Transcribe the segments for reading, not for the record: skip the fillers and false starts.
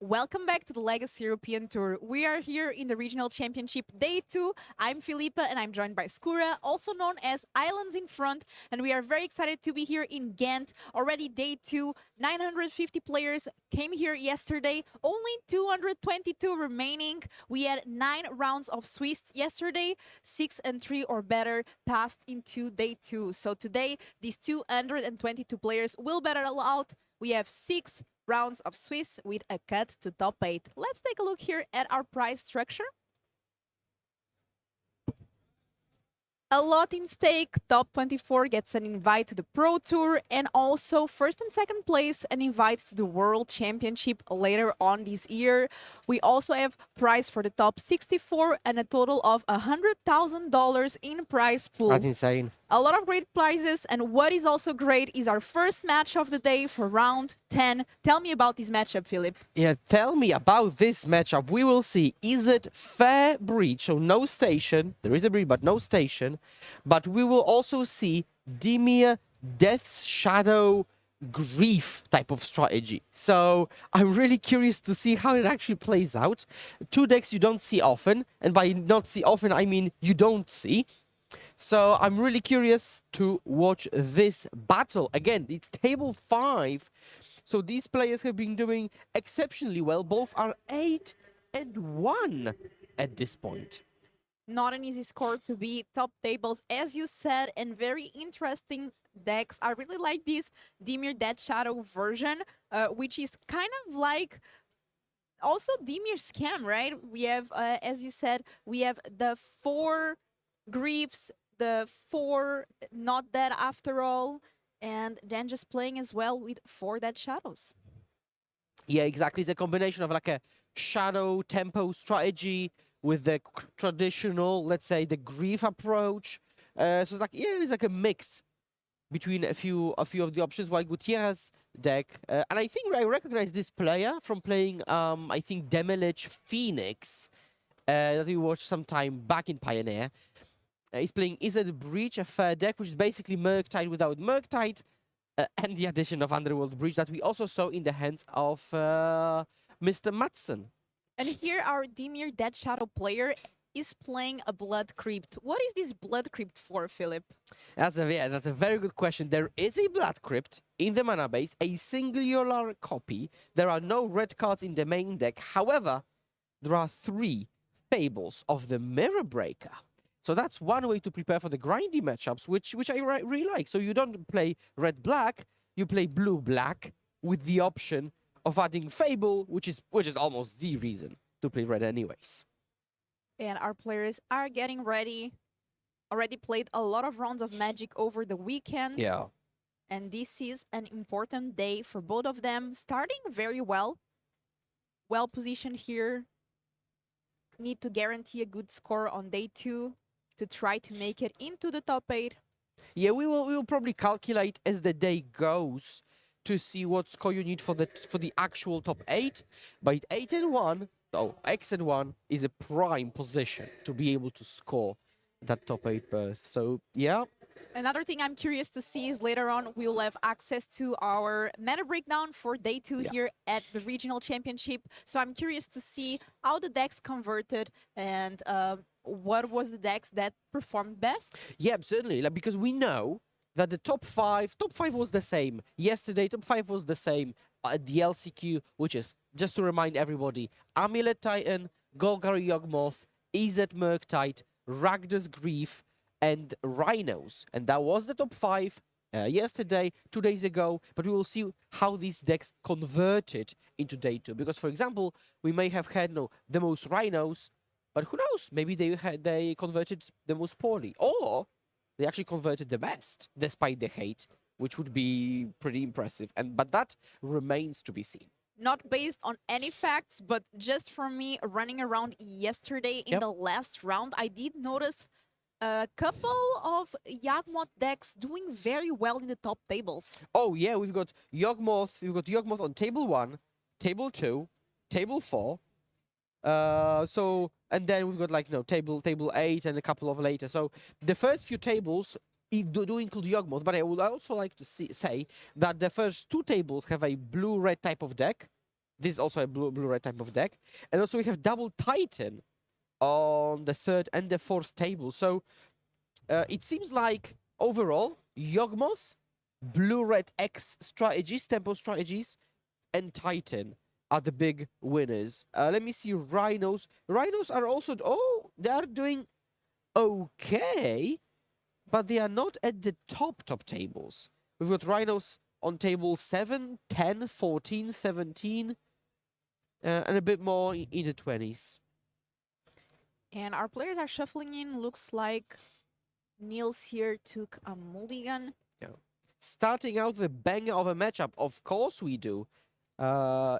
Welcome back to the Legacy European Tour. We are here in the Regional Championship Day 2. I'm Filipa and I'm joined by Skura, also known as Islands in Front. And we are very excited to be here in Ghent. Already Day 2, 950 players came here yesterday. Only 222 remaining. We had 9 rounds of Swiss yesterday. 6 and 3 or better passed into Day 2. So today, these 222 players will battle out. We have 6 rounds of Swiss with a cut to top 8. Let's take a look here at our prize structure. A lot in stake. Top 24 gets an invite to the Pro Tour, and also first and second place an invite to the World Championship later on this year. We also have prize for the top 64 and a total of $100,000 in prize pool. That's insane. A lot of great prizes, and what is also great is our first match of the day for round 10. Tell me about this matchup, Philip. Yeah, tell me about this matchup. We will see, is it fair breach, so no station, there is a breach but no station, but we will also see Dimir, Death's Shadow, Grief type of strategy. So I'm really curious to see how it actually plays out. Two decks you don't see often, and by not see often I mean you don't see. So I'm really curious to watch this battle. Again, it's table 5. So these players have been doing exceptionally well. Both are 8 and 1 at this point. Not an easy score to beat. Top tables, as you said, and very interesting decks. I really like this Dimir Dead Shadow version, which is kind of like also Dimir Scam, right? We have, as you said, we have the 4 griefs, the 4 not dead after all, and then just playing as well with 4 dead shadows. Yeah, exactly. It's a combination of like a shadow tempo strategy with the traditional, let's say, the grief approach. So it's like, yeah, it's like a mix between a few of the options. While Gutierrez deck, and I think I recognize this player from playing, I think Demelich Phoenix that we watched sometime back in Pioneer. He's playing Is It a Breach, a fair deck, which is basically Murktide without Murktide, and the addition of Underworld Breach that we also saw in the hands of Mr. Matson. And here our Dimir Dead Shadow player is playing a Blood Crypt. What is this Blood Crypt for, Philip? That's a very good question. There is a Blood Crypt in the mana base, a singular copy. There are no red cards in the main deck. However, there are 3 Fables of the Mirror Breaker. So that's one way to prepare for the grindy matchups, which I really like. So you don't play red-black, you play blue-black with the option of adding Fable, which is almost the reason to play red anyways. And our players are getting ready. Already played a lot of rounds of Magic over the weekend. Yeah. And this is an important day for both of them. Starting very well. Well positioned here. Need to guarantee a good score on day 2 to try to make it into the top 8. Yeah, we will probably calculate as the day goes to see what score you need for the actual top 8. But 8 and 1, X and 1 is a prime position to be able to score that top 8 berth. So yeah. Another thing I'm curious to see is later on we will have access to our meta breakdown for day 2 here at the regional championship. So I'm curious to see how the decks converted and what was the decks that performed best. Yeah, certainly. Like, because we know that the top 5 was the same yesterday. Top 5 was the same at the LCQ, which is, just to remind everybody, Amulet Titan, Golgari Yawgmoth, Izet Murktide, Ragdos Grief, and Rhinos. And that was the top 5 yesterday, 2 days ago. But we will see how these decks converted into day 2. Because, for example, we may have had the most Rhinos, but who knows? Maybe they converted the most poorly, or they actually converted the best, despite the hate, which would be pretty impressive. But that remains to be seen. Not based on any facts, but just for me running around yesterday in the last round, I did notice a couple of Yawgmoth decks doing very well in the top tables. Oh yeah, we've got Yawgmoth. We've got Yawgmoth on table 1, table 2, table 4. And then we've got table 8 and a couple of later. So the first few tables do include Yawgmoth, but I would also like to say that the first 2 tables have a blue-red type of deck, This is also a blue-red type of deck. And also we have double Titan on the third and the fourth table. So it seems like overall, Yawgmoth, blue-red X strategies, tempo strategies, and Titan are the big winners. Let me see Rhinos. Rhinos are also... Oh, they are doing okay, but they are not at the top tables. We've got Rhinos on table 7, 10, 14, 17, and a bit more in the 20s. And our players are shuffling in. Looks like Niels here took a mulligan. Yeah. Starting out with a banger of a matchup, of course we do.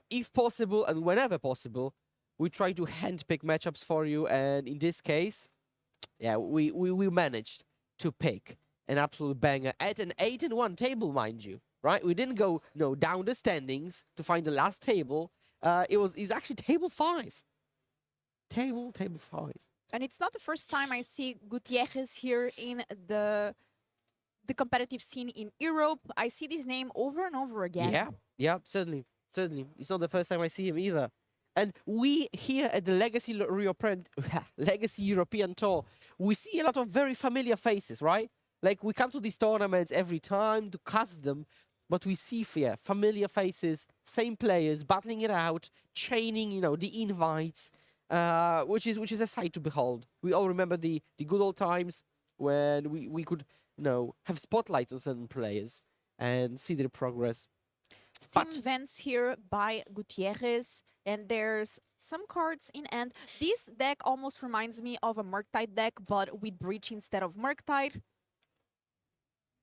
If possible and whenever possible, we try to handpick matchups for you. And in this case, yeah, we managed to pick an absolute banger at an 8-1 table, mind you. Right? We didn't go down the standings to find the last table. It's actually table 5. Table 5. And it's not the first time I see Gutierrez here in the competitive scene in Europe. I see this name over and over again. Yeah, certainly. It's not the first time I see him either. And we here at the Legacy European Tour, we see a lot of very familiar faces, right? Like we come to these tournaments every time to cast them, but we see familiar faces, same players battling it out, chaining, the invites, which is a sight to behold. We all remember the good old times when we could, have spotlights on certain players and see their progress. Steam Vents here by Gutierrez, and there's some cards in end. This deck almost reminds me of a Murktide deck, but with Breach instead of Murktide.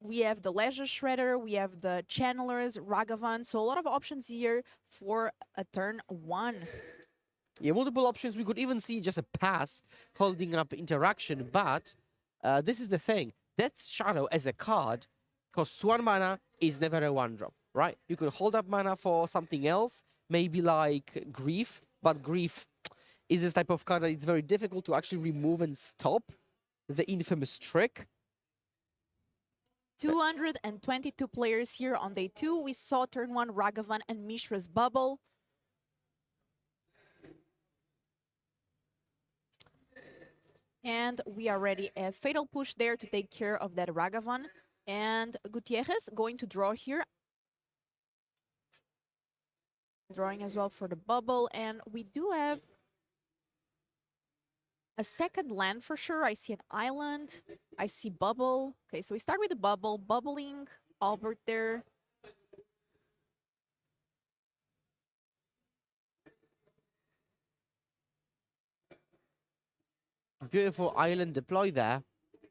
We have the Leisure Shredder, we have the Channelers, Ragavan, so a lot of options here for a turn 1. Yeah, multiple options. We could even see just a pass holding up interaction, but this is the thing. Death's Shadow as a card costs 1 mana, is never a 1-drop, right? You could hold up mana for something else, maybe like Grief, but Grief is this type of card that it's very difficult to actually remove and stop the infamous trick. 222 players here on day 2. We saw turn 1 Ragavan and Mishra's Bubble. And we are ready. A Fatal Push there to take care of that Ragavan. And Gutierrez going to draw here. Drawing as well for the bubble. And we do have a second land for sure. I see an island. I see bubble. Okay, so we start with the bubble. Bubbling Albert there. Beautiful island deploy there.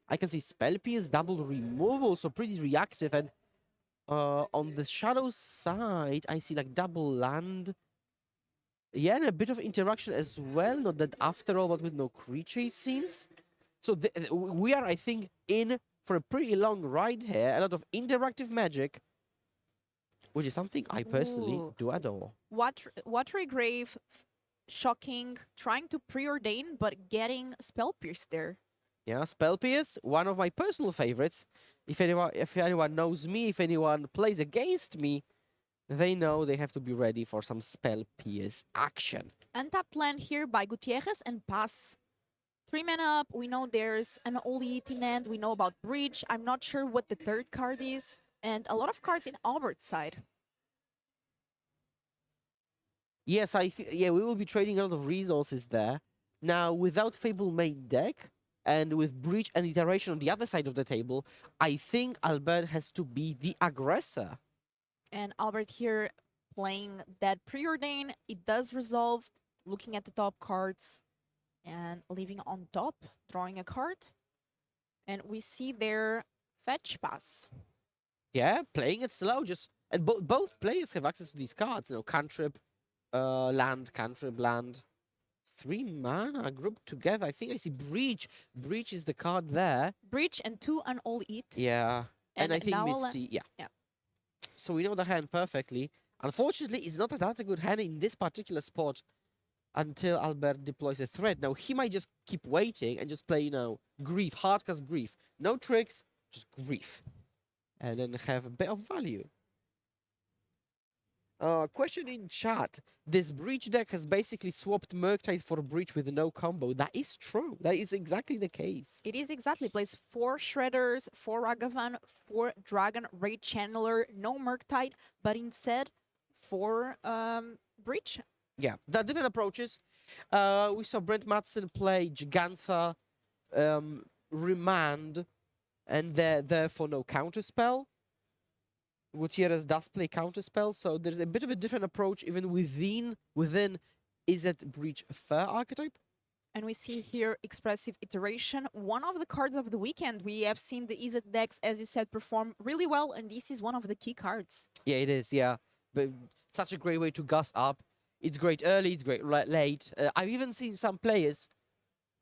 I can see Spell Pierce, double removal, so pretty reactive. And on the Shadow side, I see like double land. Yeah, and a bit of interaction as well. Not that after all, but with no creature, it seems. So we are, I think, in for a pretty long ride here. A lot of interactive magic, which is something I personally do adore. Watery Grave, shocking, trying to preordain, but getting Spell Pierce there. Yeah, Spell Pierce, one of my personal favorites. If anyone knows me, if anyone plays against me, they know they have to be ready for some Spell Pierce action. Untapped land here by Gutierrez and pass. 3 mana up. We know there's an all-eating end. We know about Breach. I'm not sure what the third card is. And a lot of cards in Albert's side. Yes, we will be trading a lot of resources there. Now, without Fable main deck, and with Breach and Iteration on the other side of the table, I think Albert has to be the aggressor. And Albert here playing that Preordain. It does resolve, looking at the top cards and leaving on top, drawing a card. And we see their fetch pass. Yeah, playing it slow. And both players have access to these cards. Cantrip, land, cantrip, land. 3 mana grouped together. I think I see Breach. Breach is the card there. Breach and 2 an all-eat. Yeah. And I think Misty. Yeah. So we know the hand perfectly. Unfortunately, it's not that a good hand in this particular spot until Albert deploys a threat. Now, he might just keep waiting and just play, Grief, hardcast Grief. No tricks, just Grief. And then have a bit of value. Question in chat. This Breach deck has basically swapped Murktide for Breach with no combo. That is true. That is exactly the case. It is exactly. Plays 4 Shredders, 4 Ragavan, 4 Dragon, Raid Channeler, no Murktide, but instead 4 Breach. Yeah, there are different approaches. We saw Brent Madsen play Gigantha, Remand, and therefore no counterspell. Gutierrez does play counterspell, so there's a bit of a different approach even within is it Breach a fair archetype? And we see here Expressive Iteration, one of the cards of the weekend. We have seen the EZ decks, as you said, perform really well, and this is one of the key cards. Yeah, it is, yeah. But such a great way to gus up. It's great early, it's great late. I've even seen some players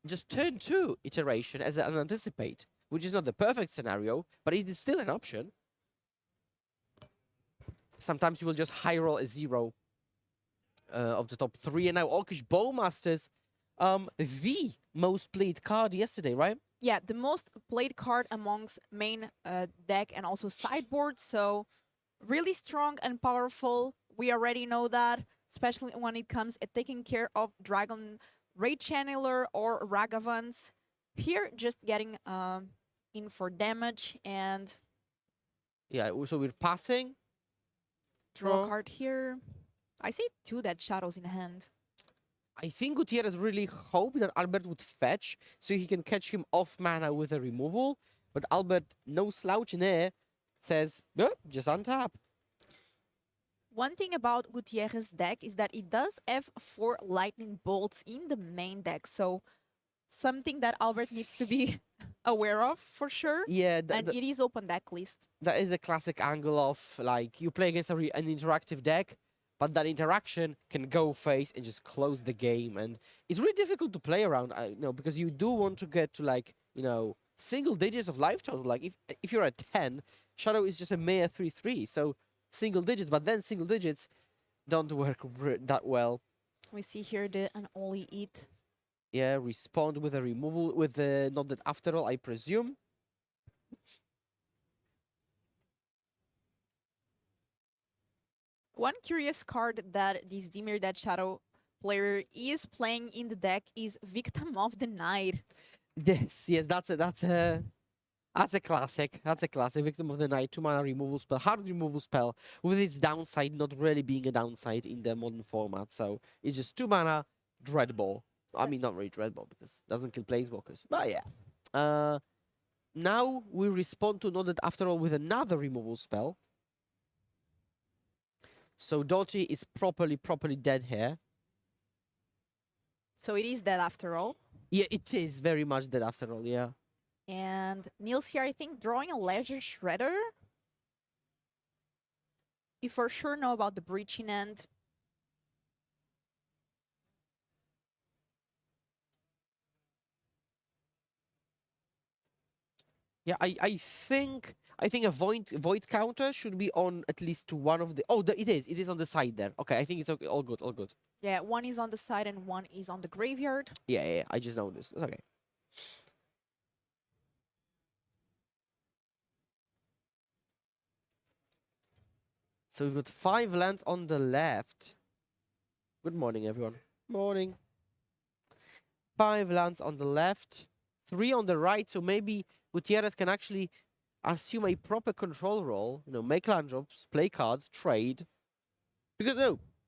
just turn 2 iteration as an anticipate, which is not the perfect scenario, but it is still an option. Sometimes you will just high roll a 0 of the top 3, and now Orcish Bowmasters, the most played card yesterday, right? Yeah, the most played card amongst main deck and also sideboard, so really strong and powerful. We already know that, especially when it comes at taking care of Dragon Raid Channeler or Ragavans. Here, just getting in for damage and Yeah, so we're passing. draw a card here. I see 2 Dead Shadows in hand. I think Gutierrez really hoped that Albert would fetch so he can catch him off mana with a removal, but Albert, no slouch in air, says, just untap. One thing about Gutierrez's deck is that it does have 4 lightning bolts in the main deck, so something that Albert needs to be aware of for sure. Yeah, And it is open deck list. that is a classic angle of like you play against an interactive deck, but that interaction can go face and just close the game, and it's really difficult to play around. Because you do want to get to like single digits of life total. Like if you're at 10, Shadow is just a mere 3/3, so single digits, but then single digits don't work that well. We see here the Unholy Eat. Yeah, respond with a removal with the not that after all, I presume. One curious card that this Dimir Dead Shadow player is playing in the deck is Victim of the Night. Yes, that's a classic. That's a classic. Victim of the Night, 2 mana removal spell, hard removal spell, with its downside not really being a downside in the modern format. So it's just 2 mana, Dreadball. I mean, not really Dreadball because it doesn't kill Planeswalkers. But yeah. Now we respond to Not That After All with another removal spell. So Doty is properly dead here. So it is dead after all. Yeah, it is very much dead after all, yeah. And Niels here, I think, drawing a Leisure Shredder. You for sure know about the breaching end. Yeah, I think a void counter should be on at least to one of the. Oh, it is. It is on the side there. Okay, I think it's okay. All good. All good. Yeah, one is on the side and one is on the graveyard. Yeah. I just noticed. It's okay. So we've got 5 lands on the left. Good morning, everyone. Morning. 5 lands on the left, 3 on the right. So maybe Gutierrez can actually assume a proper control role. Make land drops, play cards, trade. Because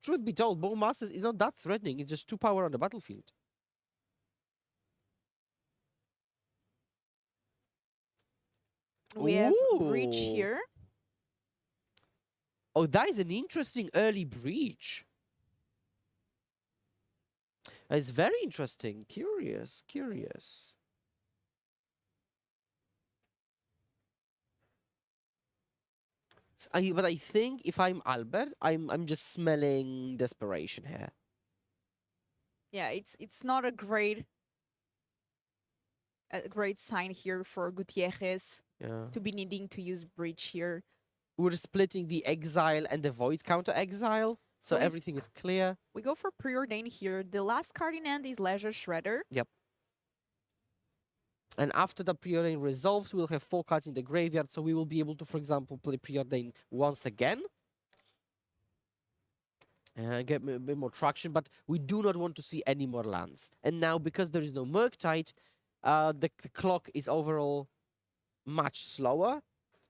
truth be told, Bowmasters is not that threatening. It's just 2 power on the battlefield. We have breach here. Oh, that is an interesting early breach. It's very interesting. Curious. But I think if I'm Albert, I'm just smelling desperation here. Yeah, it's not a great sign here for Gutierrez to be needing to use breach here. We're splitting the exile and the void counter exile, so everything is clear. We go for preordain here. The last card in hand is Leisure Shredder. Yep. And after the preordain resolves, we'll have 4 cards in the graveyard, so we will be able to, for example, play preordain once again. get a bit more traction, but we do not want to see any more lands. And now, because there is no Murktide, the clock is overall much slower,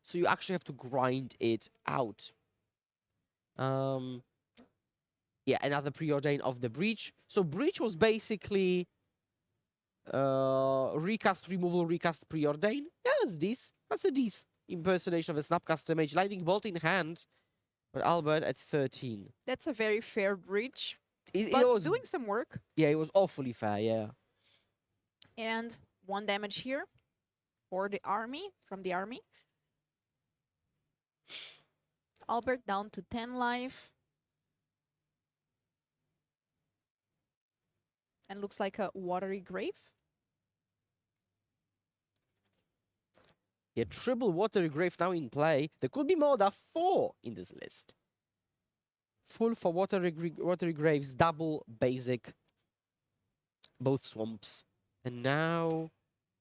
so you actually have to grind it out. Yeah, another preordain of the Breach. So Breach was basically recast, removal, recast, preordain. Yeah, that's this. That's a this impersonation of a Snapcaster Mage. Lightning Bolt in hand, but Albert at 13. That's a very fair breach, It but was, doing some work. yeah, it was awfully fair, yeah. And 1 damage here for the army, from the army. Albert down to 10 life. And looks like a watery grave. Yeah, triple Watery Grave now in play. There could be more. There are 4 in this list. Full for Watery Graves, double basic, both swamps. And now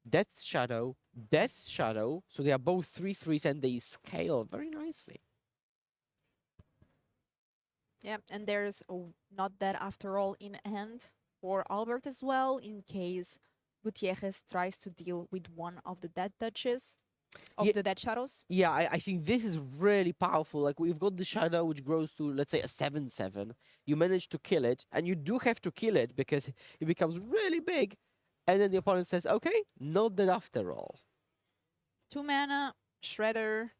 Death's Shadow, Death's Shadow. So they are both 3/3s and they scale very nicely. Yeah, and there's not that after all in hand for Albert as well, in case Gutierrez tries to deal with one of the dead touches of Yeah. the dead shadows. Yeah, I think this is really powerful. Like, we've got the Shadow, which grows to, let's say, a 7/7. You manage to kill it, and you do have to kill it because it becomes really big. And then the opponent says, okay, not that after all. 2 mana, Shredder,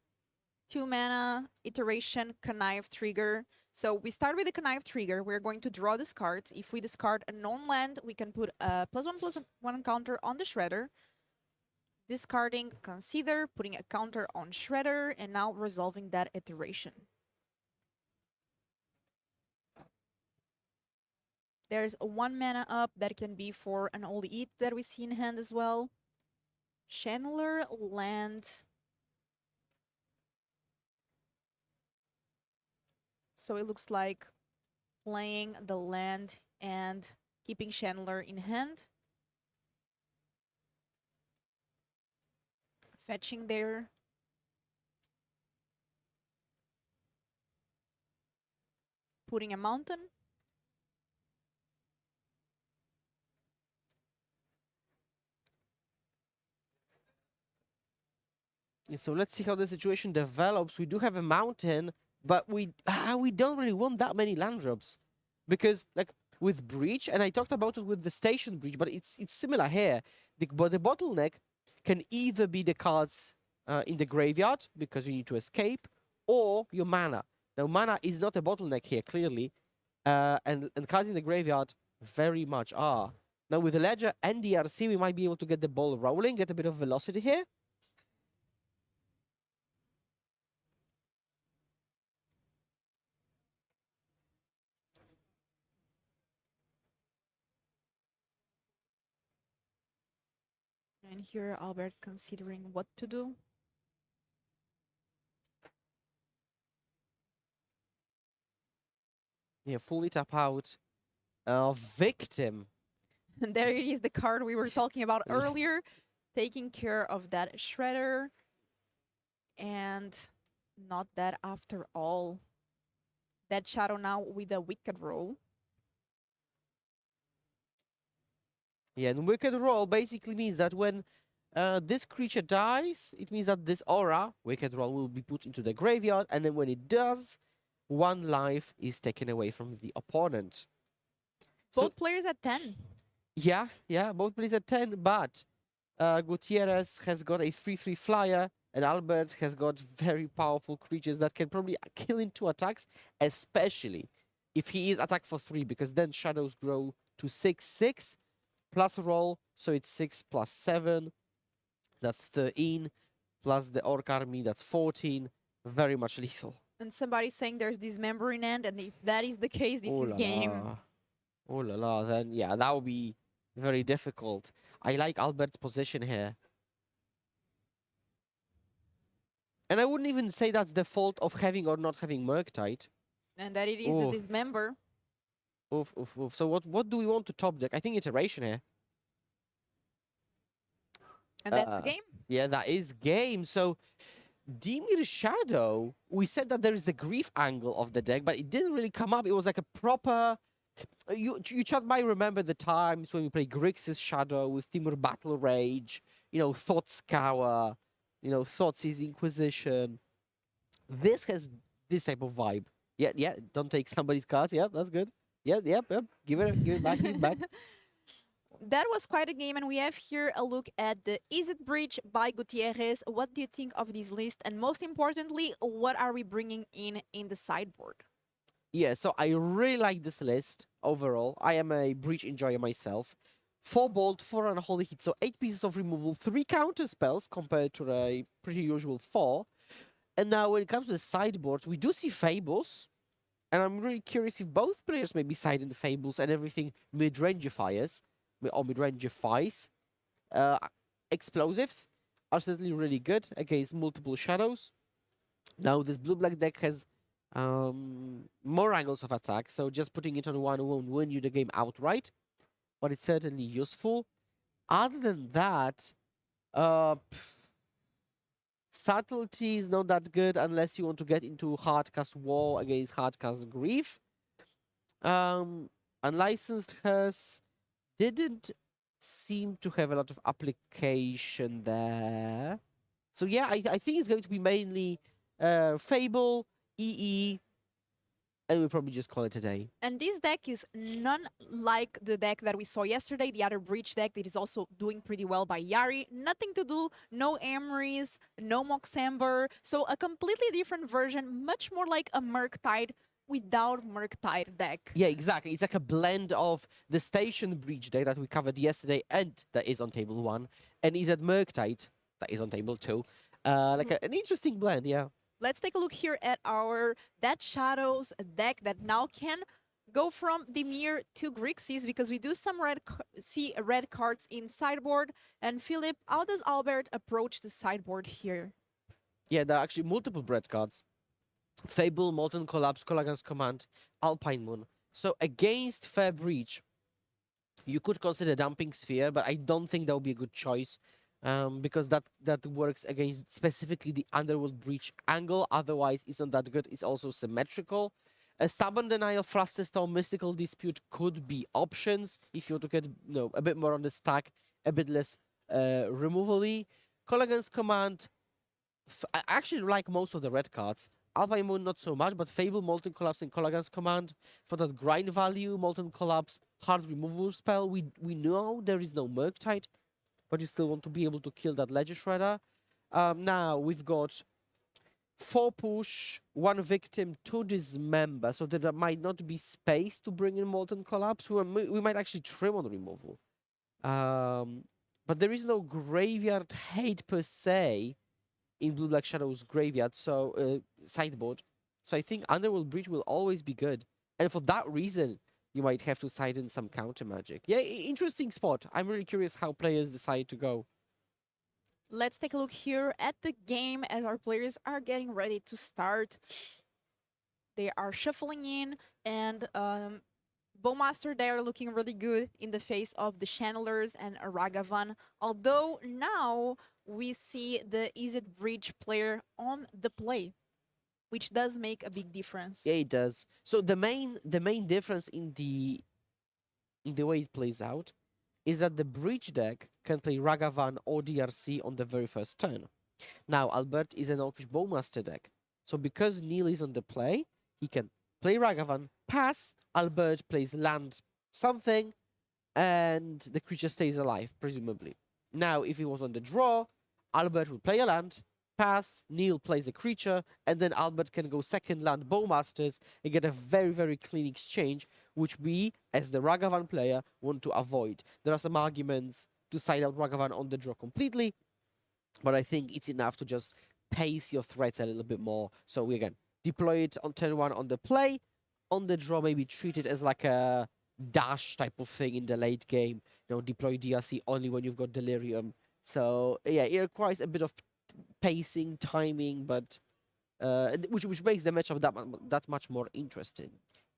2 mana, Iteration, Connive Trigger. So we start with the Connive Trigger. We're going to draw this card. If we discard a non-land, we can put a +1/+1 counter on the Shredder. Discarding Consider, putting a counter on Shredder, and now resolving that iteration. There's a 1 mana up that can be for an Holy Eat that we see in hand as well. Channeler, land. So it looks like playing the land and keeping Channeler in hand. Fetching there. Putting a mountain. So let's see how the situation develops. We do have a mountain, but we don't really want that many land drops. Because, like, with Breach, and I talked about it with the Station Breach, but it's similar here. But the bottleneck can either be the cards in the graveyard, because you need to escape, or your mana. Now, mana is not a bottleneck here, clearly, and cards in the graveyard very much are. Now, with the Ledger and the RC, we might be able to get the ball rolling, get a bit of velocity here. And here Albert considering what to do. Yeah, fully tap out. Victim. And there it is, the card we were talking about earlier. Taking care of that Shredder. And not that after all. That Shadow now with a Wicked Roll. Yeah, and Wicked Roll basically means that when this creature dies, it means that this aura, Wicked Roll, will be put into the graveyard, and then when it does, 1 life is taken away from the opponent. Both players at 10. Yeah, both players at 10, but Gutierrez has got a 3/3 flyer, and Albert has got very powerful creatures that can probably kill in 2 attacks, especially if he is attack for 3, because then shadows grow to 6/6 plus roll, so it's 6 plus 7, that's 13, plus the Orc Army, that's 14, very much lethal. And somebody's saying there's Dismember in end, and if that is the case, this is game. Oh la la, then yeah, that would be very difficult. I like Albert's position here. And I wouldn't even say that's the fault of having or not having Murktide. And that it is the Dismember. Oof. So what do we want to top deck? I think Iteration here. And that's the game. Yeah, that is game. So Dimir Shadow, we said that there is the grief angle of the deck, but it didn't really come up. It was like a proper. You chat might remember the times when we played Grixis Shadow with Timur Battle Rage, Thought Scour, Thought's Inquisition. This has this type of vibe. Yeah, yeah. Don't take somebody's cards. Yeah, that's good. Yeah, yep, yep. Give it back, give it back. That was quite a game, and we have here a look at the Is It Bridge by Gutierrez. What do you think of this list? And most importantly, what are we bringing in the sideboard? Yeah, so I really like this list overall. I am a breach enjoyer myself. 4 bolt, 4 unholy hit, so 8 pieces of removal, 3 counter spells compared to a pretty usual 4. And now when it comes to the sideboard, we do see Fables. And I'm really curious if both players maybe side in the Fables and everything mid-rangifiers, or mid-rangifies. Uh, Explosives are certainly really good against multiple shadows. Now this blue-black deck has more angles of attack, so just putting it on one won't win you the game outright, but it's certainly useful. Other than that, subtlety is not that good unless you want to get into hardcast war against hardcast grief. Unlicensed Curse didn't seem to have a lot of application there. So yeah, I think it's going to be mainly Fable, EE, and we'll probably just call it a day. And this deck is none like the deck that we saw yesterday, the other Breach deck that is also doing pretty well by Yari. Nothing to do, no Emeries, no Moxember. So a completely different version, much more like a Murktide without Murktide deck. Yeah, exactly. It's like a blend of the Station Breach deck that we covered yesterday and that is on table 1, and is at Murktide that is on table 2. An interesting blend, yeah. Let's take a look here at our Dead Shadows deck that now can go from Dimir to Grixis, because we do see red cards in sideboard. And Philip, how does Albert approach the sideboard here? Yeah, there are actually multiple red cards. Fable, Molten Collapse, Colagan's Command, Alpine Moon. So against Fair Breach, you could consider Dumping Sphere, but I don't think that would be a good choice. Because that works against specifically the Underworld Breach angle. Otherwise, it's not that good. It's also symmetrical. A Stubborn Denial, Flusterstorm, Mystical Dispute could be options if you want to get a bit more on the stack, a bit less removal-y. Colagan's Command, I actually like most of the red cards. Alpha Moon not so much, but Fable, Molten Collapse, and Colagan's Command for that grind value. Molten Collapse, hard removal spell. We know there is no Murktide, but you still want to be able to kill that Ledger Shredder. Now we've got 4 push, 1 victim, 2 dismember, so that there might not be space to bring in Molten Collapse. We might actually trim on removal. But there is no graveyard hate per se in Blue Black Shadow's graveyard, so sideboard. So I think Underworld Breach will always be good. And for that reason, you might have to side in some counter magic. Yeah, interesting spot. I'm really curious how players decide to go. Let's take a look here at the game as our players are getting ready to start. They are shuffling in, and Bowmaster, they are looking really good in the face of the Channelers and Ragavan. Although now we see the Is It Bridge player on the play, which does make a big difference. Yeah, it does. So the main difference in the way it plays out is that the Breach deck can play Ragavan or DRC on the very first turn. Now, Albert is an Orcish Bowmaster deck. So because Neil is on the play, he can play Ragavan, pass, Albert plays land something, and the creature stays alive, presumably. Now, if he was on the draw, Albert would play a land, pass, Neil plays a creature, and then Albert can go second land Bowmasters and get a very, very clean exchange, which we, as the Ragavan player, want to avoid. There are some arguments to side out Ragavan on the draw completely, but I think it's enough to just pace your threats a little bit more. So we, again, deploy it on turn 1 on the play, on the draw maybe treat it as like a dash type of thing in the late game. Deploy DRC only when you've got Delirium. So yeah, it requires a bit of pacing, timing, but which makes the matchup that much more interesting.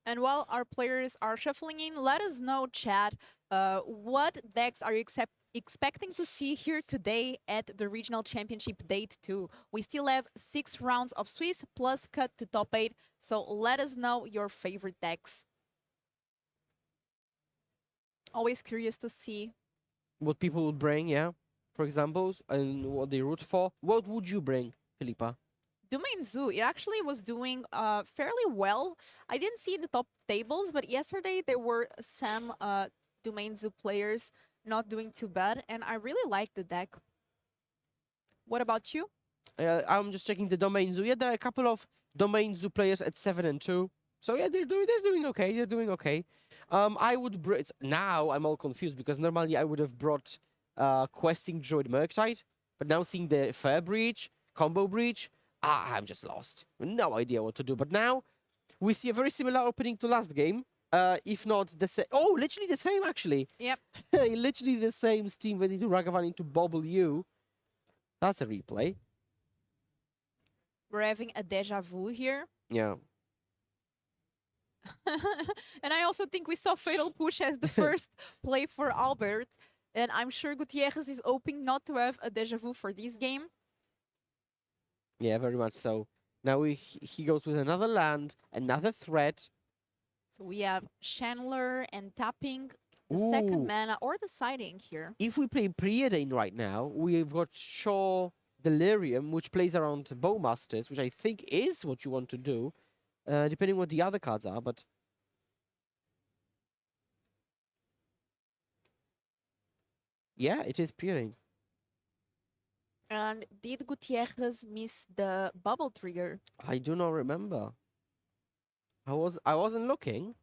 And while our players are shuffling in, let us know, chat, what decks are you expecting to see here today at the Regional Championship Date 2. We still have 6 rounds of Swiss plus cut to top 8, so let us know your favorite decks. Always curious to see. What people would bring, yeah, for example, and what they root for. What would you bring, Filipa? Domain Zoo, it actually was doing fairly well. I didn't see the top tables, but yesterday there were some Domain Zoo players not doing too bad, and I really like the deck. What about you? I'm just checking the Domain Zoo. Yeah, there are a couple of Domain Zoo players at 7-2. So yeah, they're doing okay. They're doing okay. I would now I'm all confused because normally I would have brought questing Druid Murktide, but now seeing the Fair Breach, Combo Breach, I'm just lost. No idea what to do. But now we see a very similar opening to last game. If not the same. Oh, literally the same actually. Yep. Literally the same Steam ready to Ragavan into Bobble U. That's a replay. We're having a deja vu here. Yeah. And I also think we saw Fatal Push as the first play for Albert. And I'm sure Gutierrez is hoping not to have a deja vu for this game. Yeah, very much so. Now he goes with another land, another threat. So we have Chandler and tapping the Ooh. second mana or deciding here. If we play Preordain right now, we've got Shaw Delirium, which plays around Bowmasters, which I think is what you want to do, depending what the other cards are, but... Yeah, it is Preordain. And did Gutierrez miss the bubble trigger? I do not remember. I wasn't looking,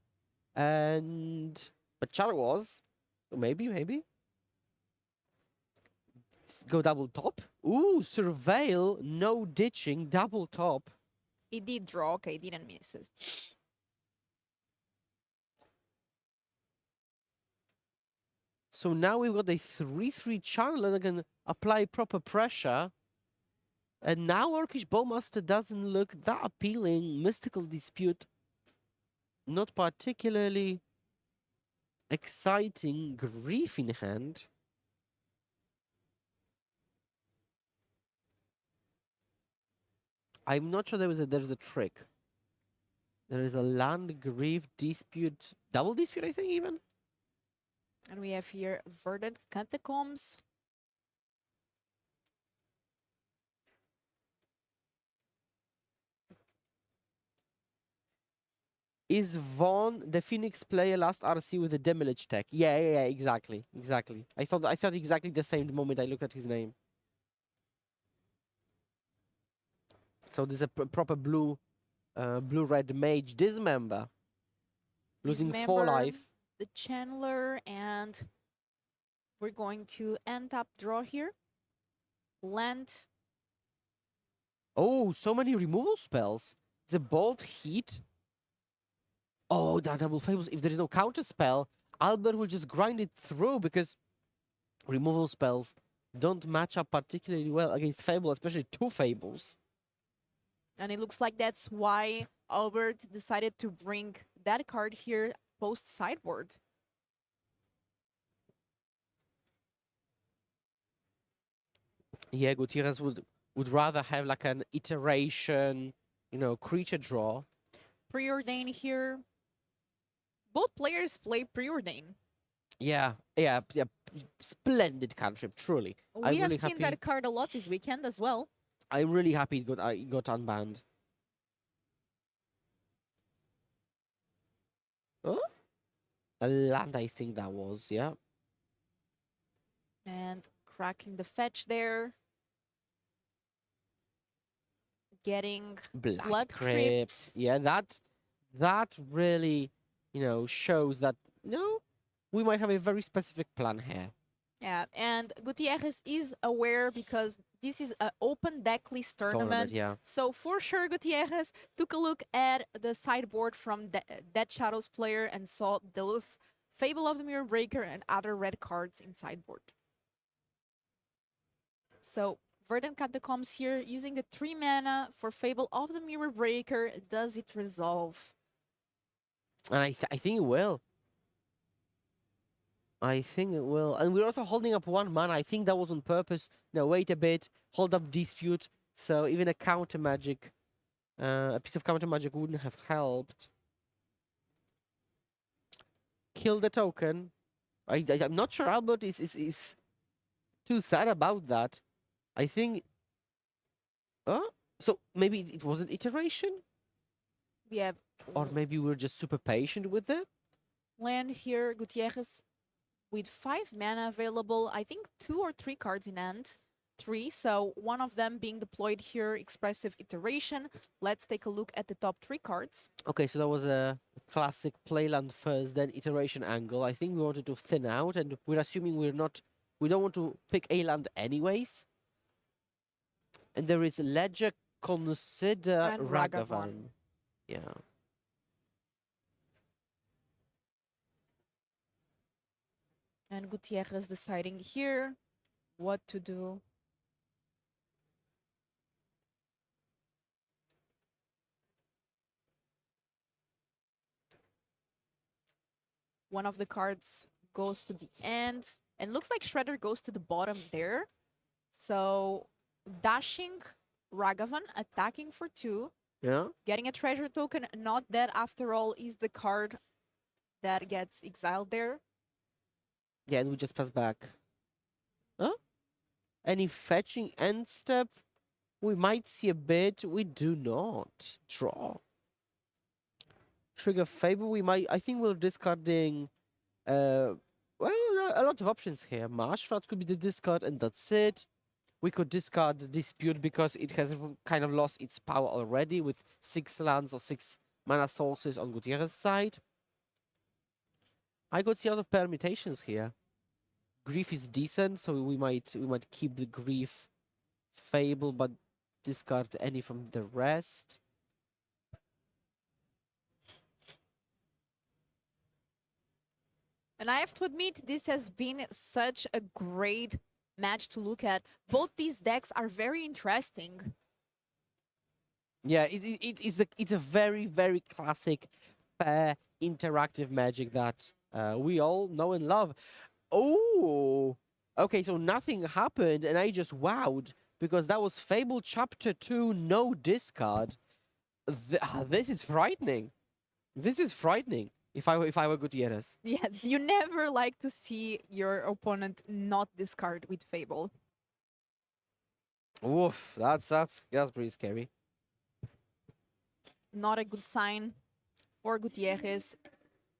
but Char was. So maybe. Let's go double top. Ooh, Surveil, no ditching, double top. He did draw, okay, didn't miss it. So now we've got a 3-3 channel and I can apply proper pressure. And now Orcish Bowmaster doesn't look that appealing. Mystical Dispute, not particularly exciting. Grief in hand. I'm not sure there's a trick. There is a land, Grief, Dispute, double Dispute, I think, even. And we have here Verdant Catacombs. Is Vaughn the Phoenix player last RC with the Demolish tech? Yeah, exactly. I thought exactly the same the moment I looked at his name. So there's a proper blue-red mage dismember. Losing 4 life. The Chandler, and we're going to end up draw here. Land. Oh, so many removal spells. The Bolt Heat. Oh, that double fables. If there is no counter spell, Albert will just grind it through because removal spells don't match up particularly well against Fable, especially 2 Fables. And it looks like that's why Albert decided to bring that card here post sideboard. Yeah, Gutierrez would rather have like an iteration, creature draw. Preordain here. Both players play Preordain. Yeah. Splendid cantrip, truly. We have seen that card a lot this weekend as well. I'm really happy it got unbanned. Oh? A land, I think that was, yeah. And cracking the fetch there. Getting Blood Crypt. Yeah, that really, shows that, we might have a very specific plan here. Yeah, and Gutierrez is aware because this is an open deck list tournament. Yeah. So for sure, Gutierrez took a look at the sideboard from Dead Shadows player and saw those Fable of the Mirror Breaker and other red cards in sideboard. So Verdant Catacombs here, using the 3 mana for Fable of the Mirror Breaker. Does it resolve? And I think it will. I think it will. And we're also holding up one mana. I think that was on purpose. No, wait a bit. Hold up dispute. So even a counter magic, a piece of counter magic wouldn't have helped. Kill the token. I'm not sure Albert is too sad about that. I think. So maybe it was an iteration, We have or maybe we're just super patient with it. land here, Gutierrez, with 5 mana available. I think 2 or 3 cards in hand. 3, so one of them being deployed here, Expressive Iteration. Let's take a look at the top 3 cards. Okay, so that was a classic playland first, then iteration angle. I think we wanted to thin out, and we're assuming we don't want to pick a land anyways. And there is Ledger, Consider, And Ragavan. Ragavan. Yeah. And Gutierrez deciding here what to do. One of the cards goes to the end. And looks like Shredder goes to the bottom there. So dashing Ragavan, attacking for 2. Yeah. Getting a treasure token, not that after all is the card that gets exiled there. Yeah, and we just pass back. Huh? Any fetching end step? We might see a bit. We do not. Draw. Trigger Fable, we might. I think we're discarding. Well, a lot of options here. Marshflood could be the discard, and that's it. We could discard Dispute because it has kind of lost its power already with 6 lands or 6 mana sources on Gutierrez's side. I could see a lot of permutations here. Grief is decent, so we might keep the Grief Fable, but discard any from the rest. And I have to admit, this has been such a great match to look at. Both these decks are very interesting. Yeah, it's a very, very classic, fair, interactive Magic that we all know and love. Oh, okay, so nothing happened, and I just wowed because that was Fable Chapter 2, no discard. This is frightening. This is frightening. If I were Gutierrez. Yeah, you never like to see your opponent not discard with Fable. Woof, that's pretty scary. Not a good sign for Gutierrez.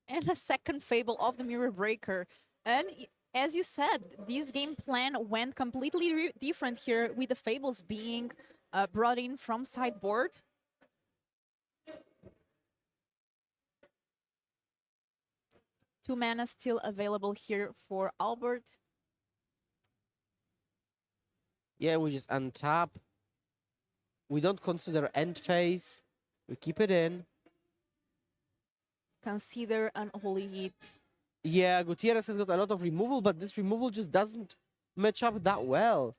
And a second Fable of the Mirror Breaker. And as you said, this game plan went completely different here with the Fables being brought in from Sideboard. Two mana still available here for Albert. Yeah, we just untap. We don't consider end phase. We keep it in. Consider Unholy Heat. Yeah, Gutierrez has got a lot of removal, but this removal just doesn't match up that well.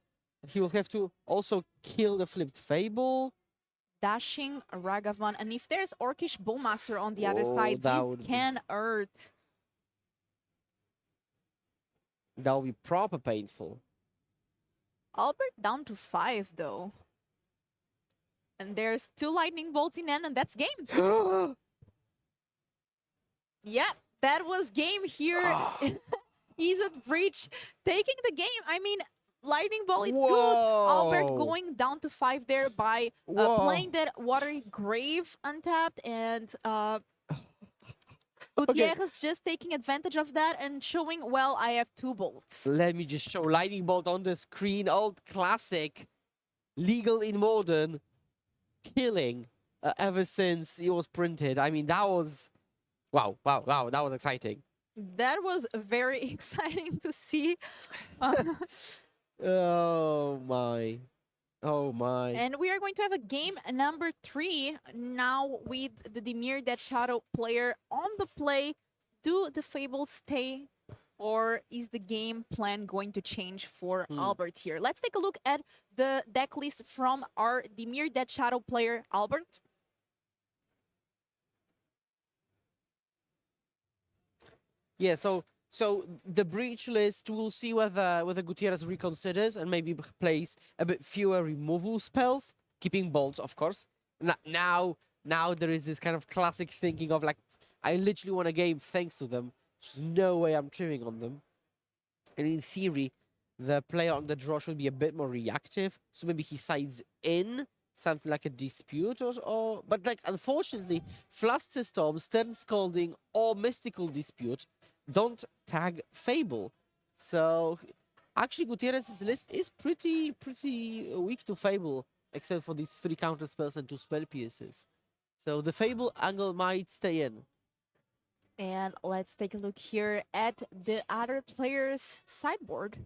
He will have to also kill the flipped Fable. Dashing Ragavan. And if there's Orcish Bowmaster on the other side, that this can hurt. That will be proper painful. Albert down to 5 though. And there's 2 lightning bolts in end, and that's game. Yeah, that was game here. He's at breach, taking the game. I mean, lightning bolt, it's good. Albert going down to 5 there by playing that Watery Grave untapped, and Gutierrez just taking advantage of that and showing, well, I have 2 bolts. Let me just show lightning bolt on the screen. Old classic, legal in modern, killing ever since it was printed. I mean, that was wow, that was exciting. That was very exciting to see. Oh my. Oh my. And we are going to have a game number 3 now with the Dimir Dead Shadow player on the play. Do the Fables stay, or is the game plan going to change for Albert here? Let's take a look at the deck list from our Dimir Dead Shadow player, Albert. Yeah, so the breach list, we'll see whether Gutierrez reconsiders and maybe plays a bit fewer removal spells, keeping bolts, of course. Now there is this kind of classic thinking of like, I literally won a game thanks to them. There's no way I'm trimming on them. And in theory, the player on the draw should be a bit more reactive. So maybe he sides in something like a dispute or but like unfortunately, Fluster Storm, Stern Scalding, or Mystical Dispute don't tag Fable. So actually Gutierrez's list is pretty weak to Fable, except for these 3 counter spells and 2 spell pieces. So the Fable angle might stay in. And let's take a look here at the other players' sideboard.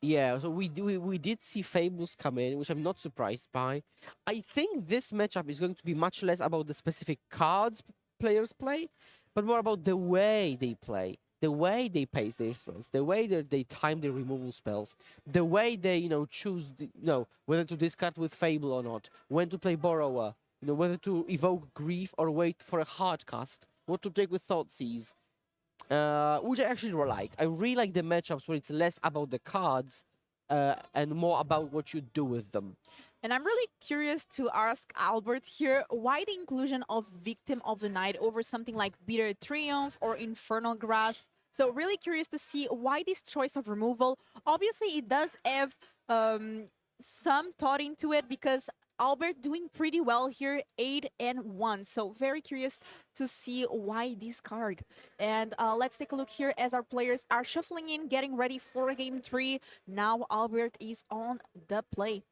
Yeah, so we did see Fables come in, which I'm not surprised by. I think this matchup is going to be much less about the specific cards players play, but more about the way they play, the way they pace their threats, the way that they time their removal spells, the way they choose whether to discard with Fable or not, when to play Borrower, whether to evoke Grief or wait for a hard cast, what to take with Thoughtseize. Which I actually like. I really like the matchups where it's less about the cards and more about what you do with them. And I'm really curious to ask Albert here why the inclusion of Victim of the Night over something like Bitter Triumph or Infernal Grasp. So, really curious to see why this choice of removal. Obviously, it does have some thought into it because Albert doing pretty well here, 8 and 1. So, very curious to see why this card. And let's take a look here as our players are shuffling in, getting ready for game 3. Now, Albert is on the play.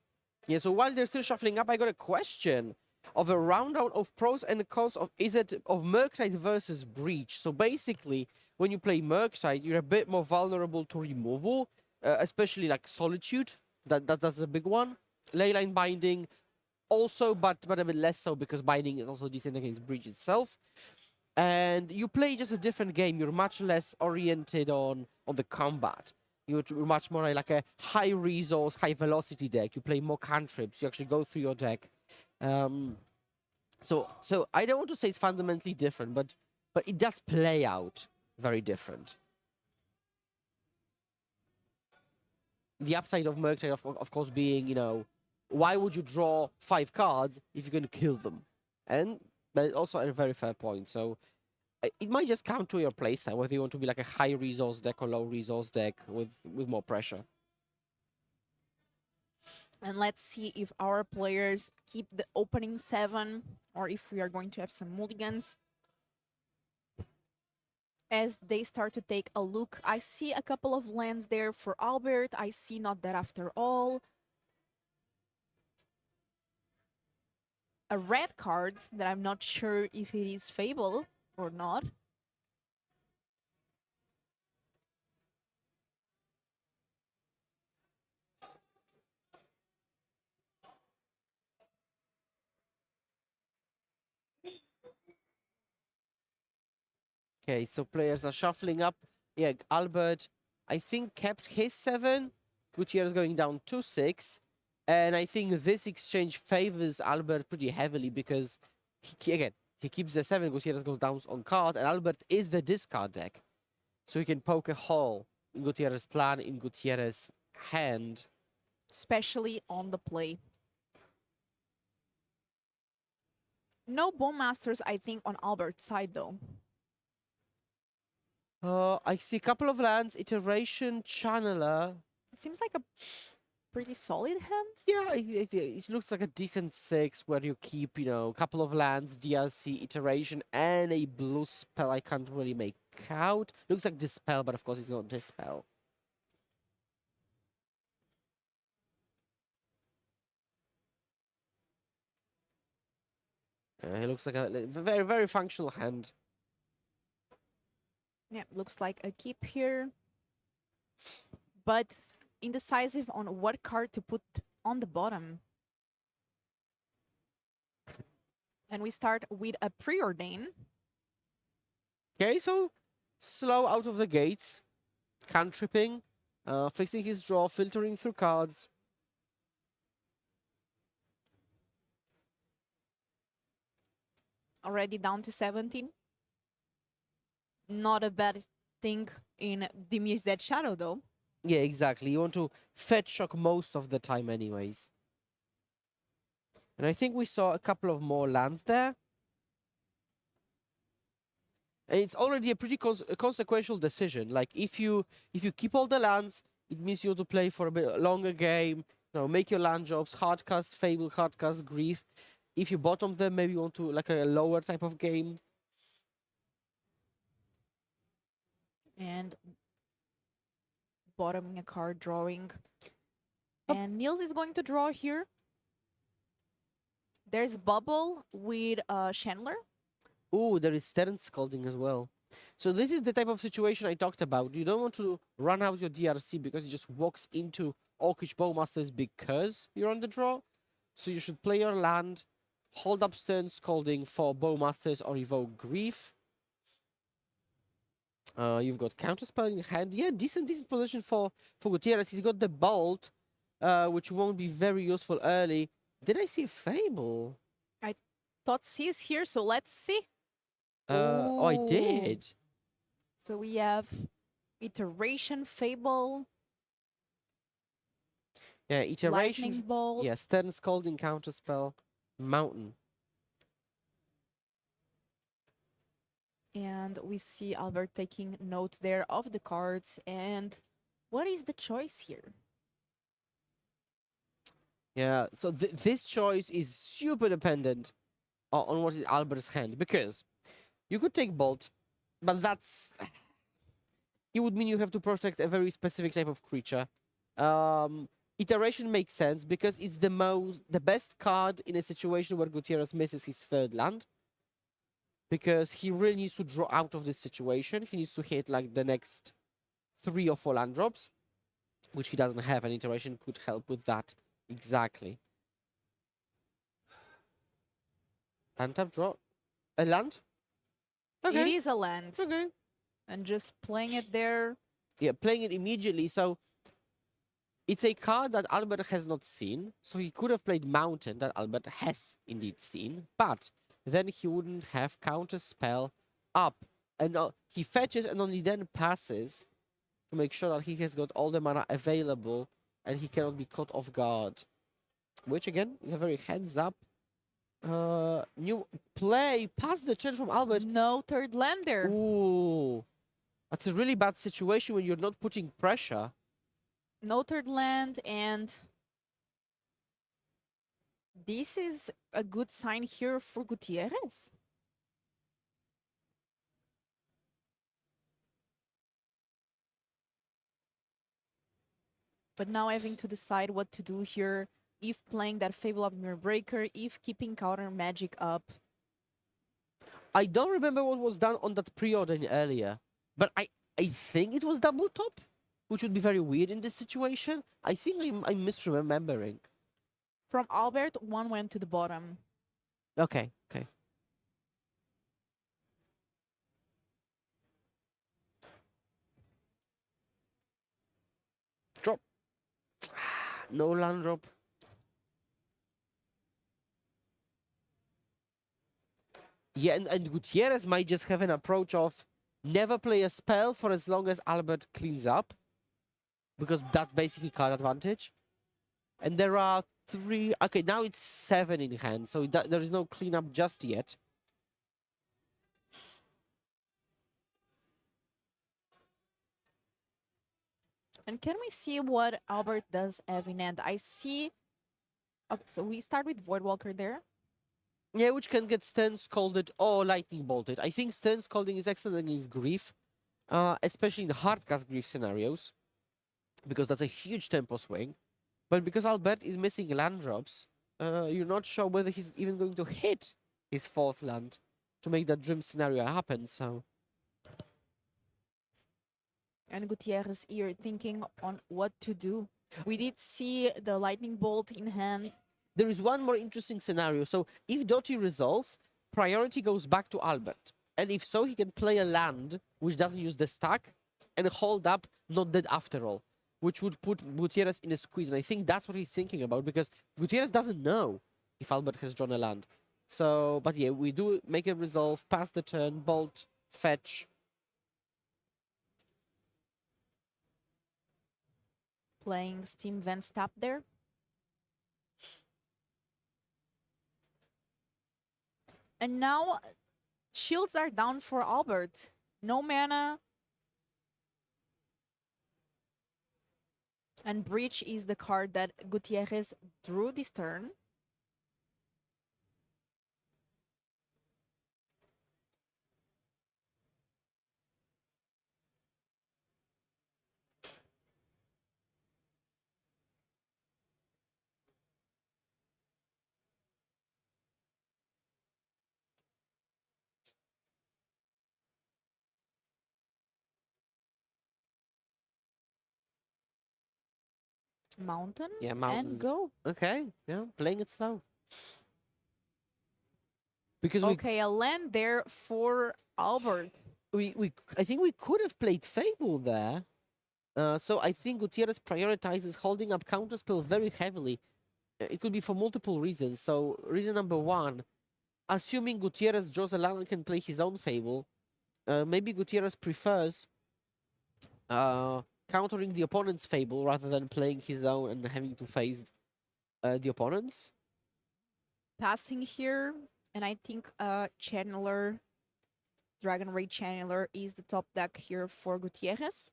Yeah, so while they're still shuffling up, I got a question of a rundown of pros and cons of Murktide versus Breach. So basically, when you play Murktide, you're a bit more vulnerable to removal, especially like Solitude. That's a big one. Leyline Binding also, but a bit less so because Binding is also decent against Breach itself. And you play just a different game. You're much less oriented on the combat. You're much more like a high resource, high velocity deck. You play more cantrips. You actually go through your deck. So I don't want to say it's fundamentally different, but it does play out very different. The upside of Murktide, of course, being, why would you draw 5 cards if you're going to kill them? And that's also a very fair point. So it might just come to your playstyle, whether you want to be like a high resource deck or low resource deck with more pressure. And let's see if our players keep the opening 7 or if we are going to have some mulligans. As they start to take a look, I see a couple of lands there for Albert. I see Not That After All. A red card that I'm not sure if it is Fable or not. Okay, so players are shuffling up. Yeah, Albert, I think, kept his 7. Gutierrez going down to 6. And I think this exchange favors Albert pretty heavily because, he keeps the 7, Gutierrez goes down on card, and Albert is the discard deck. So he can poke a hole in Gutierrez's plan, in Gutierrez's hand. Especially on the play. No Bone Masters, I think, on Albert's side, though. I see a couple of lands, Iteration, Channeler. It seems like a pretty solid hand. Yeah, it looks like a decent 6 where you keep, a couple of lands, DLC, Iteration, and a blue spell I can't really make out. Looks like Dispel, but of course it's not Dispel. It looks like a very, very functional hand. Yeah, looks like a keep here. But indecisive on what card to put on the bottom. And we start with a Preordain. Okay, so slow out of the gates, cantripping, fixing his draw, filtering through cards. Already down to 17. Not a bad thing in Dimir's Dead Shadow, though. Yeah, exactly. You want to fetch shock most of the time anyways. And I think we saw a couple of more lands there. And it's already a pretty consequential decision. Like if you keep all the lands, it means you want to play for a bit longer game. You know, make your land drops, hardcast Fable, hardcast Grief. If you bottom them, maybe you want to like a lower type of game. And bottoming a card, drawing. And Niels is going to draw here. There's Bubble with Chandler. Ooh, there is Stern Scalding as well. So this is the type of situation I talked about. You don't want to run out your DRC because it just walks into Orcish Bowmasters because you're on the draw. So you should play your land, hold up Stern Scalding for Bowmasters or evoke Grief. You've got Counterspell in hand. Yeah, decent position for Gutierrez. He's got the Bolt, which won't be very useful early. Did I see Fable? Thought C's here, so let's see. Oh, I Ooh. did. So we have Iteration, Fable, Yeah, Iteration. Lightning Bolt. Yeah, Stern Scalding, Counterspell, Mountain. And we see Albert taking note there of the cards. And what is the choice here? Yeah, so this choice is super dependent on what is Albert's hand, because you could take Bolt, but that's... It would mean you have to protect a very specific type of creature. Iteration makes sense because it's the best card in a situation where Gutierrez misses his third land. Because he really needs to draw out of this situation. He needs to hit like the next 3 or 4 land drops, which he doesn't have, and Iteration could help with that. Exactly. Untap draw. A land? Okay. It is a land. Okay. And just playing it there. Yeah, playing it immediately. So it's a card that Albert has not seen. So he could have played Mountain that Albert has indeed seen. But then he wouldn't have counter spell up. And he fetches and only then passes to make sure that he has got all the mana available and he cannot be caught off guard. Which again is a very heads up. New play past the turn from Albert. No third lander. Ooh. That's a really bad situation when you're not putting pressure. No third land, and this is a good sign here for Gutierrez. But now having to decide what to do here, if playing that Fable of Mirror Breaker, if keeping counter magic up. I don't remember what was done on that pre-order earlier, but I think it was double top, which would be very weird in this situation. I think I'm misremembering. From Albert, one went to the bottom. Okay, okay. Drop. No land drop. Yeah, and Gutierrez might just have an approach of never play a spell for as long as Albert cleans up, because that's basically card advantage. And there are 3... Okay, now it's 7 in hand, so there is no cleanup just yet. And can we see what Albert does have in hand? I see... Okay, so we start with Voidwalker there. Yeah, which can get Stern Scalded or Lightning Bolted. I think Stern Scalding is excellent against Grief, especially in the hardcast Grief scenarios, because that's a huge tempo swing. But because Albert is missing land drops, you're not sure whether he's even going to hit his 4th land to make that dream scenario happen, so... And Gutierrez here thinking on what to do. We did see the Lightning Bolt in hand. There is one more interesting scenario. So if Doty resolves, priority goes back to Albert. And if so, he can play a land which doesn't use the stack and hold up not dead after all, which would put Gutierrez in a squeeze. And I think that's what he's thinking about, because Gutierrez doesn't know if Albert has drawn a land. So, but yeah, we do make a resolve, pass the turn, bolt, fetch. Playing Steam Vent Tap there. And now shields are down for Albert. No mana. And Breach is the card that Gutierrez drew this turn. Mountain Yeah, and mountains. go. Okay, yeah, playing it slow. Because Okay, a land there for Albert. I think we could have played Fable there. So I think Gutierrez prioritizes holding up counterspell very heavily. It could be for multiple reasons. So reason number one, assuming Gutierrez draws a land and can play his own Fable, maybe Gutierrez prefers countering the opponent's Fable rather than playing his own and having to face the opponent's. Passing here, and I think Channeler, Dragon Ray Channeler is the top deck here for Gutierrez.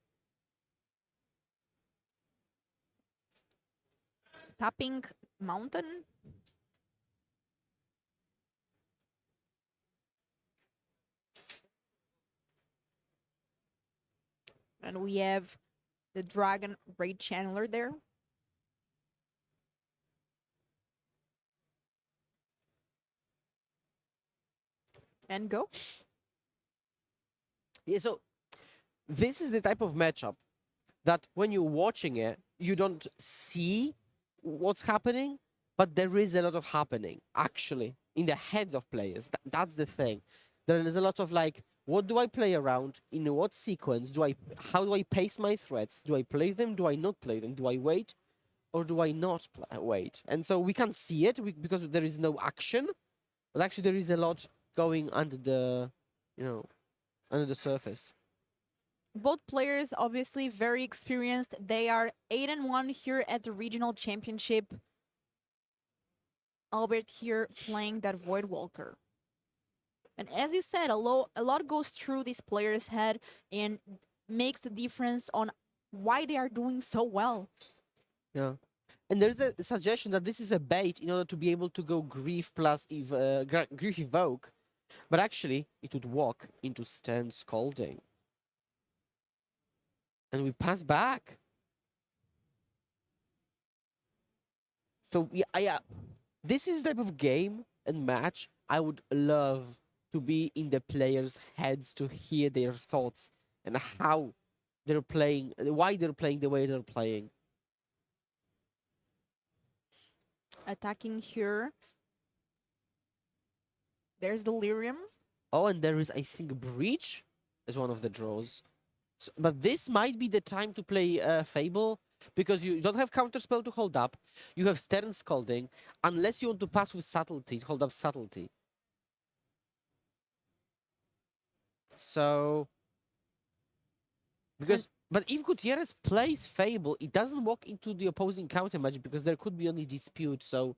Tapping Mountain. And we have the Dragon Ray Channeler there. And go. Yeah, so this is the type of matchup that when you're watching it, you don't see what's happening, but there is a lot of happening actually in the heads of players. That's the thing. There is a lot of like, what do I play around? In what sequence do I? How do I pace my threats? Do I play them? Do I not play them? Do I wait, or do I not wait? And so we can see it because there is no action, but actually there is a lot going under the, under the surface. Both players obviously very experienced. They are 8-1 here at the regional championship. Albert here playing that Void Walker. And as you said, a lot goes through this player's head and makes the difference on why they are doing so well. Yeah. And there's a suggestion that this is a bait in order to be able to go Grief plus Grief Evoke. But actually, it would walk into Stern Scalding. And we pass back. So, yeah, this is the type of game and match I would love to be in the players' heads to hear their thoughts and how they're playing, why they're playing the way they're playing. Attacking here. There's Delirium. Oh, and there is, I think, Breach as one of the draws. So, but this might be the time to play Fable, because you don't have Counterspell to hold up. You have Stern Scalding, unless you want to pass with Subtlety, hold up Subtlety. So, but if Gutierrez plays Fable, it doesn't walk into the opposing counter magic because there could be only dispute. So,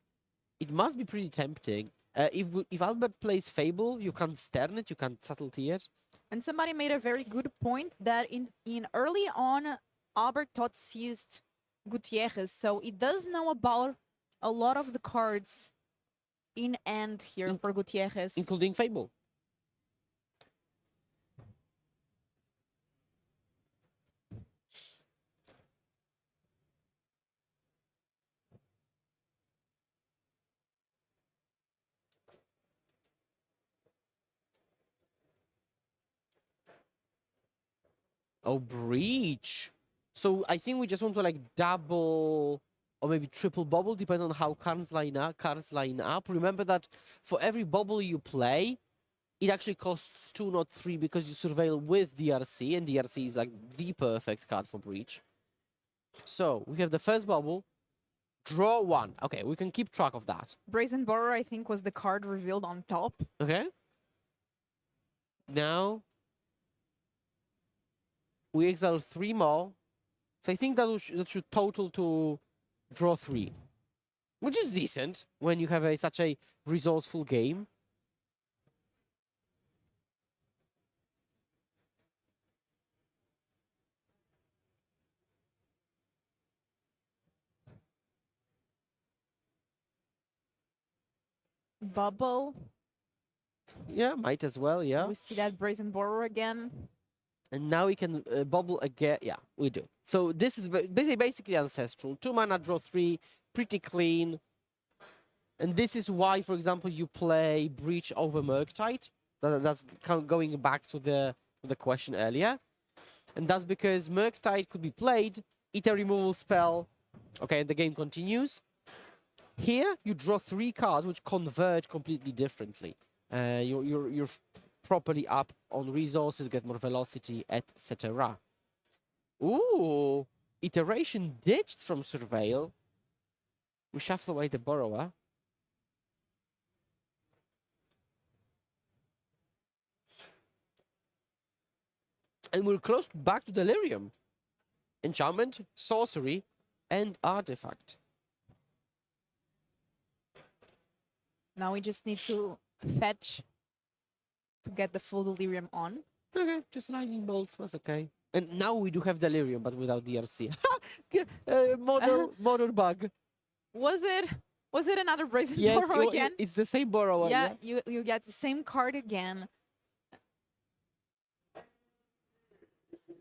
it must be pretty tempting. If Albert plays Fable, you can't Stern it, you can't Subtlety it. And somebody made a very good point that in early on, Albert thought seized Gutierrez, so it does know about a lot of the cards in end here for Gutierrez. Including Fable. Oh, Breach. So I think we just want to like double or maybe triple bubble, depending on how cards line up. Remember that for every bubble you play, it actually costs 2, not 3, because you surveil with DRC, and DRC is like the perfect card for Breach. So we have the first bubble. Draw 1. Okay, we can keep track of that. Brazen Borrower, I think, was the card revealed on top. Okay. Now we exile 3 more. So I think that should total to draw 3, which is decent when you have such a resourceful game. Bubble. Yeah, might as well, yeah. We see that Brazen Borrower again. And now we can bubble again. Yeah, we do. So this is basically ancestral. 2 mana, draw 3, pretty clean. And this is why, for example, you play Breach over Murktide. That's going back to the question earlier. And that's because Murktide could be played, eat a removal spell, okay, and the game continues. Here, you draw 3 cards which converge completely differently. You're properly up on resources, get more velocity, etc. Ooh, Iteration ditched from Surveil. We shuffle away the Borrower. And we're close back to Delirium. Enchantment, Sorcery, and Artifact. Now we just need to fetch to get the full Delirium on. Okay, just Lightning Bolt, that's okay. And now we do have Delirium, but without DRC. Model bug. Was it another Brazen Yes, Borrower again? it's the same Borrower. Yeah, you get the same card again.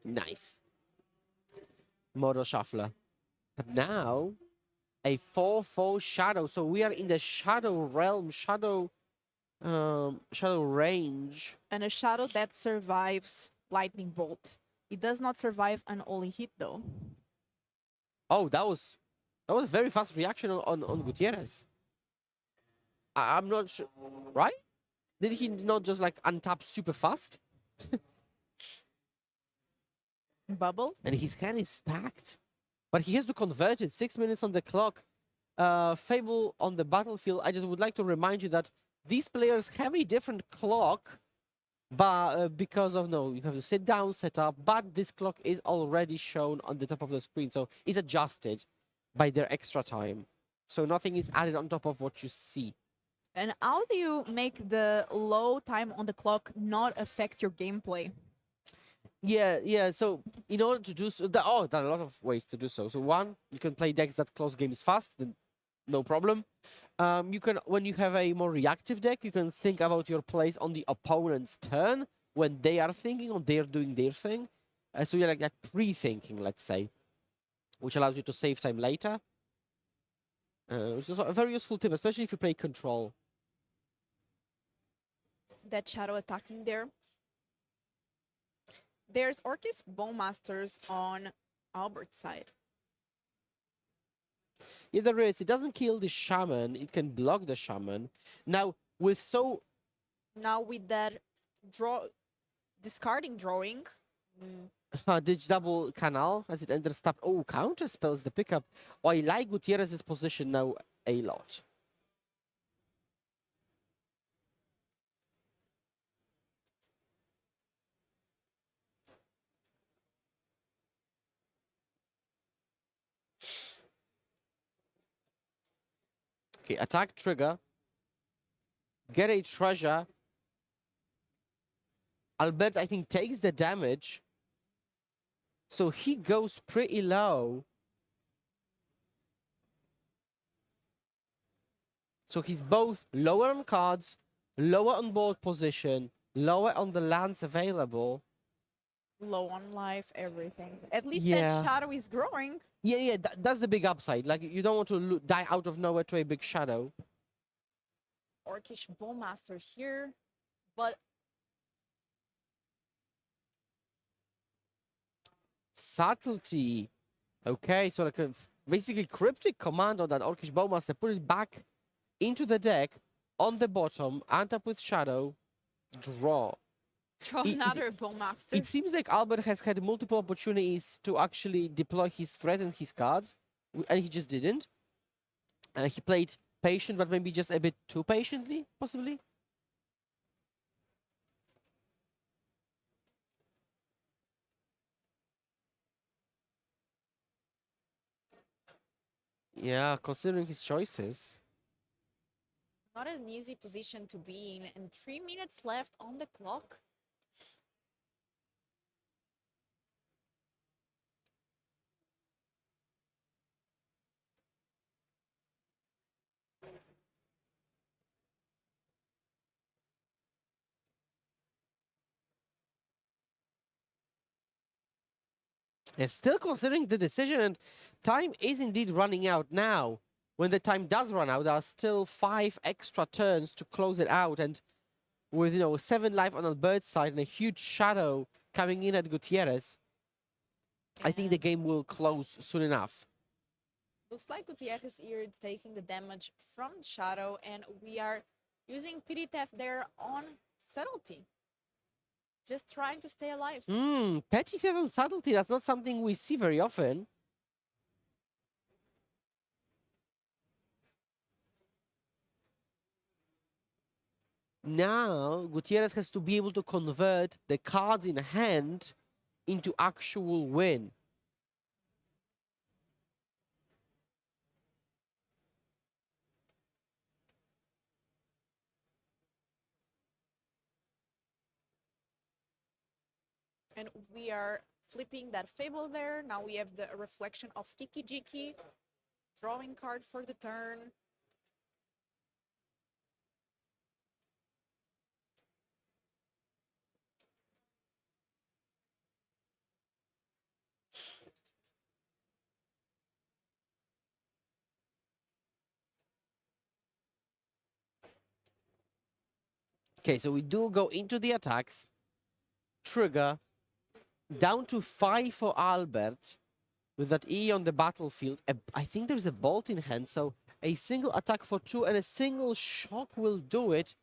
Nice. Model Shuffler. But now, a 4/4 Shadow. So we are in the Shadow realm, Shadow range. And a Shadow that survives Lightning Bolt. It does not survive an only hit though. Oh, that was a very fast reaction on Gutierrez. I'm not sure, right? Did he not just like untap super fast? Bubble. And his hand is stacked. But he has to convert it. 6 minutes on the clock. Fable on the battlefield. I just would like to remind you that these players have a different clock, but because of you have to sit down, set up. But this clock is already shown on the top of the screen, so it's adjusted by their extra time. So nothing is added on top of what you see. And how do you make the low time on the clock not affect your gameplay? Yeah. So in order to do so, there are a lot of ways to do so. So one, you can play decks that close games fast, then no problem. You can, when you have a more reactive deck, you can think about your plays on the opponent's turn when they are thinking or they're doing their thing. So you're like pre-thinking, let's say, which allows you to save time later. Which is a very useful tip, especially if you play control. That Shadow attacking there. There's Orcish Bowmasters on Albert's side. Yeah, there is. It doesn't kill the shaman. It can block the shaman. Now, Now with that discarding drawing. Ditch double canal as it enters tap. Oh, counter spells the pickup. Oh, I like Gutierrez's position now a lot. Okay, attack trigger. Get a treasure. Albert, I think, takes the damage. So he goes pretty low. So he's both lower on cards, lower on board position, lower on the lands available. Low on life, everything. At least Yeah. that Shadow is growing. Yeah, that's the big upside. Like, you don't want to die out of nowhere to a big shadow. Orcish Bowmaster here. But Subtlety. Okay, so like a basically cryptic command on that Orcish Bowmaster. Put it back into the deck on the bottom, and up with shadow, draw. draw another Bowmaster. It seems like Albert has had multiple opportunities to actually deploy his threat and his cards, and he just didn't. He played patient, but maybe just a bit too patiently, possibly. Yeah, considering his choices. Not an easy position to be in, and 3 minutes left on the clock. And still considering the decision, and time is indeed running out now. When the time does run out, there are still 5 extra turns to close it out, and with 7 life on Albert's side and a huge shadow coming in at Gutierrez, I think the And game will close soon enough. looks like Gutierrez here taking the damage from Shadow, and we are using pity theft there on subtlety. Just trying to stay alive. Petty 7 subtlety, that's not something we see very often. Now, Gutierrez has to be able to convert the cards in hand into actual win. And we are flipping that Fable there. Now we have the reflection of Kiki Jiki. Drawing card for the turn. Okay, so we do go into the attacks. Trigger. Down to 5 for Albert. With that E on the battlefield. I think there's a bolt in hand, so a single attack for 2 and a single shock will do it.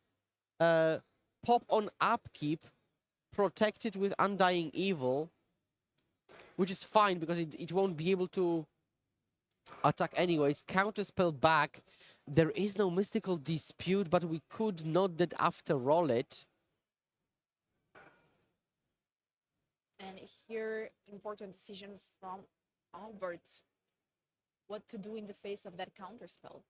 Pop on upkeep. Protected with Undying Evil. Which is fine because it won't be able to attack anyways. Counterspell back. There is no Mystical Dispute, but we could not that after roll it. And here, important decision from Albert. What to do in the face of that counterspell.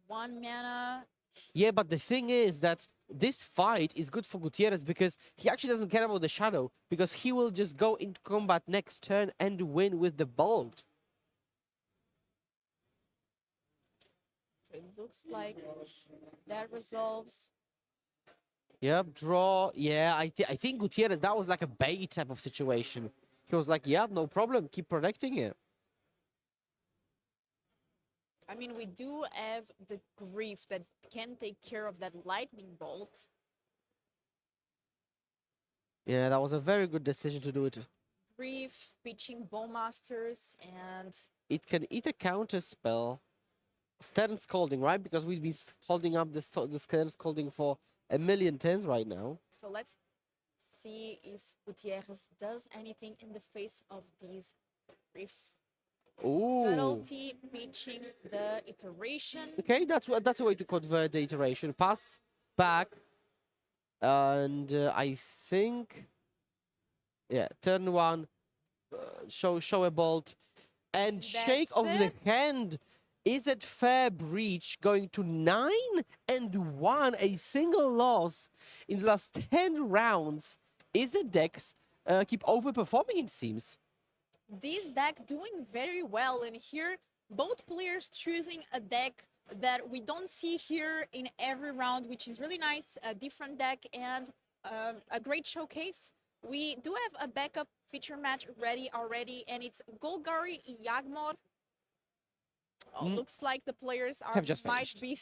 One mana. Yeah, but the thing is that this fight is good for Gutierrez because he actually doesn't care about the shadow because he will just go into combat next turn and win with the bolt. It looks like that resolves. Yep, draw. Yeah, I think Gutierrez, that was like a bait type of situation. He was like, yeah, no problem, keep protecting it. I mean, we do have the Grief that can take care of that lightning bolt. Yeah, that was a very good decision to do it. Grief, pitching Bowmasters, and It can eat a counter spell. Stern Scalding, right? Because we've been holding up this Stern Scalding for a million turns right now. so let's see if Gutierrez does anything in the face of these Grief. Ooh. Subtlety, pitching the iteration. Okay, that's a way to convert the iteration. Pass back, and I think, yeah, turn 1, show a bolt, and shake That's of the it. hand. Is it fair breach going to 9-1, a single loss in the last 10 rounds? Is the Dex keep overperforming, it seems? This deck doing very well, and here both players choosing a deck that we don't see here in every round, which is really nice. A different deck and a great showcase. We do have a backup feature match ready already, and it's Golgari Yagmoth. Oh, looks like the players are Have just might finished. be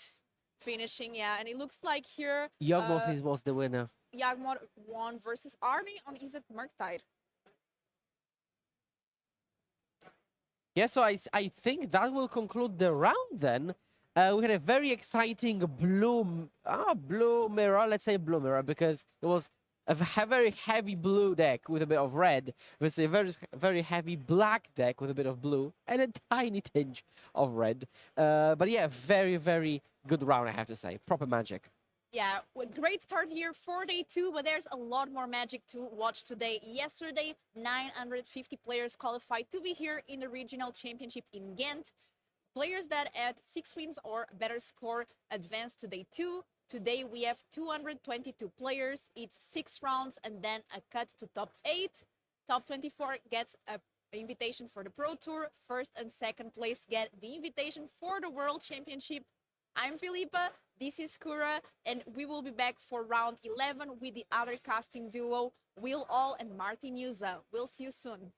finishing, yeah, and it looks like here Yawgmoth was the winner. Yagmoth won versus Army on Izzet Murktide. Yeah, so I think that will conclude the round then. We had a very exciting blue mirror, let's say blue mirror, because it was very heavy blue deck with a bit of red, versus a very heavy black deck with a bit of blue and a tiny tinge of red. But yeah, very good round, I have to say. Proper magic. Yeah, great start here for day 2, but there's a lot more magic to watch today. Yesterday, 950 players qualified to be here in the regional championship in Ghent. Players that had 6 wins or better score advanced to day 2. Today we have 222 players. It's 6 rounds and then a cut to top 8. Top 24 gets a invitation for the Pro Tour. First and second place get the invitation for the World Championship. I'm Filipa, this is Kura, and we will be back for round 11 with the other casting duo, Will All and Martin Yuza. We'll see you soon.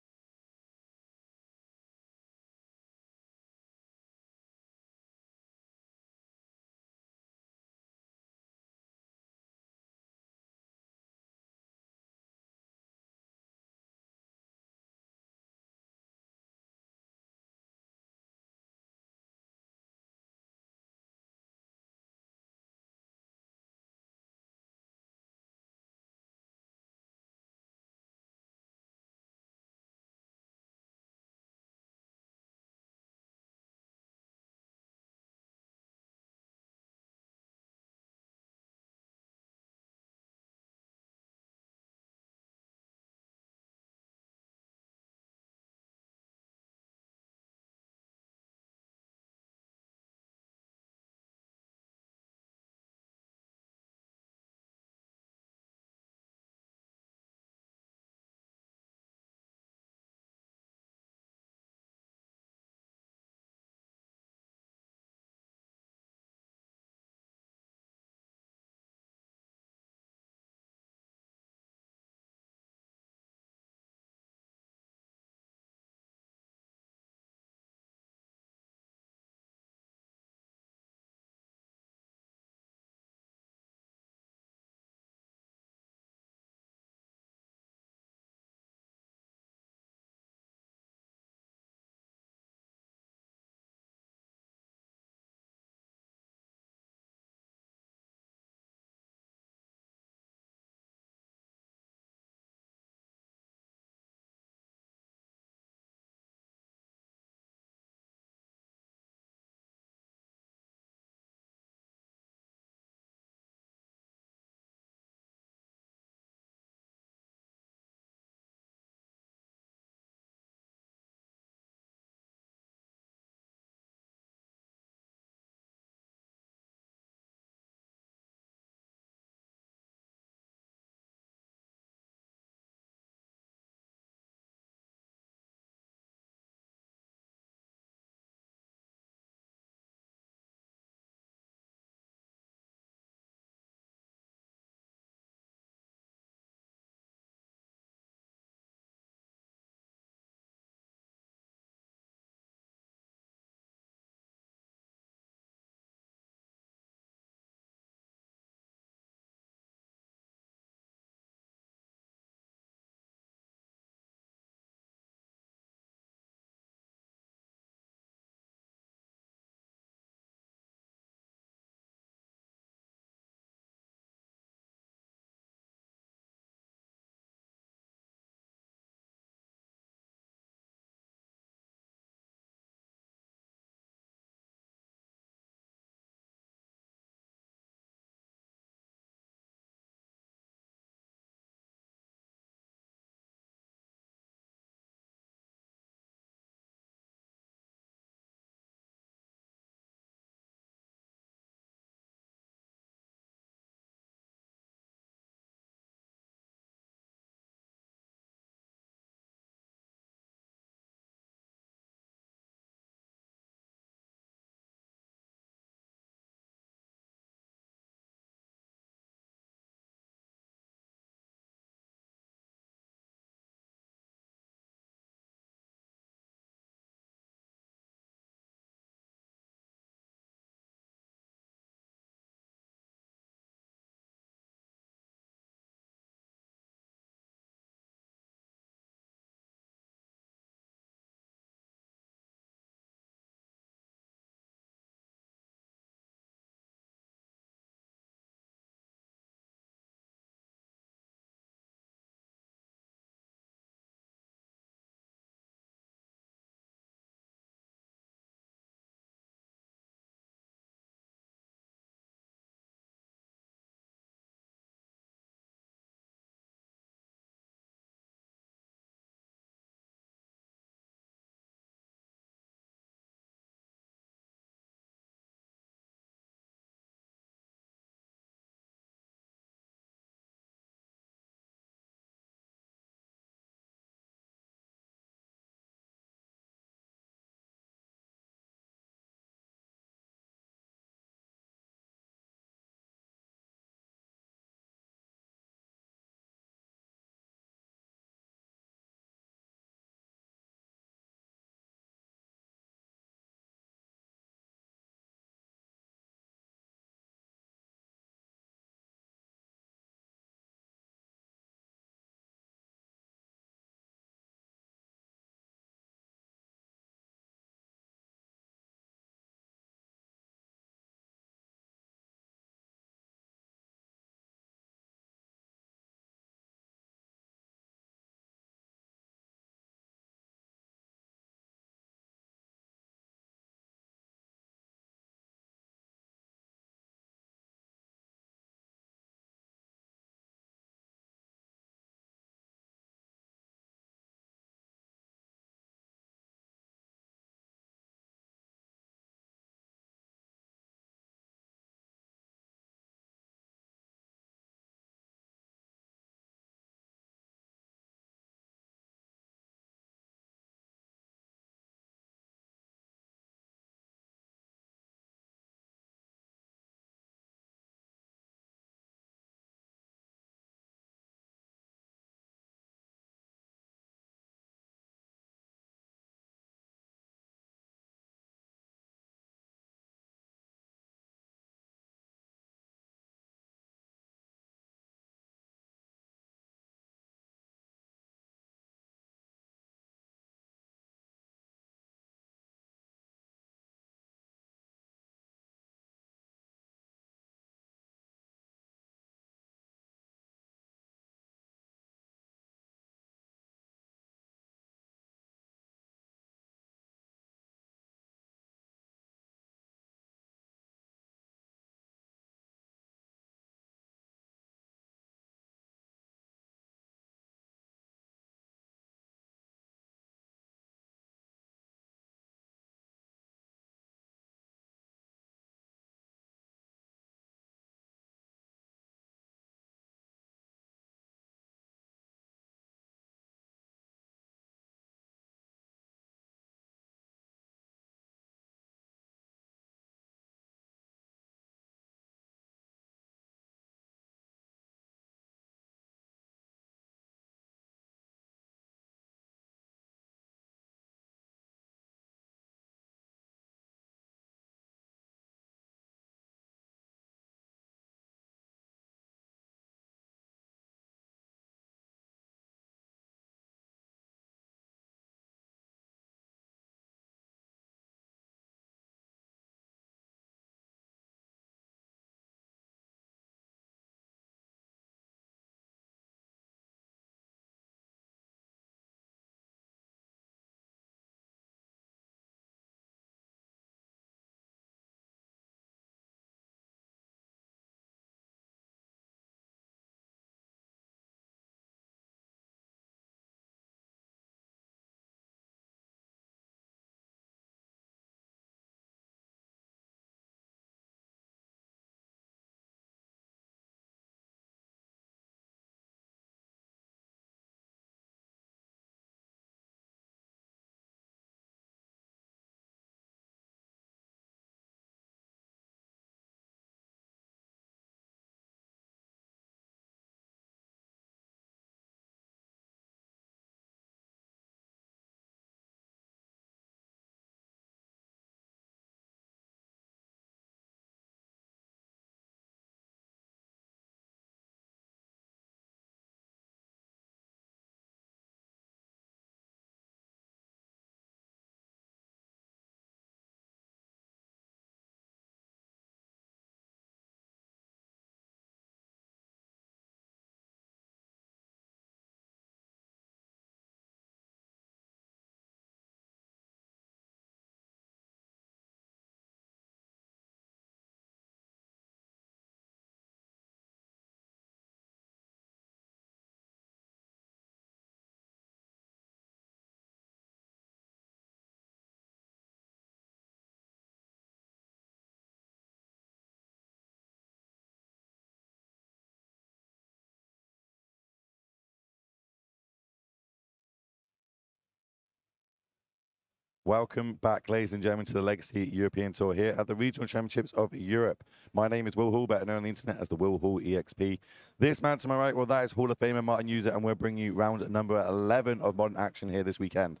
Welcome back, ladies and gentlemen, to the Legacy European Tour here at the Regional Championships of Europe. My name is Will Hall, better known on the internet as the Will Hall EXP. This man to my right, well, that is Hall of Famer Martin User, and we're bringing you round number 11 of Modern Action here this weekend.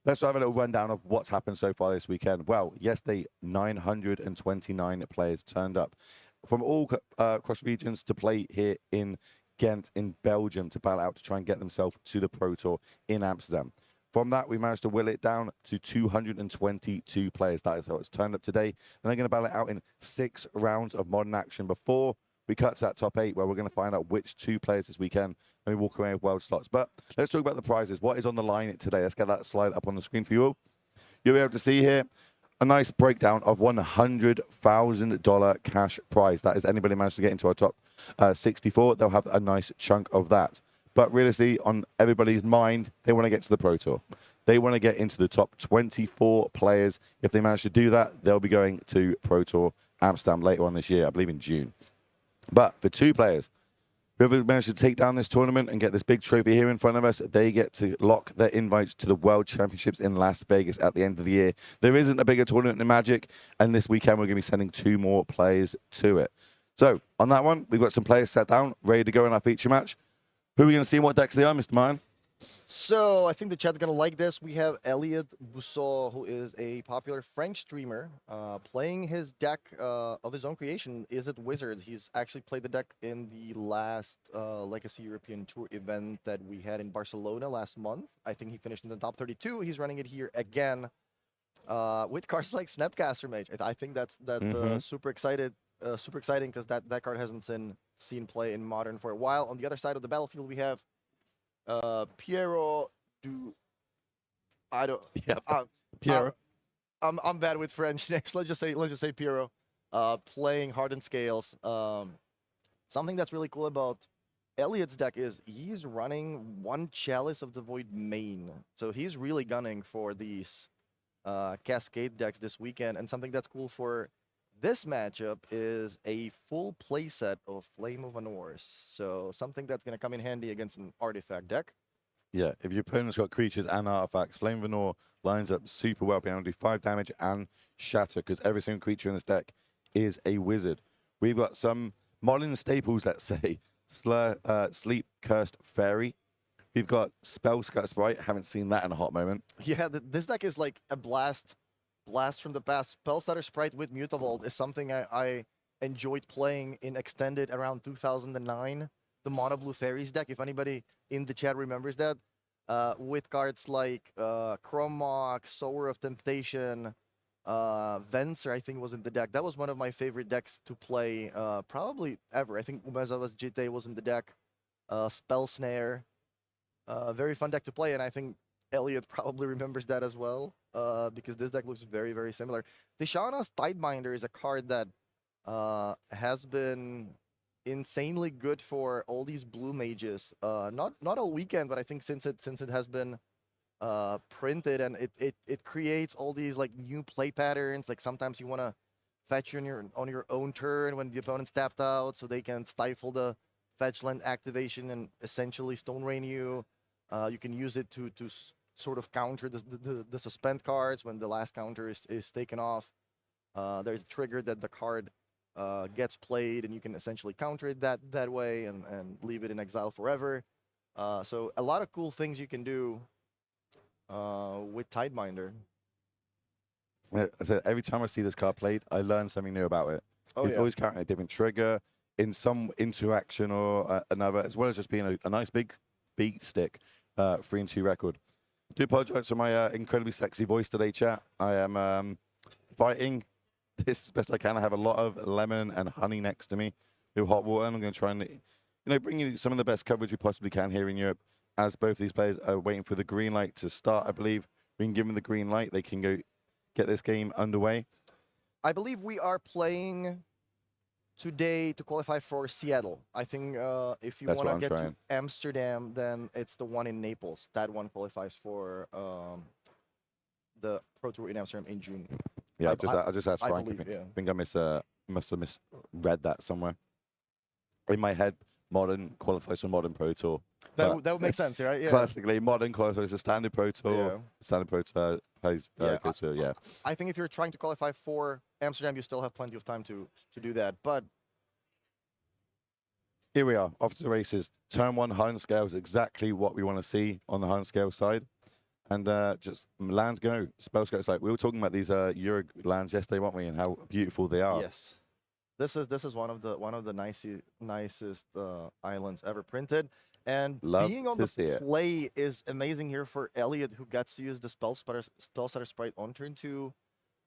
Let's have a little rundown of what's happened so far this weekend. Well, yesterday, 929 players turned up from all cross regions to play here in Ghent in Belgium to battle out to try and get themselves to the Pro Tour in Amsterdam. From that, we managed to will it down to 222 players. That is how it's turned up today. And they're going to battle it out in 6 rounds of Modern Action before we cut to that top 8, where we're going to find out which 2 players this weekend and we walk away with world slots. But let's talk about the prizes. What is on the line today? Let's get that slide up on the screen for you all. You'll be able to see here a nice breakdown of $100,000 cash prize. That is, anybody managed to get into our top 64, they'll have a nice chunk of that. But realistically, on everybody's mind, they want to get to the Pro Tour. They want to get into the top 24 players. If they manage to do that, they'll be going to Pro Tour Amsterdam later on this year, I believe in June. But for 2 players, whoever managed to take down this tournament and get this big trophy here in front of us, they get to lock their invites to the World Championships in Las Vegas at the end of the year. There isn't a bigger tournament in Magic, and this weekend we're going to be sending 2 more players to it. So on that one, we've got some players set down, ready to go in our feature match. Who are we going to see and what decks they are, Mr. Martin? So I think the chat's gonna like this. We have Elliot Boussault, who is a popular French streamer, playing his deck of his own creation. Is it Wizards? He's actually played the deck in the last Legacy European Tour event that we had in Barcelona last month. I think he finished in the top 32. He's running it here again with cards like Snapcaster Mage. I think that's super exciting because that card hasn't seen play in Modern for a while. On the other side of the battlefield, we have Piero du. I don't. Yep. Piero. I'm bad with French names. Let's just say Piero. Playing Hardened Scales. Something that's really cool about Elliot's deck is he's running 1 Chalice of the Void main, so he's really gunning for these Cascade decks this weekend. And something that's cool for this matchup is a full playset of Flame of Anors. So something that's going to come in handy against an artifact deck. Yeah, if your opponent's got creatures and artifacts, Flame Venor lines up super well, being able to do 5 damage and shatter, because every single creature in this deck is a wizard. We've got some modern staples, let's say. Sleep Cursed Fairy. We've got Spellscut Sprite. Haven't seen that in a hot moment. Yeah, this deck is like a blast from the past. Spellstutter Sprite with Mutavault is something I enjoyed playing in Extended around 2009. The Mono Blue Fairies deck, if anybody in the chat remembers that, with cards like Chrome Mock, Sower of Temptation, Venser, I think was in the deck. That was one of my favorite decks to play probably ever. I think Umezawa's Jite was in the deck. Spell Snare. Very fun deck to play, and I think Elliot probably remembers that as well, because this deck looks very, very similar. Tishana's Tideminder is a card that has been insanely good for all these blue mages. Not all weekend, but I think since it has been printed, and it creates all these like new play patterns. Like sometimes you want to fetch on your own turn when the opponent's tapped out, so they can stifle the fetch land activation and essentially Stone Rain you. You can use it to sort of counter the suspend cards when the last counter is taken off. There's a trigger that the card gets played, and you can essentially counter it that way and leave it in exile forever. So a lot of cool things you can do with Tideminder. I said every time I see this card played, I learn something new about it. Oh, It's yeah. always counting a different trigger in some interaction or another, as well as just being a nice big beat stick 3-2 record. I do apologize for my incredibly sexy voice today, chat. I am fighting this as best I can. I have a lot of lemon and honey next to me with hot water, and I'm going to try and bring you some of the best coverage we possibly can here in Europe, as both these players are waiting for the green light to start. I believe we can give them the green light. They can go get this game underway. I believe we are playing today to qualify for Seattle. I think if you That's want what to I'm get trying. to Amsterdam, then it's the one in Naples. That one qualifies for the Pro Tour in Amsterdam in June. Yeah, I I just asked I Frank. believe, yeah. I think I must have misread that somewhere. In my head, modern qualifies for modern Pro Tour. That would make sense, right? Yeah. Classically, modern qualifies for standard Pro Tour, Yeah. standard Pro Tour plays. Yeah, Goes to, yeah. I think if you're trying to qualify for Amsterdam, you still have plenty of time to do that. But Here we are, off to the races. Turn 1 Hone scale is exactly what we want to see on the Hone scale side. And just land go. Spell scale. It's like we were talking about these Euro lands yesterday, weren't we? And how beautiful they are. yes, this is one of the nicest islands ever printed. And Love being on to the see it. play is amazing here for Elliot, who gets to use the spell stutter sprite on turn 2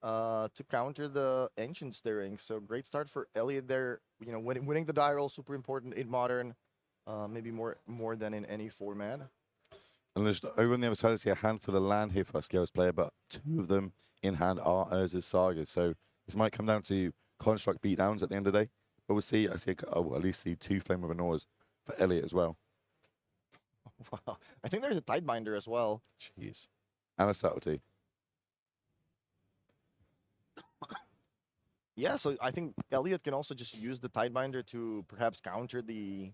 to counter the ancient stirring. So great start for Elliot there. You know, winning the die roll, super important in modern, maybe more than in any format. And just over on the other side, I see a handful of land here for our Scales player, but 2 of them in hand are Urza's Saga. So this might come down to construct beatdowns at the end of the day. But we'll see. I see at least see 2 Flame of Anors for Elliot as well. Wow, I think there's a Tidebinder as well. Jeez. And a subtlety. Yeah, so I think Elliot can also just use the Tidebinder to perhaps counter the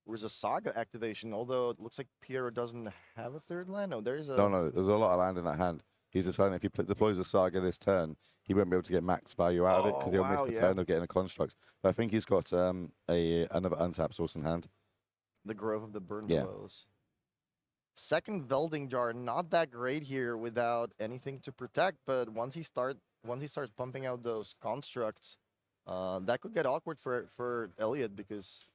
Urza Saga activation, although it looks like Piero doesn't have a 3rd land. No, there's a... No, there's a lot of land in that hand. He's deciding if he deploys a Saga this turn, he won't be able to get max value out of it because he'll wow, miss the yeah. turn of getting a construct. But I think he's got another untap source in hand. The Grove of the Burn Yeah. Willows. Second Velding Jar, not that great here without anything to protect, but once he starts pumping out those constructs, that could get awkward for Elliot, because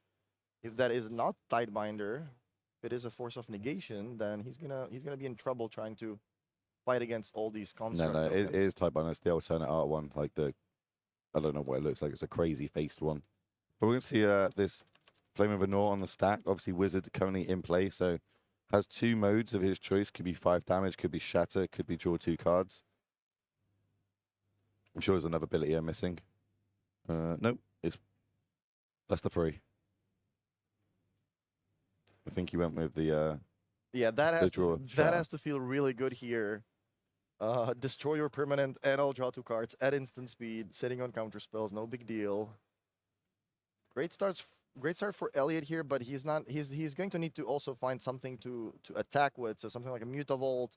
if that is not Tidebinder, if it is a Force of Negation, then he's gonna be in trouble trying to fight against all these constructs. No, it is type on. It's the alternate art one, like I don't know what it looks like. It's a crazy faced one. But we're going to see this Flame of Anor on the stack. Obviously, Wizard currently in play, so has 2 modes of his choice. Could be 5 damage, could be Shatter, could be draw 2 cards. I'm sure there's another ability I'm missing. Nope, that's the 3. I think he went with the Yeah, that draw that shatter. has to feel really good here. Destroy your permanent and I'll draw 2 cards at instant speed, sitting on counter spells, no big deal. Great start for Elliot here, but he's going to need to also find something to attack with. So something like a Mutavault,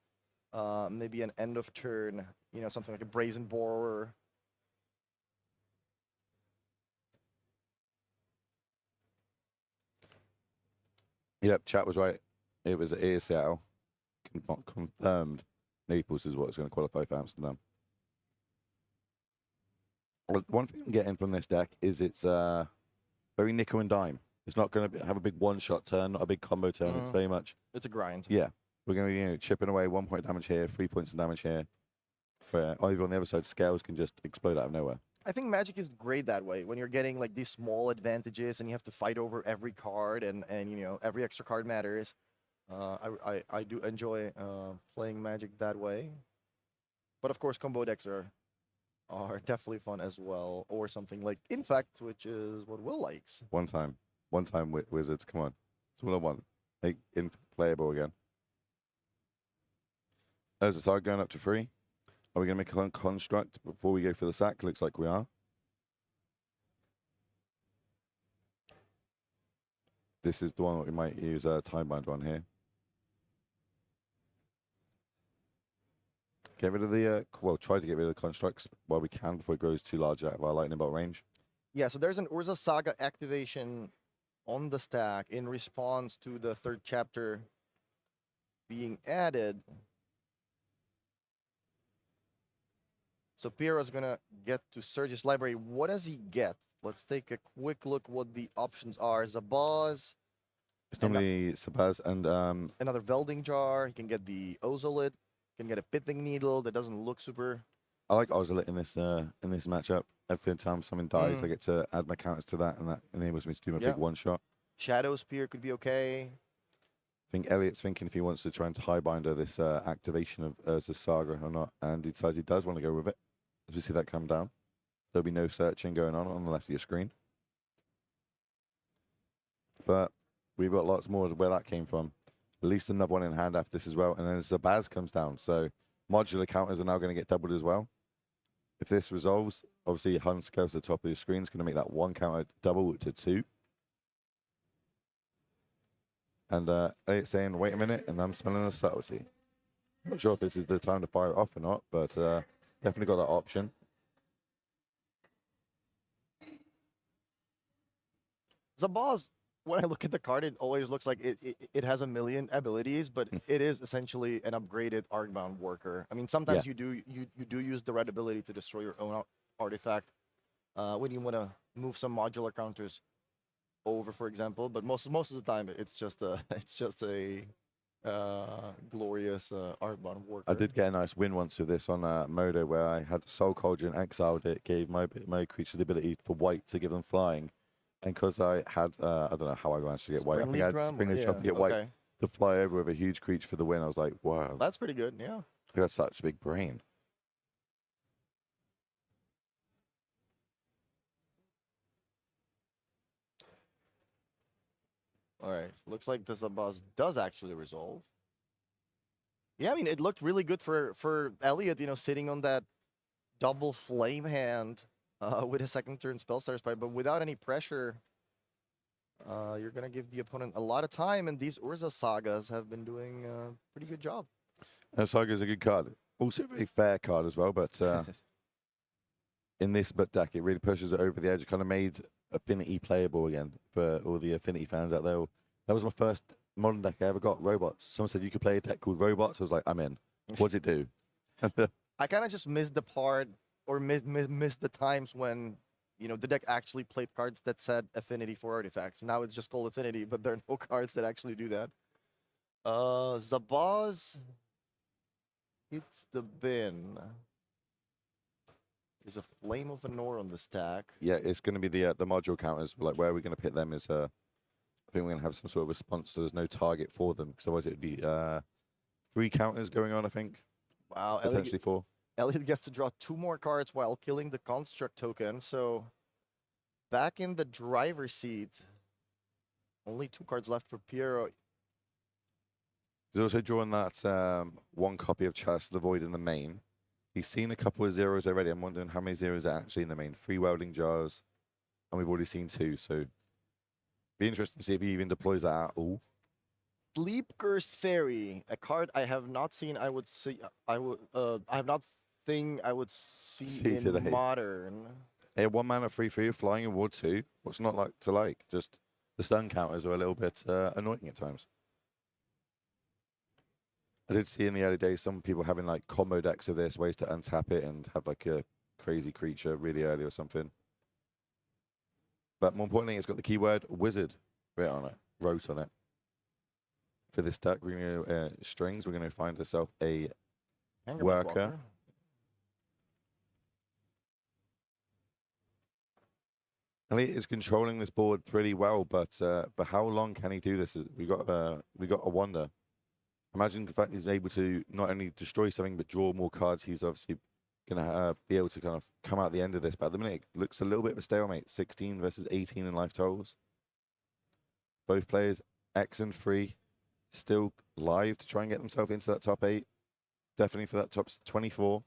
maybe an end of turn, you know, something like a Brazen Borer. Yep, chat was right. It was Seattle. Confirmed. Naples is what's going to qualify for Amsterdam. Well, one thing I'm getting from this deck is it's very nickel and dime. It's not going to have a big one-shot turn, not a big combo turn. It's very much... It's a grind. Yeah. We're going to be chipping away 1 point damage here, 3 points of damage here. Where either on the other side, Scales can just explode out of nowhere. I think Magic is great that way, when you're getting like these small advantages and you have to fight over every card, and you know, every extra card matters. I do enjoy playing Magic that way. But of course, combo decks are definitely fun as well, or something like Infect, which is what Will likes. One time Wizards, come on. It's all I want. Make playable again. There's a side going up to 3. Are we going to make a construct before we go for the sack? Looks like we are. This is the one that we might use a Tidebinder on here. Get rid of the, try to get rid of the constructs while we can before it grows too large out of our lightning bolt range. Yeah, so there's an Urza Saga activation on the stack in response to the 3rd chapter being added. So Piero's gonna get to search his library. What does he get? Let's take a quick look what the options are. Zabaz, It's normally Sabaz and another Velding Jar. He can get the Ozolit. Can get a Pithing Needle that doesn't look super. I like Ozolit in this matchup. Every time something dies, I get to add my counters to that, and that enables me to do my big one shot. Shadow Spear could be okay. I think Elliot's thinking if he wants to try and Tidebinder this activation of Urza's Saga or not, and he decides he does want to go with it. As we see that come down, there'll be no searching going on the left of your screen. But we've got lots more where that came from. At least another one in hand after this as well. And then Zabaz comes down. So modular counters are now going to get doubled as well. If this resolves, obviously Hun scales to the top of your screen. It's going to make that 1 counter double to 2. And Elliot's saying, wait a minute, and I'm smelling a subtlety. Not sure if this is the time to fire it off or not, but definitely got that option. Zabaz, when I look at the card, it always looks like it has a million abilities, but it is essentially an upgraded Arcbound worker. I mean, sometimes you do use the red ability to destroy your own artifact when you want to move some modular counters over, for example. But most of the time, it's just a glorious Arcbound worker. I did get a nice win once with this on Modo, where I had Soul Cauldron exiled it, gave my creatures the ability for white to give them flying. And because I had, I don't know how I managed to get white. I think I had Springleaf Drum to get white to fly over with a huge creature for the win. I was like, wow. That's pretty good, yeah. I got such a big brain. All right, so looks like this boss does actually resolve. Yeah, I mean, it looked really good for Elliot, you know, sitting on that double flame hand with a second turn Spellstarter Sprite, but without any pressure. You're going to give the opponent a lot of time, and these Urza Sagas have been doing a pretty good job. And Saga's a good card. Also a very fair card as well, but in this deck, it really pushes it over the edge. It kind of made Affinity playable again for all the Affinity fans out there. That was my first modern deck I ever got, Robots. Someone said you could play a deck called Robots. I was like, I'm in. What's it do? I kind of just missed the part, or missed the times when, you know, the deck actually played cards that said Affinity for artifacts. Now it's just called Affinity, but there are no cards that actually do that. Zabaz hits the bin. There's a Flame of Anor on the stack. Yeah, it's going to be the module counters. Like, where are we going to pit them is, I think we're going to have some sort of response, so there's no target for them. Because otherwise it would be 3 counters going on, I think. Wow. Potentially 4. Elliot gets to draw 2 more cards while killing the Construct token. So back in the driver's seat. Only 2 cards left for Piero. He's also drawn that 1 copy of Chalice of the Void in the main. He's seen a couple of zeros already. I'm wondering how many zeros are actually in the main. 3 welding jars, and we've already seen 2. So be interesting to see if he even deploys that at all. Sleep Cursed Fairy, a card I have not seen. I would see. I have not think I would see in today. modern. Hey, 1 mana 3/3 flying in Ward 2. What's not like to like? Just the stun counters are a little bit annoying at times. I did see in the early days some people having like combo decks of this, ways to untap it and have like a crazy creature really early or something. But more importantly, it's got the keyword wizard wrote on it. For this deck, we're going to strings. We're going to find ourselves a worker. Elliot is controlling this board pretty well, but for how long can he do this? We got a wonder. Imagine the fact he's able to not only destroy something but draw more cards. He's obviously going to be able to kind of come out the end of this. But at the minute, it looks a little bit of a stalemate. 16 versus 18 in life totals. Both players X and 3 still live to try and get themselves into that top 8. Definitely for that top 24.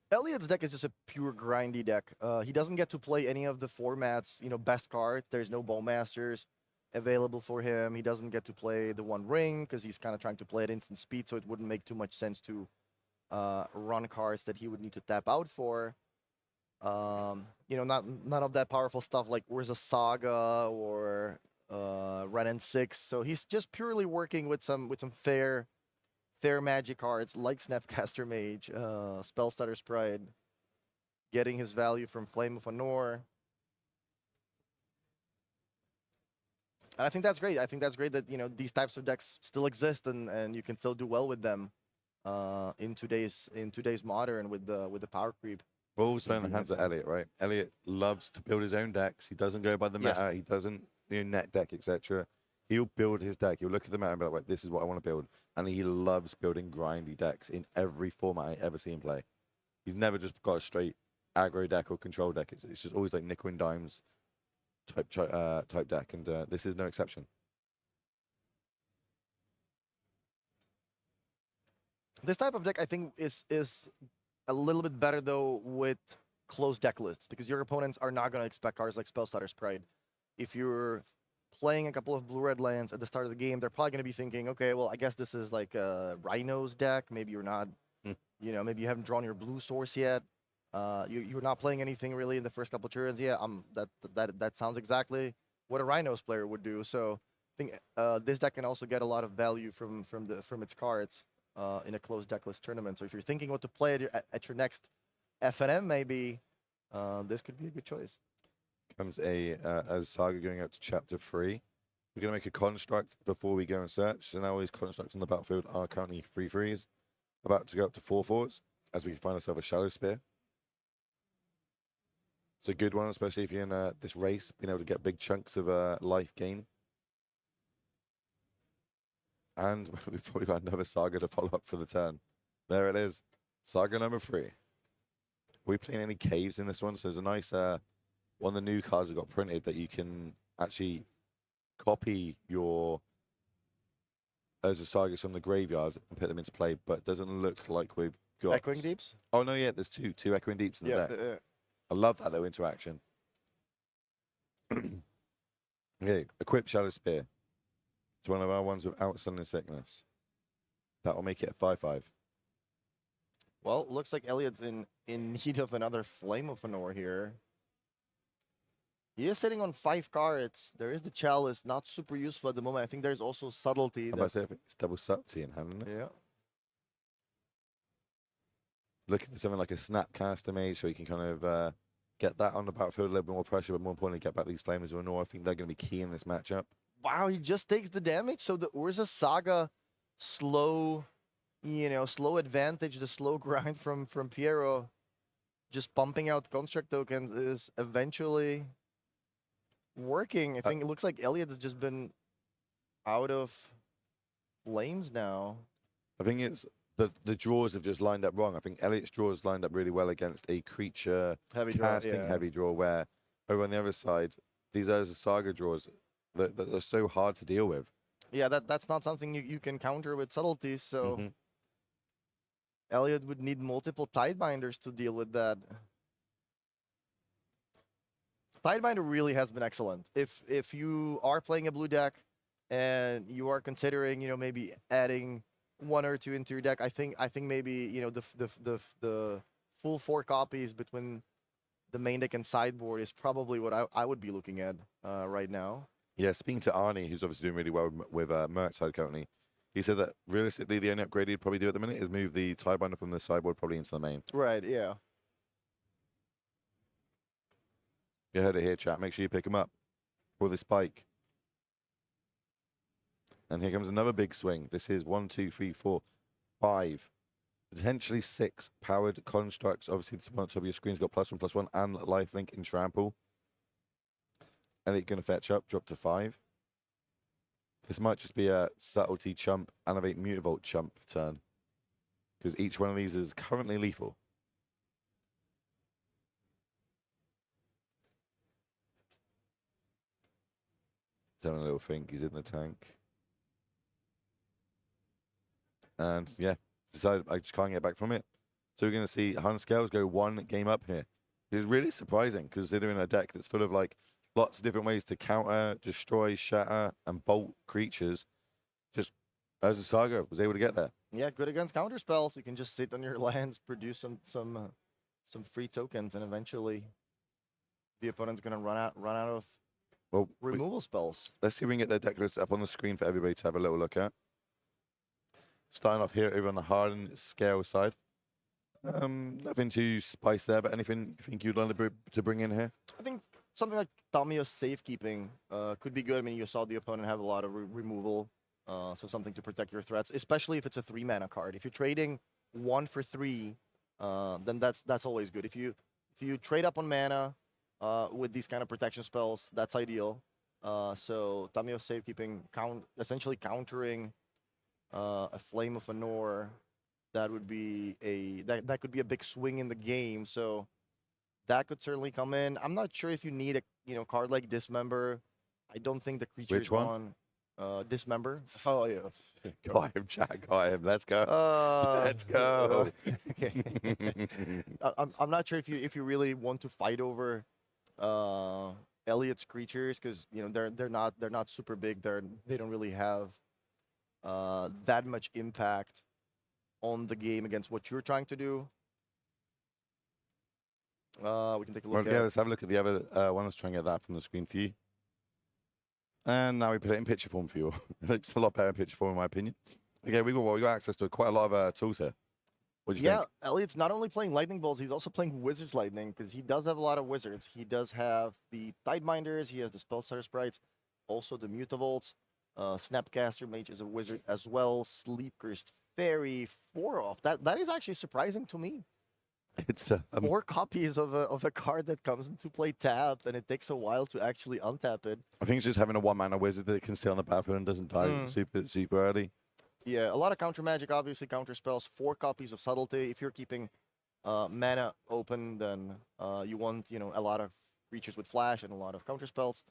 Elliot's deck is just a pure grindy deck. He doesn't get to play any of the formats, you know, best card. There's no Bowmasters available for him. He doesn't get to play the One Ring because he's kind of trying to play at instant speed, so it wouldn't make too much sense to run cards that he would need to tap out for. You know, none of that powerful stuff like Urza Saga or Ren and 6. So he's just purely working with some fair magic cards like Snapcaster Mage, Spellstarter's Pride, getting his value from Flame of Anor. And I think that's great. I think that's great that, you know, these types of decks still exist and you can still do well with them in today's modern with the power creep. We're also in the hands of Elliot, right? Elliot loves to build his own decks. He doesn't go by the meta. He doesn't net deck, etc. He'll build his deck. He'll look at the meta and be like, this is what I want to build. And he loves building grindy decks in every format I ever see him play. He's never just got a straight aggro deck or control deck. It's just always like nickel and dimes type deck. And this is no exception. This type of deck, I think, is a little bit better, though, with closed deck lists, because your opponents are not going to expect cards like Spellstarter's Pride. If you're playing a couple of blue-red lands at the start of the game, they're probably going to be thinking, okay, well, I guess this is like a Rhinos deck. Maybe you're not, maybe you haven't drawn your blue source yet. You're not playing anything really in the first couple of turns. Yeah, that sounds exactly what a Rhinos player would do. So I think this deck can also get a lot of value from its cards in a closed deckless tournament. So if you're thinking what to play at your next FNM, maybe this could be a good choice. Comes as Saga going out to chapter 3. We're going to make a construct before we go and search. So now all these constructs on the battlefield are currently 3/3s, about to go up to 4/4s as we find ourselves a Shadow Spear. It's a good one, especially if you're in this race, being able to get big chunks of life gain. And we've probably got another Saga to follow up for the turn. There it is. Saga number 3. Are we playing any caves in this one? So there's a nice one of the new cards that got printed that you can actually copy your Urza Sagas from the graveyard and put them into play, but it doesn't look like we've got... Echoing Deeps? Oh, no, yeah, there's two Echoing Deeps in the deck. I love that little interaction. Okay, equip Shadow Spear. It's one of our ones without Sun and Sickness. That will make it a 5/5. Well, looks like Elliot's in need of another Flame of Fëanor here. He is sitting on 5 cards. There is the Chalice, not super useful at the moment. I think there's also Subtlety. How about say it's double subtlety in hand, isn't it? Yeah. Looking for something like a Snapcaster Mage so you can kind of get that on the battlefield, a little bit more pressure, but more importantly, get back these Flamers of Fëanor. I think they're going to be key in this matchup. Wow, he just takes the damage. So the Urza Saga slow, slow advantage, the slow grind from Piero, just pumping out construct tokens is eventually working. I think it looks like Elliot has just been out of flames now. I think it's the draws have just lined up wrong. I think Elliot's draws lined up really well against a creature casting heavy draw, where over on the other side, these are Saga draws that are so hard to deal with. Yeah, that's not something you can counter with subtleties, so Elliot would need multiple Tidebinders to deal with that. Tidebinder really has been excellent. If you are playing a blue deck and you are considering, maybe adding 1 or 2 into your deck, I think maybe the full 4 copies between the main deck and sideboard is probably what I would be looking at right now. Yeah, speaking to Arnie, who's obviously doing really well with Mercside currently, he said that realistically the only upgrade he'd probably do at the minute is move the Tidebinder from the sideboard probably into the main. Right, yeah. You heard it here, chat. Make sure you pick him up for the spike. And here comes another big swing. This is 1, 2, 3, 4, 5, potentially 6 powered constructs. Obviously, the one on top of your screen's got +1/+1 and lifelink in trample. And it's going to fetch up, drop to 5. This might just be a subtlety chump, Animate Mutavault chump turn, because each one of these is currently lethal. He's having a little think. He's in the tank. And yeah, decided I just can't get back from it. So we're going to see Hun Scales go 1 game up here. It's really surprising considering a deck that's full of like lots of different ways to counter, destroy, shatter, and bolt creatures. Just as a Saga was able to get there. Yeah, good against counter spells. You can just sit on your lands, produce some free tokens, and eventually the opponent's going to run out of removal spells. Let's see if we can get their deck list up on the screen for everybody to have a little look at. Starting off here over on the Hardened Scale side. Nothing too spice there, but anything you think you'd like to bring in here? I think something like Tamiyo's Safekeeping could be good. I mean, you saw the opponent have a lot of removal, so something to protect your threats, especially if it's a 3-mana card. If you're trading 1 for 3, then that's always good. If you trade up on mana with these kind of protection spells, that's ideal. So Tamiyo's Safekeeping essentially countering a Flame of Fëanor, that would be that could be a big swing in the game. So that could certainly come in. I'm not sure if you need a card like Dismember. I don't think the creature Which one? Dismember. Oh yeah. Got him, chat. Got him. Let's go. Let's go. Okay. I'm not sure if you really want to fight over Elliot's creatures because they're not super big. They don't really have that much impact on the game against what you're trying to do. We can take a Well, look yeah, at. let's have a look at the other one. Let's try and get that from the screen for you. And now we put it in picture form for you. It looks a lot better in picture form, in my opinion. Okay, we got access to quite a lot of tools here. What do you Yeah, think? Elliot's not only playing Lightning Bolts, he's also playing Wizard's Lightning because he does have a lot of wizards. He does have the Tideminders, he has the Spellstutter Sprites, also the Mutavolts. Snapcaster Mage is a wizard as well. Sleep Cursed Fairy, 4 off. That is actually surprising to me. It's 4 copies of a card that comes into play tapped, and it takes a while to actually untap it. I think it's just having a 1-mana wizard that can stay on the battlefield and doesn't die super early. Yeah, a lot of counter magic, obviously counter spells. 4 copies of Subtlety. If you're keeping mana open, then you want a lot of creatures with flash and a lot of counter spells.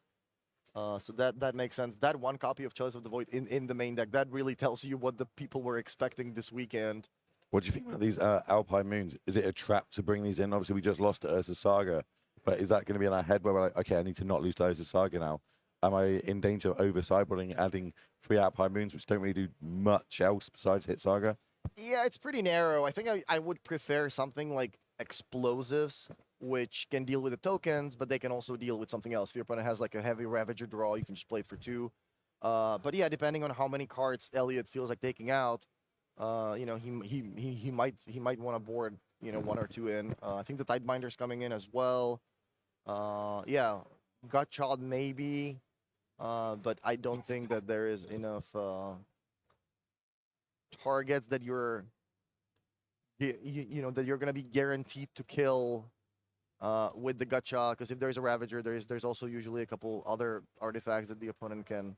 So that makes sense. That 1 copy of Chalice of the Void in the main deck, that really tells you what the people were expecting this weekend. What do you think about these Alpine Moons? Is it a trap to bring these in? Obviously, we just lost to Ursa Saga, but is that going to be in our head where we're like, okay, I need to not lose to Ursa Saga now? Am I in danger of over sideboarding, adding 3 Alpine Moons, which don't really do much else besides hit Saga? Yeah, it's pretty narrow. I think I would prefer something like Explosives, which can deal with the tokens, but they can also deal with something else. If your opponent has like a heavy Ravager draw, you can just play it for 2. But yeah, depending on how many cards Elliot feels like taking out, he might want to board 1 or 2 in. I think the Tidebinder's coming in as well. Yeah, Gutchild maybe, but I don't think that there is enough targets that you're that you're gonna be guaranteed to kill with the Gutchild. Because if there's a Ravager, there's also usually a couple other artifacts that the opponent can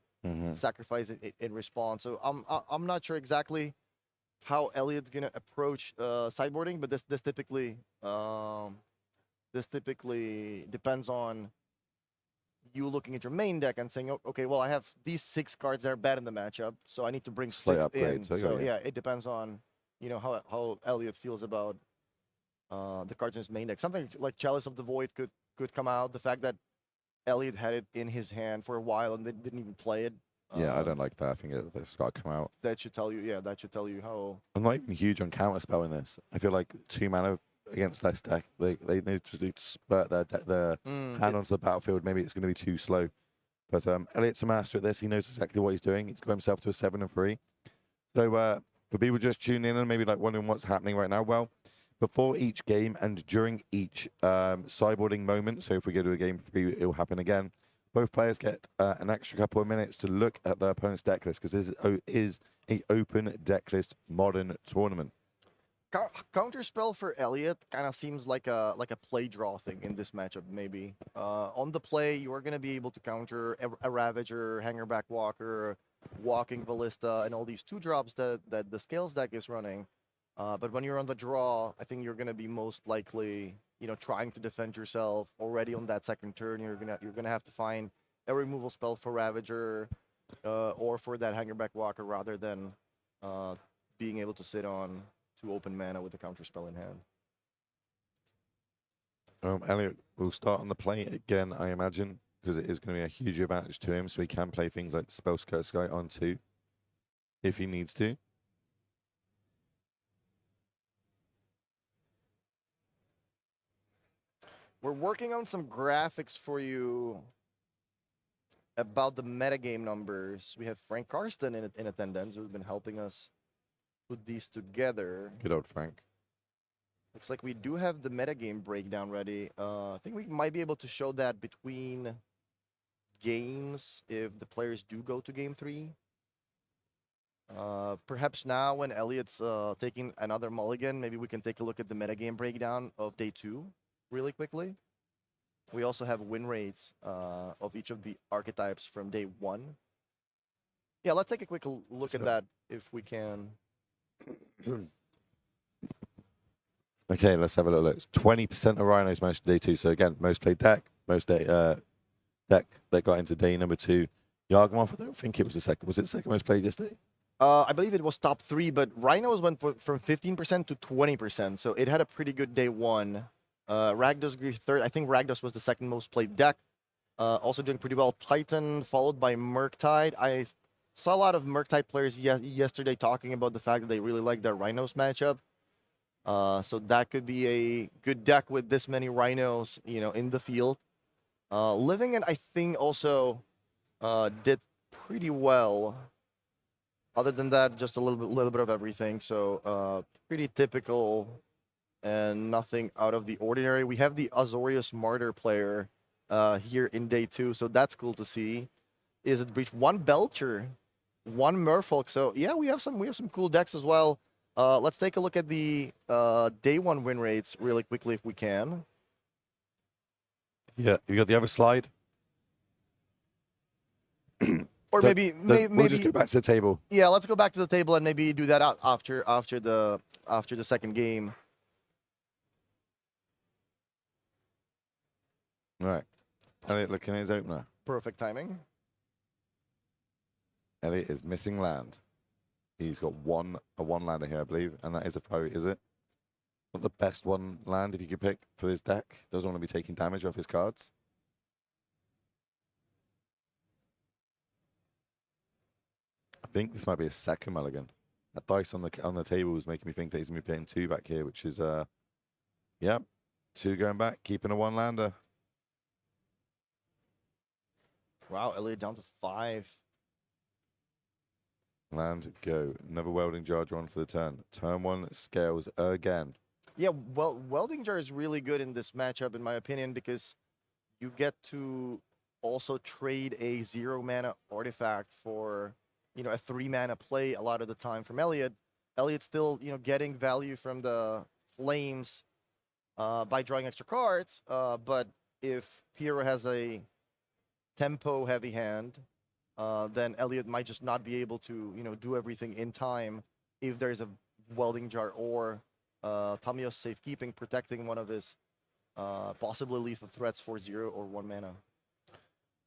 sacrifice in response. So I'm not sure exactly how Elliot's gonna approach sideboarding, but this typically depends on you looking at your main deck and saying, okay, well, I have these 6 cards that are bad in the matchup, so I need to bring Slight 6 upgrade, in. so So yeah. yeah, it depends on how Elliot feels about the cards in his main deck. Something like Chalice of the Void could come out. The fact that Elliot had it in his hand for a while and didn't even play it. Yeah, I don't like that. I think it's got to come out. That should tell you. Yeah, that should tell you how. I'm not even huge on counterspell in this. I feel like 2 mana against this deck, they need to spurt their hand onto the battlefield. Maybe it's going to be too slow. But Elliot's a master at this. He knows exactly what he's doing. He's got himself to a 7-3. So for people just tuning in and maybe like wondering what's happening right now, well, before each game and during each sideboarding moment, so if we go to a game 3, it will happen again, both players get an extra couple of minutes to look at their opponent's deck list because this is an open deck list modern tournament. Counterspell for Elliot kind of seems like a play draw thing in this matchup. Maybe on the play you are going to be able to counter a Ravager, Hangerback Walker, Walking Ballista, and all these 2-drops that the Scales deck is running. But when you're on the draw, I think you're going to be most likely trying to defend yourself already on that second turn. You're gonna have to find a removal spell for Ravager or for that Hangerback Walker rather than being able to sit on 2 open mana with a counter spell in hand. Elliot will start on the play again, I imagine, because it is going to be a huge advantage to him, so he can play things like Spell Skirt Sky on 2 if he needs to. We're working on some graphics for you about the metagame numbers. We have Frank Karsten in attendance, who's been helping us put these together. Good old Frank. Looks like we do have the metagame breakdown ready. I think we might be able to show that between games if the players do go to game 3. Perhaps now when Elliot's taking another mulligan, maybe we can take a look at the metagame breakdown of day 2 really quickly. We also have win rates of each of the archetypes from day 1. Yeah, let's take a quick look at that if we can. Okay, let's have a little look. 20% of Rhinos managed day 2. So again, most played deck, most deck that got into day number 2. Yargamov, I don't think it was the second. Was it the second most played yesterday? I believe it was top 3, but Rhinos went from 15% to 20%, so it had a pretty good day 1. Rakdos grew 3rd. I think Rakdos was the second most played deck. Also doing pretty well. Titan followed by Murktide. I saw a lot of Murktide players yesterday talking about the fact that they really like their Rhinos matchup. So that could be a good deck with this many Rhinos, in the field. Living and I think also did pretty well. Other than that, just a little bit of everything. So pretty typical and nothing out of the ordinary. We have the Azorius Martyr player here in day 2, so that's cool to see. Is it Breach? One Belcher, one Merfolk. So yeah, we have some cool decks as well. Let's take a look at the day 1 win rates really quickly if we can. Yeah, you got the other slide. Or We'll maybe just go back to the table. yeah, let's go back to the table and maybe do that after the second game. Right. Elliot looking at his opener. Perfect timing. Elliot is missing land. He's got a one lander here, I believe, and that is a fiery, is it? Not the best one land if you could pick for this deck. Doesn't want to be taking damage off his cards. I think this might be a second mulligan. That dice on the table is making me think that he's going to be playing 2 back here, which is, yeah, 2 going back, keeping a 1 lander. Wow, Elliot down to 5. Land, go. Another welding jar drawn for the turn. Turn 1 scales again. Yeah, well, Welding Jar is really good in this matchup, in my opinion, because you get to also trade a 0 mana artifact for, a 3 mana play a lot of the time from Elliot. Elliot's still, getting value from the flames by drawing extra cards. But if Piero has a tempo heavy hand, then Elliot might just not be able to, do everything in time if there's a Welding Jar or Tamiyo's Safekeeping protecting one of his possibly lethal threats for 0 or 1 mana.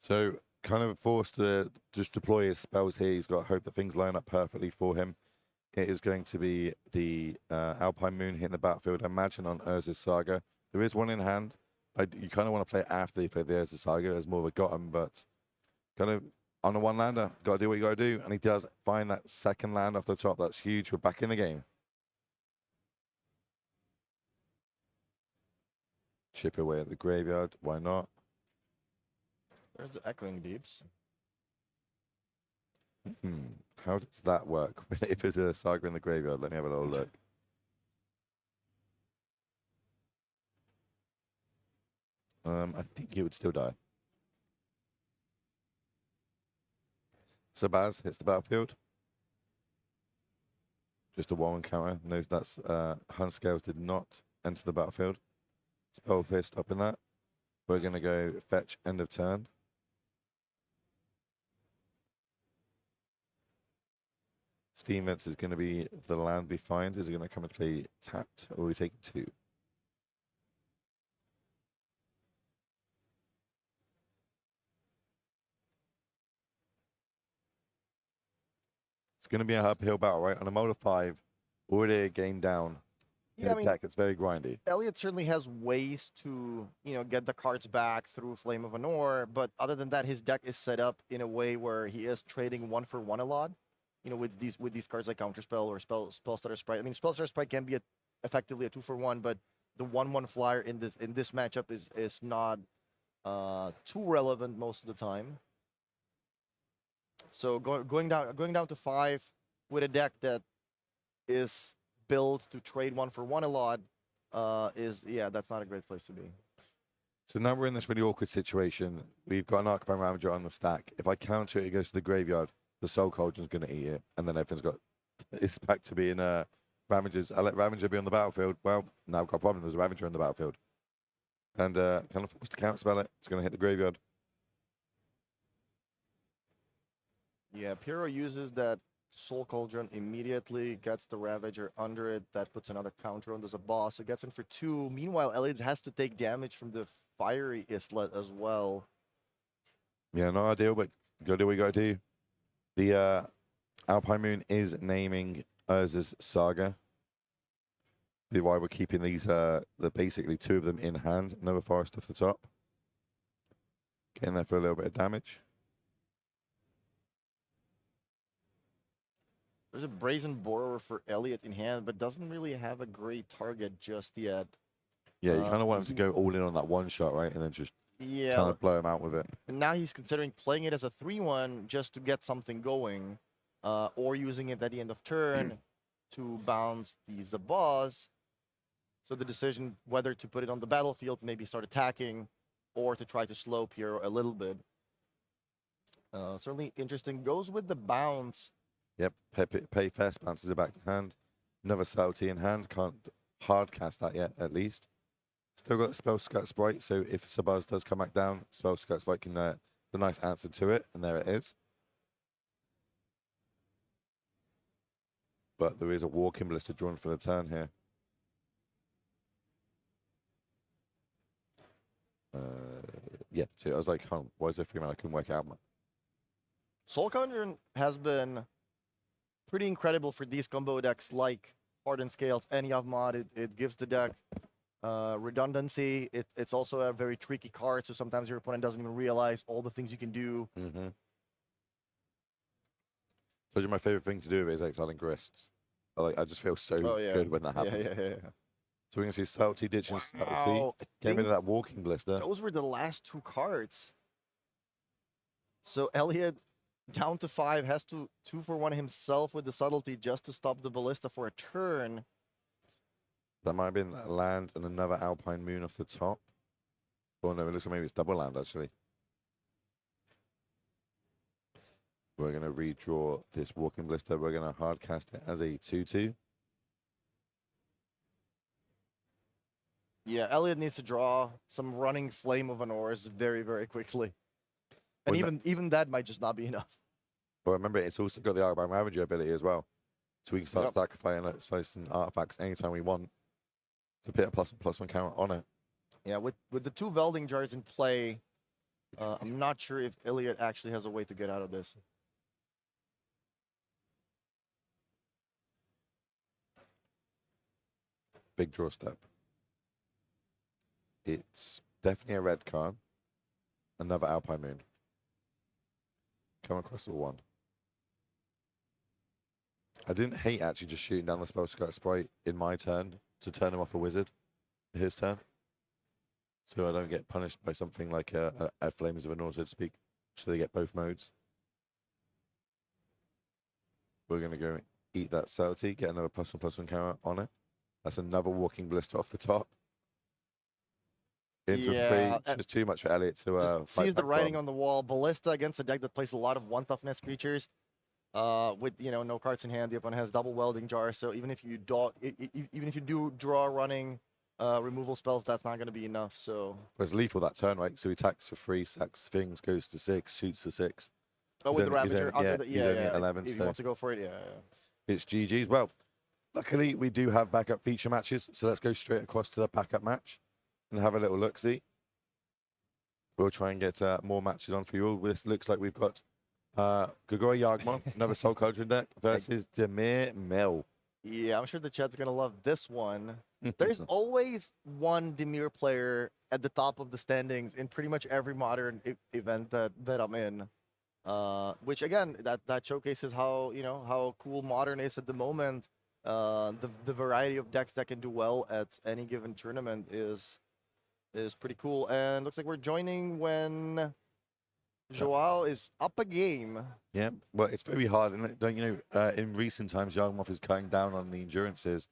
So kind of forced to just deploy his spells here. He's got to hope that things line up perfectly for him. It is going to be the Alpine Moon hitting the battlefield. Imagine on Urza's Saga. There is one in hand. You kind of want to play it after they play the Urza Saga as more of a got 'em, but kind of on a 1 lander, got to do what you got to do. And he does find that second land off the top. That's huge. We're back in the game. Chip away at the graveyard. Why not? There's the Echoing Deeps. How does that work? If there's a Saga in the graveyard, let me have a little look. I think he would still die. Sabaz hits the battlefield. Just a 1 counter. No, that's Hunt Scales did not enter the battlefield. Spell Fear stopping that. We're going to go fetch end of turn. Steam Vents is going to be the land we find. Is it going to come and play tapped, or are we taking 2? It's going to be an uphill battle, right? On a mode of 5, already a game down. Yeah, I mean, deck that's very grindy. Elliot certainly has ways to, get the cards back through Flame of Anor, but other than that, his deck is set up in a way where he is trading 1 for 1 a lot. With these cards like Counterspell or Spellstutter Sprite. I mean, Spellstutter Sprite can be effectively a 2 for 1, but the 1/1 flyer in this matchup is not too relevant most of the time. So going down to 5 with a deck that is built to trade 1 for 1 a lot that's not a great place to be. So now we're in this really awkward situation. We've got an Arcbound Ravager on the stack. If I counter it, it goes to the graveyard. The Soul Cauldron's going to eat it, and then it's back to being Ravagers. I let Ravager be on the battlefield. Well, now I've got a problem. There's a Ravager on the battlefield. And kind of forced to counterspell it. It's going to hit the graveyard. Yeah, Piero uses that Soul Cauldron immediately, gets the Ravager under it. That puts another counter on. There's a boss. It gets in for 2. Meanwhile, Elliot has to take damage from the Fiery Islet as well. Yeah, not ideal, but you got to do what you got to do. The Alpine Moon is naming Urza's Saga. Be why we're keeping these, basically 2 of them in hand. Another Forest off the top. Getting there for a little bit of damage. There's a Brazen Borrower for Elliot in hand, but doesn't really have a great target just yet. Yeah, you kind of want him to go all in on that one shot, right? And then just Yeah, kind of blow him out with it. and now he's considering playing it as a 3-1 just to get something going, or using it at the end of turn to bounce the Zabaz. So the decision whether to put it on the battlefield, maybe start attacking, or to try to slow Piero a little bit. Certainly interesting. Goes with the bounce. Yep, pay fast, bounces it back to hand. Another subtlety in hand, can't hard cast that yet, at least. Still got Spell Skirt Sprite, so if Sabaz does come back down, Spell Skirt Sprite can the nice answer to it, and there it is. But there is a Walking Ballista drawn for the turn here. Yeah, so I was like, huh, why is there 3 mana? I couldn't work it out. Soul Conjuring has been pretty incredible for these combo decks like Hardened Scales, any of mod. It gives the deck redundancy. It's also a very tricky card, so sometimes your opponent doesn't even realize all the things you can do. Mm-hmm. Told you my favorite thing to do is exiling Grists. I just feel so good when that happens. Yeah. So we're going to see Subtlety ditching Subtlety. Wow, I Getting rid think of that Walking Blister. those were the last 2 cards. So Elliot, down to 5, has to 2-for-1 himself with the Subtlety just to stop the Ballista for a turn. That might have been land and another Alpine Moon off the top. Oh no, it looks like maybe it's double land actually. We're going to redraw this Walking Blister. We're going to hard cast it as a 2-2. Yeah, Elliot needs to draw some running Flame of an Ors very, very quickly. And Well, even that might just not be enough. But remember, it's also got the Arcbound Ravager ability as well. So we can start sacrificing artifacts anytime we want to put a +1/+1 counter on it. Yeah, with the 2 Velding Jars in play, I'm not sure if Elliot actually has a way to get out of this. Big draw step. It's definitely a red card. Another Alpine Moon. Come across the 1. I didn't hate actually just shooting down the Spell Skirt Sprite in my turn to turn him off a wizard for his turn. So I don't get punished by something like a Flames of a North, so to speak. So they get both modes. We're going to go eat that Subtlety, get another +1/+1 counter on it. That's another Walking Blister off the top. In for Yeah, free. It's too much for Elliot to fight sees the back writing from. on the wall. Ballista against a deck that plays a lot of 1 toughness creatures. With no cards in hand, the opponent has double Welding Jar. So even if you do draw running removal spells, that's not going to be enough. So It's lethal that turn, right? So he attacks for 3, sacks things, goes to 6, shoots to 6. with the only- he's Ravager, only- under he's only at 11, if you so want to go for it, yeah. it's GG's. Well, luckily we do have backup feature matches, so let's go straight across to the backup match and have a little look-see. We'll try and get more matches on for you all. This looks like we've got Grigori Yagmov, another Soul Cauldron deck, versus Demir Mill. Yeah, I'm sure the chat's gonna love this one. There's always one Demir player at the top of the standings in pretty much every modern event that I'm in. Which again, that showcases how how cool modern is at the moment. The variety of decks that can do well at any given tournament is pretty cool. And looks like we're joining when Joao is up a game. Yeah, well, it's very hard, and don't you know? In recent times, Yagmov is cutting down on the endurances,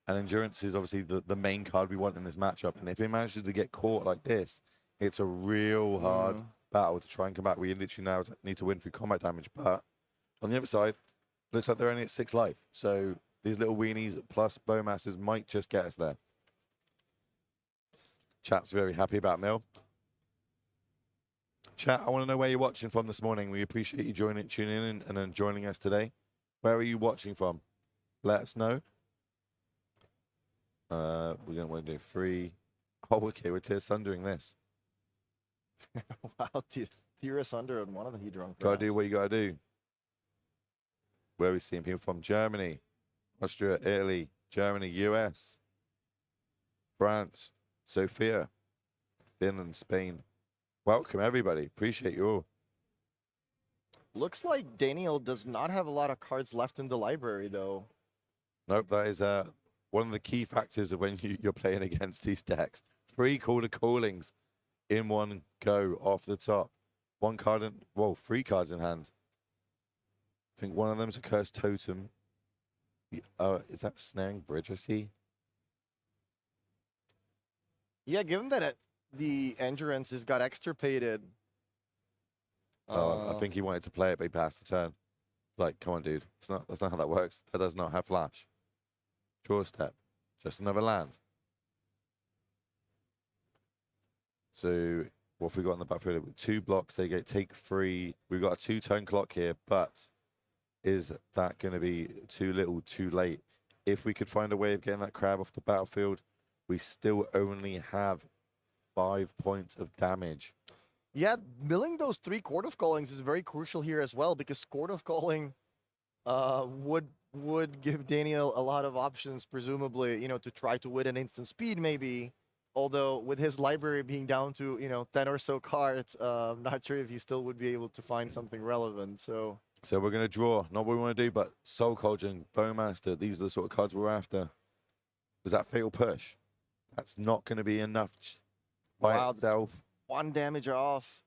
and endurance is obviously the main card we want in this matchup. And if he manages to get caught like this, it's a real hard battle to try and come back. We literally now need to win through combat damage. But on the other side, looks like they're only at 6 life, so these little weenies plus Bowmasters might just get us there. Chat's very happy about Mill. Chat, I want to know where you're watching from this morning. We appreciate you tuning in and then joining us today. Where are you watching from? Let us know. We're going to want to do 3. Oh, okay, we're tier sundering this. Wow, Tier under on one of the Hedron. Gotta do what you gotta do. Where are we seeing people from? Germany, Austria, Italy, Germany, US, France, Sofia, Finland, Spain, Welcome, everybody. Appreciate you all. Looks like Daniel does not have a lot of cards left in the library, though. Nope, that is one of the key factors of when you're playing against these decks. 3 Quarter Callings in one go off the top. 1 card in, well, 3 cards in hand. I think one of them's a Cursed Totem. Is that Snaring Bridge I see? Yeah, given that the Endurance has got extirpated. I think he wanted to play it, but he passed the turn. It's like, come on, dude. That's not how that works. That does not have flash. Draw step. Just another land. So what have we got on the battlefield? 2 blocks. They take 3. We've got a 2-turn clock here, but is that going to be too little, too late? If we could find a way of getting that crab off the battlefield, we still only have 5 points of damage. Yeah, milling those 3 Court of Callings is very crucial here as well, because Court of Calling would give Daniel a lot of options, presumably, to try to win an instant speed maybe. Although with his library being down to 10 or so cards, I'm not sure if he still would be able to find something relevant. So we're going to draw. Not what we want to do, but Soul Cauldron, Bowmaster, these are the sort of cards we're after. Was that Fatal Push? That's not going to be enough by itself. 1 damage off.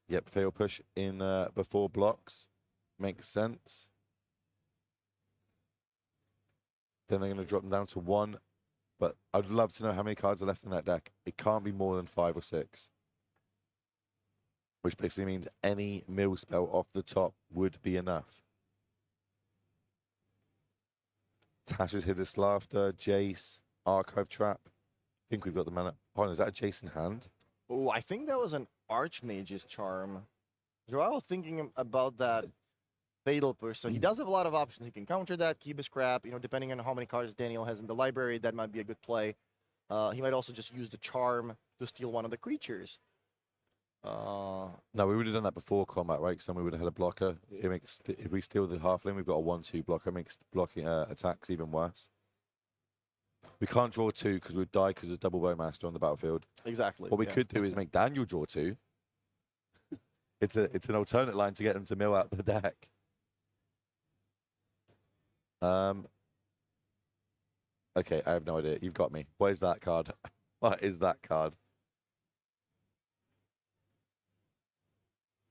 Yep, Fatal Push in before blocks. Makes sense. Then they're going to drop them down to 1. But I'd love to know how many cards are left in that deck. It can't be more than 5 or 6. Which basically means any mill spell off the top would be enough. Tasha's Hideous Laughter, Jace, Archive Trap. I think we've got the mana. Hold on, is that a Jace in hand? Oh, I think that was an Archmage's Charm. Joao thinking about that Fatal Push. So he does have a lot of options. He can counter that, keep his scrap. Depending on how many cards Daniel has in the library, that might be a good play. He might also just use the Charm to steal one of the creatures. No, we would have done that before combat, right? Because then we would have had a blocker. It makes, if we steal the halfling, we've got a 1/2 blocker. It makes blocking attacks even worse. We can't draw 2 because we'd die because there's double Bowmaster on the battlefield. Exactly. What we could do is make Daniel draw 2. It's an alternate line to get him to mill out the deck. Okay, I have no idea. You've got me. What is that card? What is that card?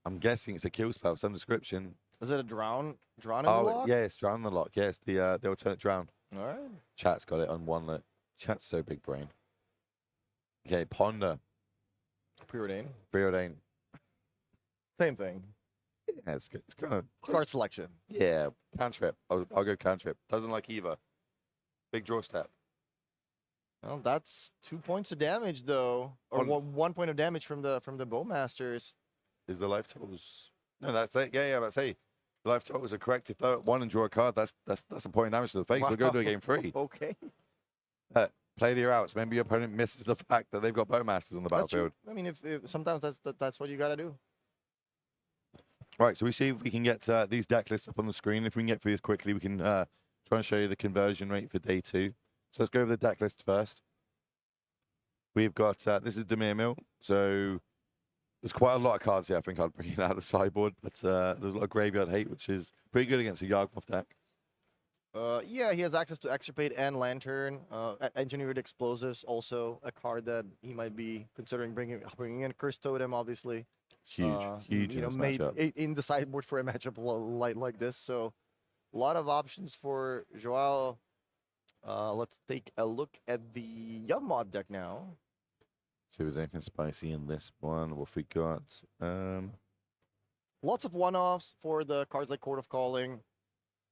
I'm guessing it's a kill spell of some description. Is it a Drown in the lock? Yes, Drown in the lock. Yes, the alternate Drown. All right. Chat's got it on one lit. Chat's so big brain. Okay, Ponder. Preordain. Preordain. Same thing. Yeah, it's good. It's kind of Card selection. yeah. Cantrip. I'll go cantrip. Doesn't like either. Big draw step. Well, that's 2 points of damage though, or 1 point of damage from the Bowmasters. Is the life totals? No, that's it. Yeah, but say the life totals are correct. If they're at 1 and draw a card, that's a point of damage to the face. We'll go to a game 3. Okay. Play your outs. Maybe your opponent misses the fact that they've got Bowmasters on the That's true. battlefield. I mean, if sometimes that's what you gotta do. Right, so we see if we can get these deck lists up on the screen. If we can get through this quickly, we can try and show you the conversion rate for day 2. So let's go over the deck lists first. We've got, this is Demir Mill. So there's quite a lot of cards here. I think I'd bring it out of the sideboard. But there's a lot of Graveyard Hate, which is pretty good against a Yawgmoth deck. Yeah, he has access to Extirpate and Lantern. Engineered Explosives, also a card that he might be considering bringing in. Cursed Totem, obviously. Huge in this made matchup. in the sideboard for a matchup like this. So a lot of options for Joao. Let's take a look at the Yawgmoth deck now. See if there's anything spicy in this one. What have we got? Lots of one-offs for the cards like Court of Calling,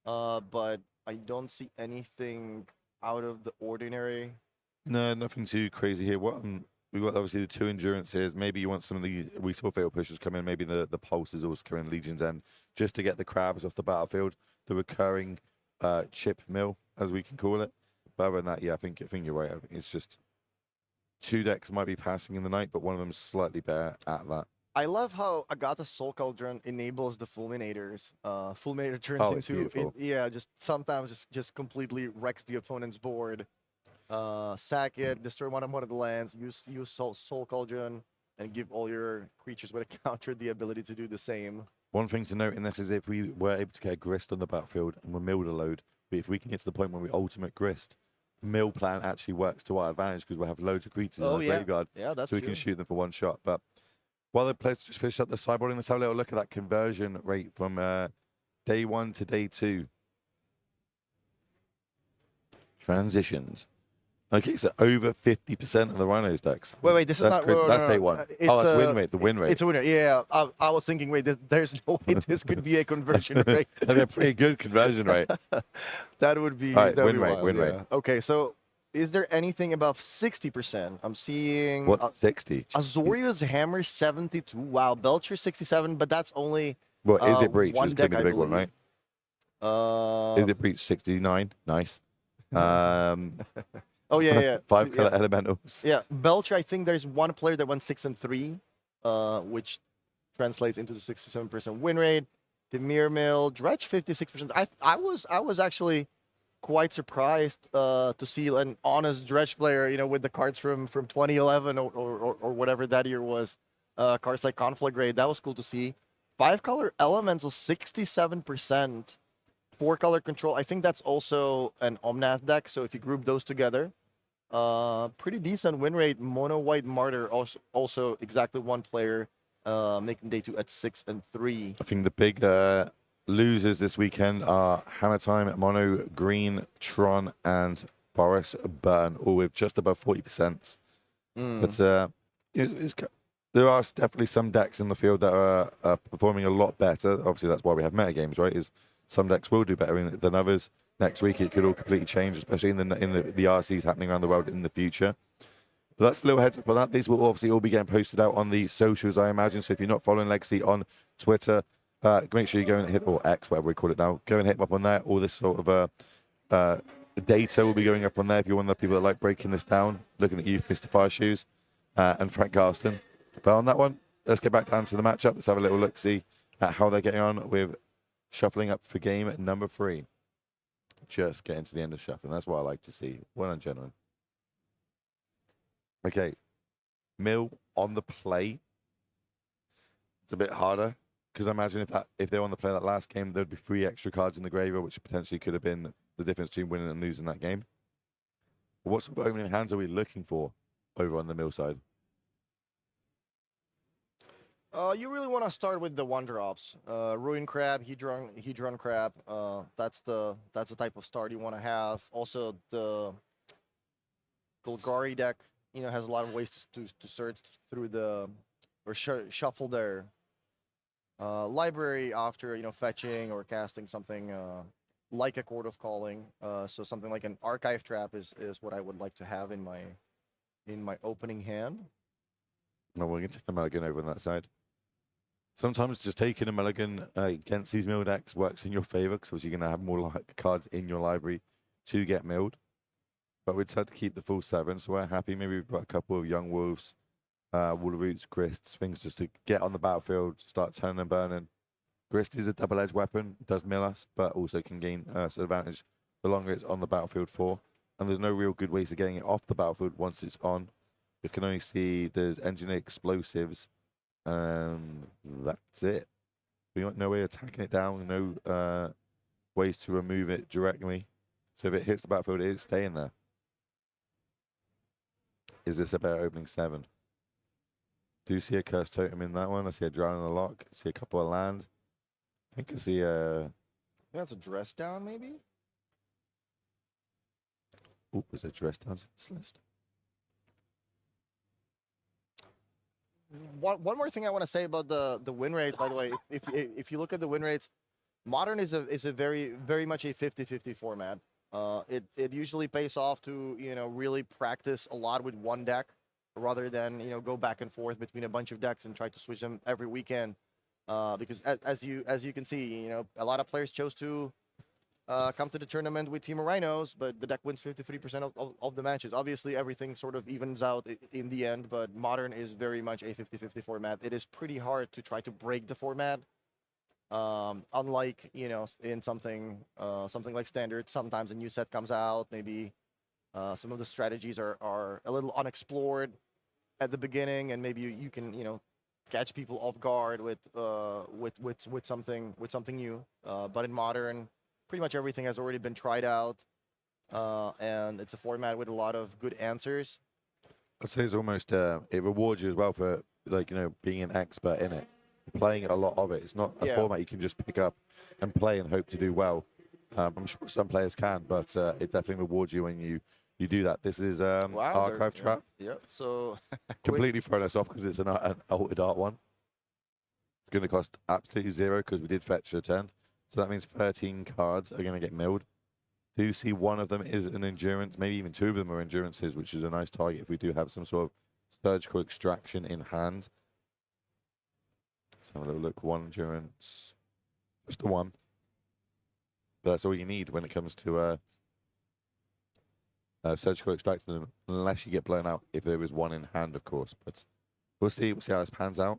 but I don't see anything out of the ordinary. No, nothing too crazy here. What we've got obviously the 2 endurances. Maybe you want some of the we saw fatal pushes come in. Maybe the pulses also come in Legion's End just to get the crabs off the battlefield. The recurring chip mill, as we can call it. But other than that, yeah, I think you're right. I think it's just 2 decks might be passing in the night, but one of them's slightly better at that. I love how Agatha's Soul Cauldron enables the Fulminators. Fulminator turns Oh, it's beautiful. yeah, just sometimes just completely wrecks the opponent's board. Sack it, destroy one of the lands, use Soul Cauldron, and give all your creatures with a counter the ability to do the same. One thing to note in this is if we were able to get a grist on the battlefield and we're milled a load, but if we can get to the point where we ultimate grist, the mill plan actually works to our advantage because we'll have loads of creatures in our graveyard, Yeah, that's so we true. can shoot them for one shot. But while the players just finish up the sideboarding, let's have a little look at that conversion rate from day 1 to day 2. Transitions. Okay, so over 50% of the Rhinos decks. Wait, this is That's not. crazy. No, That's no, day no. 1. It's, Oh, that's win rate. The win rate. It's a winner. Yeah, I was thinking, wait, there's no way this could be a conversion rate. That'd be a pretty good conversion rate. That would be. All right, that'd win be rate, wild, win rate. yeah. Okay, so is there anything above 60%? I'm seeing. What's 60? Azorius Hammer 72. Wow, Belcher 67, but that's only. Well, is it breach? one Is going to deck, be I the big one, believe. right? Is it breach 69? Nice. Oh yeah. 5 Yeah. color elementals. Yeah, Belcher. I think there's one player that went 6-3, which translates into the 67% win rate. Demir Mill, Dredge 56%. I was actually quite surprised to see an honest Dredge player, with the cards from 2011 or whatever that year was. Cards like Conflagrate, that was cool to see. 5-color Elemental, 67%. 4-color Control, I think that's also an Omnath deck. So if you group those together, pretty decent win rate. Mono White Martyr, also exactly one player, making day 2 at 6-3. I think the big losers this weekend are Hammer Time, Mono, Green, Tron, and Boris Burn, all with just above 40%. But there are definitely some decks in the field that are performing a lot better. Obviously, that's why we have meta games, right? Is some decks will do better than others. Next week, it could all completely change, especially in the RCs happening around the world in the future. But that's a little heads up on that. These will obviously all be getting posted out on the socials, I imagine. So if you're not following Legacy on Twitter, make sure you go and hit, or X, whatever we call it now, go and hit them up on there. All this sort of data will be going up on there if you're one of the people that like breaking this down, looking at you, Mr. Fireshoes, and Frank Garston. But on that one, let's get back down to the matchup. Let's have a little look-see at how they're getting on with shuffling up for game number 3. Just getting to the end of shuffling. That's what I like to see. Well done, gentlemen. Okay. Mill on the play. It's a bit harder because I imagine if they were on the play that last game, there'd be 3 extra cards in the graveyard, which potentially could have been the difference between winning and losing that game. But what sort of opening hands are we looking for over on the Mill side? You really want to start with the 1-drops. Ruin Crab, Hedron Crab. That's the type of start you want to have. Also, the Golgari deck, has a lot of ways to search through or shuffle their library after fetching or casting something like a Court of Calling. So something like an Archive Trap is what I would like to have in my opening hand. No, we're going to take a mulligan over on that side. Sometimes just taking a mulligan against these mill decks works in your favor because you're going to have more cards in your library to get milled. But we decided to keep the full 7, so we're happy. Maybe we've got a couple of Young Wolves, Wall of Roots, Grists, things just to get on the battlefield, start turning and burning. Grist is a double-edged weapon, does mill us, but also can gain us advantage the longer it's on the battlefield for. And there's no real good ways of getting it off the battlefield once it's on. You can only see there's engineered explosives. That's it. We got no way of attacking it down, no ways to remove it directly. So if it hits the battlefield, it is staying there. Is this a better opening 7? Do see a Cursed Totem in that one. I see a Drown in the Lock. I see a couple of land. I think I see a... Yeah, it's a Dress Down, maybe? Oh, there's a Dress Down to this list. One more thing I want to say about the win rate, by the way. If you look at the win rates, Modern is a very much a 50-50 format. It usually pays off to really practice a lot with one deck rather than go back and forth between a bunch of decks and try to switch them every weekend. Because as you can see, a lot of players chose to come to the tournament with Team of Rhinos, but the deck wins 53% of the matches. Obviously, everything sort of evens out in the end, but Modern is very much a 50-50 format. It is pretty hard to try to break the format. Unlike, you know, in something like Standard, sometimes a new set comes out, maybe some of the strategies are a little unexplored at the beginning, and maybe you can, you know, catch people off guard with something new. But in Modern, pretty much everything has already been tried out, and it's a format with a lot of good answers. I'd say it's almost it rewards you as well for, like, you know, being an expert in it, playing a lot of it. It's not a Yeah. format you can just pick up and play and hope to do well. I'm sure some players can, but it definitely rewards you when you do that. This is Wow, Archive Trap. Yeah. So Completely thrown us off because it's an altered art one. It's going to cost absolutely 0 because we did fetch a turn. So that means 13 cards are going to get milled. Do see one of them is an endurance, maybe even 2 of them are endurances, which is a nice target if we do have some sort of surgical extraction in hand. Let's have a little look. 1 endurance. Just the 1. But that's all you need when it comes to surgical extraction, unless you get blown out if there is 1 in hand, of course. But we'll see. We'll see how this pans out.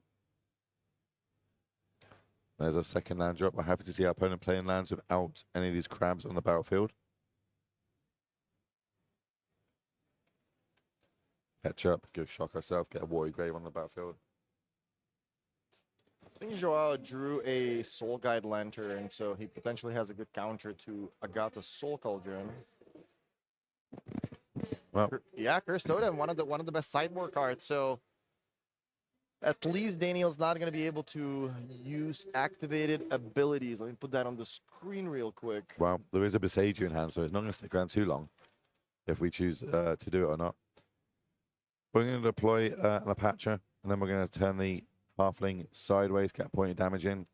There's our second land drop. We're happy to see our opponent playing lands without any of these crabs on the battlefield. Catch up, go shock ourselves, get a Warrior Grave on the battlefield. I think Joao drew a Soul Guide Lantern, so he potentially has a good counter to Agata's Soul Cauldron. Well, Yeah, Cursed Totem, one of the best sideboard cards. So at least Daniel's not going to be able to use activated abilities. Let me put that on the screen real quick. well, there is a Besaidu in hand, so it's not going to stick around too long if we choose to do it or not. We're going to deploy an Apache, and then we're going to turn the Halfling sideways, get a point of damage in,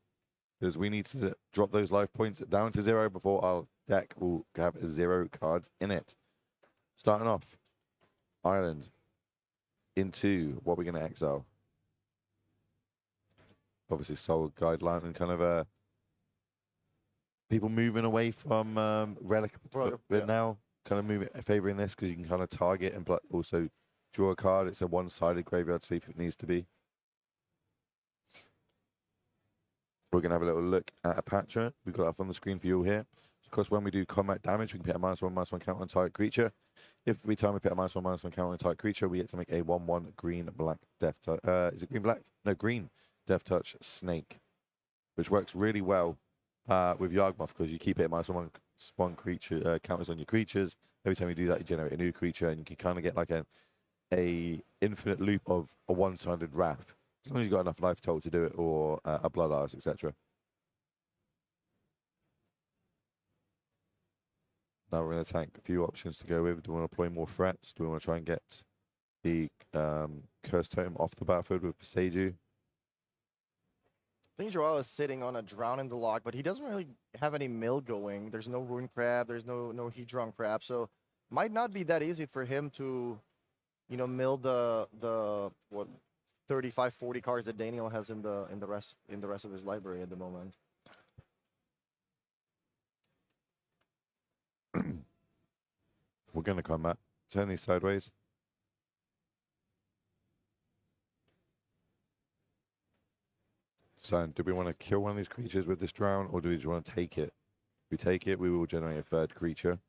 because we need to drop those life points down to 0 before our deck will have 0 cards in it. Starting off, Island into what we're going to exile. Obviously, Soul Guideline and kind of people moving away from Relic a bit now, kind of moving, favoring this because you can kind of target and also draw a card. It's a one-sided graveyard sweep if it needs to be. We're going to have a little look at Apache. We've got up on the screen for you all here. Of course, when we do combat damage, we can put a -1/-1 counter on target creature. If we time we put a -1/-1 counter on target creature, we get to make a 1/1 green-black Death Touch. Is it green-black? No, green Death Touch Snake, which works really well with Yawgmoth because you keep it at -1/-1 creature counters on your creatures. Every time you do that, you generate a new creature, and you can kind of get like a infinite loop of a one-sided wrath, as long as you've got enough life total to do it, or a Blood Ice, etc. Now we're going to tank a few options to go with. Do we want to deploy more threats? Do we want to try and get the Cursed Totem off the battlefield with Besaidu? I think Joao is sitting on a Drown in the Lock, but he doesn't really have any mill going. There's no Rune Crab, there's no Hedron Crab, so might not be that easy for him to, you know, mill the what 35-40 cards that Daniel has in the rest of his library at the moment. We're going to combat. Turn these sideways. So, do we want to kill one of these creatures with this drown, or do we just want to take it? If we take it, we will generate a third creature.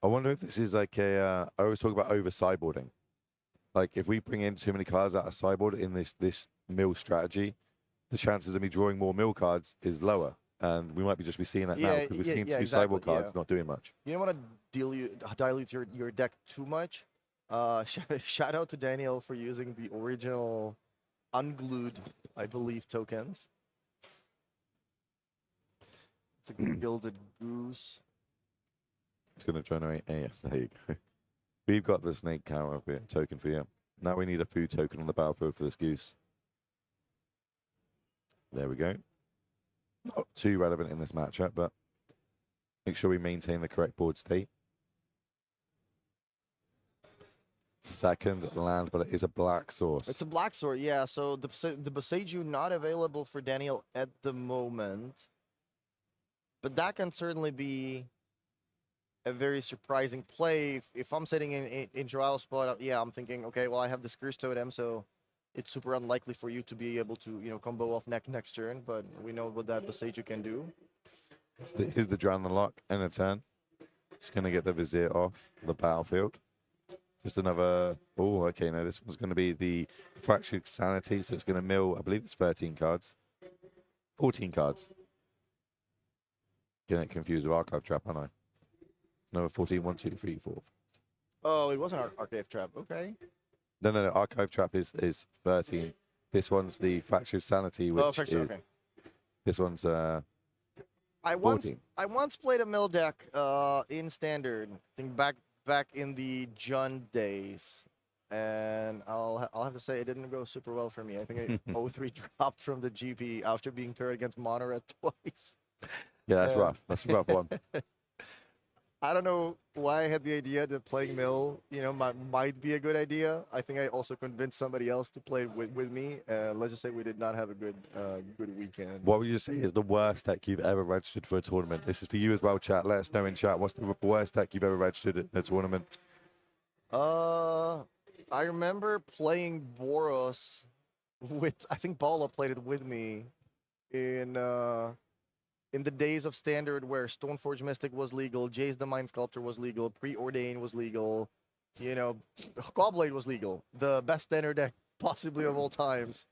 I wonder if this is like I always talk about over sideboarding. Like, if we bring in too many cards out of sideboard in this mill strategy, the chances of me drawing more mill cards is lower. And we might be seeing that now because we're seeing two sideboard cards not doing much. You don't want to dilute your deck too much. Shout out to Daniel for using the original unglued, I believe, tokens. It's a gilded goose. It's going to generate a. There you go. We've got the snake counter token for you. Now we need a food token on the battlefield for this goose. There we go. Not too relevant in this matchup, but make sure we maintain the correct board state. second land, but it is a black source. It's a black sword, yeah. So the Boseiju not available for Daniel at the moment, but that can certainly be a very surprising play. If I'm sitting in Joao's spot, yeah, I'm thinking, okay, well, I have this Curse Totem, so it's super unlikely for you to be able to, combo off next turn. But we know what that Boseiju can do. Here's the Drown the Lock in a turn. It's going to get the Vizier off the battlefield. Just another... Oh, okay, no, this one's going to be the Fractured Sanity, so it's going to mill, I believe it's 13 cards. 14 cards. Getting it confused with Archive Trap, aren't I? Another 14, 1, 2, 3, 4. Oh, it wasn't Archive Trap. Okay. No, Archive Trap is 13. This one's the Fractured Sanity, which is... Okay. This one's... I 14. once played a mill deck in Standard. I think back in the GHENT days, and I'll have to say it didn't go super well for me. I think I 0-3 dropped from the GP after being paired against Monored twice. Yeah, that's rough. That's a rough one. I don't know why I had the idea that playing mill, might be a good idea. I think I also convinced somebody else to play with me. Let's just say we did not have a good weekend. What would you say is the worst deck you've ever registered for a tournament? This is for you as well, chat. Let us know in chat. What's the worst deck you've ever registered in a tournament? I remember playing Boros with, I think Paula played it with me in the days of Standard where Stoneforge Mystic was legal, Jace the Mind Sculptor was legal, Preordain was legal, Gobblade was legal. The best Standard deck possibly of all times,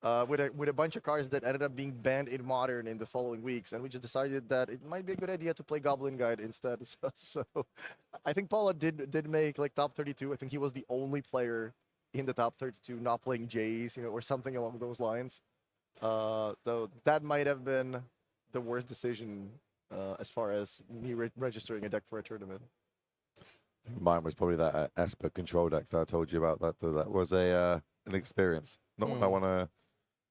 with a bunch of cards that ended up being banned in Modern in the following weeks, and we just decided that it might be a good idea to play Goblin Guide instead. So I think Paula did make like top 32. I think he was the only player in the top 32 not playing Jace, or something along those lines. Though that might have been the worst decision as far as me registering a deck for a tournament. Mine was probably that Esper control deck that I told you about. That was an experience. Not one I want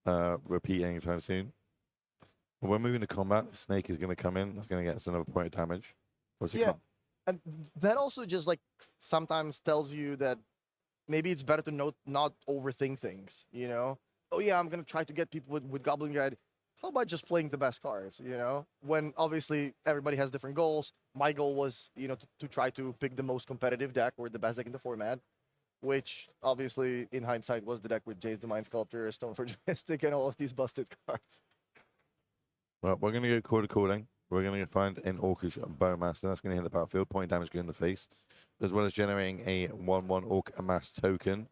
to repeat anytime soon. But when moving to combat, the Snake is going to come in. That's going to get us another point of damage. What's it called? And that also just like sometimes tells you that maybe it's better to not overthink things. Oh yeah, I'm going to try to get people with Goblin Guide. How about just playing the best cards, When obviously everybody has different goals. My goal was, to try to pick the most competitive deck or the best deck in the format, which obviously in hindsight was the deck with Jace the Mind Sculptor, Stoneforge Mystic, and all of these busted cards. Well, we're going to go quarter cooling. We're going to find an Orcish Bowmaster. That's going to hit the battlefield. Point damage going in the face, as well as generating a 1/1 Orc Amass token.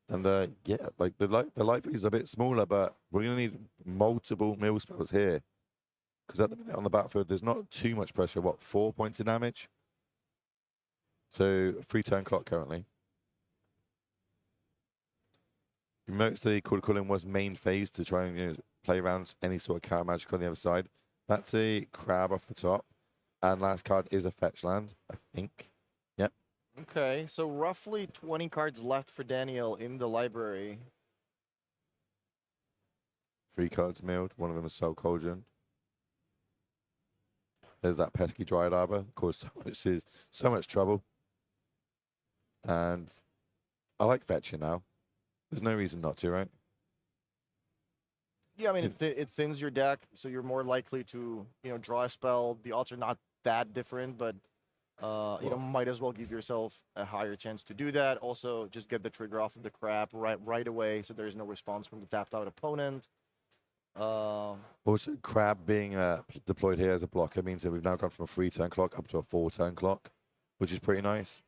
And yeah, like the library is a bit smaller, but we're going to need multiple mill spells here. Because at the minute on the battlefield, there's not too much pressure. 4 points of damage? So 3 turn clock currently. Most of the quarter cooling was main phase to try and play around any sort of counter magic on the other side. That's a crab off the top. And last card is a fetch land, I think. Yep. Okay, so roughly 20 cards left for Daniel in the library. 3 cards milled. One of them is Soul Cauldron. There's that pesky Dryad Arbor. Of course, so much trouble. And I like fetching now. There's no reason not to, right? Yeah, I mean, it thins your deck, so you're more likely to, draw a spell. The odds are not that different, but, might as well give yourself a higher chance to do that. Also, just get the trigger off of the crap right away, so there's no response from the tapped out opponent. Also, Crab being deployed here as a blocker means that we've now gone from a 3 turn clock up to a 4 turn clock, which is pretty nice.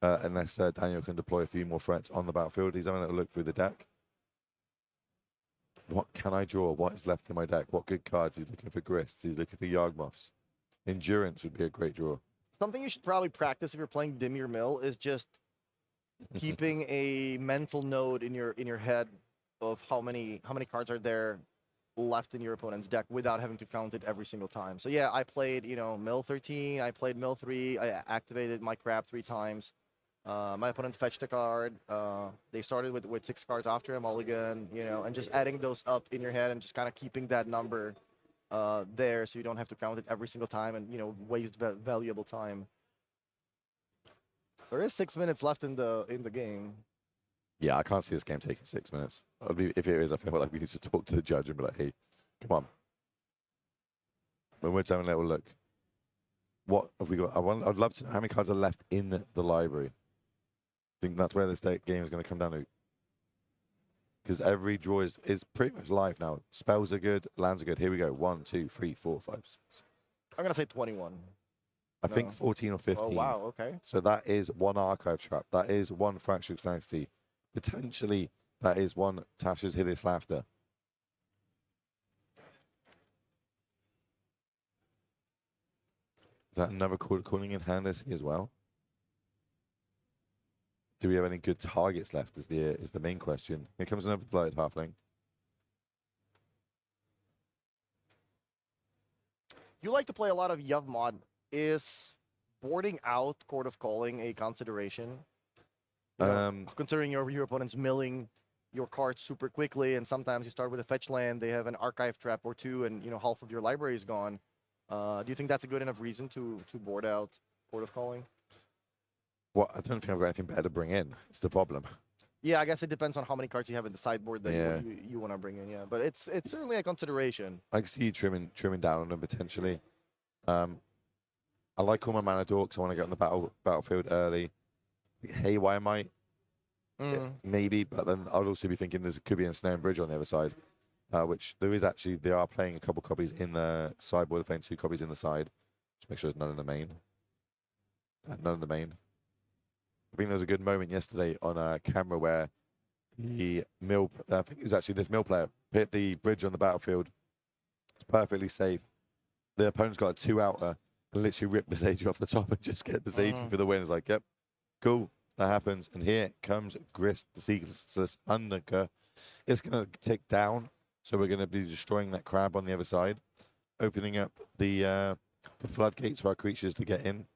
Unless Daniel can deploy a few more threats on the battlefield. He's having a look through the deck. What can I draw? What is left in my deck? What good cards? He's looking for Grists. He's looking for Yawgmoths. Endurance would be a great draw. Something you should probably practice if you're playing Dimir Mill is just keeping a mental note in your head of how many cards are there left in your opponent's deck without having to count it every single time. So yeah, I played, Mill 13, I played Mill 3, I activated my crab 3 times. My opponent fetched a card. They started with 6 cards after a mulligan, and just adding those up in your head and just kind of keeping that number there so you don't have to count it every single time and, waste valuable time. There is 6 minutes left in the game. Yeah, I can't see this game taking 6 minutes. If it is, I feel like we need to talk to the judge and be like, hey, come on. When we're having a little look, what have we got? I'd love to know how many cards are left in the library. I think that's where this game is going to come down to. Because every draw is pretty much live now. Spells are good, lands are good. Here we go. 1, 2, 3, 4, 5, 6. I'm gonna say 21. I think 14 or 15. Oh wow, okay. So that is one archive trap. That is one fractured sanctity. Potentially, that is one Tasha's hideous laughter. Is that another calling in hand I see as well? Do we have any good targets left? Is the main question. Here comes another delighted halfling. You like to play a lot of Yavmod. Is boarding out Court of Calling a consideration? You know, considering your opponent's milling your cards super quickly, and sometimes you start with a fetch land, they have an archive trap or two, and half of your library is gone. Do you think that's a good enough reason to board out Court of Calling? Well, I don't think I've got anything better to bring in. It's the problem. Yeah, I guess it depends on how many cards you have in the sideboard that Yeah. you want to bring in. Yeah, but it's certainly a consideration. I can see you trimming down on them potentially. I like all my mana dorks. I want to get on the battlefield early. Hey, why am I? Maybe, but then I'd also be thinking there could be a snare and bridge on the other side, which there is actually. They are playing a couple copies in the sideboard. They're playing 2 copies in the side. Just make sure there's none in the main. None in the main. I think there was a good moment yesterday on camera where the I think it was actually this mill player, hit the bridge on the battlefield. It's perfectly safe. The opponent's got a 2-outer and literally ripped Besage off the top and just get Besage for the win. It's like, yep, cool, that happens. And here comes Grist, the Ceaseless Underker. It's going to tick down, so we're going to be destroying that crab on the other side, opening up the floodgates for our creatures to get in.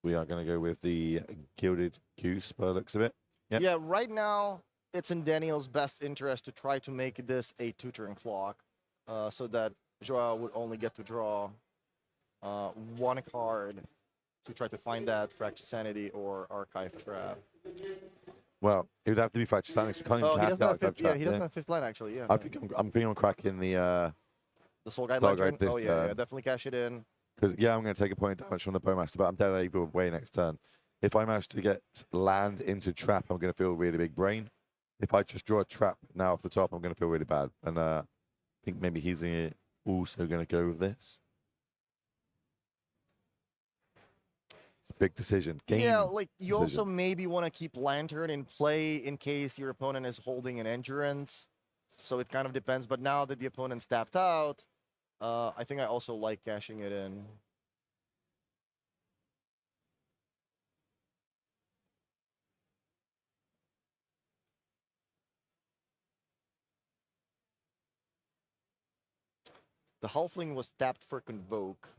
We are going to go with the Gilded Goose by the looks of it. Yep. Yeah, right now, it's in Daniel's best interest to try to make this a 2-turn clock, so that Joao would only get to draw 1 card to try to find that Fractured Sanity or Archive Trap. Well, it would have to be Fractured Sanity. We can't even Oh, he cast doesn't the have Archive fifth. Yeah, Trap, he doesn't have 5th line actually. Yeah. I'm thinking on cracking the Soul Guide Soul Guide Legend. this Oh yeah, turn. definitely cash it in. Because, yeah, I'm going to take a point of damage from the Bowmaster, but I'm dead either way next turn. If I manage to get land into trap, I'm going to feel really big brain. If I just draw a trap now off the top, I'm going to feel really bad. And I think maybe he's also going to go with this. It's a big decision. Yeah, like you decision. also maybe want to keep Lantern in play in case your opponent is holding an Endurance. So it kind of depends. But now that the opponent's tapped out, I think I also like cashing it in. The Halfling was tapped for Convoke.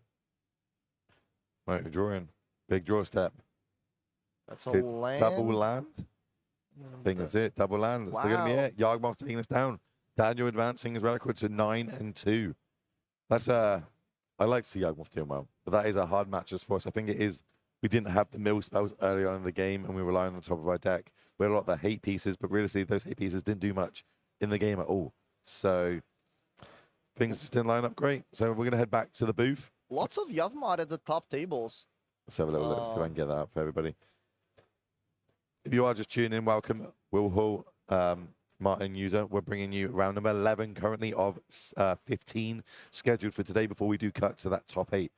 Right, we draw in. Big draw step. That's a It's land. double land. I think that's it. Double land. That's still going to be Wow. it. Yawgmoth taking us down. Daniel advancing his record to 9-2. That's I like to see Yawgmoth doing well, but that is a hard matches for us. I think it is. We didn't have the mill spells early on in the game, and we were relying on the top of our deck. We had a lot of the hate pieces, but realistically, those hate pieces didn't do much in the game at all. So things just didn't line up great. So we're going to head back to the booth. Lots of Yavmod at the top tables. Let's have a little look, see if I can get that up for everybody. If you are just tuning in, welcome. Will Hall, Martin user. We're bringing you round number 11 currently of 15 scheduled for today before we do cut to that top 8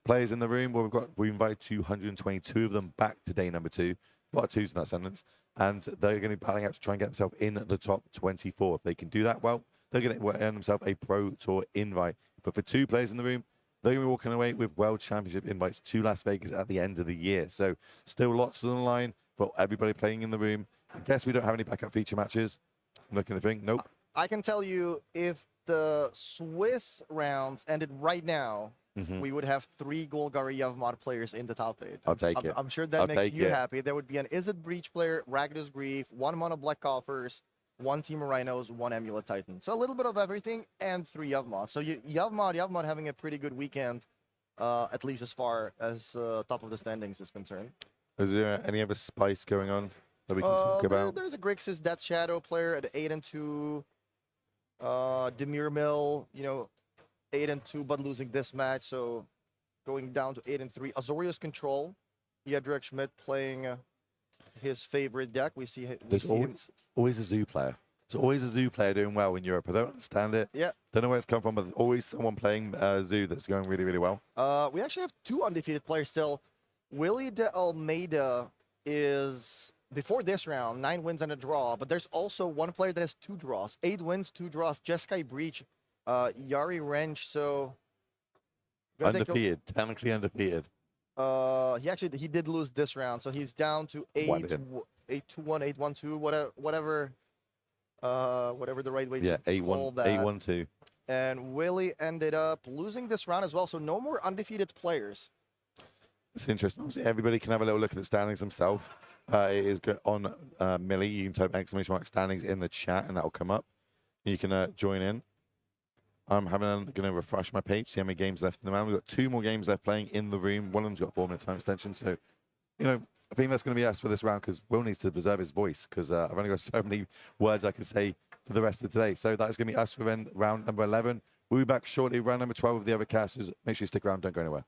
players in the room. Well, we invited 222 of them back to day number 2. A lot of twos in that sentence. And they're going to be battling out to try and get themselves in the top 24. If they can do that, well, they're going to earn themselves a Pro Tour invite. But for 2 players in the room, they're going to be walking away with World Championship invites to Las Vegas at the end of the year. So still lots on the line for everybody playing in the room. I guess we don't have any backup feature matches. I'm looking at the thing. Nope. I can tell you, if the Swiss rounds ended right now, we would have 3 Golgari Yavmod players in the top 8. I'll take it. I'm sure that I'll makes take you it. happy. There would be an Izzet Breach player, Ragnus Grief, 1 Mono Black Coffers, 1 Team of Rhinos, 1 Amulet Titan. So a little bit of everything, and 3 Yavmod. So Yavmod having a pretty good weekend, at least as far as top of the standings is concerned. Is there any other spice going on that we can talk about? There's a Grixis Death Shadow player at 8-2. Demir Mill, 8-2, but losing this match, so going down to 8-3. Azorius Control, Yedrick Schmidt playing his favorite deck. We see There's him. always a zoo player. There's always a zoo player doing well in Europe. I don't understand it. Yeah. Don't know where it's come from, but there's always someone playing zoo that's going really, really well. We actually have 2 undefeated players still. Willie de Almeida is, before this round, 9 wins and a draw, but there's also one player that has 2 draws. 8 wins, 2 draws. Jeskai Breach, Yari Wrench, so... Undefeated, technically undefeated. He did lose this round, so he's down to 8-2-1, 8-1-2, whatever the right way Yeah, to call that. 8-1-2. And Willie ended up losing this round as well, so no more undefeated players. It's interesting. Obviously, everybody can have a little look at the standings themselves. It is on Millie. You can type !_ standings in the chat, and that will come up. You can join in. I'm going to refresh my page, see how many games left in the round. We've got 2 more games left playing in the room. One of them's got 4-minute time extension. So, I think that's going to be us for this round because Will needs to preserve his voice because I've only got so many words I can say for the rest of today. So that's going to be us for round number 11. We'll be back shortly. Round number 12 with the other casters. Make sure you stick around. Don't go anywhere.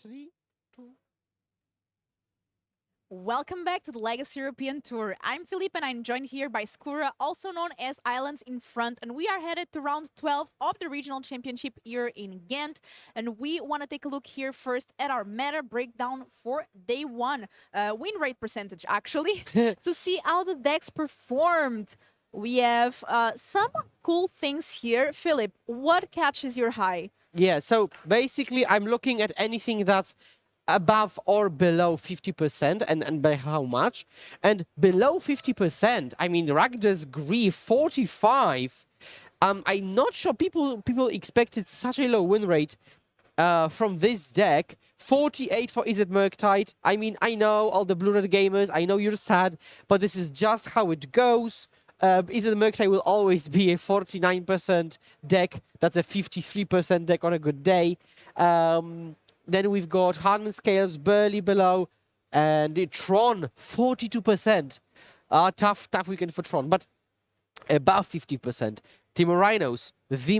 3, 2. Welcome back to the Legacy European Tour. I'm Philippe and I'm joined here by Skura, also known as Islands in Front, and we are headed to round 12 of the Regional Championship here in Ghent. And we want to take a look here first at our meta breakdown for day one, win rate percentage actually, to see how the decks performed. We have some cool things here. Philip, what catches your eye? Yeah, so basically I'm looking at anything that's above or below 50%, and by how much. And below 50%, I mean, Ragdas Grief 45. I'm not sure people expected such a low win rate from this deck. 48 for Is It Murktide. I mean, I know all the blue-red gamers, I know you're sad, but this is just how it goes. Is It Murktide will always be a 49% deck. That's a 53% deck on a good day. Then we've got Hardened Scales barely below, and Tron 42%. Tough weekend for Tron, but above 50%. Timo Rhinos, the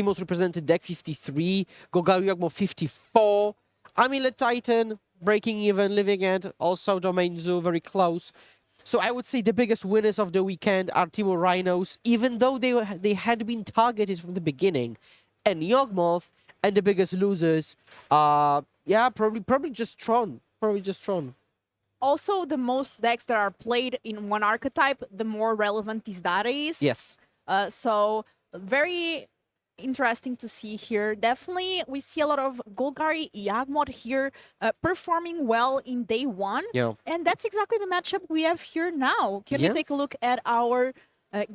most represented deck, 53. Golgari Yogmo 54. Amulet Titan breaking even, living end. Also Domain Zoo very close. So I would say the biggest winners of the weekend are Timo Rhinos, even though they had been targeted from the beginning, and Yawgmoth. And the biggest losers, yeah, probably just Tron. Probably just Tron. Also, the most decks that are played in one archetype, the more relevant this data is. Yes. So very interesting to see here. Definitely, we see a lot of Golgari Yawgmoth here performing well in day one. Yeah. And that's exactly the matchup we have here now. Can we take a Yes. look at our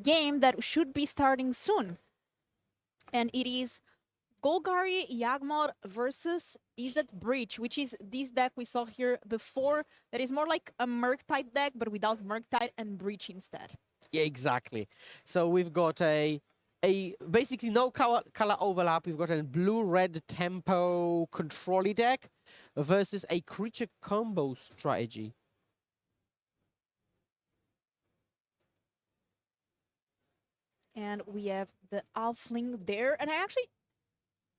game that should be starting soon? And it is Golgari Yawgmoth versus Izzet Breach, which is this deck we saw here before. That is more like a Murktide deck, but without Murktide and Breach instead. Yeah, exactly. So we've got a basically no color overlap. We've got a blue-red tempo control deck versus a creature combo strategy. And we have the Alfling there. And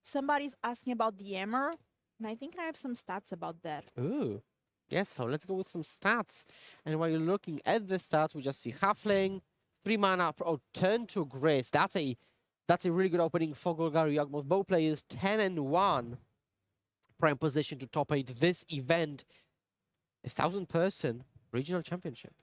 somebody's asking about the Hammer, and I think I have some stats about that. Ooh. Yes, so let's go with some stats. And while you're looking at the stats, we just see Halfling, 3 mana, turn to Grace. That's a really good opening for Golgari Yawgmoth. Both players 10-1. Prime position to top 8 this event. 1,000-person regional championship.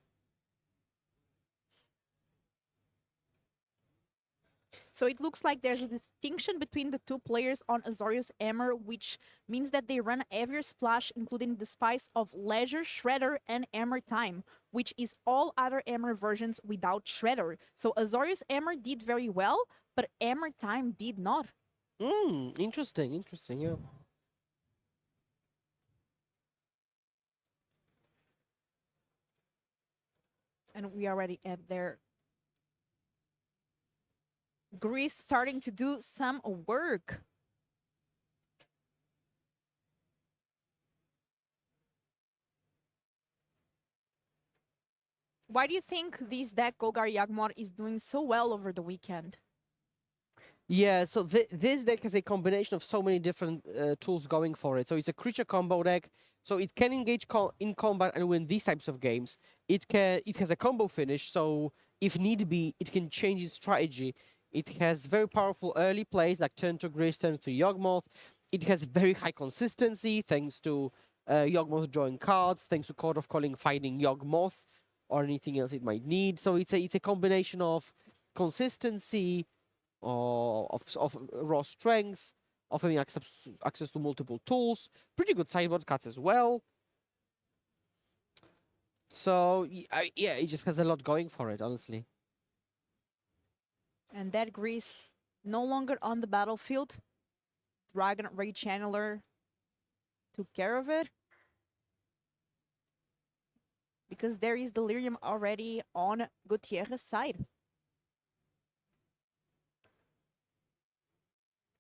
So it looks like there's a distinction between the two players on Azorius Hammer, which means that they run heavier splash, including the spice of Leisure, Shredder, and Hammer Time, which is all other Hammer versions without Shredder. So Azorius Hammer did very well, but Hammer Time did not. Interesting, yeah. And we already have their Greece starting to do some work. Why do you think this deck, Golgari Yawgmoth, is doing so well over the weekend? Yeah, so this deck has a combination of so many different tools going for it. So it's a creature combo deck, so it can engage in combat and win these types of games. It has a combo finish, so if need be, it can change its strategy. It has very powerful early plays like turn to Grace, turn to Yawgmoth. It has very high consistency thanks to Yawgmoth drawing cards, thanks to Court of Calling finding Yawgmoth or anything else it might need. So it's a combination of consistency, of raw strength, of having access to multiple tools, pretty good sideboard cuts as well. So yeah, it just has a lot going for it, honestly. And that Grease no longer on the battlefield. Dragon Ray Channeler took care of it. Because there is Delirium already on Gutierrez's side.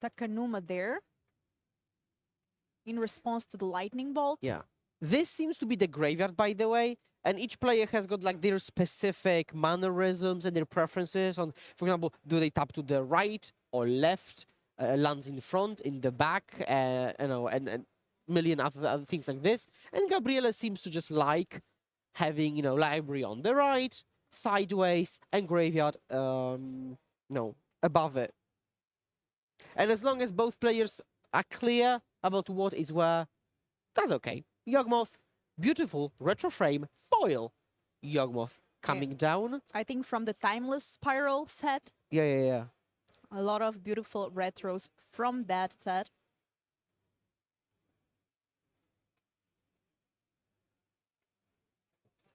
Takanuma there. In response to the Lightning Bolt. Yeah. This seems to be the graveyard, by the way. And each player has got like their specific mannerisms and their preferences on, for example, do they tap to the right or left, lands in front, in the back, and million other things like this. And Gabriela seems to just like having, library on the right, sideways, and graveyard, above it. And as long as both players are clear about what is where, that's okay. Yawgmoth, beautiful retro frame foil. Yawgmoth coming down. I think from the Timeless Spiral set, Yeah. a lot of beautiful retros from that set.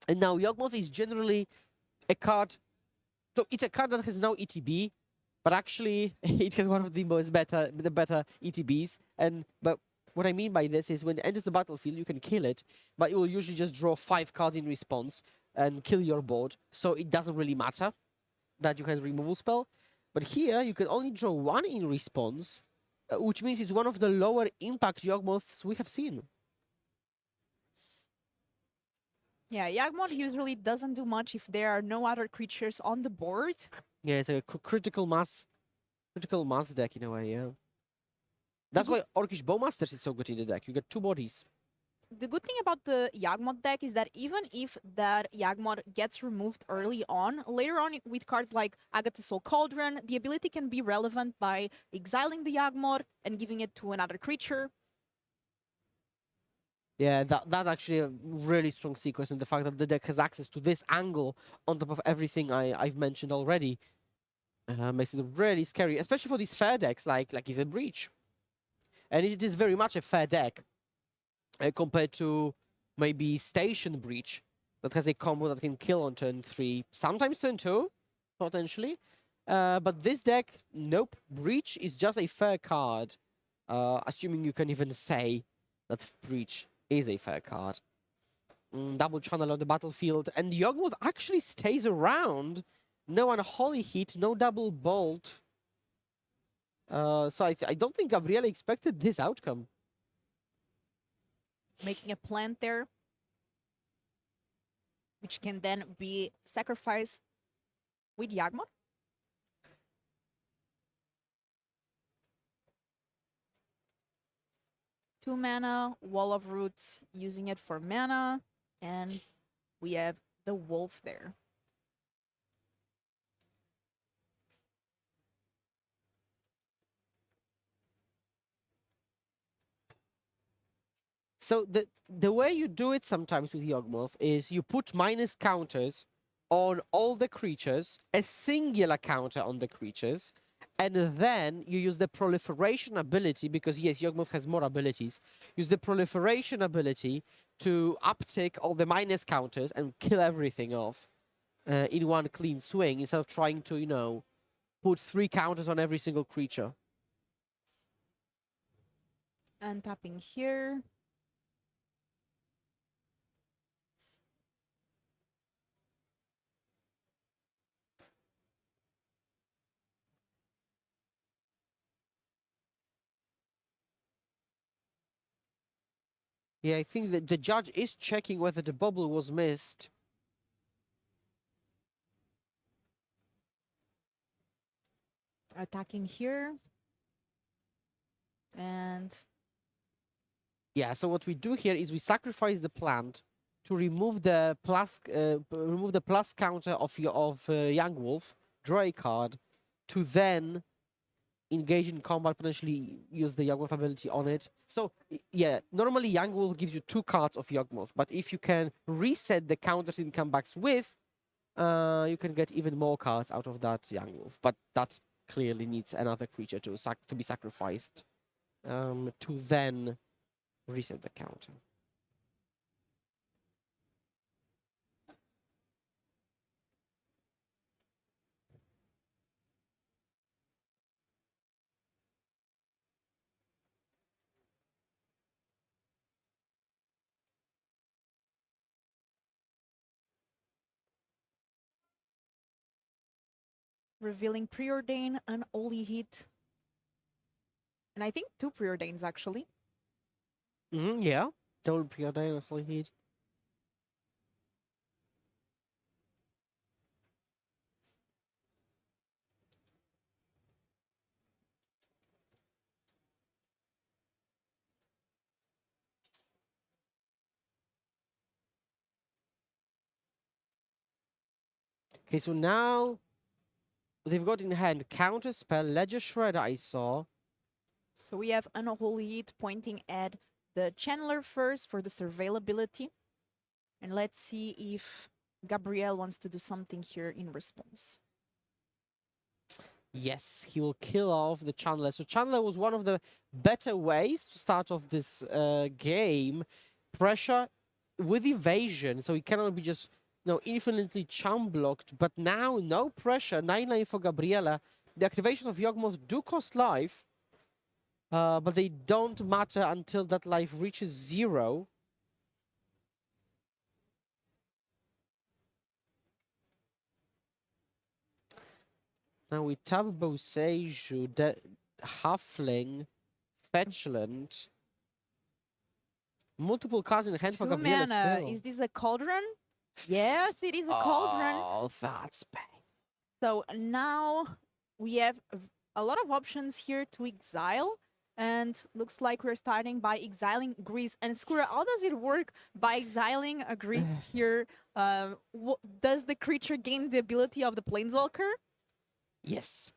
And now Yawgmoth is generally a card. So it's a card that has no ETB, but actually it has one of the better ETBs. But what I mean by this is when it enters the battlefield, you can kill it, but it will usually just draw 5 cards in response and kill your board. So it doesn't really matter that you have a removal spell. But here you can only draw 1 in response, which means it's one of the lower impact Yawgmoths we have seen. Yeah, Yawgmoth usually doesn't do much if there are no other creatures on the board. Yeah, it's a critical mass deck in a way, yeah. That's why Orcish Bowmasters is so good in the deck. You get 2 bodies. The good thing about the Yawgmoth deck is that even if that Yawgmoth gets removed early on, later on with cards like Agatha's Soul Cauldron, the ability can be relevant by exiling the Yawgmoth and giving it to another creature. Yeah, that's actually a really strong sequence, and the fact that the deck has access to this angle on top of everything I've mentioned already makes it really scary, especially for these fair decks like is a Breach. And it is very much a fair deck compared to maybe Station Breach that has a combo that can kill on turn 3, sometimes turn 2, potentially. But this deck, nope. Breach is just a fair card, assuming you can even say that Breach is a fair card. Double channel on the battlefield, and Yawgmoth actually stays around. No unholy hit, no double bolt. So I don't think Gabriela expected this outcome. Making a plant there, which can then be sacrificed with Yawgmoth. Two mana, Wall of Roots, using it for mana, and we have the wolf there. So the way you do it sometimes with Yawgmoth is you put minus counters on all the creatures, a singular counter on the creatures, and then you use the proliferation ability, because yes, Yawgmoth has more abilities. Use the proliferation ability to uptick all the minus counters and kill everything off in one clean swing, instead of trying to, put 3 counters on every single creature. And tapping here. Yeah, I think that the judge is checking whether the bubble was missed. Attacking here. And Yeah, so what we do here is we sacrifice the plant to remove the plus counter of Young Wolf, draw a card, to then engage in combat, potentially use the Young Wolf ability on it. So yeah, normally Young Wolf gives you 2 cards of Young Wolf, but if you can reset the counters it comes back with, you can get even more cards out of that Young Wolf. But that clearly needs another creature to be sacrificed to then reset the counter. revealing Preordain and Holy Hit. And I think 2 Preordains actually. Yeah, don't preordain a heat. Okay, so now they've got in hand Counter Spell, Ledger Shredder, I saw. So we have Unholy Heat pointing at the Channeler first for the surveillability. And let's see if Gabriel wants to do something here in response. Yes, he will kill off the Chandler. So Chandler was one of the better ways to start off this game. Pressure with evasion, so he cannot be just infinitely charm blocked. But now no pressure. 9 for Gabriela. The activation of Yawgmoth do cost life, but they don't matter until that life reaches 0. Now we tap Boseiju, the Halfling, Fetchland. Multiple cards in hand for 2 Gabriela mana. still. Is this a cauldron? Yes, it is a cauldron. Oh, that's bad. So now we have a lot of options here to exile. And looks like we're starting by exiling Grease. And Skura, how does it work by exiling a Grease here? Does the creature gain the ability of the Planeswalker? Yes.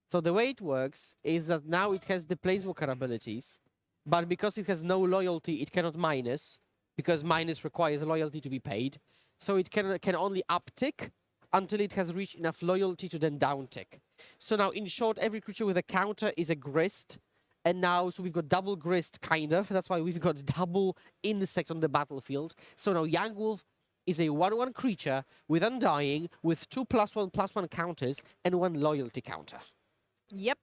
So the way it works is that now it has the Planeswalker abilities, but because it has no loyalty, it cannot minus, because minus requires loyalty to be paid. So it can only uptick until it has reached enough loyalty to then downtick. So now, in short, every creature with a counter is a Grist. And now, so we've got double Grist, kind of. That's why we've got double Insect on the battlefield. So now Young Wolf is a 1/1 creature with Undying, with 2+1/+1 counters, and 1 loyalty counter. Yep.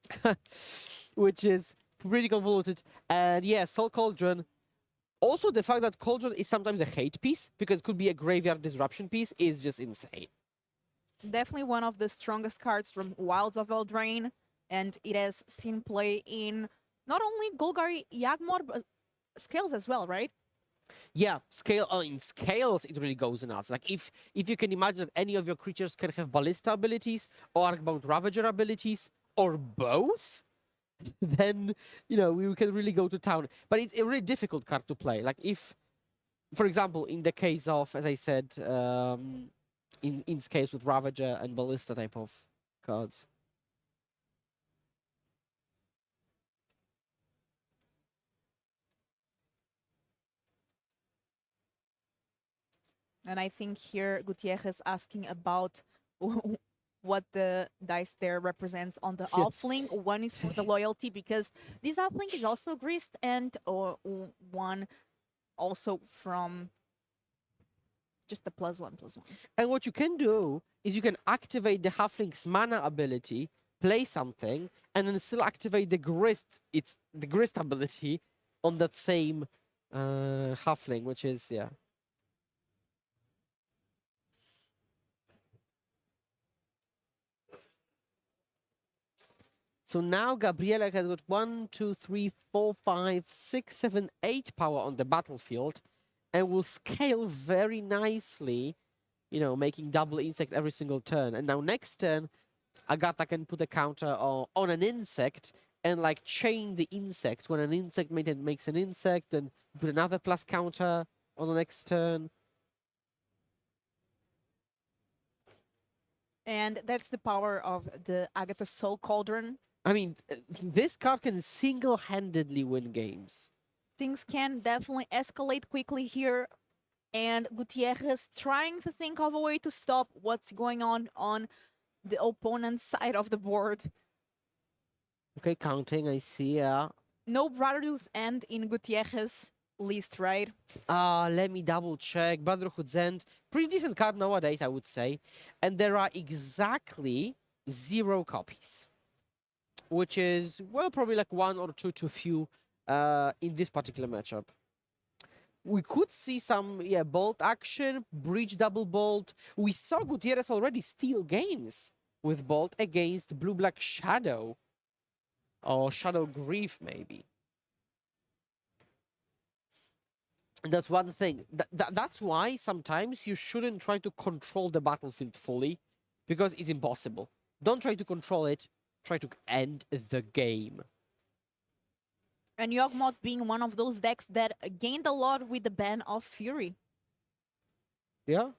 Which is pretty convoluted. And yeah, Soul Cauldron. Also, the fact that Cauldron is sometimes a hate piece, because it could be a graveyard disruption piece, is just insane. Definitely one of the strongest cards from Wilds of Eldraine. And it has seen play in not only Golgari Yawgmoth, but Scales as well, right? Yeah, in scales it really goes nuts. Like if you can imagine that any of your creatures can have Ballista abilities or Arcbound Ravager abilities or both, then we can really go to town. But it's a really difficult card to play. Like if, for example, in the case of, as I said, in scales with Ravager and Ballista type of cards. And I think here Gutierrez asking about what the dice there represents on the Halfling. One is for the loyalty, because this Halfling is also Grist, and one also from just the +1/+1. And what you can do is you can activate the Halfling's mana ability, play something, and then still activate the Grist ability on that same Halfling, which is, yeah. So now Gabriela has got 1, 2, 3, 4, 5, 6, 7, 8 power on the battlefield, and will scale very nicely, making double insect every single turn. And now next turn, Agatha can put a counter on an insect and like chain the insect. When an insect makes an insect, then put another plus counter on the next turn. And that's the power of the Agatha Soul Cauldron. I mean, this card can single-handedly win games. Things can definitely escalate quickly here. And Gutierrez trying to think of a way to stop what's going on the opponent's side of the board. Okay, counting, I see, yeah. No Brotherhood's End in Gutierrez list, right? Let me double check. Brotherhood's End, pretty decent card nowadays, I would say. And there are exactly 0 copies, which is, well, probably like 1 or 2 too few in this particular matchup. We could see some, bolt action, breach double bolt. We saw Gutierrez already steal games with bolt against blue-black Shadow. Or Shadow Grief, maybe. And that's one thing. That's why sometimes you shouldn't try to control the battlefield fully, because it's impossible. Don't try to control it. Try to end the game. And Yawgmoth being one of those decks that gained a lot with the ban of Fury. Yeah.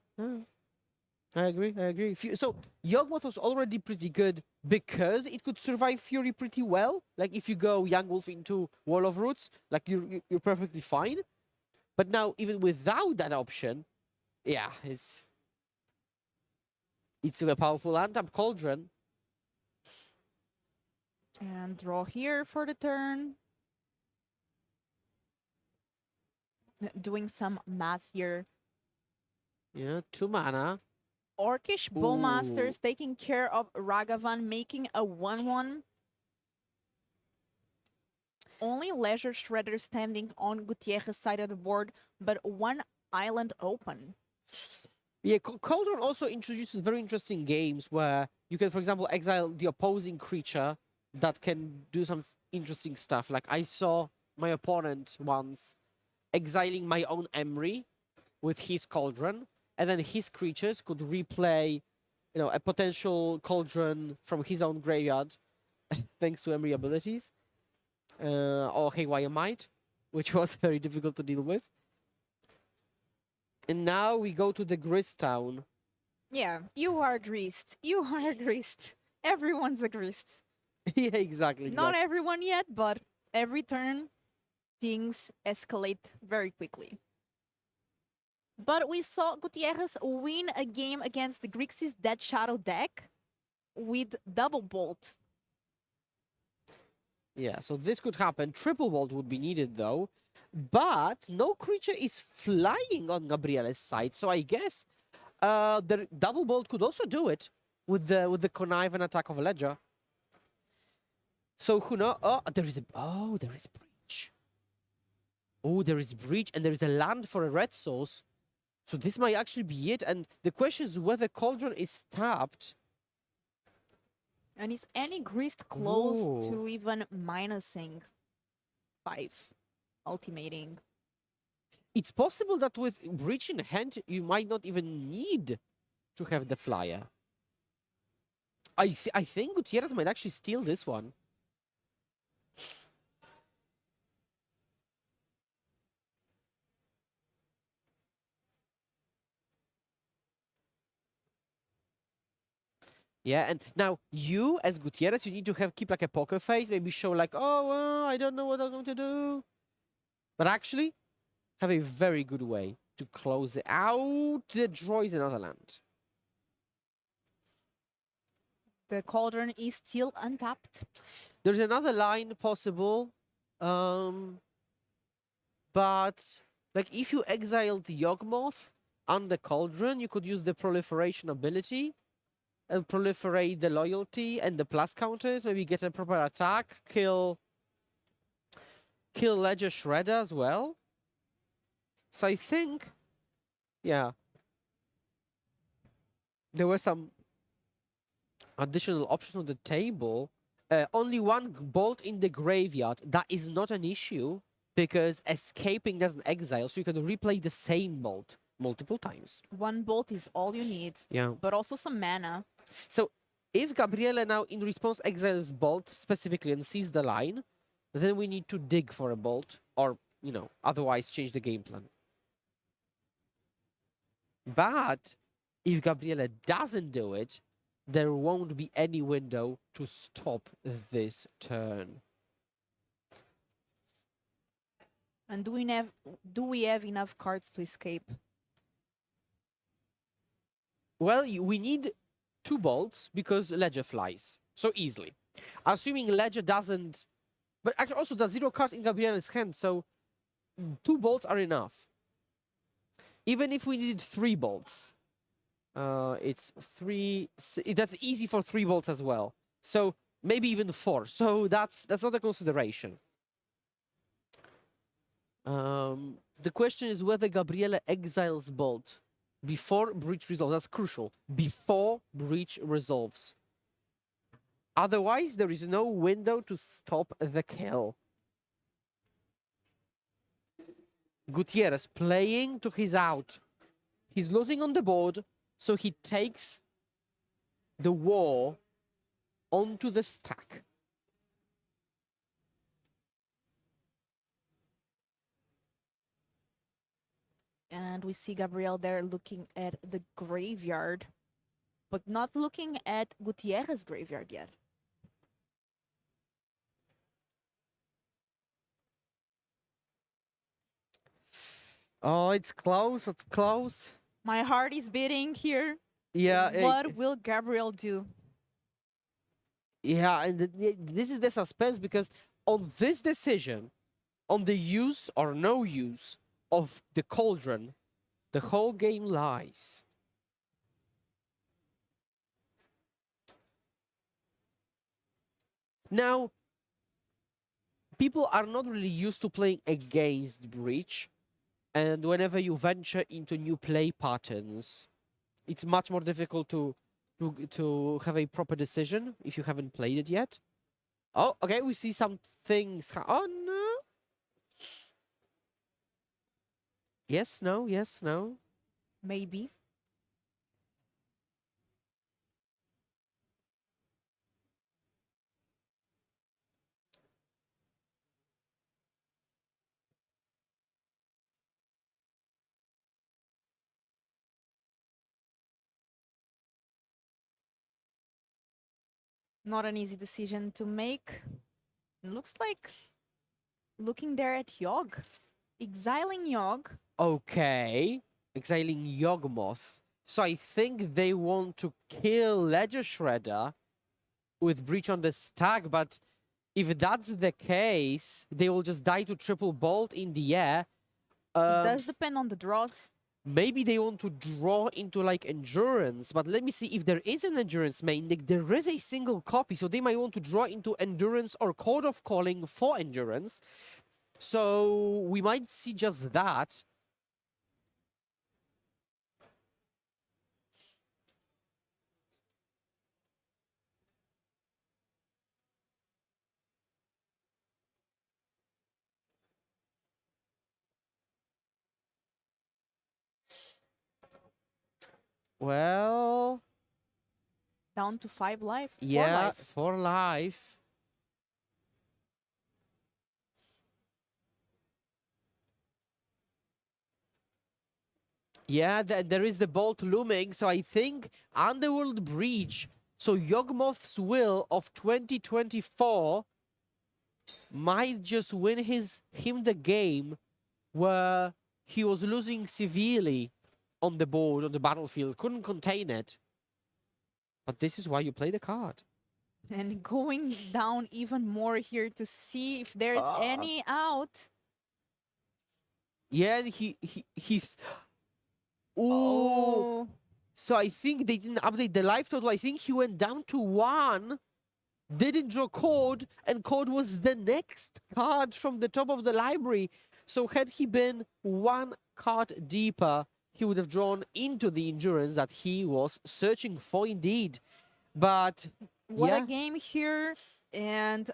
I agree. I agree. So Yawgmoth was already pretty good because it could survive Fury pretty well. Like if you go Young Wolf into Wall of Roots, like you're perfectly fine. But now even without that option, yeah, it's a powerful untap Cauldron. And draw here for the turn. Doing some math here. Yeah, 2 mana. Orcish Ooh. Bowmasters taking care of Ragavan, making a 1-1. Only Leisure Shredder standing on Gutierrez's side of the board, but one island open. Yeah, Cauldron also introduces very interesting games where you can, for example, exile the opposing creature that can do some interesting stuff. Like I saw my opponent once exiling my own Emery with his Cauldron, and then his creatures could replay, a potential Cauldron from his own graveyard, thanks to Emery abilities, or Haywire Might, which was very difficult to deal with. And now we go to the Grist Town. Yeah, you are greased. You are greased. Everyone's a greased. Yeah, exactly. Not everyone yet, but every turn things escalate very quickly. But we saw Gutierrez win a game against the Grixis Dead Shadow deck with double bolt. Yeah, so this could happen. Triple Bolt would be needed though. But no creature is flying on Gabriele's side, so I guess the double bolt could also do it with the connive and attack of a ledger. So who knows? There is breach. Oh, there is breach, and there is a land for a red source. So this might actually be it. And the question is whether Cauldron is tapped. And is any greased close Ooh. to even minusing 5, ultimating? It's possible that with breach in hand, you might not even need to have the flyer. I think Gutierrez might actually steal this one. Yeah, and now you, as Gutierrez, you need to keep like a poker face, maybe show like, oh, well, I don't know what I'm going to do. But actually, have a very good way to close it out. The draw is another land. The Cauldron is still untapped. There's another line possible, but like if you exiled Yawgmoth on the Cauldron, you could use the proliferation ability and proliferate the loyalty and the plus counters. Maybe get a proper attack, kill Ledger Shredder as well. So I think, yeah, there were some additional options on the table. Only one bolt in the graveyard. That is not an issue because escaping doesn't exile, so you can replay the same bolt multiple times. One bolt is all you need, Yeah. but also some mana. So if Gabriele now in response exiles bolt specifically and sees the line, then we need to dig for a bolt or, otherwise change the game plan. But if Gabriele doesn't do it, there won't be any window to stop this turn. And do we have enough cards to escape? Well, we need 2 bolts because Ledger flies so easily. Assuming Ledger doesn't, but actually also there's 0 cards in Gabriele's hand, so 2 bolts are enough. Even if we needed 3 bolts, it's 3. That's easy for 3 bolts as well. So maybe even 4. So that's not a consideration. The question is whether Gabriele exiles bolt before breach resolves. That's crucial. Before breach resolves. Otherwise, there is no window to stop the kill. Gutierrez playing to his out. He's losing on the board, so he takes the war onto the stack. And we see Gabrielle there looking at the graveyard. but not looking at Gutierrez graveyard yet. Oh, it's close. It's close. My heart is beating here. Yeah. What will Gabriel do? Yeah, and this is the suspense because on this decision, on the use or no use of the cauldron, the whole game lies. Now, people are not really used to playing against Breach, and whenever you venture into new play patterns, it's much more difficult to have a proper decision if you haven't played it yet. Oh, okay, we see some things. Oh, no. Yes, no, yes, no. Maybe. Not an easy decision to make. Looks like looking there at Yogg. Exiling Yogg. Okay, exiling Yawgmoth. So I think they want to kill Ledger Shredder with Breach on the stack, but if that's the case, they will just die to triple bolt in the air. It does depend on the draws. Maybe they want to draw into like endurance, but let me see if there is an endurance main deck. There is a single copy, so they might want to draw into endurance or Code of Calling for endurance. So we might see just that. Well, Down to 5 life. 4 yeah, life. for life. Yeah, there is the bolt looming, so I think Underworld Breach, so Yawgmoth's Will of 2024 might just win him the game where he was losing severely on the board, on the battlefield, couldn't contain it. But this is why you play the card. And going down even more here to see if there's any out. Yeah, he's... Ooh. Oh, So I think they didn't update the life total. I think he went down to 1, didn't draw Code, and Code was the next card from the top of the library. So had he been 1 card deeper, he would have drawn into the endurance that he was searching for indeed. But what yeah. a game here. And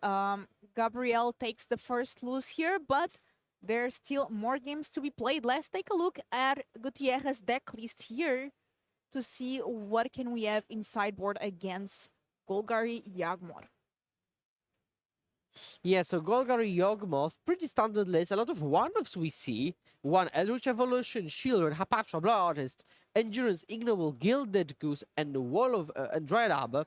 Gabriel takes the first lose here, but there's still more games to be played. Let's take a look at Gutierrez's deck list here to see what can we have in sideboard against Golgari Yawgmoth. Yeah, so Golgari Yawgmoth, pretty standard list. A lot of one-offs we see. 1 Eldritch Evolution, Shieldred, Hapatra, Blood Artist, Endurance, Ignoble, Gilded Goose, and Wall of and Dryad Arbor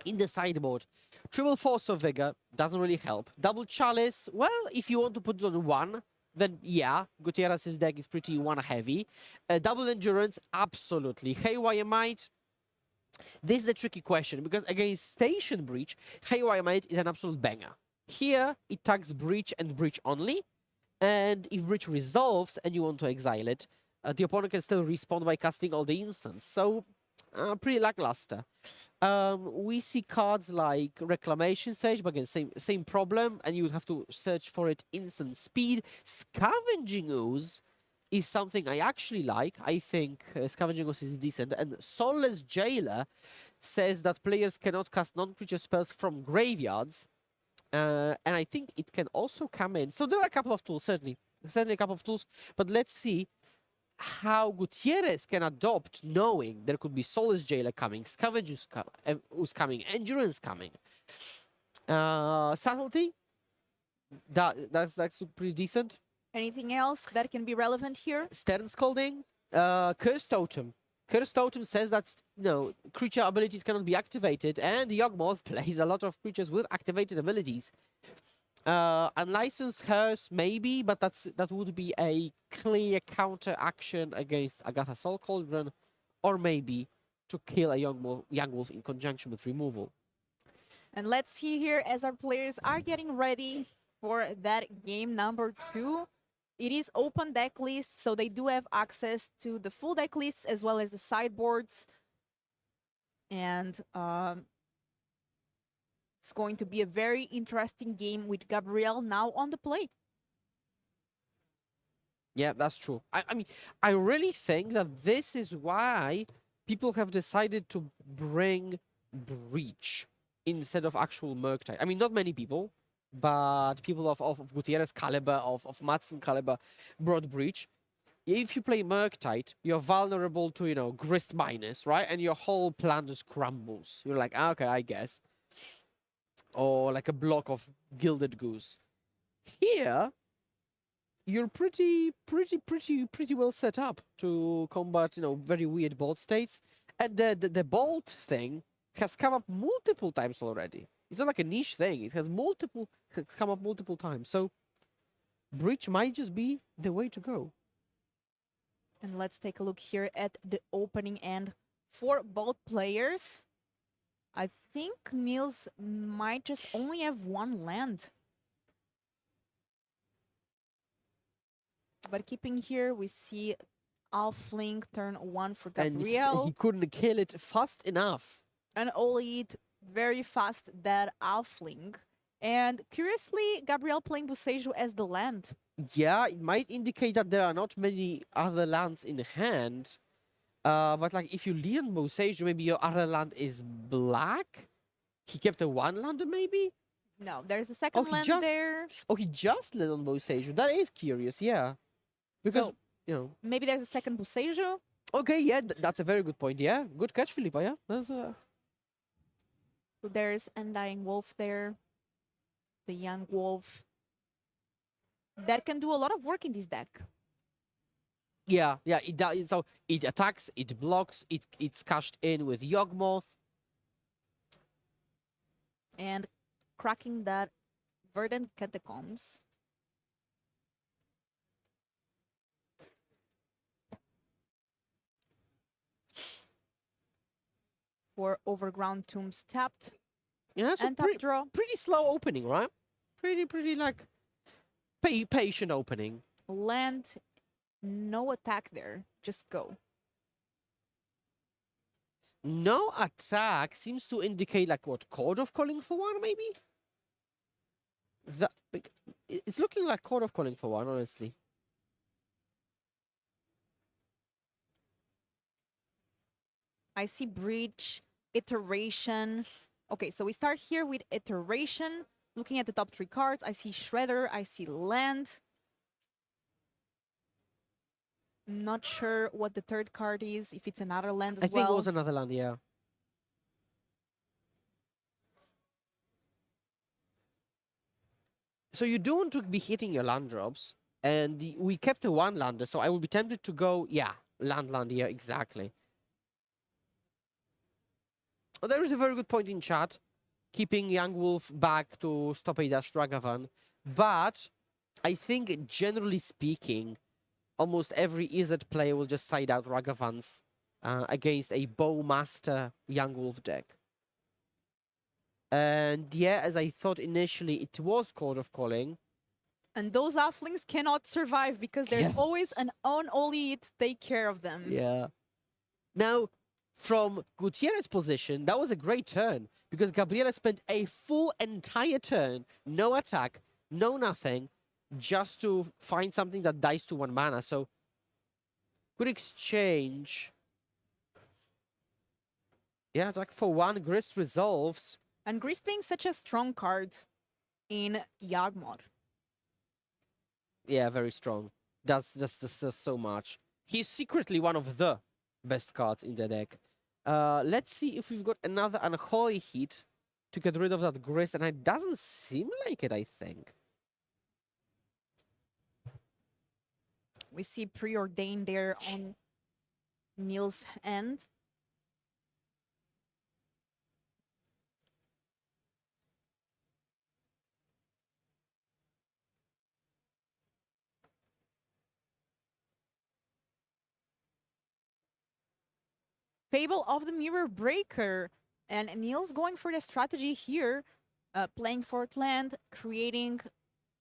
in the sideboard. Triple Force of Vigor doesn't really help. Double Chalice, well, if you want to put it on 1, then yeah, Gutierrez's deck is pretty 1 heavy. Double Endurance, absolutely. Haywire Might, this is a tricky question because against Station Breach, Haywire Might is an absolute banger. Here, it tags Breach and Breach only, and if Breach resolves and you want to exile it, the opponent can still respawn by casting all the instants, so pretty lackluster. We see cards like Reclamation Sage, but again, same problem, and you would have to search for it instant speed. Scavenging Ooze is something I actually like. I think Scavenging Ooze is decent, and Soulless Jailer says that players cannot cast non-creature spells from graveyards, and I think it can also come in. So there are a couple of tools, certainly a couple of tools, but let's see how Gutierrez can adopt, knowing there could be Soulless Jailer coming, Scavenging Ooze coming, Endurance coming. Subtlety, that's pretty decent. Anything else that can be relevant here? Stern Scalding, Curse Totem. Curse Totem says that, creature abilities cannot be activated, and Yawgmoth plays a lot of creatures with activated abilities. Unlicensed Curse, maybe, but that would be a clear counter action against Agatha Soul Cauldron, or maybe to kill a young wolf in conjunction with removal. And let's see here as our players are getting ready for that game number 2. It is open deck list, so they do have access to the full deck lists as well as the sideboards. And it's going to be a very interesting game with Gabriel now on the play. Yeah, that's true. I mean, I really think that this is why people have decided to bring Breach instead of actual Murktide. I mean, not many people, but people of Gutierrez caliber, of Madsen caliber, brought Breach. If you play Murktide, you're vulnerable to, Grist Minus, right? And your whole plan just crumbles. You're like, okay, I guess. Or like a block of Gilded Goose. Here, you're pretty well set up to combat, very weird board states. And the bolt thing has come up multiple times already. It's not like a niche thing. It has come up multiple times. So Breach might just be the way to go. And let's take a look here at the opening end for both players. I think Niels might just only have one land. But keeping here, we see Alfling turn 1 for Gabriel. And he couldn't kill it fast enough. And only it very fast that Alfling. And curiously, Gabriel playing Boseiju as the land. Yeah, it might indicate that there are not many other lands in hand. But like if you lead on Boseiju, maybe your other land is black? He kept a one lander maybe? No, there's a second land there. Oh, he just led on Boseiju. That is curious, yeah. Because, maybe there's a second Boseiju. Okay, yeah, that's a very good point, yeah. Good catch, Filipa, yeah. That's So there's Undying Wolf there. The young wolf. That can do a lot of work in this deck. Yeah, it does. So it attacks, it blocks, it's cashed in with Yawgmoth. And cracking that Verdant Catacombs. For Overground Tombs tapped. Yeah, so And top draw. pretty slow opening, right? Pretty like patient opening. Land, no attack there. Just go. No attack seems to indicate like what, Chord of Calling for one, maybe? It's looking like Chord of Calling for one, honestly. I see Breach, Iteration. Okay, so we start here with Iteration. Looking at the top 3 cards, I see Shredder, I see Land. Not sure what the third card is, if it's another land as well. I think it was another land, yeah. So you do want to be hitting your land drops, and we kept a one lander, so I would be tempted to go, yeah, land, yeah, exactly. Oh, there is a very good point in chat, keeping Young Wolf back to stop a dash Ragavan, but I think generally speaking, almost every EZ player will just side out Ragavans against a Bowmaster Young Wolf deck. And yeah, as I thought initially, it was Chord of Calling. And those Halflings cannot survive because there's always an unholy to take care of them. Yeah. Now, from Gutierrez's position, that was a great turn because Gabriela spent a full entire turn, no attack, no nothing, just to find something that dies to 1 mana. So, good exchange. Yeah, attack for 1, Grist resolves. And Grist being such a strong card in Yawgmoth. Yeah, very strong. Does so much. He's secretly one of the best cards in the deck. Let's see if we've got another Unholy hit to get rid of that Grist, and it doesn't seem like it, I think. We see Preordained there on Niels' end. Fable of the Mirror Breaker. And Niels going for the strategy here, playing fourth land, creating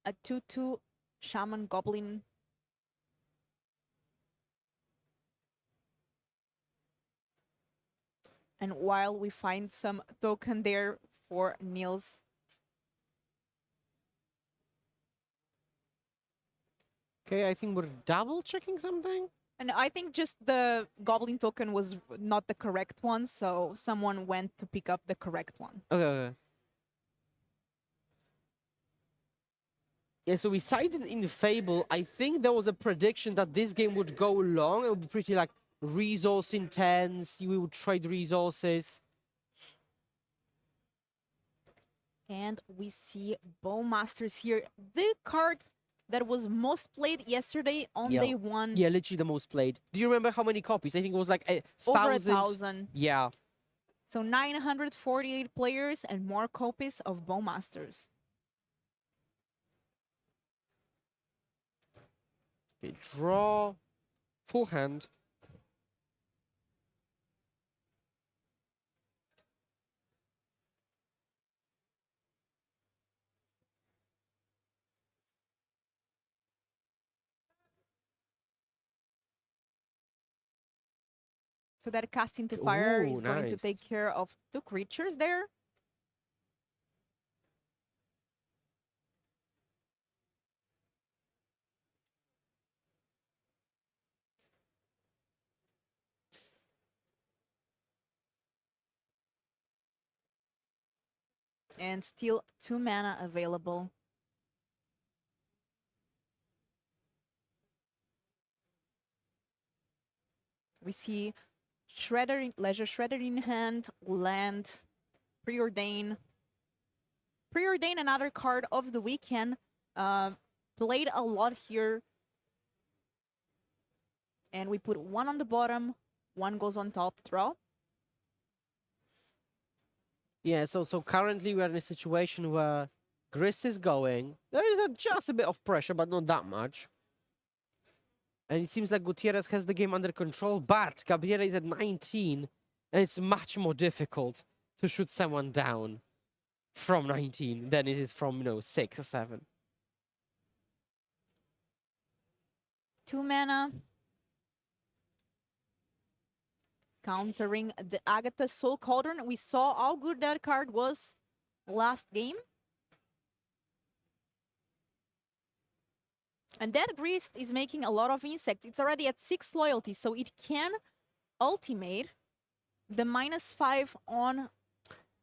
a 2/2 Shaman Goblin. And while we find some token there for Niels. Okay, I think we're double checking something. And I think just the Goblin token was not the correct one, so someone went to pick up the correct one. Okay. Yeah, so we cited in the Fable, I think there was a prediction that this game would go long. It would be pretty like resource intense. We would trade resources. And we see Bowmasters here. The card that was most played yesterday on Yeah. day one. Yeah, literally the most played. Do you remember how many copies? I think it was like Over 1,000. 1,000. Yeah. So 948 players and more copies of Bowmasters. Okay, draw. Full hand. So that cast into fire Ooh, is going to take nice. care of 2 creatures there. And still 2 mana available. We see Leisure Shredder in hand, land, Preordain. Preordain, another card of the weekend. Played a lot here. And we put 1 on the bottom, 1 goes on top, draw. Yeah, so currently we are in a situation where Grist is going. There is just a bit of pressure, but not that much. And it seems like Gutierrez has the game under control, but Gabriela is at 19, and it's much more difficult to shoot someone down from 19 than it is from, 6 or 7. 2 mana. Countering the Agatha Soul Cauldron. We saw how good that card was last game. And that Grist is making a lot of insects. It's already at 6 loyalty, so it can ultimate. The -5 on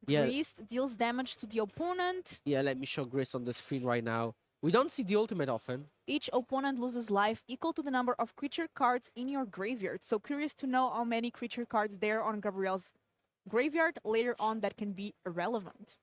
Yeah. Grist deals damage to the opponent. Yeah, let me show Grist on the screen right now. We don't see the ultimate often. Each opponent loses life equal to the number of creature cards in your graveyard. So curious to know how many creature cards there on Gabriel's graveyard. Later on, that can be irrelevant.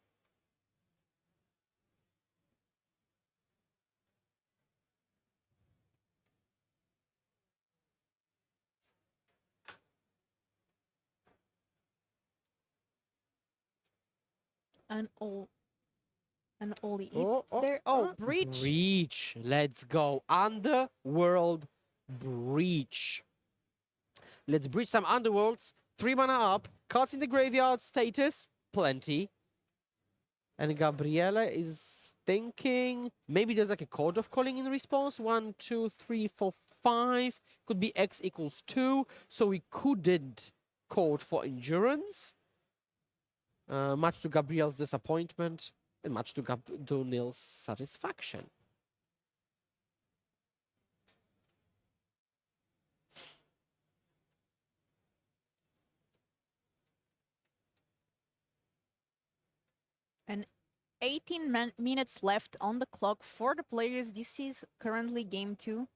An Oli there. Oh, Breach. Breach. Let's go. Underworld Breach. Let's breach some Underworlds. 3 mana up. Cards in the graveyard. Status. Plenty. And Gabriela is thinking maybe there's like a Code of Calling in response. 1, 2, 3, 4, 5. Could be X equals 2. So we couldn't code for Endurance. Much to Gabriel's disappointment. And much to Nils' satisfaction. And 18 minutes left on the clock for the players. This is currently game 2.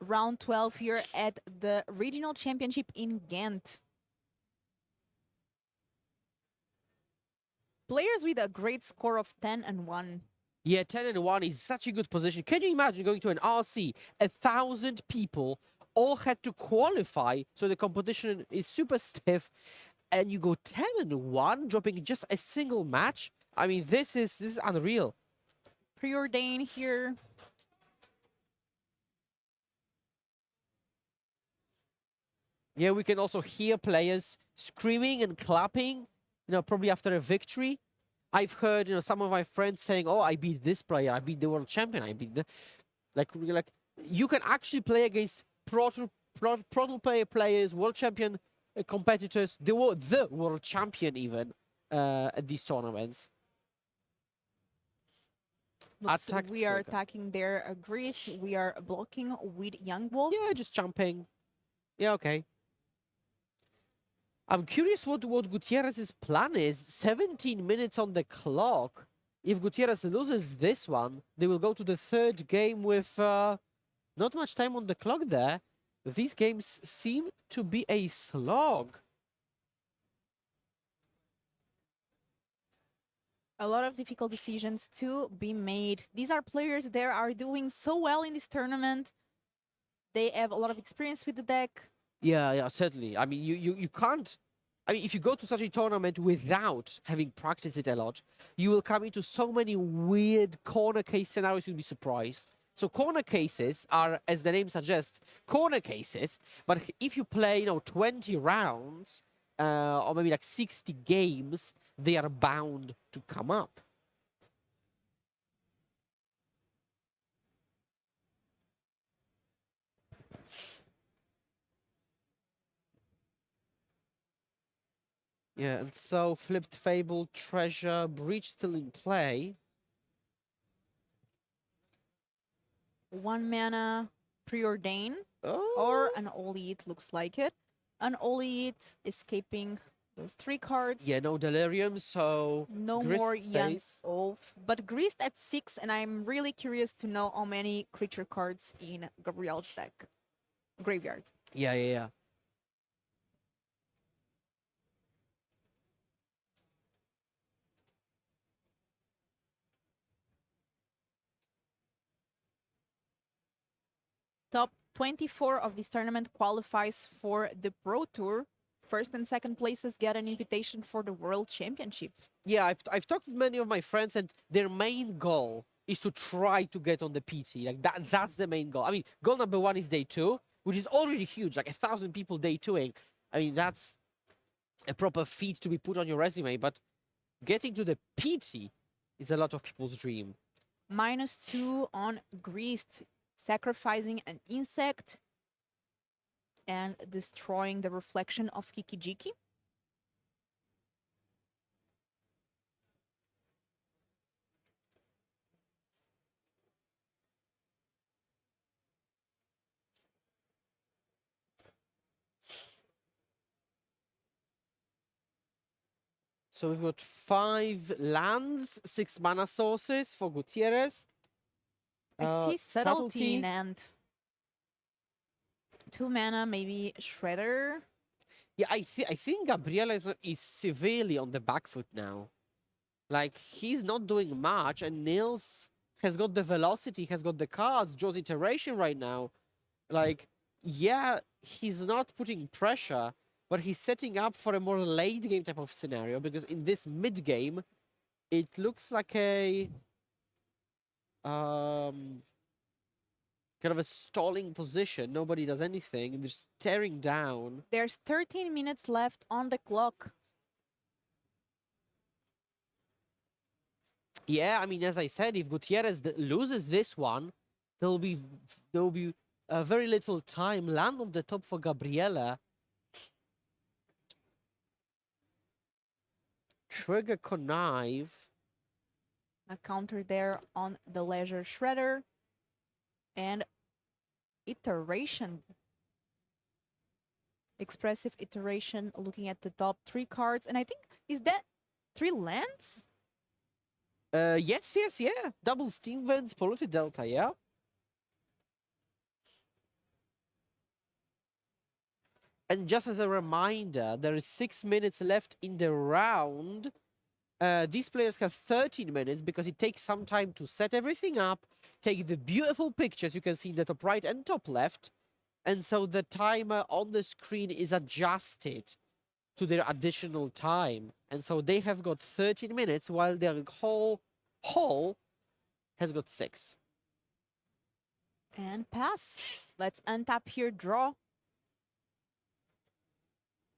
Round 12 here at the regional championship in Ghent. Players with a great score of 10-1. Yeah, 10-1 is such a good position. Can you imagine going to an RC? 1,000 people all had to qualify, so the competition is super stiff, and you go 10-1, dropping just a single match. I mean, this is unreal. Preordain here. Yeah, we can also hear players screaming and clapping, probably after a victory. I've heard, some of my friends saying, "Oh, I beat this player. I beat the world champion. I beat the..." Like you can actually play against pro tour player players, world champion competitors, the world champion even at these tournaments. Looks Attack we are trigger. attacking their Greece. We are blocking with Young Wolf. Yeah, just jumping. Yeah, okay. I'm curious what Gutierrez's plan is. 17 minutes on the clock. If Gutierrez loses this one, they will go to the third game with not much time on the clock there. These games seem to be a slog. A lot of difficult decisions to be made. These are players that are doing so well in this tournament. They have a lot of experience with the deck. Yeah, certainly. I mean, you can't... I mean, if you go to such a tournament without having practiced it a lot, you will come into so many weird corner case scenarios, you'll be surprised. So corner cases are, as the name suggests, corner cases, but if you play, 20 rounds, or maybe like 60 games, they are bound to come up. Yeah, and so Flipped Fable, Treasure, Breach still in play. 1 mana Preordain Oh, or an All Eat, looks like it. An All Eat escaping those 3 cards. yeah, no Delirium, so No Grist more Young stays. Wolf, but Grist at 6, and I'm really curious to know how many creature cards in Gabriel's deck. Graveyard. Yeah. Top 24 of this tournament qualifies for the Pro Tour. First and second places get an invitation for the World Championship. Yeah, I've talked with many of my friends, and their main goal is to try to get on the PT. Like that's the main goal. I mean, goal number 1 is day 2, which is already huge. Like 1,000 people day 2ing. I mean, that's a proper feat to be put on your resume. But getting to the PT is a lot of people's dream. -2 on Grist, sacrificing an insect and destroying the reflection of Kikijiki. So we've got 5 lands, 6 mana sources for Gutierrez. He's subtlety and 2 mana, maybe Shredder. Yeah, I think Gabriela is severely on the back foot now. Like, he's not doing much, and Nils has got the velocity, has got the cards, draws iteration right now. Like, yeah, he's not putting pressure, but he's setting up for a more late game type of scenario, because in this mid game, it looks like a kind of a stalling position. Nobody does anything, and they're staring down. There's 13 minutes left on the clock. Yeah, I mean, as I said, if Gutierrez loses this one, there will be very little time. Land of the top for Gabriela. Trigger Connive. A counter there on the Leisure Shredder. And Iteration. Expressive Iteration, looking at the top 3 cards. And I think, is that 3 lands? Yes, yeah. Double Steam Vents, Polluted Delta, yeah. And just as a reminder, there is 6 minutes left in the round. These players have 13 minutes because it takes some time to set everything up, take the beautiful pictures you can see in the top right and top left. And so the timer on the screen is adjusted to their additional time. And so they have got 13 minutes while their whole hall has got 6. And pass. Let's untap here, draw.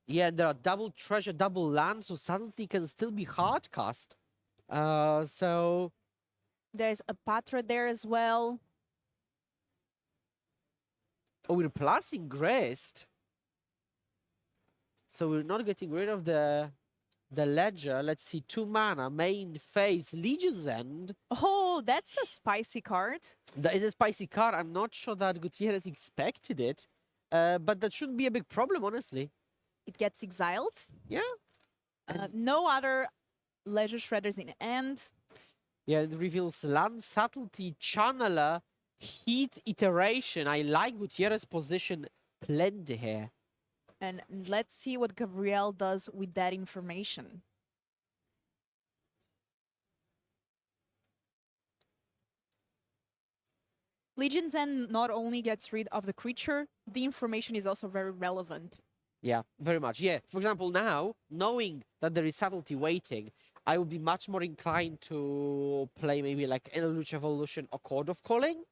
Yeah, and there are double treasure, double land, so subtlety can still be hard cast. So There's a Patra there as well. oh, we're plus ingressed. So we're not getting rid of the ledger. Let's see, 2 mana, main phase, Legion's End. Oh, that's a spicy card. That is a spicy card. I'm not sure that Gutierrez expected it, but that shouldn't be a big problem, honestly. It gets exiled. Yeah. No other leisure shredders in end. Yeah, it reveals land subtlety, channeler, heat iteration. I like Gutierrez's position plenty here. And let's see what Gabriel does with that information. Legion's End not only gets rid of the creature, the information is also very relevant. Yeah, very much. Yeah, for example, now, knowing that there is subtlety waiting, I would be much more inclined to play maybe like Eldritch Evolution or Chord of Calling,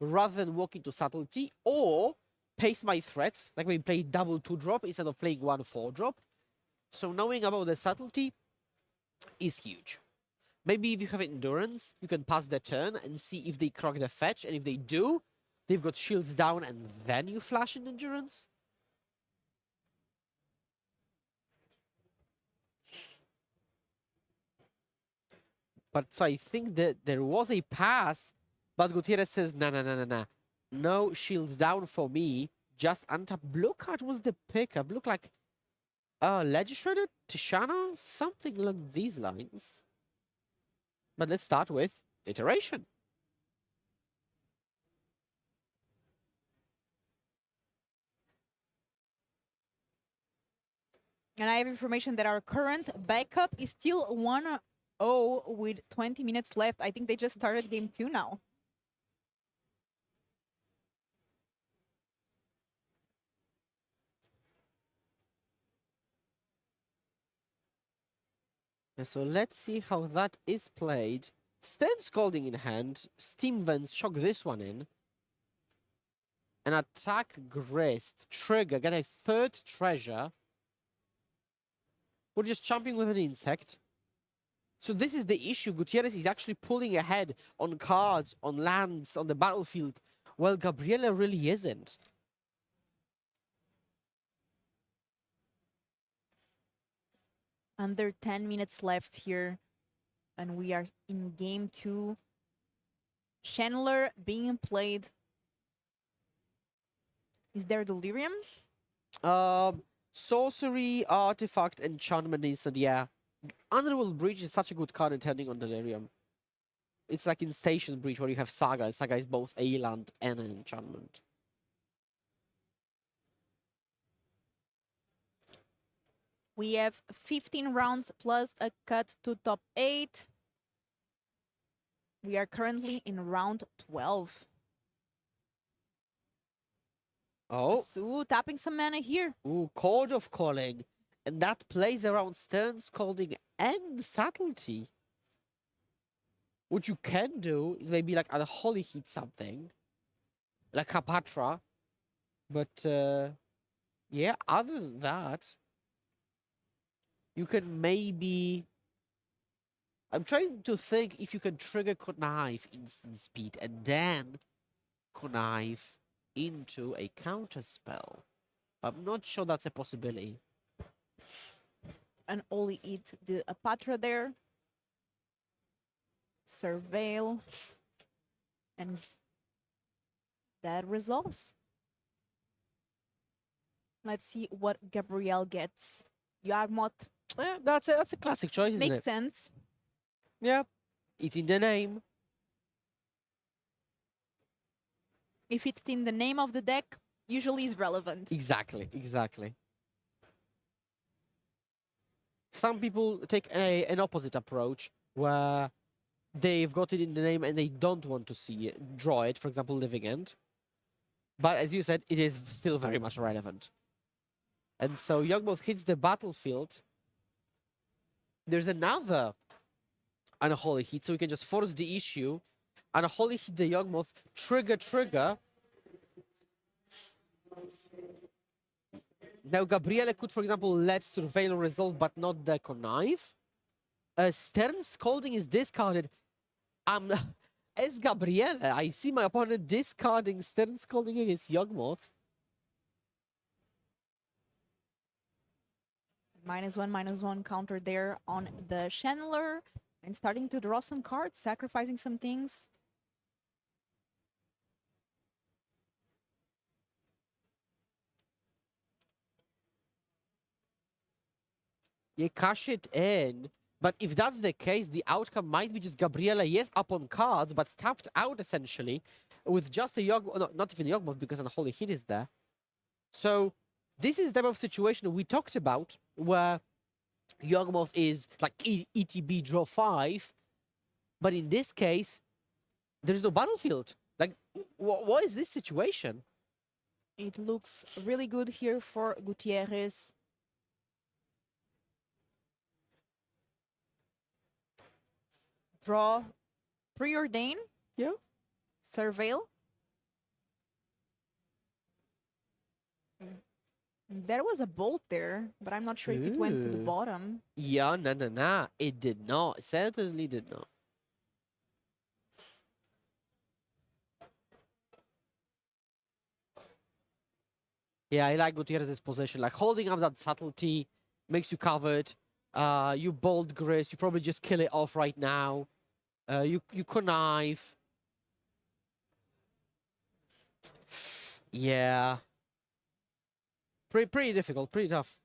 rather than walk into subtlety, or pace my threats, like maybe play double 2-drop instead of playing 1 4-drop. So knowing about the subtlety is huge. Maybe if you have endurance, you can pass the turn and see if they crock the fetch, and if they do, they've got shields down, and then you flash in endurance. But so I think that there was a pass, but Gutierrez says, nah, nah, nah, nah, nah. No shields down for me. Just untap. Blue card was the pickup. Look like Legislator, Tishana, something along these lines. But let's start with iteration. And I have information that our current backup is still 1-0 with 20 minutes left. I think they just started game 2 now. So let's see how that is played. Stern Scalding in hand. Steam Vents shock this one in. An attack grist. Trigger. Get a 3rd treasure. We're just jumping with an insect. So this is the issue. Gutierrez is actually pulling ahead on cards, on lands, on the battlefield, while Gabriela really isn't. Under 10 minutes left here. And we are in game 2. Channeler being played. Is there Delirium? Sorcery, Artifact, Enchantment instant, yeah. Underworld Breach is such a good card turning on Delirium. It's like in Station Breach where you have Saga. Saga is both a land and an enchantment. We have 15 rounds plus a cut to top 8. We are currently in round 12. Oh, So tapping some mana here. ooh, Chord of Calling. And that plays around Stern Scalding and Subtlety. What you can do is maybe like a Holy Heat something. Like Kapatra. But, yeah, other than that, you can maybe... I'm trying to think if you can trigger Connive instant speed and then Connive into a counter spell. I'm not sure that's a possibility. And only eat the Apatra there. Surveil. And that resolves. Let's see what Gabriel gets. Yagmoth. Yeah, that's a classic choice, isn't Makes it? sense. Yeah, it's in the name. If it's in the name of the deck, usually is relevant. Exactly, exactly. Some people take an opposite approach where they've got it in the name and they don't want to see it, draw it, for example, Living End. But as you said, it is still very much relevant. And so Yawgmoth hits the battlefield. There's another Unholy Hit, so we can just force the issue. Unholy Hit the Yawgmoth, trigger. Now Gabriele could, for example, let Surveil resolve, but not the Connive. Stern Scolding is discarded. As Gabriele, I see my opponent discarding Stern Scolding against Yawgmoth. -1/-1 counter there on the Channeler. And starting to draw some cards, sacrificing some things. You cash it in. But if that's the case, the outcome might be just Gabriela, yes, up on cards, but tapped out essentially with just a Yawgmoth, no, not even Yawgmoth because Unholy Hit is there. So this is the type of situation we talked about where Yawgmoth is like ETB draw 5, but in this case, there's no battlefield. Like, what is this situation? It looks really good here for Gutierrez. Draw, preordain. Yeah. Surveil. There was a bolt there, but I'm not sure if it went to the Ooh. bottom. Yeah, no. It did not. It certainly did not. Yeah, I like Gutierrez's position. Like, holding up that subtlety makes you covered. You bold Gris. You probably just kill it off right now. You connive. Yeah. Pretty difficult. Pretty tough.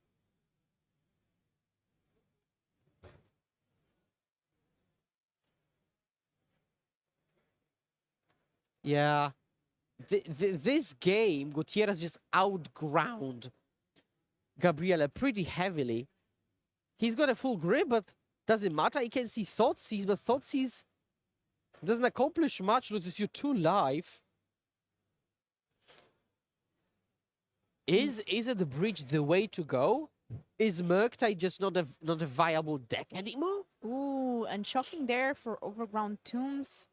Yeah. This game, Gutierrez just outground Gabriela pretty heavily. He's got a full grip, but doesn't matter. He can see Thoughtseize, but Thoughtseize doesn't accomplish much, loses you 2 life. Is it the bridge the way to go? Is Murktide just not a viable deck anymore? Ooh, and shocking there for Overground Tombs.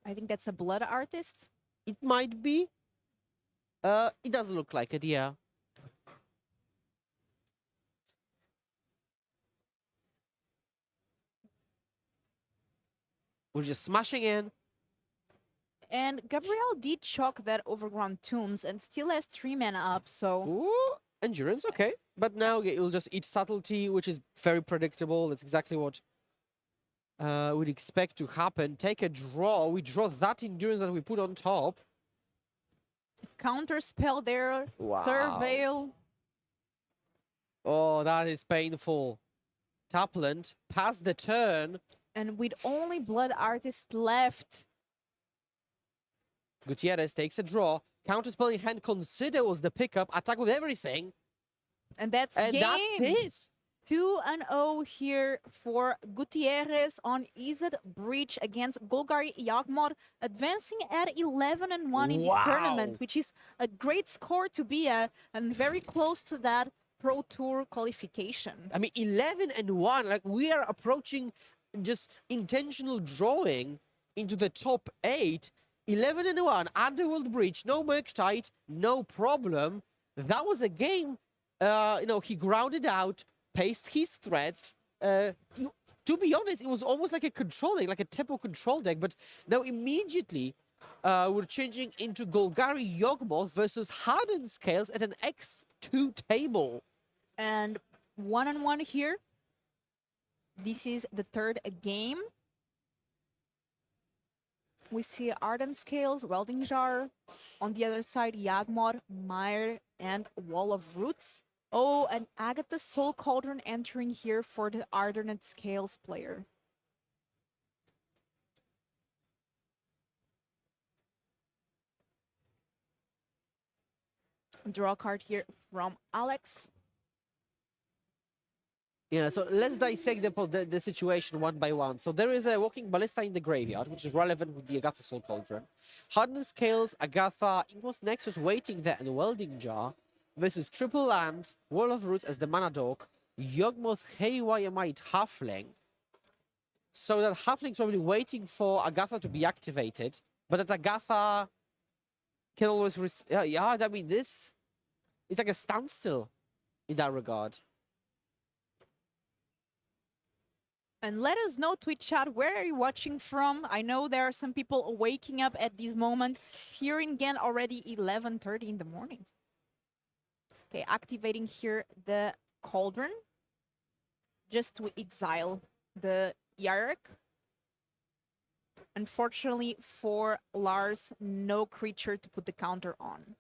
I think that's a Blood Artist. It might be. It doesn't look like it, yeah. We're just smashing in. And Gabriel did shock that Overground Tombs and still has 3 mana up, so... Ooh, endurance, okay. But now it'll just eat subtlety, which is very predictable. That's exactly what we'd expect to happen. Take a draw. We draw that endurance that we put on top. Counter spell there. Wow. Surveil. Oh, that is painful. Tapland, pass the turn. And with only Blood Artist left. Gutierrez takes a draw. Counterspell in hand, consider was the pickup. Attack with everything. And that's And game. that's it. 2-0 here for Gutierrez on Izzet Breach against Golgari Yawgmoth, advancing at 11-1 in the Wow. tournament, which is a great score to be at and very close to that Pro Tour qualification. I mean, 11-1. Like, we are approaching just intentional drawing into the top 8. 11-1. Underworld Breach. No Murktide. No problem. That was a game. He grounded out, paced his threats. To be honest, it was almost like a control deck, like a tempo control deck. But now immediately, we're changing into Golgari Yawgmoth versus Hardened Scales at an X2 table. And 1-1 here. This is the third game. We see Ardent Scales, Welding Jar. On the other side, Yawgmoth, Mire, and Wall of Roots. Oh, and Agatha Soul Cauldron entering here for the Ardent Scales player. Draw a card here from Alex. Yeah, so let's dissect the situation one by one. So there is a walking ballista in the graveyard, which is relevant with the Agatha Soul Cauldron. Hardness Scales, Agatha, Ingoth Nexus waiting there, and Welding Jar versus Triple Land, Wall of Roots as the mana dog, Yawgmoth Haywire Might Halfling. So that Halfling's probably waiting for Agatha to be activated, but that Agatha can always... yeah, I mean, this is like a standstill in that regard. And let us know, Twitch chat, where are you watching from? I know there are some people waking up at this moment. Here in Ghent, already 11:30 in the morning. Okay, activating here the Cauldron. Just to exile the Yarok. Unfortunately for Lars, no creature to put the counter on.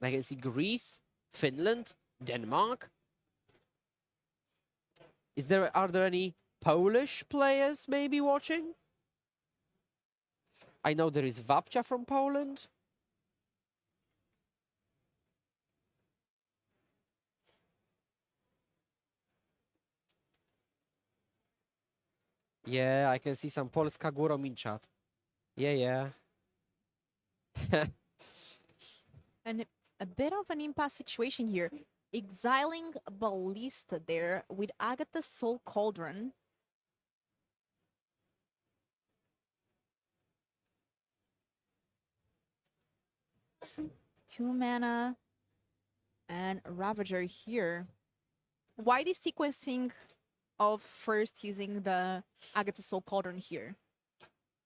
I can see Greece, Finland, Denmark. Are there any Polish players maybe watching? I know there is Vapcha from Poland. Yeah, I can see some Polska Górą in chat. Yeah. And a bit of an impasse situation here. Exiling Ballista there with Agatha's Soul Cauldron. Two mana and Ravager here. Why this sequencing of first using the Agatha's Soul Cauldron here?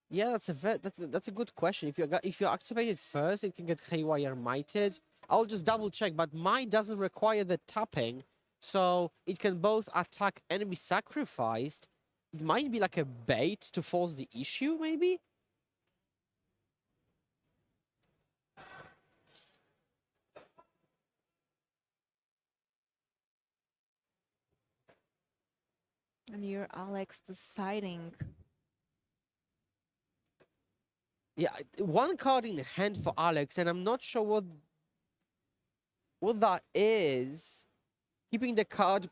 Yeah, that's a good question. If you activate it first, it can get Haywire Mighted. I'll just double check, but mine doesn't require the tapping, so it can both attack enemy sacrificed. It might be like a bait to force the issue, maybe? And you're Alex deciding. Yeah, one card in hand for Alex, and I'm not sure what that is. Keeping the card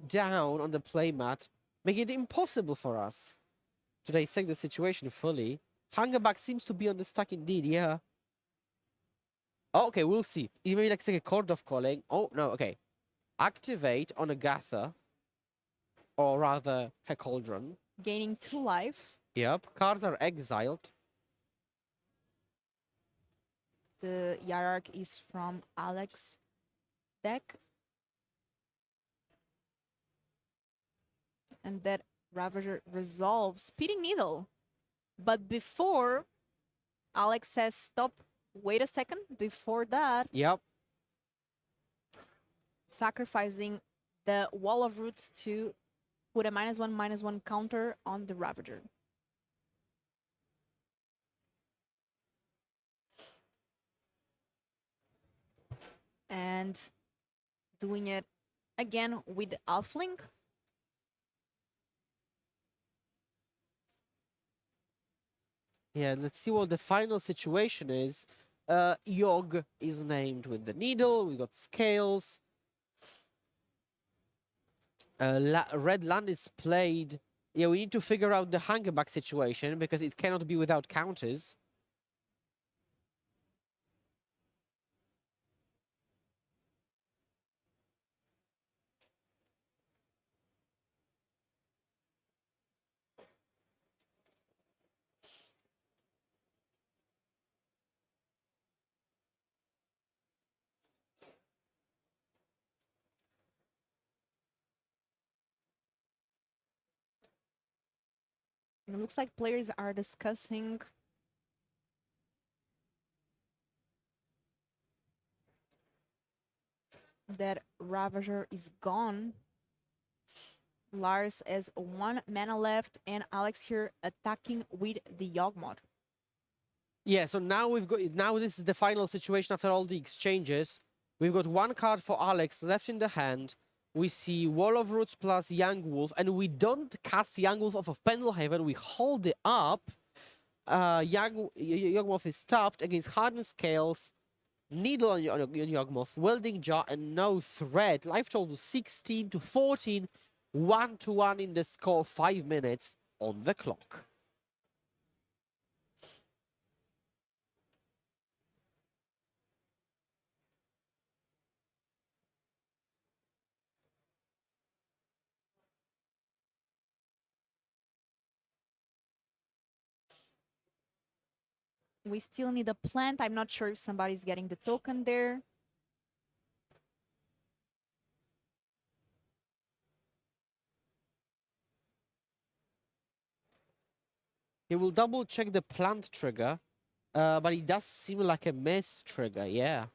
down on the playmat, making it impossible for us to dissect the situation fully. Hungerback seems to be on the stack indeed, yeah. Oh, okay, we'll see. You may like take a Chord of Calling. Oh, no, okay. Activate on Agatha, or rather, her Cauldron. Gaining 2 life. Yep, cards are exiled. The Yarok is from Alex deck. And that Ravager resolves Speeding Needle. But before, Alex says, stop, wait a second. Before that, Yep. sacrificing the Wall of Roots to put a -1/-1 counter on the Ravager. And doing it again with Elfling. Yeah, let's see what the final situation is. Yogg is named with the needle. We got scales. Red land is played. Yeah, we need to figure out the Hungerback situation because it cannot be without counters. It looks like players are discussing that Ravager is gone. Lars has 1 mana left, and Alex here attacking with the Yawgmoth. Yeah, so now this is the final situation after all the exchanges. We've got 1 card for Alex left in the hand. We see Wall of Roots plus Young Wolf, and we don't cast Young Wolf off of Pendelhaven. We hold it up. Young Wolf is tapped against Hardened Scales, Needle on Yawgmoth, Welding Jar, and no threat. Life total 16 to 14, 1-1 in the score, 5 minutes on the clock. We still need a plant. I'm not sure if somebody's getting the token there. He will double check the plant trigger, but it does seem like a miss trigger, yeah.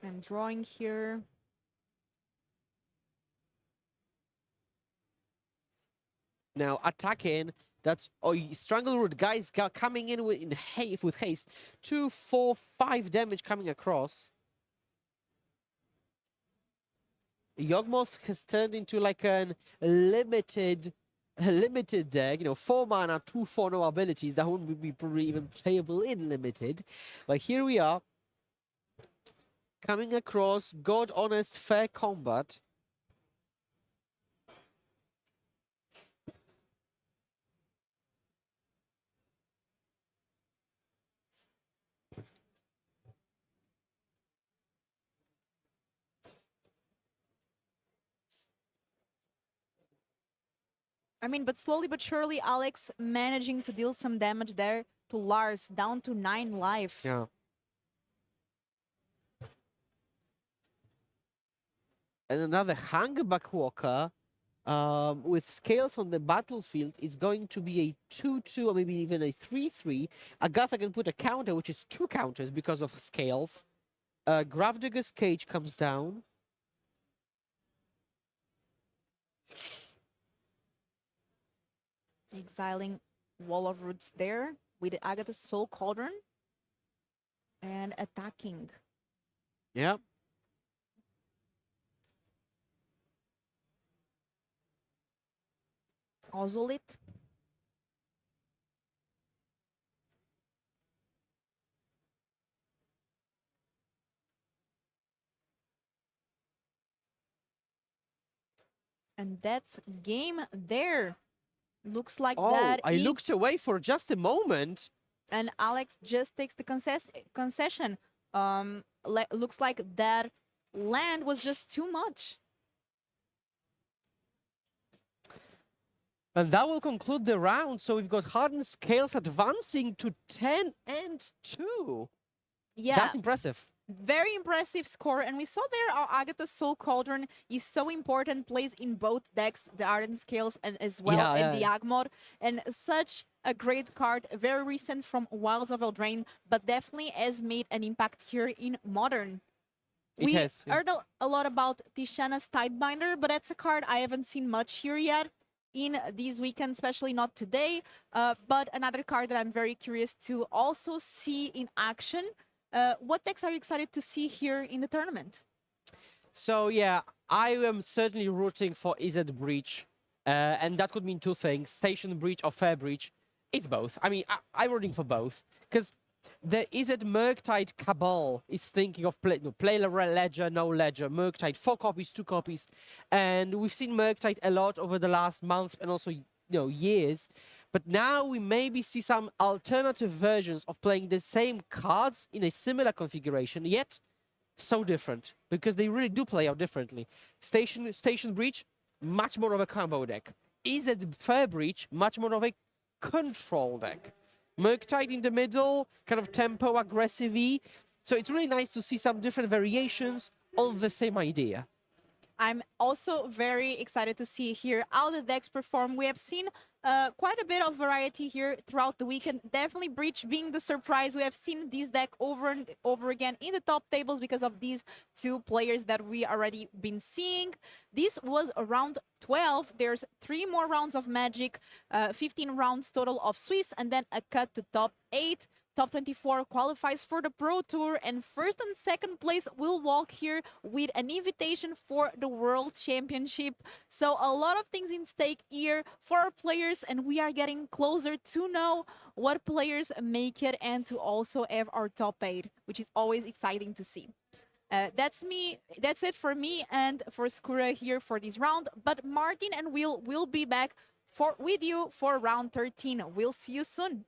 And drawing here. Now attacking, that's Strangleroot guys coming in with haste. 2, 4, 5 damage coming across. Yawgmoth has turned into like a limited deck, 4 mana, 2/4 no abilities. That wouldn't be probably even playable in limited. But here we are, coming across God Honest Fair Combat. I mean, but slowly but surely, Alex managing to deal some damage there to Lars, down to 9 life. Yeah. And another Hangback Walker with Scales on the battlefield. It's going to be a 2/2 or maybe even a 3/3. Agatha can put a counter, which is 2 counters because of Scales. Gravedigger's Cage comes down. Exiling Wall of Roots there with the Agatha's Soul Cauldron. And attacking. Yeah. Ozolit. And that's game there. Looks like that. I looked away for just a moment. And Alex just takes the concession. Looks like that land was just too much. And that will conclude the round. So we've got Hardened Scales advancing to 10-2. Yeah. That's impressive. Very impressive score, and we saw there our Agatha's Soul Cauldron is so important, plays in both decks, the Ardent Scales and as well in the Yawgmoth, and such a great card, very recent from Wilds of Eldraine, but definitely has made an impact here in Modern. We heard a lot about Tishana's Tidebinder, but that's a card I haven't seen much here yet in this weekend, especially not today, but another card that I'm very curious to also see in action. What decks are you excited to see here in the tournament? So yeah, I am certainly rooting for Izzet Breach, and that could mean 2 things: Station Breach or Fair Breach. It's both. I mean, I'm rooting for both because the Izzet Murktide Cabal is thinking of play Ledger, no Ledger, Murktide 4 copies, 2 copies, and we've seen Murktide a lot over the last month and also years. But now we maybe see some alternative versions of playing the same cards in a similar configuration, yet so different, because they really do play out differently. Station Breach, much more of a combo deck. Izzet Fair Breach, much more of a control deck. Murktide in the middle, kind of tempo aggressive-y. So it's really nice to see some different variations on the same idea. I'm also very excited to see here how the decks perform. We have seen quite a bit of variety here throughout the weekend. Definitely Breach being the surprise. We have seen this deck over and over again in the top tables because of these two players that we already been seeing. This was round 12. There's 3 more rounds of Magic, 15 rounds total of Swiss, and then a cut to top 8. Top 24 qualifies for the Pro Tour, and first and second place will walk here with an invitation for the World Championship. So a lot of things in stake here for our players, and we are getting closer to know what players make it and to also have our top 8, which is always exciting to see. That's it for me and for Skura here for this round. But Martin and will be back with you for round 13. We'll see you soon.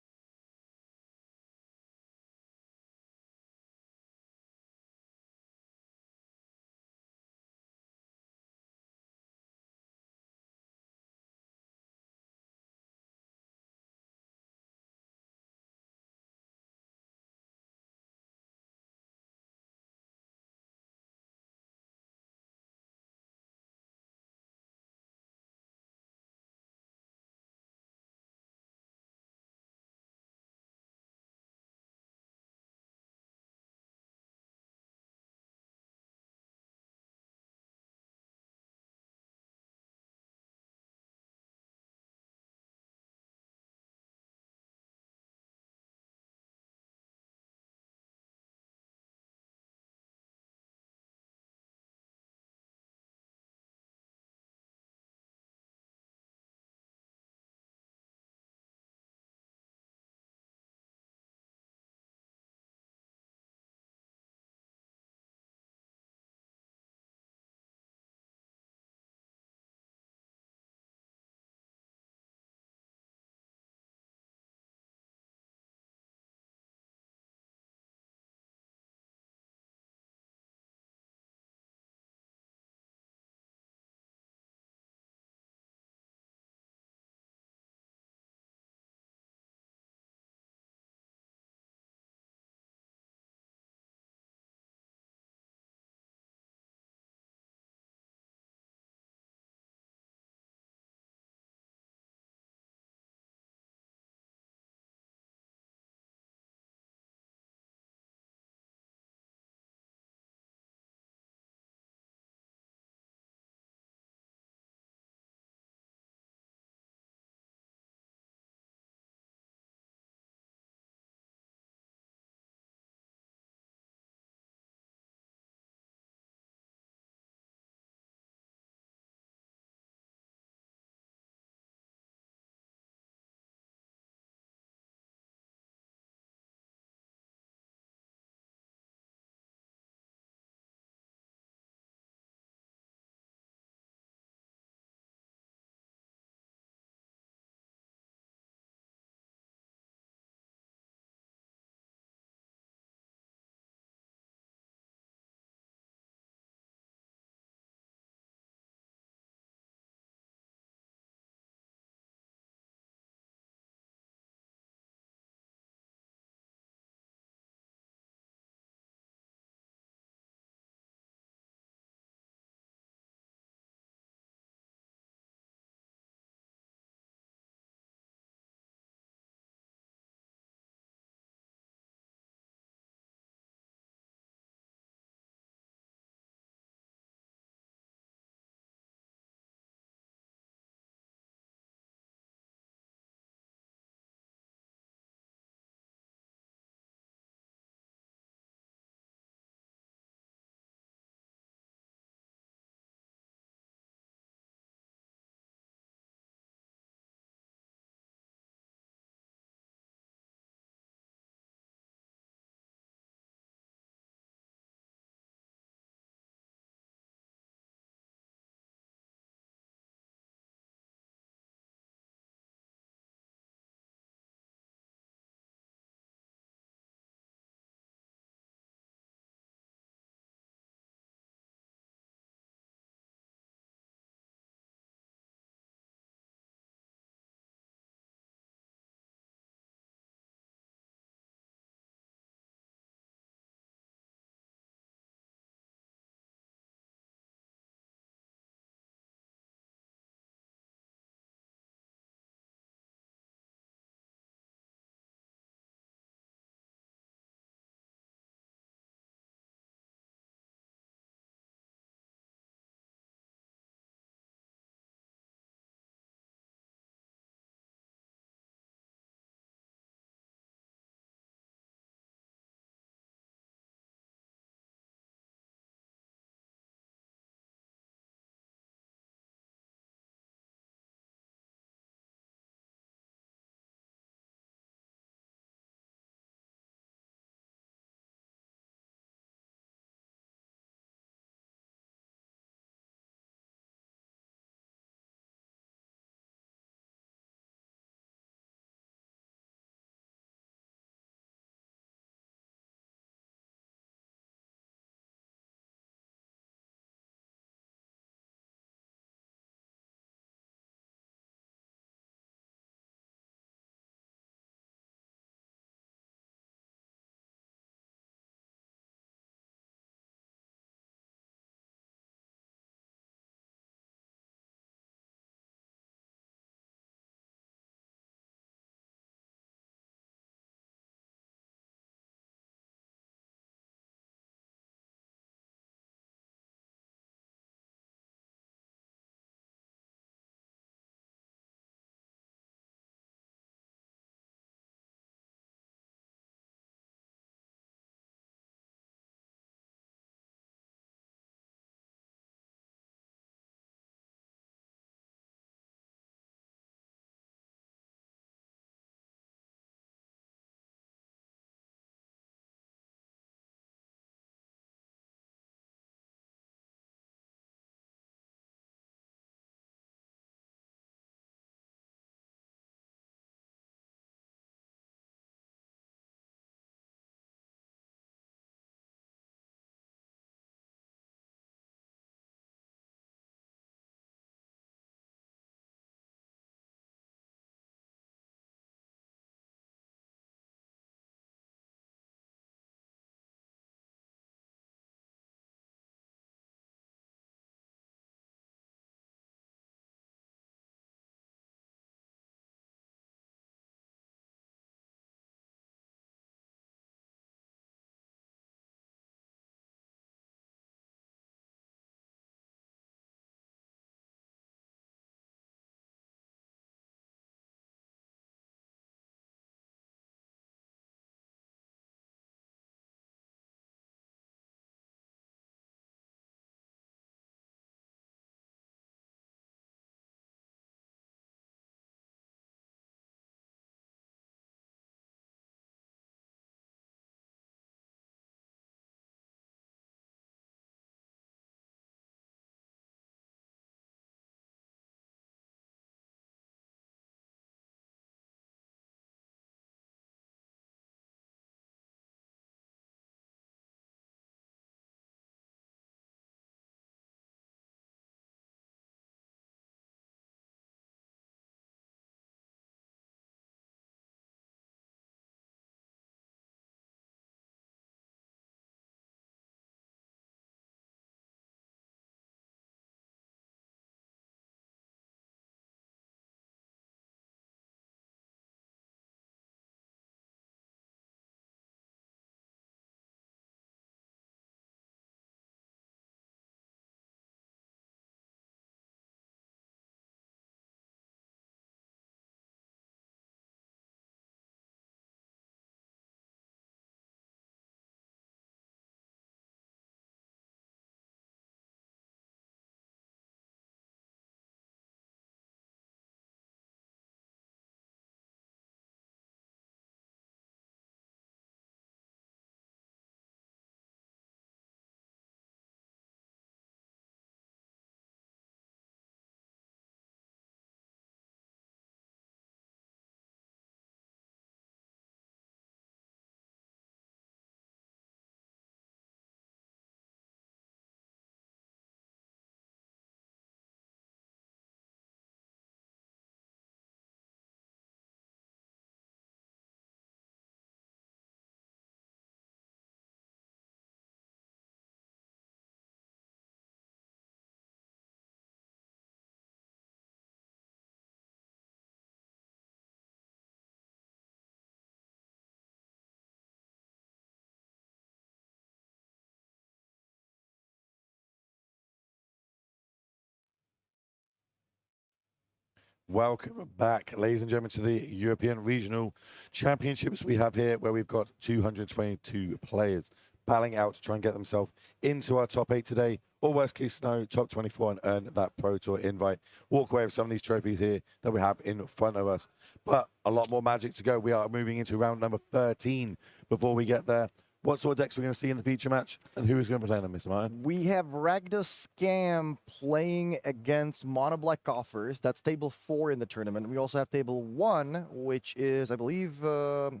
Welcome back, ladies and gentlemen, to the European Regional Championships we have here, where we've got 222 players battling out to try and get themselves into our top 8 today, or worst case scenario, top 24 and earn that Pro Tour invite. Walk away with some of these trophies here that we have in front of us. But a lot more magic to go. We are moving into round number 13 before we get there. What sort of decks are we going to see in the feature match, and who is going to play them, Mr. Martin? We have Ragdos Scam playing against Mono Black Coffers. That's table 4 in the tournament. We also have table 1, which is, I believe, Blue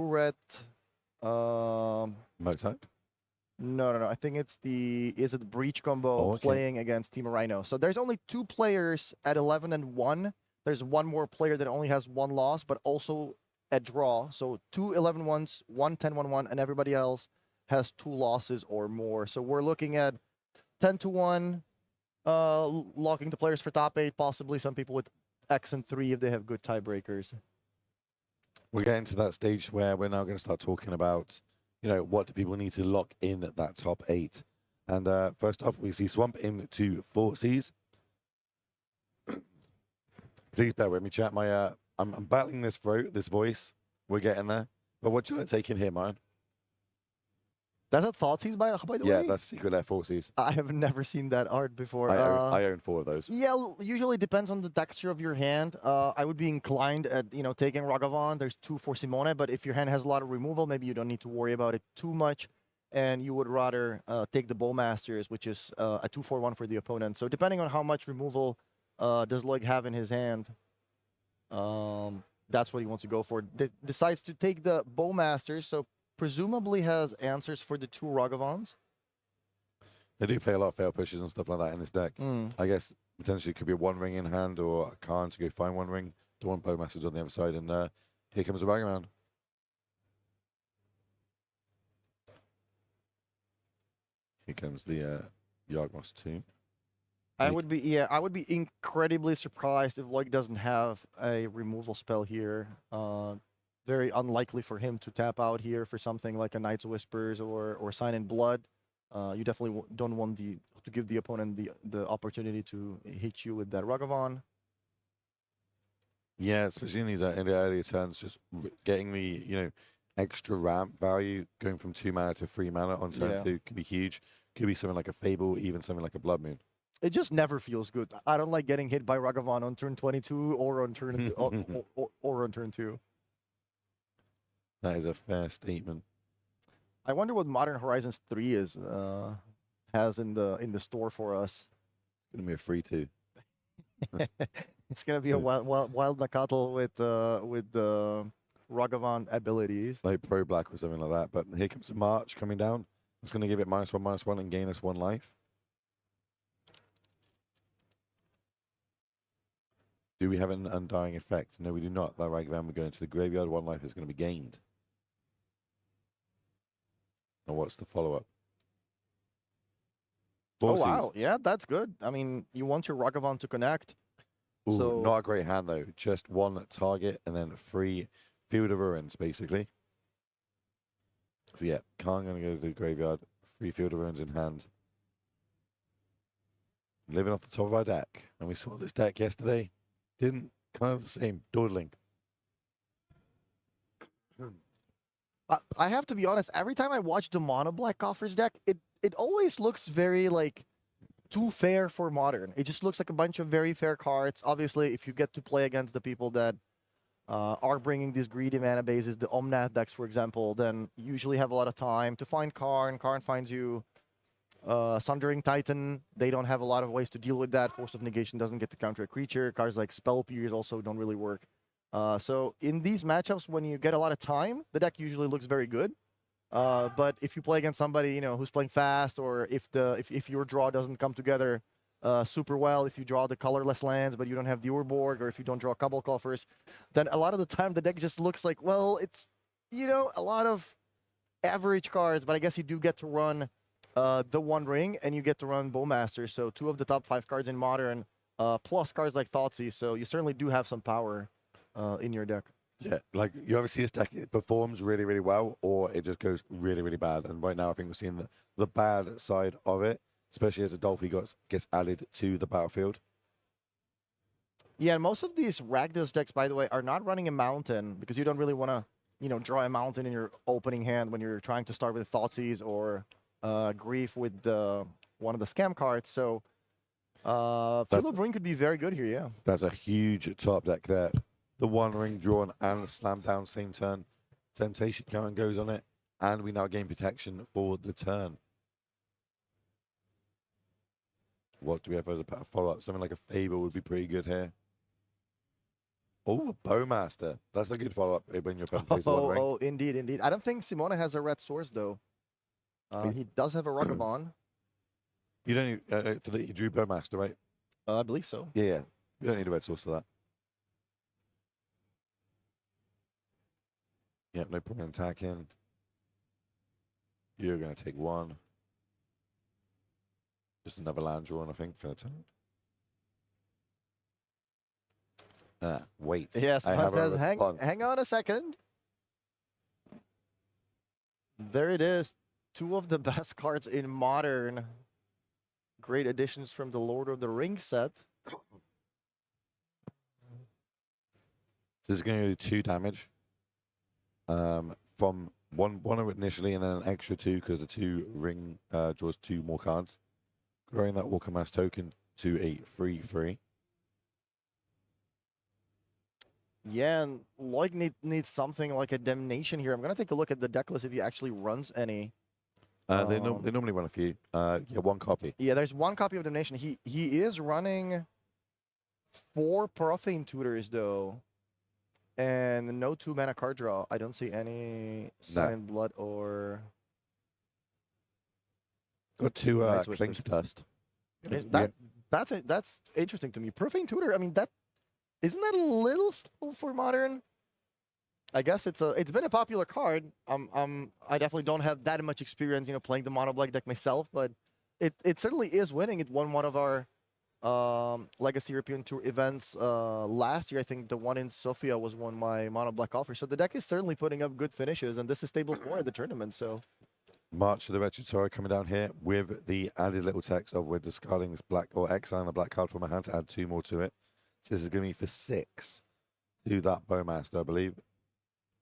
Red. Mozart? No. I think it's the Breach combo playing against Team Rhino. So there's only 2 players at 11 and 1. There's one more player that only has 1 loss, but also a draw. So 2 11-1s, 1 10-1-1, and everybody else has 2 losses or more. So we're looking at 10-1, locking the players for top 8, possibly some people with X and 3 if they have good tiebreakers. We're getting to that stage where we're now going to start talking about, what do people need to lock in at that top 8. And first off, we see Swamp into 4 Cs. Please bear with me, chat. I'm battling this throat, this voice. We're getting there. But what should I take in here, man? That's a Thoughtseize by the way? Yeah, that's Secret Lair 4 Cs. I have never seen that art before. I own 4 of those. Yeah, usually depends on the texture of your hand. I would be inclined at, taking Ragavan. There's 2 for Simone, but if your hand has a lot of removal, maybe you don't need to worry about it too much. And you would rather take the Bowmasters, which is a 2-4-1 for the opponent. So depending on how much removal does Loic have in his hand, that's what he wants to go for. Decides to take the Bowmasters, so presumably has answers for the 2 Ragavans. They do play a lot of fail pushes and stuff like that in this deck. Mm. I guess potentially it could be a 1 ring in hand or a Khan to go find 1 ring. Don't want Bowmasters on the other side, and here comes the Ragavan. Here comes the Yawgmoth too. I would be incredibly surprised if Loic doesn't have a removal spell here. Very unlikely for him to tap out here for something like a Knight's Whispers or Sign in Blood. You definitely don't want to give the opponent the opportunity to hit you with that Ragavan. Yeah, especially in these in the earlier turns, just getting the extra ramp value, going from 2 mana to 3 mana on turn 2 could be huge. Could be something like a Fable, even something like a Blood Moon. It just never feels good. I don't like getting hit by Ragavan on turn 22 or on turn or on turn 2. That is a fair statement. I wonder what Modern Horizons 3 has in the store for us. It's gonna be a free 2. It's gonna be a wild Nakatl with the Ragavan abilities. Like Pro Black or something like that. But here comes the March coming down. It's gonna give it -1/-1 and gain us 1 life. Do we have an undying effect? No, we do not. That Ragavan will go into the graveyard. 1 life is going to be gained. And what's the follow-up? Oh, wow. Yeah, that's good. I mean, you want your Ragavan to connect. Ooh, so not a great hand, though. Just 1 target and then 3 Field of Ruins, basically. So, yeah, Khan going to go to the graveyard. 3 Field of Ruins in hand. Living off the top of our deck. And we saw this deck yesterday. Didn't kind of the same, dawdling. I have to be honest, every time I watch the Mono Black Coffers deck, it always looks very like too fair for Modern. It just looks like a bunch of very fair cards. Obviously, if you get to play against the people that are bringing these greedy mana bases, the Omnath decks, for example, then you usually have a lot of time to find Karn. Karn finds you. Sundering Titan, they don't have a lot of ways to deal with that. Force of Negation doesn't get to counter a creature. Cards like Spell Pierce also don't really work. So in these matchups, when you get a lot of time, the deck usually looks very good. But if you play against somebody who's playing fast, or if your draw doesn't come together super well, if you draw the colorless lands but you don't have the Urborg, or if you don't draw Cabal Coffers, then a lot of the time the deck just looks like, well, it's a lot of average cards, but I guess you do get to run the 1 ring, and you get to run Bowmaster, so 2 of the top 5 cards in Modern, plus cards like Thoughtseize, so you certainly do have some power in your deck. Yeah, like you ever see this deck, it performs really, really well, or it just goes really, really bad. And right now I think we're seeing the bad side of it, especially as Adolphi gets added to the battlefield. Yeah, and most of these Rakdos decks, by the way, are not running a mountain because you don't really want to, draw a mountain in your opening hand when you're trying to start with Thoughtseize or Grief with one of the scam cards. So Field of Ring could be very good here, yeah. That's a huge top deck there. The one ring drawn and slam down same turn. Temptation current goes on it, and we now gain protection for the turn. What do we have as a follow-up? Something like a Fable would be pretty good here. Oh, a Bowmaster. That's a good follow-up when your opponent plays one ring. Oh, indeed, indeed. I don't think Simona has a red source, though. He does have a Rugabon. You don't need, for the you drew Bowmaster, right? I believe so. Yeah. You don't need a red source for that. Yeah, no problem attacking. You're going to take one. Just another land drawn, I think, for the turn. Wait. Yes, I have a hang on a second. There it is. Two of the best cards in Modern. Great additions from the Lord of the Rings set. This is going to do 2 damage. From one initially, and then an extra 2 because the 2 ring draws 2 more cards. Growing that Walker Mass token to a 3/3. Yeah, and Loic needs something like a Damnation here. I'm going to take a look at the deck list if he actually runs any. They normally run a few. Yeah, 1 copy. Yeah, there's 1 copy of Damnation. He is running 4 Profane Tutors, though. And no 2-mana card draw. I don't see any Sun and Blood or... Got 2 Night Cling to Dust. That's interesting to me. Profane Tutor, I mean, isn't that a little slow for Modern? I guess it's been a popular card. I definitely don't have that much experience, playing the mono black deck myself, but it certainly is winning. It won one of our Legacy European Tour events last year. I think the one in Sofia was one my mono black offer. So the deck is certainly putting up good finishes, and this is stable 4 at the tournament. So March to the Wretched Sorrow coming down here with the added little text of we're discarding this black or exiling the black card from my hand to add 2 more to it. So this is going to be for 6 to that Bowmaster, I believe.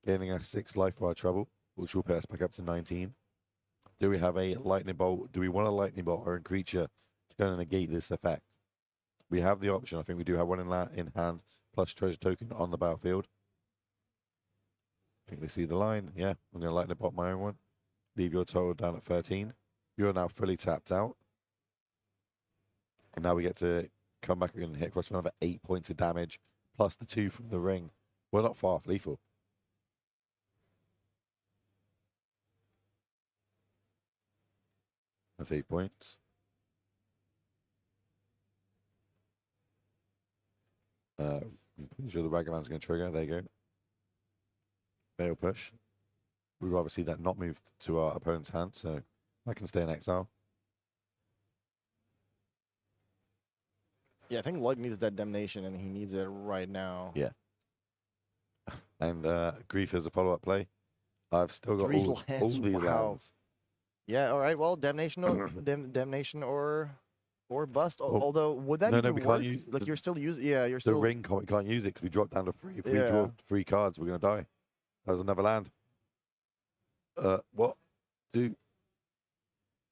Gaining us 6 life for our trouble, which will put us back up to 19. Do we have a Lightning Bolt? Do we want a Lightning Bolt or a creature to go and negate this effect? We have the option. I think we do have one in hand plus treasure token on the battlefield. I think they see the line. Yeah, I'm going to Lightning Bolt my own one. Leave your total down at 13. You're now fully tapped out. And now we get to come back and hit across for another 8 points of damage, plus the 2 from the ring. We're not far off lethal. That's 8 points. I'm pretty sure the Ragavan's going to trigger. There you go. Fail push. We'd rather see that not move to our opponent's hand, so that can stay in exile. yeah, I think Loic needs that Damnation, and he needs it right now. Yeah. And Grief is a follow-up play. I've still got 3 all lands, these wow. lands. Yeah, all right. Well, Damnation or Damnation or Bust. Although would that No, even we work? can't use Like the- you're still using. Yeah, you're The still. ring, we can't use it because we dropped down to 3. If we Yeah. draw 3 cards, we're going to die. That was another land. What? Do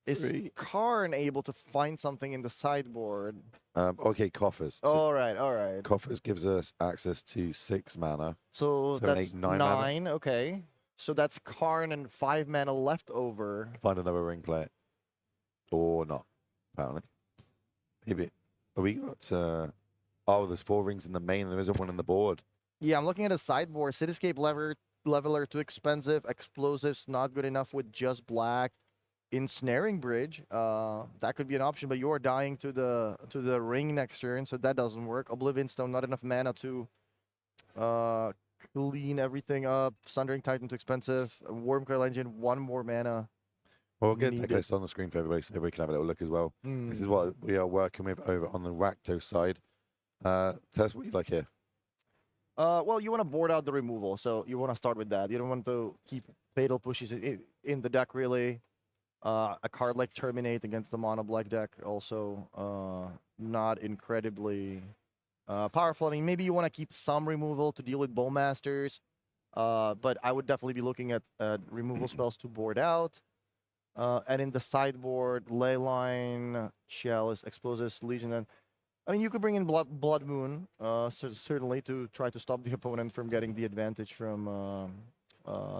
Is 3. Karn able to find something in the sideboard? Okay, Coffers. So All right, all right. Coffers gives us access to 6 mana. So 7, that's 8, 9 9. mana. Okay. So that's Karn and 5 mana left over. Find another ring, play it. Or not, apparently. Maybe. Oh, we got... oh, there's 4 rings in the main. There isn't one in the board. Yeah, I'm looking at a sideboard. Cityscape Leveler, too expensive. Explosives, not good enough with just black. Ensnaring Bridge, that could be an option, but you're dying to the ring next turn, so that doesn't work. Oblivion Stone, not enough mana to clean everything up. Sundering Titan, too expensive. Wormcoil Engine, 1 more mana. Well, we'll get the Needed. list on the screen for everybody so everybody can have a little look as well. This is what we are working with over on the Rakdos side. Tell us what you like here. Well, you want to board out the removal, so you want to start with that. You don't want to keep fatal pushes in the deck, really. A card like Terminate against the mono black deck, also not incredibly powerful. I mean, maybe you want to keep some removal to deal with Bowmasters, but I would definitely be looking at removal spells to board out. And in the sideboard, Leyline, Chalice, Explosives, Legion, and I mean, you could bring in Blood Moon, certainly, to try to stop the opponent from getting the advantage from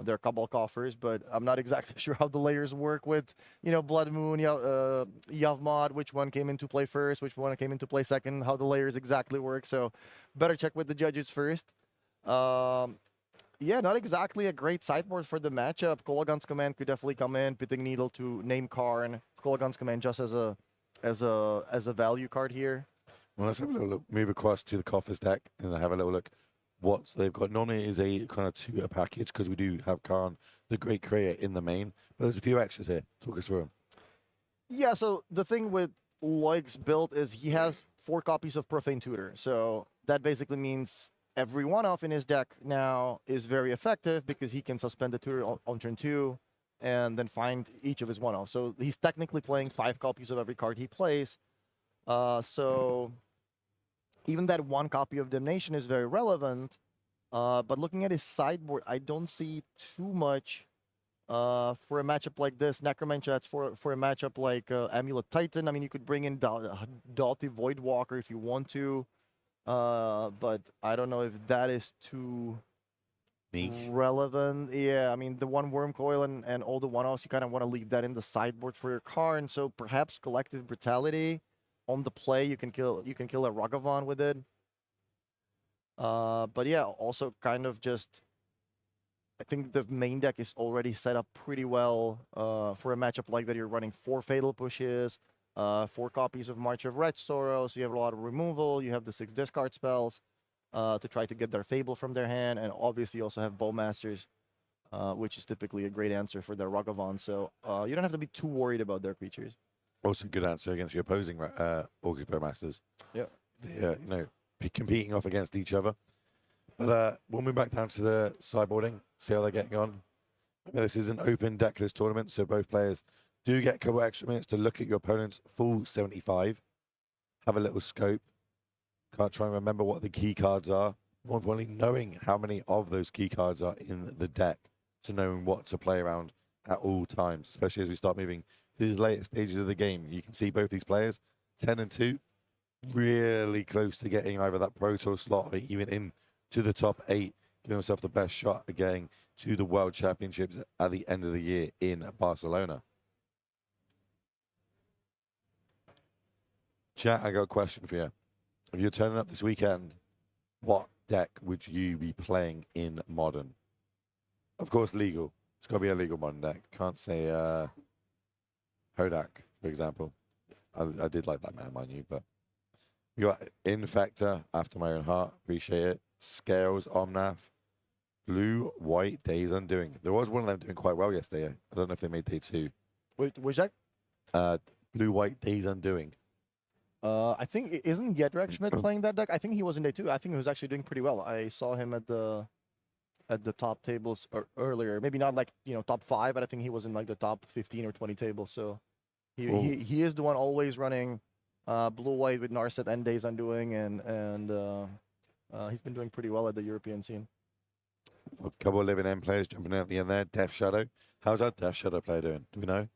their Cabal Coffers, but I'm not exactly sure how the layers work with, Blood Moon, Yavmod, which one came into play first, which one came into play second, how the layers exactly work, so better check with the judges first. Yeah, not exactly a great sideboard for the matchup. Kolagon's Command could definitely come in, Pitting Needle to name Karn. Kolagon's Command just as a value card here. Well, let's have a little look. Move across to the Coffers deck and have a little look. What they've got normally is a kind of two package because we do have Karn, the Great Creator, in the main. But there's a few extras here. Talk us through them. Yeah, so the thing with Loic's build is he has 4 copies of Profane Tutor. So that basically means every one-off in his deck now is very effective because he can suspend the tutor on turn 2 and then find each of his one-offs. So he's technically playing 5 copies of every card he plays. So even that 1 copy of Damnation is very relevant. But looking at his sideboard, I don't see too much for a matchup like this. Necromancer, that's for a matchup like Amulet Titan. I mean, you could bring in Daughty Voidwalker if you want to. But I don't know if that is too Niche. relevant. Yeah, I mean, the 1 Worm Coil and all the one-offs, you kind of want to leave that in the sideboard for your Karn. So perhaps Collective Brutality on the play, you can kill a Ragavan with it. But yeah, also kind of just, I think the main deck is already set up pretty well for a matchup like that. You're running 4 Fatal Pushes, 4 copies of March of Red Sorrow, so you have a lot of removal. You have the 6 discard spells to try to get their Fable from their hand, and obviously you also have Bowmasters, which is typically a great answer for their Ragavan. So you don't have to be too worried about their creatures. Also, good answer against your opposing August Bowmasters. Yeah. They're, competing off against each other. But we'll move back down to the sideboarding, see how they're getting on. This is an open deckless tournament, so both players do get a couple extra minutes to look at your opponent's full 75. Have a little scope. Can't try and remember what the key cards are. More importantly, knowing how many of those key cards are in the deck to knowing what to play around at all times, especially as we start moving to these later stages of the game. You can see both these players, 10 and 2, really close to getting either that Pro Tour slot or even in to the top 8, giving himself the best shot at getting to the World Championships at the end of the year in Barcelona. Chat, I got a question for you. If you're turning up this weekend, what deck would you be playing in Modern? Of course, legal. It's got to be a legal Modern deck. Can't say Hodak, for example. I did like that man, mind you, but you got Infector, After My Own Heart, appreciate it. Scales, Omnath, Blue, White, Days Undoing. There was one of them doing quite well yesterday. I don't know if they made day 2. Which deck? Blue, White, Days Undoing. I think, isn't Jedrak Schmidt playing that deck? I think he was in day 2. I think he was actually doing pretty well. I saw him at the top tables earlier. Maybe not like, top 5, but I think he was in like the top 15 or 20 tables. So he is the one always running Blue White with Narset and Days Undoing, and he's been doing pretty well at the European scene. A couple of living end players jumping out at the end there. Death Shadow. How's that Death Shadow player doing? Do we know?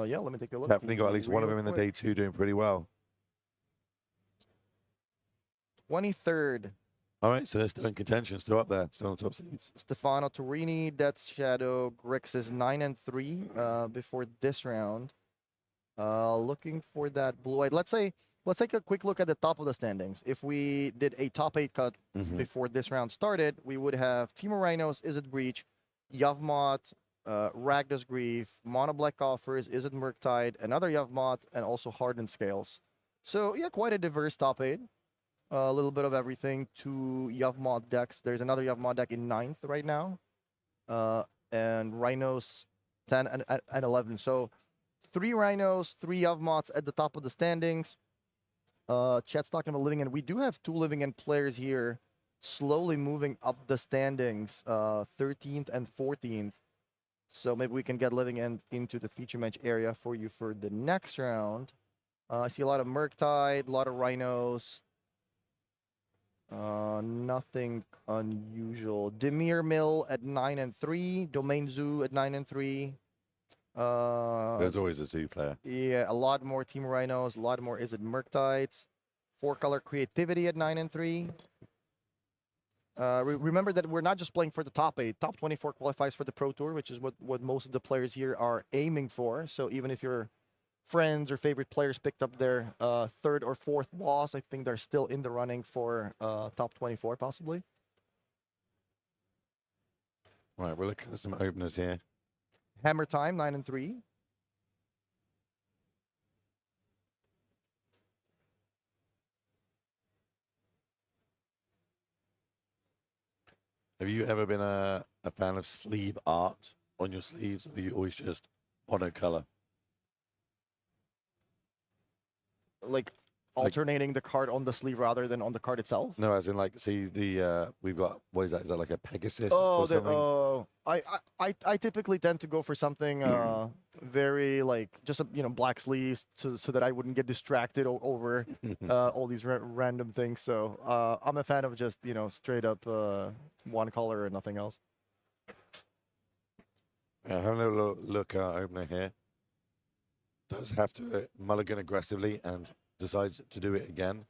Yeah, let me take a look. Definitely got at least one of them in the Real day 2 doing pretty well. 23rd. All right, so they're still in contention, still up there, still on the top seats. Stefano Torini, Death's Shadow, Grix is 9 and 3 before this round. Looking for that blue white. Let's take a quick look at the top of the standings. If we did a top 8 cut before this round started, we would have Team of Rhinos, Is It Breach, Yavmot, Ragda's Grief, Mono Black Coffers, Is It Murktide, another Yavmot, and also Hardened Scales. So yeah, quite a diverse top 8. A little bit of everything. 2 Yavmot decks. There's another Yavmot deck in 9th right now. And Rhinos 10 and 11. So 3 Rhinos, 3 Yavmots at the top of the standings. Chat's talking about living end. We do have 2 living end players here slowly moving up the standings, 13th and 14th. So maybe we can get living end into the feature match area for you for the next round. I see a lot of Murktide, a lot of Rhinos. Nothing unusual. Demir Mill at 9 and 3. Domain Zoo at 9 and 3. There's always a zoo player. Yeah, a lot more Team Rhinos, a lot more Is It Murktides. 4-color Creativity at 9 and 3. Remember that we're not just playing for the top 8. Top 24 qualifies for the Pro Tour, which is what most of the players here are aiming for. So even if your friends or favorite players picked up their third or fourth loss, I think they're still in the running for top 24, possibly. Right, we're looking at some openers here. Hammer Time, 9 and 3. Have you ever been a fan of sleeve art on your sleeves, or are you always just monocolor? Like alternating the card on the sleeve rather than on the card itself? No, as in like, see the we've got, what is that? Is that like a Pegasus Oh, or something? I typically tend to go for something very like just black sleeves so that I wouldn't get distracted over all these random things. So I'm a fan of just straight up one color and nothing else. Yeah, having a little look at our opener here. Does have to mulligan aggressively and decides to do it again.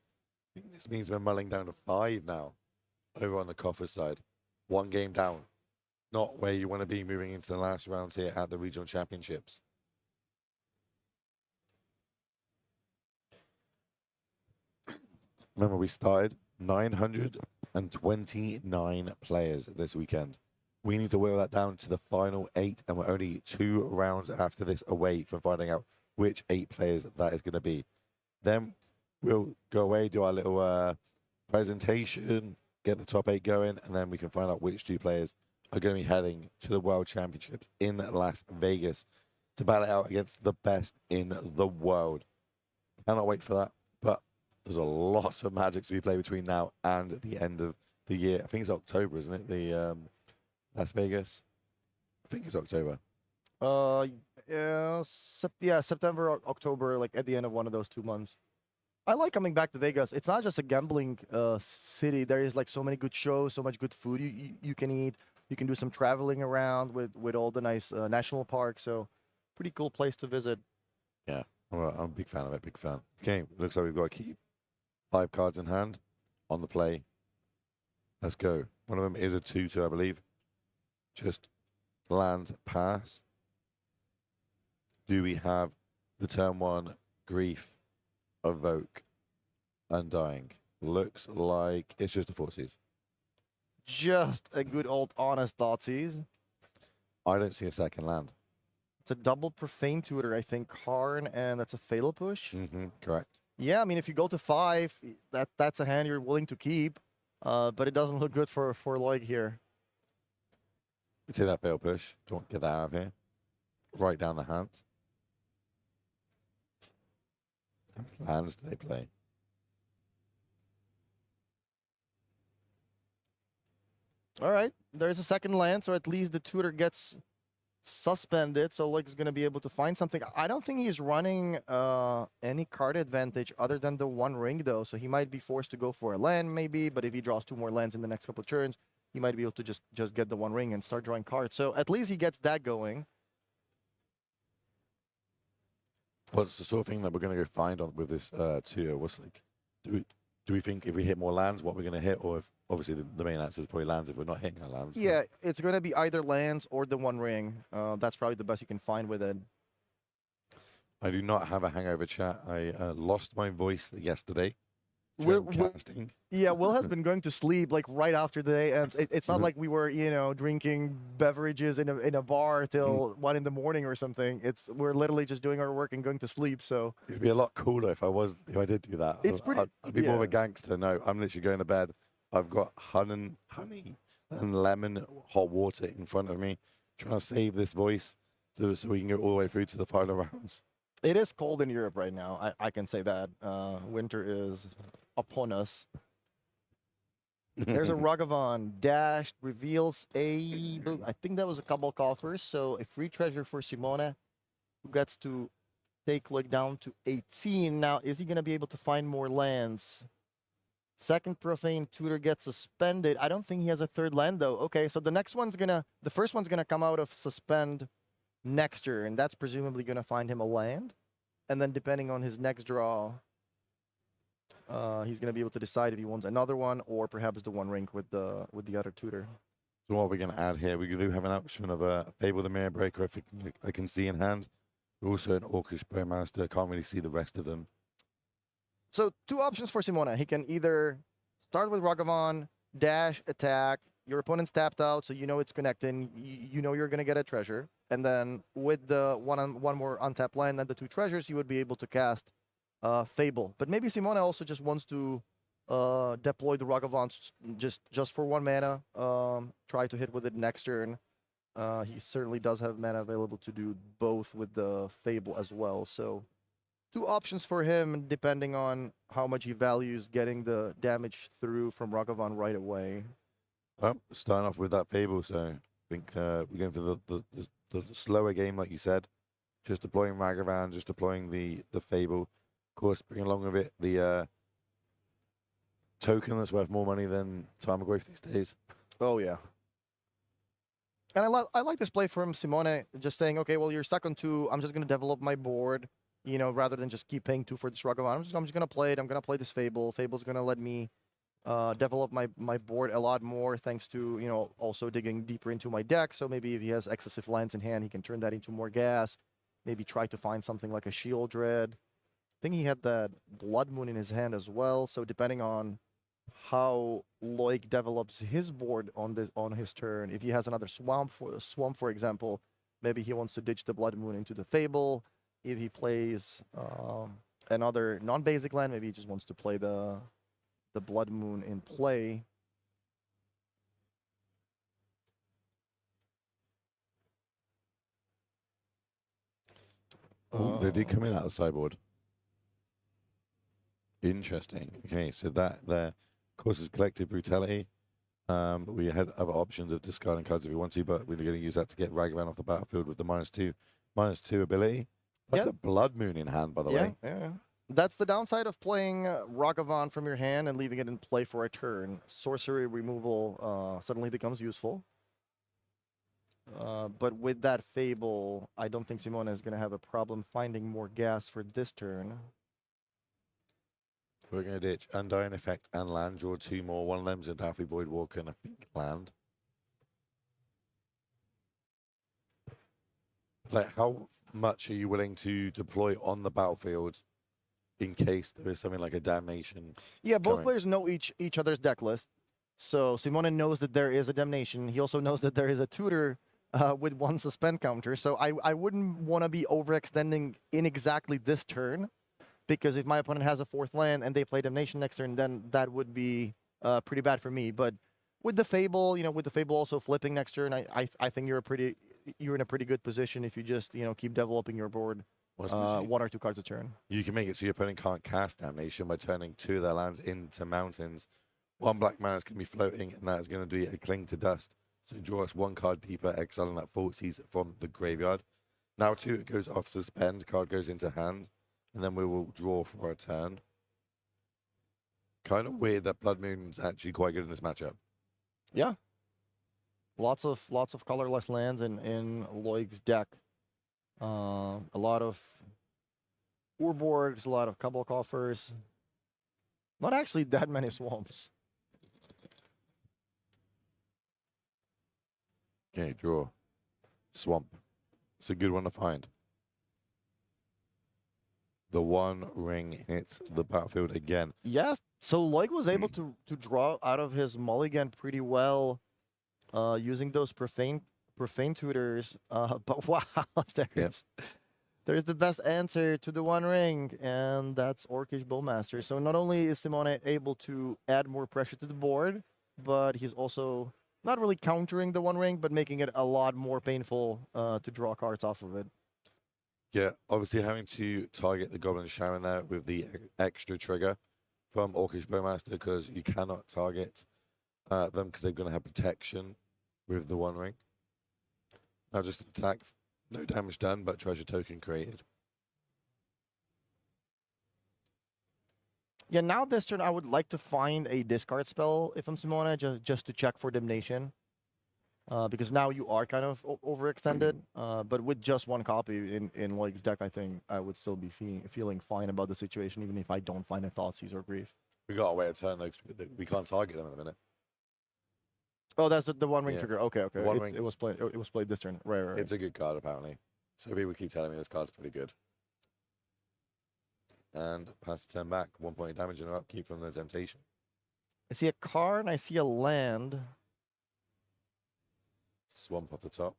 I think this means we're mulling down to 5 now over on the Coffer side. 1 game down. Not where you want to be moving into the last rounds here at the regional championships. Remember, we started 929 players this weekend. We need to whittle that down to the final 8, and we're only 2 rounds after this away from finding out which 8 players that is going to be. Then we'll go away, do our little presentation, get the top 8 going, and then we can find out which 2 players are going to be heading to the World Championships in Las Vegas to battle it out against the best in the world. Cannot wait for that, but there's a lot of Magic to be played between now and the end of the year. I think it's October, isn't it? The Las Vegas? I think it's October. Yeah, September, October, like at the end of one of those 2 months. I like coming back to Vegas. It's not just a gambling city. There is like so many good shows, so much good food you can eat. You can do some traveling around with all the nice national parks. So pretty cool place to visit. Yeah, well, I'm a big fan of it, big fan. Okay, looks like we've got to keep 5 cards in hand on the play. Let's go. One of them is a 2-2, I believe. Just land, pass. Do we have the turn 1 Grief, Evoke, Undying? Looks like it's just a Thoughtseize. Just a good old honest Thoughtseize. I don't see a second land. It's a double Profane Tutor, I think, Karn, and that's a Fatal Push. Correct. Yeah, I mean, if you go to 5, that's a hand you're willing to keep, but it doesn't look good for Loig here. We take that fail push. Don't get that out of here. Right down the hand. How many lands do they play? All right, there's a second land, so at least the tutor gets suspended, so Loig's going to be able to find something. I don't think he's running any card advantage other than the 1 ring, though, so he might be forced to go for a land, maybe, but if he draws 2 more lands in the next couple of turns, he might be able to just get the 1 ring and start drawing cards. So at least he gets that going. What's the sort of thing that we're going to go find on with this tier? What's like, do we think if we hit more lands, what we're going to hit, or if obviously the main answer is probably lands if we're not hitting our lands? Yeah, it's going to be either lands or the 1 ring. That's probably the best you can find with it. I do not have a hangover, chat. I lost my voice yesterday. Will Casting. Yeah, Will has been going to sleep like right after the day, and it's not like we were, drinking beverages in a bar till 1 in the morning or something. We're literally just doing our work and going to sleep. So It'd be a lot cooler if I did do that. It's pretty- I'd be more of a yeah. gangster. No, I'm literally going to bed. I've got honey and lemon hot water in front of me, trying to save this voice so we can go all the way through to the final rounds. it is cold in Europe right now. I can say that. Winter is upon us. There's a Ragavan dashed, reveals I think that was a couple coffers, so a free treasure for Simone, who gets to take Loig down to 18. Now, is he going to be able to find more lands? Second Profane Tutor gets suspended. I don't think he has a third land, though. Okay, so the first one's gonna come out of suspend next turn. That's presumably gonna find him a land. And then depending on his next draw, he's gonna be able to decide if he wants another one or perhaps the One Ring with the other tutor. So what we're going to add here, we do have an option of a Fable the Mirror Breaker, if I can see in hand. Also an Orcish Bowmaster, can't really see the rest of them. So 2 options for Simona. He can either start with Ragavan, dash, attack. Your opponent's tapped out, so you know it's connecting. You know you're going to get a treasure. And then with the one more untapped land and the 2 treasures, you would be able to cast Fable. But maybe Simona also just wants to deploy the Ragavan just for 1 mana. Try to hit with it next turn. He certainly does have mana available to do both with the Fable as well. So 2 options for him, depending on how much he values getting the damage through from Ragavan right away. Well, starting off with that Fable, so I think we're going for the slower game, like you said. Just deploying Ragavan, just deploying the Fable. Of course, bring along with it the token that's worth more money than Time of Growth these days. Oh, yeah. And I like this play from Simone, just saying, okay, well, you're stuck on 2. I'm just going to develop my board, you know, rather than just keep paying 2 for this Ragavan. I'm just going to play it. I'm going to play this Fable. Fable's going to let me develop my board a lot more, thanks to, you know, also digging deeper into my deck. So maybe if he has excessive lands in hand, he can turn that into more gas. Maybe try to find something like a Shield Dread. I think he had that Blood Moon in his hand as well. So depending on how Loic develops his board on his turn, if he has another swamp, for example, maybe he wants to ditch the Blood Moon into the Fable. If he plays another non-basic land, maybe he just wants to play the Blood Moon in play. Oh, they did come in out of sideboard. Interesting. Okay, so that there causes collective brutality. We had other options of discarding cards if we want to, but we're going to use that to get Ragavan off the battlefield with the -2 ability. That's a Blood Moon in hand, by the way. Yeah. That's the downside of playing Ragavan from your hand and leaving it in play for a turn. Sorcery removal suddenly becomes useful. But with that Fable, I don't think Simona is going to have a problem finding more gas for this turn. We're going to ditch Undying Effect and land, draw 2 more. One of them's a Daffy Voidwalker and I think land. Like, how much are you willing to deploy on the battlefield in case there is something like a Damnation? Yeah, both coming? players know each other's deck list. So Simona knows that there is a Damnation. He also knows that there is a tutor with 1 suspend counter. So I wouldn't want to be overextending in exactly this turn, because if my opponent has a 4th land and they play Damnation next turn, then that would be pretty bad for me. But with the Fable, you know, with the Fable also flipping next turn, I think you're in a pretty good position if you just, you know, keep developing your board 1 or 2 cards a turn. You can make it so your opponent can't cast Damnation by turning 2 of their lands into mountains. 1 black mana is going to be floating, and that is going to do a Cling to Dust. So draw us 1 card deeper, exiling that Thoughtseize from the graveyard. Now 2, it goes off suspend, card goes into hand, and then we will draw for a turn. Kind of weird that Blood Moon's actually quite good in this matchup. Yeah. Lots of colorless lands in Loic's deck. A lot of Urborgs, a lot of Cabal Coffers. Not actually that many swamps. Okay, draw. Swamp. It's a good one to find. The One Ring hits the battlefield again. Yes, so Loic was able to draw out of his mulligan pretty well using those profane tutors. But wow, there's the best answer to the One Ring, and that's Orcish Bowmaster. So not only is Simone able to add more pressure to the board, but he's also not really countering the One Ring, but making it a lot more painful to draw cards off of it. Yeah, obviously having to target the Goblin Shaman there with the extra trigger from Orcish Bowmaster, because you cannot target them because they're going to have protection with the One Ring. Now just attack, no damage done, but treasure token created. Yeah, now this turn, I would like to find a discard spell if I'm Simona, just to check for Damnation. Because now you are kind of overextended. But with just one copy in Loic's deck, I think I would still be feeling fine about the situation, even if I don't find a Thoughtseize or Grief. We got to wait a turn, though, 'cause we can't target them at the minute. Oh, that's the one ring Yeah. trigger. Okay, okay. One ring. It was played. It was played this turn. Right, right. It's a good card, apparently. So people keep telling me this card's pretty good. And pass the turn back. 1 point of damage and upkeep from the Temptation. I see a card and I see a land. Swamp off the top.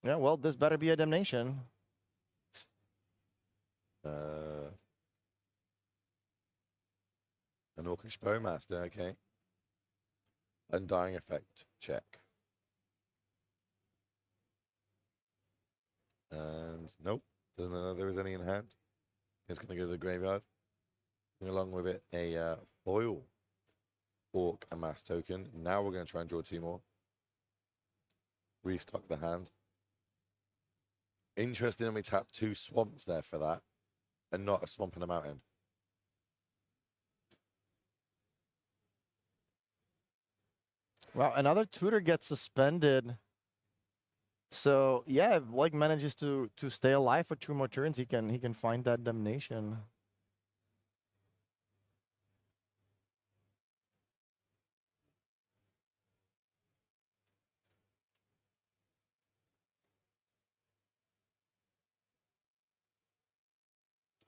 Yeah, well, this better be a Damnation. An Orcish Bowmaster, okay. Undying Effect, check. And nope, doesn't know there is any in hand. It's going to go to the graveyard. Bring along with it a foil Orc Amass token. Now we're going to try and draw 2 more. Restock the hand. Interesting, we tap 2 swamps there for that, and not a swamp and a mountain. Wow, another tutor gets suspended. So yeah, if Loic manages to stay alive for 2 more turns, he can find that Damnation.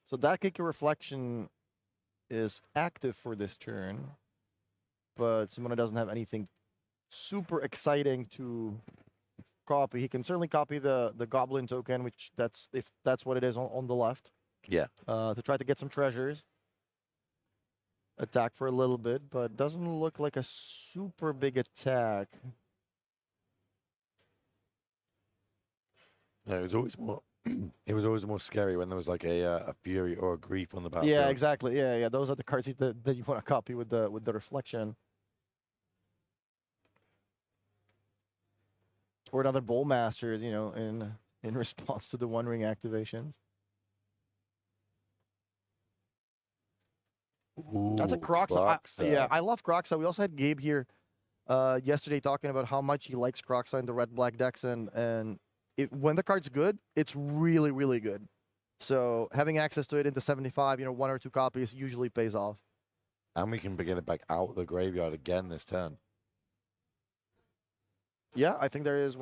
So that Kicker Reflection is active for this turn, but Simona doesn't have anything super exciting to copy. He can certainly copy the Goblin token, which if that's what it is on the left. Yeah. To try to get some treasures. Attack for a little bit, but doesn't look like a super big attack. No, it was always more. It was always more scary when there was like a fury or a grief on the battlefield. Yeah, exactly. Yeah, yeah. Those are the cards that you want to copy with the reflection. Or another Bowmasters, you know, in response to the One Ring activations. Ooh, That's a Croxa. Yeah, I love Croxa. We also had Gabe here yesterday talking about how much he likes Croxa in the red-black decks, and when the card's good, it's really, really good. So having access to it into 75, 1 or 2 copies usually pays off. And we can begin it back out of the graveyard again this turn. Yeah, I think there is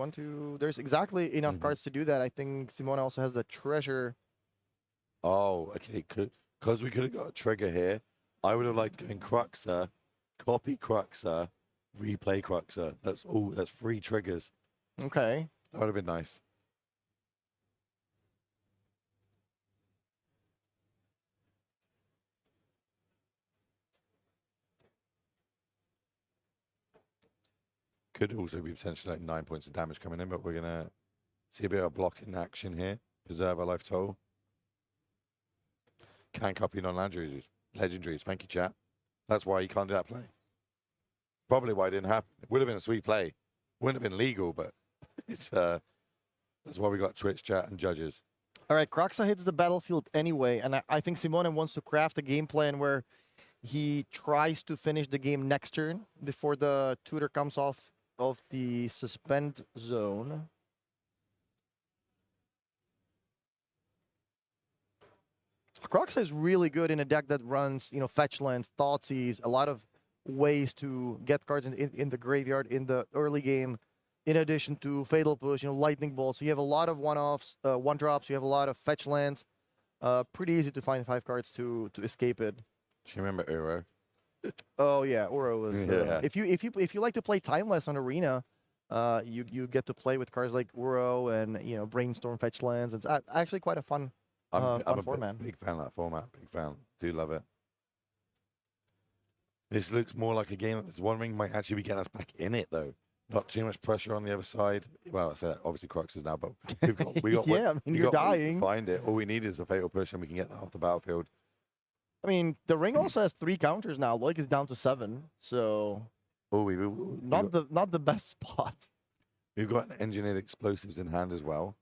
there's exactly enough cards to do that. I think Simona also has the treasure. Oh, okay. Because we could have got a trigger here. I would have liked going Cruxer, copy Cruxer, replay Cruxer. That's 3 triggers. Okay. That would have been nice. Could also be potentially like 9 points of damage coming in, but we're going to see a bit of blocking action here. Preserve our life total. Can copy non-legendaries. Legendaries. Thank you, chat. That's why you can't do that play. Probably why it didn't happen. It would have been a sweet play. Wouldn't have been legal, but it's that's why we got Twitch chat and judges. All right, Croxa hits the battlefield anyway, and I think Simone wants to craft a game plan where he tries to finish the game next turn before the tutor comes off of the suspend zone. Croxa is really good in a deck that runs, fetch lands, Thoughtseize, a lot of ways to get cards in the graveyard in the early game. In addition to Fatal Push, Lightning Bolt. So you have a lot of one-offs, one-drops. You have a lot of fetch lands. Pretty easy to find 5 cards to escape it. Do you remember Uro? Oh yeah, Uro was. Yeah. If you like to play Timeless on Arena, you get to play with cards like Uro and Brainstorm fetch lands. It's actually quite a fun I'm format. a big fan of that format. Big fan. Do love it. This looks more like a game that this One Ring might actually be getting us back in it, though. Not too much pressure on the other side. Well, I say that obviously Crux is now, but we got yeah, you're dying. Find it. All we need is a Fatal Push, and we can get that off the battlefield. I mean, the ring also has 3 counters now. Loic is down to 7, so not the best spot. We've got engineered explosives in hand as well.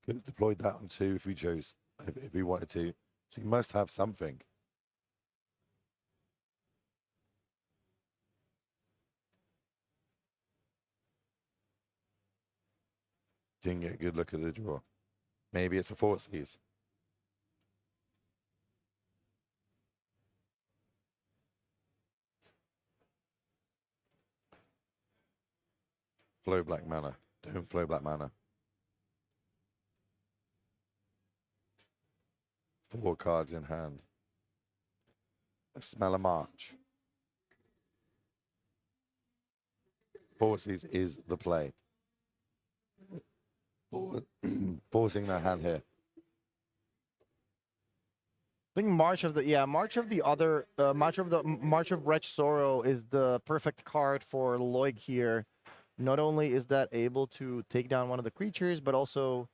Could have deployed that on 2 if we chose, if we wanted to. So you must have something. Didn't get a good look at the draw. Maybe it's a Fortsies. Flow black mana. Don't flow black mana. 4 cards in hand. A smell of March. Forces is the play. Forcing their hand here. I think March of Wretch Sorrow is the perfect card for Loig here. Not only is that able to take down one of the creatures, but also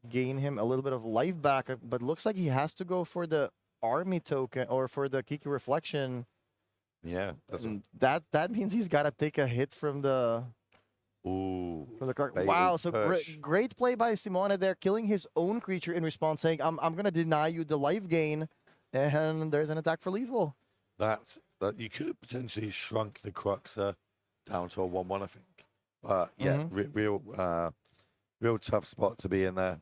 gain him a little bit of life back. But looks like he has to go for the army token or for the Kiki Reflection. Yeah, that's that means he's got to take a hit from the card. Fatal Wow, so push. great play by Simone there, killing his own creature in response, saying, I'm going to deny you the life gain, and there's an attack for lethal. that you could have potentially shrunk the Cruxer down to a 1/1, I think. But yeah, real tough spot to be in there.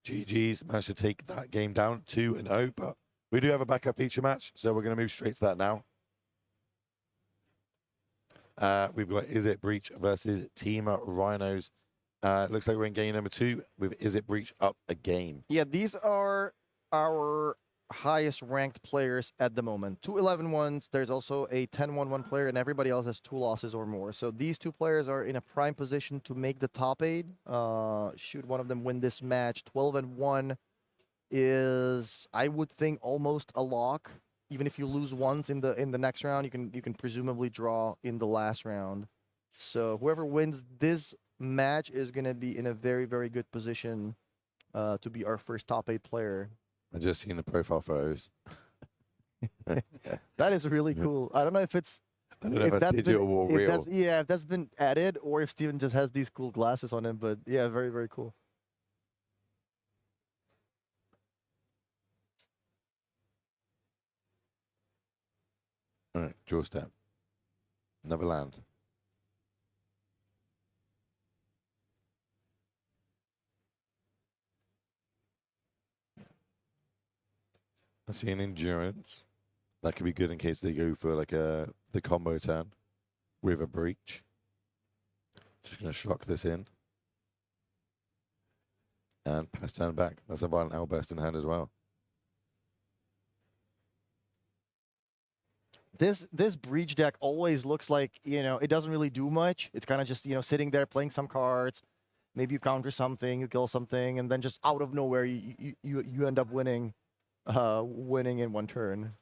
GG's managed to take that game down 2-0, but we do have a backup feature match, so we're going to move straight to that now. We've got Is It Breach versus Team Rhinos. Looks like we're in game number 2 with Is It Breach up a game. Yeah, these are our highest ranked players at the moment. 2 11-1s. There's also a 10-1-1 player, and everybody else has 2 losses or more. So these 2 players are in a prime position to make the top 8. Should one of them win this match, 12-1 is, I would think, almost a lock. Even if you lose once in the next round, you can presumably draw in the last round. So whoever wins this match is going to be in a very, very good position to be our first top 8 player. I just seen the profile photos. That is really cool. I don't know if it's I don't know if that's digital or real. if that's been added or if Steven just has these cool glasses on him. But yeah, very, very cool. All right, draw step. Another land. I see an endurance. That could be good in case they go for like the combo turn with a breach. Just gonna shock this in. And pass turn back. That's a violent outburst in hand as well. This breach deck always looks like, it doesn't really do much. It's kind of just, sitting there playing some cards. Maybe you counter something, you kill something, and then just out of nowhere you end up winning in one turn.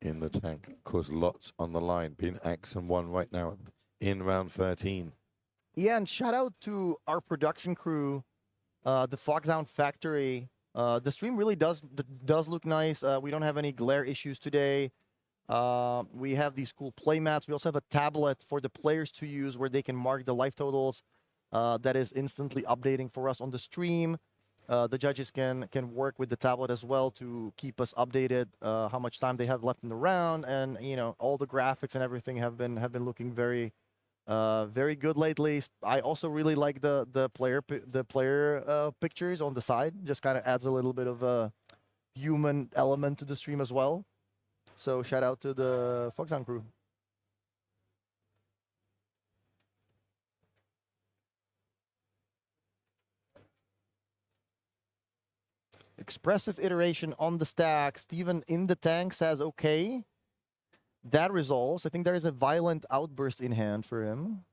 In the tank. Of course, lots on the line. Being X and 1 right now in round 13. Yeah, and shout out to our production crew, the Foxhound Factory. The stream really does look nice. We don't have any glare issues today. We have these cool play mats. We also have a tablet for the players to use where they can mark the life totals. That is instantly updating for us on the stream. The judges can work with the tablet as well to keep us updated how much time they have left in the round, and all the graphics and everything have been looking very very good lately. I also really like the player pictures on the side. Just kind of adds a little bit of a human element to the stream as well. So shout out to the Foxhound crew. Expressive iteration on the stack. Steven in the tank says okay. That resolves. I think there is a violent outburst in hand for him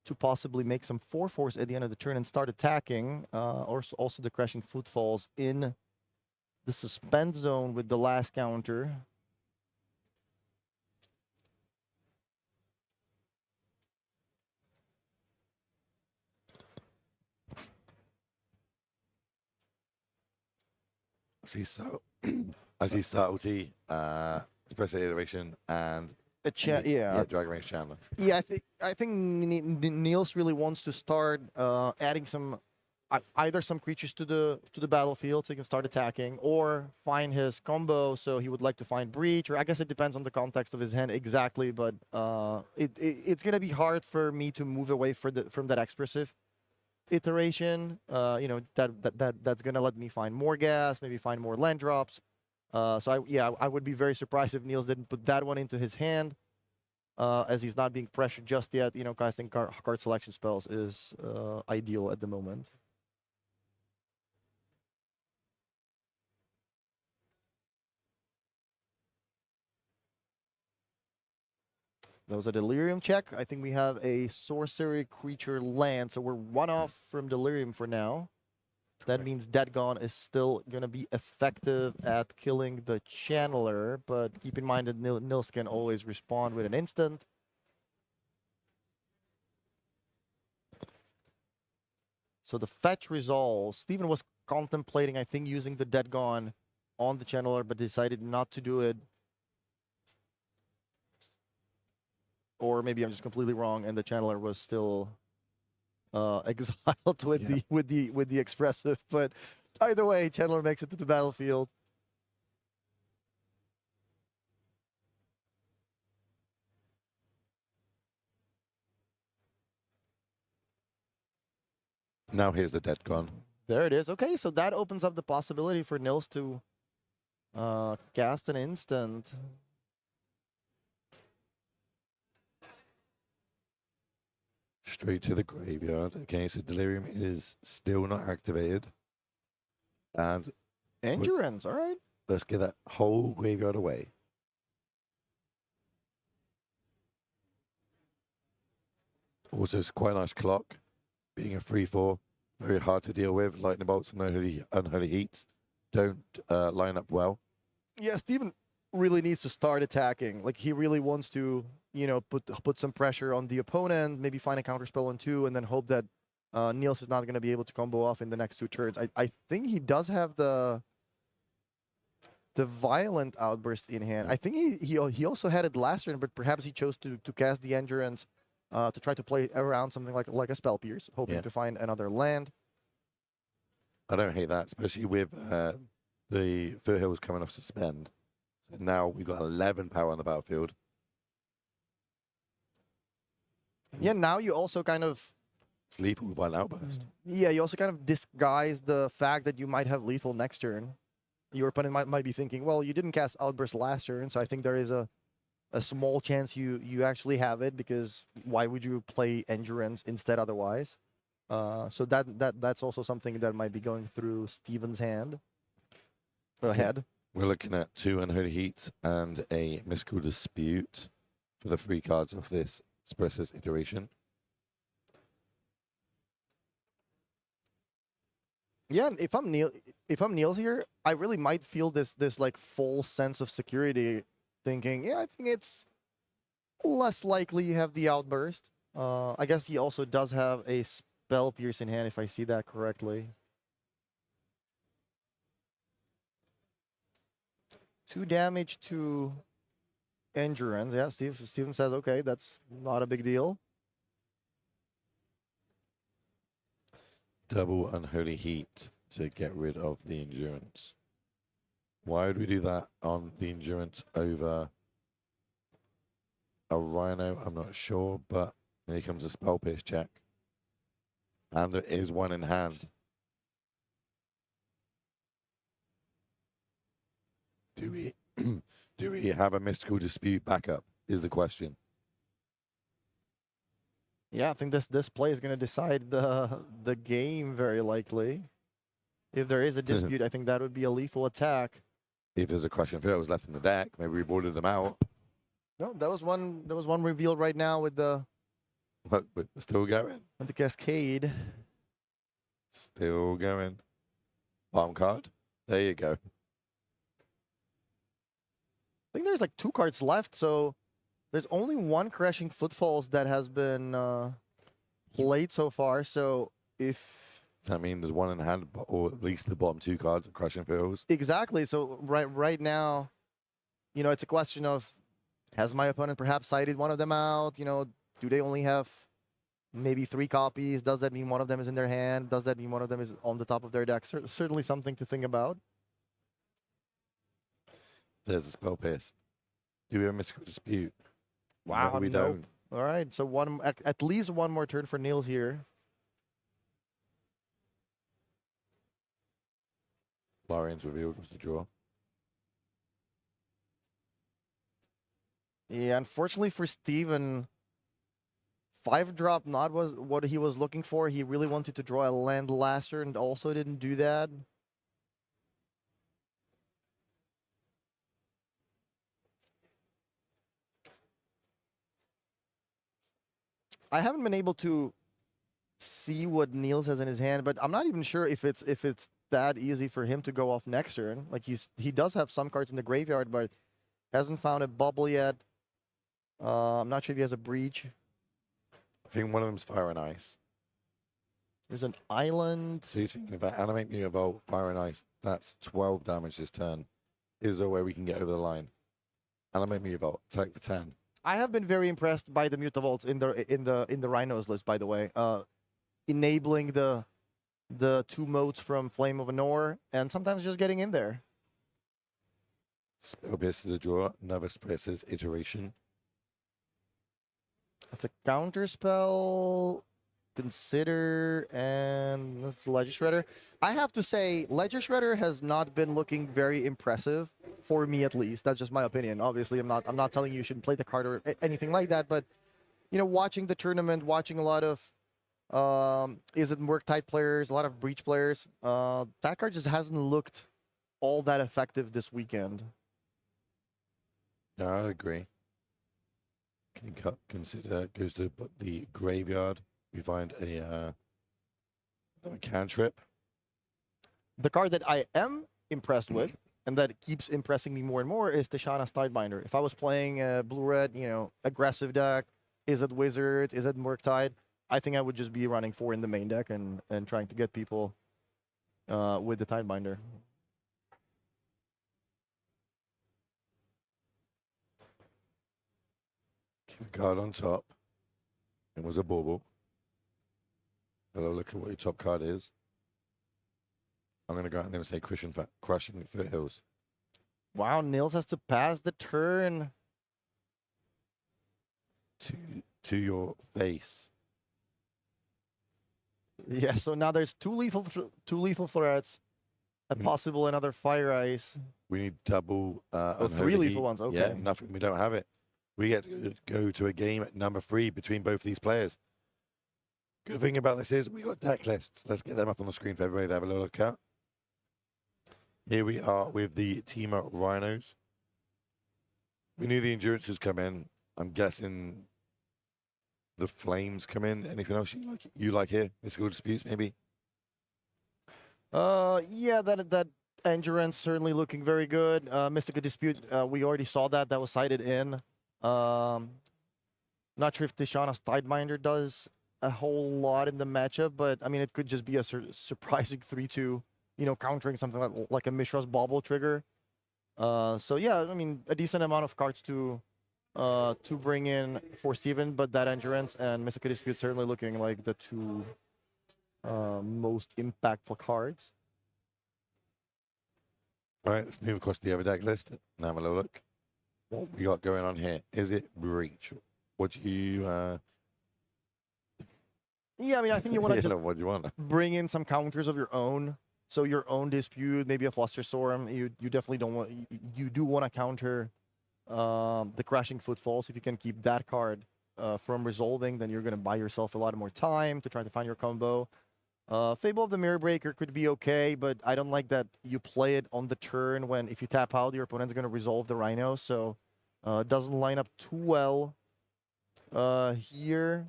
to possibly make some 4/4s at the end of the turn and start attacking. Or also the crashing footfalls in the suspend zone with the last counter. See, so I see subtlety, espresso iteration, and Yeah. Dragon Range Chandler. Yeah, I think Niels really wants to start adding some either some creatures to the battlefield so he can start attacking, or find his combo. So he would like to find breach, or I guess it depends on the context of his hand exactly. But it's gonna be hard for me to move away from that expressive iteration. That's gonna let me find more gas, maybe find more land drops. I would be very surprised if Niels didn't put that one into his hand, as he's not being pressured just yet. Casting card selection spells is ideal at the moment. That was a Delirium check. I think we have a sorcery creature land, so we're one off from Delirium for now. That means Dead Gone is still going to be effective at killing the Channeler, but keep in mind that Nils can always respond with an instant. So the fetch resolves. Steven was contemplating, I think, using the Dead Gone on the Channeler, but decided not to do it. Or maybe I'm just completely wrong, and the Channeler was still exiled with the expressive. But either way, Channeler makes it to the battlefield. Now here's the Dead Gone. There it is. Okay, so that opens up the possibility for Nils to cast an instant. Straight to the graveyard. Okay, so Delirium is still not activated. And Endurance, all right. let's get that whole graveyard away. Also, it's quite a nice clock. Being a 3/4, very hard to deal with. Lightning bolts and unholy heats don't line up well. Yeah, Steven really needs to start attacking. Like, he really wants to, put some pressure on the opponent, maybe find a counterspell on 2, and then hope that Niels is not going to be able to combo off in the next 2 turns. I think he does have the Violent Outburst in hand. I think he also had it last turn, but perhaps he chose to cast the Endurance to try to play around something like a Spell Pierce, hoping to find another land. I don't hate that, especially with the Foothills coming off suspend. So now we've got 11 power on the battlefield. Yeah, now you also kind of... It's lethal with Violent Outburst. Yeah, you also kind of disguise the fact that you might have lethal next turn. Your opponent might be thinking, well, you didn't cast Outburst last turn, so I think there is a small chance you actually have it, because why would you play Endurance instead otherwise? So that's also something that might be going through Steven's head. We're looking at 2 Unholy Heats and a Mystical Dispute for the 3 cards of this Espresso's iteration. Yeah, if I'm Niels here, I really might feel this like false sense of security, thinking, yeah, I think it's less likely you have the Outburst. I guess he also does have a Spell Pierce in hand, if I see that correctly. 2 damage to Endurance. Yeah, Steven says, okay, that's not a big deal. Double Unholy Heat to get rid of the Endurance. Why would we do that on the Endurance over a Rhino? I'm not sure, but here comes a Spell Pierce check. And there is one in hand. Do we have a Mystical Dispute backup, is the question. Yeah, I think this play is going to decide the game very likely. If there is a dispute, I think that would be a lethal attack. If there's a Crushing Field that was left in the deck, maybe we boarded them out. No, that was one revealed right now with the But we're still going. with the Cascade. Still going. Palm card. There you go. I think there's like 2 cards left, so there's only 1 Crashing Footfalls that has been played so far. So if Does that mean there's one in hand, or at least the bottom two cards are crushing feels? Exactly. So right now, it's a question of, has my opponent perhaps sided one of them out? Do they only have maybe 3 copies? Does that mean one of them is in their hand? Does that mean one of them is on the top of their deck? Certainly something to think about. There's a spell pierce. Do we have a mystical dispute? Wow, No, we nope. don't. All right, so at least one more turn for Niels here. Larian's revealed was the draw. Yeah, unfortunately for Steven, 5-drop not was what he was looking for. He really wanted to draw a land last turn and also didn't do that. I haven't been able to see what Niels has in his hand, but I'm not even sure if it's that easy for him to go off next turn. Like he does have some cards in the graveyard, but hasn't found a bubble yet. I'm not sure if he has a breach. I think one of them's fire and ice. There's an island. So he's thinking about animate me evolve, fire and ice. That's 12 damage this turn. Is there a way we can get over the line? Animate me evolve, attack for 10. I have been very impressed by the Mutavaults in the Rhinos list, by the way. Enabling the 2 modes from Flame of Anor, and sometimes just getting in there. Spell pierce is a draw. Another pierce is iteration. It's a counter spell. Consider, and that's Ledger Shredder. I have to say, Ledger Shredder has not been looking very impressive for me, at least. That's just my opinion. Obviously, I'm not telling you shouldn't play the card or anything like that. But watching the tournament, watching a lot of is it Murktide players, a lot of Breach players. That card just hasn't looked all that effective this weekend. No, I agree. Can consider goes to the graveyard. We find a cantrip. The card that I am impressed with, and that keeps impressing me more and more, is Tishana's Tidebinder. If I was playing a blue-red, aggressive deck, is it Wizards, is it Murktide, I think I would just be running 4 in the main deck and trying to get people with the Tidebinder. Keep a card on top. It was a bauble. Hello, look at what your top card is. I'm going to go out and say Crushing Foothills. Wow, Niels has to pass the turn. To your face. Yeah, so now there's two lethal threats, a possible another Fire Ice. We need double. 3 lethal ones. Okay. Yeah, nothing. We don't have it. We get to go to a game at number 3 between both these players. Good thing about this is we got deck lists. Let's get them up on the screen for everybody to have a little look at. Here we are with the team of Rhinos. We knew the Endurances come in. I'm guessing the Flames come in. Anything else you like here? Mystical Disputes, maybe? Yeah, that Endurance certainly looking very good. Mystical Dispute, we already saw that. That was cited in. Not sure if Tishana's Tidebinder does a whole lot in the matchup, but I mean, it could just be a surprising 3-2, countering something like a Mishra's Bauble trigger. So yeah, I mean, a decent amount of cards to bring in for Steven, but that Endurance and Mystical Dispute certainly looking like the 2 most impactful cards. All right, let's move across the other deck list and have a little look. What we got going on here? Is it Breach? What do you... Yeah, I mean, I think you want to just what do you want? bring in some counters of your own. So your own Dispute, maybe a Flusterstorm. You definitely don't want... You do want to counter the Crashing Footfalls. If you can keep that card from resolving, then you're going to buy yourself a lot more time to try to find your combo. Fable of the Mirror Breaker could be okay, but I don't like that you play it on the turn when if you tap out, your opponent's going to resolve the Rhino. So it doesn't line up too well here.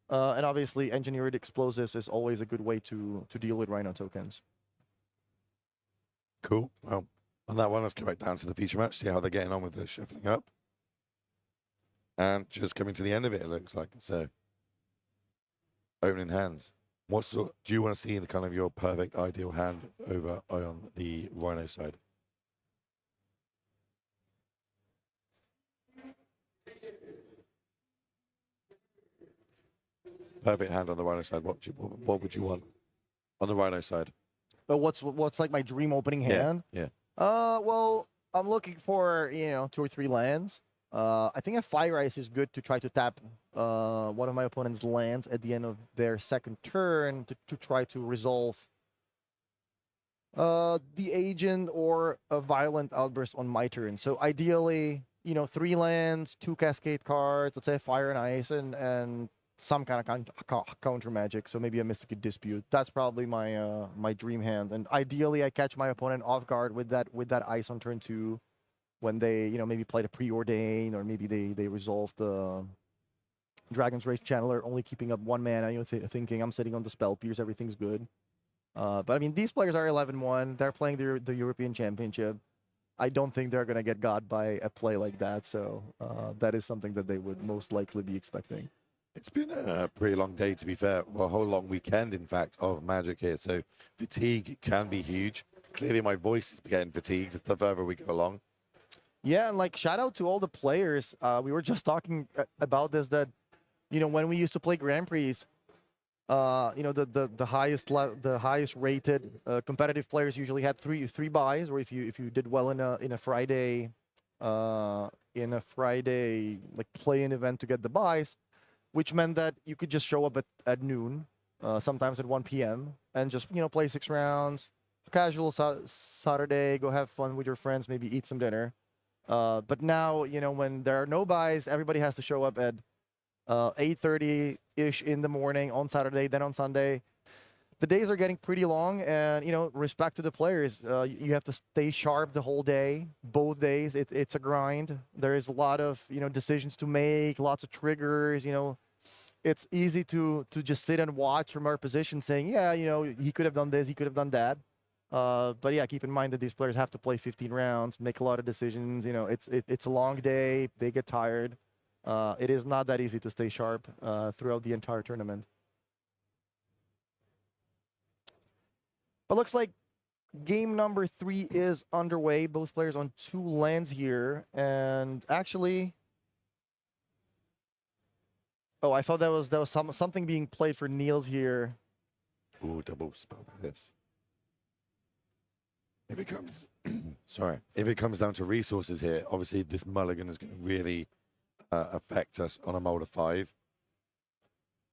And obviously, Engineered Explosives is always a good way to deal with Rhino tokens. Cool. Well, on that one, let's go back down to the feature match, see how they're getting on with the shuffling up. And just coming to the end of it, it looks like. So, opening hands. What sort do you want to see in kind of your perfect ideal hand over on the Rhino side? Perfect hand on the Rhino side. What would you want on the Rhino side? But what's like my dream opening hand? Yeah. Well, I'm looking for 2 or 3 lands. I think a Fire Ice is good to try to tap one of my opponent's lands at the end of their second turn to try to resolve the agent or a violent outburst on my turn. So ideally, 3 lands, 2 cascade cards, let's say Fire and Ice, and some kind of counter magic. So maybe a Mystic Dispute. That's probably my my dream hand. And ideally, I catch my opponent off guard with that Ice on turn 2, when they maybe played a Preordain, or maybe they resolved the Dragon's Rage Channeler, only keeping up 1 mana. Thinking I'm sitting on the Spell Pierce, everything's good. But I mean, these players are 11-1. They're playing the European Championship. I don't think they're gonna get got by a play like that. So that is something that they would most likely be expecting. It's been a pretty long day, to be fair. Well, a whole long weekend, in fact, of Magic here. So fatigue can be huge. Clearly, my voice is getting fatigued the further we go along. Yeah, and like shout out to all the players. We were just talking about this, that when we used to play Grand Prix, the highest rated competitive players usually had three buys, or if you did well in a Friday like play-in event to get the buys, which meant that you could just show up at noon, sometimes at 1 p.m. and just play 6 rounds, casual Saturday, go have fun with your friends, maybe eat some dinner. But now, when there are no buys, everybody has to show up at 8:30-ish in the morning on Saturday, then on Sunday. The days are getting pretty long, and, respect to the players. You have to stay sharp the whole day, both days. It's a grind. There is a lot of, decisions to make, lots of triggers, It's easy to just sit and watch from our position saying, yeah, he could have done this, he could have done that. But yeah, keep in mind that these players have to play 15 rounds, make a lot of decisions. It's a long day. They get tired. It is not that easy to stay sharp throughout the entire tournament. But looks like game number 3 is underway. Both players on 2 lands here, and actually, oh, I thought that was something being played for Niels here. Ooh, double spell by this. If it comes, sorry, if it comes down to resources here, obviously this mulligan is going to really affect us on a mold of 5,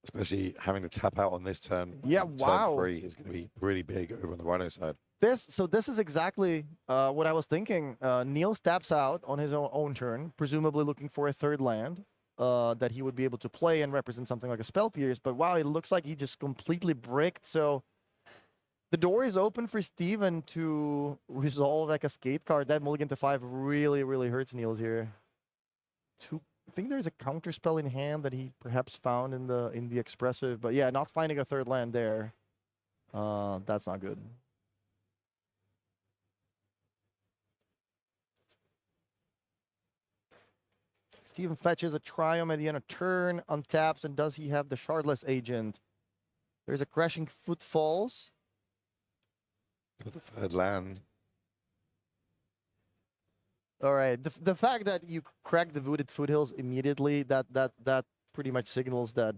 especially having to tap out on this turn. Yeah, wow. Turn 3 is going to be pretty big over on the Rhino side. This is exactly what I was thinking. Niels taps out on his own turn, presumably looking for a 3rd land that he would be able to play and represent something like a Spell Pierce. But wow, it looks like he just completely bricked. So the door is open for Steven to resolve like a skate card. That mulligan to 5 really, really hurts Niels here. I think there's a counter spell in hand that he perhaps found in the expressive, but yeah, not finding a 3rd land there. That's not good. Steven fetches a Triumph at the end of turn, untaps, and does he have the Shardless Agent? There's a Crashing Footfalls. For the 3rd land. All right. The fact that you crack the Wooded Foothills immediately, that pretty much signals that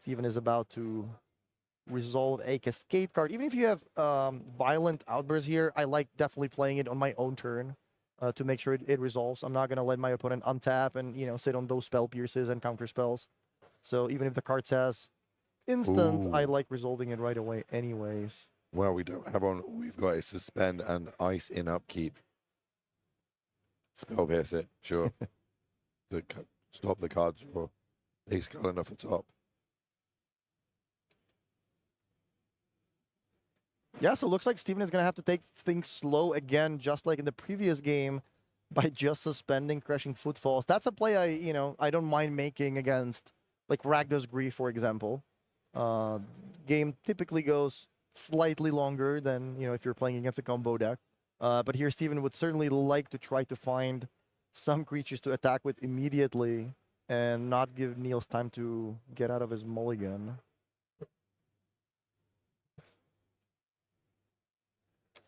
Steven is about to resolve a Cascade card. Even if you have Violent Outburst here, I like definitely playing it on my own turn to make sure it resolves. I'm not going to let my opponent untap and sit on those Spell Pierces and counter spells. So even if the card says instant, Ooh. I like resolving it right away anyways. Well, we don't have on. We've got a Suspend and Ice in upkeep. Spell Pierce it, sure. Stop the cards draw. Base card off the top. Yeah, so it looks like Steven is going to have to take things slow again, just like in the previous game, by just suspending Crushing Footfalls. That's a play I don't mind making against, like, Ragdo's Grief, for example. Game typically goes slightly longer than, if you're playing against a combo deck. But here, Steven would certainly like to try to find some creatures to attack with immediately and not give Niels time to get out of his mulligan.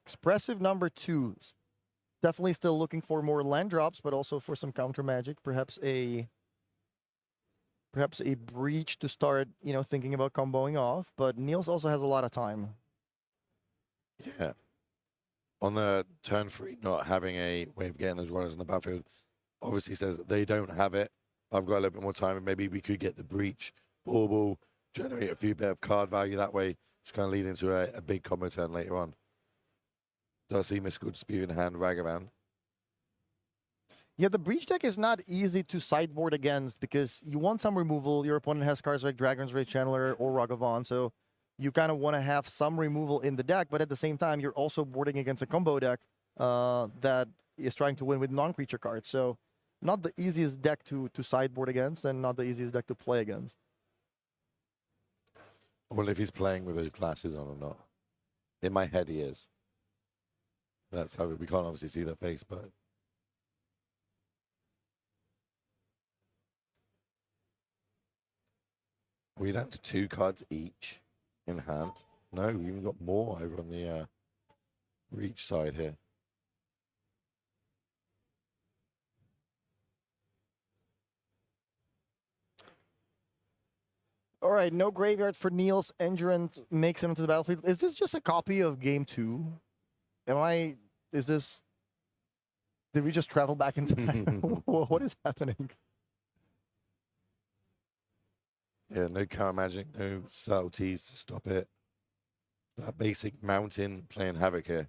Expressive number 2. Definitely still looking for more land drops, but also for some counter magic. Perhaps a breach to start, thinking about comboing off. But Niels also has a lot of time. Yeah. On the turn 3, not having a way of getting those runners on the battlefield obviously says they don't have it. I've got a little bit more time, and maybe we could get the breach, bauble, generate a few bit of card value that way. It's kind of lead into a big combo turn later on. Does see Mystical Dispute in hand, Ragavan. Yeah, the breach deck is not easy to sideboard against because you want some removal. Your opponent has cards like Dragon's Rage Channeler or Ragavan, so you kind of want to have some removal in the deck, but at the same time, you're also boarding against a combo deck that is trying to win with non-creature cards. So not the easiest deck to sideboard against and not the easiest deck to play against. I wonder if he's playing with his glasses on or not. In my head, he is. That's how we can't obviously see their face, but we're down to 2 cards each in hand. No, we even got more over on the reach side here. All right, no graveyard for Niels. Endurance makes him into the battlefield. Is this just a copy of Game 2? Did we just travel back in time? What is happening? Yeah, no counter magic, no subtleties to stop it. That basic mountain playing havoc here.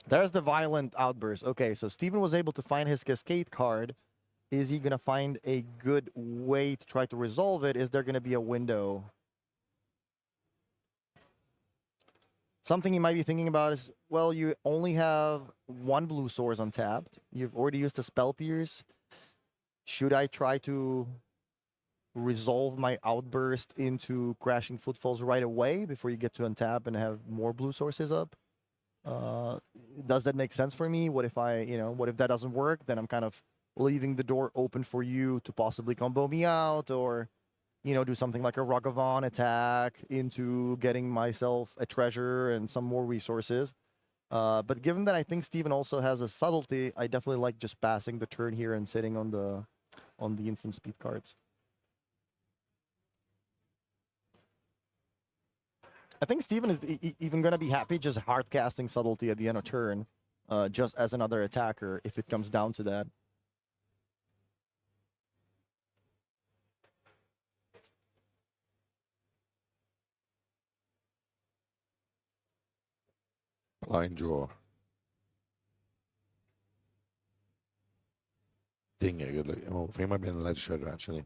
There's the violent outburst. Okay, so Steven was able to find his Cascade card. Is he going to find a good way to try to resolve it? Is there going to be a window? Something you might be thinking about is, well, you only have 1 blue source untapped. You've already used the Spell Pierce. Should I try to resolve my outburst into Crashing Footfalls right away before you get to untap and have more blue sources up? Does that make sense for me? What if what if that doesn't work? Then I'm kind of leaving the door open for you to possibly combo me out or, do something like a Ragavan attack into getting myself a treasure and some more resources. But given that I think Steven also has a subtlety, I definitely like just passing the turn here and sitting on the instant speed cards. I think Steven is even going to be happy just hard casting subtlety at the end of turn, just as another attacker if it comes down to that. Blind draw. Ding it, good look. Oh, I think it might be in the Ledge Shredder actually.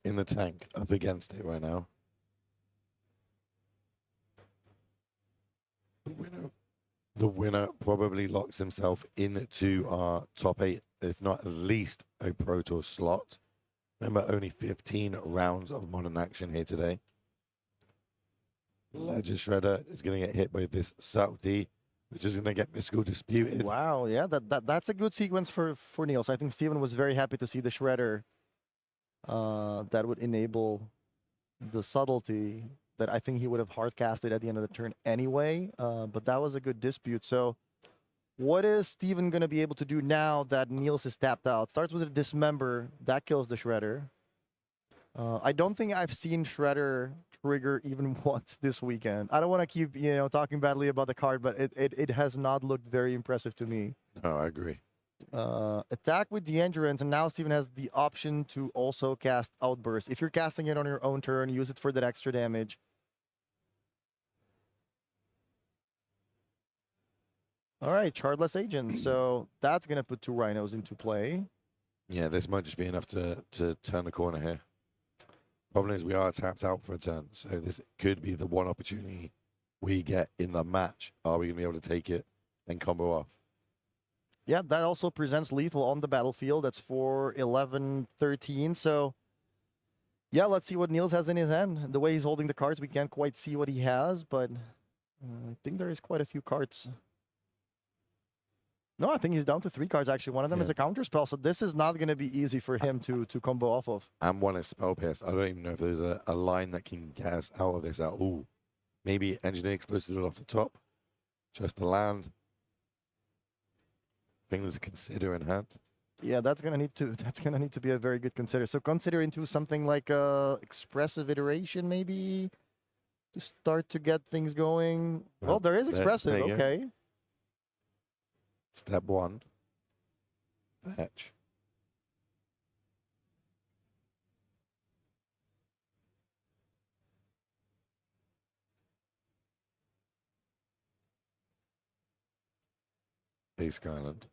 In the tank, up against it right now. The winner probably locks himself into our top 8, if not at least a Pro Tour slot. Remember, only 15 rounds of modern action here today. Ledger Shredder is going to get hit by this subtlety, which is going to get Mystical Disputed. Wow, yeah, that's a good sequence for Niels. I think Steven was very happy to see the Shredder. That would enable the subtlety that I think he would have hard casted at the end of the turn anyway. But that was a good dispute. So what is Steven going to be able to do now that Niels is tapped out? Starts with a Dismember. That kills the Shredder. I don't think I've seen Shredder trigger even once this weekend. I don't want to keep, talking badly about the card, but it has not looked very impressive to me. No, I agree. Attack with the Endurance, and now Steven has the option to also cast Outburst. If you're casting it on your own turn, use it for that extra damage. All right, Chardless Agent. So that's going to put 2 Rhinos into play. Yeah, this might just be enough to turn the corner here. Problem is we are tapped out for a turn, so this could be the one opportunity we get in the match. Are we going to be able to take it and combo off? Yeah, that also presents lethal on the battlefield. That's for 11-13. So, yeah, let's see what Niels has in his hand. The way he's holding the cards, we can't quite see what he has, but I think there is quite a few cards. No, I think he's down to 3 cards actually. One of them is Yeah. a counter spell, so this is not going to be easy for him to combo off of. And one is spell pierce. I don't even know if there's a line that can get us out of this. Ooh, maybe engineer explosives off the top, just to land. Things to consider in hand. Yeah, that's gonna need to be a very good consider. So consider into something like expressive iteration maybe to start to get things going. Well, there is expressive. there you go. Okay. Step 1, fetch. Base Island.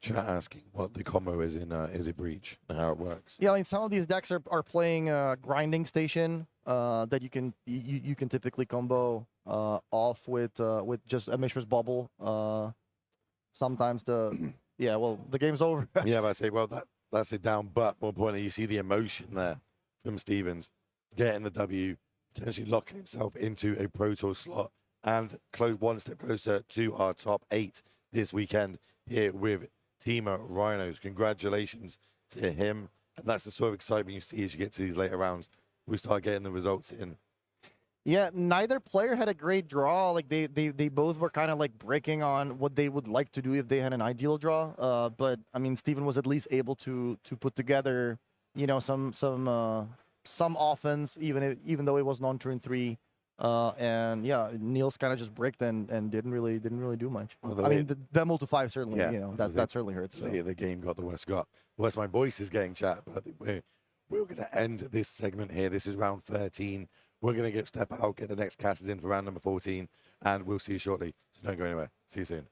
Chat asking what the combo is in Is It Breach and how it works. Yeah, I mean some of these decks are playing grinding station that you can typically combo off with just a Mishra's Bubble. Sometimes the yeah, well the game's over. Yeah, but I say, well, that's it down. But more importantly, you see the emotion there from Stevens getting the W, potentially locking himself into a Pro Tour slot and one step closer to our top 8 this weekend here with Team Rhinos. Congratulations to him. And that's the sort of excitement you see as you get to these later rounds. We start getting the results in. Yeah, neither player had a great draw. Like they both were kind of like breaking on what they would like to do if they had an ideal draw. But I mean, Steven was at least able to put together, you know, some offense, even though it was on turn 3. And yeah, Niels kind of just bricked and didn't really do much. Well, I mean, the demo to 5 certainly, Yeah, you know, that's that certainly hurts. So. The game got the West got. West, my voice is getting chat, but we're going to end this segment here. This is round 13. We're going to step out, get the next casters in for round number 14, and we'll see you shortly. So don't go anywhere. See you soon.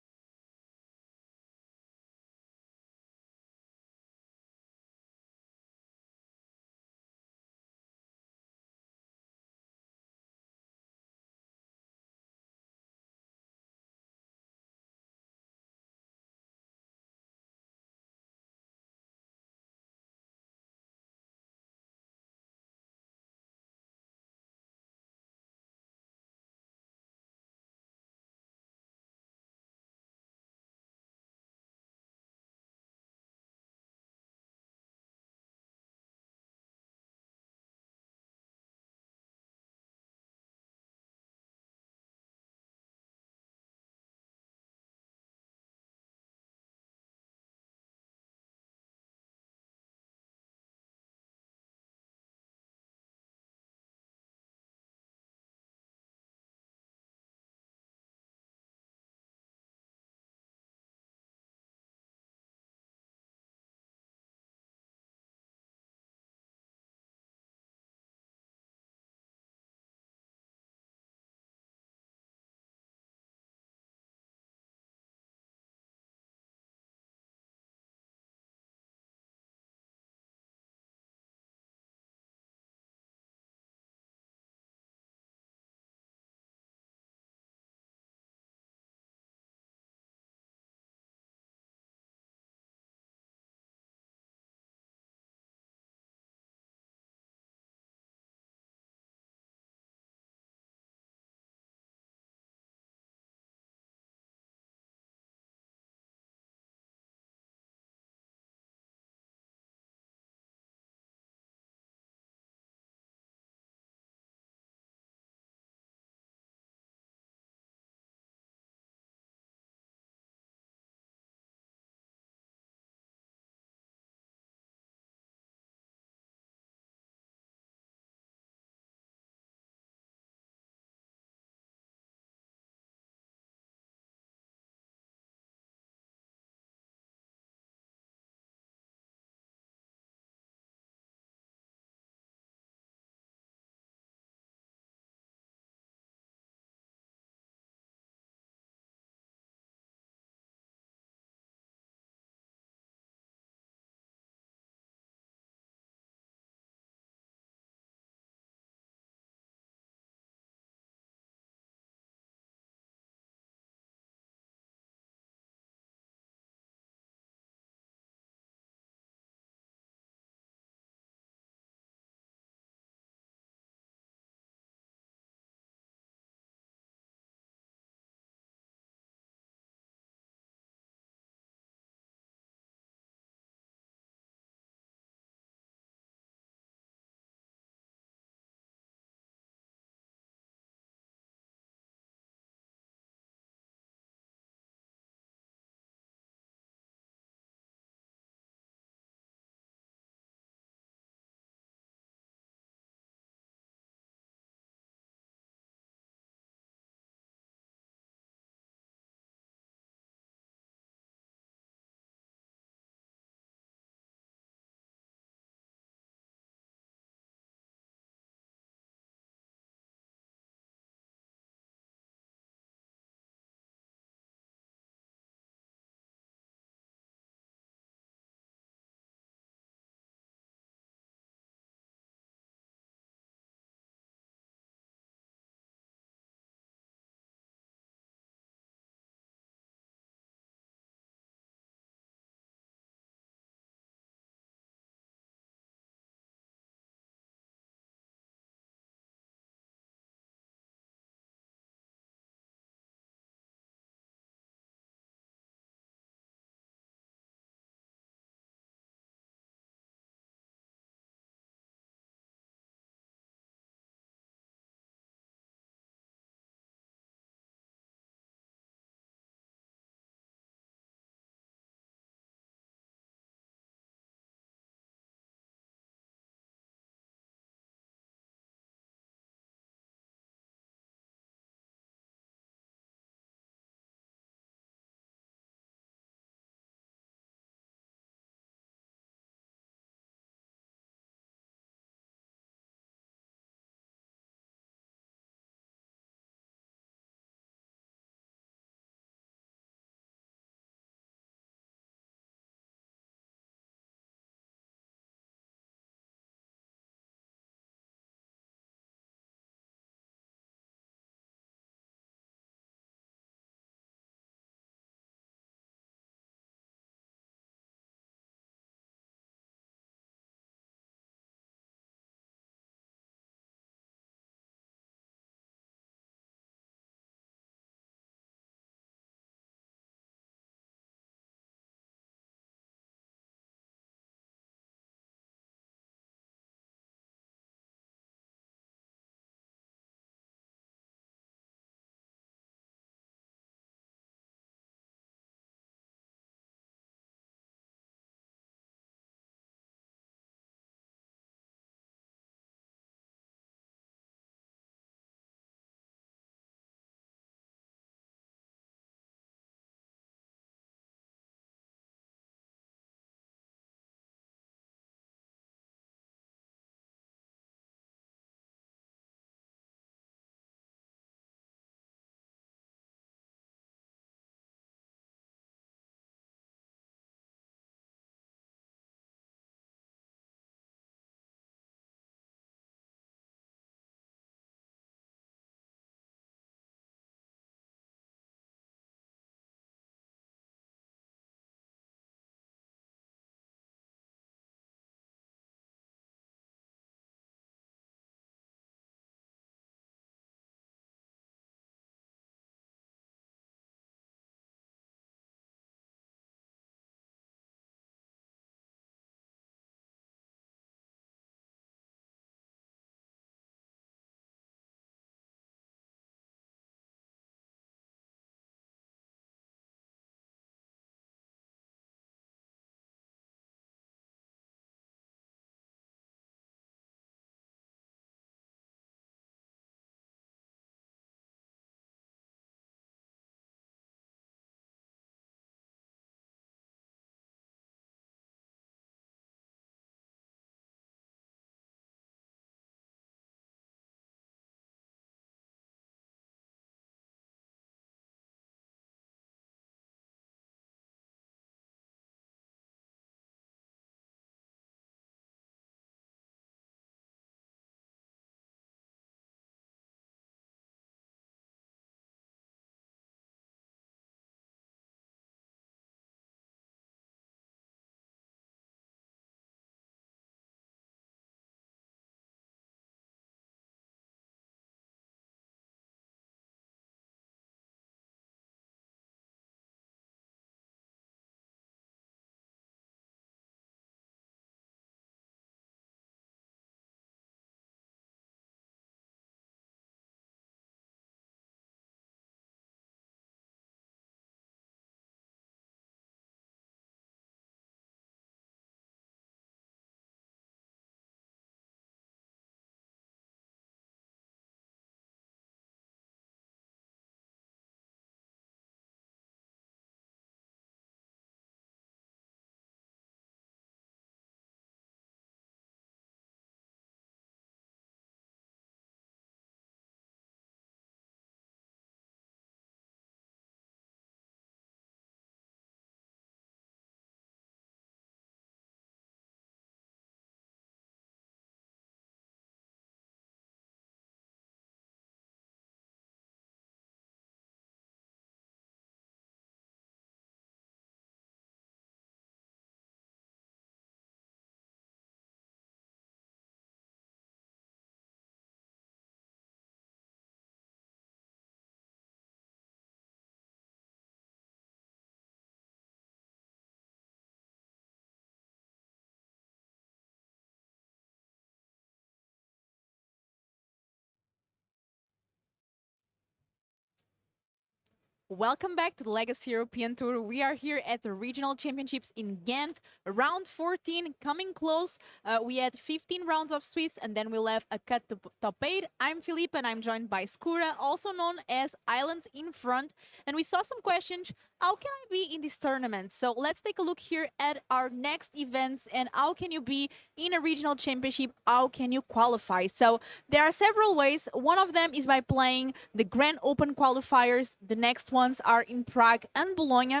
Welcome back to the Legacy European Tour. We are here at the Regional Championships in Ghent, round 14, coming close. We had 15 rounds of Swiss, and then we'll have a cut to top 8. I'm Felipe, and I'm joined by Skura, also known as Islands in Front. And we saw some questions, how can I be in this tournament? So let's take a look here at our next events, and how can you be in a Regional Championship? How can you qualify? So there are several ways. One of them is by playing the Grand Open qualifiers. The next ones are in Prague and Bologna,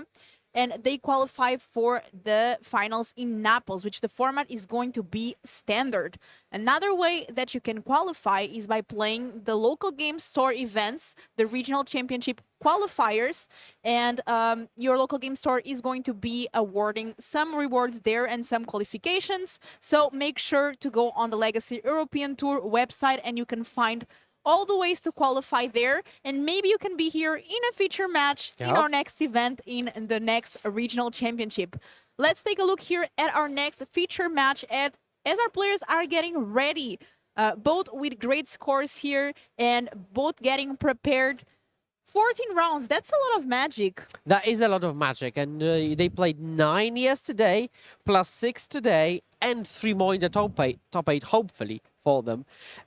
and they qualify for the finals in Naples, which the format is going to be standard. Another way that you can qualify is by playing the local game store events, the regional championship qualifiers, and your local game store is going to be awarding some rewards there and some qualifications. So make sure to go on the Legacy European Tour website, and you can find all the ways to qualify there, and maybe you can be here in a feature match in our next event in the next regional championship. Let's take a look here at our next feature match as our players are getting ready, both with great scores here and both getting prepared. 14 rounds, that's a lot of magic. That is a lot of magic, and they played 9 yesterday, plus 6 today, and 3 more in the top eight, hopefully, for them.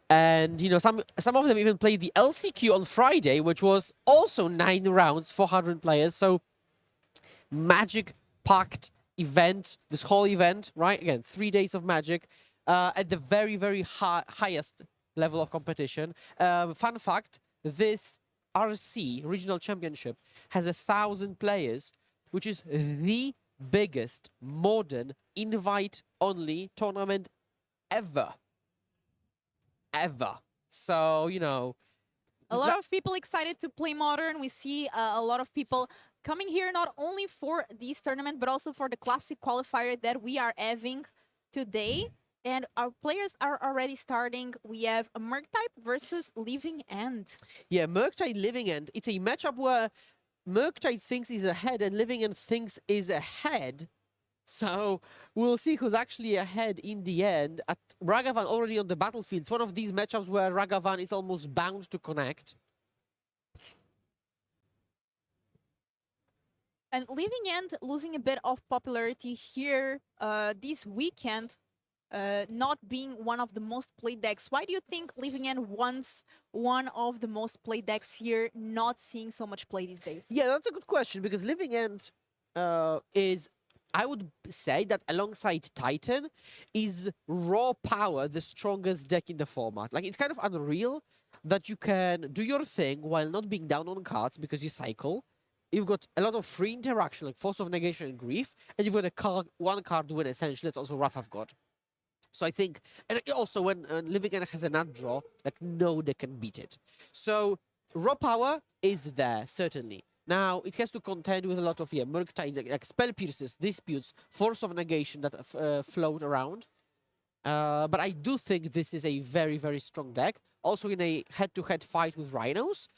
And, you know, some of them even played the LCQ on Friday, which was also 9 rounds, 400 players. So, magic-packed event, this whole event, right? Again, 3 days of magic at the very, very highest level of competition. Fun fact, this RC, Regional Championship, has 1,000 players, which is the biggest modern invite-only tournament ever. So, you know... A lot of people excited to play Modern. We see a lot of people coming here not only for this tournament, but also for the Classic qualifier that we are having today. And our players are already starting. We have a Murktide versus Living End. Yeah, Murktide Living End. It's a matchup where Murktide thinks he's ahead and Living End thinks is ahead. So we'll see who's actually ahead in the end. At Ragavan already on the battlefield. It's one of these matchups where Ragavan is almost bound to connect. And Living End losing a bit of popularity here this weekend. Not being one of the most played decks. Why do you think Living End wants one of the most played decks here, not seeing so much play these days? Yeah, that's a good question, because Living End is, I would say that alongside Titan, is raw power the strongest deck in the format. Like, it's kind of unreal that you can do your thing while not being down on cards because you cycle. You've got a lot of free interaction, like Force of Negation and Grief, and you've got one card win, essentially. That's also Wrath of God. So I think, and also when Living End has a nut draw, like no deck can beat it. So raw power is there, certainly. Now, it has to contend with a lot of, Murktide, like Spell Pierces, Disputes, Force of Negation that float around. But I do think this is a very, very strong deck. Also in a head-to-head fight with Rhinos,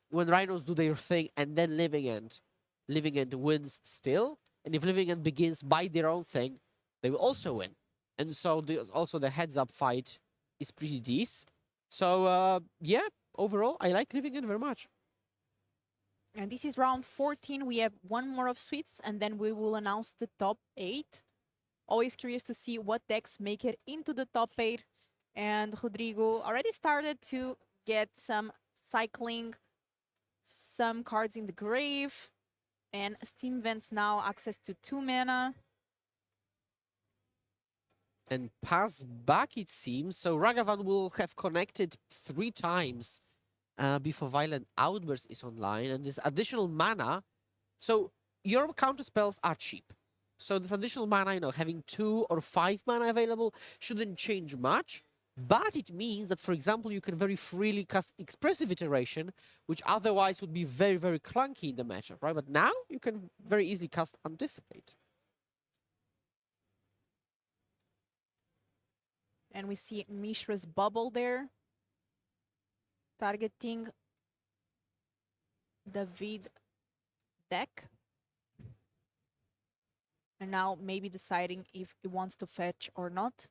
when Rhinos do their thing and then Living End wins still. And if Living End begins by their own thing, they will also win. And so also the heads-up fight is pretty decent. So, yeah, overall, I like Living End very much. And this is round 14. We have one more of Sweets, and then we will announce the top 8. Always curious to see what decks make it into the top 8. And Rodrigo already started to get some cycling, some cards in the grave, and Steam Vents now access to 2 mana. And pass back, it seems. So Ragavan will have connected 3 times before Violent Outburst is online. And this additional mana... So your counter spells are cheap. So this additional mana, having 2 or 5 mana available shouldn't change much. But it means that, for example, you can very freely cast Expressive Iteration, which otherwise would be very, very clunky in the matchup, right? But now you can very easily cast Anticipate. And we see Mishra's Bubble there, targeting the Vid deck. And now maybe deciding if he wants to fetch or not.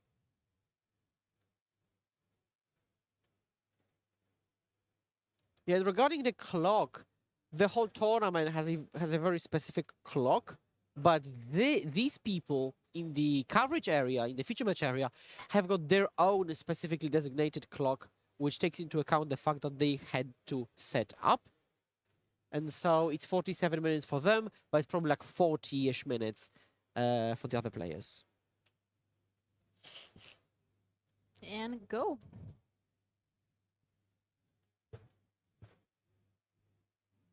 Yeah, regarding the clock, the whole tournament has a very specific clock, but these people in the coverage area, in the feature match area, have got their own specifically designated clock, which takes into account the fact that they had to set up. And so it's 47 minutes for them, but it's probably like 40-ish minutes for the other players. And go.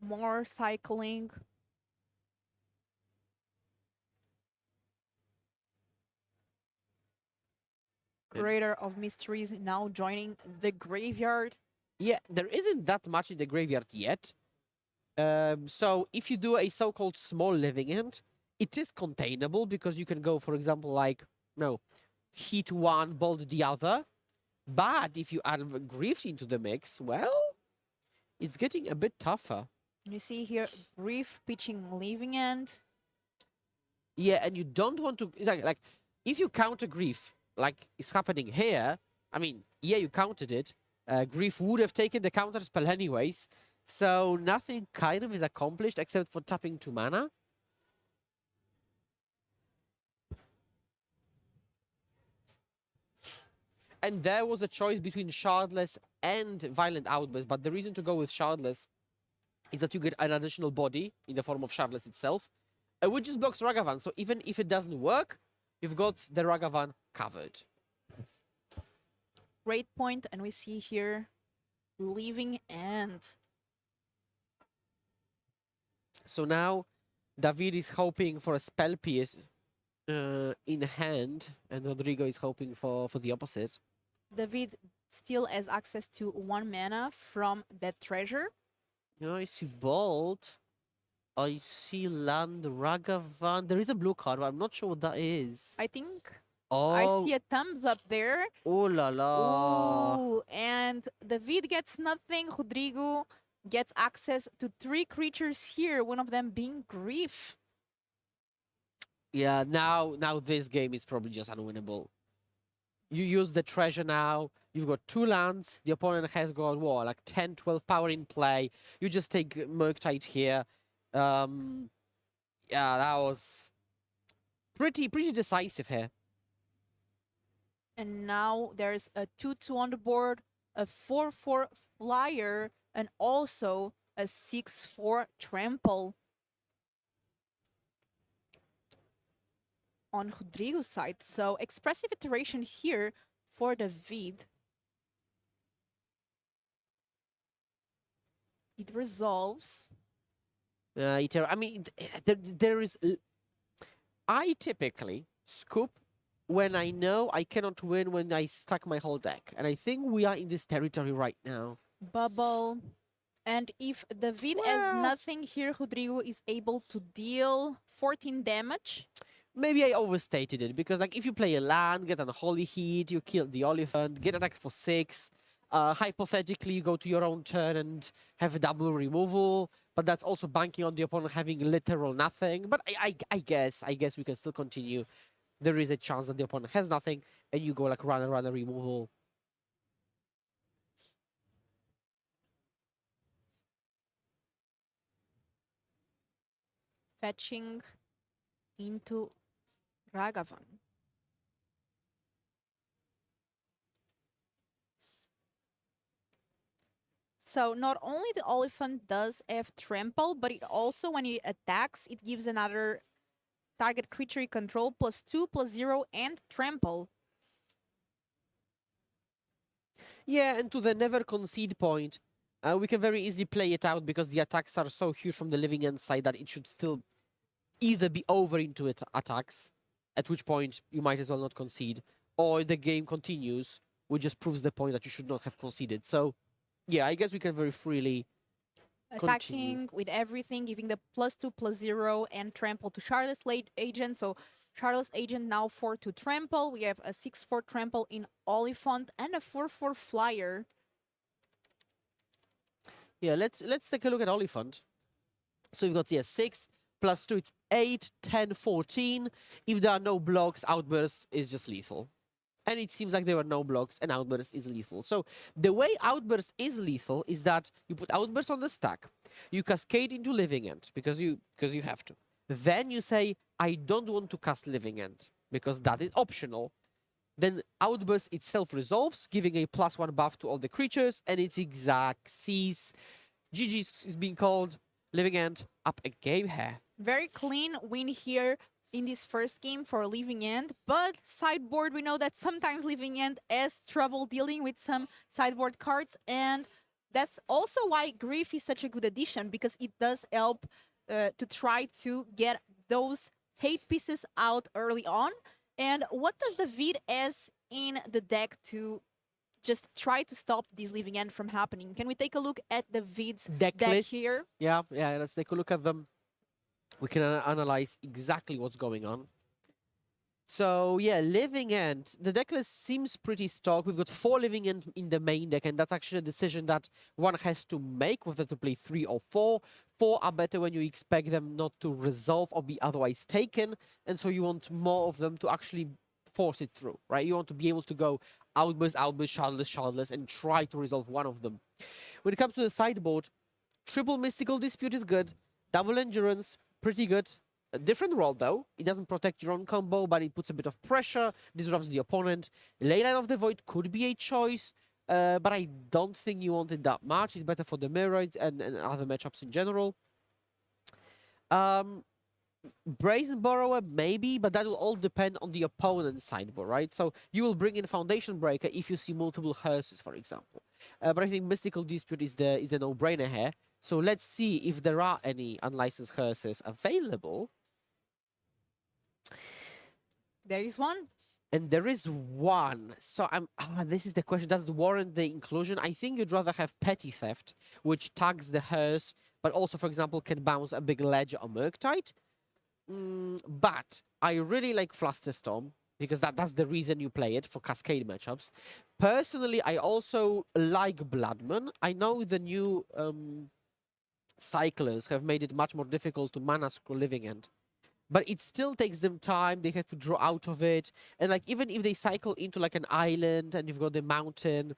More cycling. Creator of Mysteries now joining the graveyard. Yeah, there isn't that much in the graveyard yet. So if you do a so-called small living end, it is containable because you can go, for example, like, no, hit one, bolt the other. But if you add Grief into the mix, well, it's getting a bit tougher. You see here, Grief pitching living end. Yeah, and you don't want to, exactly, like, if you counter Grief, like is happening here, I mean, yeah, you countered it. Grief would have taken the counter spell anyways, so nothing kind of is accomplished except for tapping 2 mana. And there was a choice between Shardless and Violent Outburst, but the reason to go with Shardless is that you get an additional body in the form of Shardless itself, which just blocks Ragavan. So even if it doesn't work, you've got the Ragavan covered. Great point, and we see here Living End. So now David is hoping for a spell piece in hand, and Rodrigo is hoping for the opposite. David still has access to 1 mana from that treasure. No, I see Bolt. I see Land Ragavan. There is a blue card, but I'm not sure what that is. I think Oh, I see a thumbs up there. oh la la. Ooh, and David gets nothing. Rodrigo gets access to 3 creatures here, one of them being Grief. Yeah, now this game is probably just unwinnable. You use the treasure now. You've got 2 lands. The opponent has got, what, like 10, 12 power in play. You just take Murktide here. Yeah, that was pretty decisive here. And now there's a 2/2 on the board, a 4/4 flyer, and also a 6/4 trample. On Rodrigo's side, so expressive iteration here for David. It resolves. I mean, there is. I typically scoop when I know I cannot win when I stack my whole deck, and I think we are in this territory right now. Bubble. And if David has nothing here, Rodrigo is able to deal 14 damage. Maybe I overstated it, because like if you play a land, get an Holy Heat, you kill the Oliphant, get attacked for 6, hypothetically you go to your own turn and have a double removal, but that's also banking on the opponent having literal nothing. But I guess we can still continue. There is a chance that the opponent has nothing, and you go like runner removal. Fetching into Ragavan. So not only the Oliphant does have trample, but it also, when it attacks, it gives another target creature you control +2/+0 and trample. Yeah, and to the never concede point, we can very easily play it out because the attacks are so huge from the living end side that it should still either be over into it attacks, at which point you might as well not concede, or the game continues, which just proves the point that you should not have conceded. So, yeah, I guess we can very freely Attacking with everything, giving the +2/+0 and trample to Charlotte's Agent. So Charlotte's Agent now 4 to trample. We have a 6/4 trample in Oliphant and a 4/4 flyer. Yeah, let's take a look at Oliphant. So we've got here 6 + 2, it's 8, 10, 14. If there are no blocks, Outburst is just lethal. And it seems like there were no blocks, and Outburst is lethal. So the way Outburst is lethal is that you put Outburst on the stack, You cascade into Living End because you have to. Then you say, I don't want to cast Living End because that is optional. Then Outburst itself resolves, giving a +1 buff to all the creatures, and its exact sees. GG is being called. Living End up a game here. Very clean win here in this first game for Living End, but sideboard, we know that sometimes Living End has trouble dealing with some sideboard cards, and that's also why Grief is such a good addition, because it does help to try to get those hate pieces out early on. And what does the Vid has in the deck to just try to stop this Living End from happening? Can we take a look at the Vid's deck list here? Yeah, let's take a look at them. We can analyze exactly what's going on. So yeah, Living End, the deck list seems pretty stock. We've got 4 Living End in the main deck, and that's actually a decision that one has to make, whether to play 3 or 4. 4 are better when you expect them not to resolve or be otherwise taken, and so you want more of them to actually force it through, right? You want to be able to go Outburst, Shardless, and try to resolve one of them. When it comes to the sideboard, triple Mystical Dispute is good, double Endurance, pretty good. A different role though. It doesn't protect your own combo, but it puts a bit of pressure, disrupts the opponent. Leyline of the Void could be a choice, but I don't think you want it that much. It's better for the mirrors and other matchups in general. Brazen Borrower, maybe, but that will all depend on the opponent's sideboard, right? So you will bring in Foundation Breaker if you see multiple hearses, for example. But I think Mystical Dispute is the no-brainer here. So let's see if there are any unlicensed hearses available. There is one. And there is one. So this is the question. Does it warrant the inclusion? I think you'd rather have Petty Theft, which tags the hearse, but also, for example, can bounce a big Ledger or Murktide. But I really like Flusterstorm, because that's the reason you play it, for Cascade matchups. Personally, I also like Bloodman. I know the new cyclers have made it much more difficult to mana scroll Living End. But it still takes them time. They have to draw out of it. And like, even if they cycle into like an island and you've got the mountain,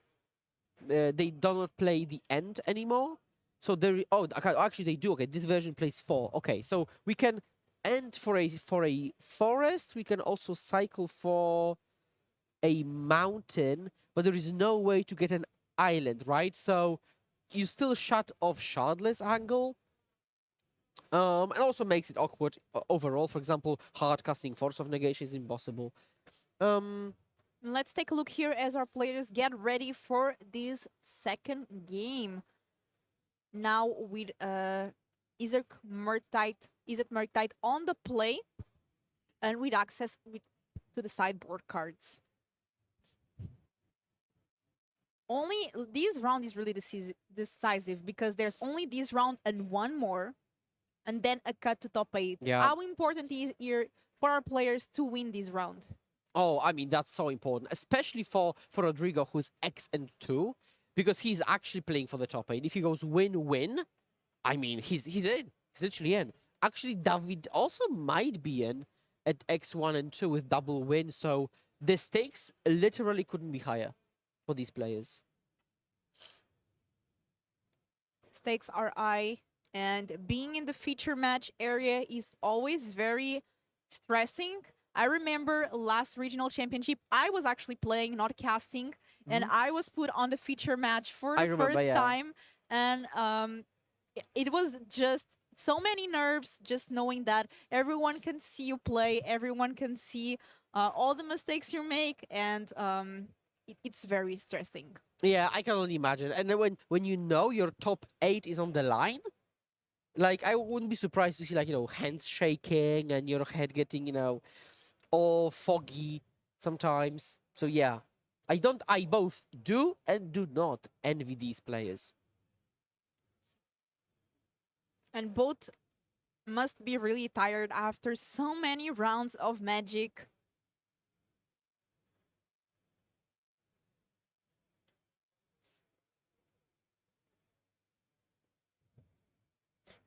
they do not play the end anymore. So there, actually they do. Okay, this version plays 4. Okay, so we can end for a forest. We can also cycle for a mountain, but there is no way to get an island, right? So you still shut off Shardless angle. And also makes it awkward overall. For example, hard casting Force of Negation is impossible. Let's take a look here as our players get ready for this second game. Now with Izzet Murktide on the play, and with access to the sideboard cards. Only this round is really decisive, because there's only this round and one more, and then a cut to top 8. Yeah. How important is it for our players to win this round? Oh, I mean, that's so important, especially for Rodrigo, who's X and 2, because he's actually playing for the top 8. If he goes win-win, I mean, he's in. He's literally in. Actually, David also might be in at X1 and 2 with double win, so the stakes literally couldn't be higher for these players. Stakes are high, and being in the feature match area is always very stressing. I remember last regional championship, I was actually playing, not casting, and I was put on the feature match for the first time, and it was just so many nerves, just knowing that everyone can see you play, everyone can see all the mistakes you make, and it's very stressing. Yeah, I can only imagine. And then when you know your top 8 is on the line, like, I wouldn't be surprised to see, like, hands shaking and your head getting, all foggy sometimes. So yeah, I both do and do not envy these players. And both must be really tired after so many rounds of Magic.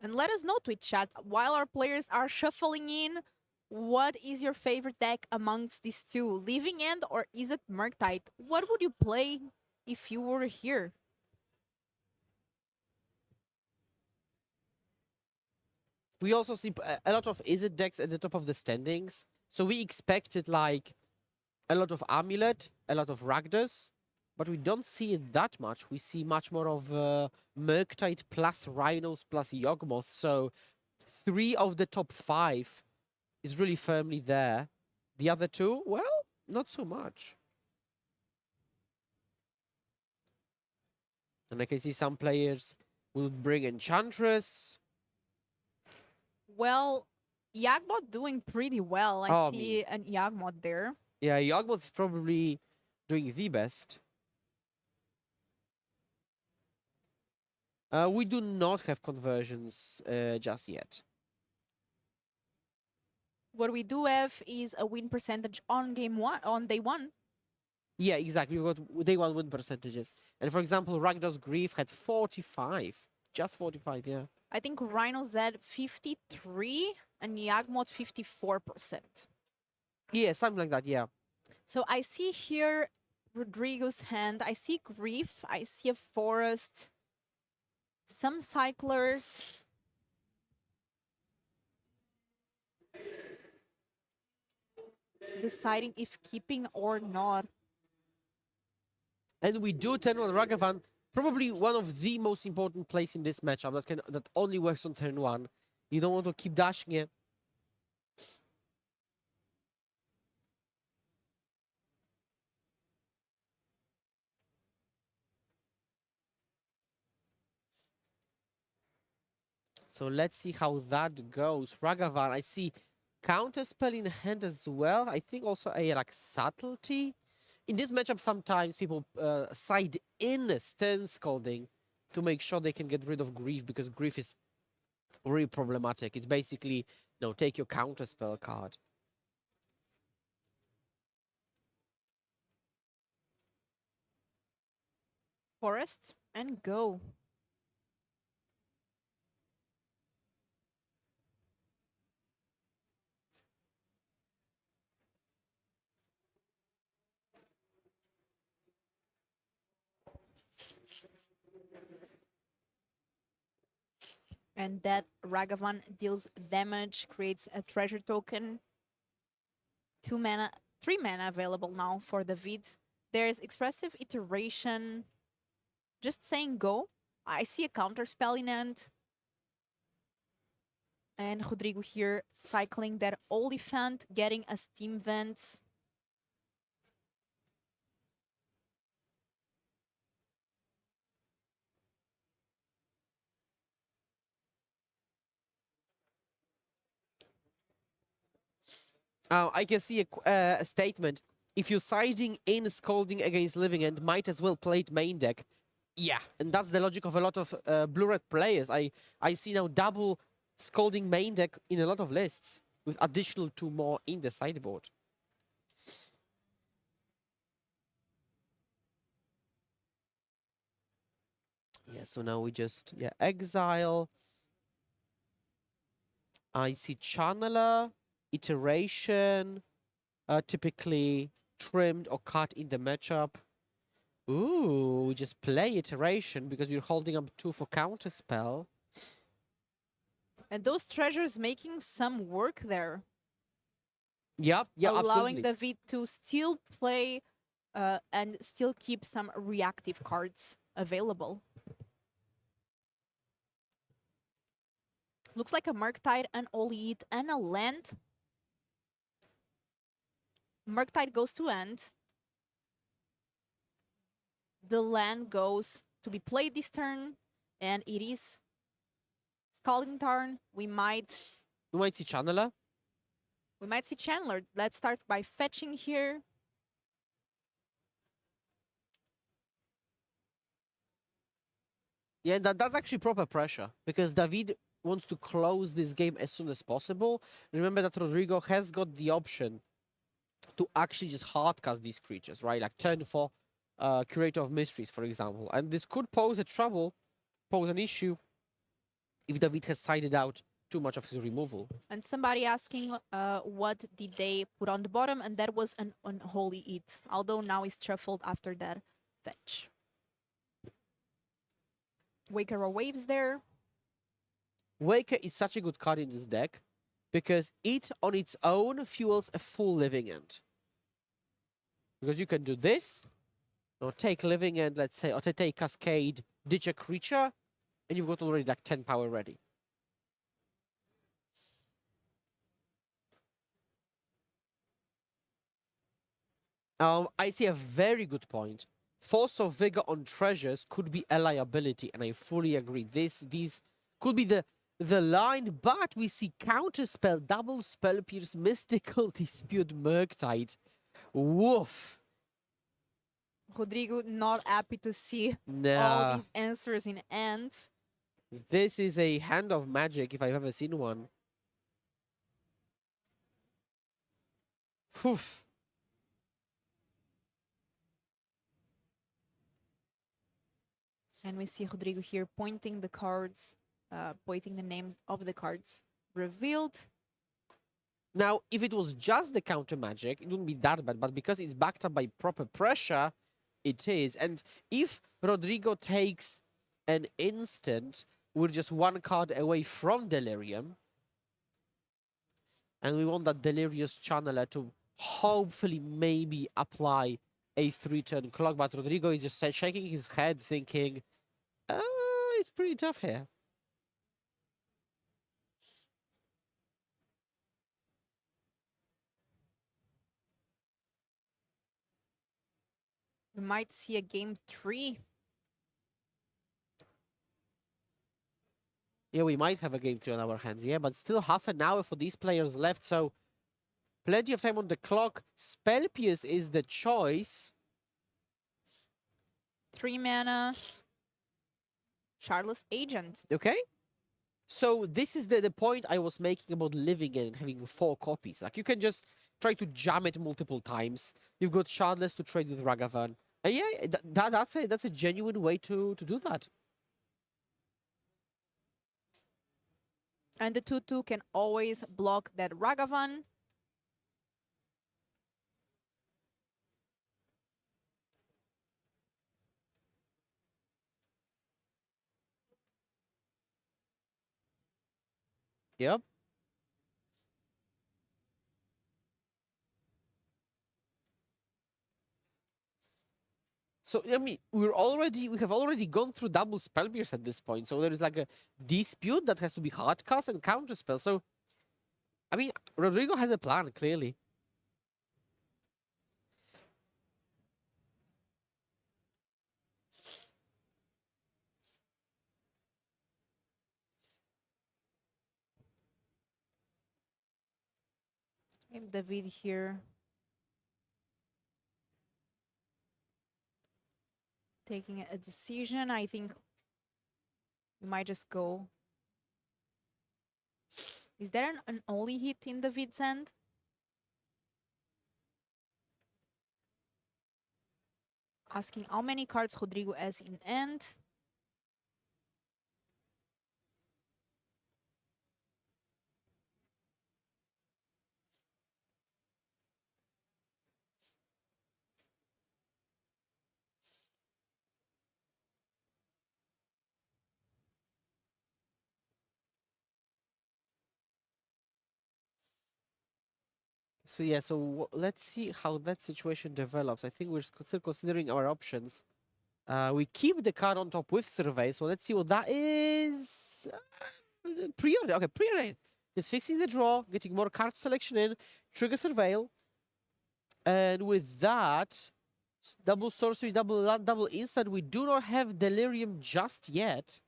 And let us know, Twitch chat, while our players are shuffling in, what is your favorite deck amongst these two? Living End or Izzet Murktide? What would you play if you were here? We also see a lot of Izzet decks at the top of the standings. So we expected like a lot of Amulet, a lot of Rakdos, but we don't see it that much. We see much more of Murktide plus Rhinos plus Yawgmoth. So 3 of the top 5 is really firmly there. The other 2, well, not so much. And I can see some players will bring Enchantress. Well, Yagmoth doing pretty well. I Oh, see an Yagmoth there. Yeah, Yawgmoth is probably doing the best. We do not have conversions just yet. What we do have is a win percentage on day one. Yeah, exactly. We've got day 1 win percentages. And for example, Ragdos Grief had 45. Just 45, yeah. I think Rhino's at 53 and Yagmoth 54%. Yeah, something like that, yeah. So I see here Rodrigo's hand. I see Grief. I see a Forest. Some Cyclers. Deciding if keeping or not. And we do turn on Ragavan, probably one of the most important plays in this matchup that only works on turn 1. You don't want to keep dashing it. So let's see how that goes. Ragavan, I see Counterspell in hand as well. I think also a like Subtlety. In this matchup, sometimes people side in Stern Scalding to make sure they can get rid of Grief, because Grief is really problematic. It's basically, take your Counterspell card. Forest and go. And that Ragavan deals damage, creates a treasure token. 2 mana, 3 mana available now for the Vid. There's Expressive Iteration. Just saying go. I see a counter spell in hand. And Rodrigo here cycling that Oliphant, getting a Steam Vent. I can see a statement. If you're siding in Scalding against Living End, might as well play it main deck. Yeah, and that's the logic of a lot of blue-red players. I see now double Scalding main deck in a lot of lists, with additional 2 more in the sideboard. Yeah, so now we just, exile. I see Channeler, Iteration, typically trimmed or cut in the matchup. Ooh, we just play Iteration because you're holding up 2 for Counterspell. And those treasures making some work there. Yeah, allowing absolutely. the Vid to still play and still keep some reactive cards available. Looks like a Murktide, an Oleat, and a land. Murktide goes to end. The land goes to be played this turn, and it is Scalding turn. We might see Channeler. We might see Chandler. Let's start by fetching here. Yeah, that's actually proper pressure, because David wants to close this game as soon as possible. Remember that Rodrigo has got the option to actually just hardcast these creatures, right? Like turn 4 Curator of Mysteries, for example. And this could pose an issue if David has sided out too much of his removal. And somebody asking what did they put on the bottom, and that was an Unholy Eat, although now it's shuffled after that fetch. Wakera waves there. Waker is such a good card in this deck because it on its own fuels a full living end. Because you can do this, or take living end, let's say, or take Cascade, ditch a creature, and you've got already like 10 power ready. I see a very good point. Force of Vigor on treasures could be a liability, and I fully agree. These could be the line, but we see Counterspell, Double Spell Pierce, Mystical Dispute, Murktide. Woof. Rodrigo not happy to see all Nah, these answers in end. this is a hand of magic if I've ever seen one. Phew. And we see Rodrigo here pointing the cards, pointing the names of the cards revealed. Now, if it was just the counter magic, it wouldn't be that bad, but because it's backed up by proper pressure, it is. And if Rodrigo takes an instant, we're just one card away from Delirium. And we want that Delirious Channeler to hopefully maybe apply a 3-turn clock, but Rodrigo is just shaking his head thinking, it's pretty tough here. We might see a game 3. Yeah, we might have a game 3 on our hands, yeah, but still half an hour for these players left, so plenty of time on the clock. Spell Pierce is the choice. 3 mana. Charles Agent. Okay. So this is the point I was making about living in and having 4 copies. Like, you can just try to jam it multiple times. You've got Shardless to trade with Ragavan. And yeah, that's a genuine way to do that. And the 2/2 can always block that Ragavan. Yep. So I mean, we have already gone through double spell pierce at this point. So there is like a dispute that has to be hard cast and counter spell. So I mean, Rodrigo has a plan clearly. And David here taking a decision. I think we might just go. Is there an only hit in David's end? Asking how many cards Rodrigo has in end. So yeah, so let's see how that situation develops. I think we're still considering our options. We keep the card on top with Survey, so let's see what that is. Preordain, okay, Preordain. Just fixing the draw, getting more card selection in, trigger Surveil. And with that, double sorcery, double instant, we do not have Delirium just yet.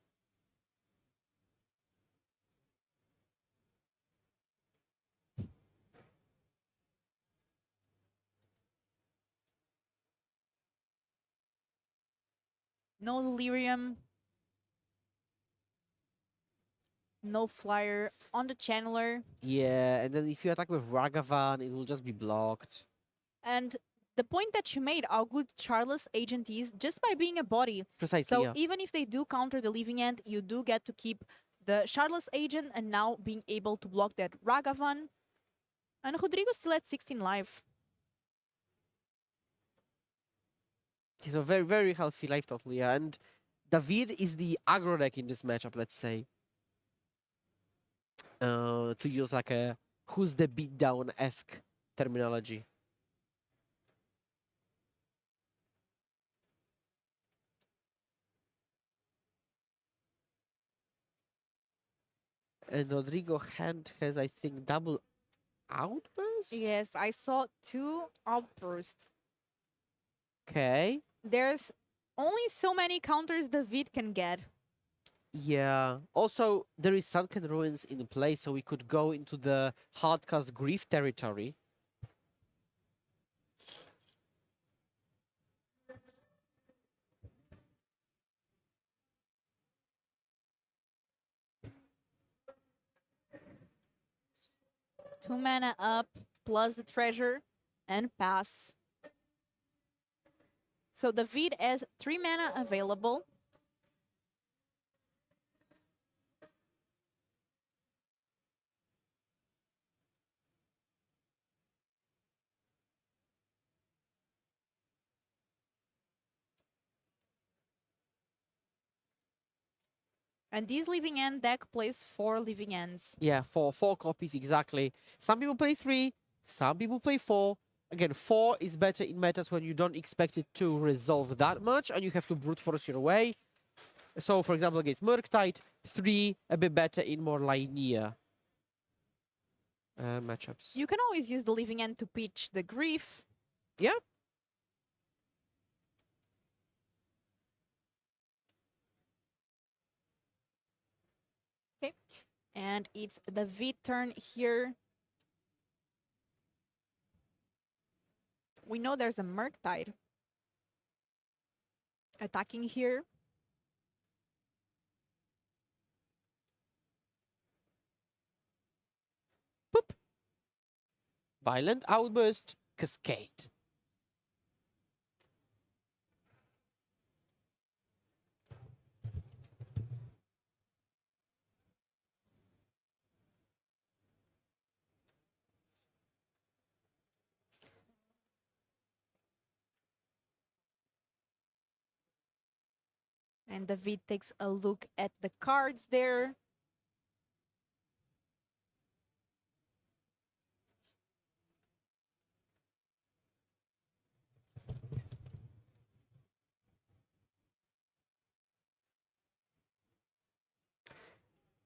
No Delirium. No flyer on the channeler. Yeah, and then if you attack with Ragavan, it will just be blocked. And the point that you made, how good Charles Agent is, just by being a body. Precisely, So yeah. even if they do counter the Living End, you do get to keep the Charles Agent and now being able to block that Ragavan. And Rodrigo still at 16 life. He's a very, very healthy life total, yeah. And David is the aggro deck in this matchup, let's say. to use like a who's the beatdown-esque terminology. And Rodrigo Hand has, I think, double outburst? Yes, I saw 2 outbursts. Okay. There's only so many counters the Vid can get. Yeah. Also, there is Sunken Ruins in play, so we could go into the hardcast grief territory. Two mana up, plus the treasure, and pass. So the Vid has 3 mana available. And this Living End deck plays 4 Living Ends. Yeah, four copies exactly. Some people play 3, some people play 4. Again, 4 is better in metas when you don't expect it to resolve that much and you have to brute force your way. So, for example, against Murktide, 3 a bit better in more linear matchups. You can always use the Living End to pitch the Grief. Yeah. Okay. And it's the V turn here. We know there's a Murktide attacking here. Boop. Violent Outburst, Cascade. And the V takes a look at the cards there.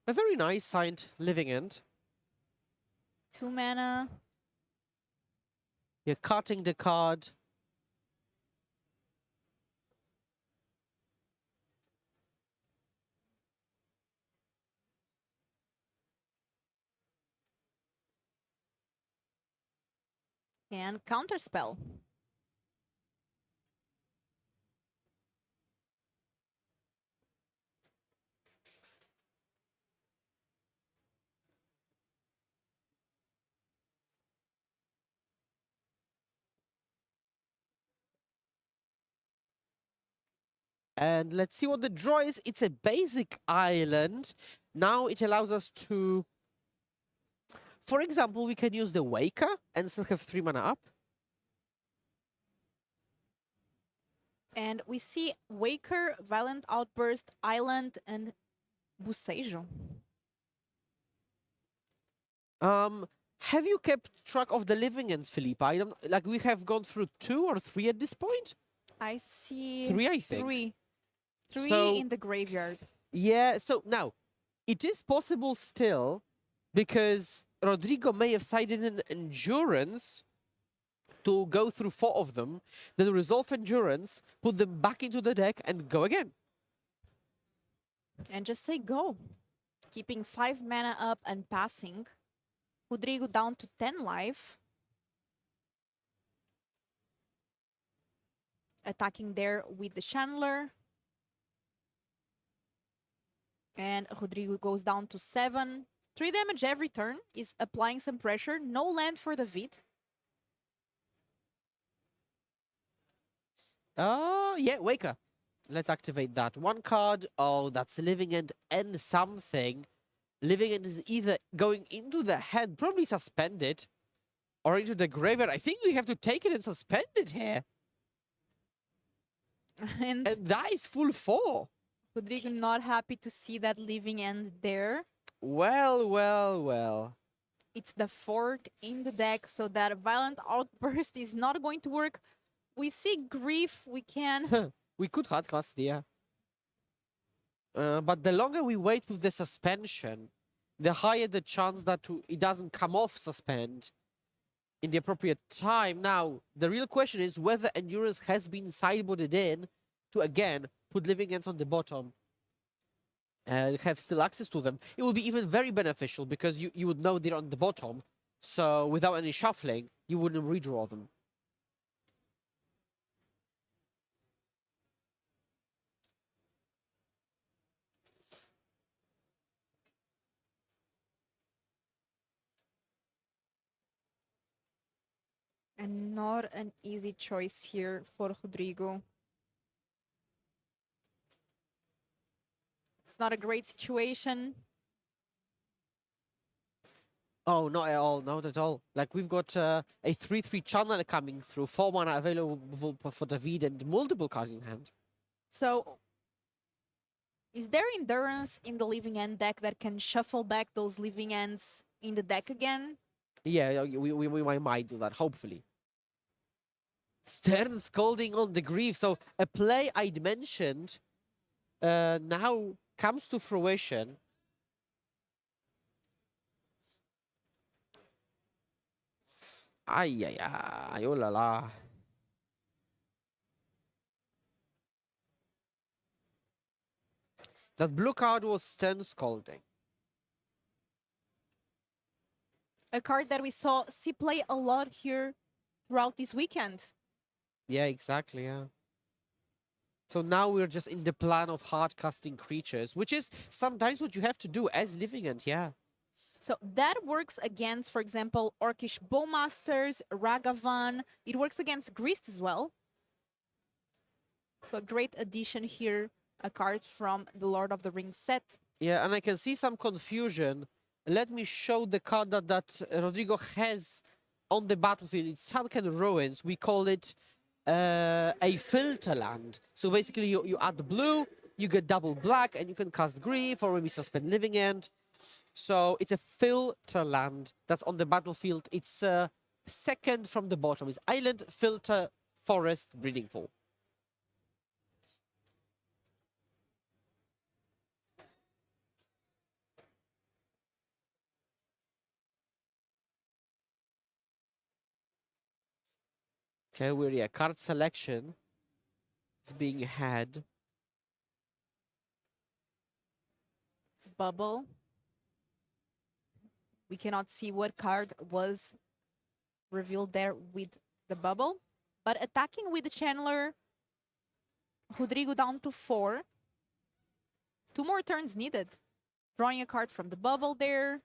A very nice signed Living End. 2 mana. You're cutting the card. And Counterspell. And let's see what the draw is. It's a basic island. Now it allows us to... For example, we can use the Waker and still have 3 mana up. And we see Waker, Violent Outburst, Island, and Busejo. Have you kept track of the Living Ends, Felipe? I don't, like, we have gone through 2 or 3 at this point? I see 3, I think. 3. 3 So- in the graveyard. Yeah, so now, it is possible still, because Rodrigo may have sided in Endurance to go through 4 of them, then resolve Endurance, put them back into the deck, and go again. And just say go. Keeping 5 mana up and passing. Rodrigo down to 10 life. Attacking there with the Chandler. And Rodrigo goes down to 7. 3 damage every turn. Is applying some pressure. No land for the Vid. Yeah, Waker. Let's activate that. 1 card. Oh, that's Living End and something. Living End is either going into the hand, probably suspended, or into the graveyard. I think we have to take it and suspend it here. And And that is full 4. Rodrigo not happy to see that Living End there. Well, well, well. It's the fourth in the deck, so that violent outburst is not going to work. We see grief, we can. We could hard cast, yeah. But the longer we wait with the suspension, the higher the chance that it doesn't come off suspend in the appropriate time. Now, the real question is whether Endurance has been sideboarded in to, again, put living ends on the bottom and have still access to them. It would be even very beneficial because you would know they're on the bottom. So without any shuffling, you wouldn't redraw them. And not an easy choice here for Rodrigo. It's not a great situation. Oh, not at all, not at all. Like, we've got a 3-3 channel coming through, 4 mana available for David and multiple cards in hand. So, is there endurance in the living end deck that can shuffle back those living ends in the deck again? Yeah, we might do that, hopefully. Stern scolding on the grief. So a play I'd mentioned now comes to fruition. Ay, ay, ay, oh la la. That blue card was Stern scolding. A card that we saw C play a lot here throughout this weekend. Yeah, exactly, yeah. So now we're just in the plan of hard casting creatures, which is sometimes what you have to do as living end, yeah. So that works against, for example, Orcish Bowmasters, Ragavan. It works against Grist as well. So a great addition here, a card from the Lord of the Rings set. Yeah, and I can see some confusion. Let me show the card that Rodrigo has on the battlefield. It's Sunken Ruins. We call it a filter land. So basically you add the blue, you get double black, and you can cast Grief or maybe Suspend Living End. So it's a filter land that's on the battlefield. It's second from the bottom. It's Island, Filter, Forest, Breeding Pool. Okay, we're card selection is being had. Bubble. We cannot see what card was revealed there with the bubble. But attacking with the Channeler, Rodrigo down to 4. 2 more turns needed. Drawing a card from the bubble there.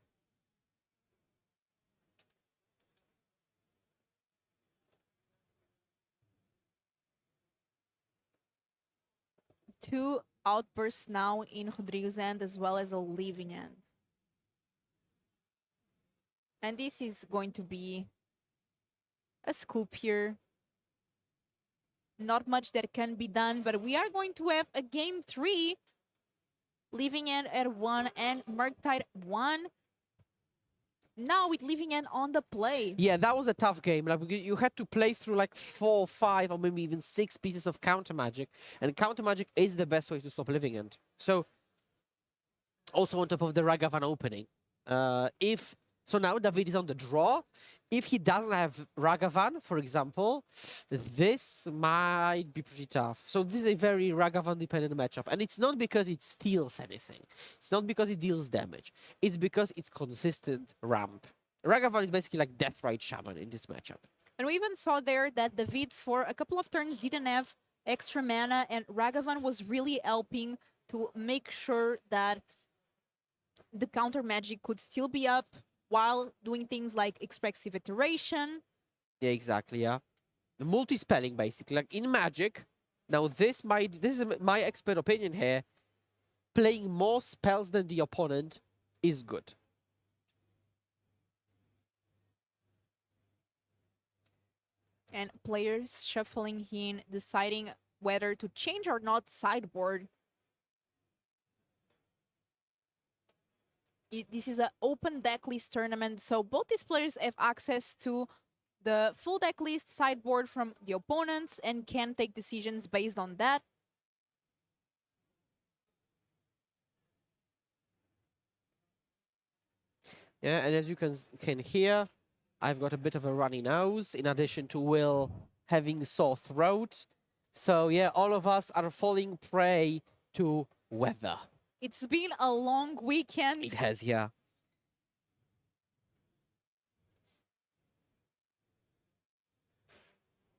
Two outbursts now in Rodrigo's end as well as a leaving end. And this is going to be a scoop here. Not much that can be done, but we are going to have a game 3. Leaving end at 1 and Murktide 1. Now with leaving end on the play. Yeah, that was a tough game. Like, you had to play through like 4, 5, or maybe even 6 pieces of counter magic, and counter magic is the best way to stop living end. So, also on top of the Ragavan opening, so now David is on the draw. If he doesn't have Ragavan, for example, this might be pretty tough. So this is a very Ragavan-dependent matchup. And it's not because it steals anything. It's not because it deals damage. It's because it's consistent ramp. Ragavan is basically like Deathrite Shaman in this matchup. And we even saw there that David, for a couple of turns, didn't have extra mana, and Ragavan was really helping to make sure that the counter magic could still be up while doing things like expressive iteration. Yeah, exactly, yeah. The multi-spelling, basically. Like, in Magic, now this is my expert opinion here, playing more spells than the opponent is good. And players shuffling in, deciding whether to change or not sideboard. This is an open deck list tournament, so both these players have access to the full deck list sideboard from the opponents and can take decisions based on that. Yeah, and as you can hear, I've got a bit of a runny nose, in addition to Will having sore throat. So yeah, all of us are falling prey to weather. It's been a long weekend. It has, yeah.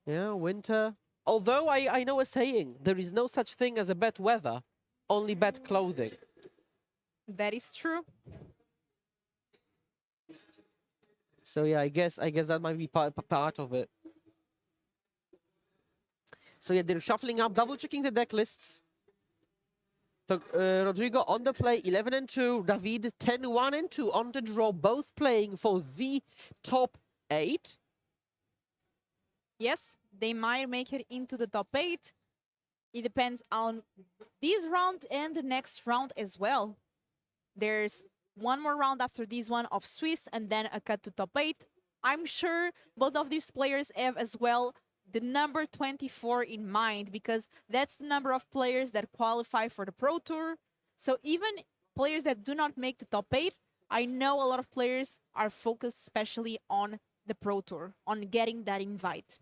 Yeah, winter. Although I know a saying, there is no such thing as a bad weather, only bad clothing. That is true. So yeah, I guess that might be part of it. So yeah, they're shuffling up, double checking the deck lists. So, Rodrigo on the play, 11 and 2. David, 10, 1 and 2 on the draw, both playing for the top 8. Yes, they might make it into the top 8. It depends on this round and the next round as well. There's one more round after this one of Swiss and then a cut to top 8. I'm sure both of these players have as well the number 24 in mind, because that's the number of players that qualify for the Pro Tour. So even players that do not make the top 8, I know a lot of players are focused especially on the Pro Tour, on getting that invite.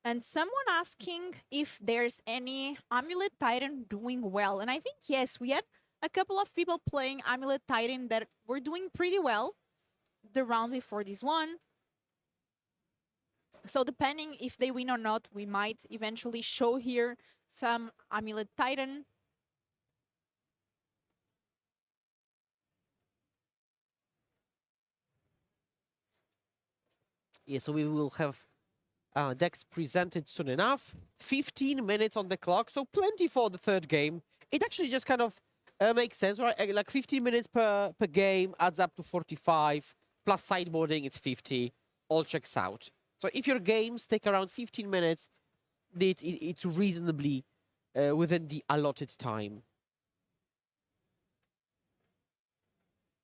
And someone asking if there's any Amulet Titan doing well. And I think, yes, we had a couple of people playing Amulet Titan that were doing pretty well the round before this one. So depending if they win or not, we might eventually show here some Amulet Titan. Yeah, so we will have decks presented soon enough. 15 minutes on the clock, so plenty for the third game. It actually just kind of makes sense, right? Like 15 minutes per game adds up to 45, plus sideboarding, it's 50. All checks out. So if your games take around 15 minutes, it's reasonably within the allotted time.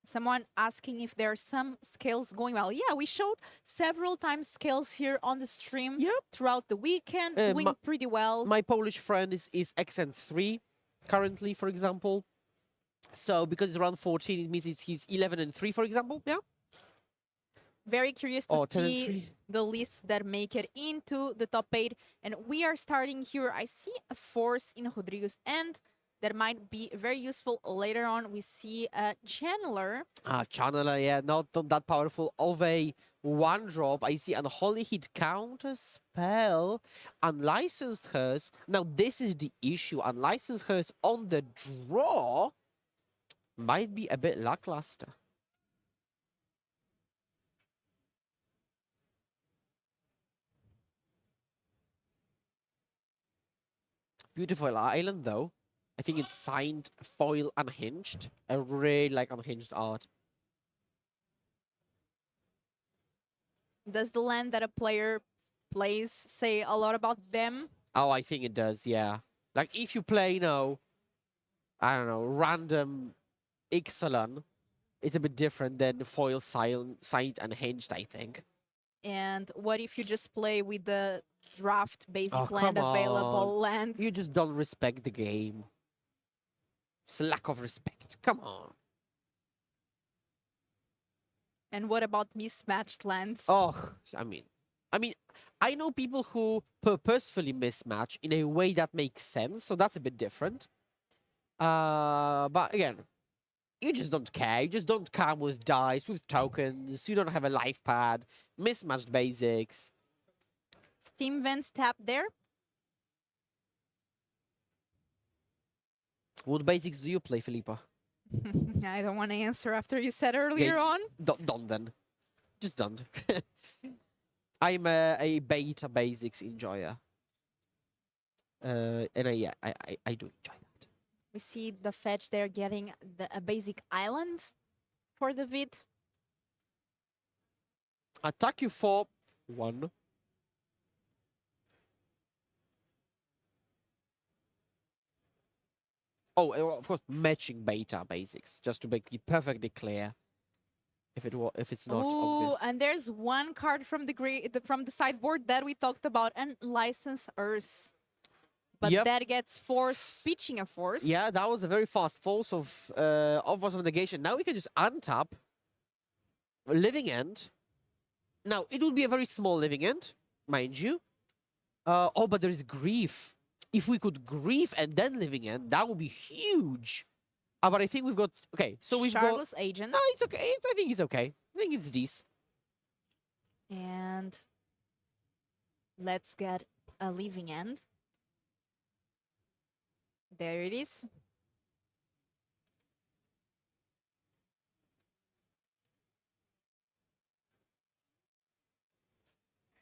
Someone asking if there are some scales going well. Yeah, we showed several times scales here on the stream Yep. throughout the weekend, doing pretty well. My Polish friend is XN3 currently, for example. So because it's around 14, it means he's 11 and 3, for example. Yeah. Very curious to Or 10 and see 3. the lists that make it into the top 8. And we are starting here. I see a force in Rodrigo's end that might be very useful later on. We see a channeler. Channeler, yeah, not that powerful. Of a 1-drop, I see Unholy Hit counter spell. Unlicensed Hearse. Now, this is the issue. Unlicensed Hearse on the draw might be a bit lackluster. Beautiful island, though. I think it's signed foil unhinged. I really like unhinged art. Does the land that a player plays say a lot about them? Oh, I think it does, yeah. Like, if you play, I don't know, random Ixalan, it's a bit different than foil signed unhinged, I think. And what if you just play with the draft basic Oh, land come available on. land? You just don't respect the game. It's a lack of respect. Come on. And what about mismatched lands? Oh, I mean, I know people who purposefully mismatch in a way that makes sense, so that's a bit different. But again, you just don't care. You just don't come with dice, with tokens. You don't have a life pad. Mismatched basics. Steam vents tap there. What basics do you play, Felipa? I don't want to answer after you said earlier on. Don't then. Just don't. I'm a beta basics enjoyer. And yeah, I do enjoy that. We see the fetch there getting a basic island for the vid. Attack you for 1. Oh, of course, matching beta basics, just to make it perfectly clear. If it's not Ooh, obvious. and there's one card from the sideboard that we talked about, and License Earth. But Yep. that gets forced, pitching a force. Yeah, that was a very fast force of Force of Negation. Now we can just untap Living End. Now, it would be a very small Living End, mind you. Oh, but there is Grief. If we could Grief and then Living End, that would be huge. But I think we've got... Okay, so we've got... Charles Agent. No, it's okay. I think it's okay. I think it's this. And let's get a Living End. There it is.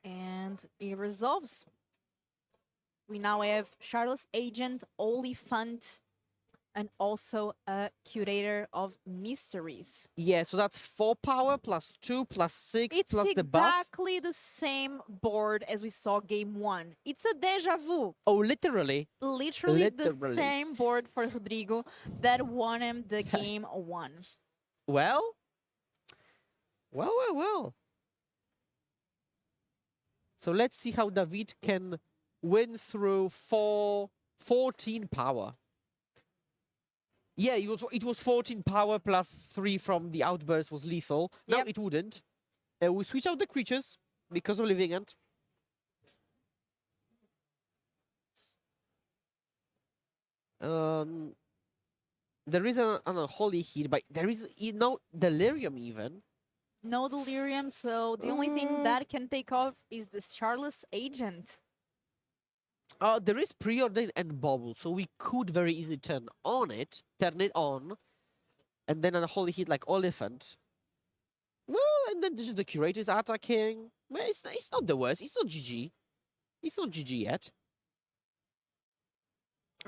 And it resolves. We now have Charles Agent, Oliphant, and also a Curator of Mysteries. Yeah, so that's 4 power plus 2 plus 6 It's plus the buff. exactly the same board as we saw game 1. It's a deja vu. Oh, literally. Literally the Literally. same board for Rodrigo that won him the game 1. Well. Well. So let's see how David can win through 14 power. Yeah, it was 14 power plus 3 from the outburst was lethal. No, Yep. it wouldn't. We switch out the creatures because of Living End. There is an unholy heat, but there is delirium even. No delirium, so the only thing that can take off is the Charles Agent. There is preordain and bubble, so we could very easily turn it on, and then unholy heat like Oliphant. Well, and then just the curators attacking. Well, it's not the worst. It's not GG. It's not GG yet.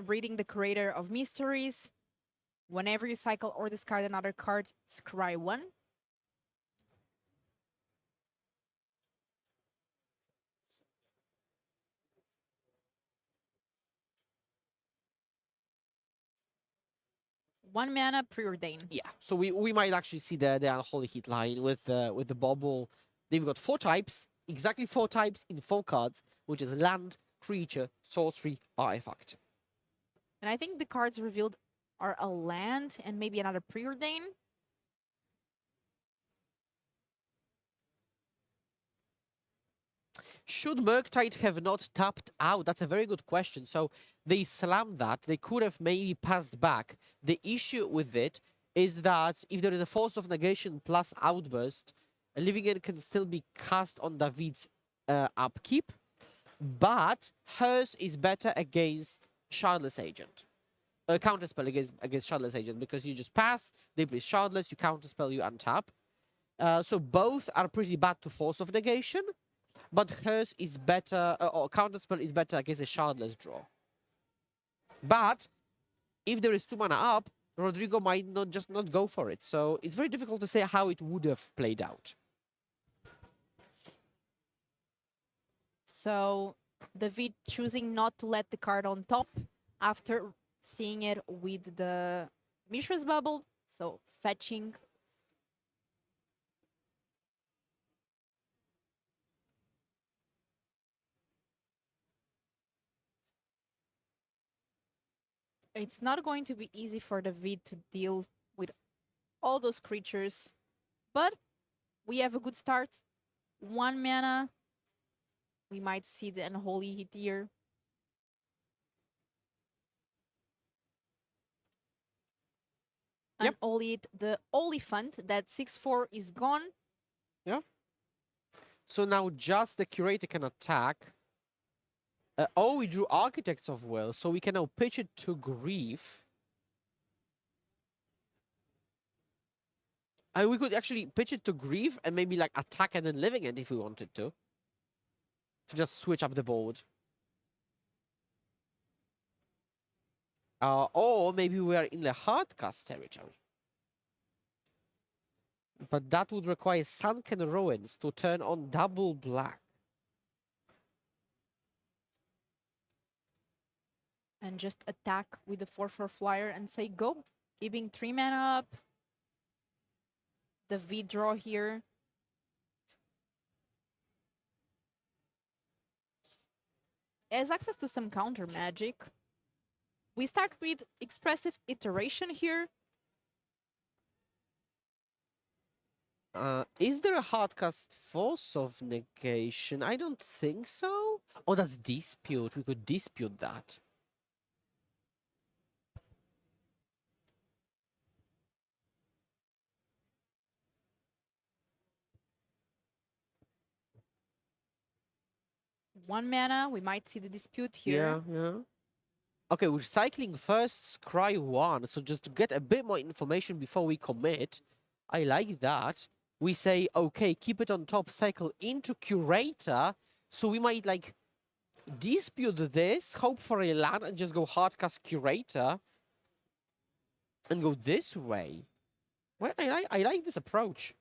Reading the Curator of Mysteries. Whenever you cycle or discard another card, scry 1. One mana, preordain. Yeah, so we might actually see the unholy heat line with the bubble. They've got 4 types, exactly 4 types in 4 cards, which is land, creature, sorcery, artifact. And I think the cards revealed are a land and maybe another preordain. Should Murktide have not tapped out? That's a very good question. So they slammed that. They could have maybe passed back. The issue with it is that if there is a Force of Negation plus Outburst, a Living End can still be cast on David's upkeep, but hers is better against Shardless Agent. Counterspell against Shardless Agent, because you just pass, they play Shardless, you counterspell, you untap. So both are pretty bad to Force of Negation, but hers is better, or Counterspell is better against a Shardless draw. But if there is 2 mana up, Rodrigo might not go for it. So it's very difficult to say how it would have played out. So David choosing not to let the card on top after seeing it with the Mishra's Bubble. So fetching. It's not going to be easy for David to deal with all those creatures, but we have a good start. 1 mana. We might see the Unholy Heat here. Yep. And the Oliphant, that 6/4 is gone. Yeah. So now just the Curator can attack. Oh, we drew Architects of Will, so we can now pitch it to Grief. We could actually pitch it to Grief and maybe like attack and then Living End if we wanted to. To just switch up the board. Or maybe we are in the hardcast territory. But that would require Sunken Ruins to turn on double black. and just attack with the 4/4 flyer and say go, giving 3 mana up. The V draw here. Has access to some counter magic. We start with expressive iteration here. Is there a hardcast force of negation? I don't think so. Oh, that's dispute. We could dispute that. One mana, we might see the dispute here. Yeah. Okay, we're cycling first Scry 1, so just to get a bit more information before we commit. I like that. We say, okay, keep it on top, cycle into Curator, so we might, like, dispute this, hope for a land, and just go hardcast Curator, and go this way. Well, I like this approach.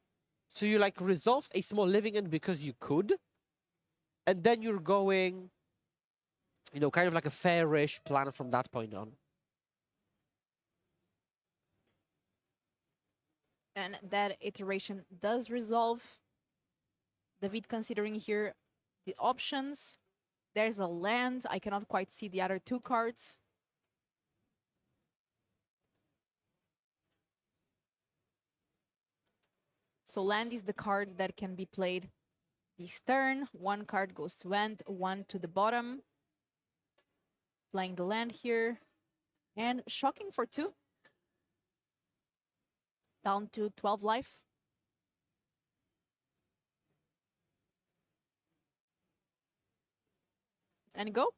So you, like, resolved a small living end because you could, and then you're going, you know, kind of like a fairish plan from that point on. And that iteration does resolve. David considering here the options. There's a land. I cannot quite see the other 2 cards. So land is the card that can be played this turn. 1 card goes to end, 1 to the bottom. Playing the land here. And shocking for 2. Down to 12 life. And go.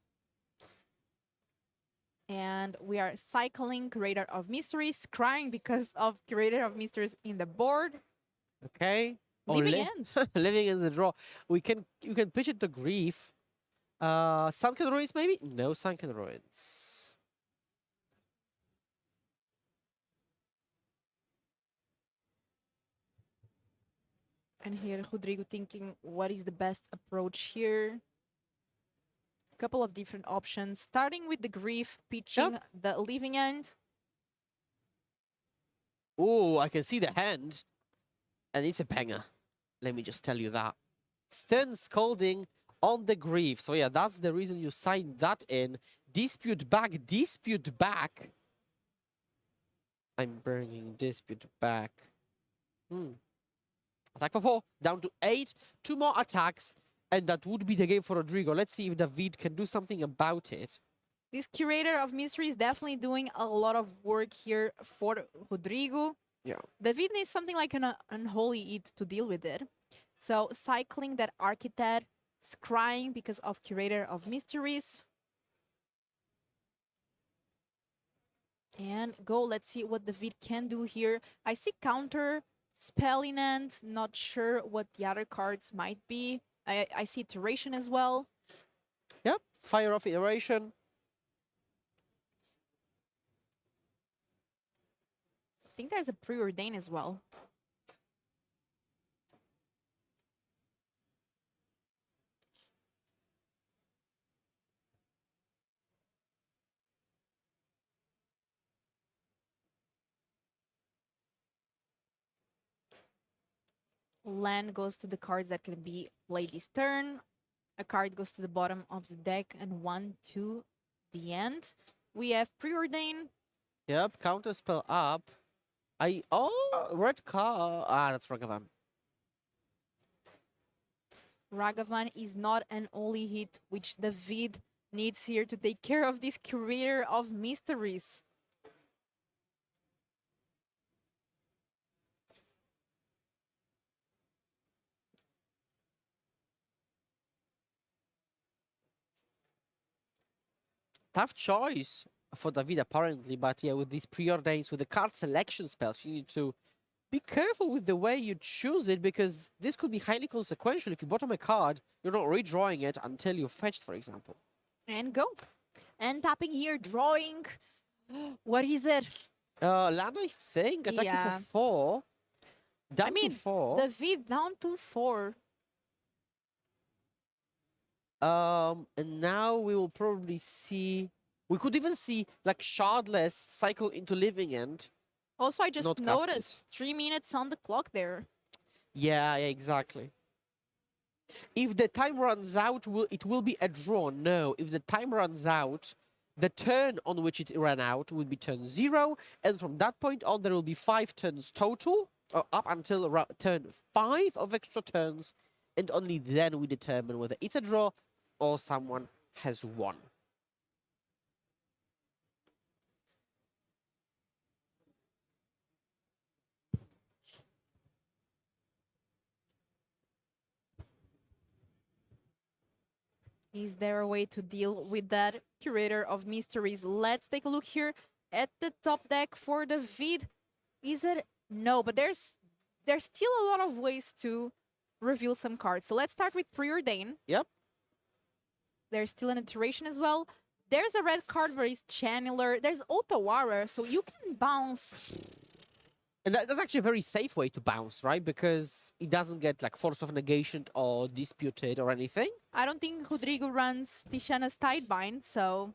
And we are cycling Curator of Mysteries, crying because of Curator of Mysteries in the board. Okay. Leaving end. Living in the draw. You can pitch it to Grief. Sunken Ruins, maybe? No Sunken Ruins. And here Rodrigo thinking, what is the best approach here? Couple of different options, starting with the Grief, pitching the Leaving End. Oh, I can see the hand. And it's a banger. Let me just tell you that. Stern Scolding on the Grief. So yeah, that's the reason you signed that in. Dispute back, dispute back. I'm bringing dispute back. Attack for 4, down to 8. 2 more attacks, and that would be the game for Rodrigo. Let's see if David can do something about it. This Curator of Mysteries definitely doing a lot of work here for Rodrigo. Yeah. David needs something like an Unholy Eat to deal with it. So cycling that Architect, scrying because of Curator of Mysteries. And go, let's see what David can do here. I see counter, Spelling End, not sure what the other cards might be. I see Iteration as well. Yep, fire off Iteration. I think there's a Preordain as well. Land goes to the cards that can be played this turn. A card goes to the bottom of the deck and 1 to the end. We have Preordain. Yep, counter spell up. Red card. That's Ragavan. Ragavan is not an only hit, which David needs here to take care of this Curator of Mysteries. Tough choice for David, apparently, but yeah, with these preordains, with the card selection spells, you need to be careful with the way you choose it, because this could be highly consequential. If you bottom a card, you're not redrawing it until you fetched, for example. And go. And tapping here, drawing. What is it? Land, I think. Attack you for 4. Down to 4. David down to 4. And now we will probably see We could even see like Shardless cycle into Living End. Also, I just Not casted. noticed 3 minutes on the clock there. Yeah, exactly. If the time runs out, it will be a draw. No, if the time runs out, the turn on which it ran out will be turn 0, and from that point on, there will be 5 turns total, up until turn 5 of extra turns, and only then we determine whether it's a draw or someone has won. Is there a way to deal with that? Curator of Mysteries. Let's take a look here at the top deck for the vid. Is it? No, but there's still a lot of ways to reveal some cards. So let's start with Preordain. Yep. There's still an iteration as well. There's a red card where it's Channeler. There's Otawara, so you can bounce. And that's actually a very safe way to bounce, right? Because it doesn't get like Force of Negation or Disputed or anything. I don't think Rodrigo runs Tishana's Tidebind, so...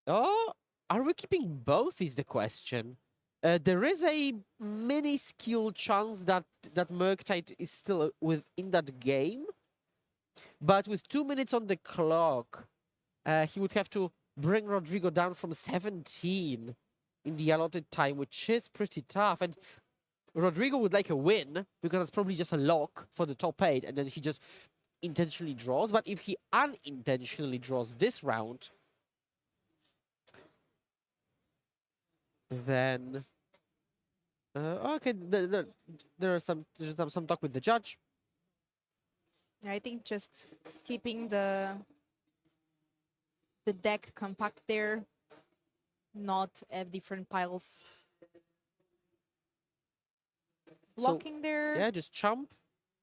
Oh, are we keeping both is the question. There is a minuscule chance that Murktide is still within that game. But with 2 minutes on the clock, he would have to bring Rodrigo down from 17 in the allotted time, which is pretty tough. And Rodrigo would like a win, because that's probably just a lock for the top 8, and then he just intentionally draws. But if he unintentionally draws this round, then... okay, there's some talk with the judge. I think just keeping the deck compact there, not have different piles. Blocking there. Yeah, just jump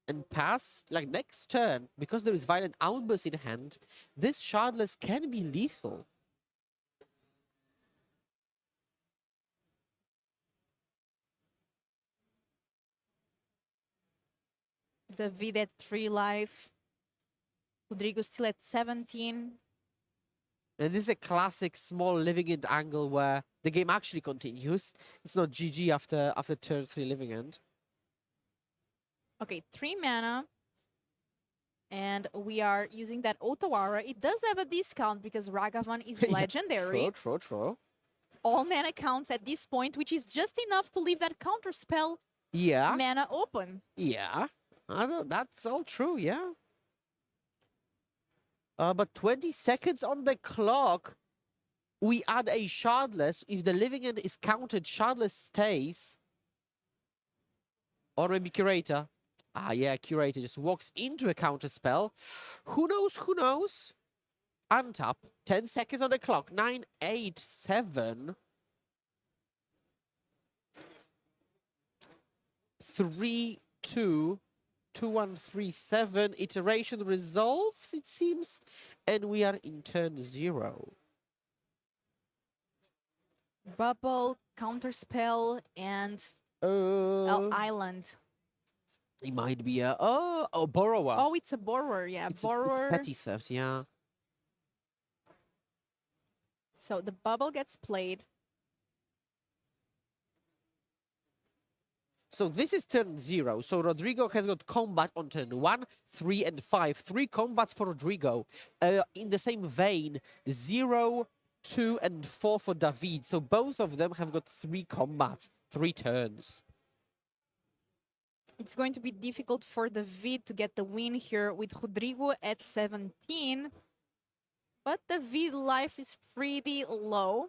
and pass. Like next turn, because there is Violent Outburst in hand, this Shardless can be lethal. The vid at 3 life. Rodrigo still at 17. And this is a classic small living end angle where the game actually continues. It's not GG after turn 3 living end. Okay, 3 mana. And we are using that Otawara. It does have a discount because Ragavan is legendary. True. All mana counts at this point, which is just enough to leave that counter spell Yeah. mana open. Yeah. That's all true, yeah. But 20 seconds on the clock. We add a Shardless. If the living end is counted, Shardless stays. Or maybe Curator. Ah, yeah, Curator just walks into a counter spell. Who knows? Who knows? Untap. 10 seconds on the clock. 9, 8, 7. 3, 2. 2, 1, 3, 7. Iteration resolves, it seems. And we are in turn 0. Bubble, counterspell, and Island. It might be a borrower. Oh, it's a borrower, yeah. It's borrower. petty theft, yeah. So the bubble gets played. So this is turn 0. So Rodrigo has got combat on turn 1, 3, and 5. 3 combats for Rodrigo. In the same vein, 0, 2, and 4 for David. So both of them have got 3 combats, 3 turns. It's going to be difficult for the vid to get the win here with Rodrigo at 17. But the vid life is pretty low.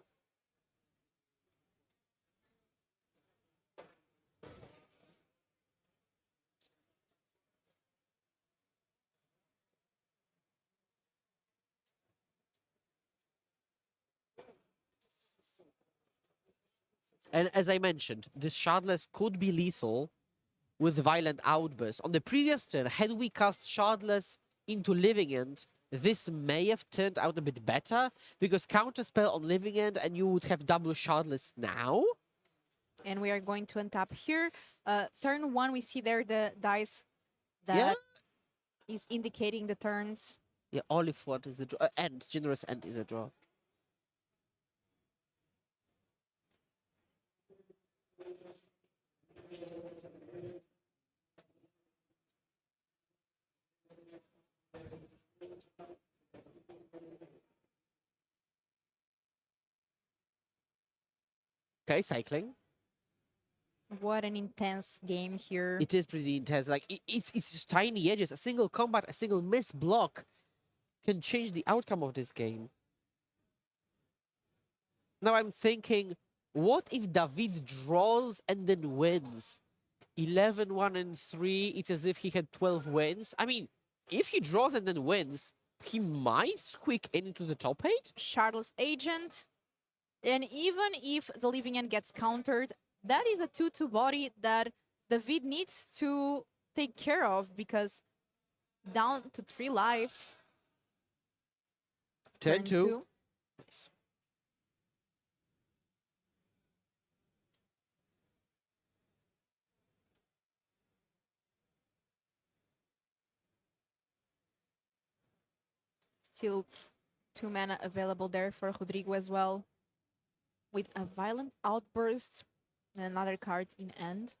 And as I mentioned, this Shardless could be lethal with Violent Outburst. On the previous turn, had we cast Shardless into Living End, this may have turned out a bit better, because Counterspell on Living End and you would have double Shardless now. And we are going to untap here. Turn 1, we see there the dice that is indicating the turns. Yeah, Olive what is the draw? End. Generous end is a draw. Okay, cycling. What an intense game here. It is pretty intense. Like it's just tiny edges. A single combat, a single miss block can change the outcome of this game. Now I'm thinking, what if David draws and then wins? 11, 1, and 3. It's as if he had 12 wins. I mean, if he draws and then wins, he might squeak into the top 8. Charles Agent. And even if the living end gets countered, that is a 2-2 body that David needs to take care of because down to 3 life. Turn 2. Nice. Still 2 mana available there for Rodrigo as well. With a Violent Outburst and another card in end.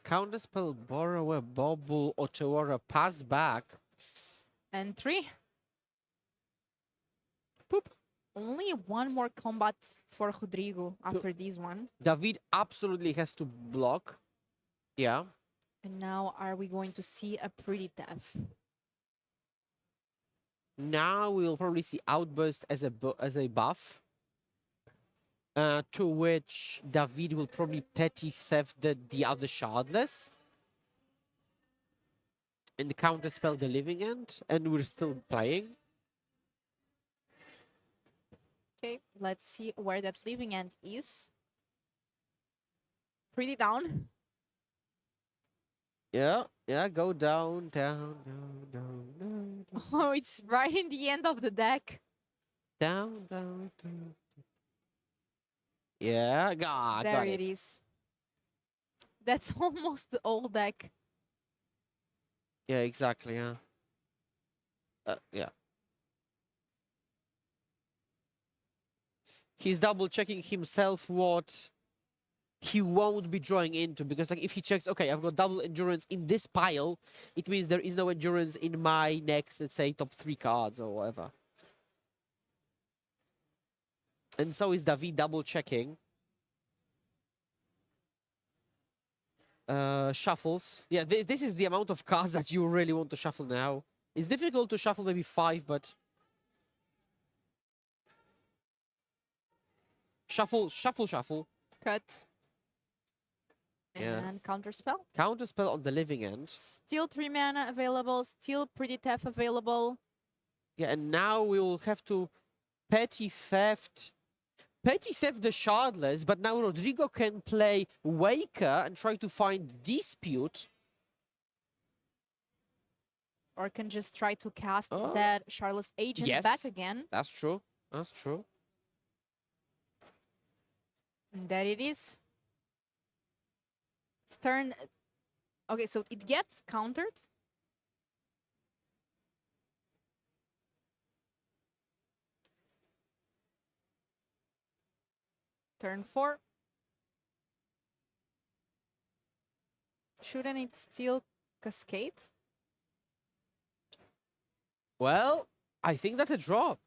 Counterspell, Borrower, Bobble, Otawara, pass back. And 3. Poop. Only one more combat for Rodrigo after this one. David absolutely has to block. Yeah. And now are we going to see a pretty death? Now we'll probably see Outburst as a buff. To which David will probably petty theft the other Shardless. And counterspell the Living End. And we're still playing. Okay, let's see where that living end is. Pretty down. Yeah, go down, down, down, down, down, down. Oh, it's right in the end of the deck. Down, down, down. Yeah, got There it. it is. That's almost the old deck. Yeah, exactly, yeah. Yeah. He's double checking himself what he won't be drawing into, because like if he checks, okay, I've got double endurance in this pile, it means there is no endurance in my next, let's say, top 3 cards or whatever. And so is David double checking. Shuffles. Yeah, this is the amount of cards that you really want to shuffle now. It's difficult to shuffle maybe 5, but shuffle, shuffle, shuffle. Cut. Yeah. And counterspell. Counterspell on the living end. Still 3 mana available. Still pretty tough available. Yeah, and now we will have to petty theft the Shardless, but now Rodrigo can play Waker and try to find Dispute. Or can just try to cast Oh. that Charles Agent Yes. back again. That's true. That's true. And there it is. Turn. Okay, so it gets countered. Turn 4. Shouldn't it still cascade? Well, I think that's a draw.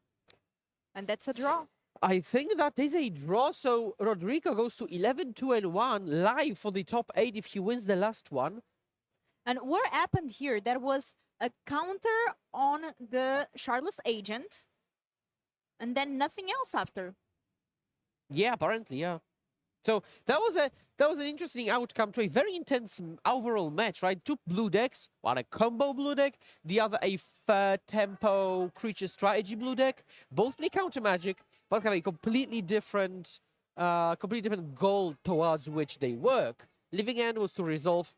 And that's a draw. I think that is a draw, so Rodrigo goes to 11, 2, and 1, live for the top 8 if he wins the last one. And what happened here? There was a counter on the Charles Agent, and then nothing else after. Yeah, apparently, yeah. So that was an interesting outcome to a very intense overall match, right? 2 blue decks, one a combo blue deck, the other a tempo creature strategy blue deck. Both play counter magic, but have a completely different goal towards which they work. Living End was to resolve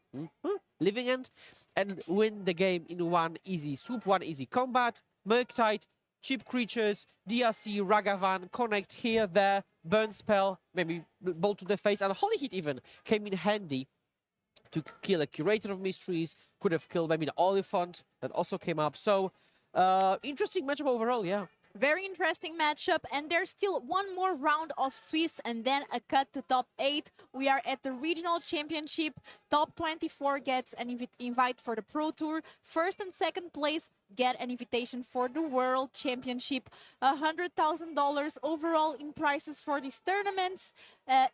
Living End and win the game in one easy swoop, one easy combat. Murktide cheap creatures, DRC, Ragavan, Connect here, there, Burn Spell, maybe Bolt to the face, and Holy Heat even came in handy to kill a Curator of Mysteries, could have killed maybe the Oliphant that also came up. So, interesting matchup overall, yeah. Very interesting matchup, and there's still one more round of Swiss and then a cut to top 8. We are at the regional championship. Top 24 gets an invite for the Pro Tour. First and second place get an invitation for the World Championship. $100,000 overall in prizes for these tournaments.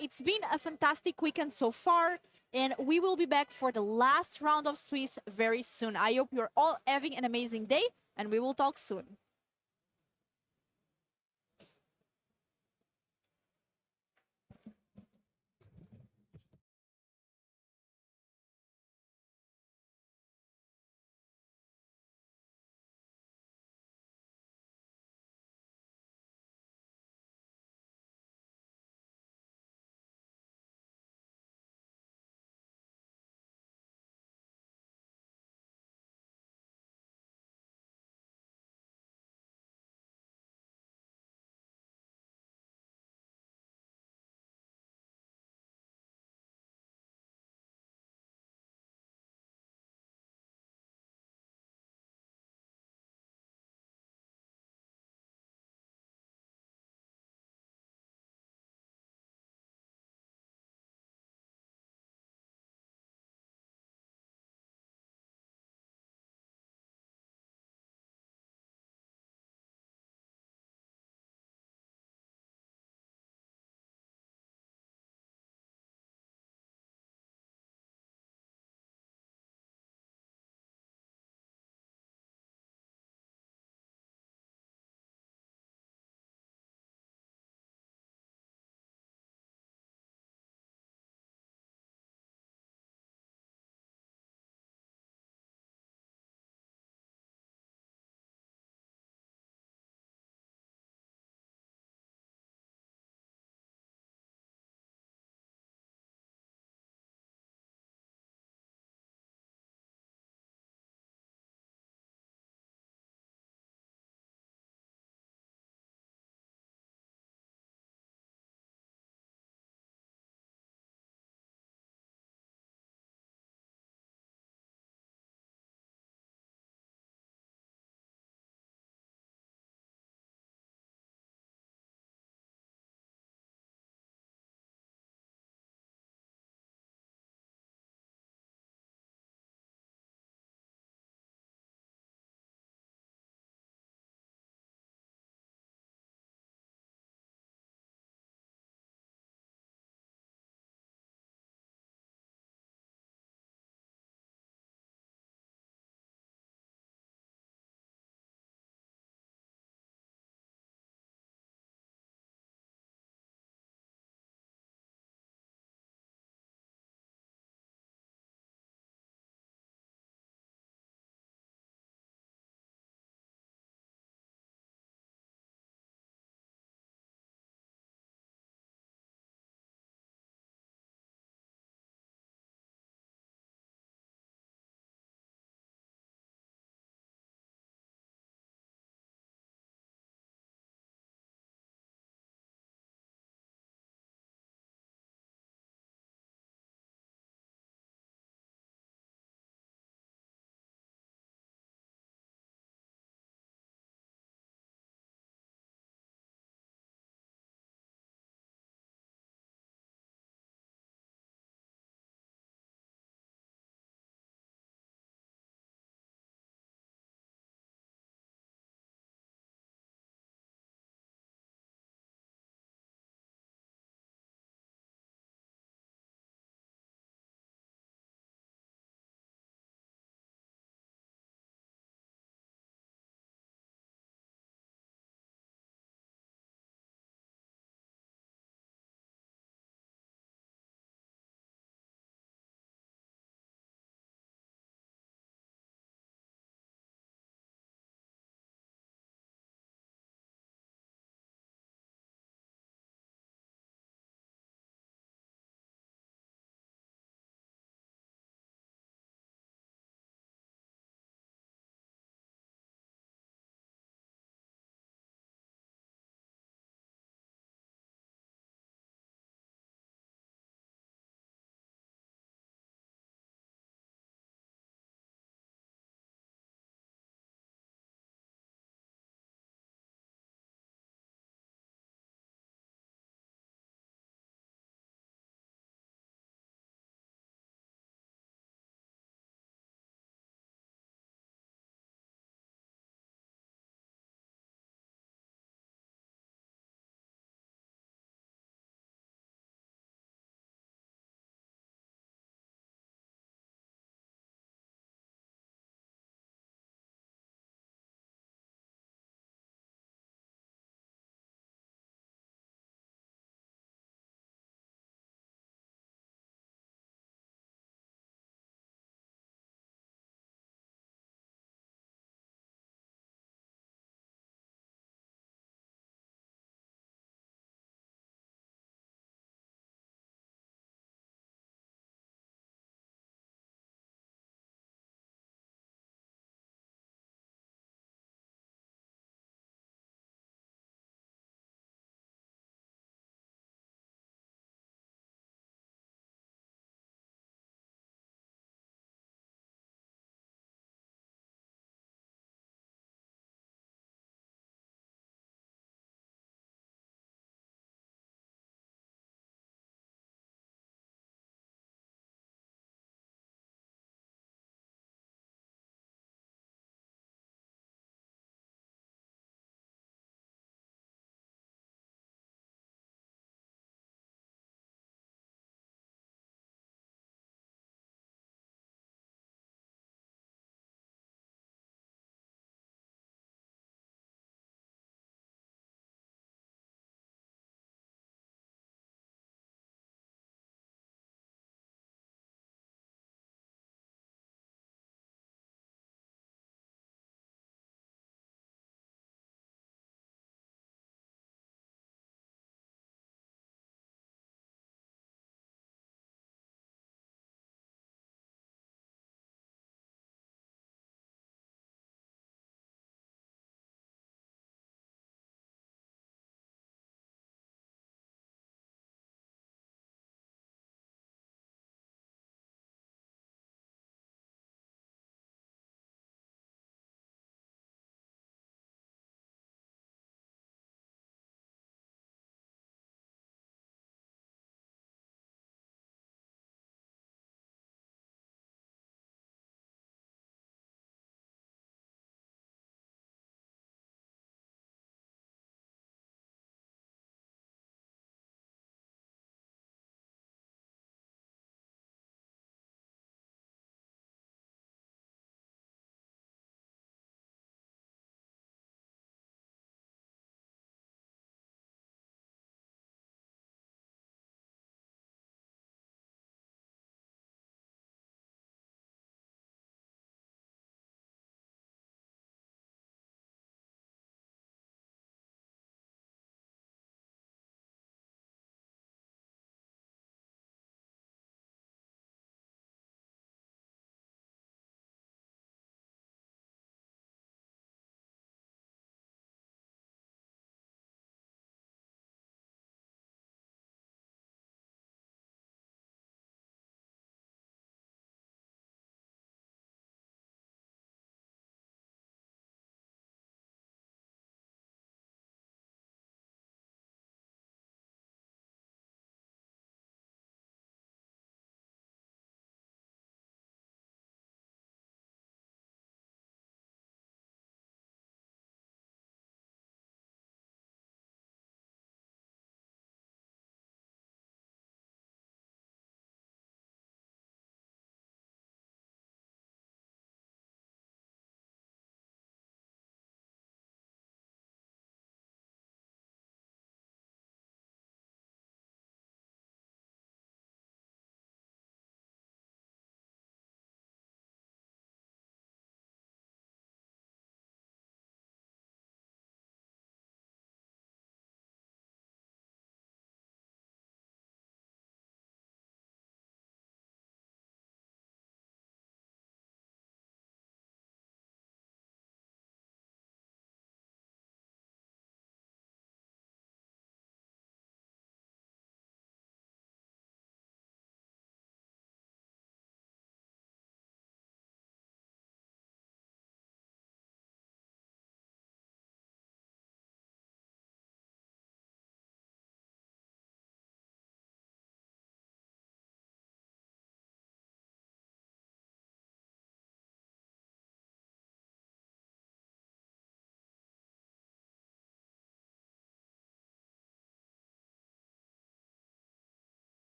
It's been a fantastic weekend so far, and we will be back for the last round of Swiss very soon. I hope you're all having an amazing day, and we will talk soon.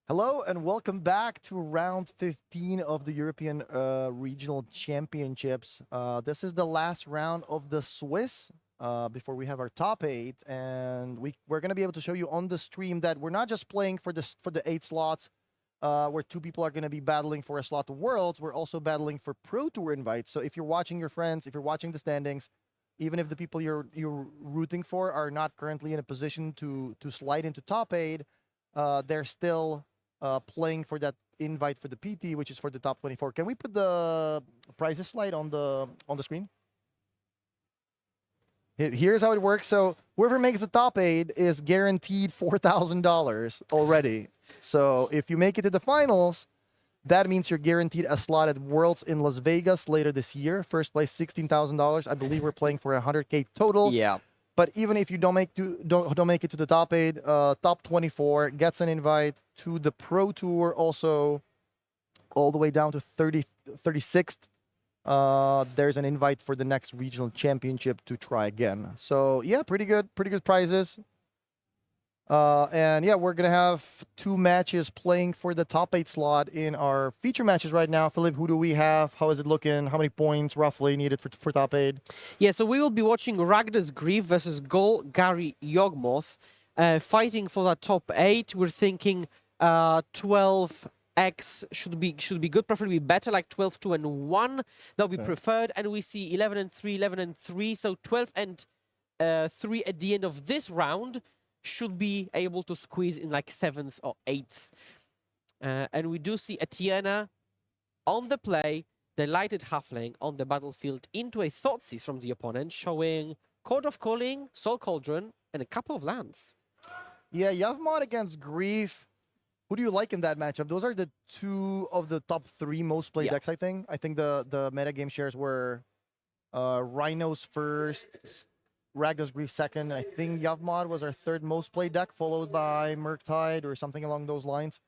Hello and welcome back to round 15 of the European Regional Championships. This is the last round of the Swiss before we have our top 8, and we're going to be able to show you on the stream that we're not just playing for the 8 slots where 2 people are going to be battling for a slot to Worlds. We're also battling for Pro Tour invites. So if you're watching your friends, if you're watching the standings, even if the people you're rooting for are not currently in a position to slide into top 8, they're still playing for that invite for the PT, which is for the top 24. Can we put the prizes slide on the screen? Here's how it works. So whoever makes the top 8 is guaranteed $4,000 already. So if you make it to the finals, that means you're guaranteed a slot at Worlds in Las Vegas later this year. First place, $16,000. I believe we're playing for 100K total. Yeah. But even if you don't make it to the top 8, top 24 gets an invite to the Pro Tour, also all the way down to 36th. There's an invite for the next regional championship to try again. So yeah, pretty good prizes. And yeah, we're gonna have 2 matches playing for the top 8 slot in our feature matches right now. Philip, who do we have? How is it looking? How many points roughly needed for top 8? Yeah, so we will be watching Ragdas Grief versus Gary Yogmoth fighting for that top 8. We're thinking 12x should be good, preferably better, like 12-2 and 1. That would be preferred. And we see 11 and 3, 11 and 3. So 12 and 3 at the end of this round should be able to squeeze in like 7th or 8th. And we do see Etienne on the play, the lighted halfling on the battlefield into a Thoughtseize from the opponent, showing Court of Calling, Soul Cauldron, and a couple of lands. Yeah, Yavmod against Grief. Who do you like in that matchup? Those are the 2 of the top 3 most played decks, I think. I think the metagame shares were Rhinos first, Ragdos Grief second. I think Yavmod was our 3rd most played deck, followed by Murktide or something along those lines.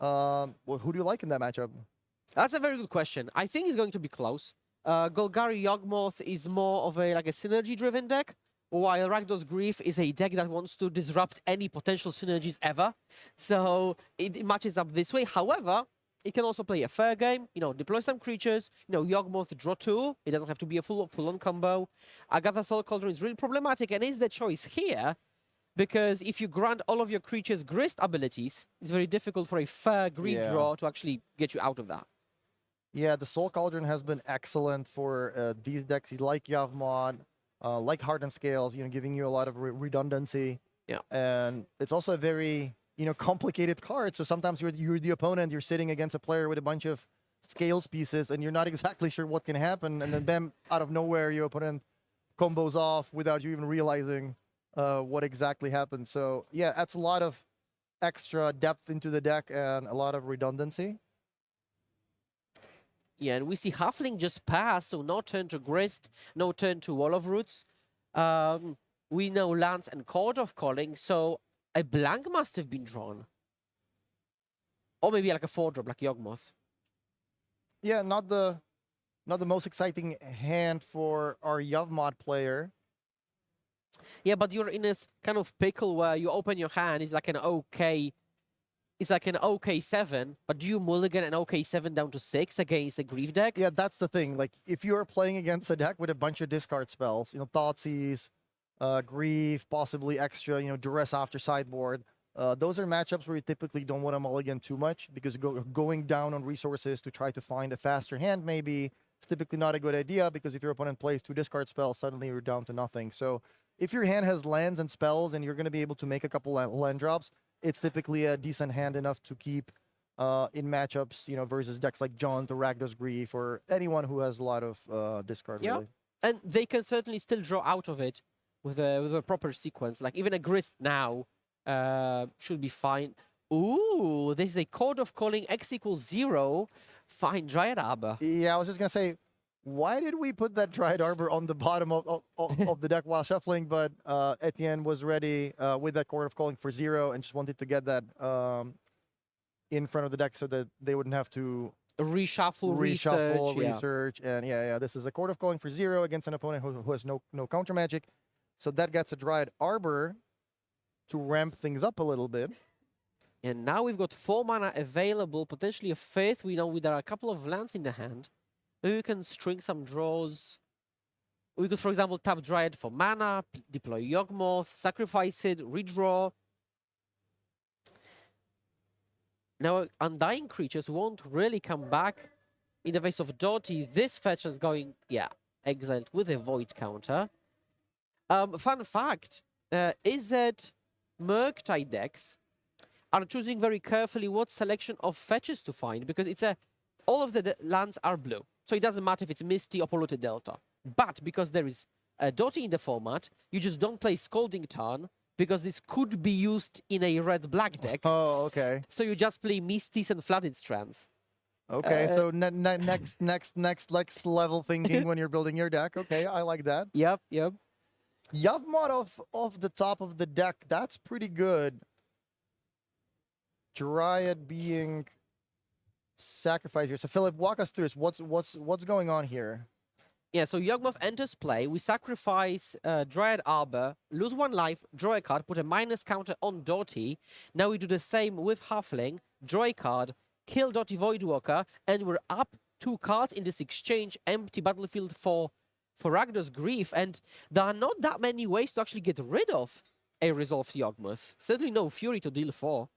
Well, who do you like in that matchup? That's a very good question. I think it's going to be close. Golgari Yawgmoth is more of a synergy-driven deck, while Ragdos Grief is a deck that wants to disrupt any potential synergies ever. So it matches up this way. However, it can also play a fair game, deploy some creatures, Yawgmoth draw 2. It doesn't have to be a full-on combo. Agatha Soul Cauldron is really problematic and is the choice here, because if you grant all of your creatures Grist abilities, it's very difficult for a fair Grief draw to actually get you out of that. Yeah, the Soul Cauldron has been excellent for these decks. You like Yavmod, like Hardened Scales, giving you a lot of redundancy. Yeah. And it's also a very, complicated card. So sometimes you're the opponent, you're sitting against a player with a bunch of scales pieces, and you're not exactly sure what can happen. And then bam, out of nowhere, your opponent combos off without you even realizing what exactly happened. So yeah, that's a lot of extra depth into the deck and a lot of redundancy. Yeah, and we see Halfling just pass, so no turn to Grist, no turn to Wall of Roots. We know lands and Court of Calling, so a blank must have been drawn. Or maybe like a 4-drop, like Yawgmoth. Yeah, not the most exciting hand for our Yavmod player. Yeah, but you're in this kind of pickle where you open your hand, it's like an OK 7, but do you mulligan an OK 7 down to 6 against a Grief deck? Yeah, that's the thing. Like, if you're playing against a deck with a bunch of discard spells, Thoughtseize, Grief, possibly extra, Duress after Sideboard, those are matchups where you typically don't want to mulligan too much, because going down on resources to try to find a faster hand maybe is typically not a good idea, because if your opponent plays 2 discard spells, suddenly you're down to nothing. So if your hand has lands and spells and you're going to be able to make a couple land drops, it's typically a decent hand enough to keep in matchups, versus decks like GHENT or Ragdos Grief or anyone who has a lot of discard. Yeah, really. and they can certainly still draw out of it with a proper sequence. Like even a Grist now should be fine. Ooh, this is a Court of Calling X = 0. Fine Dryad Arbor. Yeah, I was just going to say, why did we put that Dryad Arbor on the bottom of the deck while shuffling? But Etienne was ready with that Court of Calling for 0 and just wanted to get that in front of the deck so that they wouldn't have to Reshuffle, research. And yeah, this is a Court of Calling for 0 against an opponent who has no counter magic. So that gets a Dryad Arbor to ramp things up a little bit. And now we've got 4 mana available, potentially a 5th. We know there are a couple of lands in the hand. Maybe we can string some draws. We could, for example, tap Dryad for mana, deploy Yawgmoth, sacrifice it, redraw. Now, Undying creatures won't really come back in the face of Doughty. This fetch is going, yeah, exiled with a Void counter. Fun fact, is that Murktide decks are choosing very carefully what selection of fetches to find, because it's all of the lands are blue. So it doesn't matter if it's Misty or Polluted Delta. But because there is a Doughty in the format, you just don't play Scalding Tarn, because this could be used in a red-black deck. Oh, okay. So you just play Misties and Flooded Strands. Okay, so next level thinking when you're building your deck. Okay, I like that. Yep. Yawgmoth off the top of the deck, that's pretty good. Dryad being sacrificed here. So Philip, walk us through this. What's going on here? Yeah, so Yawgmoth enters play. We sacrifice Dryad Arbor, lose 1 life, draw a card, put a minus counter on Doughty. Now we do the same with Halfling, draw a card, kill Doughty Voidwalker, and we're up 2 cards in this exchange, empty battlefield for Ragdar's Grief. And there are not that many ways to actually get rid of a resolved Yawgmoth. Certainly no Fury to deal 4.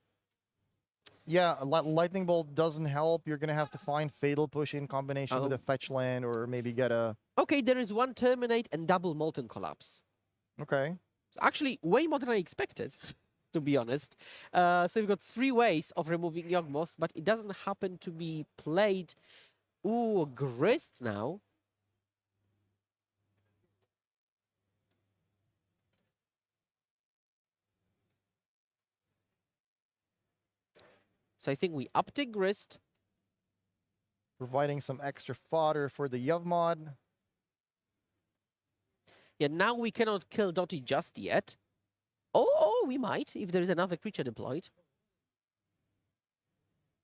Yeah, Lightning Bolt doesn't help. You're going to have to find Fatal Push in combination with a fetch land, or maybe get a... Okay, there is 1 Terminate and double Molten Collapse. Okay. So actually, way more than I expected, to be honest. So we've got 3 ways of removing Yawgmoth, but it doesn't happen to be played. Ooh, Grist now. So I think we uptick Grist. Providing some extra fodder for the Yawgmoth. Yeah, now we cannot kill Doughty just yet. Oh, we might, if there is another creature deployed.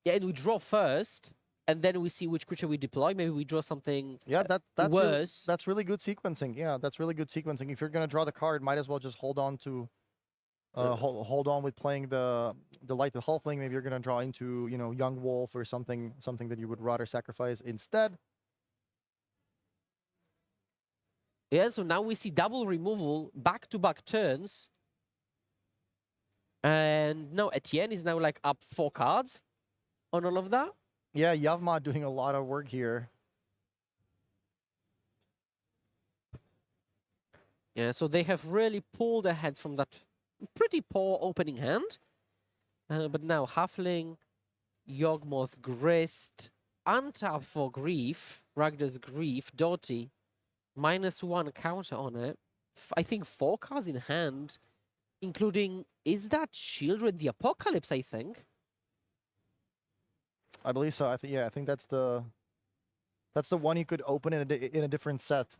Yeah, and we draw first, and then we see which creature we deploy. Maybe we draw something that's worse. that's really good sequencing. Yeah, that's really good sequencing. If you're going to draw the card, might as well just hold on to... hold on with playing the Light the Halfling. Maybe you're gonna draw into, you know, Young Wolf or something that you would rather sacrifice instead. Yeah, so now we see double removal, back-to-back turns. And no, Etienne is now like up 4 cards on all of that. Yeah, Yawgmoth doing a lot of work here. Yeah, so they have really pulled ahead from that pretty poor opening hand. But now Halfling, Yawgmoth, Grist, untap for Grief, Ragdar's Grief, Doughty, -1 counter on it. I think 4 cards in hand, including, is that Children the Apocalypse, I think? I believe so. I think that's the one you could open in a different set.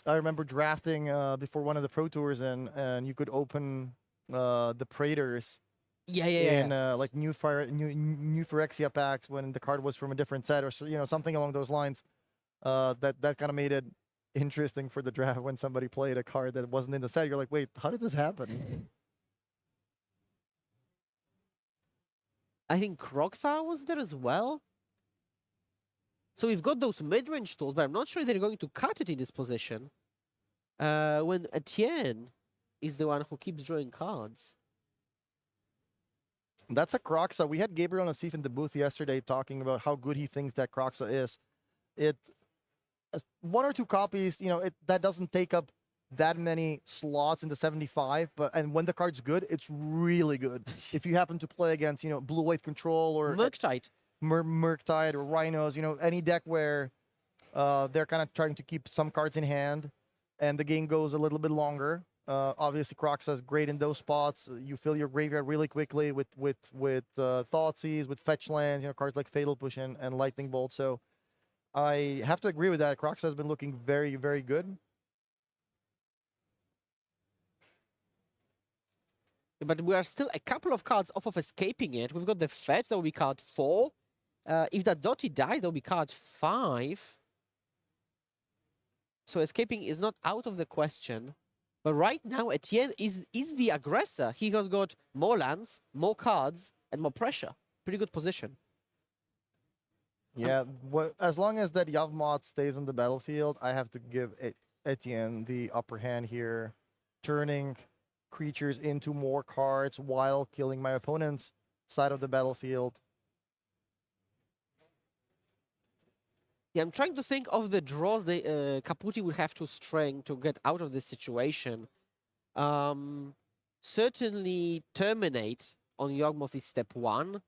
I remember drafting before one of the Pro Tours, and you could open the Praetors. Yeah. In like new Phyrexia packs when the card was from a different set, or something along those lines. That kind of made it interesting for the draft when somebody played a card that wasn't in the set. You're like, wait, how did this happen? I think Kroxa was there as well. So we've got those mid-range tools, but I'm not sure they're going to cut it in this position. When Etienne is the one who keeps drawing cards. That's a Kroxa. We had Gabriel Nassif in the booth yesterday talking about how good he thinks that Kroxa is. It 1 or 2 copies, that doesn't take up that many slots in the 75, and when the card's good, it's really good. If you happen to play against, blue-white control or Murktide. Murktide or Rhinos, any deck where they're kind of trying to keep some cards in hand and the game goes a little bit longer. Obviously, Kroxa is great in those spots. You fill your graveyard really quickly with Thoughtseize, with fetch lands, cards like Fatal Push and Lightning Bolt. So I have to agree with that. Kroxa has been looking very, very good. But we are still a couple of cards off of escaping it. We've got the Fetch, that will be card 4. If that Doughty dies, that will be card 5. So escaping is not out of the question. But right now, Etienne is the aggressor. He has got more lands, more cards, and more pressure. Pretty good position. Yeah, as long as that Yavmot stays on the battlefield, I have to give Etienne the upper hand here, turning creatures into more cards while killing my opponent's side of the battlefield. Yeah, I'm trying to think of the draws Caputi would have to string to get out of this situation. Certainly terminate on Yawgmoth is step 1.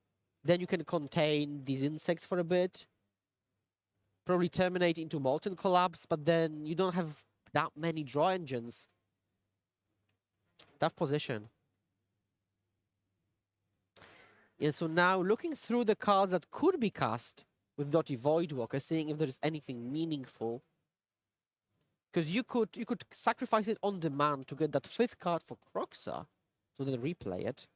Then you can contain these insects for a bit. Probably terminate into Molten Collapse, but then you don't have that many draw engines. Tough position. Yeah, so now looking through the cards that could be cast with Dottie Voidwalker, seeing if there's anything meaningful. Because you could sacrifice it on demand to get that 5th card for Croxa, so then replay it.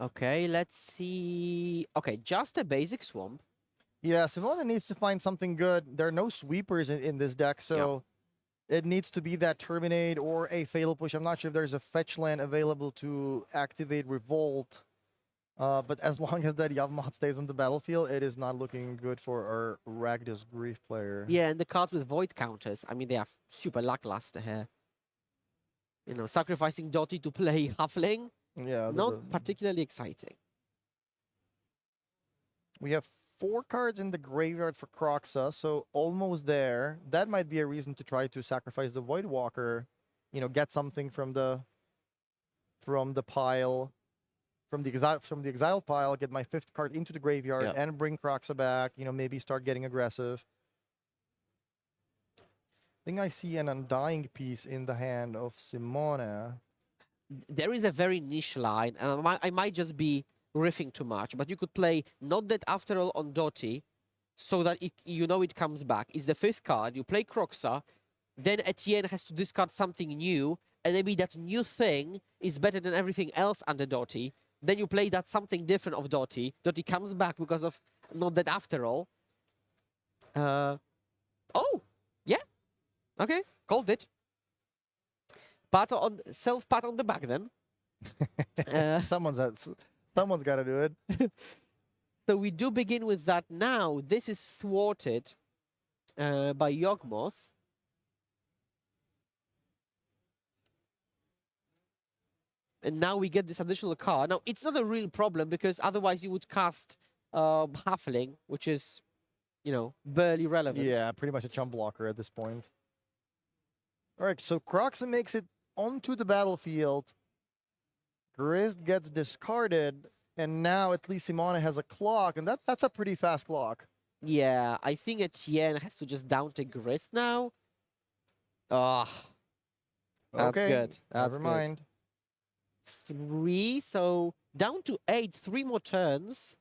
Okay, let's see. Okay, just a basic swamp. Yeah, Simona needs to find something good. There are no sweepers in this deck, so it needs to be that Terminate or a Fatal Push. I'm not sure if there's a fetch land available to activate Revolt. But as long as that Yavmot stays on the battlefield, it is not looking good for our Ragdos Grief player. Yeah, and the cards with void counters, I mean, they are super lackluster here. You know, sacrificing Dottie to play Huffling, Yeah, not particularly exciting. We have 4 cards in the graveyard for Croxa, so almost there. That might be a reason to try to sacrifice the Voidwalker. You know, get something from the pile, from the exiled pile. Get my 5th card into the graveyard and bring Croxa back. You know, maybe start getting aggressive. I think I see an Undying piece in the hand of Simona. There is a very niche line, and I might just be riffing too much, but you could play Not Dead After All on Dottie, so that you know it comes back. It's the 5th card, you play Croxa, then Etienne has to discard something new, and maybe that new thing is better than everything else under Dottie. Then you play that something different of Dottie. Dottie comes back because of Not Dead After All. Oh, yeah. Okay, called it. Self-pat on the back then. Someone's got to do it. So we do begin with that now. This is thwarted by Yawgmoth. And now we get this additional card. Now, it's not a real problem because otherwise you would cast Halfling, which is, you know, barely relevant. Yeah, pretty much a chump blocker at this point. All right, so Croxa makes it onto the battlefield. Grist gets discarded, and now at least Simona has a clock, and that's a pretty fast clock. Yeah, I think Etienne has to just down to Grist now. Oh, that's Okay, good. That's never mind. Good. 3, so down to 8, 3 more turns.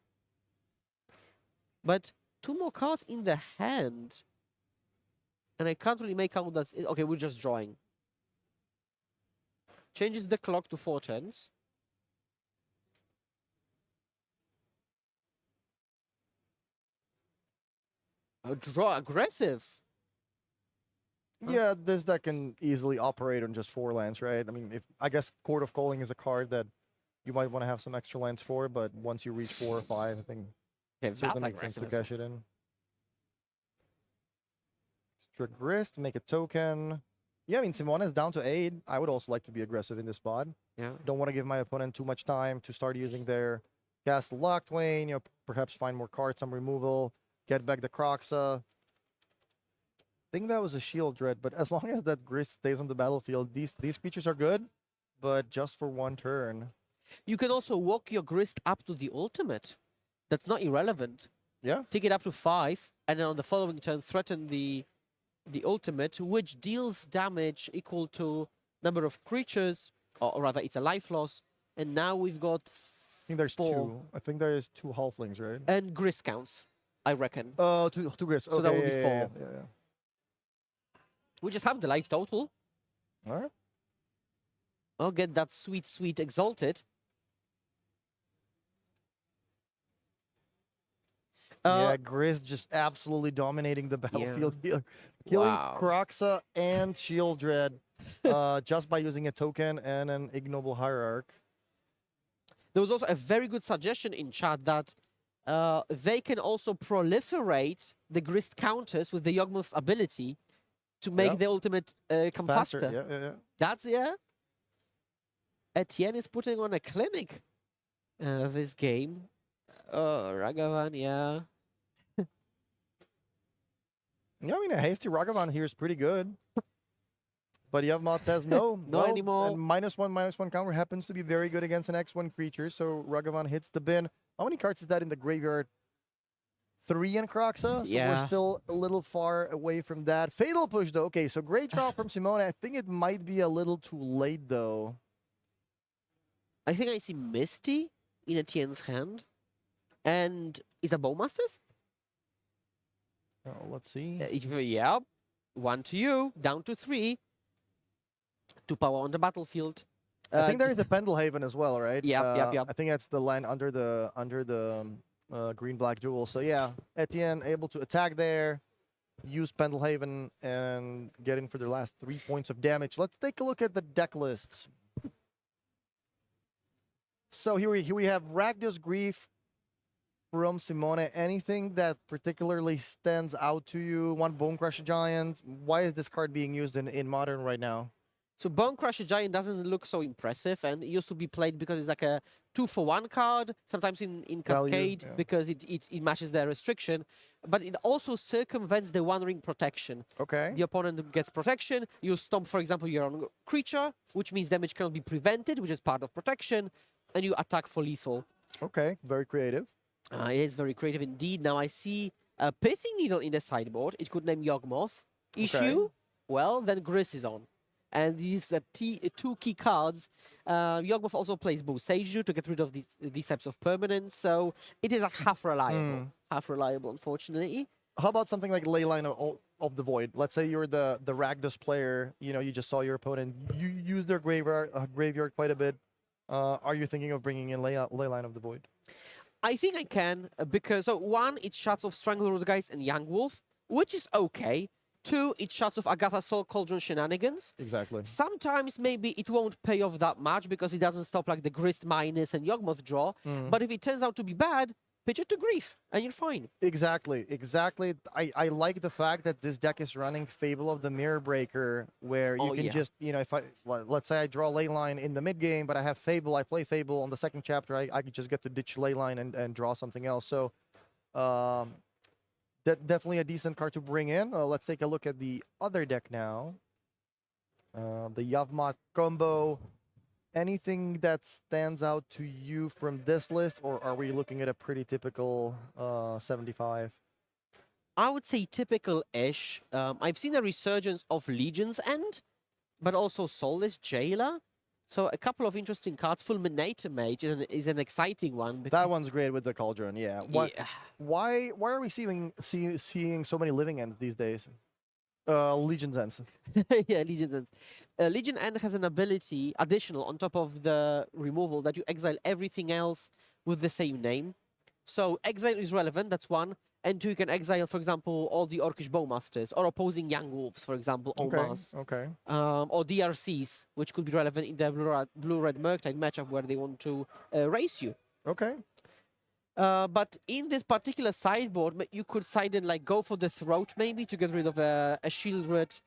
But 2 more cards in the hand. And I can't really make out that's it. Okay, we're just drawing. Changes the clock to 4 turns. Oh, draw aggressive. Yeah, this deck can easily operate on just 4 lands, right? I mean, I guess Court of Calling is a card that you might want to have some extra lands for, but once you reach 4 or 5, I think Okay, it certainly makes sense to cash it in. Extra Grist, make a token. Yeah, I mean, Simona is down to 8. I would also like to be aggressive in this spot. Yeah. Don't want to give my opponent too much time to start using their Castle Locthwain, you know, perhaps find more cards, some removal, get back the Croxa. I think that was a Shield Dread, but as long as that Grist stays on the battlefield, these creatures are good, but just for 1 turn. You can also walk your Grist up to the ultimate. That's not irrelevant. Yeah. Take it up to 5, and then on the following turn, threaten the ultimate, which deals damage equal to number of creatures, or rather, it's a life loss. And now we've got I think there's 2. I think there is 2 halflings, right? And Grist counts, I reckon. Oh, 2 Grist. So okay, that would be 4. Yeah. We just have the life total. All right. I'll get that sweet, sweet exalted. Yeah, Grizz just absolutely dominating the battlefield here. Killing Wow. Croxa and Shieldred just by using a token and an ignoble hierarch. There was also a very good suggestion in chat that they can also proliferate the grist counters with the Yawgmoth's ability to make Yeah. the ultimate come faster. Yeah. That's, yeah. Etienne is putting on a clinic this game. Ragavan, yeah. Yeah, I mean, a hasty Ragavan here is pretty good. But Yavmot says no. No well, anymore. And -1/-1 counter happens to be very good against an X1 creature, so Ragavan hits the bin. How many cards is that in the graveyard? 3 in Croxa, so we're Yeah. still a little far away from that. Fatal Push, though. Okay, so great draw from Simone. I think it might be a little too late, though. I think I see Misty in Etienne's hand. And is that Bowmasters? Oh, let's see. Yeah. 1 to you, down to 3. 2 power on the battlefield. I think there is a Pendelhaven as well, right? Yep. I think that's the land under the green-black duel. So yeah, Etienne able to attack there, use Pendelhaven, and get in for their last 3 points of damage. Let's take a look at the deck lists. So here we have Ragdos Grief from Simone. Anything that particularly stands out to you? One Bone Crusher Giant. Why is this card being used in Modern right now? So Bone Crusher Giant doesn't look so impressive, and it used to be played because it's like a 2-for-1 card, sometimes in Value, Cascade, yeah. because it matches their restriction, but it also circumvents the One Ring protection. Okay. The opponent gets protection, you stomp, for example, your own creature, which means damage cannot be prevented, which is part of protection, and you attack for lethal. Okay. Very creative. It is very creative indeed. Now I see a Pithing Needle in the sideboard. It could name Yawgmoth. Issue, well, then Gris is on. And these are two key cards. Yawgmoth also plays Boseiju to get rid of these types of permanents. So it is a half reliable. Half reliable, unfortunately. How about something like Leyline of the Void? Let's say you're the Ragdos player. You know, you just saw your opponent. You use their graveyard quite a bit. Are you thinking of bringing in Leyline of the Void? I think I can, because, so 1, it shuts off Strangleroot Geist and Young Wolf, which is okay. 2, it shuts off Agatha Soul Cauldron shenanigans. Exactly. Sometimes maybe it won't pay off that much because it doesn't stop like the Grist Minus and Yawgmoth draw. But if it turns out to be bad, pitch it to Grief and you're fine. Exactly. I like the fact that this deck is running Fable of the Mirror Breaker, where you can just, you know, if let's say I draw Leyline in the mid game, but I have Fable, I play Fable on the second chapter, I could just get to ditch Leyline and draw something else. So, definitely a decent card to bring in. Let's take a look at the other deck now. The Yavmot combo. Anything that stands out to you from this list, or are we looking at a pretty typical 75? I would say typical-ish. I've seen a resurgence of Legion's End, but also Soulless Jailer. So a couple of interesting cards. Fulminator Mage is an exciting one. That one's great with the Cauldron, yeah. Yeah. Why are we seeing so many living ends these days? Legion's Ends. Yeah, Legion's End. Legion End has an ability additional on top of the removal that you exile everything else with the same name. So exile is relevant, that's 1. And 2, you can exile, for example, all the Orcish Bowmasters or opposing Young Wolves, for example, Omas. Okay. Or DRCs, which could be relevant in the Blue-Red Murktide matchup where they want to race you. Okay. But in this particular sideboard, you could side in, like, go for the Throat, maybe, to get rid of a Shieldred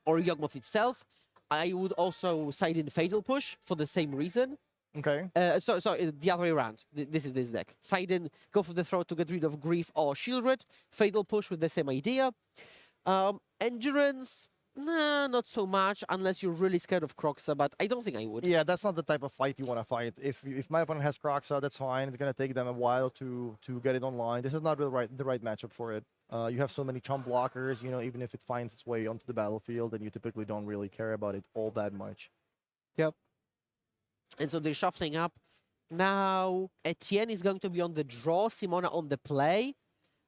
or Yawgmoth itself. I would also side in Fatal Push for the same reason. Okay. So the other way around. This is this deck. Side in, go for the Throat to get rid of Grief or Shieldred. Fatal Push with the same idea. Endurance, nah, not so much, unless you're really scared of Croxa, but I don't think I would. Yeah, that's not the type of fight you want to fight. If my opponent has Croxa, that's fine. It's gonna take them a while to get it online. This is not really the right matchup for it. You have so many chump blockers, you know, even if it finds its way onto the battlefield, then you typically don't really care about it all that much. Yep. And so they're shuffling up. Now, Etienne is going to be on the draw, Simona on the play.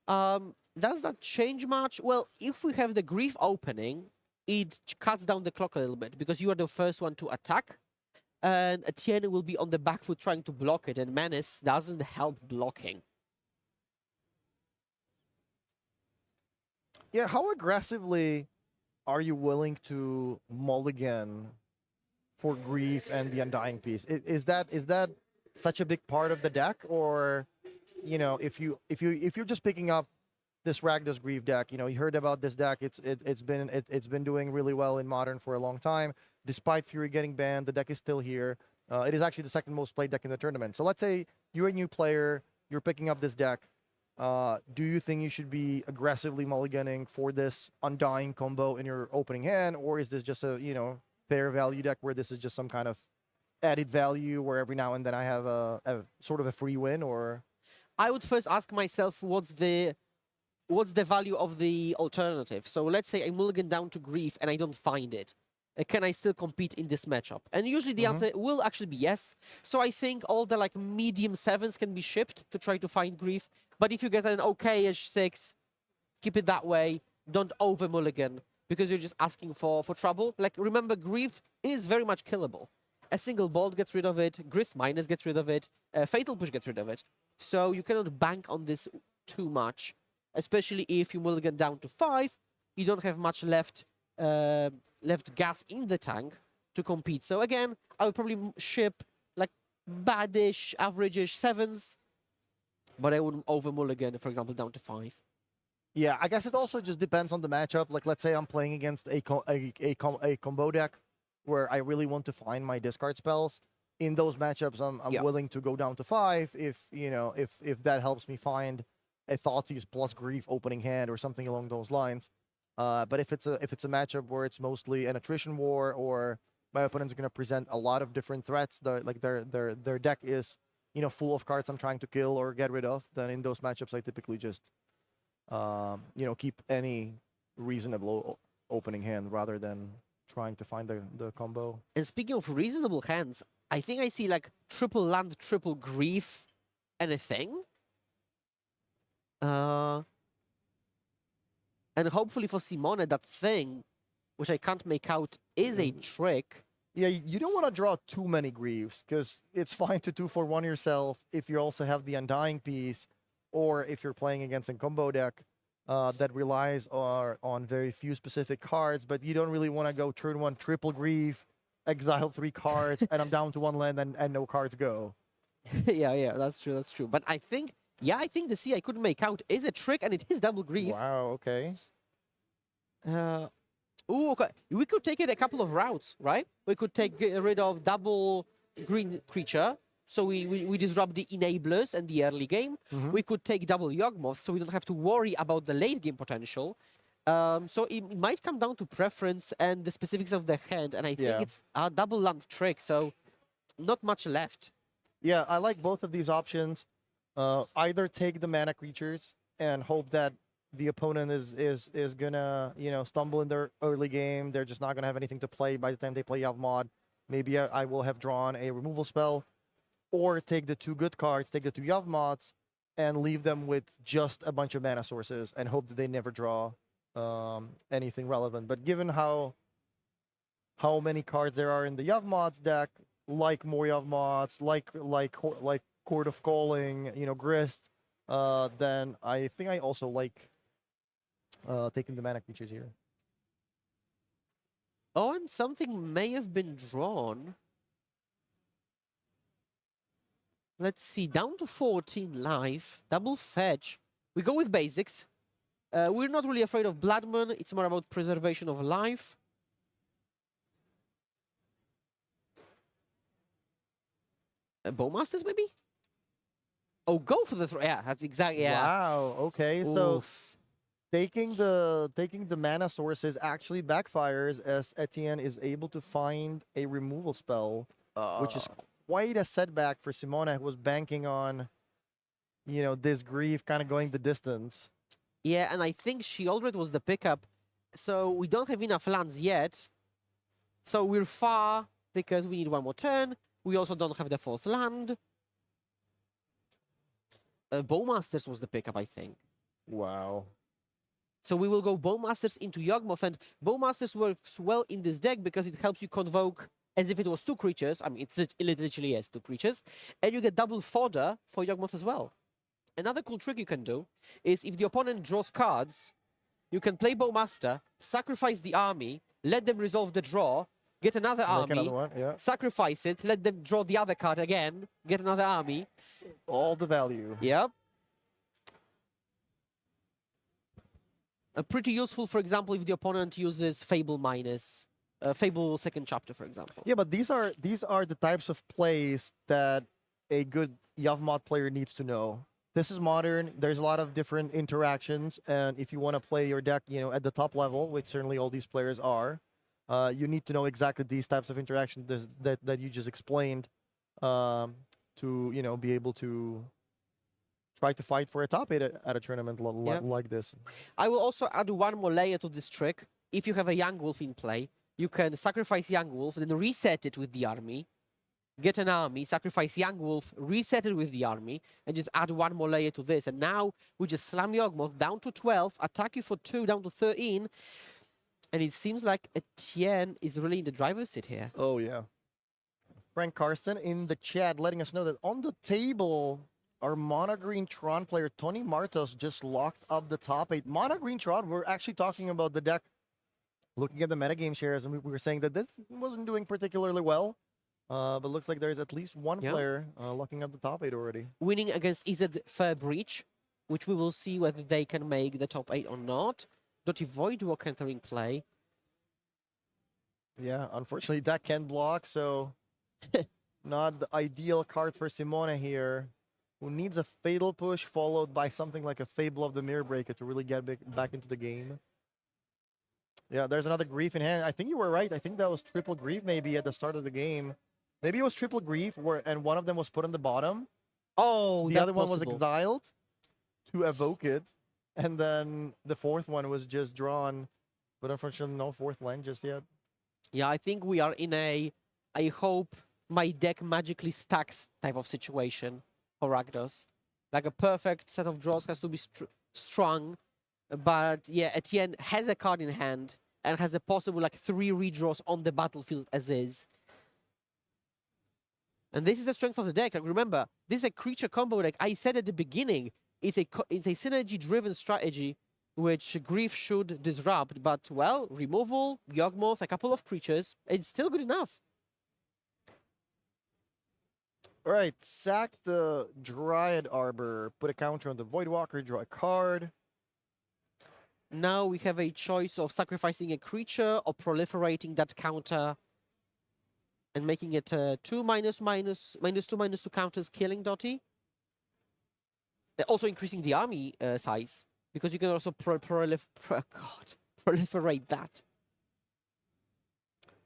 Does that change much? Well, if we have the Grief opening, it cuts down the clock a little bit because you are the first one to attack. And Etienne will be on the back foot trying to block it, and Menace doesn't help blocking. Yeah, how aggressively are you willing to mulligan for Grief and the Undying piece? Is that such a big part of the deck, or if you're just picking up this Ragdos Grief deck, you heard about this deck. It's been doing really well in Modern for a long time. Despite Fury getting banned, the deck is still here. It is actually the second most played deck in the tournament. So let's say you're a new player, you're picking up this deck. Do you think you should be aggressively mulliganing for this Undying combo in your opening hand, or is this just a fair value deck where this is just some kind of added value where every now and then I have a sort of a free win? Or I would first ask myself what's the value of the alternative. So let's say I mulligan down to Grief and I don't find it. Can I still compete in this matchup? And usually the answer will actually be yes. So I think all the like medium 7s can be shipped to try to find Grief. But if you get an okay-ish 6, keep it that way. Don't over mulligan because you're just asking for trouble. Like, remember, Grief is very much killable. A single bolt gets rid of it. Grist Minus gets rid of it. Fatal Push gets rid of it. So you cannot bank on this too much, especially if you mulligan down to 5. You don't have much left gas in the tank to compete. So again, I would probably ship like badish, average-ish 7s, but I wouldn't over mulligan, for example, down to 5. yeah, I guess it also just depends on the matchup. Like, let's say I'm playing against a combo deck where I really want to find my discard spells. In those matchups, I'm willing to go down to 5 if that helps me find a Thoughtseize plus Grief opening hand or something along those lines. But if it's a matchup where it's mostly an attrition war, or my opponent's going to present a lot of different threats, their deck is full of cards I'm trying to kill or get rid of, then in those matchups I typically just keep any reasonable opening hand rather than trying to find the combo. And speaking of reasonable hands, I think I see like triple land, triple Grief, and a thing. And hopefully for Simone, that thing, which I can't make out, is a trick. Yeah, you don't want to draw too many Griefs, because it's fine to 2-for-1 yourself if you also have the Undying piece, or if you're playing against a combo deck that relies on very few specific cards, but you don't really want to go turn 1 triple Grief, exile 3 cards, and I'm down to 1 land and no cards go. yeah, that's true. But I think the C I couldn't make out is a trick, and it is double Grief. Wow, okay. Okay. We could take it a couple of routes, right? We could get rid of double green creature, so we disrupt the enablers and the early game. We could take double Yawgmoth, so we don't have to worry about the late game potential. So it might come down to preference and the specifics of the hand, and I think it's a double land trick, so not much left. Yeah, I like both of these options. Either take the mana creatures and hope that the opponent is gonna stumble in their early game. They're just not gonna have anything to play by the time they play Yawgmoth. Maybe I will have drawn a removal spell, or take the 2 good cards, take the 2 Yawgmoths, and leave them with just a bunch of mana sources and hope that they never draw anything relevant. But given how many cards there are in the Yawgmoths deck, like more Yawgmoths, like Court of Calling, Grist, then I think I also like taking the mana creatures here. Oh, and something may have been drawn. Let's see, down to 14 life, double fetch. We go with basics. We're not really afraid of Blood Moon. It's more about preservation of life. Bowmasters, maybe? Oh, go for the throw. Yeah, that's exactly. Yeah. Wow. Okay. So taking the mana sources actually backfires, as Etienne is able to find a removal spell, which is quite a setback for Simona, who was banking on, this Grief kind of going the distance. Yeah, and I think Shieldred was the pickup, so we don't have enough lands yet. So we're far because we need 1 more turn. We also don't have the 4th land. Bowmasters was the pickup, I think. Wow. So we will go Bowmasters into Yawgmoth, and Bowmasters works well in this deck because it helps you convoke as if it was 2 creatures. I mean, it literally is 2 creatures. And you get double fodder for Yawgmoth as well. Another cool trick you can do is if the opponent draws cards, You can play Bowmaster, sacrifice the army, let them resolve the draw, get another Make army, another one, yeah. sacrifice it, let them draw the other card again, get another army. All the value. Yep. Pretty useful, for example, if the opponent uses Fable minus, Fable second chapter, for example. Yeah, but these are the types of plays that a good Yavmod player needs to know. This is modern. There's a lot of different interactions, and if you want to play your deck, at the top level, which certainly all these players are, you need to know exactly these types of interactions that you just explained, to be able to try to fight for a top 8 at a tournament Yep. like this. I will also add one more layer to this trick. If you have a Young Wolf in play, you can sacrifice Young Wolf, then reset it with the army, get an army, sacrifice Young Wolf, reset it with the army, and just add one more layer to this. And now we just slam Yawgmoth down to 12, attack you for 2, down to 13. And it seems like Etienne is really in the driver's seat here. Oh, yeah. Frank Karsten in the chat letting us know that on the table, our Mono Green Tron player, Tony Martos, just locked up the top 8. Mono Green Tron, we're actually talking about the deck, looking at the metagame shares, and we were saying that this wasn't doing particularly well. But looks like there's at least one player locking up the top 8 already. Winning against Izzet Fair Breach, which we will see whether they can make the top 8 or not. Dotty Voidwalk entering play. Yeah, unfortunately, that can block, so not the ideal card for Simone here, who needs a Fatal Push followed by something like a Fable of the Mirror Breaker to really get back into the game. Yeah, there's another Grief in hand. I think you were right. I think that was triple Grief maybe at the start of the game. Maybe it was triple Grief, and one of them was put on the bottom. Oh, the other one was exiled to evoke it, and then the fourth one was just drawn, but unfortunately no fourth land just yet. Yeah, I think we are in a I hope my deck magically stacks type of situation for Rakdos. Like a perfect set of draws has to be strung, but yeah, Etienne has a card in hand and has a possible like 3 redraws on the battlefield as is. And this is the strength of the deck. Like, remember, this is a creature combo. Like I said at the beginning, it's a synergy-driven strategy, which Grief should disrupt. But, well, removal, Yawgmoth, a couple of creatures, it's still good enough. All right, sack the Dryad Arbor, put a counter on the Voidwalker, draw a card. Now we have a choice of sacrificing a creature or proliferating that counter and making it 2 -2/-2 counters, killing Dotty. Also increasing the army size, because you can also proliferate that.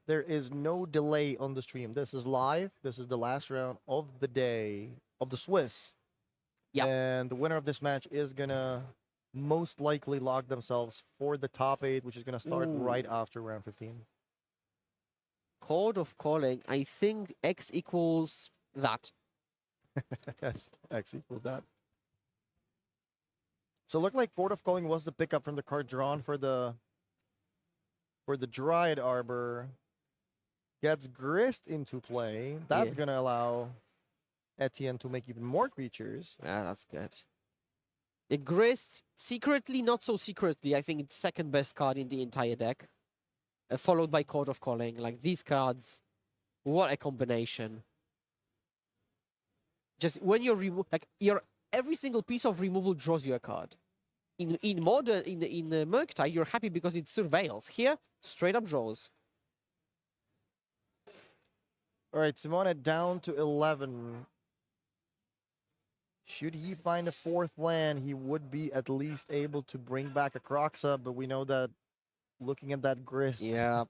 There is no delay on the stream. This is live. This is the last round of the day of the Swiss. Yeah. And the winner of this match is going to most likely lock themselves for the top 8, which is going to start right after round 15. Chord of Calling, I think X equals that. Yes, X equals that. So it looked like Chord of Calling was the pickup from the card drawn for the Dryad Arbor. Gets Grist into play. That's going to allow Etienne to make even more creatures. Yeah, that's good. The Grist, secretly, not so secretly, I think it's second best card in the entire deck. Followed by Chord of Calling. Like, these cards, what a combination. Just when you're every single piece of removal draws you a card. In modern, in the Murktide, you're happy because it surveils. Here, straight up draws. All right, Simone down to 11. Should he find a fourth land, he would be at least able to bring back a Croxa, but we know that looking at that Grist, Yeah.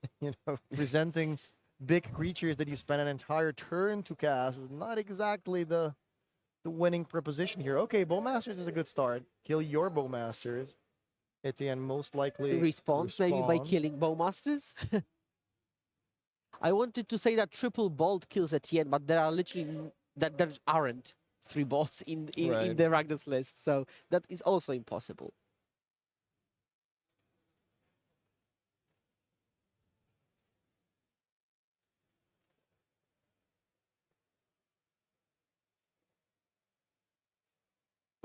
presenting big creatures that you spend an entire turn to cast is not exactly the winning proposition here. Okay, Bowmasters is a good start. Kill your Bowmasters. Etienne most likely Response maybe by killing Bowmasters. I wanted to say that triple bolt kills Etienne, but there are literally there aren't 3 bolts in the Ragnas list, so that is also impossible.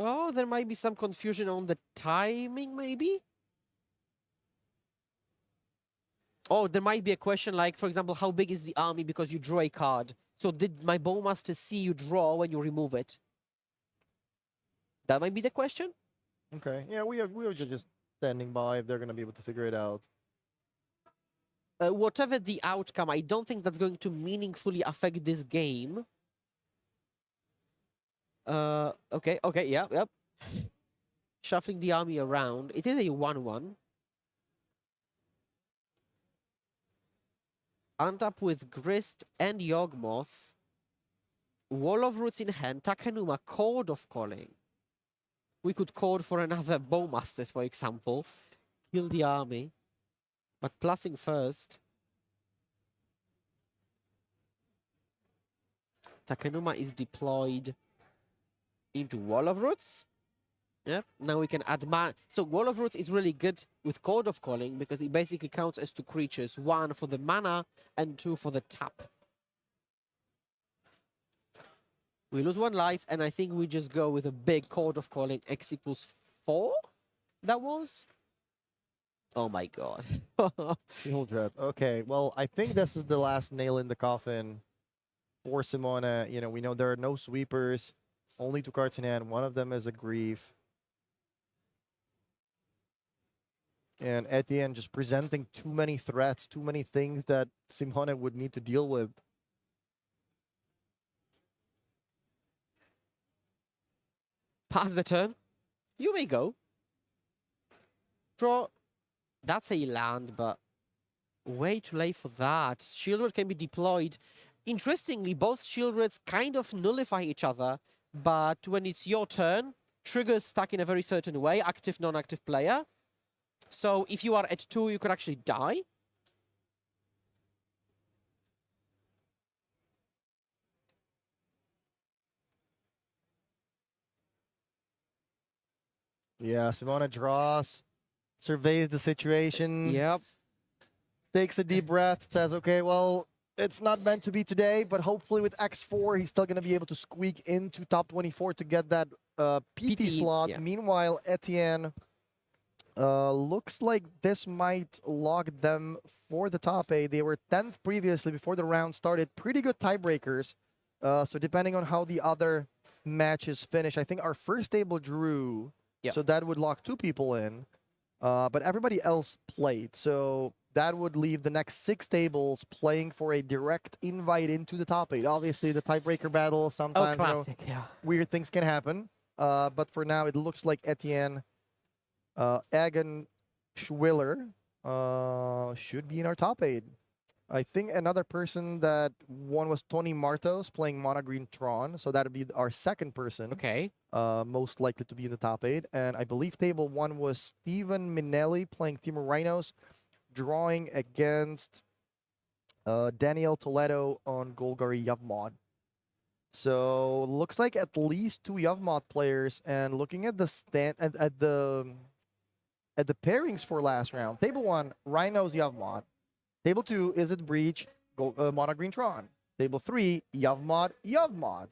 Oh, there might be some confusion on the timing, maybe? Or there might be a question like, for example, how big is the army because you draw a card? So did my Bowmaster see you draw when you remove it? That might be the question. Okay. Yeah, we are just standing by. They're gonna be able to figure it out. Whatever the outcome, I don't think that's going to meaningfully affect this game. Okay, yeah, yep. Shuffling the army around. It is a 1-1. Untap with Grist and Yawgmoth. Wall of Roots in hand. Takenuma, Chord of Calling. We could call for another Bowmasters, for example. Kill the army. But plussing first. Takenuma is deployed into Wall of Roots. Yep. Now we can add mana. So Wall of Roots is really good with Chord of Calling because it basically counts as 2 creatures. 1 for the mana and 2 for the tap. We lose 1 life, and I think we just go with a big Chord of Calling. X equals 4? That was? Oh my god. Okay, well, I think this is the last nail in the coffin for Simona. You know, we know there are no sweepers, only 2 cards in hand. One of them is a Grief. And at the end, just presenting too many threats, too many things that Simona would need to deal with. Pass the turn. You may go. Draw. That's a land, but way too late for that. Shieldred can be deployed. Interestingly, both Shieldreds kind of nullify each other, but when it's your turn, triggers stack in a very certain way, active, non-active player. So if you are at 2, you could actually die. Yeah, Simona draws, surveys the situation, Yep. takes a deep breath, says, okay, well, it's not meant to be today, but hopefully with X4, he's still going to be able to squeak into top 24 to get that PT PT, slot. yeah. Meanwhile, Etienne looks like this might lock them for the top 8. They were 10th previously before the round started. Pretty good tiebreakers. So depending on how the other matches finish, I think our first table drew. Yep. So that would lock 2 people in. But everybody else played. So that would leave the next 6 tables playing for a direct invite into the top 8. Obviously, the tiebreaker battle, Oh, sometimes classic, yeah. weird things can happen. But for now, it looks like Etienne Egan Schwiller should be in our top 8. I think another person that won was Tony Martos playing Mono Green Tron. So that would be our second person. Okay. Most likely to be in the top 8. And I believe table 1 was Steven Minelli playing Team Rhinos, drawing against Daniel Toledo on Golgari Yavmod. So looks like at least 2 Yavmod players. And looking at the at the pairings for last round, table 1, Rhinos Yavmod. Table 2, Is It Breach, Mono Green Tron. Table 3, Yavmod, Yavmod.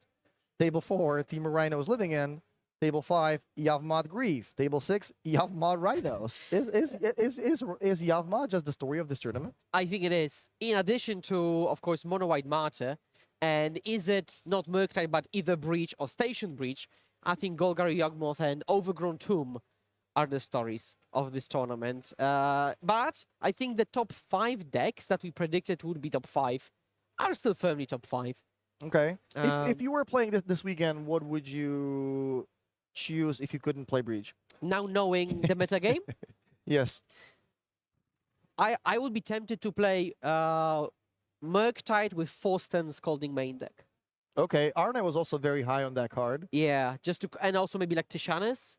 Table 4, Team of Rhinos Living In. Table 5, Yavmod Grief. Table 6, Yavmod Rhinos. Is Yavmod just the story of this tournament? I think it is. In addition to, of course, Mono White Martyr, and is it not Murktide, but either Breach or Station Breach, I think Golgari Yawgmoth and Overgrown Tomb are the stories of this tournament. But I think the top 5 decks that we predicted would be top 5 are still firmly top 5. Okay. If you were playing this weekend, what would you choose if you couldn't play Breach? Now knowing the metagame, Yes. I would be tempted to play Murktide with Forsten's Scalding main deck. Okay. Arne was also very high on that card. Yeah, just to, and also maybe like Tishanis.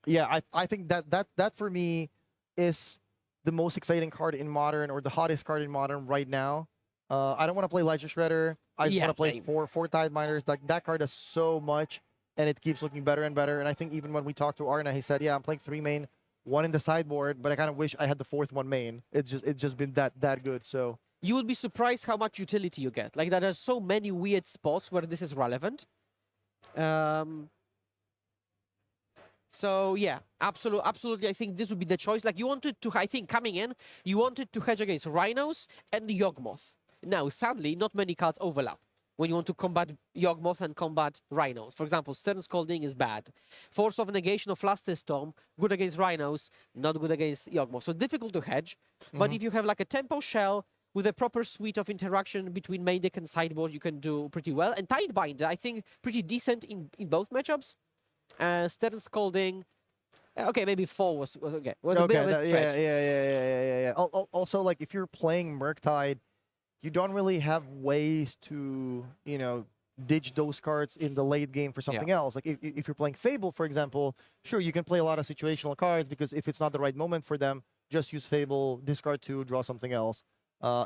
Yeah, I think that for me is the most exciting card in Modern, or the hottest card in Modern right now. I don't want to play Ledger Shredder. I just Yeah, want to play same. four Tide Miners. Like, that card does so much, and it keeps looking better and better. And I think even when we talked to Arna, he said, "Yeah, I'm playing 3 main, 1 in the sideboard, but I kind of wish I had the 4th one main. It's just been that good." So You would be surprised how much utility you get. Like, there are so many weird spots where this is relevant. So yeah, absolutely. I think this would be the choice. Like you wanted to, I think coming in, you wanted to hedge against Rhinos and Yawgmoth. Now, sadly, not many cards overlap when you want to combat Yawgmoth and combat Rhinos. For example, Stern Scalding is bad. Force of Negation of Luster Storm, good against Rhinos, not good against Yawgmoth. So difficult to hedge. But if you have like a Tempo Shell with a proper suite of interaction between main deck and sideboard, you can do pretty well. And Tidebinder, I think, pretty decent in both matchups. Stern Scalding. Okay, maybe 4 was okay. Was a bit of a stretch. Yeah. Also, like if you're playing Murktide, you don't really have ways to, ditch those cards in the late game for something else. Like if you're playing Fable, for example, sure, you can play a lot of situational cards because if it's not the right moment for them, just use Fable, discard 2, draw something else.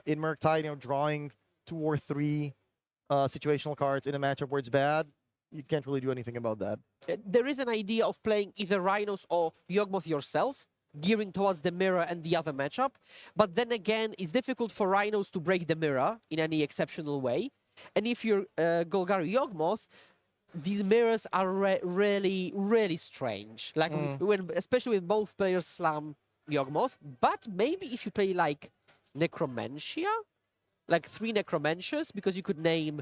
In Murktide, drawing 2 or 3 situational cards in a matchup where it's bad, you can't really do anything about that. There is an idea of playing either Rhinos or Yawgmoth yourself, gearing towards the mirror and the other matchup. But then again, it's difficult for Rhinos to break the mirror in any exceptional way. And if you're Golgari Yawgmoth, these mirrors are really, really strange. Like especially when both players slam Yawgmoth. But maybe if you play like Necromancia, like 3 Necromancias, because you could name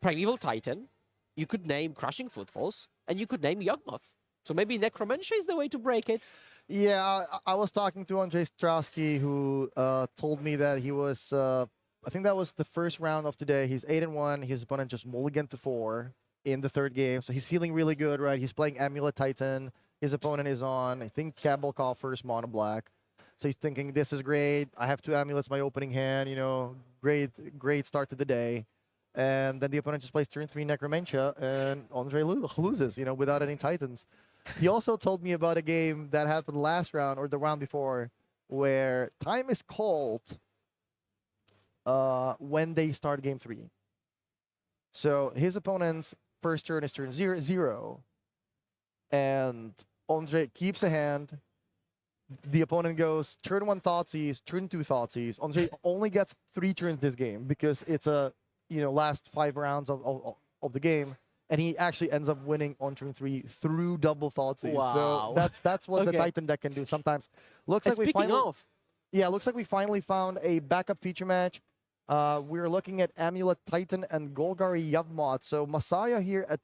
Primeval Titan, you could name Crushing Footfalls, and you could name Yawgmoth. So maybe Necromancia is the way to break it. Yeah, I was talking to Andrzej Strasky, who told me that he was, I think that was the first round of today. He's 8-1. His opponent just mulliganed to 4 in the 3rd game. So he's feeling really good, right? He's playing Amulet Titan. His opponent is on, I think, Cabal Coffers, Mono Black. So he's thinking, this is great. I have 2 amulets my opening hand, great start to the day. And then the opponent just plays turn 3 Necromancia, and Andre loses, without any Titans. He also told me about a game that happened last round, or the round before, where time is called when they start game 3. So his opponent's first turn is turn 0, and Andre keeps a hand. The opponent goes turn 1 Thoughtseize, turn 2 Thoughtseize. Andre only gets 3 turns this game because it's a last 5 rounds of the game, and he actually ends up winning on turn 3 through double Thoughtseize. Wow. So that's what the Okay. Titan deck can do sometimes. Looks like we Speaking finally, of, looks like we finally found a backup feature match. We're looking at Amulet Titan and Golgari Yawgmoth. So Messiah here at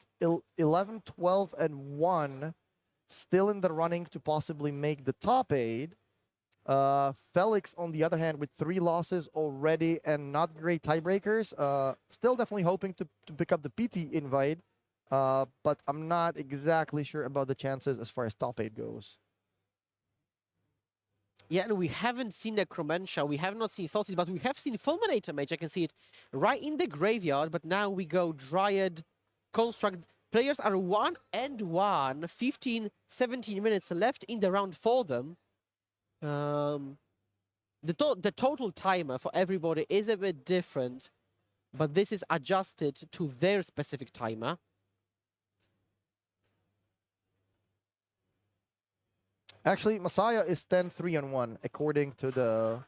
11, 12, and 1, still in the running to possibly make the top 8. Felix, on the other hand, with 3 losses already and not great tiebreakers, still definitely hoping to pick up the PT invite, but I'm not exactly sure about the chances as far as top 8 goes. yeah, and we haven't seen Necromancia, we have not seen Thoughtseize, but we have seen Fulminator Mage. I can see it right in the graveyard, but now we go Dryad Construct. Players are 1-1, 15, 17 minutes left in the round for them. The total timer for everybody is a bit different, but this is adjusted to their specific timer. Actually, Messiah is 10-3-1 according to the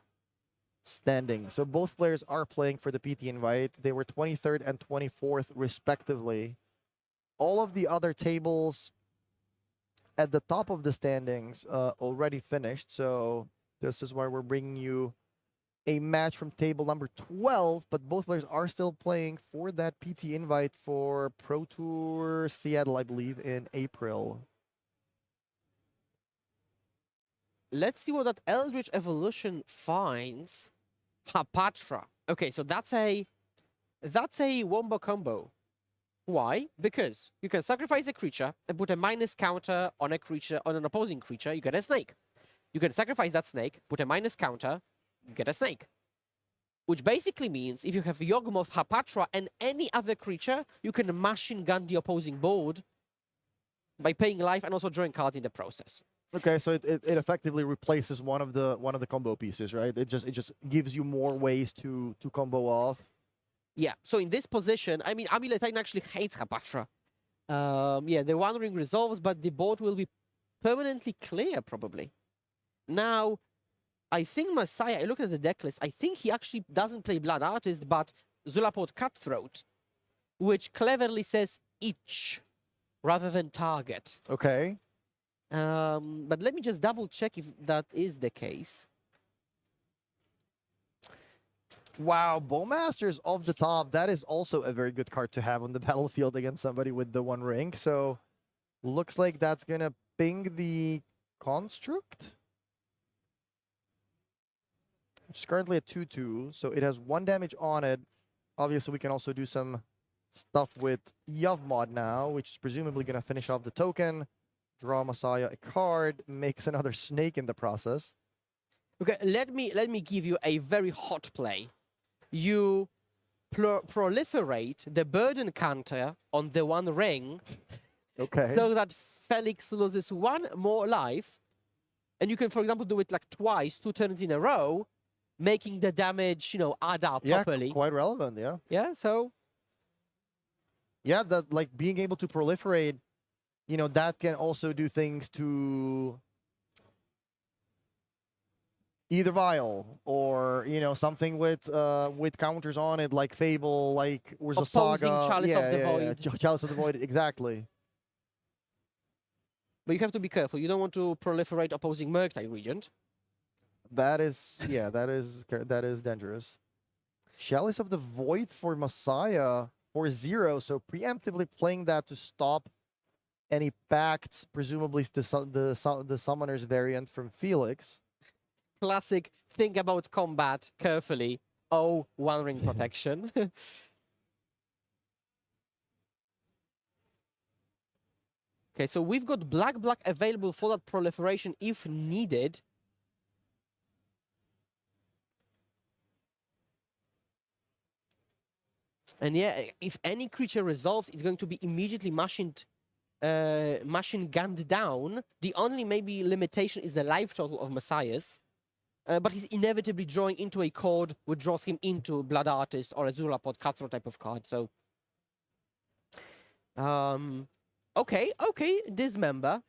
standing. So both players are playing for the PT invite. They were 23rd and 24th respectively. All of the other tables at the top of the standings already finished. So this is why we're bringing you a match from table number 12, but both players are still playing for that PT invite for Pro Tour Seattle, I believe, in April. Let's see what that Eldritch Evolution finds. Hapatra. Okay, so that's a wombo combo. Why? Because you can sacrifice a creature and put a minus counter on a creature, on an opposing creature, you get a snake. You can sacrifice that snake, put a minus counter, you get a snake. Which basically means if you have Yawgmoth, Hapatra, and any other creature, you can machine gun the opposing board by paying life and also drawing cards in the process. Okay, so it effectively replaces one of the combo pieces, right? It just gives you more ways to combo off. Yeah, so in this position, I mean, Amulet Titan actually hates Hapatra. Yeah, the Wandering resolves, but the board will be permanently clear, probably. Now, I think Messiah, I look at the deck list, I think he actually doesn't play Blood Artist, but Zulaport Cutthroat, which cleverly says itch rather than target. Okay. But let me just double check if that is the case. Wow, Bowmasters off the top. That is also a very good card to have on the battlefield against somebody with the 1 ring. So looks like that's gonna ping the construct. It's currently at 2/2, so it has 1 damage on it. Obviously, we can also do some stuff with Yavmod now, which is presumably gonna finish off the token, draw Messiah a card, makes another snake in the process. Okay, let me give you a very hot play. You proliferate the burden counter on the 1 ring Okay. so that Felix loses 1 more life. And you can, for example, do it like twice, 2 turns in a row, making the damage, add up Yeah, properly. quite relevant, yeah. Yeah, so Yeah, that like being able to proliferate, that can also do things to either Vial or something with counters on it like Fable, like Urza Opposing Saga. Chalice of the Void. Chalice of the Void, exactly. but you have to be careful. You don't want to proliferate opposing Murktide Regent. That is that is dangerous. Chalice of the Void for Messiah for 0, so preemptively playing that to stop any pacts, presumably the summoner's variant from Felix. Classic, think about combat carefully. Oh, 1 ring protection. Okay, so we've got black available for that proliferation if needed. And yeah, if any creature resolves, it's going to be immediately machine gunned down. The only maybe limitation is the life total of Messiah's. But he's inevitably drawing into a card which draws him into Blood Artist or a Zulapod Cutthroat type of card. So, okay, Dismember.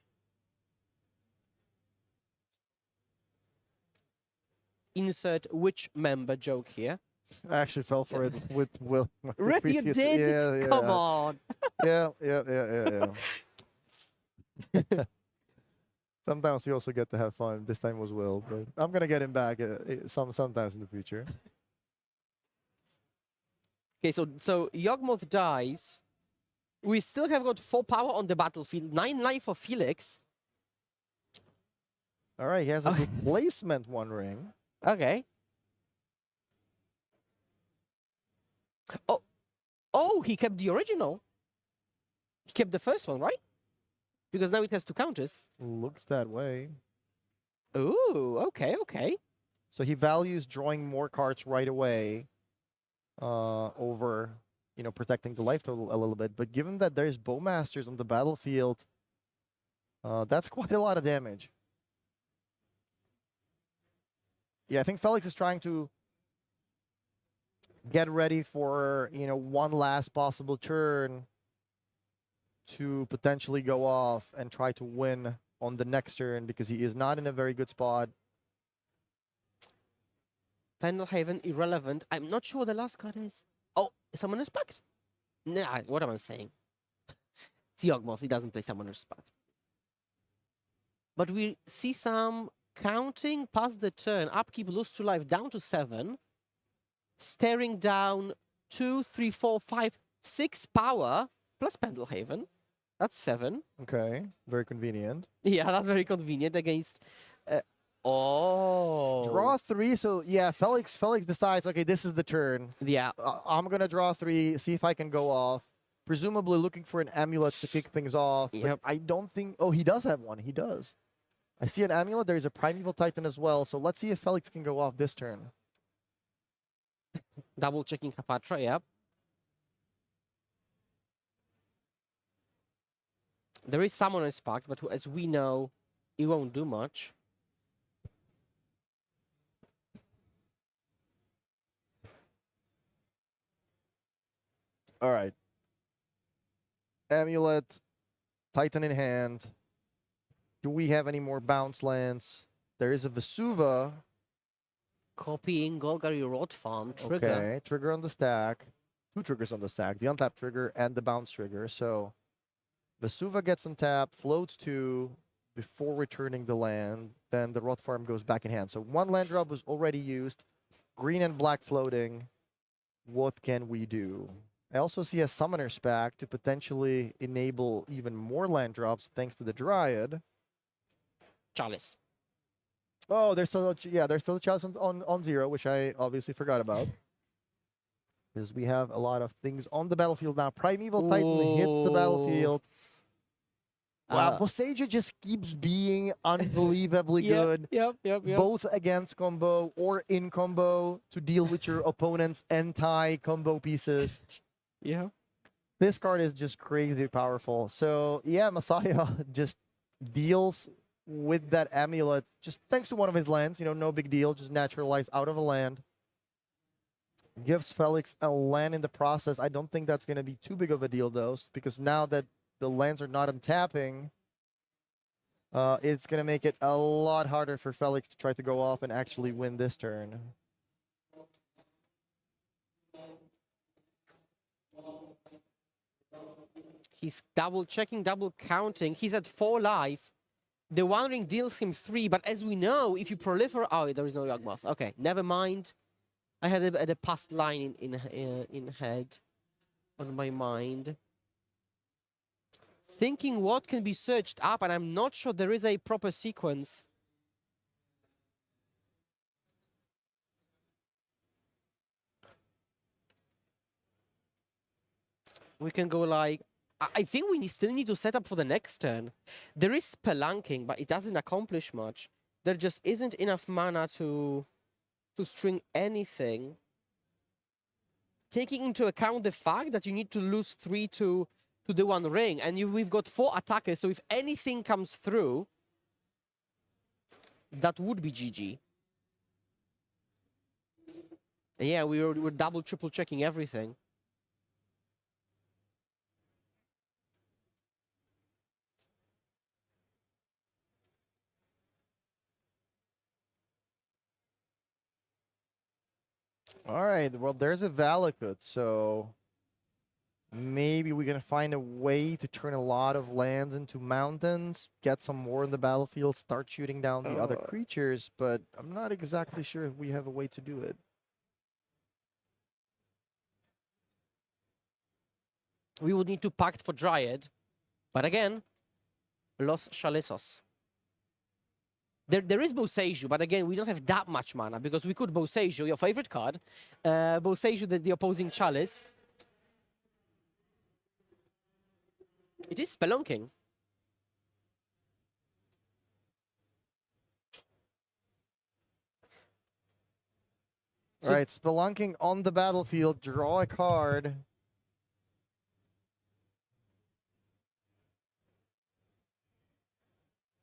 Insert which member joke here. I actually fell for it with Will. Really, you did? Yeah. Come on. Yeah. Sometimes we also get to have fun. This time was Will, but I'm gonna get him back sometimes in the future. Okay, so Yawgmoth dies. We still have got 4 power on the battlefield, 9 life for Felix. All right, he has a replacement 1 ring. Okay. Oh, he kept the original. He kept the first one, right? Because now it has 2 counters. Looks that way. Ooh, okay. So he values drawing more cards right away over, protecting the life total a little bit. But given that there's Bowmasters on the battlefield, that's quite a lot of damage. Yeah, I think Felix is trying to get ready for, 1 last possible turn to potentially go off and try to win on the next turn because he is not in a very good spot. Pendelhaven, irrelevant. I'm not sure what the last card is. Oh, Summoner's Pact? Nah, what am I saying? It's Yawgmoth, he doesn't play Summoner's Pact. But we see some counting past the turn. Upkeep, lose 2 life, down to 7. Staring down 2, 3, 4, 5, 6 power, plus Pendelhaven. That's 7. Okay, very convenient. Yeah, that's very convenient against... oh. Draw 3, so yeah, Felix decides, okay, this is the turn. Yeah. I'm going to draw 3, see if I can go off. Presumably looking for an amulet to kick things off. But Yep. I don't think... Oh, he does have one. He does. I see an amulet. There's a Primeval Titan as well. So let's see if Felix can go off this turn. Double checking Hapatra, yep. There is Summoner's Pact, but as we know, it won't do much. All right. Amulet, Titan in hand. Do we have any more bounce lands? There is a Vesuva. Copying Golgari Rot Farm, trigger. Okay, trigger on the stack. 2 triggers on the stack. The untap trigger and the bounce trigger. So Vesuva gets untapped, floats 2, before returning the land, then the Roth Farm goes back in hand. So one land drop was already used. Green and black floating. What can we do? I also see a Summoner's Pact to potentially enable even more land drops thanks to the Dryad. Chalice. Oh, there's still there's still a chalice on 0, which I obviously forgot about. Because we have a lot of things on the battlefield now. Primeval Titan hits the battlefield. Wow, Boseiju just keeps being unbelievably good. Yep. Both against combo or in combo to deal with your opponent's anti-combo pieces. Yeah. This card is just crazy powerful. So yeah, Messiah just deals with that amulet just thanks to one of his lands. You know, no big deal. Just naturalize out of a land. Gives Felix a land in the process. I don't think that's going to be too big of a deal, though, because now that the lands are not untapping, it's going to make it a lot harder for Felix to try to go off and actually win this turn. He's double checking, double counting. He's at 4 life. The One Ring deals him 3, but as we know, if you proliferate... Oh, there is no Yawgmoth. Okay, never mind. I had a past line in head, on my mind. Thinking what can be searched up, and I'm not sure there is a proper sequence. We can go like... I think we still need to set up for the next turn. There is Spelunking, but it doesn't accomplish much. There just isn't enough mana to string anything. Taking into account the fact that you need to lose 3 to the One Ring, and we've got 4 attackers, so if anything comes through, that would be GG. Yeah, we're double, triple checking everything. All right, well, there's a Valakut, so maybe we can find a way to turn a lot of lands into mountains, get some more in the battlefield, start shooting down the other creatures, but I'm not exactly sure if we have a way to do it. We would need to pact for Dryad, but again, Los Chalizos. There is Boseiju, but again, we don't have that much mana, because we could Boseiju, your favorite card, Boseiju the opposing Chalice. It is Spelunking. All right, Spelunking on the battlefield, draw a card.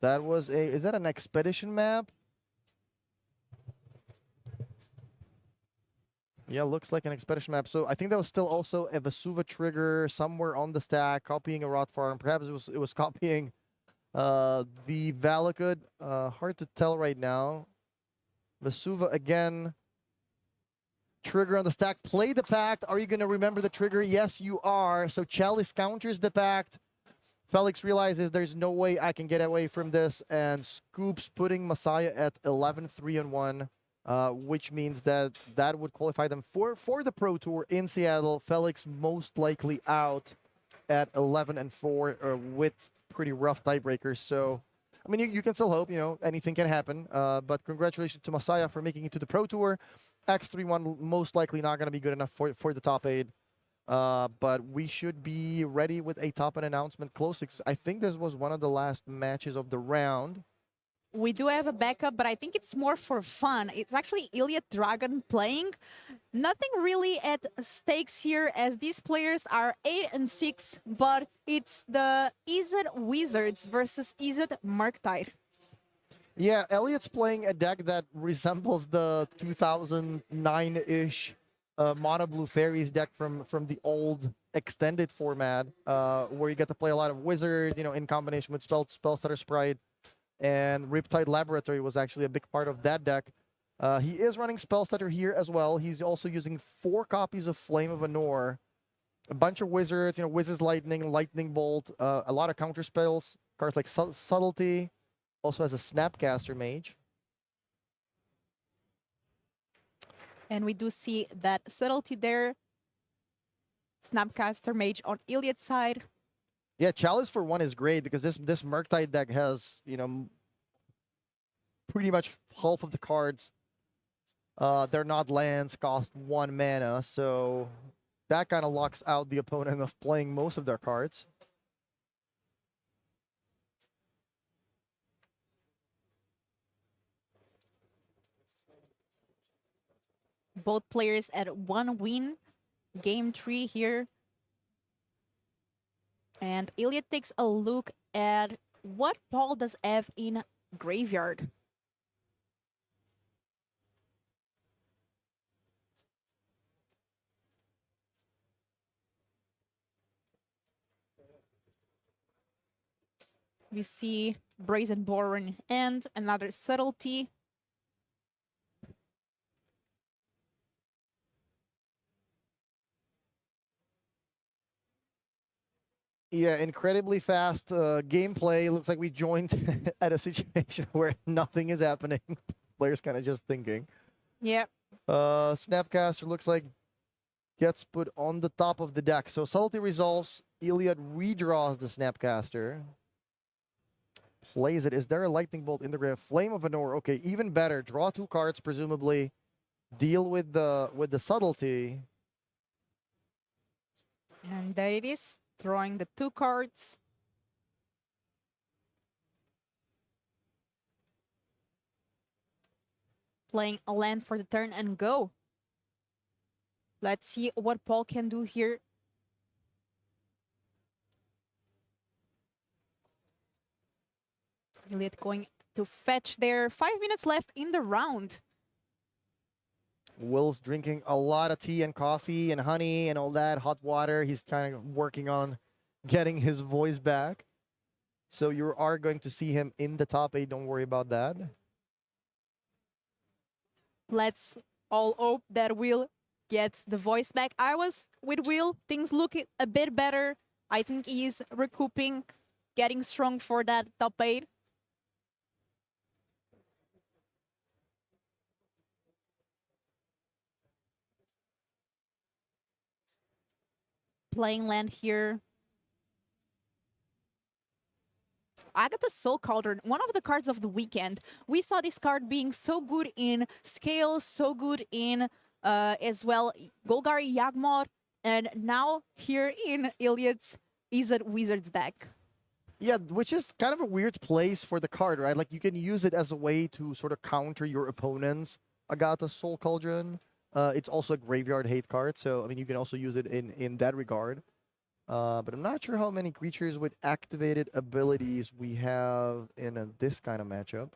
That was is that an expedition map? Yeah, looks like an expedition map. So I think that was still also a Vesuva trigger somewhere on the stack, copying a Rot Farm. Perhaps it was copying the Valakut. Hard to tell right now. Vesuva again. Trigger on the stack. Play the pact. Are you going to remember the trigger? Yes, you are. So Chalice counters the pact. Felix realizes there's no way I can get away from this and scoops, putting Messiah at 11-3-1, which means that would qualify them for the Pro Tour in Seattle. Felix most likely out at 11-4 with pretty rough tiebreakers. So, I mean, you can still hope, you know, anything can happen. But congratulations to Messiah for making it to the Pro Tour. X3-1 most likely not going to be good enough for the top 8. But we should be ready with a top 8 announcement close. I think this was one of the last matches of the round. We do have a backup, but I think it's more for fun. It's actually Iliad Dragon playing. Nothing really at stakes here, as these players are 8-6, but it's the Izzet Wizards versus Izzet Murktide. Yeah, Elliot's playing a deck that resembles the 2009-ish Mono Blue Fairies deck from the old extended format, where you get to play a lot of Wizards, you know, in combination with Spellstutter Sprite. And Riptide Laboratory was actually a big part of that deck. He is running Spellstutter here as well. He's also using 4 copies of Flame of Anor, a bunch of Wizards, you know, Wizard's Lightning, Lightning Bolt, a lot of counter spells, cards like Subtlety, Also has a Snapcaster Mage. And we do see that subtlety there. Snapcaster Mage on Iliad's side. Yeah, Chalice for 1 is great because this Murktide deck has, pretty much half of the cards. They're not lands, cost 1 mana, so that kind of locks out the opponent of playing most of their cards. Both players at 1 win. Game 3 here. And Iliad takes a look at what Paul does have in graveyard. We see Brazen Boron and another subtlety. Yeah, incredibly fast gameplay. Looks like we joined at a situation where nothing is happening. Players kind of just thinking. Yeah. Snapcaster looks like gets put on the top of the deck. So subtlety resolves. Iliad redraws the Snapcaster. Plays it. Is there a lightning bolt in the grave? Flame of Anor. Okay, even better. Draw 2 cards, presumably. Deal with the subtlety. And there it is, throwing the 2 cards. Playing a land for the turn and go. Let's see what Paul can do here. Iliad going to fetch there. 5 minutes left in the round. Will's drinking a lot of tea and coffee and honey and all that, hot water. He's kind of working on getting his voice back. So you are going to see him in the top 8. Don't worry about that. Let's all hope that Will gets the voice back. I was with Will. Things look a bit better. I think he's recouping, getting strong for that top 8. Playing land here. Agatha's Soul Cauldron, one of the cards of the weekend. We saw this card being so good in Scales, so good in as well Golgari Yagmoth, and now here in Iliad's Izzet Wizards deck. Yeah, which is kind of a weird place for the card, right? Like you can use it as a way to sort of counter your opponent's Agatha Soul Cauldron. It's also a graveyard hate card, so I mean you can also use it in that regard. But I'm not sure how many creatures with activated abilities we have in this kind of matchup.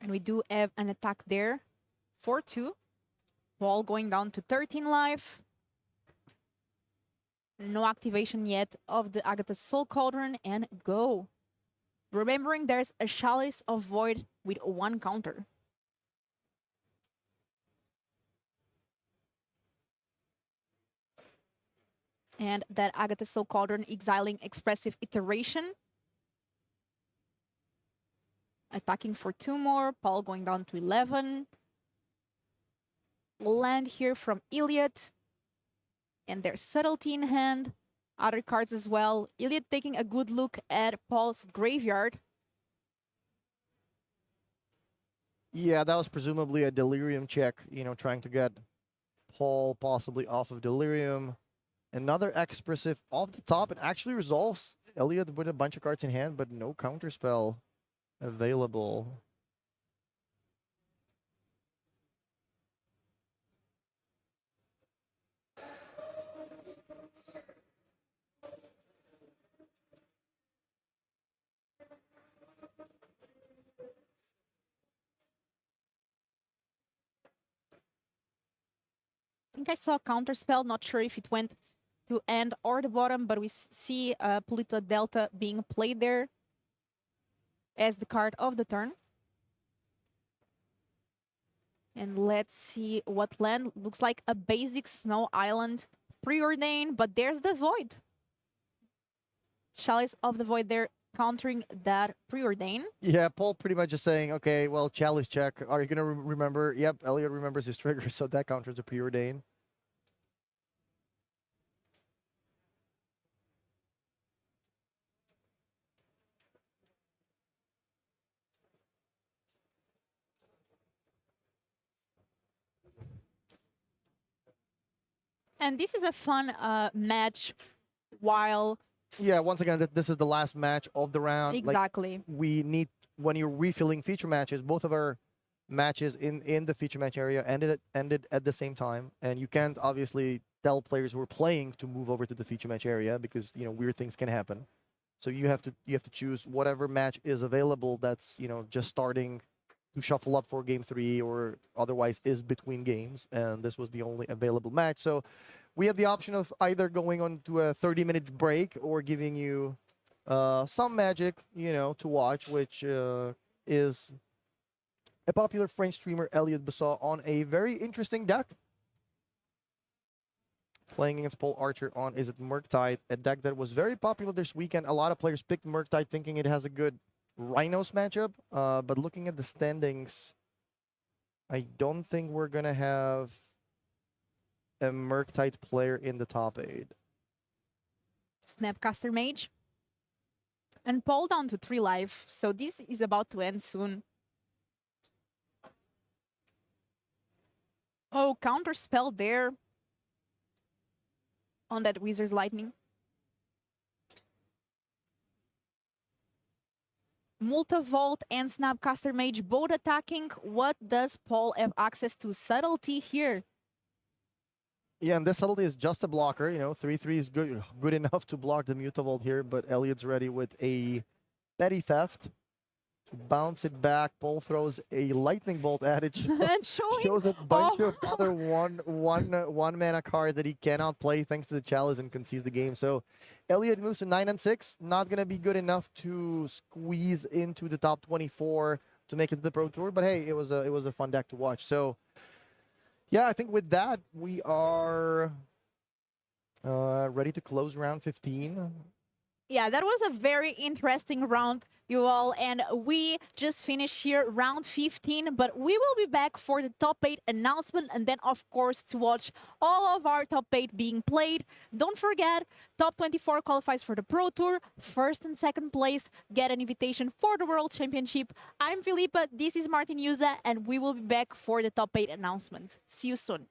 And we do have an attack there for 2. Ball going down to 13 life. No activation yet of the Agatha Soul Cauldron, and go. Remembering there's a Chalice of Void with 1 counter. And that Agatha Soul Cauldron exiling Expressive Iteration. Attacking for 2 more. Paul going down to 11. Land here from Iliad. And there's Subtlety in hand. Other cards as well. Iliad taking a good look at Paul's graveyard. Yeah, that was presumably a Delirium check, trying to get Paul possibly off of Delirium. Another Expressive off the top. It actually resolves Iliad with a bunch of cards in hand, but no counterspell available. I think I saw a counterspell. Not sure if it went to end or the bottom, but we see Polita Delta being played there as the card of the turn. And let's see what land looks like a basic snow island preordained, but there's the void. Chalice of the Void there countering that preordain. Yeah, Paul pretty much just saying, okay, well, chalice check. Are you gonna remember? Yep, Elliot remembers his trigger, so that counters a preordain. And this is a fun match while Yeah, once again, this is the last match of the round. exactly. We need, when you're refilling feature matches, both of our matches in the feature match area ended at the same time, and you can't obviously tell players who are playing to move over to the feature match area because weird things can happen. So you have to choose whatever match is available that's just starting to shuffle up for game 3 or otherwise is between games, and this was the only available match. So we have the option of either going on to a 30-minute break or giving you some magic, to watch, which is a popular French streamer, Elliot Bassault, on a very interesting deck. Playing against Paul Archer on Is It Murktide, a deck that was very popular this weekend. A lot of players picked Murktide thinking it has a good Rhinos matchup, but looking at the standings, I don't think we're going to have a Murktide player in the top 8. Snapcaster Mage. And Paul down to 3 life, so this is about to end soon. Oh, counter spell there on that Wizard's Lightning. Multivolt and Snapcaster Mage both attacking. What does Paul have access to? Subtlety here. Yeah, and this subtlety is just a blocker. 3/3 is good enough to block the Mutavolt here, but Elliot's ready with a Petty Theft to bounce it back. Paul throws a Lightning Bolt at it. And showing Shows a bunch off. of other one mana cards that he cannot play thanks to the chalice and concedes the game. So Elliot moves to 9 and 6. Not gonna be good enough to squeeze into the top 24 to make it to the Pro Tour. But hey, it was a fun deck to watch. So yeah, I think with that we are ready to close round 15. Yeah, that was a very interesting round, you all. And we just finished here round 15, but we will be back for the top 8 announcement and then, of course, to watch all of our top 8 being played. Don't forget, top 24 qualifies for the Pro Tour. First and second place get an invitation for the World Championship. I'm Filipa, this is Martin Yuza, and we will be back for the top 8 announcement. See you soon.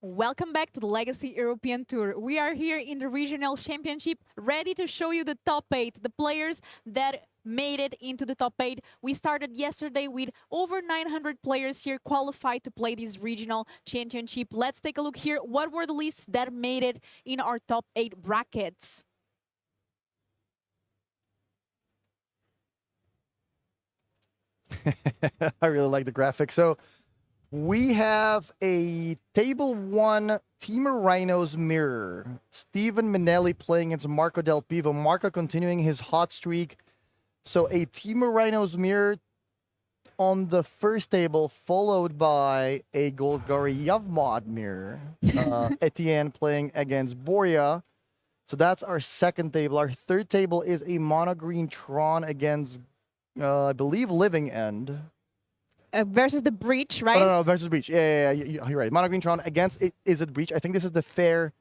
Welcome back to the Legacy European Tour. We are here in the Regional Championship, ready to show you the top 8, the players that made it into the top 8. We started yesterday with over 900 players here qualified to play this Regional Championship. Let's take a look here. What were the lists that made it in our top 8 brackets? I really like the graphic. So we have a Table 1 Team Rhinos mirror. Steven Minelli playing against Marco Del Pivo. Marco continuing his hot streak. So a Team Rhinos mirror on the first table, followed by a Golgari Yavmod mirror. Etienne playing against Boria. So that's our second table. Our third table is a Mono Green Tron against, I believe, Living End. Versus the Breach, Oh, right? no, versus Breach. Yeah, you're right. Mono Green Tron against Is It Breach? I think this is the fair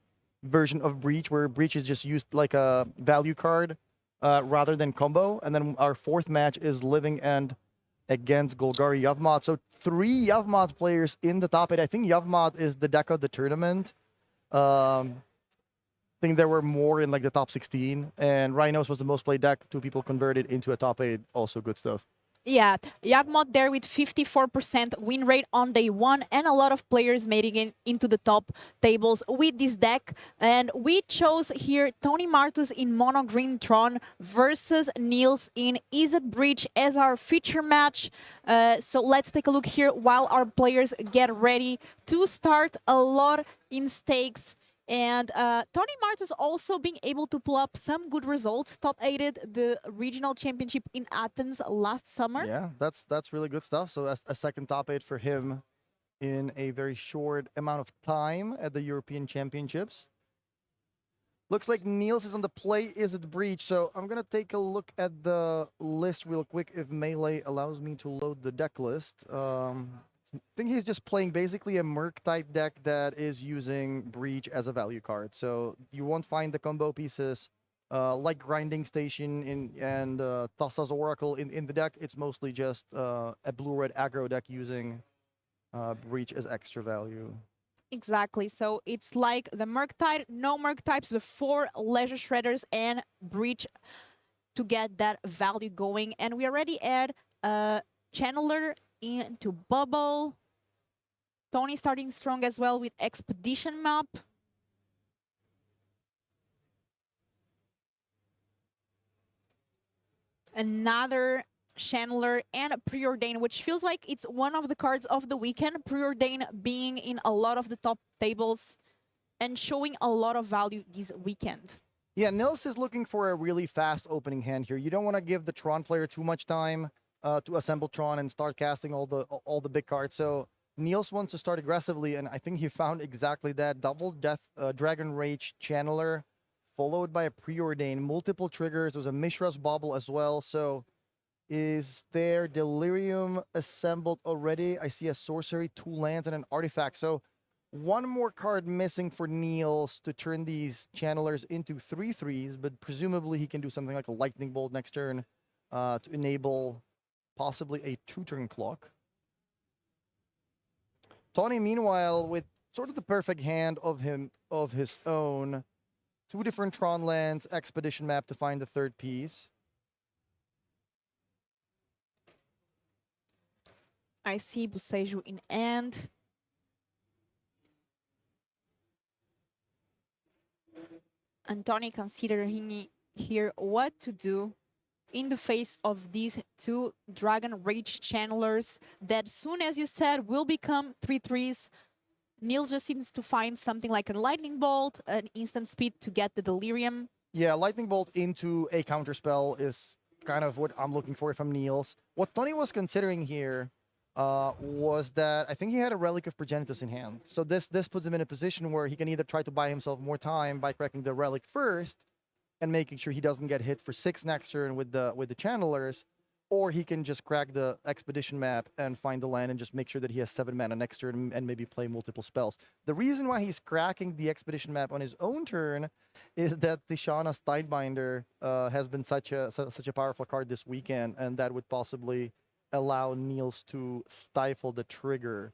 version of Breach, where Breach is just used like a value card rather than combo. And then our fourth match is Living End against Golgari Yavmod. So 3 Yavmod players in the top 8. I think Yavmod is the deck of the tournament. I think there were more in like the top 16. And Rhinos was the most played deck. 2 people converted into a top 8. Also good stuff. Yeah, Yagmod there with 54% win rate on day 1, and a lot of players making it into the top tables with this deck. And we chose here Tony Martus in Mono Green Tron versus Niels in Is It Breach as our feature match. So let's take a look here while our players get ready to start. A lot in stakes. And Tony Martus also being able to pull up some good results. Top 8'd the regional championship in Athens last summer. Yeah, that's really good stuff. So a second top 8 for him in a very short amount of time at the European Championships. Looks like Niels is on the play. Is It Breach? So I'm going to take a look at the list real quick if Melee allows me to load the deck list. I think he's just playing basically a Merc type deck that is using Breach as a value card. So you won't find the combo pieces like Grinding Station and Thassa's Oracle in the deck. It's mostly just a blue-red aggro deck using Breach as extra value. Exactly. So it's like the Merc type, no Merc types, with 4 Leisure Shredders and Breach to get that value going. And we already add Channeler into Bubble. Tony starting strong as well with Expedition Map. Another Channeler and Preordain, which feels like it's one of the cards of the weekend. Preordain being in a lot of the top tables and showing a lot of value this weekend. Yeah, Nils is looking for a really fast opening hand here. You don't want to give the Tron player too much time to assemble Tron and start casting all the big cards. So Niels wants to start aggressively, and I think he found exactly that. Double Death Dragon Rage Channeler, followed by a Preordain. Multiple triggers. There's a Mishra's Bauble as well. So is there Delirium assembled already? I see a Sorcery, 2 lands, and an Artifact. So 1 more card missing for Niels to turn these Channelers into 3/3s, but presumably he can do something like a Lightning Bolt next turn to enable possibly a 2-turn clock. Tony, meanwhile, with sort of the perfect hand of his own, 2 different Tron lands, Expedition Map to find the 3rd piece. I see Buseju in end. And Tony considering here what to do in the face of these 2 Dragon Rage Channelers that, soon as you said, will become 3/3s. Niels just needs to find something like a Lightning Bolt, an instant speed to get the Delirium. Yeah, Lightning Bolt into a counterspell is kind of what I'm looking for if I'm Niels. What Tony was considering here was that I think he had a Relic of Progenitus in hand. So this puts him in a position where he can either try to buy himself more time by cracking the Relic first and making sure he doesn't get hit for 6 next turn with the Channelers, or he can just crack the Expedition Map and find the land and just make sure that he has 7 mana next turn and maybe play multiple spells. The reason why he's cracking the Expedition Map on his own turn is that the Shana's Tidebinder has been such a powerful card this weekend, and that would possibly allow Niels to stifle the trigger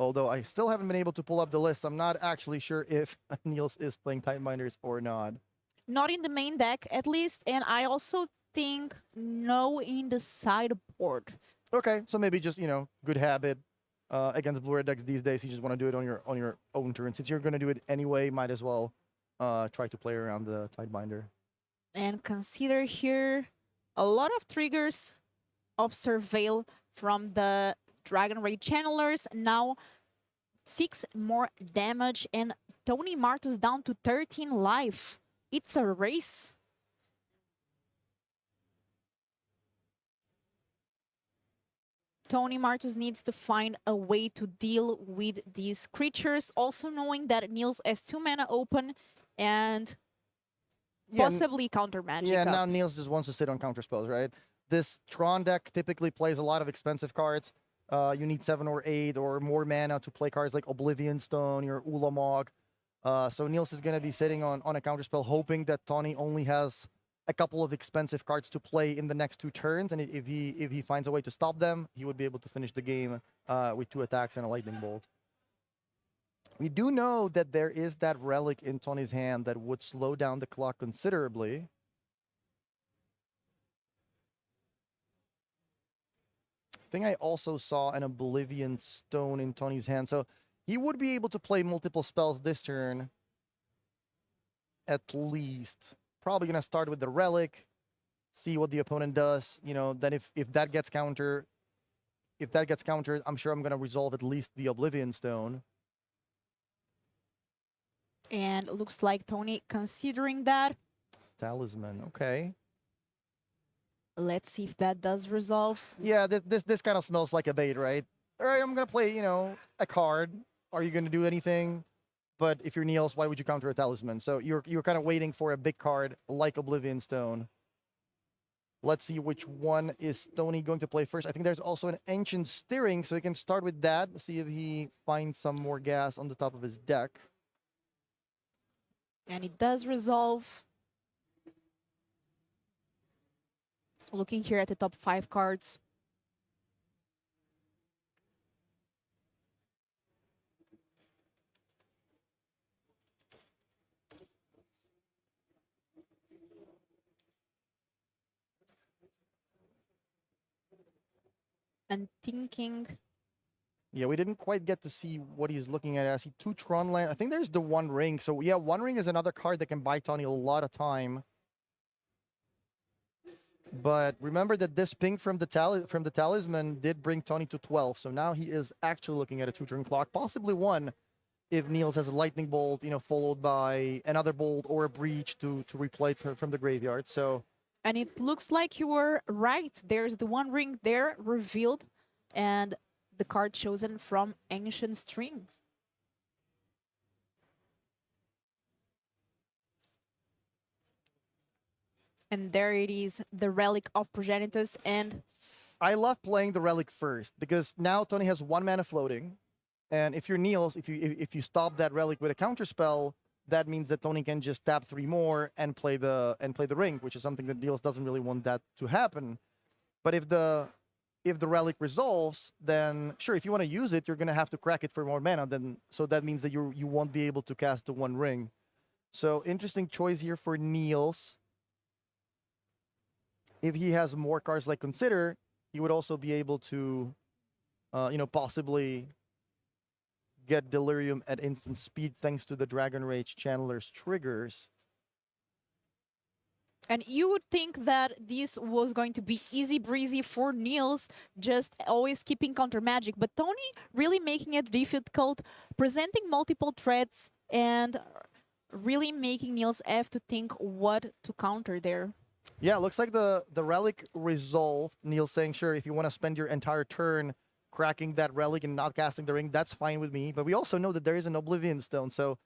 Although I still haven't been able to pull up the list. I'm not actually sure if Niels is playing Tidebinders or not. Not in the main deck, at least, and I also think no in the sideboard. Okay, so maybe just, good habit against blue red decks these days. You just want to do it on your own turn. Since you're going to do it anyway, might as well try to play around the Tidebinder. And consider here a lot of triggers of Surveil from the Dragon Ray channelers. Now 6 more damage, and Tony Martus down to 13 life. It's a race. Tony Martus needs to find a way to deal with these creatures, also knowing that Niels has 2 mana open and possibly counter magic. Yeah, up. now Niels just wants to sit on counter spells, right? This Tron deck typically plays a lot of expensive cards. You need 7 or 8 or more mana to play cards like Oblivion Stone or Ulamog. So Niels is going to be sitting on a counter spell, hoping that Tony only has a couple of expensive cards to play in the next 2 turns, and if he finds a way to stop them, he would be able to finish the game with 2 attacks and a lightning bolt. We do know that there is that relic in Tony's hand that would slow down the clock considerably. I think I also saw an Oblivion Stone in Tony's hand, so he would be able to play multiple spells this turn, at least. Probably going to start with the relic, see what the opponent does. Then if that gets countered, I'm sure I'm going to resolve at least the Oblivion Stone. And it looks like Tony considering that. Talisman, okay. Let's see if that does resolve. Yeah, this kind of smells like a bait, right? All right, I'm going to play, a card. Are you going to do anything? But if you're Niels, why would you counter a Talisman? So you're kind of waiting for a big card like Oblivion Stone. Let's see which one is Tony going to play first. I think there's also an Ancient Steering, so he can start with that. See if he finds some more gas on the top of his deck. And it does resolve. Looking here at the top 5 cards. And thinking. Yeah, we didn't quite get to see what he's looking at. I see 2 Tron land. I think there's the One Ring. So yeah, One Ring is another card that can buy Tony a lot of time. But remember that this ping from the Talisman did bring Tony to 12. So now he is actually looking at a 2-turn clock, possibly 1 if Niels has a Lightning Bolt, followed by another Bolt or a Breach to replay it from the graveyard. So. And it looks like you were right. There's the One Ring there revealed, and the card chosen from Ancient Strings. And there it is, the Relic of Progenitus. And I love playing the Relic first because now Tony has 1 mana floating, and if you're Niels, if you stop that Relic with a counter spell, that means that Tony can just tap 3 more and play the ring, which is something that Niels doesn't really want that to happen. But if the relic resolves, then sure, if you want to use it, you're gonna have to crack it for more mana. So that means that you won't be able to cast the One Ring. So interesting choice here for Niels. If he has more cards like Consider, he would also be able to, possibly get Delirium at instant speed thanks to the Dragon Rage Channeler's triggers. And you would think that this was going to be easy breezy for Niels, just always keeping counter magic. But Tony really making it difficult, presenting multiple threats, and really making Niels have to think what to counter there. Yeah, looks like the Relic resolved. Niels saying, sure, if you want to spend your entire turn cracking that Relic and not casting the ring, that's fine with me. But we also know that there is an Oblivion Stone, so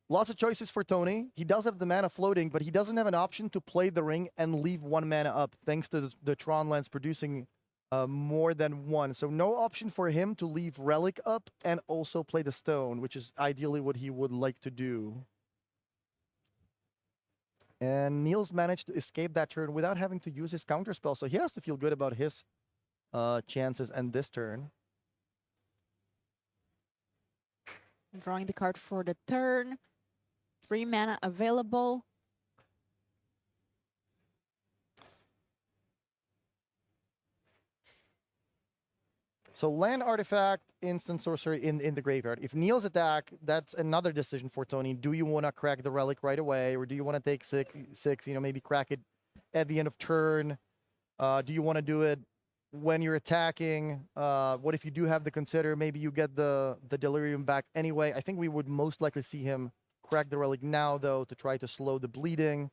lots of choices for Tony. He does have the mana floating, but he doesn't have an option to play the ring and leave 1 mana up, thanks to the Tron lands producing more than 1. So no option for him to leave Relic up and also play the Stone, which is ideally what he would like to do. And Niels managed to escape that turn without having to use his counterspell, so he has to feel good about his chances and this turn. Drawing the card for the turn. 3 mana available. So land artifact, instant sorcery in the graveyard. If Neil's attack, that's another decision for Tony. Do you want to crack the relic right away, or do you want to take six? You know, maybe crack it at the end of turn. Do you want to do it when you're attacking? What if you do have to consider? Maybe you get the delirium back anyway. I think we would most likely see him crack the relic now, though, to try to slow the bleeding.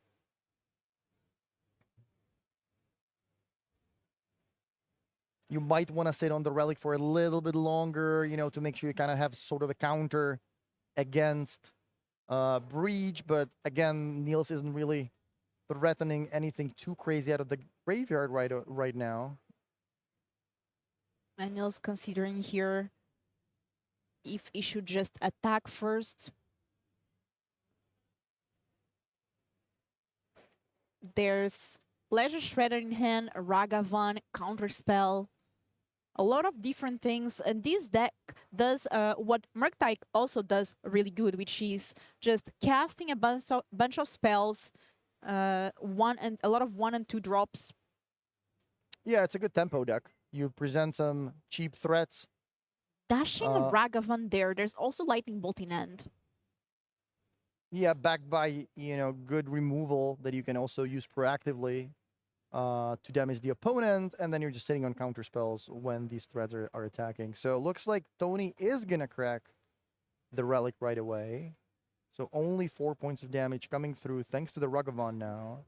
You might want to sit on the relic for a little bit longer, you know, to make sure you kind of have sort of a counter against Breach. But again, Niels isn't really threatening anything too crazy out of the graveyard right now. And Nils considering here if he should just attack first. There's Pleasure Shredder in hand, Ragavan, Counterspell, a lot of different things. And this deck does what Murktide also does really good, which is just casting a bunch of spells, a lot of 1 and 2 drops. Yeah, it's a good tempo deck. You present some cheap threats. Dashing Ragavan there. There's also Lightning Bolt in hand. Yeah, backed by, you know, good removal that you can also use proactively to damage the opponent, and then you're just sitting on counter spells when these threats are attacking. So it looks like Tony is gonna crack the relic right away. So only 4 points of damage coming through thanks to the Ragavan now.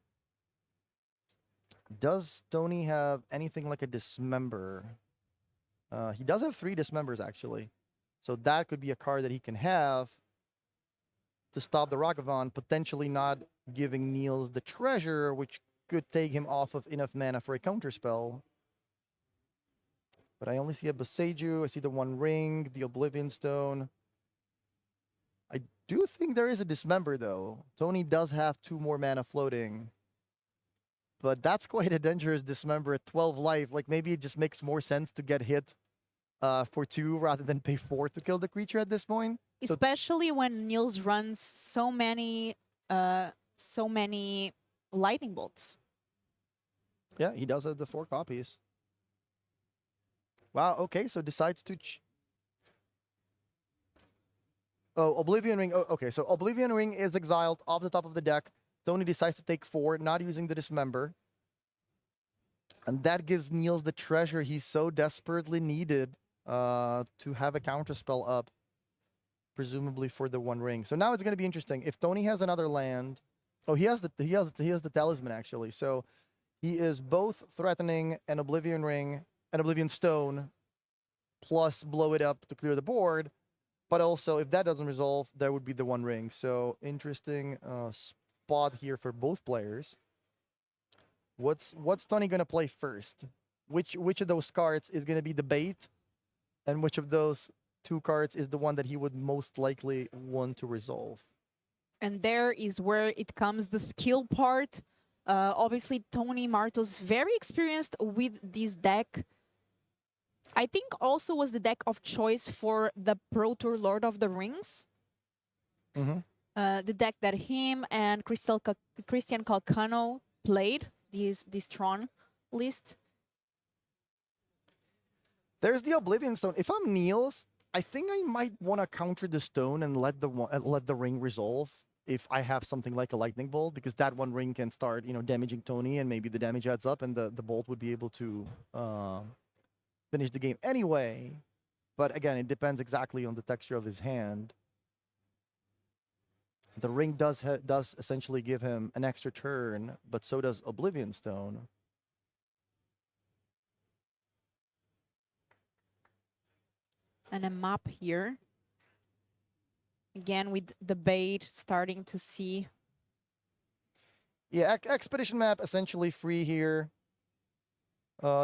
Does Tony have anything like a Dismember? He does have 3 Dismembers, actually. So that could be a card that he can have to stop the Ragavan, potentially not giving Niels the treasure, which could take him off of enough mana for a counterspell. But I only see a Boseiju, I see the One Ring, the Oblivion Stone. I do think there is a Dismember, though. Tony does have 2 more mana floating. But that's quite a dangerous Dismember at 12 life. Like, maybe it just makes more sense to get hit for 2 rather than pay 4 to kill the creature at this point. Especially when Niels runs so many lightning bolts. Yeah, he does have the 4 copies. Wow, okay, so decides to... Oh, Oblivion Ring. Oh, okay, so Oblivion Ring is exiled off the top of the deck. Tony decides to take 4, not using the Dismember. And that gives Niels the treasure he so desperately needed to have a counterspell up, presumably for the One Ring. So now it's going to be interesting. If Tony has another land... Oh, he has the Talisman, actually. So he is both threatening an Oblivion Ring, an Oblivion Stone, plus blow it up to clear the board. But also, if that doesn't resolve, there would be the One Ring. So interesting spot here for both players. What's Tony gonna play first? Which of those cards is gonna be the bait, and which of those 2 cards is the one that he would most likely want to resolve? And there is where it comes the skill part. Obviously, Tony Martos very experienced with this deck. I think also was the deck of choice for the Pro Tour Lord of the Rings. The deck that him and Christian Calcano played, this Tron list. There's the Oblivion Stone. If I'm Niels, I think I might want to counter the stone and let the ring resolve if I have something like a lightning bolt, because that One Ring can start, you know, damaging Tony, and maybe the damage adds up, and the bolt would be able to finish the game anyway. But again, it depends exactly on the texture of his hand. The ring does essentially give him an extra turn, but so does Oblivion Stone. And a map here. Again, with the bait starting to see. Yeah, Expedition map essentially free here.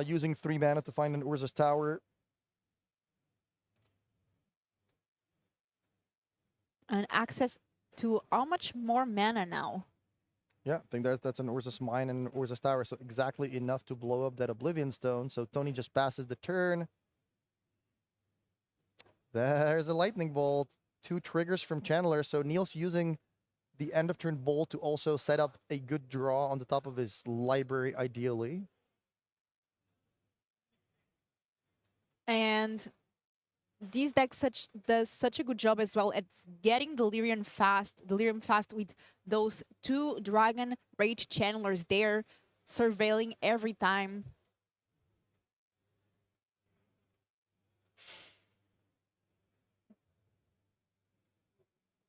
Using 3 mana to find an Urza's Tower. And access to how much more mana now? Yeah, I think that's an Urza's Mine and Urza's Tower, so exactly enough to blow up that Oblivion Stone. So Tony just passes the turn. There's a Lightning Bolt. 2 triggers from Chandler, so Niels using the end of turn bolt to also set up a good draw on the top of his library, ideally. And this deck does such a good job as well at getting Delirium fast with those 2 Dragon Rage Channelers there, surveilling every time.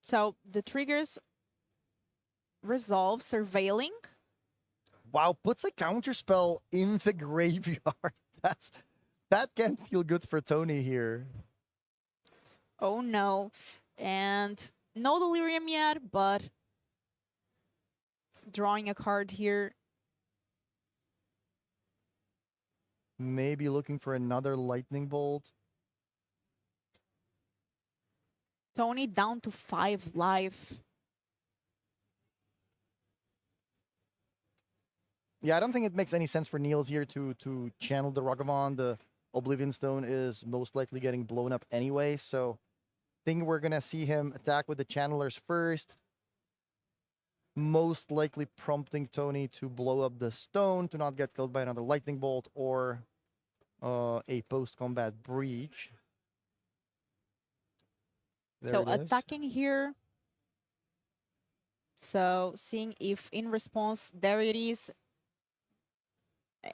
So the triggers resolve, surveilling. Wow, puts a counter spell in the graveyard. That can feel good for Tony here. Oh no. And no Delirium yet, but drawing a card here. Maybe looking for another lightning bolt. Tony down to 5 life. Yeah, I don't think it makes any sense for Niels here to channel the Ragavan. The Oblivion Stone is most likely getting blown up anyway, so I think we're gonna see him attack with the Channelers first. Most likely prompting Tony to blow up the stone to not get killed by another lightning bolt or a post-combat breach. So There it is. attacking here. So seeing if in response there it is,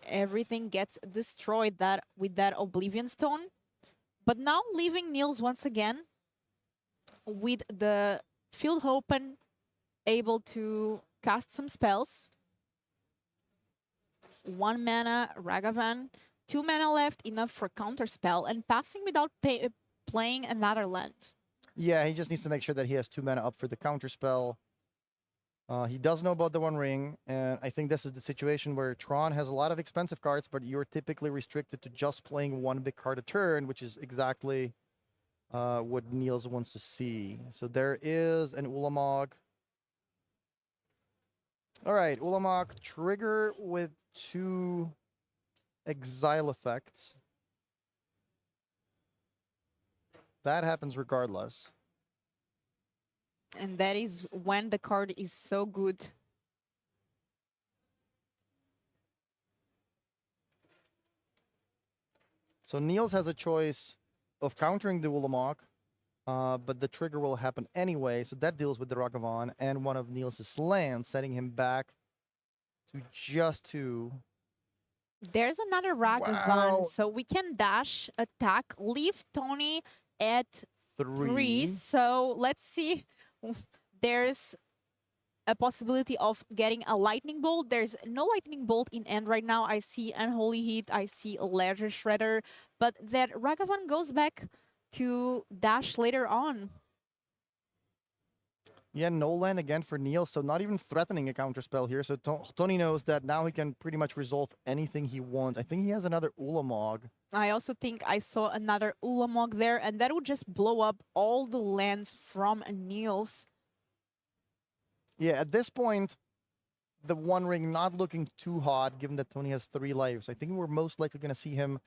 everything gets destroyed with that Oblivion Stone. But now leaving Niels once again with the field open, able to cast some spells. 1 mana Ragavan, 2 mana left, enough for counterspell, and passing without playing another land. Yeah, he just needs to make sure that he has 2 mana up for the counterspell. He does know about the One Ring, and I think this is the situation where Tron has a lot of expensive cards, but you're typically restricted to just playing 1 big card a turn, which is exactly what Niels wants to see. So there is an Ulamog. All right, Ulamog, trigger with 2 exile effects. That happens regardless. And that is when the card is so good. So Niels has a choice of countering the Ulamog, but the trigger will happen anyway, so that deals with the Ragavan and one of Niels' lands, setting him back to just 2. There's another Ragavan, Wow. so we can dash, attack, leave Tony at 3. So let's see. There's a possibility of getting a lightning bolt. There's no lightning bolt in end right now. I see Unholy Heat, I see a Ledger Shredder, but that Ragavan goes back to dash later on. Yeah, no land again for Niels, so not even threatening a counterspell here. So Tony knows that now he can pretty much resolve anything he wants. I think he has another Ulamog. I also think I saw another Ulamog there, and that would just blow up all the lands from Niels. Yeah, at this point, the One Ring not looking too hot, given that Tony has 3 lives. I think we're most likely going to see him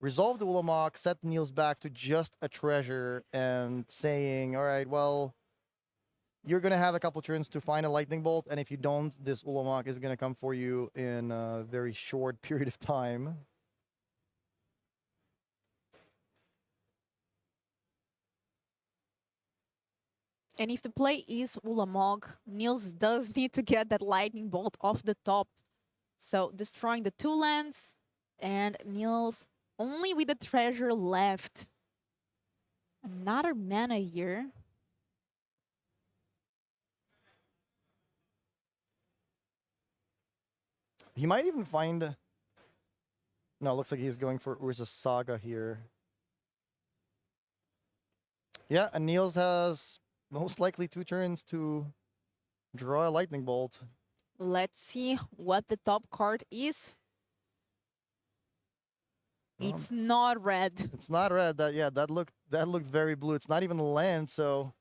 resolve the Ulamog, set Niels back to just a treasure, and saying, all right, well, you're going to have a couple turns to find a lightning bolt, and if you don't, this Ulamog is going to come for you in a very short period of time. And if the play is Ulamog, Niels does need to get that lightning bolt off the top. So destroying the 2 lands, and Niels only with the treasure left. Another mana here. He might even find... No, looks like he's going for Urza Saga here. Yeah, and Niels has most likely 2 turns to draw a lightning bolt. Let's see what the top card is. It's not red. It's not red. That looked very blue. It's not even a land, so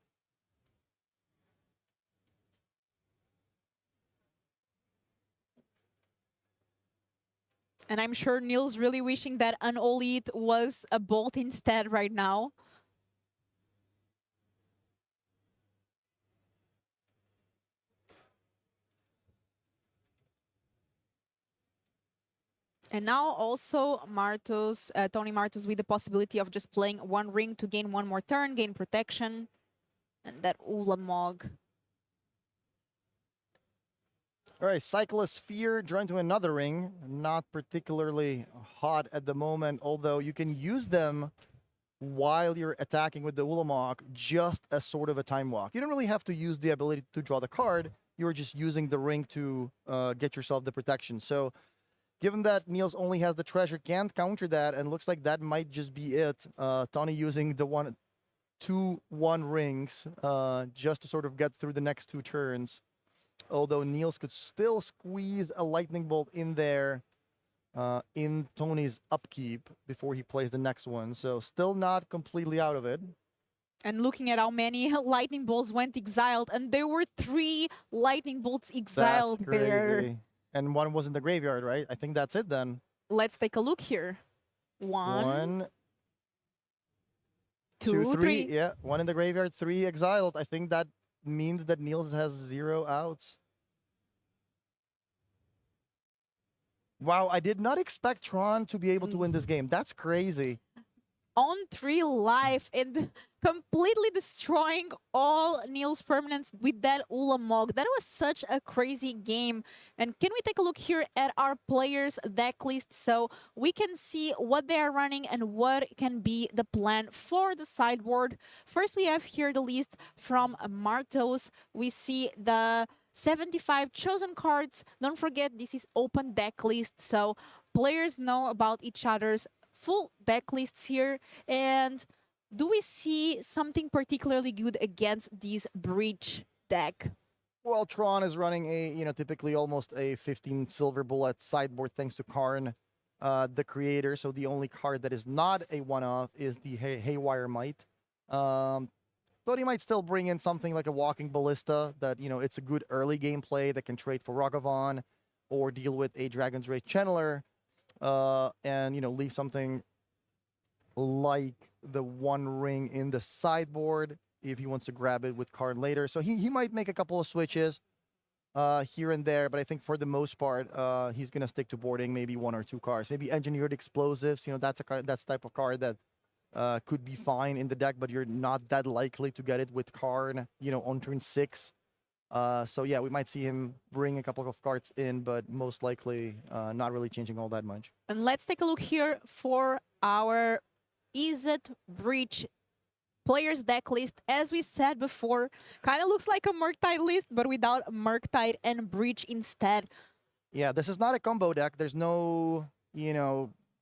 And I'm sure Niels really wishing that an Olit was a bolt instead right now. And now also Martos, Tony Martos with the possibility of just playing one ring to gain one more turn, gain protection. And that Ulamog. All right, Cyclosphere joined to another ring. Not particularly hot at the moment, although you can use them while you're attacking with the Ulamog just as sort of a time walk. You don't really have to use the ability to draw the card. You're just using the ring to get yourself the protection. So given that Niels only has the treasure, can't counter that, and looks like that might just be it. Tony using the 2-1 rings just to sort of get through the next 2 turns. Although Niels could still squeeze a lightning bolt in there in Tony's upkeep before he plays the next one. So still not completely out of it. And looking at how many lightning bolts went exiled, and there were 3 lightning bolts exiled That's crazy. there. And one was in the graveyard, right? I think that's it then. Let's take a look here. 1, 2, 3. Yeah, 1 in the graveyard, 3 exiled. I think that means that Niels has 0 outs. Wow, I did not expect Tron to be able to win this game. That's crazy. On 3 life and completely destroying all Niels' permanents with that Ulamog. That was such a crazy game. And can we take a look here at our players' deck list so we can see what they are running and what can be the plan for the sideboard. First, we have here the list from Martos. We see the 75 chosen cards. Don't forget, this is open deck list, so players know about each other's full deck lists here. And do we see something particularly good against this Breach deck? Well, Tron is running a, typically almost a 15 silver bullet sideboard thanks to Karn, the creator. So the only card that is not a one-off is the Haywire Might. But he might still bring in something like a Walking Ballista that, it's a good early game play that can trade for Ragavan or deal with a Dragon's Rage Channeler and, leave something like the one ring in the sideboard if he wants to grab it with Karn later. So he might make a couple of switches here and there, but I think for the most part, he's going to stick to boarding maybe 1 or 2 cards. Maybe Engineered Explosives, that's the type of card that could be fine in the deck, but you're not that likely to get it with Karn, on turn 6. So yeah, we might see him bring a couple of cards in, but most likely not really changing all that much. And let's take a look here for our Izzet Breach players deck list. As we said before, kind of looks like a Murktide list, but without Murktide and Breach instead. Yeah, this is not a combo deck. There's no,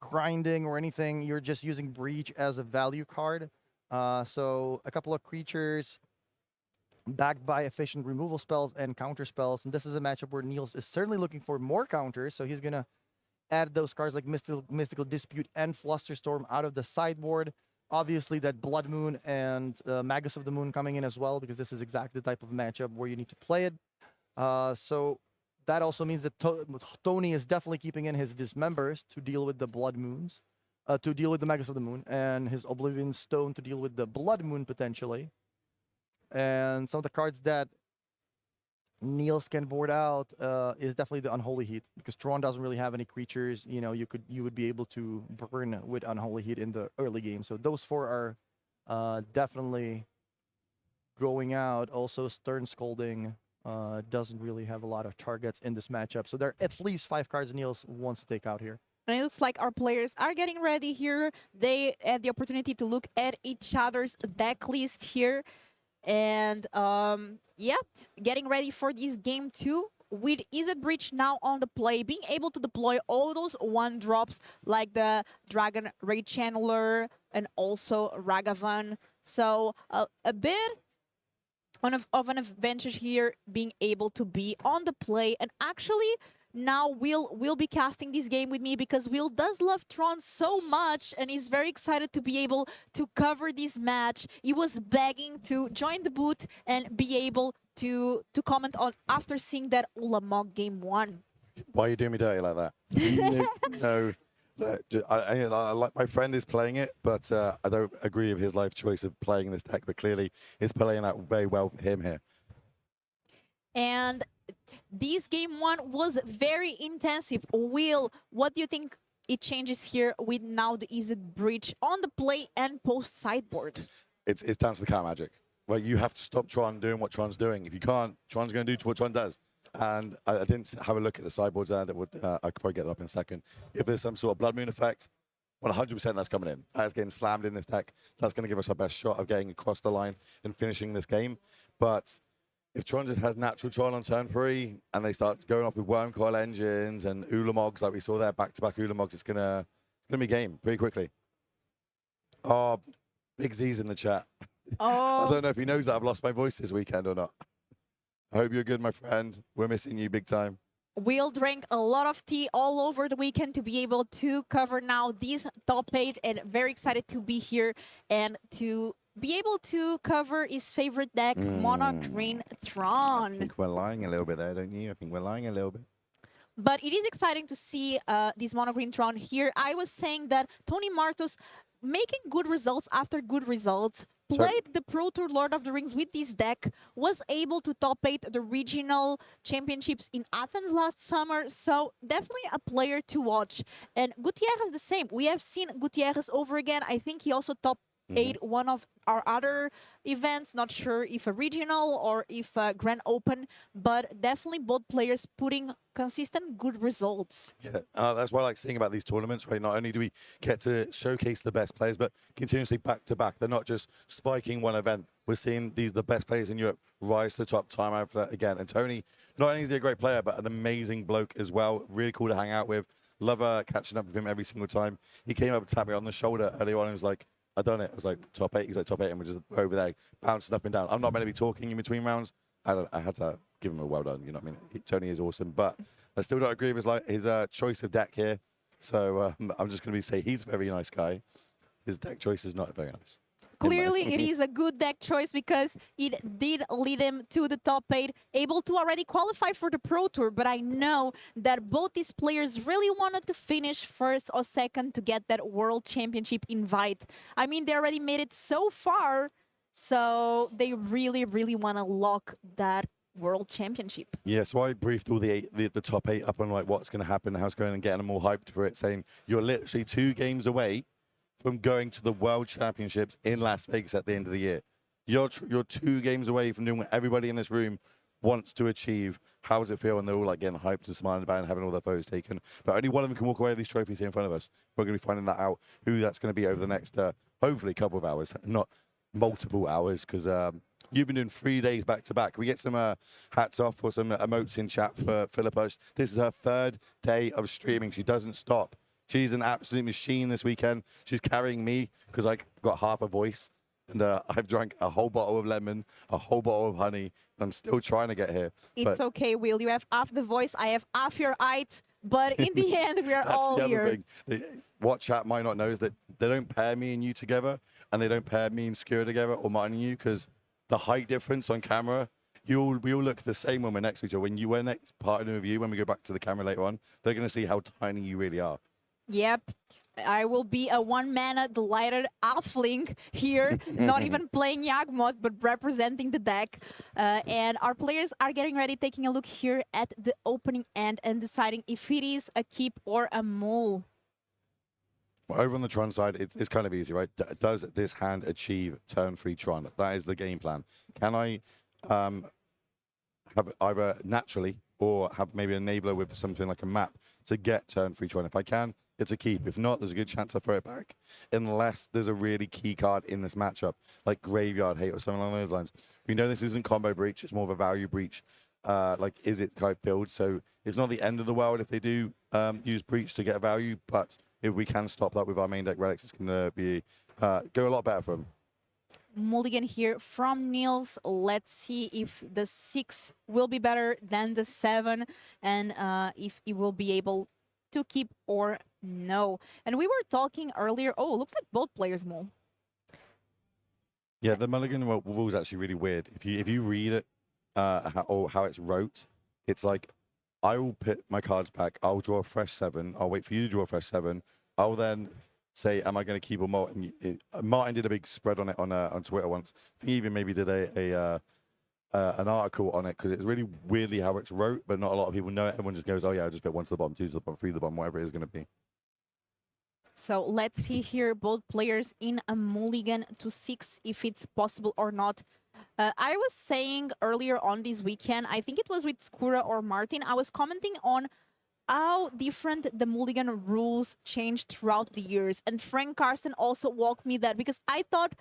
grinding or anything. You're just using Breach as a value card. So a couple of creatures backed by efficient removal spells and counter spells. And this is a matchup where Niels is certainly looking for more counters. So he's going to add those cards like Mystical Dispute and Flusterstorm out of the sideboard. Obviously, that Blood Moon and Magus of the Moon coming in as well, because this is exactly the type of matchup where you need to play it. So that also means that Tony is definitely keeping in his Dismembers to deal with the Blood Moons, to deal with the Magus of the Moon, and his Oblivion Stone to deal with the Blood Moon potentially. And some of the cards that Niels can board out is definitely the Unholy Heat, because Tron doesn't really have any creatures. You would be able to burn with Unholy Heat in the early game. So those 4 are definitely going out. Also, Stern Scolding doesn't really have a lot of targets in this matchup. So there are at least 5 cards Niels wants to take out here. And it looks like our players are getting ready here. They had the opportunity to look at each other's deck list here. And yeah, getting ready for this game too. With Izzet Breach now on the play, being able to deploy all those 1-drops like the Dragon Rage Channeler and also Ragavan. So a bit of an advantage here, being able to be on the play. And actually, now Will be casting this game with me because Will does love Tron so much and is very excited to be able to cover this match. He was begging to join the booth and be able to comment on after seeing that Ulamog game 1. Why are you doing me dirty like that? No. I like my friend is playing it, but I don't agree with his life choice of playing this deck. But clearly, it's playing out very well for him here. And This game one was very intensive. Will, what do you think it changes here with now the easy bridge on the play and post sideboard? It's down to the cat magic. Well, you have to stop Tron doing what Tron's doing. If you can't, Tron's going to do what Tron does. And I didn't have a look at the sideboards there. That would I could probably get that up in a second. If there's some sort of Blood Moon effect, 100% that's coming in. That's getting slammed in this deck. That's going to give us our best shot of getting across the line and finishing this game. But if Tron just has natural Tron on turn 3 and they start going off with Worm Coil engines and Ulamogs like we saw there, back-to-back Ulamogs, it's gonna be game pretty quickly. Oh, Big Z's in the chat. I Oh, don't know if he knows that I've lost my voice this weekend or not. I hope you're good, my friend. We're missing you big time. Will drank a lot of tea all over the weekend to be able to cover now this top 8 and very excited to be here and to be able to cover his favorite deck, Mono Green I Tron. think we're lying a little bit there, don't you? I think we're lying a little bit. But it is exciting to see this Mono Green Tron here. I was saying that Tony Martos making good results after good results, played the Pro Tour Lord of the Rings with this deck, was able to top 8 the regional championships in Athens last summer, so definitely a player to watch. And Gutierrez the same. We have seen Gutierrez over again. I think he also top 8 one of our other events, not sure if a regional or if a Grand Open, but definitely both players putting consistent good results. Yeah, that's what I like seeing about these tournaments, right? Not only do we get to showcase the best players, but continuously back to back. They're not just spiking one event. We're seeing the best players in Europe rise to the top time after that again. And Tony, not only is he a great player, but an amazing bloke as well. Really cool to hang out with. Love catching up with him every single time. He came up and tapped me on the shoulder early on and was like, I done it. I was like, top 8. He's like, top 8. And we're just over there bouncing up and down. I'm not meant to be talking in between rounds. I had to give him a well done. You know what I mean? Tony is awesome. But I still don't agree with his choice of deck here. So I'm just going to say he's a very nice guy. His deck choice is not very nice. Clearly, it is a good deck choice because it did lead him to the top 8, able to already qualify for the Pro Tour. But I know that both these players really wanted to finish first or second to get that World Championship invite. I mean, they already made it so far, so they really, really want to lock that World Championship. Yeah, so I briefed all the top 8 up on like what's going to happen, how it's going, and getting them all hyped for it, saying you're literally 2 games away from going to the World Championships in Las Vegas at the end of the year. You're 2 games away from doing what everybody in this room wants to achieve. How does it feel? And they're all like getting hyped and smiling about it and having all their photos taken. But only one of them can walk away with these trophies here in front of us. We're going to be finding that out, who that's going to be over the next, hopefully, couple of hours, not multiple hours, because you've been doing 3 days back to back. We get some hats off or some emotes in chat for Philippa. This is her 3rd day of streaming. She doesn't stop. She's an absolute machine this weekend. She's carrying me because I got half a voice. And I've drank a whole bottle of lemon, a whole bottle of honey, and I'm still trying to get here. It's okay, Will. You have half the voice, I have half your height, but in the end, we are all That's the here. other thing. What chat might not know is that they don't pair me and you together, and they don't pair me and Skura together, or mine and you, because the height difference on camera, we all look the same when we're next to each other. When we're next partner with you, when we go back to the camera later on, they're going to see how tiny you really are. Yep. I will be a one-mana delighted halfling here, not even playing Yagmoth, but representing the deck. And our players are getting ready, taking a look here at the opening end and deciding if it is a keep or a mole. Well, over on the Tron side, it's kind of easy, right? Does this hand achieve turn 3 Tron? That is the game plan. Can I have either naturally or have maybe an enabler with something like a map to get turn 3 Tron? If I can, it's a keep. If not, there's a good chance I throw it back, unless there's a really key card in this matchup, like Graveyard Hate or something along those lines. We know this isn't combo breach, it's more of a value breach. Like, is it type build? So it's not the end of the world if they do use breach to get a value, but if we can stop that with our main deck relics, it's going to be go a lot better for them. Mulligan here from Niels. Let's see if the 6 will be better than the 7 and if he will be able to keep or no. And we were talking earlier. Oh, looks like both players mole. Yeah, the mulligan rule is actually really weird. If you read it how it's wrote, it's like I will put my cards back. I'll draw a fresh 7. I'll wait for you to draw a fresh 7. I'll then say, am I going to keep or mole? And Martin did a big spread on it on Twitter once. He even maybe did a an article on it because it's really weirdly how it's wrote, but not a lot of people know it. Everyone just goes, "Oh yeah, I just bet 1 to the bottom, 2 to the bottom, 3 to the bottom, whatever it is going to be." So let's see here, both players in a mulligan to 6, if it's possible or not. I was saying earlier on this weekend, I think it was with Skura or Martin, I was commenting on how different the mulligan rules changed throughout the years. And Frank Carsten also walked me that, because I thought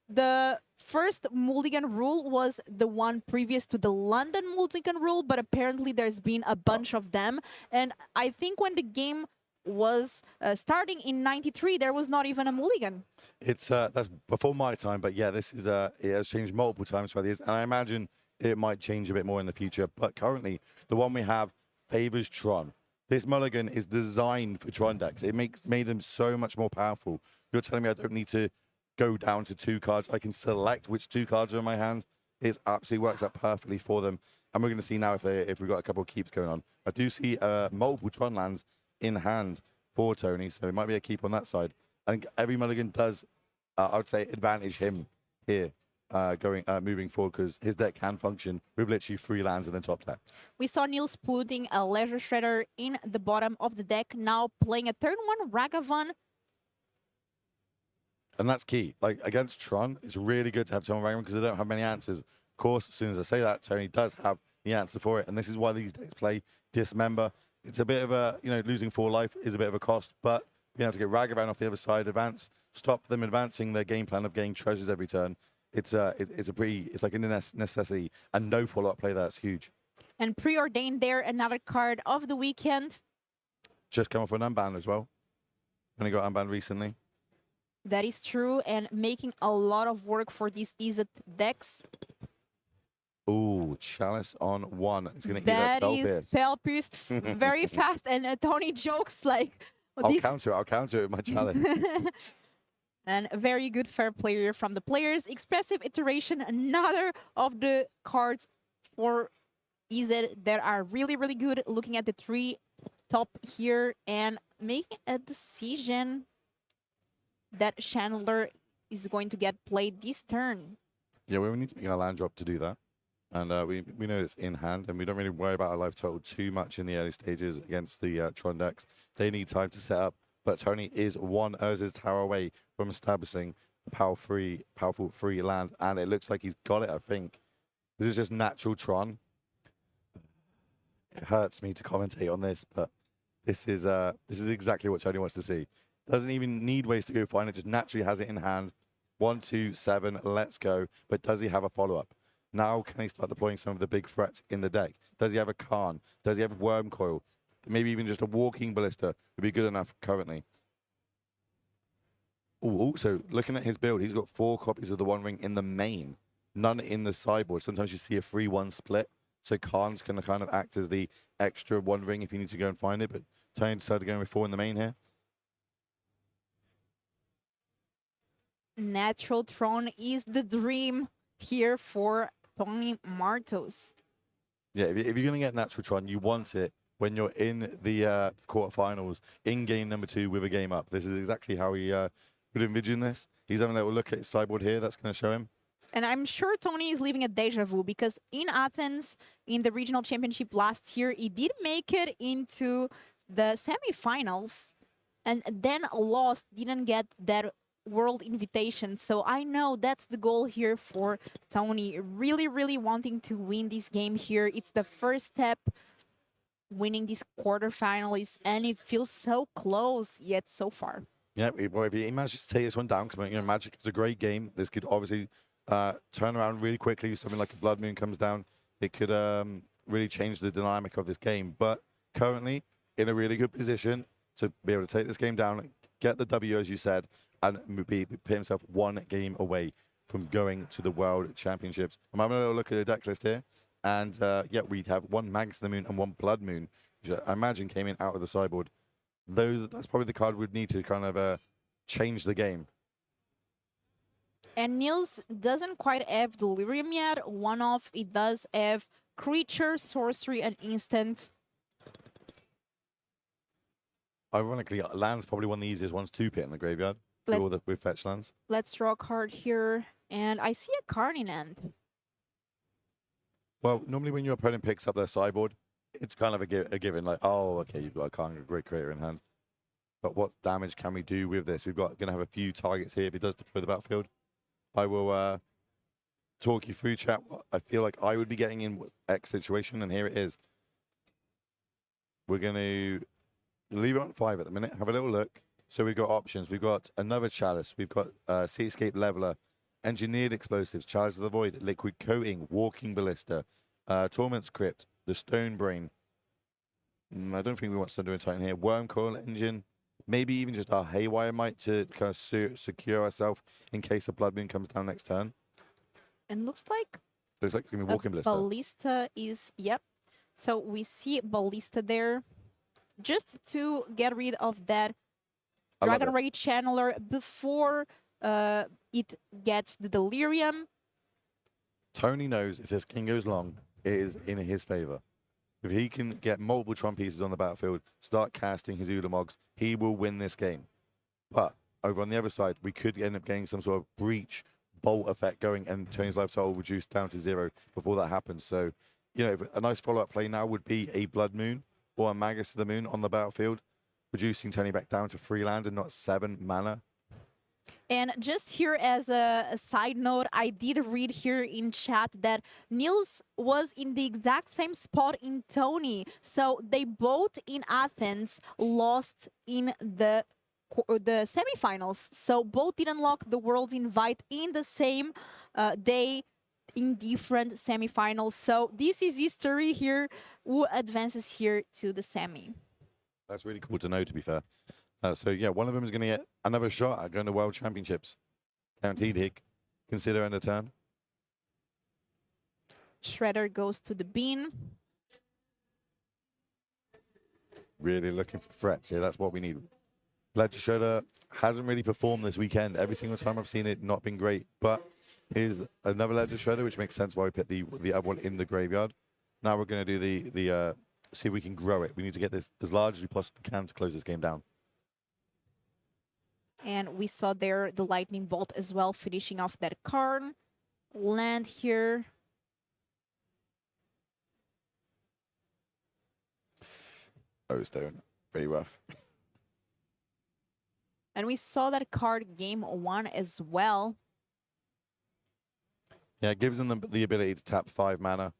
the first mulligan rule was the one previous to the London mulligan rule, but apparently there's been a bunch of them. And I think when the game was starting in '93, there was not even a mulligan. It's that's before my time, but yeah, this is it has changed multiple times throughout the years, and I imagine it might change a bit more in the future. But currently, the one we have favors Tron. This mulligan is designed for Tron decks. It made them so much more powerful. You're telling me I don't need to go down to 2 cards. I can select which 2 cards are in my hand. It absolutely works out perfectly for them. And we're going to see now if we've got a couple of keeps going on. I do see multiple Tron lands in hand for Tony, so it might be a keep on that side. I think every mulligan does, I would say, advantage him here moving forward, because his deck can function with literally 3 lands in the top deck. We saw Niels putting a Leisure Shredder in the bottom of the deck, now playing a turn 1 Ragavan. And that's key. Like, against Tron, it's really good to have Tony Ragavan because they don't have many answers. Of course, as soon as I say that, Tony does have the answer for it. And this is why these decks play Dismember. It's a bit of a, losing 4 life is a bit of a cost, but being able to get Ragavan off the other side, stop them advancing their game plan of getting treasures every turn. It's like a necessity, and no follow-up play that's huge. And Preordained there, another card of the weekend. Just come off an unban as well. Only got unbanned recently. That is true, and making a lot of work for these Izzet decks. Ooh, Chalice on 1. It's going to eat that Spell Pierce. Spell Pierced very fast, and Tony jokes like... I'll counter it with my Chalice. And a very good fair player from the players. Expressive Iteration, another of the cards for Izzet that are really, really good. Looking at the 3 top here and making a decision that Chandler is going to get played this turn. Yeah, we need to make a land drop to do that. And we know it's in hand, and we don't really worry about our life total too much in the early stages against the Tron decks. They need time to set up, but Tony is 1 Urza's Tower away from establishing the powerful free land, and it looks like he's got it, I think. This is just natural Tron. It hurts me to commentate on this, but this is exactly what Tony wants to see. Doesn't even need ways to go find it, just naturally has it in hand. 1, 2, 7, let's go. But does he have a follow-up? Now can he start deploying some of the big threats in the deck? Does he have a Khan? Does he have a Worm Coil? Maybe even just a Walking Ballista would be good enough currently. Ooh, also, looking at his build, he's got 4 copies of the One Ring in the main, none in the sideboard. Sometimes you see a 3-1 split, so Khan's going to kind of act as the extra One Ring if you need to go and find it, but Tony decided to go with 4 in the main here. Natural Tron is the dream here for Tony Martos. Yeah, if you're going to get Natural Tron, you want it when you're in the quarterfinals, in game number 2 with a game up. This is exactly how he would envision this. He's having a little look at his sideboard here. That's going to show him. And I'm sure Tony is living a deja vu, because in Athens, in the regional championship last year, he did make it into the semifinals and then lost, didn't get that world invitation. So I know that's the goal here for Tony. Really, really wanting to win this game here. It's the first step, winning this quarterfinals, and it feels so close yet so far. Yeah, well, if he manages to take this one down, because Magic is a great game. This could obviously turn around really quickly. Something like a Blood Moon comes down, it could really change the dynamic of this game. But currently in a really good position to be able to take this game down, get the W, as you said, and put himself 1 game away from going to the World Championships. I'm having a little look at the deck list here, and yeah, we'd have 1 Magus of the Moon and 1 Blood Moon, which I imagine came in out of the sideboard. That's probably the card we'd need to kind of change the game. And Niels doesn't quite have Delirium yet. One off, it does have Creature, Sorcery, and Instant. Ironically, land's probably one of the easiest ones to pit in the graveyard with fetch lands. Let's draw a card here, and I see a card in hand. Well, normally when your opponent picks up their sideboard, it's kind of a given, like, oh, okay, you've got a Kanga Great Creator in hand. But what damage can we do with this? We've got going to have a few targets here if it does deploy the battlefield. I will talk you through, chat, what I feel like I would be getting in X situation, and here it is. We're going to leave it on 5 at the minute, have a little look. So we've got options. We've got another Chalice. We've got Seascape Leveler, Engineered Explosives, Chalice of the Void, Liquid Coating, Walking Ballista, Torment's Crypt, the Stone Brain. I don't think we want Thunder and Titan here. Worm Coil Engine, maybe even just our Haywire Might to kind of secure ourselves in case the Blood Moon comes down next turn. And looks like Looks like it's going to be Walking Ballista. Ballista is, yep. So we see Ballista there just to get rid of that I love Dragon it. Ray Channeler before it gets the Delirium. Tony knows if this king goes long, it is in his favor. If he can get multiple Tron pieces on the battlefield, start casting his Ulamogs, he will win this game. But over on the other side, we could end up getting some sort of breach bolt effect going, and Tony's life total reduced down to 0 before that happens. So, you know, a nice follow-up play now would be a Blood Moon or a Magus of the Moon on the battlefield, reducing Tony back down to 3 land and not 7 mana. And just here as a side note, I did read here in chat that Niels was in the exact same spot in Tony. So they both in Athens lost in the semifinals. So both did unlock the World's Invite in the same day in different semifinals. So this is history here. Who advances here to the semi? That's really cool to know, to be fair. So, yeah, one of them is going to get another shot at going to World Championships. Guaranteed, Hick. Consider end of turn. Shredder goes to the bin. Really looking for threats here. That's what we need. Ledger Shredder hasn't really performed this weekend. Every single time I've seen it, not been great. But here's another Ledger Shredder, which makes sense why we put the other one in the graveyard. Now we're going to do the see if we can grow it. We need to get this as large as we possibly can to close this game down. And we saw there the Lightning Bolt as well, finishing off that Karn. Land here. Oh, Stone. Pretty rough. And we saw that card game 1 as well. Yeah, it gives them the ability to tap 5 mana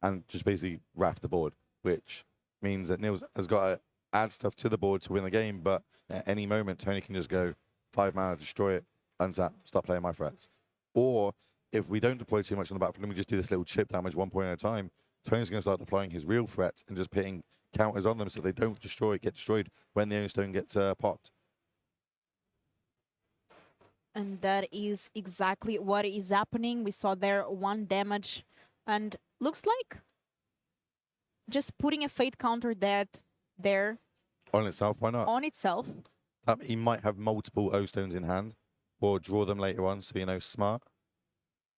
and just basically raft the board, which means that Niels has got to add stuff to the board to win the game, but at any moment, Tony can just go 5 mana, destroy it, untap, stop playing my threats. Or if we don't deploy too much on the battlefield and we just do this little chip damage 1 point at a time, Tony's going to start deploying his real threats and just putting counters on them so they don't get destroyed when the stone gets popped. And that is exactly what is happening. We saw there 1 damage. And looks like just putting a fate counter that there On itself, why not? on itself. He might have multiple O-stones in hand or draw them later on, so, you know, smart.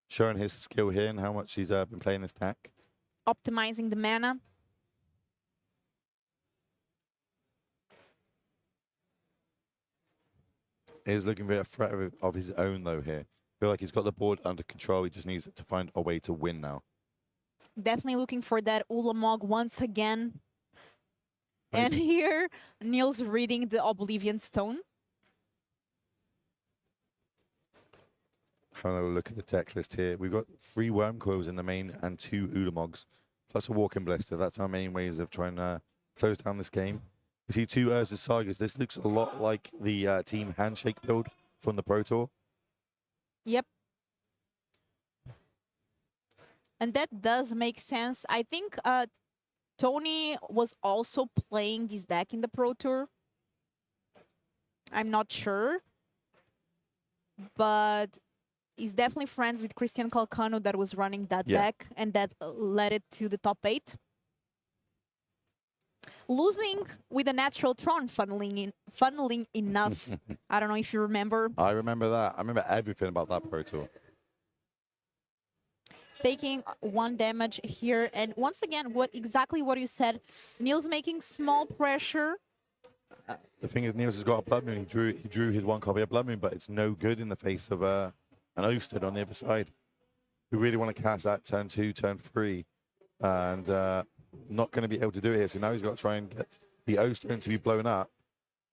Showing his skill here and how much he's been playing this deck. Optimizing the mana. He's looking for a threat of his own, though, here. Feel like he's got the board under control. He just needs to find a way to win now. Definitely looking for that Ulamog once again. And Amazing. here, Niels reading the Oblivion Stone. Having a look at the tech list here. We've got 3 Worm Coils in the main and 2 Ulamogs, plus a Walking Ballista. That's our main ways of trying to close down this game. We see 2 Urza Sagas. This looks a lot like the Team Handshake build from the Pro Tour. Yep. And that does make sense. I think Tony was also playing this deck in the Pro Tour. I'm not sure. But he's definitely friends with Christian Calcano that was running that deck, and that led it to the top 8. Losing with a natural Tron, funneling enough. I don't know if you remember. I remember that. I remember everything about that Pro Tour. Taking 1 damage here. And once again, exactly what you said. Niels making small pressure. The thing is, Niels has got a Blood Moon. He drew his 1 copy of Blood Moon, but it's no good in the face of an Oasted on the other side. We really want to cast that turn 2, turn 3, and not going to be able to do it here. So now he's got to try and get the O stone to be blown up,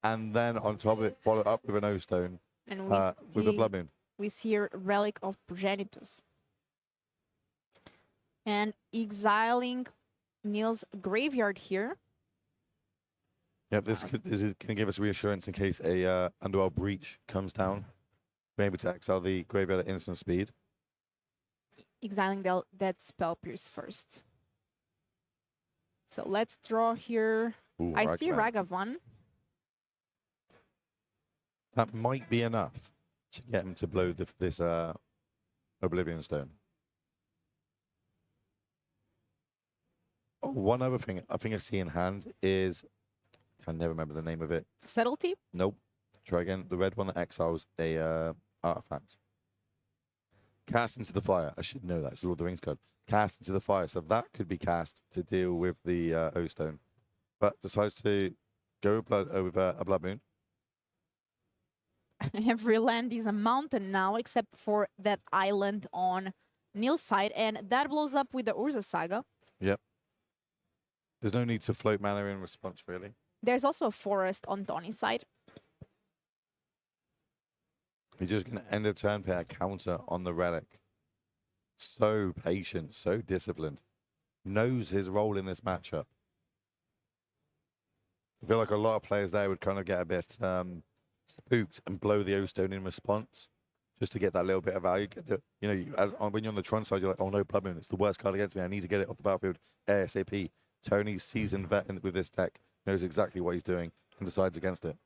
and then on top of it, follow it up with an O stone And with a blood moon. we see a relic of Progenitus. And exiling Neil's graveyard here. Yep, this is going to give us reassurance in case a Underworld Breach comes down. We're able to exile the graveyard at instant speed. Exiling that Spell Pierce first. So let's draw here. Ooh, I see Ragavan. Ragavan. That might be enough to get him to blow this Oblivion Stone. Oh, one other thing I think I see in hand is, I can never remember the name of it. Subtlety. Nope. Try again. The red one that exiles a artifact. Cast into the fire. I should know that. It's a Lord of the Rings card. Cast into the fire. So that could be cast to deal with the O Stone. But decides to go with a Blood Moon. Every land is a mountain now, except for that island on Neil's side. And that blows up with the Urza Saga. Yep. There's no need to float mana in response, really. There's also a forest on Tony's side. He's just going to end the turn, put a counter on the relic. So patient, so disciplined. Knows his role in this matchup. I feel like a lot of players there would kind of get a bit spooked and blow the O-Stone in response just to get that little bit of value. Get the, when you're on the Tron side, you're like, oh no, Blood Moon, it's the worst card against me. I need to get it off the battlefield ASAP. Tony's seasoned vet with this deck, knows exactly what he's doing and decides against it.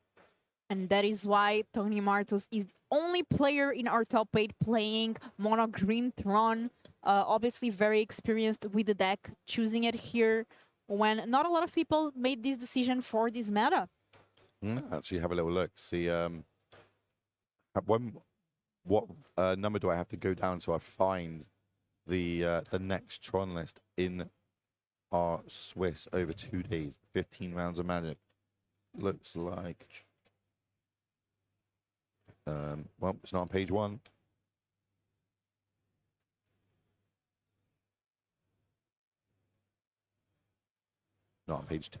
And that is why Tony Martos is the only player in our top 8 playing Mono Green Tron. Obviously very experienced with the deck, choosing it here when not a lot of people made this decision for this meta. Actually, have a little look. See, what number do I have to go down so I find the next Tron list in our Swiss over 2 days? 15 rounds of Magic. Looks like... well, it's not on page 1. Not on page 2.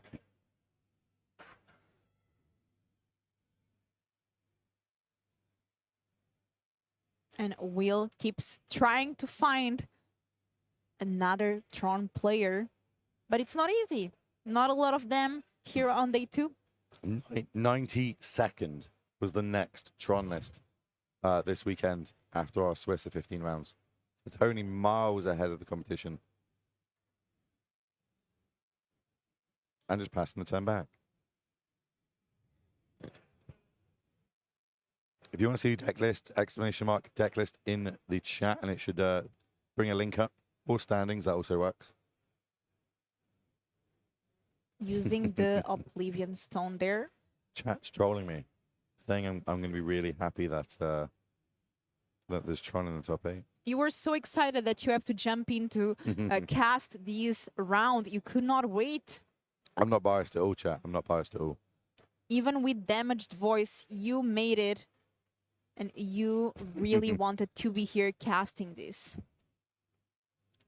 And Will keeps trying to find another Tron player, but it's not easy. Not a lot of them here on day 2. 92nd was the next Tron list this weekend after our Swiss of 15 rounds. So Tony miles ahead of the competition. And just passing the turn back. If you want to see deck list, exclamation mark, deck list in the chat, and it should bring a link up. Or standings, that also works. Using the Oblivion Stone there. Chat's trolling me, saying I'm going to be really happy that that there's Tron in the top 8. You were so excited that you have to jump into cast these round. You could not wait. I'm not biased at all, chat. I'm not biased at all. Even with damaged voice, you made it. And you really wanted to be here casting this.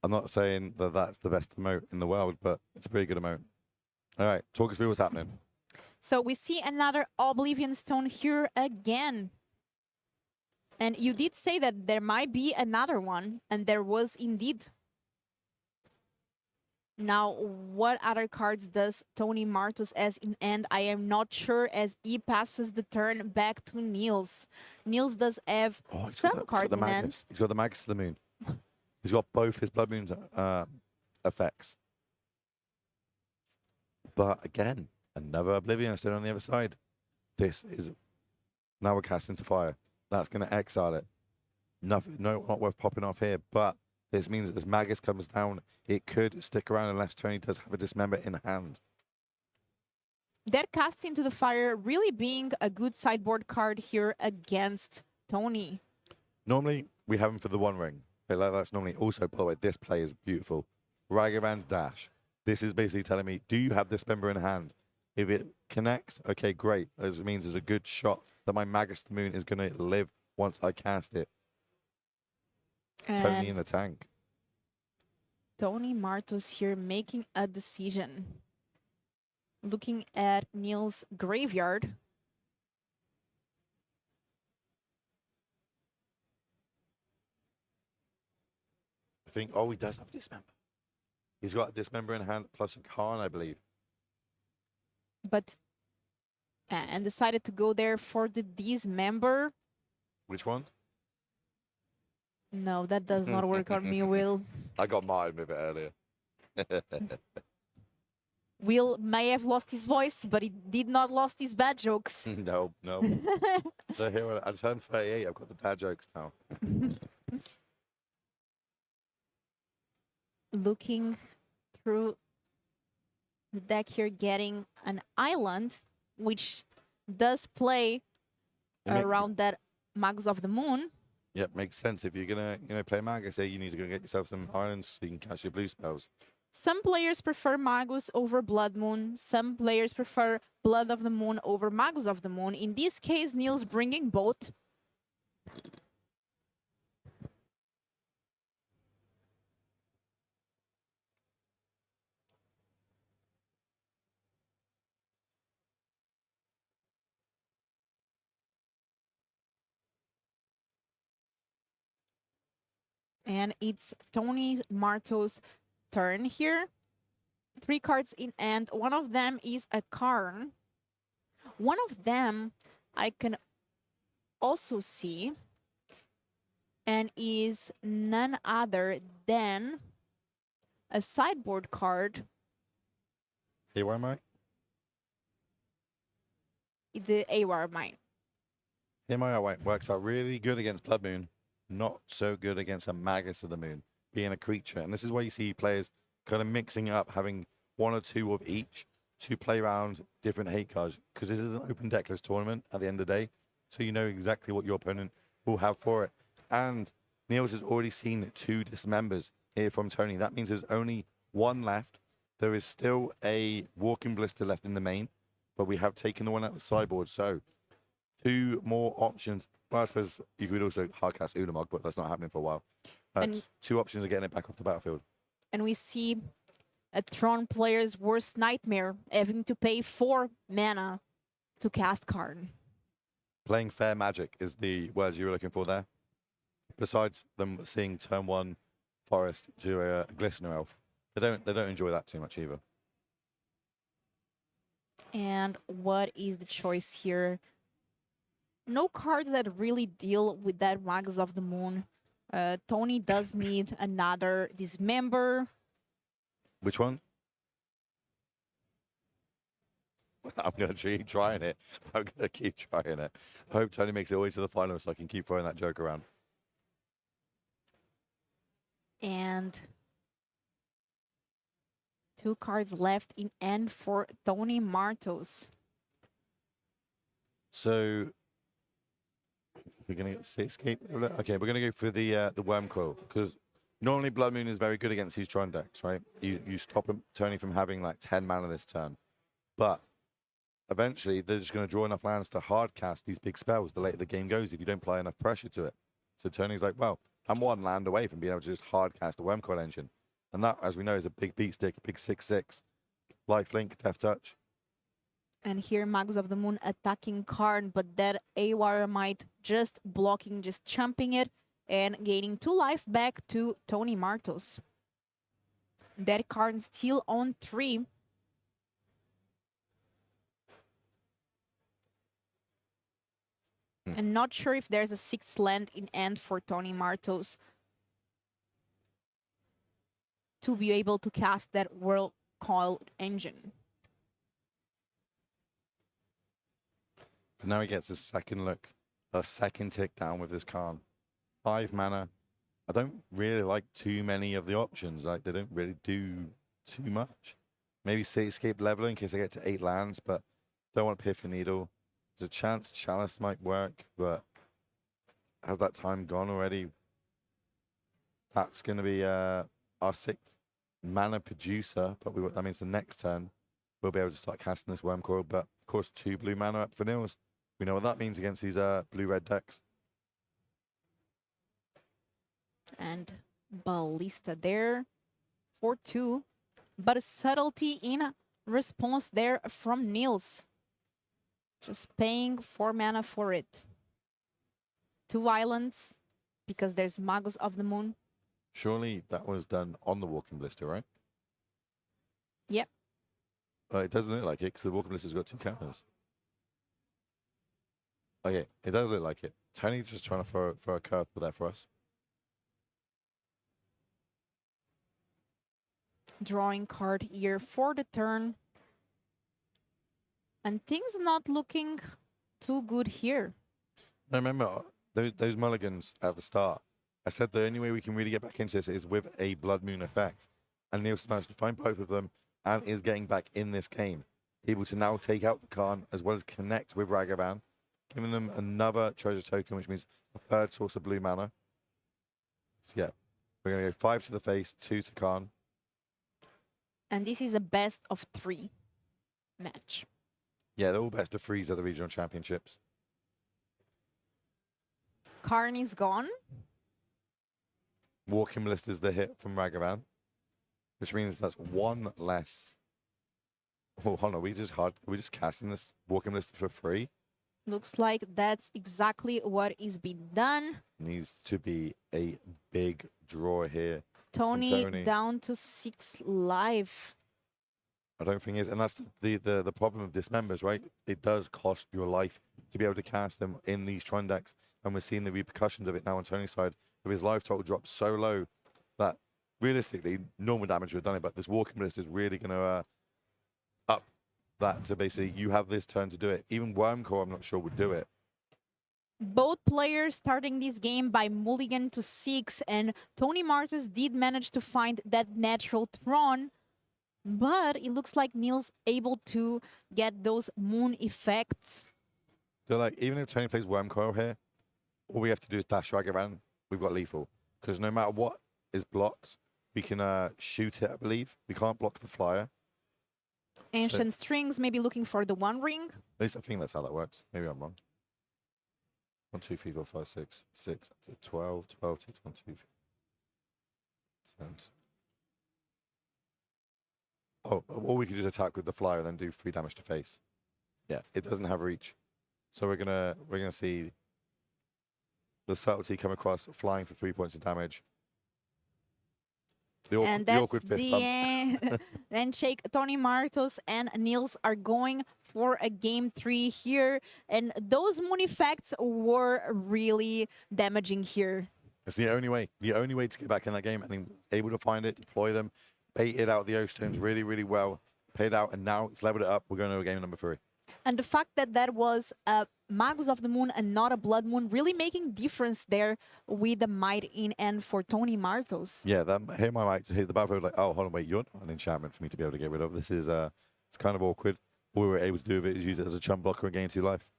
I'm not saying that that's the best emote in the world, but it's a pretty good emote. All right, talk us through what's happening. So we see another Oblivion Stone here again. And you did say that there might be another one, and there was indeed. Now, what other cards does Tony Martos as in end? I am not sure as he passes the turn back to Niels. Niels does have some cards in end. He's got the Magus to the Moon. He's got both his Blood Moon effects. But again, another Oblivion Stone on the other side. This is... Now we're casting to fire. That's going to exile it. Nothing, no, not worth popping off here, but this means that this Magus comes down. It could stick around unless Tony does have a Dismember in hand. That cast into the fire really being a good sideboard card here against Tony. Normally, we have him for the One Ring. That's normally also, by the way, this play is beautiful. Ragavan Dash. This is basically telling me, do you have Dismember in hand? If it connects, okay, great. That means there's a good shot that my Magus to the Moon is going to live once I cast it. And Tony in the tank. Tony Martos here making a decision. Looking at Neil's graveyard. I think, oh, he does have a dismember. He's got a dismember in hand plus a Khan, I believe. But and decided to go there for the dismember. Which one? No, that does not work on me, Will. I got mine with it earlier. Will may have lost his voice, but he did not lost his bad jokes. No. So here, I turned 38. I've got the dad jokes now. Looking through the deck here, getting an island, which does play around that Magus of the Moon. Yep, makes sense. If you're gonna, play Magus, you need to go get yourself some islands so you can catch your blue spells. Some players prefer Magus over Blood Moon. Some players prefer Blood of the Moon over Magus of the Moon. In this case, Neil's bringing both. And it's Tony Marto's turn here. 3 cards in hand. One of them is a Karn. One of them I can also see and is none other than a sideboard card. Hey, where am I? The Awar Mine. White works out really good against Blood Moon, not so good against a Magus of the Moon, being a creature. And this is why you see players kind of mixing it up, having 1 or 2 of each to play around different hate cards, because this is an open deckless tournament at the end of the day, so you know exactly what your opponent will have for it. And Niels has already seen 2 dismembers here from Tony. That means there's only 1 left. There is still a walking blister left in the main, but we have taken the one at the sideboard, so 2 more options. Well, I suppose you could also hardcast Ulamog, but that's not happening for a while. And 2 options of getting it back off the battlefield. And we see a Tron player's worst nightmare, having to pay 4 mana to cast Karn. Playing fair magic is the words you were looking for there. Besides them seeing turn 1 forest to a Glistener Elf. They don't enjoy that too much either. And what is the choice here? No cards that really deal with that Magus of the Moon. Tony does need another dismember. Which one? I'm going to keep trying it. I'm going to keep trying it. I hope Tony makes it all the way to the final so I can keep throwing that joke around. And 2 cards left in end for Tony Martos. So we're going to escape. Okay, we're going to go for the Worm Coil, because normally Blood Moon is very good against these Tron decks, right? You stop Tony from having like 10 mana this turn. But eventually they're just going to draw enough lands to hard cast these big spells the later the game goes if you don't apply enough pressure to it. So Tony's like, well, I'm 1 land away from being able to just hard cast a Worm Coil engine. And that, as we know, is a big beat stick, a big 6/6. Lifelink, Death Touch. And here Magus of the Moon attacking Karn, but that Awar might just blocking, just chumping it, and gaining 2 life back to Tony Martos. That Karn still on 3. And not sure if there's a 6th land in end for Tony Martos to be able to cast that World Coil engine. But now he gets a second look, a second tick down with this Karn. 5 mana. I don't really like too many of the options. Like, they don't really do too much. Maybe Cityscape Leveler in case I get to 8 lands, but don't want Epiphany Needle. There's a chance Chalice might work, but has that time gone already? That's going to be our 6th mana producer, but that means the next turn we'll be able to start casting this Worm Coil. But of course, 2 blue mana up for Nils. We know what that means against these blue-red decks. And Ballista there. 4-2. But a subtlety in response there from Niels. Just paying 4 mana for it. 2 islands, because there's Magus of the Moon. Surely that was done on the Walking Blister, right? Yep. It doesn't look like it because the Walking Blister's got 2 counters. Okay, it does look like it. Tony's just trying to throw a curve there for us. Drawing card here for the turn. And things not looking too good here. Now remember, those mulligans at the start, I said the only way we can really get back into this is with a Blood Moon effect. And Niels managed to find both of them and is getting back in this game. Able to now take out the Khan as well as connect with Ragavan, giving them another treasure token, which means a 3rd source of blue mana. So yeah, we're going to go 5 to the face, 2 to Khan. And this is a best of 3 match. Yeah, they're all best of 3s at the regional championships. Karn is gone. Walking List is the hit from Ragavan, which means that's 1 less. Oh, hold on, are we just casting this Walking List for free? Looks like that's exactly what is being done. Needs to be a big draw here. Tony Tony. down to 6 life. I don't think it is, and that's the problem of dismembers, right? It does cost your life to be able to cast them in these Tron decks, and we're seeing the repercussions of it now on Tony's side. With his life total dropped so low that realistically normal damage would have done it, but this Walking List is really going to up that to basically you have this turn to do it. Even Wormcore, I'm not sure, would do it. Both players starting this game by mulligan to 6, and Tony Martus did manage to find that natural Tron, but it looks like Niels able to get those moon effects. So like even if Tony plays Wormcoil here, all we have to do is dash Ragavan. We've got lethal because no matter what is blocked, we can shoot it. I believe we can't block the flyer. Ancient Strings maybe looking for the One Ring. At least I think that's how that works. Maybe I'm wrong. 1, 2, 3, 4, 5, 6, 6 up to 12. 12 takes 1, 2, 3. 10. Oh, or we could just attack with the flyer and then do 3 damage to face. Yeah, it doesn't have reach, so we're gonna see the subtlety come across, flying for 3 points of damage. And the that's awkward fist the bump. then Shake, Tony Martos and Niels are going for a game 3 here, and those moon effects were really damaging here. It's the only way to get back in that game, and he was able to find it, deploy them, baited out the O-Stones really, really well, paid out, and now it's leveled it up. We're going to game number 3. And the fact that that was a Magus of the Moon and not a Blood Moon really making difference there with the Might in end for Tony Martos. Yeah, that hit my mic to hit the battlefield like, oh, hold on, wait, you're not an enchantment for me to be able to get rid of. This is, it's kind of awkward. All we were able to do with it is use it as a chum blocker and gain 2 life.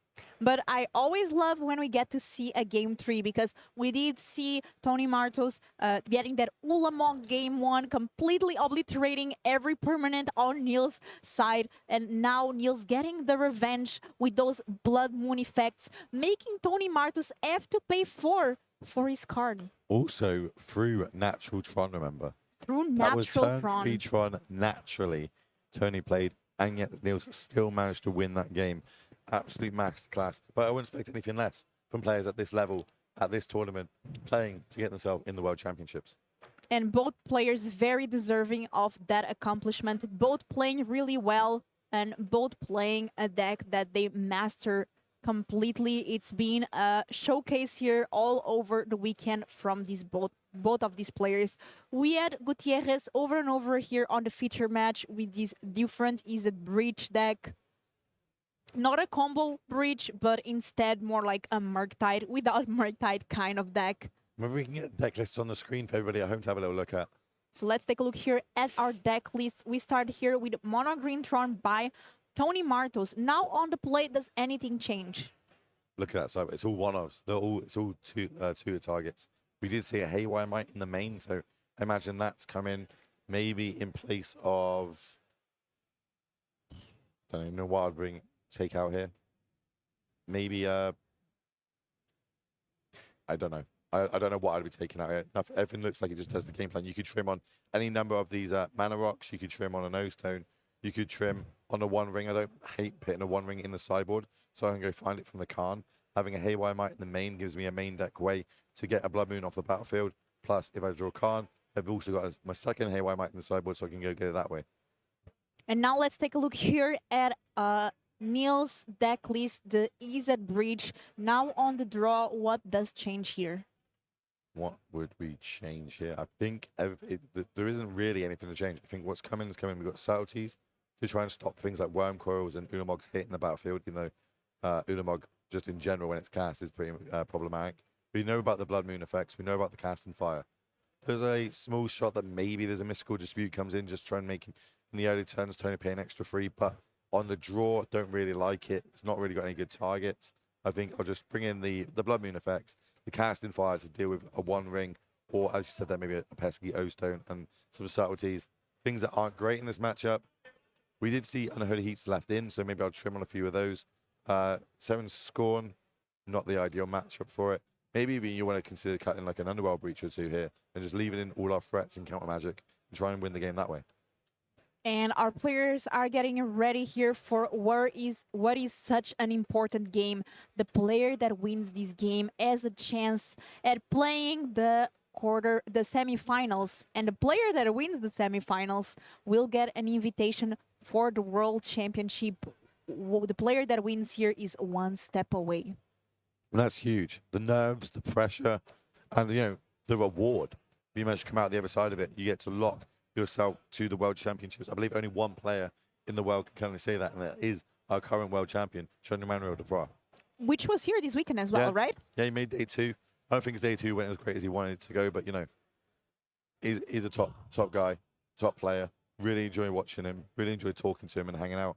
But I always love when we get to see a game 3, because we did see Tony Martos getting that Ulamog game 1, completely obliterating every permanent on Niels' side. And now Niels getting the revenge with those Blood Moon effects, making Tony Martos have to pay 4 for his card. Also, through Natural Tron, remember? Through That was Natural turn Tron. 3 Tron naturally. Tony played, and yet Niels still managed to win that game. Absolute masterclass. But I wouldn't expect anything less from players at this level, at this tournament, playing to get themselves in the World Championships. And both players very deserving of that accomplishment. Both playing really well, and both playing a deck that they master completely. It's been a showcase here all over the weekend from these both of these players. We had Gutierrez over and over here on the feature match with this different is a breach deck. Not a combo breach, but instead more like a Murktide without Murktide kind of deck. Maybe we can get deck lists on the screen for everybody at home to have a little look at. So let's take a look here at our deck list. We start here with Mono Green Tron by Tony Martos. Now on the play, does anything change? Look at that side. It's all one-offs. It's all two targets. We did see a Haywire Might in the main, so I imagine that's coming maybe in place of... don't even know what I'd take out here. Maybe I don't know. I don't know what I'd be taking out here. Everything looks like it just does the game plan. You could trim on any number of these mana rocks. You could trim on an O-Stone. You could trim on a one ring. I don't hate putting a one ring in the sideboard, so I can go find it from the Khan. Having a Haywire Might in the main gives me a main deck way to get a Blood Moon off the battlefield. Plus, if I draw Khan, I've also got my second Haywire Might in the sideboard, so I can go get it that way. And now let's take a look here at Neil's deck list, the EZ Bridge. Now on the draw, what does change here? What would we change here? I think there isn't really anything to change. I think what's coming is coming. We've got subtleties to try and stop things like Worm Coils and Ulamog's hitting the battlefield, even though Ulamog, just in general, when it's cast, is pretty problematic. We know about the Blood Moon effects. We know about the cast and fire. There's a small shot that maybe there's a mystical dispute comes in, just try and make in the early turns, Tony pay an extra free, but on the draw, don't really like it. It's not really got any good targets. I think I'll just bring in the Blood Moon effects, the casting fire to deal with a one ring, or as you said there, maybe a pesky O-Stone and some subtleties. Things that aren't great in this matchup. We did see Unholy Heats left in, so maybe I'll trim on a few of those. Seven Scorn, not the ideal matchup for it. Maybe even you want to consider cutting like an Underworld Breach or two here and just leaving in all our threats and counter magic and try and win the game that way. And our players are getting ready here for what is such an important game. The player that wins this game has a chance at playing the semifinals, and the player that wins the semifinals will get an invitation for the World Championship. The player that wins here is one step away. And that's huge. The nerves, the pressure, and the reward. If you manage to come out the other side of it, you get to lock yourself to the World Championships. I believe only one player in the world can currently say that, and that is our current world champion, Sean Emmanuel Depra. Which was here this weekend as well, right? Yeah, he made day two. I don't think his day two went as great as he wanted it to go, but he's a top guy, top player. Really enjoy watching him. Really enjoy talking to him and hanging out.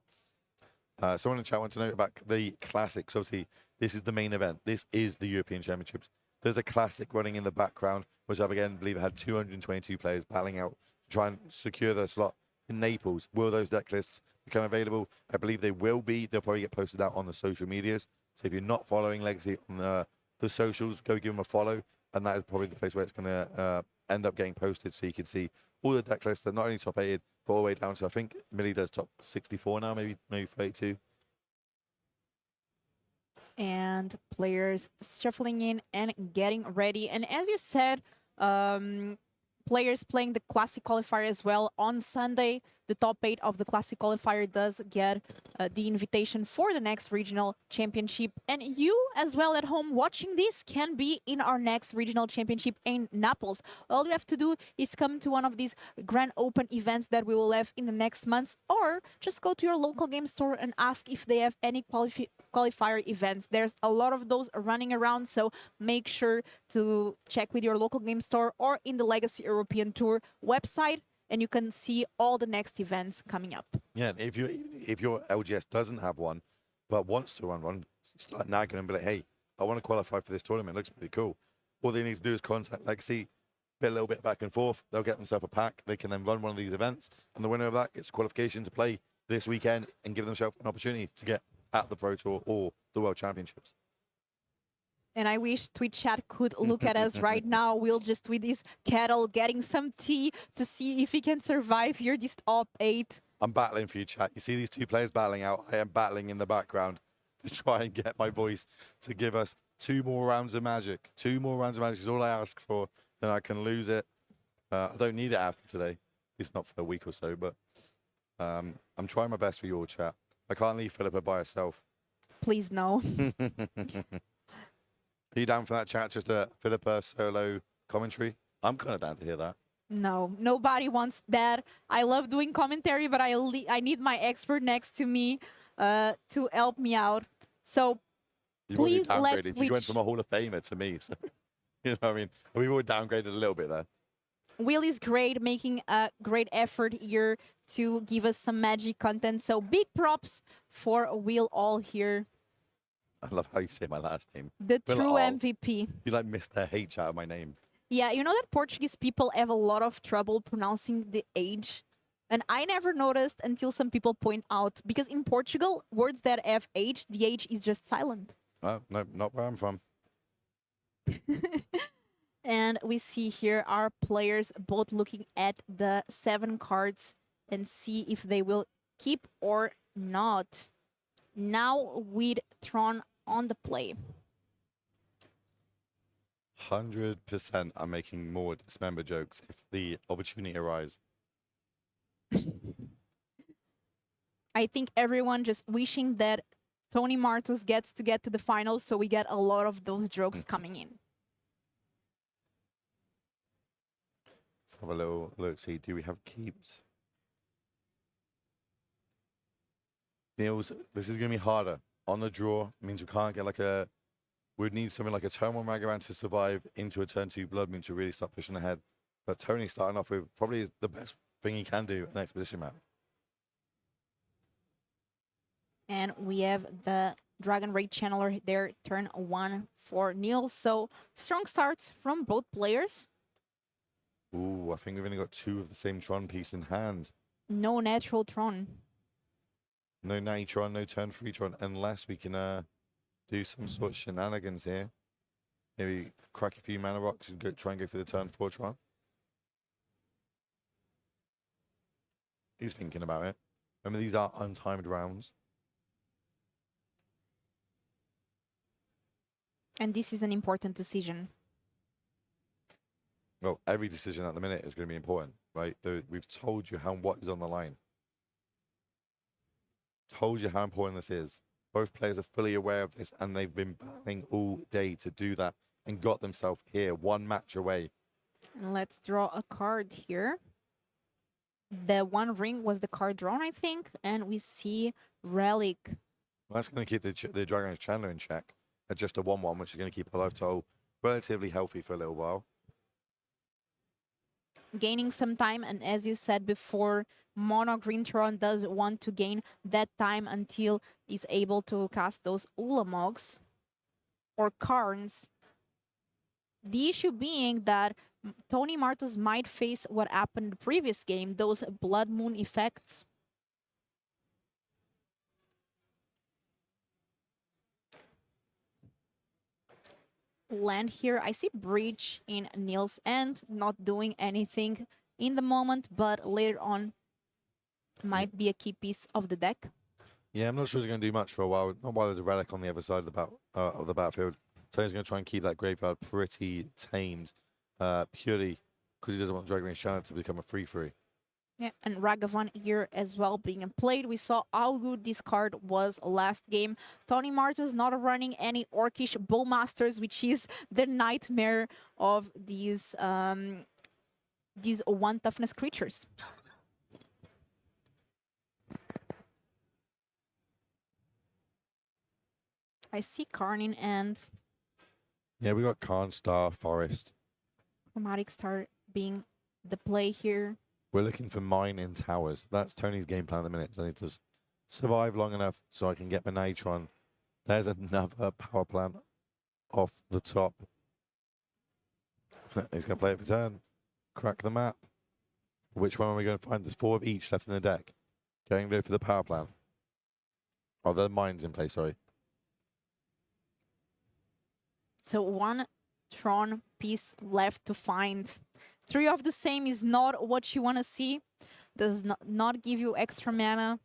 Someone in the chat wants to know about the classics. Obviously, this is the main event. This is the European Championships. There's a classic running in the background, which I again believe had 222 players battling out to try and secure their slot in Naples. Will those deck lists become available? I believe they will be. They'll probably get posted out on the social medias. So if you're not following Legacy on the socials, go give them a follow. And that is probably the place where it's going to end up getting posted, so you can see all the deck lists. They're not only top 8, but all the way down to, I think, Millie does top 64 now, maybe 32. And players shuffling in and getting ready. And as you said, players playing the Classic Qualifier as well. On Sunday, the top 8 of the Classic Qualifier does get the invitation for the next regional championship. And you, as well at home watching this, can be in our next regional championship in Naples. All you have to do is come to one of these Grand Open events that we will have in the next months, or just go to your local game store and ask if they have any qualifier events. There's a lot of those running around, so make sure to check with your local game store or in the Legacy European Tour website, and you can see all the next events coming up. Yeah, if your LGS doesn't have one, but wants to run one, start nagging and be like, hey, I want to qualify for this tournament. It looks pretty cool. All they need to do is contact Legacy, bit a little bit back and forth. They'll get themselves a pack. They can then run one of these events, and the winner of that gets qualification to play this weekend and give themselves an opportunity to get at the Pro Tour or the World Championships. And I wish Twitch chat could look at us right now. We'll just with this kettle getting some tea to see if we can survive here, this top 8. I'm battling for you, chat. You see these two players battling out. I am battling in the background to try and get my voice to give us 2 more rounds of magic. 2 more rounds of magic is all I ask for. Then I can lose it. I don't need it after today. It's not for a week or so, but I'm trying my best for your chat. I can't leave Philippa by herself. Please no. Are you down for that, chat? Just a Philippa solo commentary? I'm kind of down to hear that. No, nobody wants that. I love doing commentary, but I need my expert next to me to help me out. So please let's switch. You went from a Hall of Famer to me, so you know what I mean? We've all downgraded a little bit there. Will is great, making a great effort here to give us some magic content. So big props for Will all here. I love how you say my last name. The Will true all. MVP. You like missed the H out of my name. Yeah, you know that Portuguese people have a lot of trouble pronouncing the H? And I never noticed until some people point out, because in Portugal, words that have H, the H is just silent. No, not where I'm from. And we see here our players both looking at the 7 cards and see if they will keep or not. Now with Tron on the play. 100% I'm making more dismember jokes if the opportunity arises. I think everyone just wishing that Tony Martos gets to get to the finals, so we get a lot of those jokes coming in. Let's have a little look, see, do we have keeps? Niels, this is going to be harder. On the draw means we can't get like a... We'd need something like a turn 1 Ragavan to survive into a turn 2 Blood Moon to really start pushing ahead. But Tony starting off with probably is the best thing he can do, an Expedition map. And we have the Dragon Raid Channeler there, turn 1 for Niels. So strong starts from both players. Ooh, I think we've only got 2 of the same Tron piece in hand. No natural Tron. No Natty Tron, no turn 3 Tron, unless we can do some sort of shenanigans here. Maybe crack a few mana rocks and try and go for the turn 4 Tron. He's thinking about it. Remember, these are untimed rounds. And this is an important decision. Well, every decision at the minute is going to be important, right? We've told you what is on the line. Told you how important this is. Both players are fully aware of this, and they've been battling all day to do that and got themselves here, 1 match away. Let's draw a card here. The 1 ring was the card drawn, I think, and we see Relic. Well, that's going to keep the Dragon's Chandler in check at just a 1-1, which is going to keep Alive Toll relatively healthy for a little while. Gaining some time, and as you said before, Mono Green Tron does want to gain that time until he's able to cast those Ulamogs or Karns. The issue being that Tony Martos might face what happened the previous game, those Blood Moon effects. Land here. I see Breach in Niels' end, not doing anything in the moment, but later on might be a key piece of the deck. Yeah, I'm not sure he's going to do much for a while. Not while there's a Relic on the other side of the battlefield. Tony's going to try and keep that graveyard pretty tamed, purely because he doesn't want Dragon Shannon to become a 3/3. Yeah, and Ragavan here as well being played. We saw how good this card was last game. Tony Martos not running any Orcish Bowmasters, which is the nightmare of these 1 toughness creatures. I see Karnin and Yeah, we got Karn, Star, Forest. Chromatic Star being the play here. We're looking for mine in towers. That's Tony's game plan at the minute. So I need to survive long enough so I can get my Natron. There's another power plant off the top. He's going to play it for turn. Crack the map. Which one are we going to find? There's 4 of each left in the deck. Going to go for the power plant. Oh, the mine's in play, sorry. So 1 Tron piece left to find. 3 of the same is not what you want to see. Does not give you extra mana.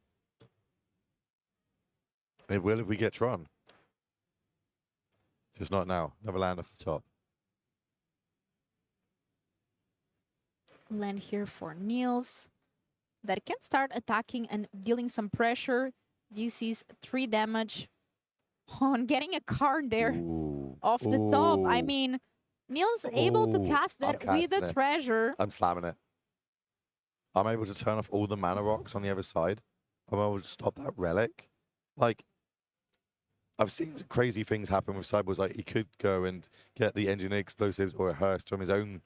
It will if we get Tron. Just not now. Another land off the top. Land here for Niels. That can start attacking and dealing some pressure. This is 3 damage on getting a card there. Ooh. Off the top. I Ooh. mean, Niels able to Ooh, cast that with casting a it. treasure. I'm slamming it. I'm able to turn off all the mana rocks on the other side. I'm able to stop that Relic. Like, I've seen crazy things happen with Sideboards. Like, he could go and get the Engineered Explosives or a Hearst from his own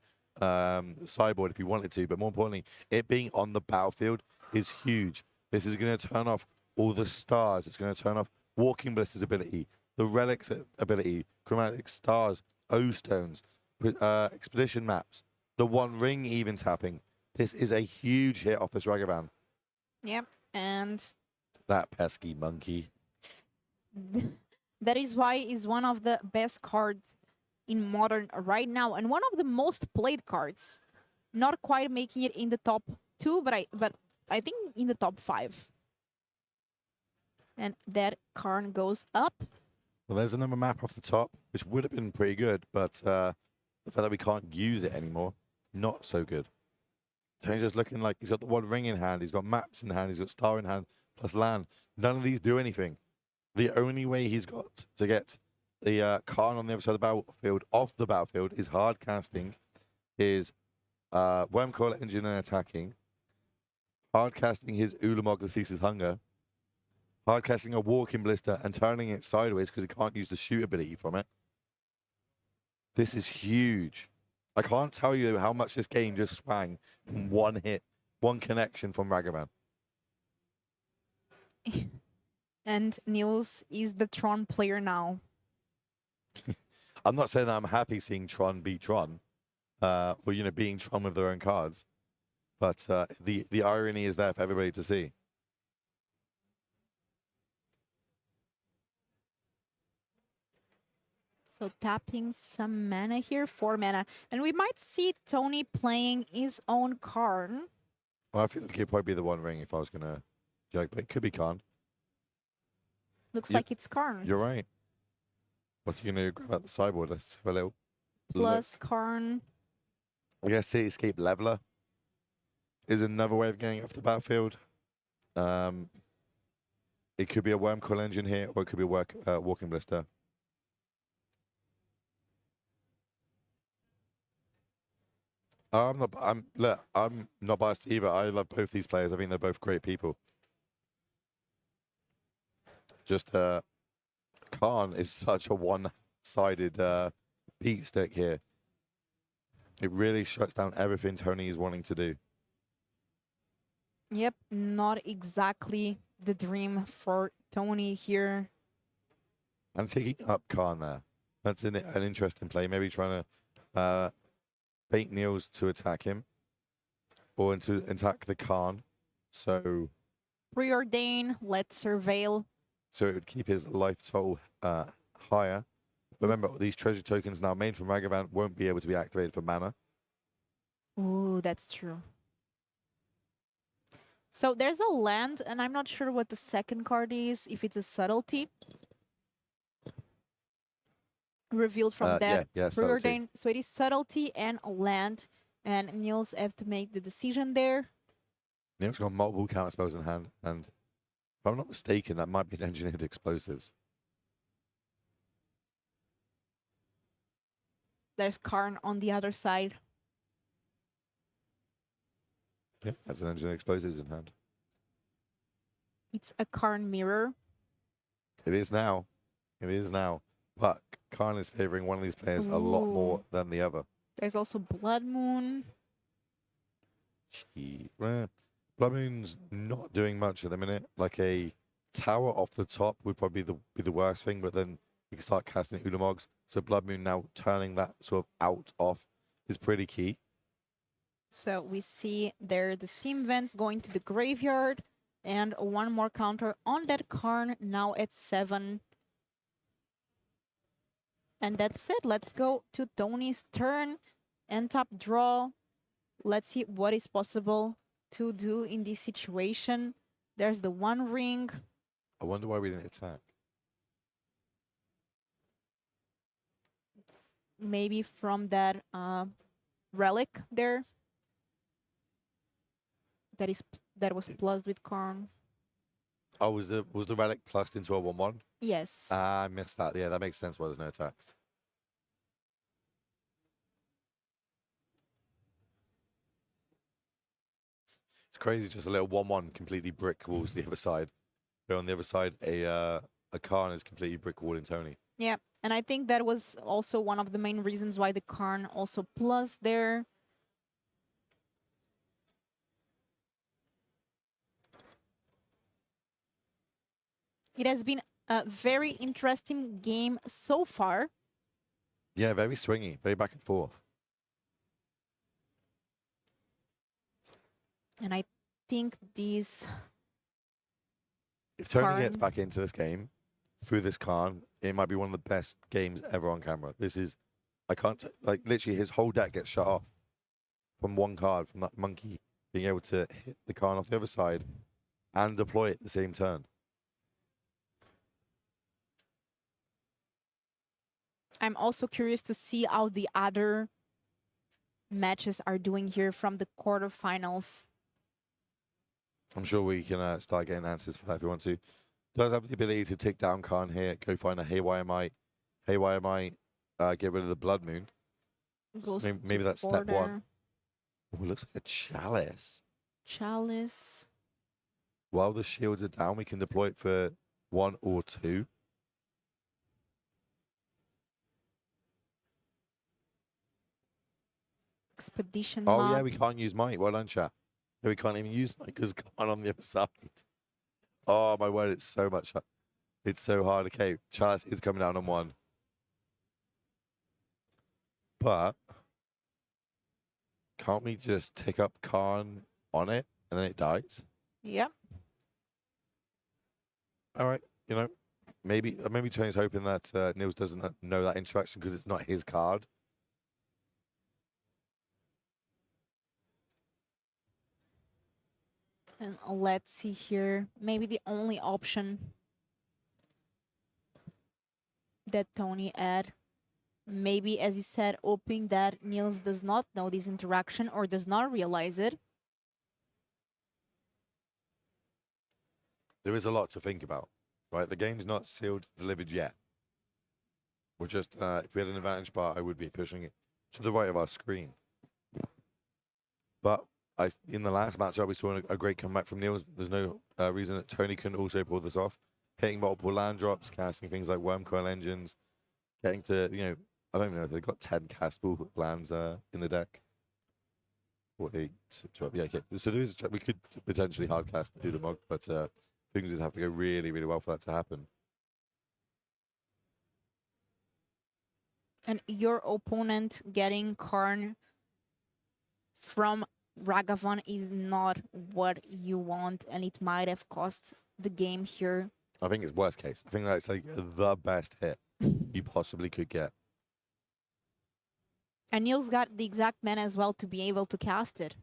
sideboard if he wanted to. But more importantly, it being on the battlefield is huge. This is going to turn off all the stars. It's going to turn off Walking Bliss's ability, the Relic's ability, Chromatic Stars, O-Stones, Expedition maps, the 1 ring even tapping. This is a huge hit off this Ragavan. Yep, and That pesky monkey. that is why is one of the best cards in Modern right now, and one of the most played cards. Not quite making it in the top 2, but I think in the top 5. And that Karn goes up. Well, there's another map off the top, which would have been pretty good, but the fact that we can't use it anymore, not so good. Tony's just looking like he's got the one ring in hand, he's got maps in hand, he's got star in hand, plus land. None of these do anything. The only way he's got to get the Karn on the other side of the battlefield, off the battlefield, is hard casting, is Wormcoil Engine and attacking, hard casting his Ulamog that ceases hunger, hard casting a Walking Blister and turning it sideways because he can't use the shoot ability from it. This is huge. I can't tell you how much this game just swang from one hit, one connection from Ragavan. And Niels is the Tron player now. I'm not saying that I'm happy seeing Tron beat Tron, or being Tron with their own cards, but the irony is there for everybody to see. So tapping some mana here, 4 mana. And we might see Tony playing his own Karn. Well, I feel like it'd probably be the one ring if I was going to joke, but it could be Khan. Looks Yep. like it's Karn. You're right. What's you going to grab out the sideboard? Let's have a little Plus Karn. I guess Cityscape Leveler is another way of getting off the battlefield. It could be a Wormcoil Engine here, or it could be a Walking Blister. I'm not biased either. I love both these players. I think they're both great people. Just Khan is such a one-sided beat stick here. It really shuts down everything Tony is wanting to do. Yep, not exactly the dream for Tony here. I'm taking up Khan there. That's an interesting play. Maybe trying to bait Niels to attack him, or to attack the Khan. So Preordain, let's surveil. it would keep his life total higher. Remember, these treasure tokens now made from Ragavan won't be able to be activated for mana. Ooh, that's true. So there's a land, and I'm not sure what the second card is, if it's a subtlety. Revealed from that yeah, subtlety. preordain. So it is subtlety and land, and Niels have to make the decision there. Niels got multiple counter spells in hand, and if I'm not mistaken, that might be an engineered explosives. There's Karn on the other side. Yeah, that's an engineered explosives in hand. It's a Karn mirror. It is now. It is now. But Khan is favoring one of these players a lot more than the other. There's also Blood Moon. Blood Moon's not doing much at the minute. Like a tower off the top would probably be the worst thing, but then you can start casting Ulamogs. So Blood Moon now turning that sort of out off is pretty key. So we see there the steam vents going to the graveyard, and one more counter on that Karn, now at 7. And that's it. Let's go to Tony's turn. End top draw. Let's see what is possible to do in this situation. There's the one ring. I wonder why we didn't attack. Maybe from that relic there. That was plussed with Karn. Oh, was the relic plussed into a 1/1? Yes. I missed that. Yeah, that makes sense why there's no attacks. It's crazy, just a little 1/1 completely brick walls the other side. But on the other side, a Khan is completely brick walling Tony. Yeah, and I think that was also one of the main reasons why the Karn also plus there. It has been a very interesting game so far. Yeah, very swingy, very back and forth. And I think these... If Tony Karn. gets back into this game through this Khan, it might be one of the best games ever on camera. This is I can't, like, literally his whole deck gets shut off from one card, from that monkey being able to hit the card off the other side and deploy it the same turn. I'm also curious to see how the other matches are doing here from the quarterfinals. I'm sure we can start getting answers for that if you want to. Does have the ability to take down Khan here, go find a Haywire Might, get rid of the Blood Moon. Goes Maybe to that's step border. one. Oh, it looks like a Chalice. Chalice. While the shields are down, we can deploy it for 1 or 2. Expedition Oh, yeah, map. we can't use Might. Well done, chat. Yeah, we can't even use Might because Khan on the other side. Oh, my word, it's so much. It's so hard. Okay, Chalice is coming down on 1. But can't we just tick up Khan on it and then it dies? Yep. All right, you know, maybe Tony's hoping that Nils doesn't know that interaction because it's not his card. And let's see here. Maybe the only option that Tony had. Maybe, as you said, hoping that Niels does not know this interaction or does not realize it. There is a lot to think about, right? The game's not sealed, delivered yet. We're just, if we had an advantage bar, I would be pushing it to the right of our screen. But in the last matchup, we saw a great comeback from Niels. There's no reason that Tony couldn't also pull this off. Hitting multiple land drops, casting things like Worm Coil Engines, getting to, you know, I don't know if they've got 10 castable lands in the deck. 4, 8, 12, yeah, okay. So there is we could potentially hard cast Udamog, but things would have to go really, really well for that to happen. And your opponent getting Karn from Ragavan is not what you want, and it might have cost the game here. I think it's worst case. I think that's like the best hit you possibly could get. And Niels got the exact mana as well to be able to cast it.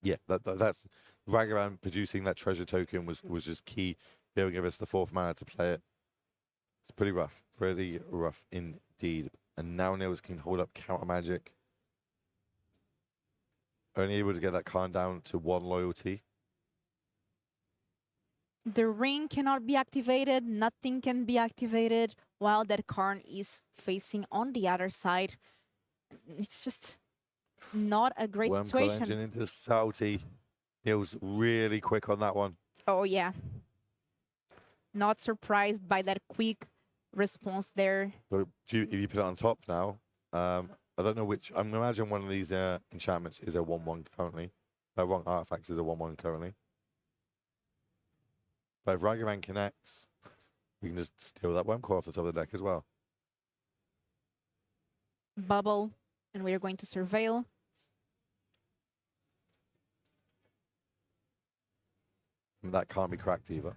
Yeah, that's Ragavan producing that treasure token was just key. Be able to give us the 4th mana to play it. It's pretty rough indeed. And now Nils can hold up counter magic. Only able to get that Khan down to 1 loyalty. The ring cannot be activated, nothing can be activated, while that Karn is facing on the other side. It's just not a great Worm Coil situation. Engine into Salty. Nils really quick on that one. Oh, yeah. Not surprised by that quick response there. So if you put it on top now, I don't know which. I'm gonna imagine one of these enchantments is a 1/1 currently. Wrong artifacts is a 1/1 currently. But if Ragavan connects, we can just steal that Worm Coil off the top of the deck as well. Bubble, and we are going to surveil. And that can't be cracked either.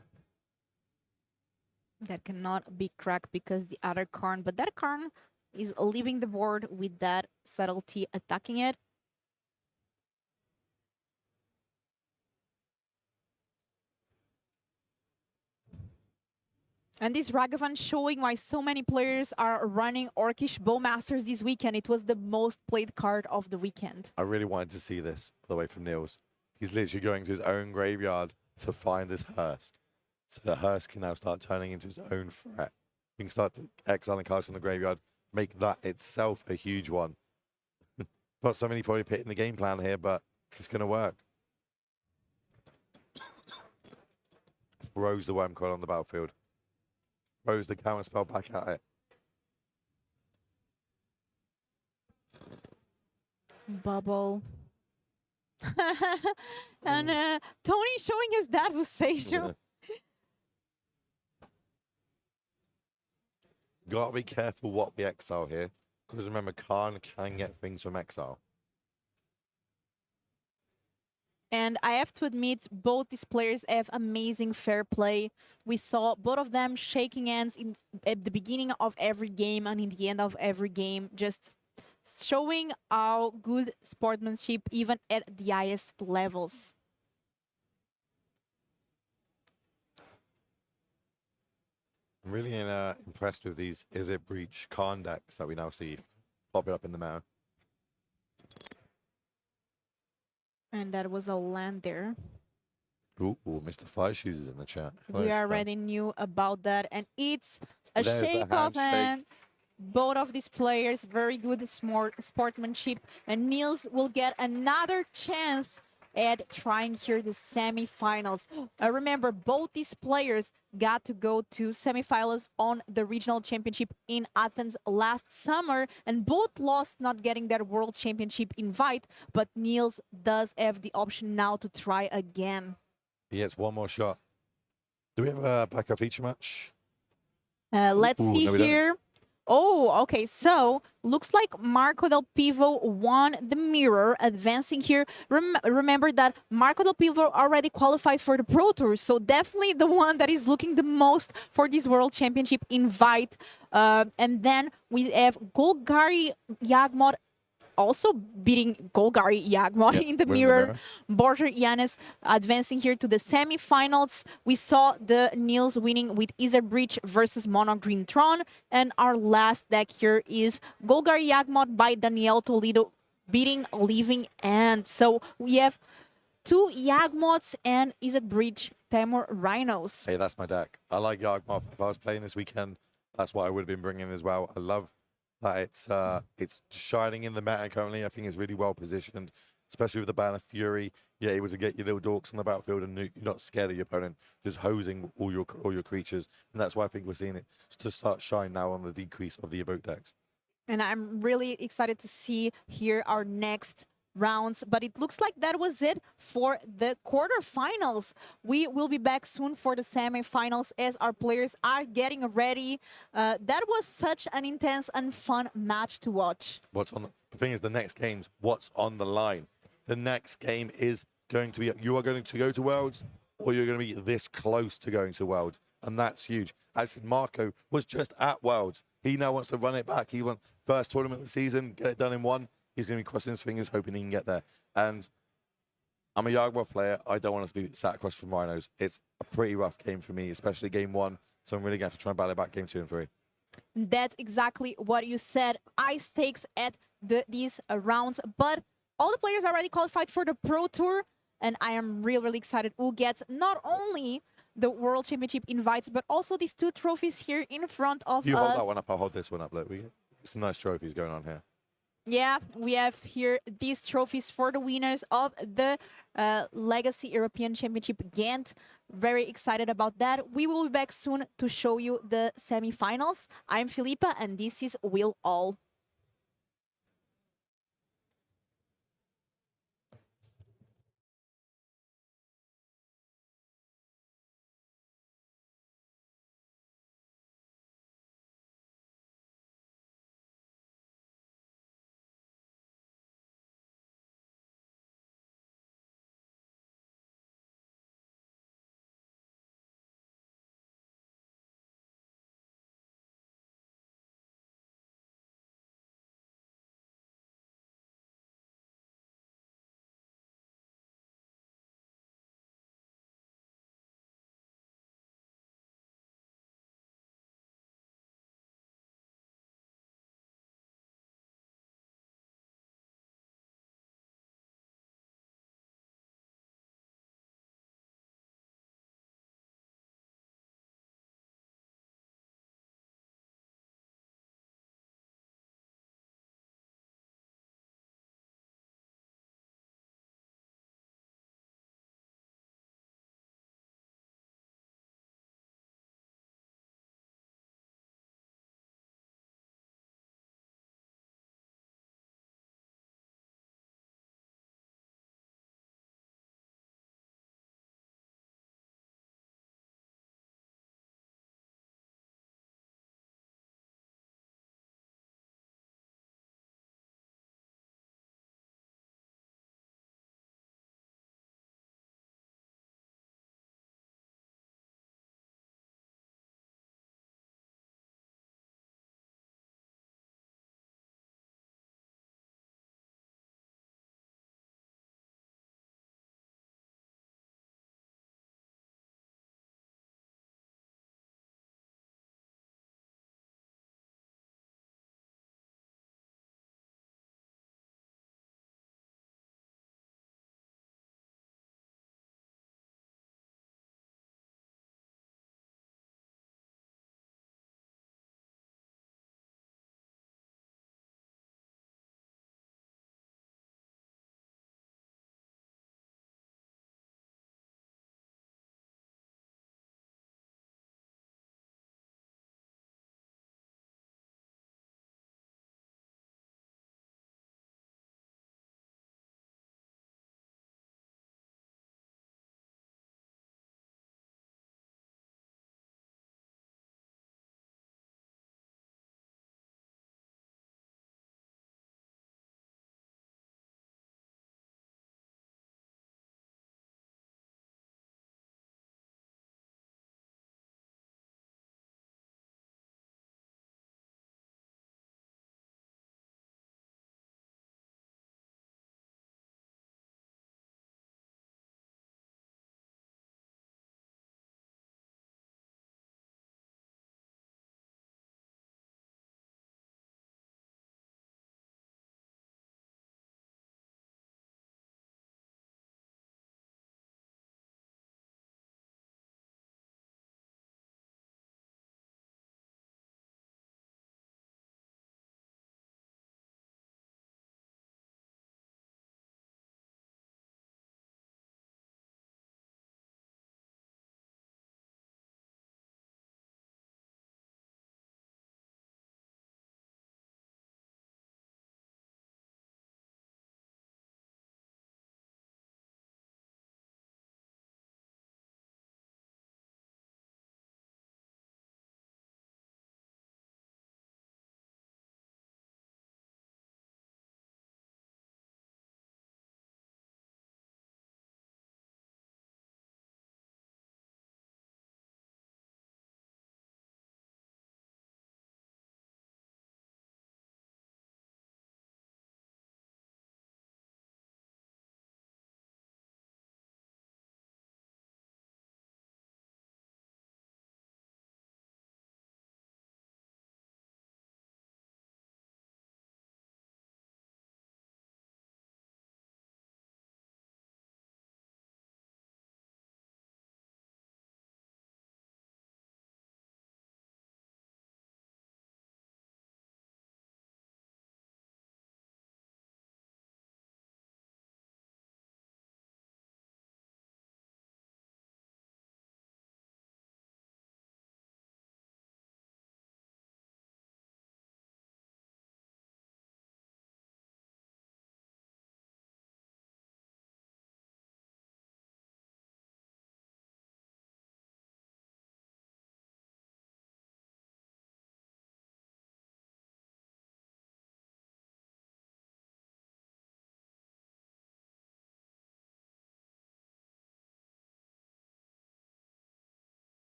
That cannot be cracked because the other Karn, but that Karn is leaving the board with that subtlety attacking it. And this Ragavan showing why so many players are running Orcish Bowmasters this weekend. It was the most played card of the weekend. I really wanted to see this, by the way, from Nils. He's literally going to his own graveyard to find this Hearst. So the Hearst can now start turning into his own threat. We can start to exiling cards from the graveyard, make that itself a huge one. Not so many probably put in the game plan here, but it's going to work. Throws the Worm Coil on the battlefield. Throws the counter spell back at it. Bubble. And Tony showing his dad was Seisho. Gotta be careful what we exile here. Because remember, Khan can get things from exile. And I have to admit, both these players have amazing fair play. We saw both of them shaking hands at the beginning of every game and in the end of every game, just showing our good sportsmanship even at the highest levels. I'm really impressed with these Is It Breach Khan decks that we now see popping up in the meta. And that was a land there. Ooh, Mr. Fire Shoes is in the chat. Hello, We fam. already knew about that, and it's a There's the shake of handshake. hand. Both of these players, very good sportsmanship, and Niels will get another chance at trying here the semifinals. Remember, both these players got to go to semifinals on the regional championship in Athens last summer, and both lost, not getting that world championship invite, but Niels does have the option now to try again. He gets one more shot. Do we have a backup feature match? Let's Ooh, see no, we don't. here. Oh, okay. So looks like Marco Del Pivo won the mirror, advancing here. Remember that Marco Del Pivo already qualified for the Pro Tour, so definitely the one that is looking the most for this World Championship invite. And then we have Golgari Yagmod also beating Golgari Yagmod Yep, in the we're mirror. Border Yanis advancing here to the semifinals. We saw the Niels winning with Iser Breach versus Mono Green Tron. And our last deck here is Golgari Yagmod by Daniel Toledo beating Living End. So we have two Yagmods and Iser Breach Temur Rhinos. Hey, that's my deck. I like Yargmoth. If I was playing this weekend, that's what I would have been bringing as well. I love that it's shining in the meta currently. I think it's really well positioned, especially with the ban of Fury. You're able to get your little dorks on the battlefield and you're not scared of your opponent, just hosing all your creatures. And that's why I think we're seeing it to start shine now on the decrease of the evoke decks. And I'm really excited to see here our next rounds, but it looks like that was it for the quarterfinals. We will be back soon for the semifinals as our players are getting ready. That was such an intense and fun match to watch. What's on the thing is the next game's what's on the line. The next game is going to be you are going to go to Worlds or you're going to be this close to going to Worlds. And that's huge. As I said, Marco was just at Worlds. He now wants to run it back. He wants first tournament of the season, get it done in one. He's going to be crossing his fingers, hoping he can get there. And I'm a Jaguar player. I don't want us to be sat across from Rhinos. It's a pretty rough game for me, especially game one. So I'm really going to have to try and battle it back game 2 and 3. That's exactly what you said. High stakes at these rounds, but all the players are already qualified for the Pro Tour, and I am really excited who gets not only the World Championship invites, but also these two trophies here in front of You hold us. that one up, I'll hold this one up. Look, some nice trophies going on here. Yeah, we have here these trophies for the winners of the Legacy European Championship GHENT. Very excited about that. We will be back soon to show you the semifinals. I'm Filipa, and this is Will All.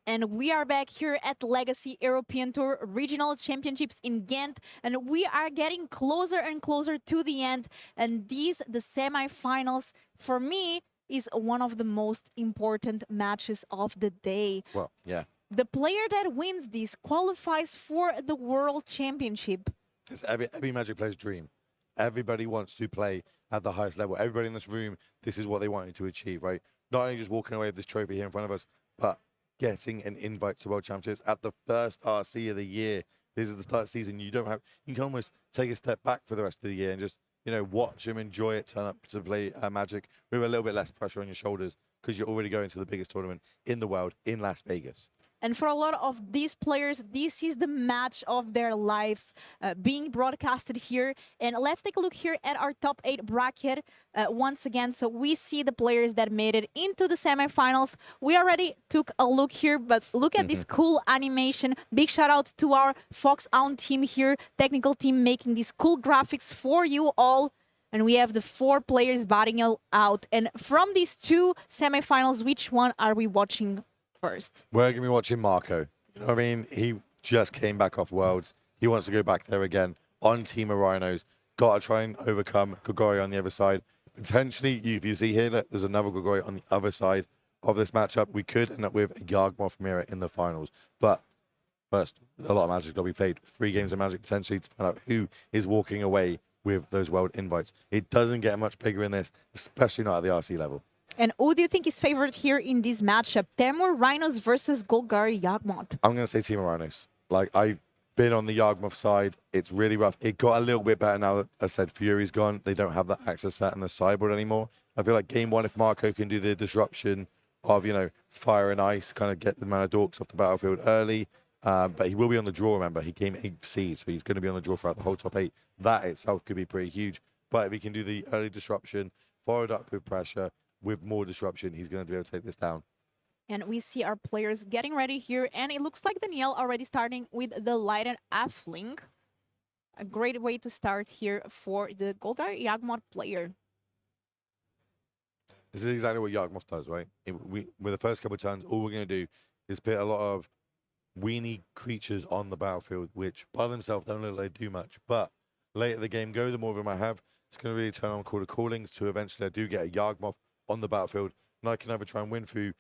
And we are back here at Legacy European Tour Regional Championships in Ghent, and we are getting closer and closer to the end. And these, the semifinals, for me, is one of the most important matches of the day. Well, yeah. The player that wins this qualifies for the World Championship. It's every Magic player's dream. Everybody wants to play at the highest level. Everybody in this room, this is what they wanted to achieve, right? Not only just walking away with this trophy here in front of us, but getting an invite to World Championships at the first RC of the year. This is the start of the season. You can almost take a step back for the rest of the year and just, watch them, enjoy it, turn up to play Magic with a little bit less pressure on your shoulders because you're already going to the biggest tournament in the world in Las Vegas. And for a lot of these players, this is the match of their lives being broadcasted here. And let's take a look here at our top 8 bracket once again. So we see the players that made it into the semifinals. We already took a look here, but look at this cool animation. Big shout out to our Fox Own team here, technical team making these cool graphics for you all. And we have the 4 players batting out. And from these 2 semifinals, which one are we watching first? We're going to be watching Marco. You know what I mean? He just came back off Worlds. He wants to go back there again on Team of Rhinos. Got to try and overcome Grigori on the other side. Potentially, if you see here, look, there's another Grigori on the other side of this matchup. We could end up with a Yargmoth Mira in the finals. But first, a lot of Magic's got to be played. 3 games of Magic potentially to find out who is walking away with those world invites. It doesn't get much bigger in this, especially not at the RC level. And who do you think is favored here in this matchup? Temur Rhinos versus Golgari Yawgmoth. I'm going to say Team of Rhinos. Like, I've been on the Yawgmoth side. It's really rough. It got a little bit better now that, as I said, Fury's gone. They don't have that access set in the sideboard anymore. I feel like game 1, if Marco can do the disruption of, fire and ice, kind of get the mana dorks off the battlefield early. But he will be on the draw, remember. He came 8C, so he's going to be on the draw throughout the whole top 8. That itself could be pretty huge. But if he can do the early disruption, followed up with pressure, with more disruption, he's going to be able to take this down. And we see our players getting ready here. And it looks like Danielle already starting with the Lighted Athling. A great way to start here for the Golgari Yawgmoth player. This is exactly what Yawgmoth does, right? With the first couple of turns, all we're going to do is put a lot of weenie creatures on the battlefield, which by themselves don't look like they do much. But later the game go, the more of them I have, it's going to really turn on Quarter Callings to eventually I do get a Yawgmoth on the battlefield, and I can either try and win through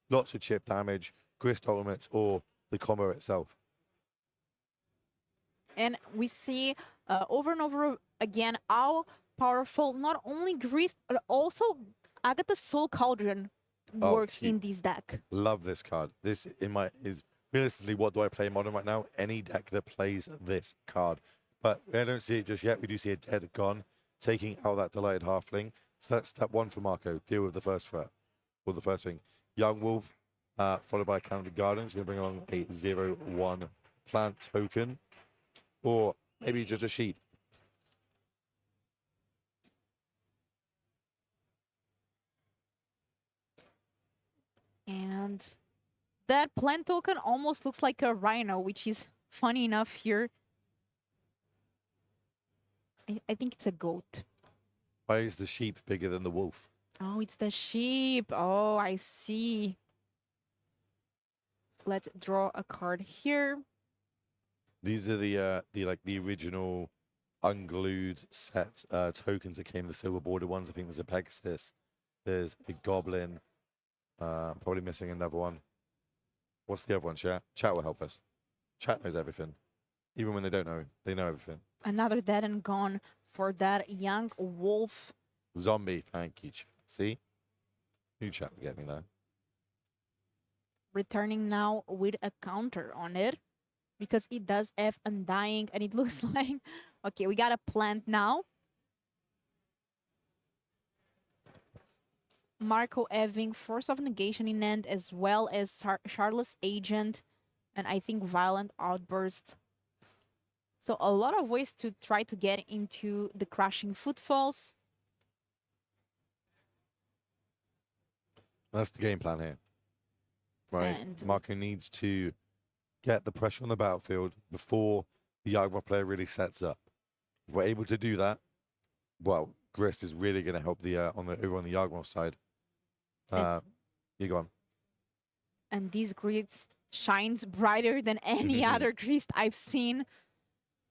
lots of chip damage, Grist ultimates, or the combo itself. And we see over and over again how powerful not only Grist, but also Agatha's Soul Cauldron works in this deck. Love this card. This is realistically, what do I play in Modern right now? Any deck that plays this card. But I don't see it just yet. We do see a Dead Gone taking out that Delighted Halfling. So that's step 1 for Marco. Deal with the first threat. Or the first thing. Young Wolf, followed by Canopy Garden. He's going to bring along a 0/1 plant token. Or maybe just a sheep. And that plant token almost looks like a rhino, which is funny enough here. I think it's a goat. Why is the sheep bigger than the wolf? Oh, it's the sheep. Oh, I see. Let's draw a card here. These are the original unglued set tokens that came, the silver border ones. I think there's a Pegasus, there's a goblin, probably missing another one. What's the other one, chat? Chat will help us. Chat knows everything. Even when they don't know, they know everything. Another Dead and Gone for that young wolf. Zombie, thank you, chat. See? New chat will get me there. Returning now with a counter on it, because it does have Undying, and it looks like... Okay, we got a plant now. Marco having Force of Negation in hand, as well as Charlotte's Agent, and I think Violent Outburst. So a lot of ways to try to get into the Crashing Footfalls. That's the game plan here. Right? And Marco needs to get the pressure on the battlefield before the Yawgmoth player really sets up. If we're able to do that, well, Grist is really going to help the over on the Yawgmoth side. You go on. And this Grist shines brighter than any other Grist I've seen.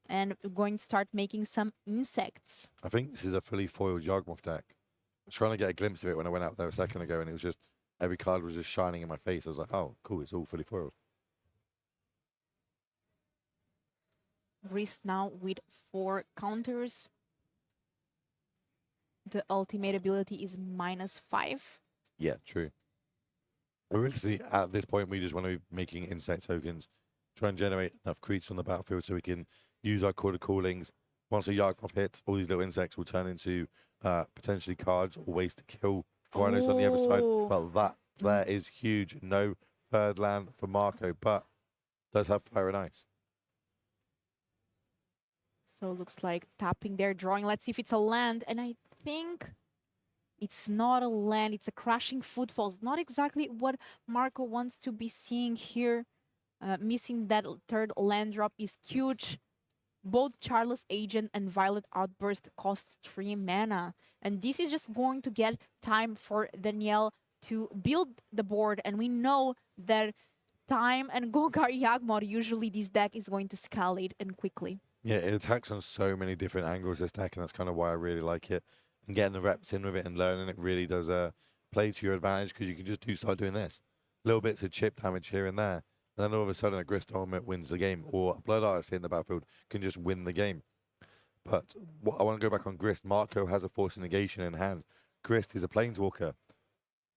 And we're going to start making some insects. I think this is a fully foiled Yawgmoth deck. I was trying to get a glimpse of it when I went out there a second ago, and it was just every card was just shining in my face. I was like, oh, cool, it's all fully foiled. Grist now with 4 counters. The ultimate ability is -5. Yeah, true. Originally, at this point, we just want to be making insect tokens, try and generate enough creatures on the battlefield so we can use our quarter callings. Once a Yawgmoth hits, all these little insects will turn into potentially cards or ways to kill rhinos on the other side. Oh. But that there is huge. No third land for Marco, but does have fire and ice. So it looks like tapping there, drawing. Let's see if it's a land. And I think it's not a land. It's a crashing footfalls. Not exactly what Marco wants to be seeing here. Missing that third land drop is huge. Both Charles Agent and Violet Outburst cost 3 mana. And this is just going to get time for Danielle to build the board. And we know that time and Golgari Yawgmoth, usually this deck is going to escalate and quickly. Yeah, it attacks on so many different angles, this deck, and that's kind of why I really like it. And getting the reps in with it and learning it really does play to your advantage, because you can just start doing this. Little bits of chip damage here and there. And then all of a sudden a Grist Helmet wins the game, or a Blood Artist in the battlefield can just win the game. But what I want to go back on Grist. Marco has a Force Negation in hand. Grist is a Planeswalker.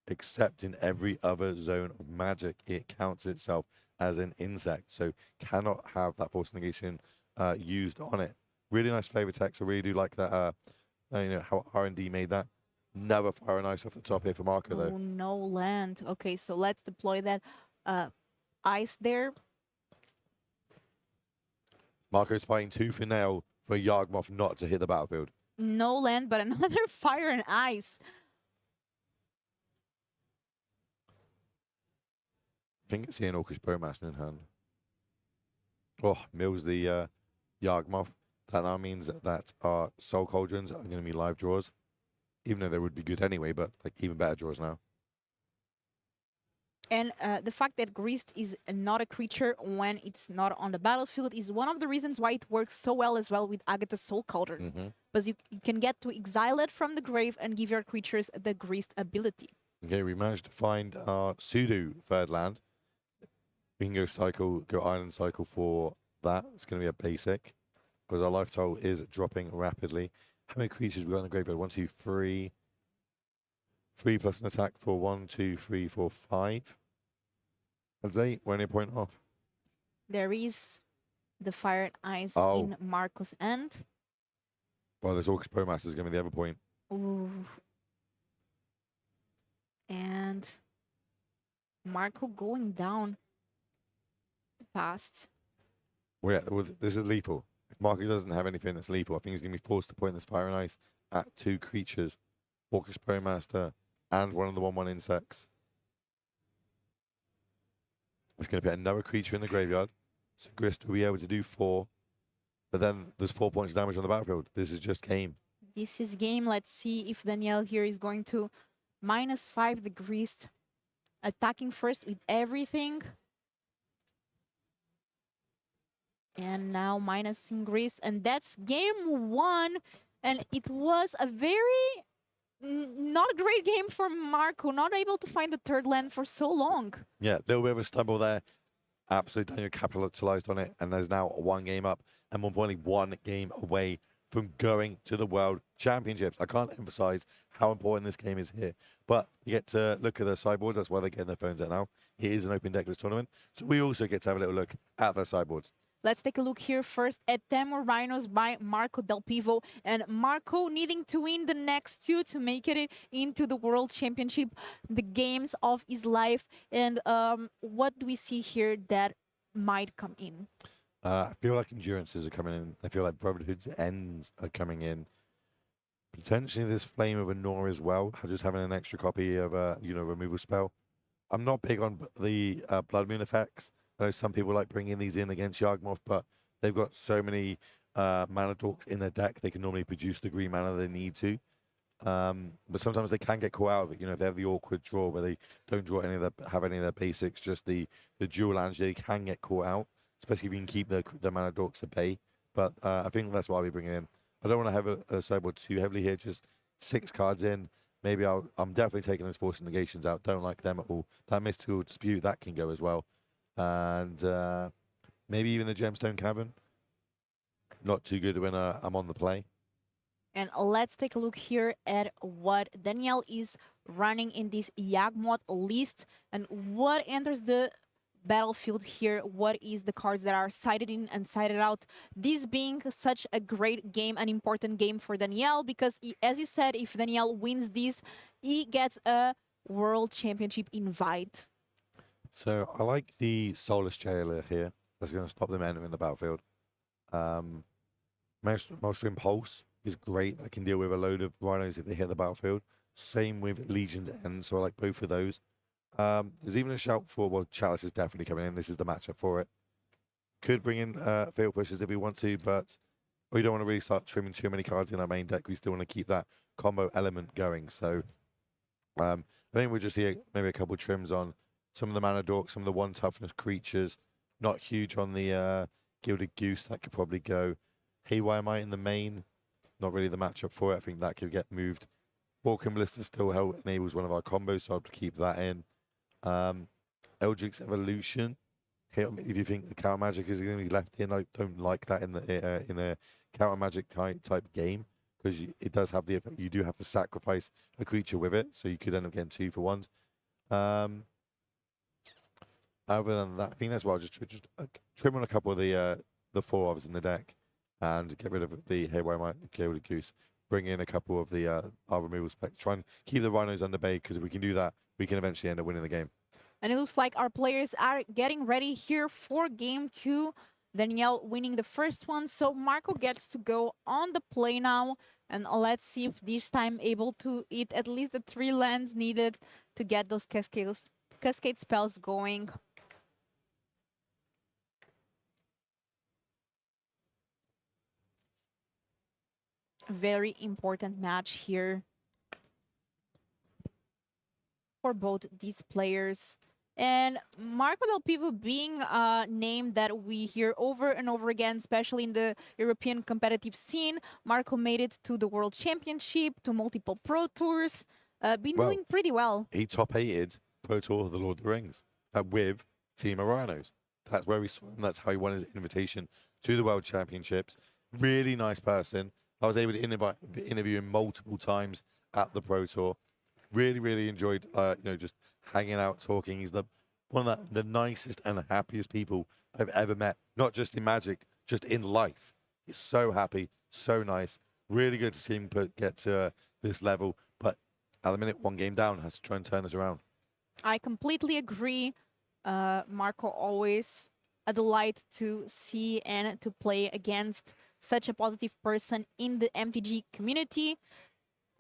Except in every other zone of Magic, it counts itself as an insect. So cannot have that Force Negation used on it. Really nice flavor text. I really do like that. You know how R&D made that. Never fire and ice off the top here for Marco, Oh, though. no land. Okay, so let's deploy that ice there. Marco's fighting tooth and nail for a Yawgmoth not to hit the battlefield. No land, but another fire and ice. I think it's the Orcish Bowmaster in hand. Oh, mills the Yawgmoth. That now means that our Soul Cauldrons are going to be live draws. Even though they would be good anyway, but like even better draws now. And the fact that Grist is not a creature when it's not on the battlefield is one of the reasons why it works so well as well with Agatha's Soul Cauldron. Because you can get to exile it from the grave and give your creatures the Grist ability. Okay, we managed to find our Sudo third land. We can go Island Cycle for that. It's going to be a basic, because our life total is dropping rapidly. How many creatures we got in the graveyard? 1, 2, 3. 3 plus an attack for 1, 2, 3, 4, 5. That's 8. We're only a point off. There is the fire and ice Oh. in Marco's end. Well, this Orcish Bowmaster is going to be the other point. Ooh. And Marco going down fast. Well, yeah, well, this is lethal. If Marco doesn't have anything that's lethal, I think he's going to be forced to point this fire and ice at 2 creatures. Orcish Bowmaster and one of the 1/1 insects. It's going to put another creature in the graveyard. So Grist will be able to do 4. But then there's 4 points of damage on the battlefield. This is just game. This is game. Let's see if Danielle here is going to -5 the Grist. Attacking first with everything. And now minus in Grist. And that's game 1. And it was a very not a great game for Marco. Not able to find the third land for so long. Yeah, a little bit of a stumble there. Absolutely, Daniel capitalized on it. And there's now 1 game up. And more importantly, 1 game away from going to the World Championships. I can't emphasize how important this game is here. But you get to look at the sideboards. That's why they're getting their phones out now. It is an open deckless tournament. So we also get to have a little look at their sideboards. Let's take a look here first at Temur Rhinos by Marco Del Pivo. And Marco needing to win the next 2 to make it into the World Championship, the games of his life. And what do we see here that might come in? I feel like Endurances are coming in. I feel like Brotherhood's Ends are coming in. Potentially this Flame of Anor as well. Just having an extra copy of a removal spell. I'm not big on the Blood Moon effects. I know some people like bringing these in against Yawgmoth, but they've got so many mana dorks in their deck, they can normally produce the green mana they need to. But sometimes they can get caught out of it. You know, they have the awkward draw where they don't draw have any of their basics, just the dual lands. They can get caught out, especially if you can keep the mana dorks at bay. But I think that's why we bring it in. I don't want to have a sideboard too heavily here. Just 6 cards in. Maybe I'm definitely taking those force negations out. Don't like them at all. That mystical dispute that can go as well, and maybe even the gemstone cavern. Not too good when I'm on the play. And let's take a look here at what Danielle is running in this Yagmoth list and what enters the battlefield here. What is the cards that are sided in and sided out? This being such a great game, an important game for Danielle, because as you said, if Danielle wins this, he gets a World Championship invite. So I like the Soulless Jailer here. That's going to stop them entering the battlefield. Maelstrom Pulse is great. That can deal with a load of rhinos if they hit the battlefield. Same with Legion's End, so I like both of those. There's even a shout for, well, Chalice is definitely coming in. This is the matchup for it. Could bring in Field Pushers if we want to, but we don't want to really start trimming too many cards in our main deck. We still want to keep that combo element going. So I think we'll just see maybe a couple of trims on some of the Mana Dorks, some of the 1 toughness creatures. Not huge on the Gilded Goose. That could probably go. Haywire Might in the main. Not really the matchup for it. I think that could get moved. Walking Ballista still enables one of our combos, so I'll keep that in. Eldritch Evolution. If you think the counter magic is going to be left in, I don't like that in a counter magic type game, because it does have the effect. You do have to sacrifice a creature with it, so you could end up getting 2 for 1s. Other than that, I think that's why I'll just trim on a couple of the 4 ofs in the deck and get rid of the Haywire Might, Gilded Goose. Bring in a couple of the our removal specs. Try and keep the rhinos under bay, because if we can do that, we can eventually end up winning the game. And it looks like our players are getting ready here for game 2. Danielle winning the first one, so Marco gets to go on the play now. And let's see if this time able to eat at least the 3 lands needed to get those cascade spells going. Very important match here for both these players. And Marco Del Pivo being a name that we hear over and over again, especially in the European competitive scene. Marco made it to the World Championship, to multiple Pro Tours, doing pretty well. He top 8'd Pro Tour of the Lord of the Rings with Team of Rhinos. That's where we saw him. That's how he won his invitation to the World Championships. Really nice person. I was able to interview him multiple times at the Pro Tour. Really, really enjoyed, just hanging out, talking. He's one of the nicest and happiest people I've ever met. Not just in Magic, just in life. He's so happy, so nice. Really good to see him get to this level. But at the minute, 1 game down, has to try and turn this around. I completely agree. Marco always a delight to see and to play against such a positive person in the MTG community.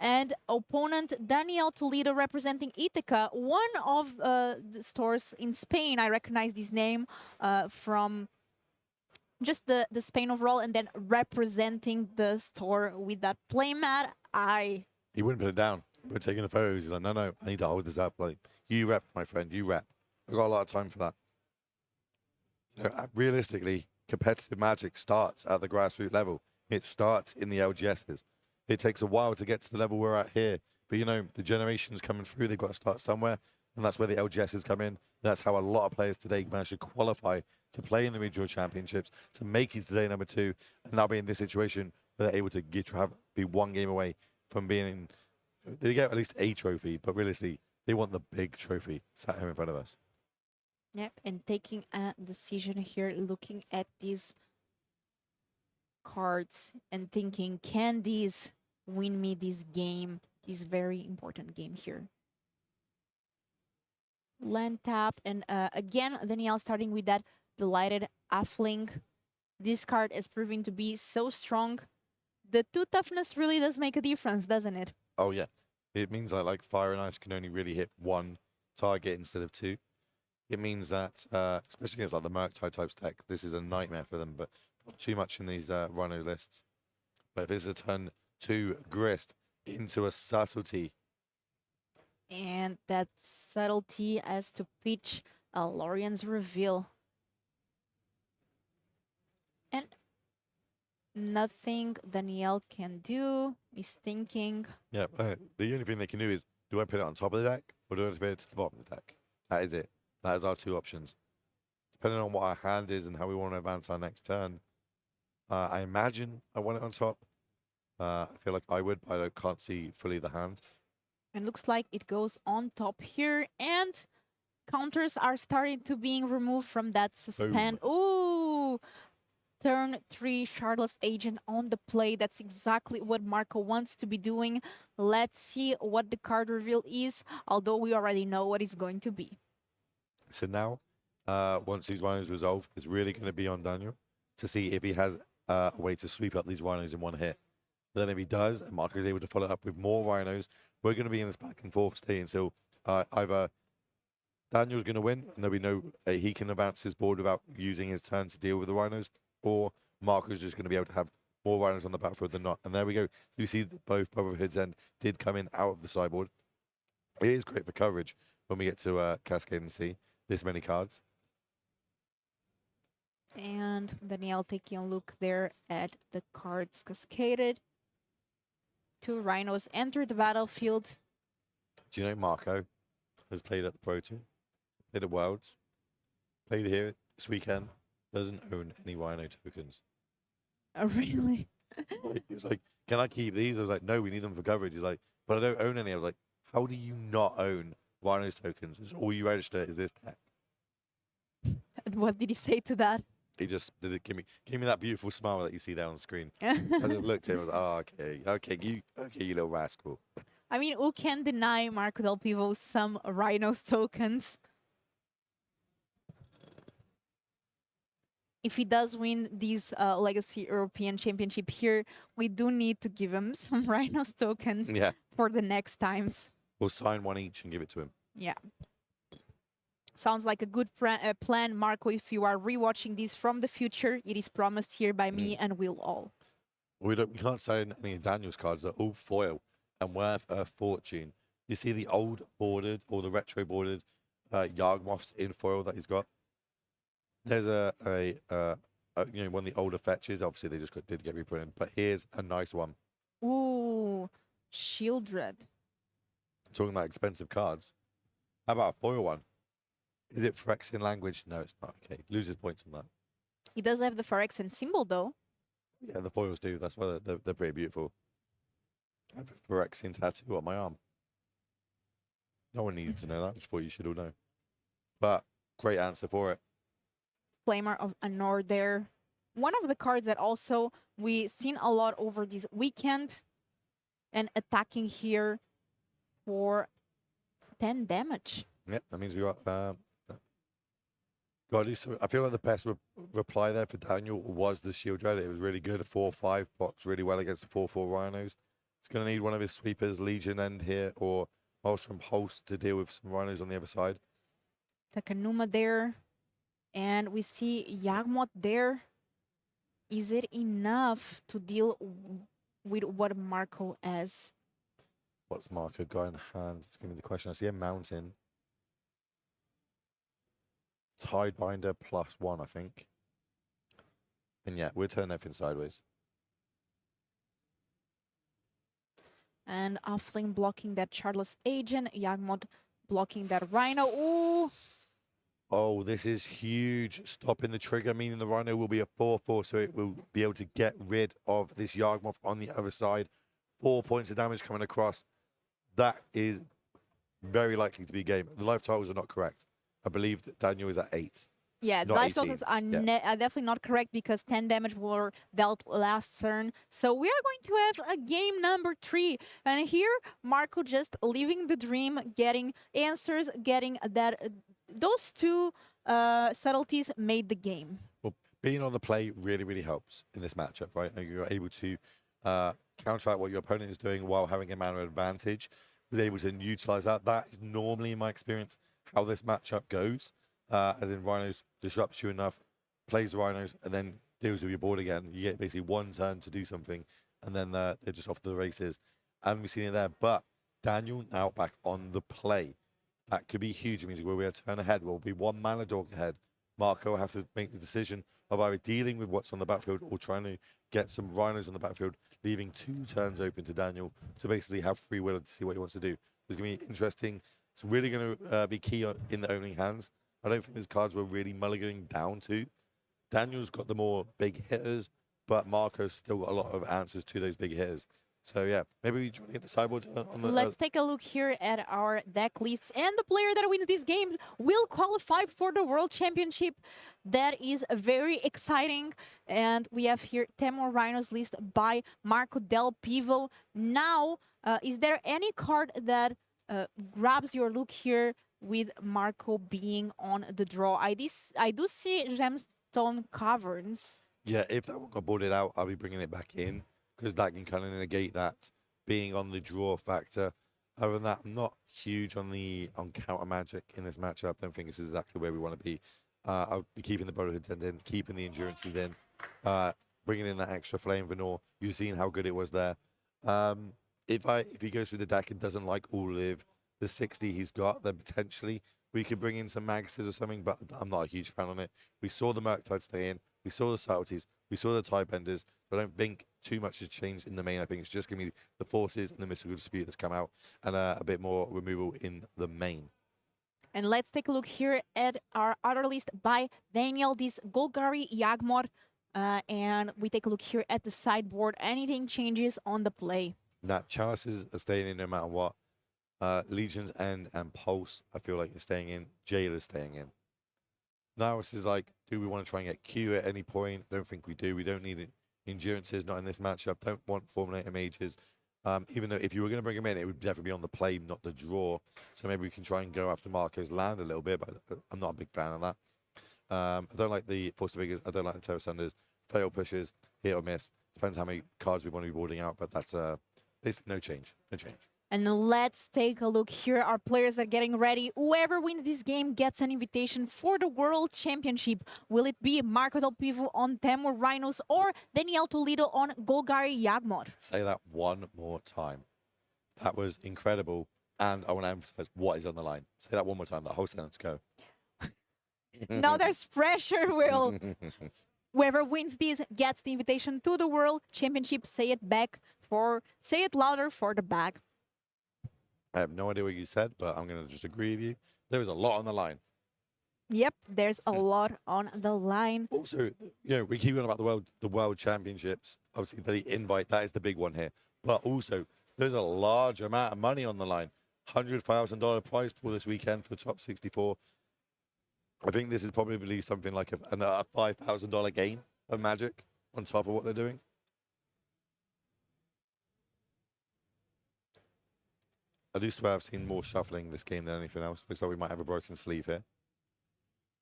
And opponent Daniel Toledo representing Ithaca, one of the stores in Spain. I recognize this name from just the Spain overall, and then representing the store with that playmat. He wouldn't put it down. We're taking the photos. He's like, no, I need to hold this up. Like, you rep, my friend, you rep. I've got a lot of time for that. Realistically, competitive Magic starts at the grassroots level. It starts in the LGSs. It takes a while to get to the level we're at here. But, the generations coming through, they've got to start somewhere. And that's where the LGSs come in. That's how a lot of players today manage to qualify to play in the regional championships, to make it today number 2, and now be in this situation where they're able to be 1 game away from being in. They get at least a trophy, but realistically, they want the big trophy sat here in front of us. Yep, and taking a decision here, looking at these cards and thinking, can these win me this game, this very important game here? Land tap, and again, Danielle starting with that Delighted Affling. This card is proving to be so strong. The 2 toughness really does make a difference, doesn't it? Oh, yeah. It means that, like, Fire and Ice can only really hit 1 target instead of 2. It means that, especially against like the Murktide type stack, this is a nightmare for them, but not too much in these Rhino lists. But if this is a turn 2 Grist, into a subtlety. And that subtlety as to pitch Lorian's reveal. And nothing Danielle can do is thinking. Yeah, the only thing they can do is, do I put it on top of the deck or do I put it to the bottom of the deck? That is it. That is our two options. Depending on what our hand is and how we want to advance our next turn, I imagine I want it on top. I feel like I would, but I can't see fully the hand. And looks like it goes on top here. And counters are starting to being removed from that suspend. Ooh! Turn 3 Charlotte's Agent on the play. That's exactly what Marco wants to be doing. Let's see what the card reveal is, although we already know what it's going to be. So now, once these rhinos resolve, it's really going to be on Daniel to see if he has a way to sweep up these rhinos in one hit. But then if he does, and Marco is able to follow up with more rhinos, we're going to be in this back and forth state until either Daniel's going to win, and there'll be no he can advance his board without using his turn to deal with the rhinos, or Marco's just going to be able to have more rhinos on the battlefield than not. And there we go. So you see both Brotherhood's End did come in out of the sideboard. It is great for coverage when we get to Cascade and see this many cards. And Danielle taking a look there at the cards cascaded. 2 rhinos enter the battlefield. Do you know Marco has played at the Pro Tour, played at Worlds, played here this weekend, doesn't own any rhino tokens. Oh, really? He was like, can I keep these? I was like, no, we need them for coverage. He's like, but I don't own any. I was like, how do you not own rhinos tokens? It's all you register is this deck. And what did he say to that? He just did it, give me that beautiful smile that you see there on the screen. I just looked at him and was like, oh, okay, you little rascal. I mean, who can deny Marco Del Pivo some Rhinos tokens? If he does win this Legacy European Championship here, we do need to give him some Rhinos tokens Yeah, for the next times. we'll sign one each and give it to him. Yeah. Sounds like a good plan, Marco. If you are rewatching this from the future, it is promised here by me and we'll all. We can't sign any of Daniel's cards. They're all foil and worth a fortune. You see the old bordered or the retro bordered Yargmoths in foil that he's got. There's one of the older fetches. Obviously, they just did get reprinted, but here's a nice one. Ooh, Shieldred. Talking about expensive cards. How about a foil one? Is it Phyrexian language? No, it's not. Okay, loses points on that. He does have the Phyrexian symbol, though. Yeah, the foils do. That's why they're pretty beautiful. I have a Phyrexian tattoo on my arm. No one needed to know that. Just thought you should all know. But great answer for it. Flamer of Anor there. One of the cards that also we seen a lot over this weekend and attacking here for 10 damage. Yep, that means we got. I feel like the best reply there for Daniel was the Shield Dread. It was really good. A 4/5 blocks really well against the 4/4 Rhinos. He's going to need one of his sweepers, Legion End here, or Maelstrom Pulse to deal with some Rhinos on the other side. Takanuma there. And we see Yagmoth there. Is it enough to deal with what Marco has? What's Marco got in hand? It's going to be the question. I see a mountain. Tidebinder +1, I think. And yeah, we'll turn everything sideways. And Offling blocking that Charles Agent. Yagmoth blocking that Rhino. Ooh! Oh, this is huge. Stopping the trigger, meaning the Rhino will be a 4/4, so it will be able to get rid of this Yawgmoth on the other side. 4 points of damage coming across. That is very likely to be game. The life totals are not correct. I believe that Daniel is at 8. Yeah, Not life 18. tokens are, Yeah. are definitely not correct because 10 damage were dealt last turn. So we are going to have a game number 3. And here, Marco just living the dream, getting answers, getting that. Those two subtleties made the game. Well, being on the play really, really helps in this matchup, right? And you're able to counteract what your opponent is doing while having a mana advantage. Was able to utilize that. That is normally, in my experience, how this matchup goes. And then Rhinos disrupts you enough, plays Rhinos, and then deals with your board again. You get basically one turn to do something, and then they're just off to the races. and we've seen it there. But Daniel now back on the play. That could be huge. It means we'll be able to turn ahead. We'll be one mana dog ahead. Marco will have to make the decision of either dealing with what's on the battlefield or trying to get some rhinos on the battlefield, leaving 2 turns open to Daniel to basically have free will to see what he wants to do. It's going to be interesting. It's really going to be key in the opening hands. I don't think these cards were really mulliganing down to. Daniel's got the more big hitters, but Marco's still got a lot of answers to those big hitters. So yeah, maybe we try to get the sideboard on the. Let's take a look here at our deck lists. And the player that wins this game will qualify for the World Championship. That is very exciting. And we have here Temor Rhinos list by Marco Del Pivo. Now, is there any card that grabs your look here with Marco being on the draw? I do see Gemstone Caverns. Yeah, if that one got boarded out, I'll be bringing it back in because that can kind of negate that being on the draw factor. Other than that, I'm not huge on counter magic in this matchup. Don't think this is exactly where we want to be. I'll be keeping the Brotherhood in, keeping the Endurances in, bringing in that extra Flame Veneer. You've seen how good it was there. If he goes through the deck and doesn't like all of the 60 he's got, then potentially we could bring in some Magus's or something, but I'm not a huge fan on it. We saw the Murktide stay in. We saw the Subtleties. We saw the Tidebenders. I don't think too much has changed in the main. I think it's just going to be the Forces and the Mystical Dispute that's come out and a bit more removal in the main. And let's take a look here at our other list by Daniel, this Golgari Yagmoth. And we take a look here at the sideboard. Anything changes on the play? Nah, Chalices are staying in no matter what. Legion's End and Pulse, I feel like, is staying in. Jail is staying in. Now this is like, do we want to try and get Q at any point? I don't think we do. We don't need it. Endurances, not in this matchup. Don't want Fulminator Mages. Even though if you were going to bring him in, it would definitely be on the play, not the draw. So maybe we can try and go after Marco's land a little bit, but I'm not a big fan of that. I don't like the Force of Figures. I don't like the Terror Sunders. Fail pushes, hit or miss. Depends how many cards we want to be boarding out, but that's basically no change. No change. And let's take a look here. Our players are getting ready. Whoever wins this game gets an invitation for the World Championship. Will it be Marco Del Pivo on Temor Rhinos or Daniel Toledo on Golgari Yagmoth? Say that one more time. That was incredible. And I want to emphasize what is on the line. Say that one more time. That whole sentence, go. Now there's pressure, Will. Whoever wins this gets the invitation to the World Championship. Say it louder for the bag. I have no idea what you said, but I'm going to just agree with you. There is a lot on the line. Yep, there's a lot on the line. Also, we keep on about the World Championships. Obviously, the invite, that is the big one here. But also, there's a large amount of money on the line. $100,000 prize pool this weekend for the top 64. I think this is probably something like a $5,000 gain of Magic on top of what they're doing. I do swear I've seen more shuffling this game than anything else. Looks like we might have a broken sleeve here.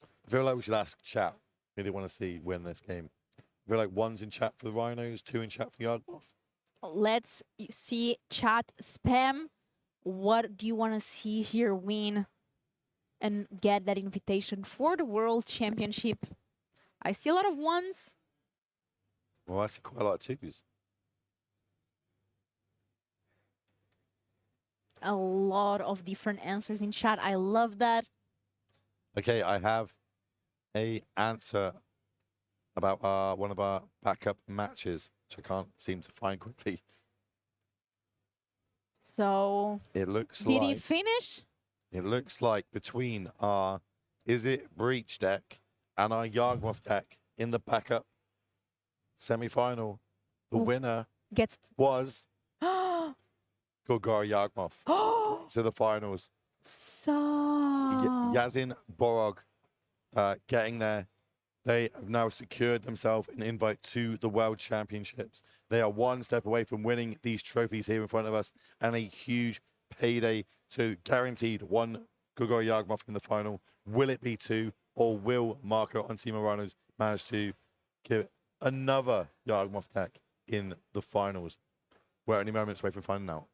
I feel like we should ask chat. Really want to see win this game. I feel like 1's in chat for the Rhinos, 2 in chat for Yardmoth. Let's see chat spam. What do you want to see here win and get that invitation for the World Championship? I see a lot of 1s. Well, I see quite a lot of 2s. A lot of different answers in chat. I love that. Okay, I have a answer about one of our backup matches, which I can't seem to find quickly. So, It looks did he like finish? it looks like between our Is It Breach deck and our Yawgmoth deck in the backup semi-final, the winner Gets. was Golgari Yawgmoth to the finals. So. Yazin Borog getting there. They have now secured themselves an invite to the World Championships. They are one step away from winning these trophies here in front of us and a huge payday. So guaranteed 1 Golgari Yawgmoth in the final. Will it be 2, or will Marco on Team Rhinos manage to get another Yawgmoth deck in the finals? We're only moments away from finding out.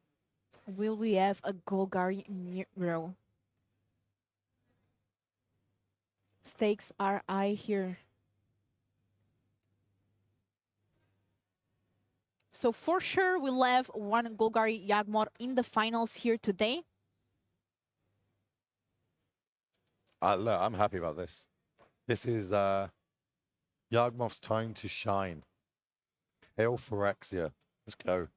Will we have a Golgari Miro? Stakes are high here. So for sure, we'll have one Golgari Yagmor in the finals here today. Look, I'm happy about this. This is Yagmov's time to shine. Hail Phyrexia. Let's go.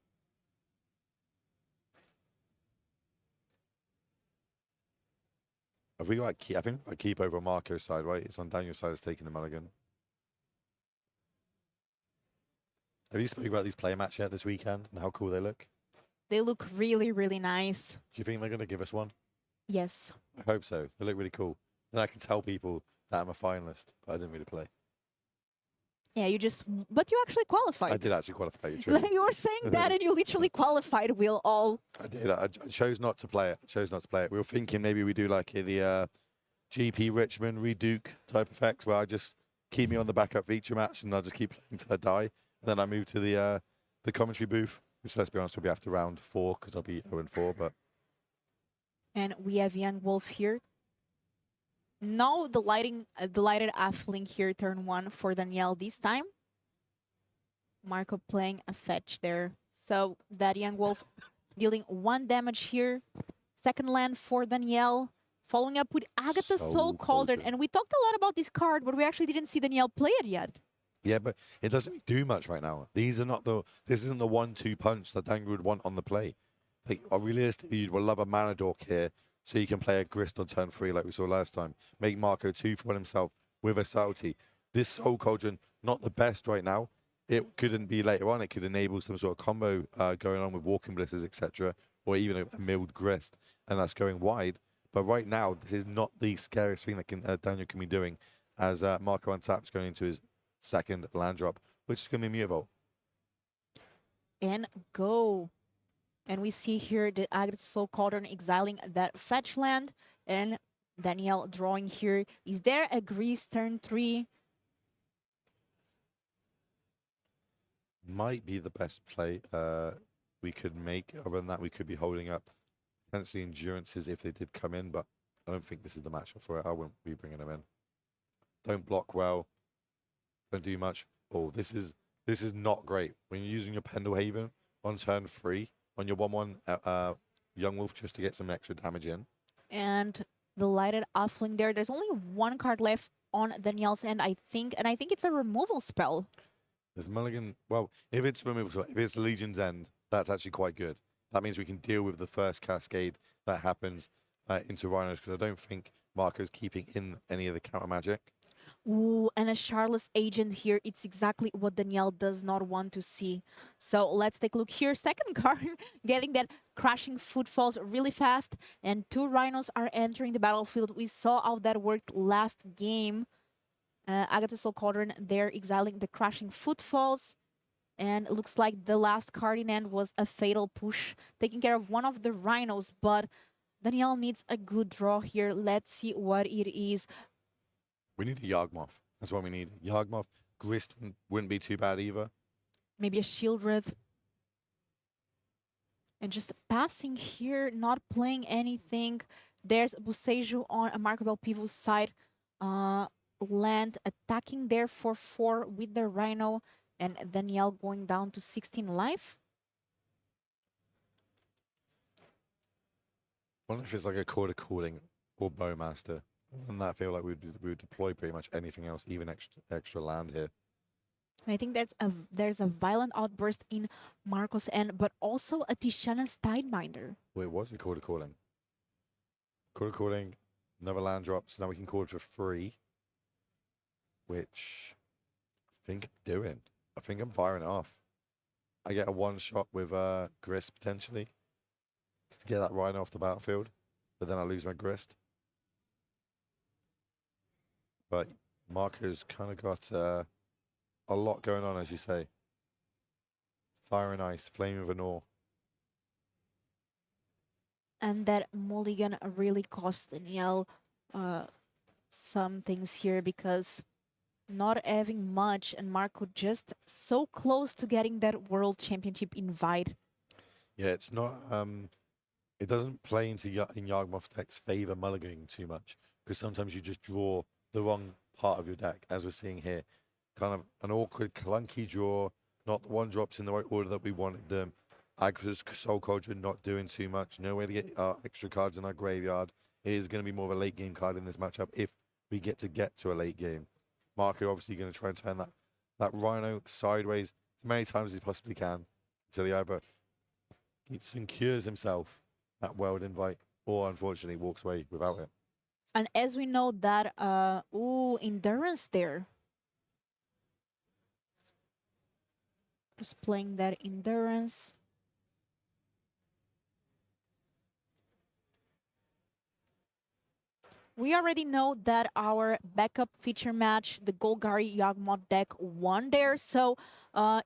Have we got I think I keep over on Marco's side, right? It's on Daniel's side that's taking the mulligan. Have you spoken about these play match yet this weekend and how cool they look? They look really, really nice. Do you think they're going to give us one? Yes. I hope so. They look really cool. And I can tell people that I'm a finalist, but I didn't really play. Yeah, but you actually qualified. I did actually qualify. You You were saying that and you literally qualified, Will, all. I did. I chose not to play it. We were thinking maybe we do like the GP Richmond Reduke type effect where I just keep me on the backup feature match and I'll just keep playing until I die. And then I move to the commentary booth, which let's be honest will be after round 4 because I'll be 0-4. But And we have Young Wolf here. No delighted Athling here, turn 1 for Danielle this time. Marco playing a fetch there. So that Young Wolf dealing 1 damage here. Second land for Danielle. Following up with Agatha Soul Cauldron. And we talked a lot about this card, but we actually didn't see Danielle play it yet. yeah, but it doesn't do much right now. This isn't the 1-2 punch that Daniel would want on the play. Like, realistically, you'd love a mana dork here so you can play a Grist on turn 3 like we saw last time. Make Marco 2 for himself with a subtlety. This Soul Cauldron, not the best right now. It couldn't be later on. It could enable some sort of combo going on with Walking Blisters, etc. Or even a milled Grist, and that's going wide. But right now, this is not the scariest thing that Daniel can be doing as Marco untaps going into his second land drop, which is going to be Mutavault. And go. And we see here the Agatha Soul Cauldron exiling that fetch land. And Danielle drawing here. Is there a Grease turn 3? Might be the best play we could make. Other than that, we could be holding up potentially Endurances if they did come in, but I don't think this is the matchup for it. I wouldn't be bringing them in. Don't block well. Don't do much. Oh, this is not great. When you're using your Pendlehaven on turn 3 on your 1/1 Young Wolf just to get some extra damage in. And the lighted Athling there. There's only 1 card left on Danielle's end, I think. And I think it's a removal spell. There's Mulligan. Well, if it's removal, if it's Legion's End, that's actually quite good. That means we can deal with the first cascade that happens into Rhinos, because I don't think Marco's keeping in any of the counter magic. Ooh, and a Charlotte's Agent here. It's exactly what Danielle does not want to see. So let's take a look here. Second card, getting that Crashing Footfalls really fast. And 2 Rhinos are entering the battlefield. We saw how that worked last game. Agatha Soul Cauldron there exiling the Crashing Footfalls. And it looks like the last card in hand was a Fatal Push, taking care of one of the Rhinos. But Danielle needs a good draw here. Let's see what it is. We need a Yawgmoth. That's what we need. Yawgmoth. Grist wouldn't be too bad either. Maybe a Shieldred. And just passing here, not playing anything. There's Buseju on a Marco Del Pivo's side. Land attacking there for 4 with the Rhino. And Danielle going down to 16 life. I wonder if it's like a Quarter Cooling or Bowmaster. And that I feel like we would deploy pretty much anything else, even extra land here. And I think there's a violent outburst in Marco's end, but also a Tishana's Tidebinder. Well, it was a Quarter Cooling. Quarter Cooling, another land drop, so now we can call it for free. Which I think I'm doing. I think I'm firing it off. I get a 1-shot with Grist potentially. Just to get that Rhino off the battlefield. But then I lose my Grist. But Marco's kind of got a lot going on, as you say. Fire and Ice, Flame of Anor. And that mulligan really cost Danielle some things here, because not having much and Marco just so close to getting that World Championship invite. Yeah, it's not... it doesn't play into in Yawgmoth deck's favor mulliganing too much, because sometimes you just draw the wrong part of your deck, as we're seeing here. Kind of an awkward, clunky draw, Not the one drops in the right order that we wanted them. Agri's Soul Cauldron not doing too much. No way to get extra cards in our graveyard. It is going to be more of a late game card in this matchup if we get to a late game. Marco obviously going to try and turn that Rhino sideways as many times as he possibly can until he either secures himself that world invite or unfortunately walks away without it. And as we know that, endurance there. Just playing that endurance. We already know that our backup feature match, the Golgari Yawgmoth deck, won there. So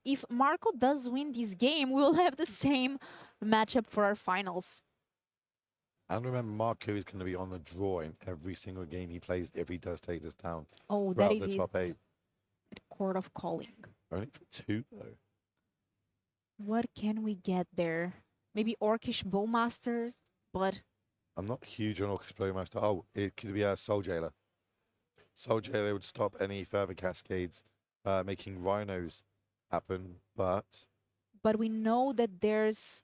if Marco does win this game, we'll have the same matchup for our finals. And remember, Marco is going to be on the draw in every single game he plays if he does take this down. Oh, that throughout it the is. top 8. Court of Calling. Only for 2, though. What can we get there? Maybe Orcish Bowmaster, but... I'm not huge on Orcish Bowmaster. Oh, it could be a Soul Jailer. Soul Jailer would stop any further cascades, making Rhinos happen, but... But we know that there's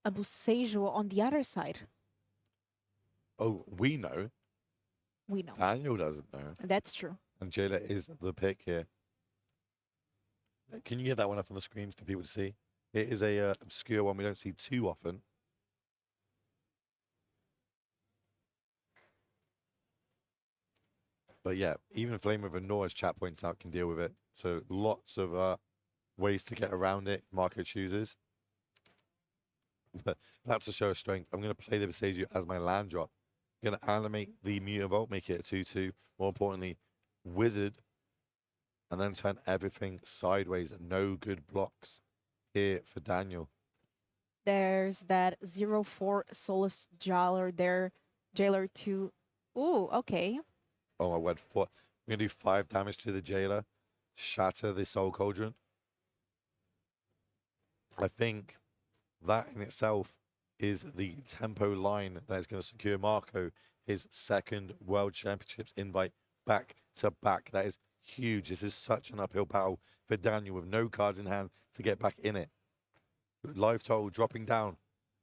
a Busejo on the other side. Oh, we know. We know. Daniel doesn't know. That's true. And Jailer is the pick here. Can you get that one up on the screen for people to see? It is a obscure one we don't see too often. But yeah, even Flame of Anor, as chat points out, can deal with it. So lots of ways to get around it. Marco chooses. But that's a show of strength. I'm going to play the Besagio as my land drop. I'm going to animate the Mutavault, make it a 2-2. More importantly, Wizard. And then turn everything sideways. No good blocks here for Daniel. There's that 0-4 Soulless Jailer there. Jailer 2. Ooh, okay. Oh my word. I'm going to do 5 damage to the Jailer. Shatter the Soul Cauldron. I think that in itself is the tempo line that is going to secure Marco his second World Championships invite back to back. That is huge. This is such an uphill battle for Daniel with no cards in hand to get back in it. Life total dropping down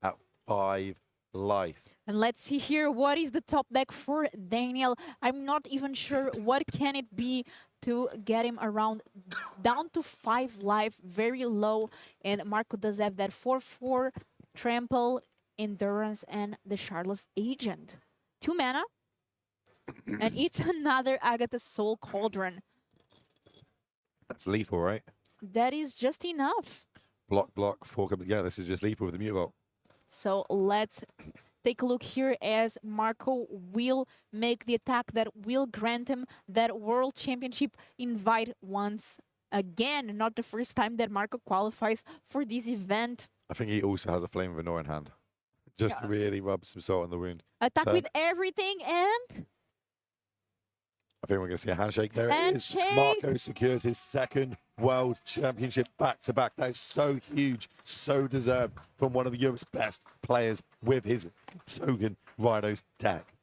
at 5 life. And let's see here, what is the top deck for Daniel? I'm not even sure what can it be to get him around down to 5 life, very low. And Marco does have that 4-4 trample, endurance, and the Shardless Agent. 2 mana. And it's another Agatha Soul Cauldron. That's lethal, right? That is just enough. Block, 4. Yeah, this is just lethal with the Mutavault. So let's take a look here as Marco will make the attack that will grant him that World Championship invite once again. Not the first time that Marco qualifies for this event. I think he also has a Flame of Anor in hand. Just to really rub some salt on the wound. Attack So- with everything and... I think we're going to see a handshake. There it is. Handshake! Marco secures his second World Championship back-to-back. That is so huge, so deserved from one of Europe's best players with his Shogun Rhinos deck.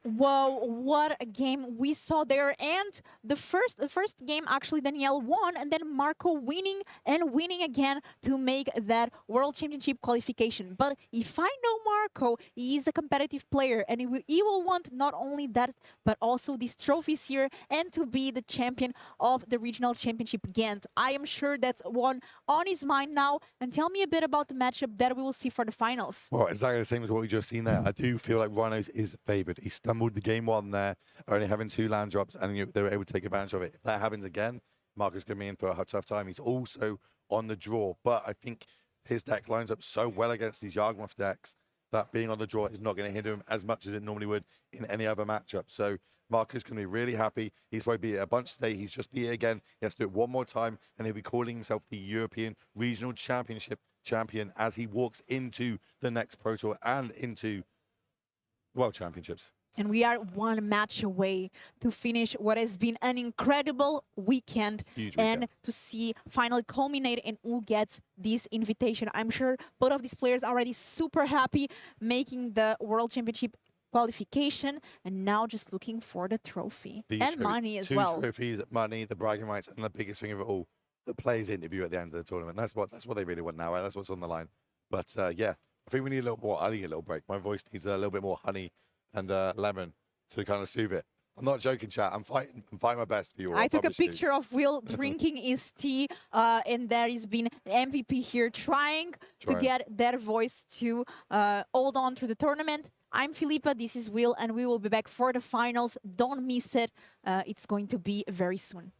Whoa, what a game we saw there. And the first game, actually, Danielle won, and then Marco winning and winning again to make that World Championship qualification. But if I know Marco, he is a competitive player, and he will want not only that, but also these trophies here and to be the champion of the Regional Championship GHENT. I am sure that's one on his mind now. And tell me a bit about the matchup that we will see for the finals. Well, exactly the same as what we just seen there. I do feel like Rhinos is favoured. He stumbled the game 1 there, only having 2 land drops, and they were able to take advantage of it. If that happens again, Marco's going to be in for a tough time. He's also on the draw, but I think his deck lines up so well against these Yawgmoth decks that being on the draw is not going to hinder him as much as it normally would in any other matchup. So Marco's going to be really happy. He's probably beat it a bunch today. He's just beat it again. He has to do it one more time, and he'll be calling himself the European Regional Championship champion as he walks into the next Pro Tour and into World Championships. And we are 1 match away to finish what has been an incredible weekend. Huge And weekend. to see finally culminate and who gets this invitation. I'm sure both of these players are already super happy making the World Championship qualification and now just looking for the trophy. These And money as 2 well. trophies, money, the bragging rights, and the biggest thing of it all, the players interview at the end of the tournament. That's what they really want now, right? That's what's on the line. But yeah, I think we need a little more. I need a little break. My voice needs a little bit more honey and lemon to kind of soothe it. I'm not joking, chat. I'm fighting my best for you all. I took a promise you. picture of Will drinking his tea, and there has been MVP here trying to Trying. get their voice to hold on through the tournament. I'm Filipa, this is Will, and we will be back for the finals. Don't miss it. It's going to be very soon.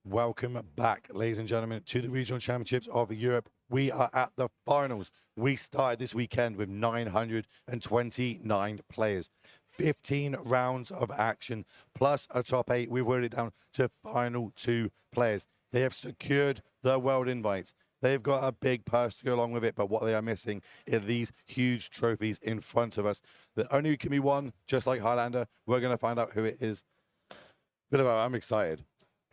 Welcome back, ladies and gentlemen, to the Regional Championships of Europe. We are at the finals. We started this weekend with 929 players, 15 rounds of action, plus a top 8. We've whittled it down to final 2 players. They have secured the world invites. They've got a big purse to go along with it, but what they are missing are these huge trophies in front of us that only can be won, just like Highlander. We're going to find out who it is. Bilbo, I'm excited.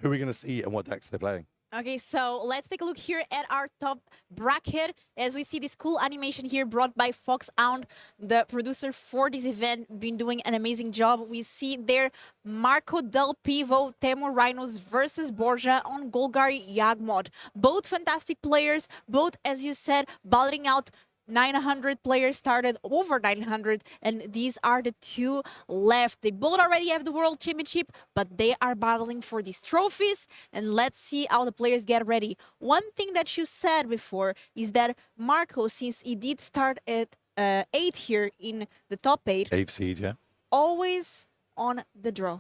Who are we going to see and what decks they're playing? Okay, so let's take a look here at our top bracket as we see this cool animation here brought by Fox Hound, the producer for this event, been doing an amazing job. We see there Marco Del Pivo, Temur Rhinos versus Borja on Golgari Yagmod. Both fantastic players, both, as you said, battling out 900 players started, over 900, and these are the 2 left. They both already have the World Championship, but they are battling for these trophies, and let's see how the players get ready. One thing that you said before is that Marco, since he did start at 8 here in the top 8, 8th seed, yeah? always on the draw.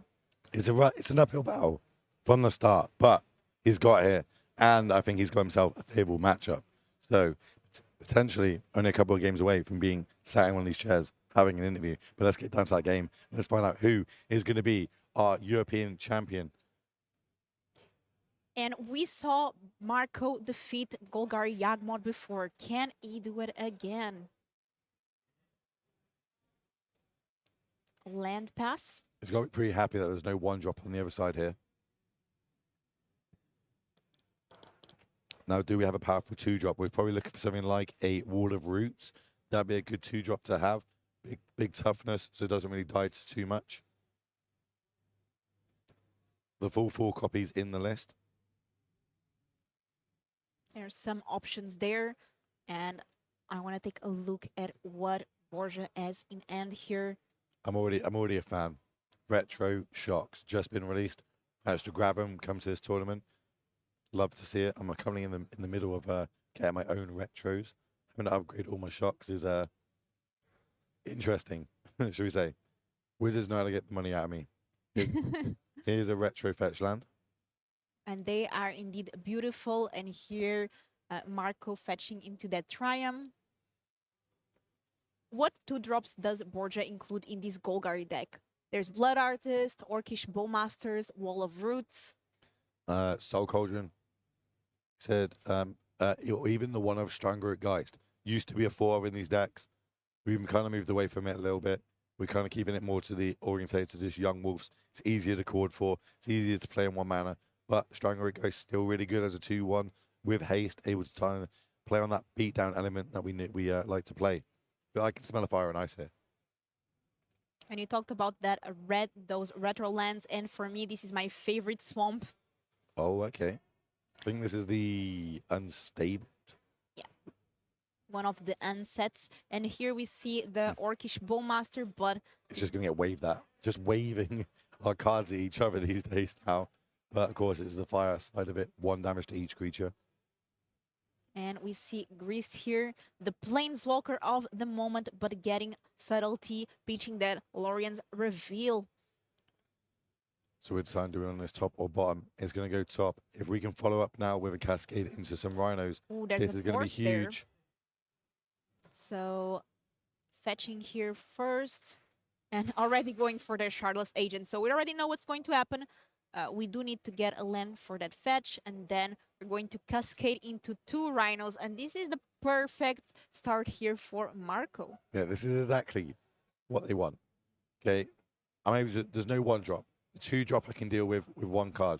It's an uphill battle from the start, but he's got here, and I think he's got himself a favourable matchup. So potentially only a couple of games away from being sat in one of these chairs having an interview. But let's get down to that game. Let's find out who is going to be our European champion. And we saw Marco defeat Golgari Yagmod before. Can he do it again? Land pass. He's got to be pretty happy that there's no 1-drop on the other side here. Now, do we have a powerful 2-drop? We're probably looking for something like a Wall of Roots. That'd be a good 2-drop to have. Big toughness, so it doesn't really die to too much. The full 4 copies in the list. There's some options there. And I want to take a look at what Borja has in hand here. I'm already a fan. Retro Shocks, just been released. Managed to grab them, come to this tournament. Love to see it. I'm currently in the middle of getting my own retros. Having to upgrade all my shocks is interesting, should we say. Wizards know how to get the money out of me. Here's a retro fetch land. And they are indeed beautiful. And here, Marco fetching into that Triumph. What 2-drops does Borja include in this Golgari deck? There's Blood Artist, Orcish Bowmasters, Wall of Roots. Soul Cauldron. Said even the one of Stronger Geist used to be a 4 in these decks. We've kind of moved away from it a little bit. We're kind of keeping it more to the orientated to just young wolves. It's easier to chord for. It's easier to play in 1 mana. But Stronger Geist still really good as a 2/1 with haste, able to try and play on that beatdown element that we like to play. But I can smell a fire and ice here. And you talked about that those retro lands, and for me, this is my favorite swamp. Oh, okay. I think this is the Unstable. Yeah. One of the unsets. And here we see the Orcish Bowmaster, but It's just going to get waved at. Just waving our cards at each other these days now. But, of course, it's the fire side of it. 1 damage to each creature. and we see Grist here, the planeswalker of the moment, but getting subtlety, pitching that Lorian's reveal. So we're deciding doing on this top or bottom. It's going to go top. If we can follow up now with a cascade into some rhinos, Ooh, there's this a is going to be force there. huge. So fetching here first and already going for their Shardless Agent. So we already know what's going to happen. We do need to get a land for that fetch, and then we're going to cascade into 2 rhinos, and this is the perfect start here for Marco. Yeah, this is exactly what they want. Okay, there's no 1-drop. The 2-drop I can deal with 1 card.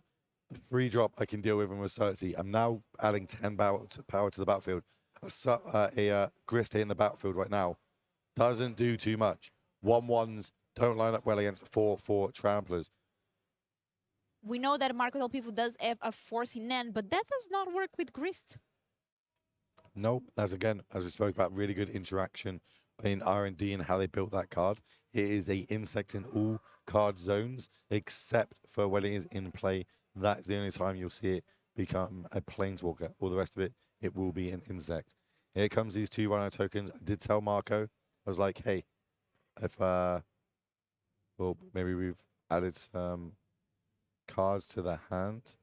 The 3-drop I can deal with in Resurgency. I'm now adding 10 power to the battlefield. A Grist here in the battlefield right now doesn't do too much. 1/1s don't line up well against 4/4 tramplers. We know that Marco Del Pivo does have a force in hand, but that does not work with Grist. Nope. As again, as we spoke about, really good interaction in R&D and how they built that card. It is a insect in all card zones, except for when it is in play. That's the only time you'll see it become a planeswalker. All the rest of it, it will be an insect. Here comes these 2 Rhino tokens. I did tell Marco, I was like, hey, if well, maybe we've added some cards to the hand.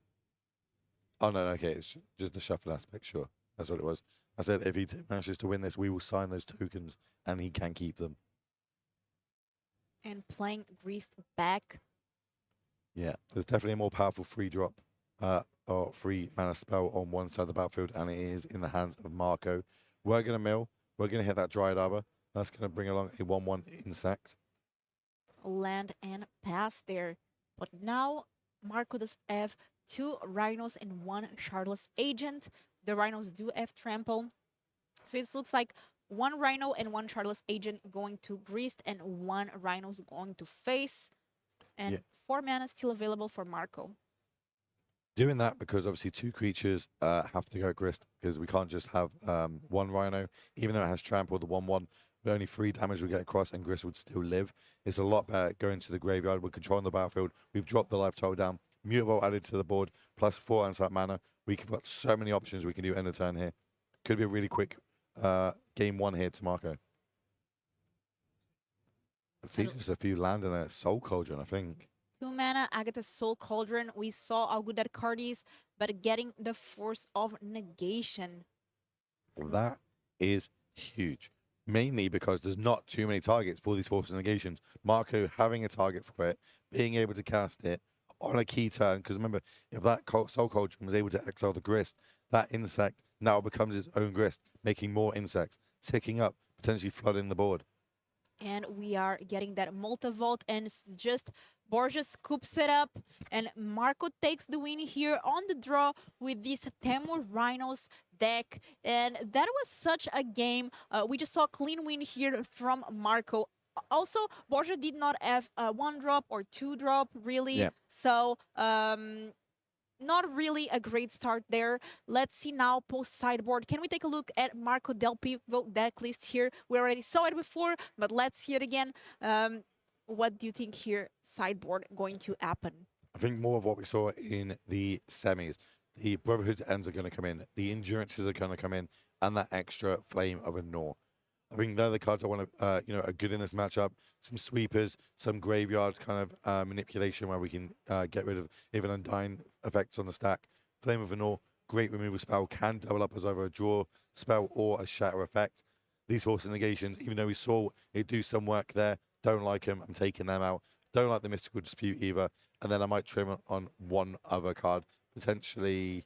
Oh, no, okay, it's just the shuffle aspect, sure. That's what it was. I said if he manages to win this, we will sign those tokens and he can keep them. And playing Greased back. Yeah, there's definitely a more powerful free drop or free mana spell on one side of the battlefield, and it is in the hands of Marco. We're going to mill. We're going to hit that Dryad Arbor. That's going to bring along a 1/1 insect. Land and pass there. But now Marco does have 2 Rhinos and 1 Shardless Agent. The Rhinos do have Trample. So it looks like 1 Rhino and 1 Shardless Agent going to Greased and 1 Rhino's going to Face. And Yeah. 4 mana still available for Marco. Doing that because obviously 2 creatures have to go grist because we can't just have 1 Rhino. Even though it has Trample, the 1/1, but only 3 damage we get across and grist would still live. It's a lot better going to the graveyard. We're controlling the battlefield. We've dropped the life total down. Mutavault added to the board, plus 4 untapped mana. We've got so many options we can do end of turn here. Could be a really quick game 1 here to Marco. Let's see, just a few land and a Soul Cauldron, I think. 2 mana, Agatha's Soul Cauldron. We saw how good that card is, but getting the Force of Negation. That is huge. Mainly because there's not too many targets for these Force of Negations. Marco having a target for it, being able to cast it on a key turn. Because remember, if that Soul Cauldron was able to exile the Grist, that insect now becomes its own Grist, making more insects, ticking up, potentially flooding the board. And we are getting that Multivault, and just Borja scoops it up, and Marco takes the win here on the draw with this Temur Rhinos deck. And that was such a game. We just saw a clean win here from Marco. Also, Borja did not have a 1-drop or 2-drop, really. Yeah. So, not really a great start there. Let's see now post sideboard. Can we take a look at Marco Del Pivo deck list here? We already saw it before, but let's see it again. What do you think here sideboard going to happen? I think more of what we saw in the semis. The Brotherhood's ends are going to come in. The Endurances are going to come in. And that extra Flame of a Gnaw. I think they're the cards I want to, are good in this matchup. Some sweepers, some graveyards kind of manipulation where we can get rid of even undying effects on the stack. Flame of a Gnaw, great removal spell, can double up as either a draw spell or a shatter effect. These Force of Negations, even though we saw it do some work there, don't like them. I'm taking them out. Don't like the Mystical Dispute either. And then I might trim on one other card, potentially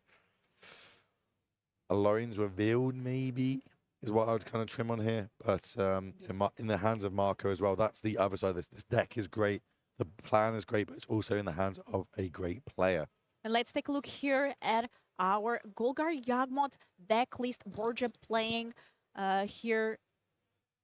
Alloran's Revealed, maybe, is what I would kind of trim on here. But in the hands of Marco as well, that's the other side of this. This deck is great. The plan is great, but it's also in the hands of a great player. And let's take a look here at our Golgar Yawgmoth deck list. Borja playing here.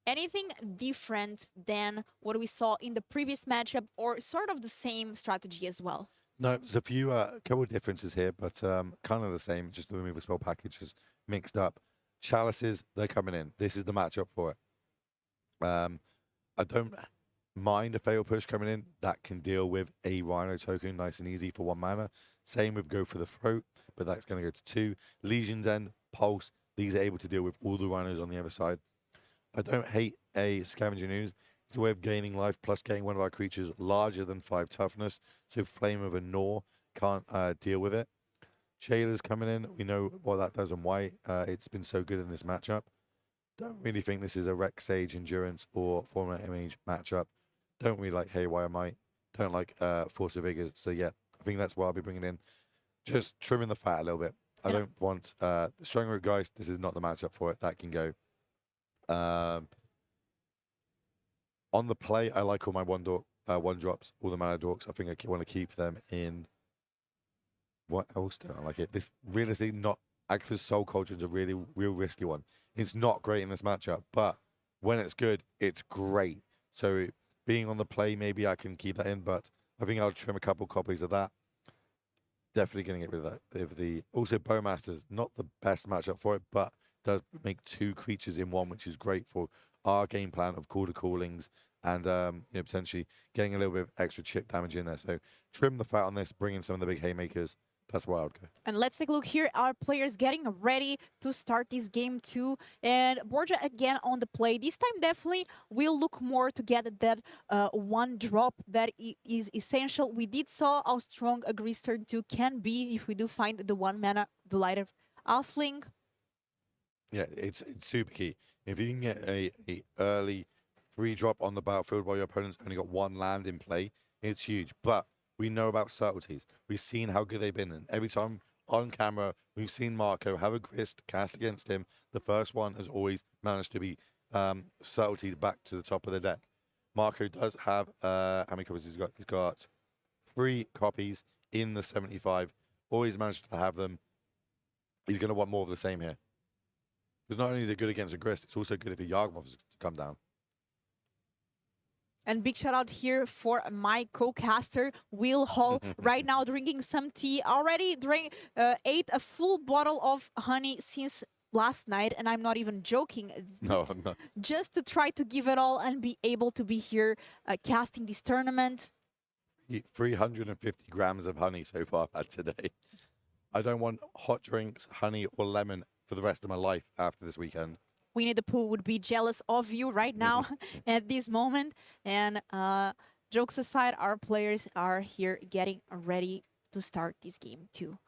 Anything different than what we saw in the previous matchup, or sort of the same strategy as well? No, there's a few, couple of differences here, but kind of the same. Just the removal spell package is mixed up. Chalices, they're coming in. This is the matchup for it. I don't mind a fail push coming in. That can deal with a Rhino token nice and easy for 1 mana. Same with Go for the Throat, but that's going to go to 2. Legion's End, Pulse, these are able to deal with all the Rhinos on the other side. I don't hate a Scavenger News. It's a way of gaining life plus getting one of our creatures larger than 5 toughness. So Flame of a Gnaw can't deal with it. Jailer's coming in. We know what that does and why it's been so good in this matchup. Don't really think this is a Rex Sage Endurance or Former Mage matchup. Don't really like Haywire Might. Don't like Force of Vigors. So yeah, I think that's what I'll be bringing in. Just trimming the fat a little bit. I don't want the Strong Geist. This is not the matchup for it. That can go. On the play, I like all my one drops, all the mana dorks. I think I want to keep them in. What else don't I like it? This realistically not Agatha's Soul Cauldron is a real risky one. It's not great in this matchup, but when it's good, it's great. So being on the play, maybe I can keep that in, but I think I'll trim a couple copies of that. Definitely going to get rid of that. Also, Bowmaster's not the best matchup for it, but does make 2 creatures in 1, which is great for our game plan of Call to Callings and potentially getting a little bit of extra chip damage in there. So trim the fat on this, bring in some of the big haymakers. That's where I would go. And let's take a look here. Our players getting ready to start this game too. And Borja again on the play. This time definitely we'll look more to get that one drop that is essential. We did saw how strong a Grease turn 2 can be if we do find the 1-mana Delighted Offling. Yeah, it's super key. If you can get a early free drop on the battlefield while your opponent's only got one land in play, it's huge. But we know about subtleties. We've seen how good they've been. And every time on camera, we've seen Marco have a grist cast against him. The first one has always managed to be subtlety back to the top of the deck. Marco does have, how many copies he's got? He's got 3 copies in the 75. Always managed to have them. He's going to want more of the same here. Because not only is it good against a grist, it's also good if a Yawgmoth is to come down. And big shout out here for my co-caster, Will Hall, right now drinking some tea. Already ate a full bottle of honey since last night, and I'm not even joking. No, I'm not. Just to try to give it all and be able to be here casting this tournament. 350 grams of honey so far I've had today. I don't want hot drinks, honey, or lemon for the rest of my life after this weekend. Winnie the Pooh would be jealous of you right now at this moment. And jokes aside, our players are here getting ready to start this game too.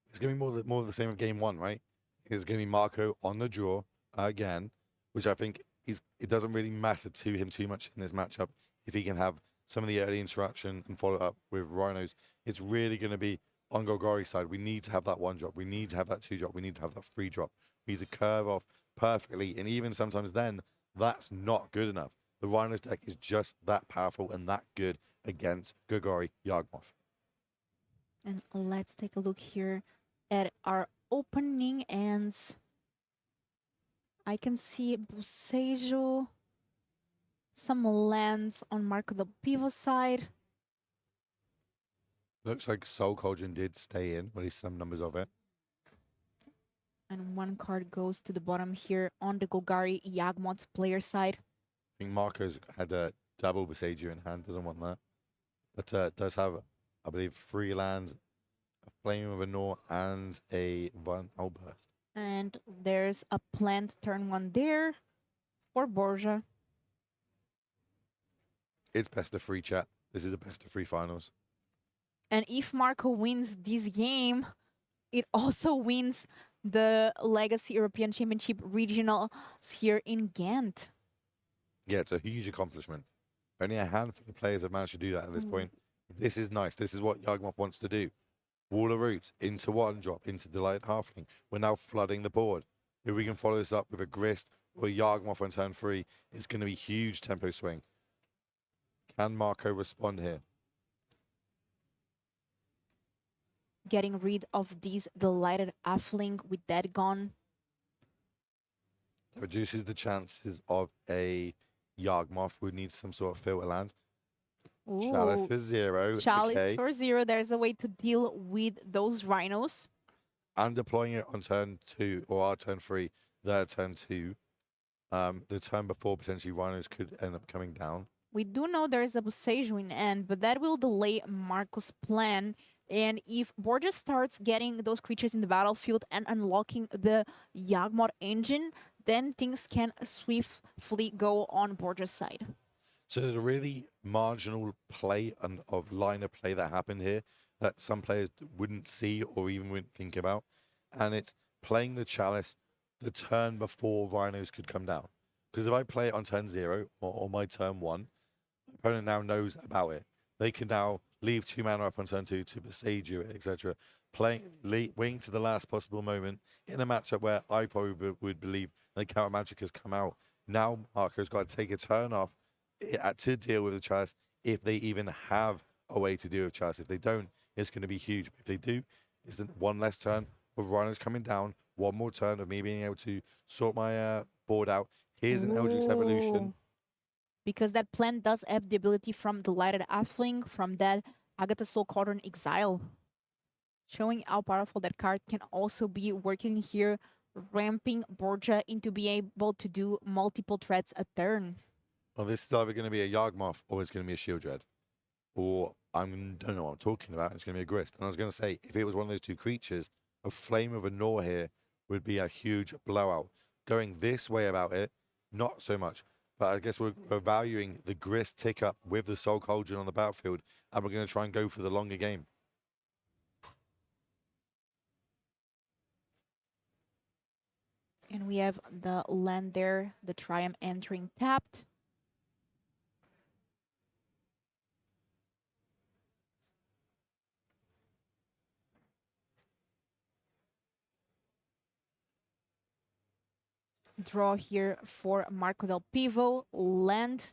It's going to be more of the same of game 1, right? It's going to be Marco on the draw again, which I think it doesn't really matter to him too much in this matchup if he can have some of the early interaction and follow up with Rhinos. It's really going to be on Golgari's side. We need to have that 1 drop. We need to have that 2 drop. We need to have that 3 drop. We need to curve off perfectly, and even sometimes then, that's not good enough. The Rhinos deck is just that powerful and that good against Golgari Yawgmoth. And let's take a look here at our opening ends. I can see Busejo, some lands on Marco the Pivo side. Looks like Soul Cauldron did stay in, at least some numbers of it. And 1 card goes to the bottom here on the Golgari Yawgmoth player side. I think Marco's had a double Besaidu in hand, doesn't want that. But does have, I believe, 3 lands, a Flame of a Nor, and a One Outburst. And there's a plant turn 1 there for Borja. It's best of 3 chat. This is a best of 3 finals. And if Marco wins this game, it also wins the Legacy European Championship Regionals here in Ghent. Yeah, it's a huge accomplishment. Only a handful of players have managed to do that at this point. This is nice. This is what Yawgmoth wants to do. Wall of Roots into 1 drop, into Delight Halfling. We're now flooding the board. If we can follow this up with a Grist or a Yawgmoth on turn 3, it's going to be huge tempo swing. Can Marco respond here? Getting rid of these Delighted Halfling with that gone. That reduces the chances of a Yawgmoth who needs some sort of filter land. Chalice Ooh, for 0. Chalice Okay. for 0. There's a way to deal with those Rhinos. And deploying it on turn 2 or our turn 3, their turn 2. The turn before, potentially, Rhinos could end up coming down. We do know there is a Busejo in end, but that will delay Marco's plan. And if Borja starts getting those creatures in the battlefield and unlocking the Yawgmoth engine, then things can swiftly go on Borja's side. So there's a really marginal play and of line of play that happened here that some players wouldn't see or even wouldn't think about. And it's playing the Chalice the turn before Rhinos could come down. Because if I play it on turn 0 or my turn 1, the opponent now knows about it. They can now leave 2 mana up on turn 2 to Besaidu it, etc. Waiting to the last possible moment in a matchup where I probably would believe the counter magic has come out. Now Marco's got to take a turn off to deal with the Chalice if they even have a way to deal with Chalice. If they don't, it's going to be huge. If they do, it's 1 less turn of Rhinos coming down, 1 more turn of me being able to sort my board out. Here's an Eldritch Evolution. Because that plan does have the ability from Delighted Halfling, from that Agatha Soul Cauldron Exile. Showing how powerful that card can also be working here, ramping Borja into being able to do multiple threats a turn. Well, this is either going to be a Yawgmoth or it's going to be a Shield Dread. Or don't know what I'm talking about. It's going to be a grist. And I was going to say, if it was one of those two creatures, a Flame of Anor here would be a huge blowout. Going this way about it, not so much. But I guess we're valuing the grist tick up with the Soul Cauldron on the battlefield, and we're going to try and go for the longer game. And we have the land there, the Triumph entering tapped. Draw here for Marco Del Pivo, land.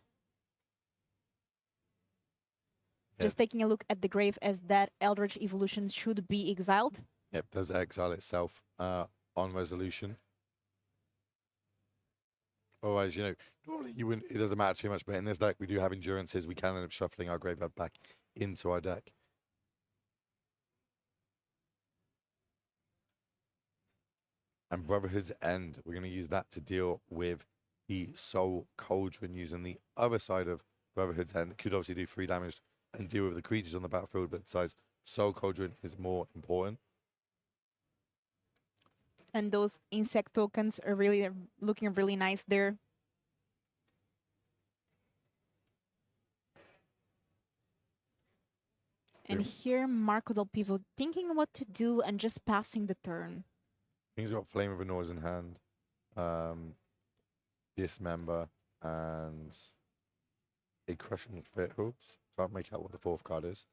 Just taking a look at the grave as that Eldritch Evolution should be exiled. Yep, does exile itself on resolution. Otherwise, you know, normally you wouldn't, it doesn't matter too much, but in this deck we do have endurances. We can end up shuffling our graveyard back into our deck. And Brotherhood's End, we're going to use that to deal with the Soul Cauldron using the other side of Brotherhood's End. It could obviously do 3 damage and deal with the creatures on the battlefield, but besides, Soul Cauldron is more important. And those insect tokens are really looking really nice there. And here, Marco Del Pivo thinking what to do and just passing the turn. He's got Flame of Anors in hand, Dismember, and a Crushing Fit. Oops, can't make out what the 4th card is.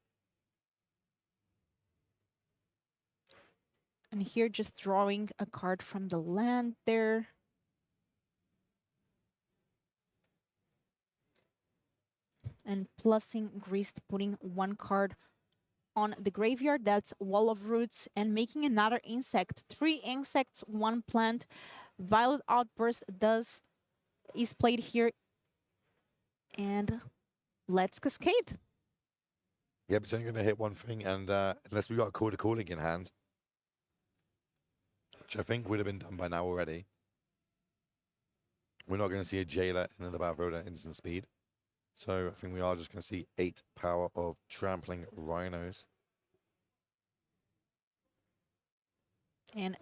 And here, just drawing a card from the land there. And plussing Grist, putting 1 card on the graveyard. That's Wall of Roots, and making another insect. 3 insects, 1 plant. Violet Outburst is played here. And let's cascade. Yep, it's only going to hit 1 thing, and unless we got a Call to Calling in hand, which I think would have been done by now already, we're not going to see a Jailer in the battlefield at instant speed. So I think we are just going to see 8 power of Trampling Rhinos. And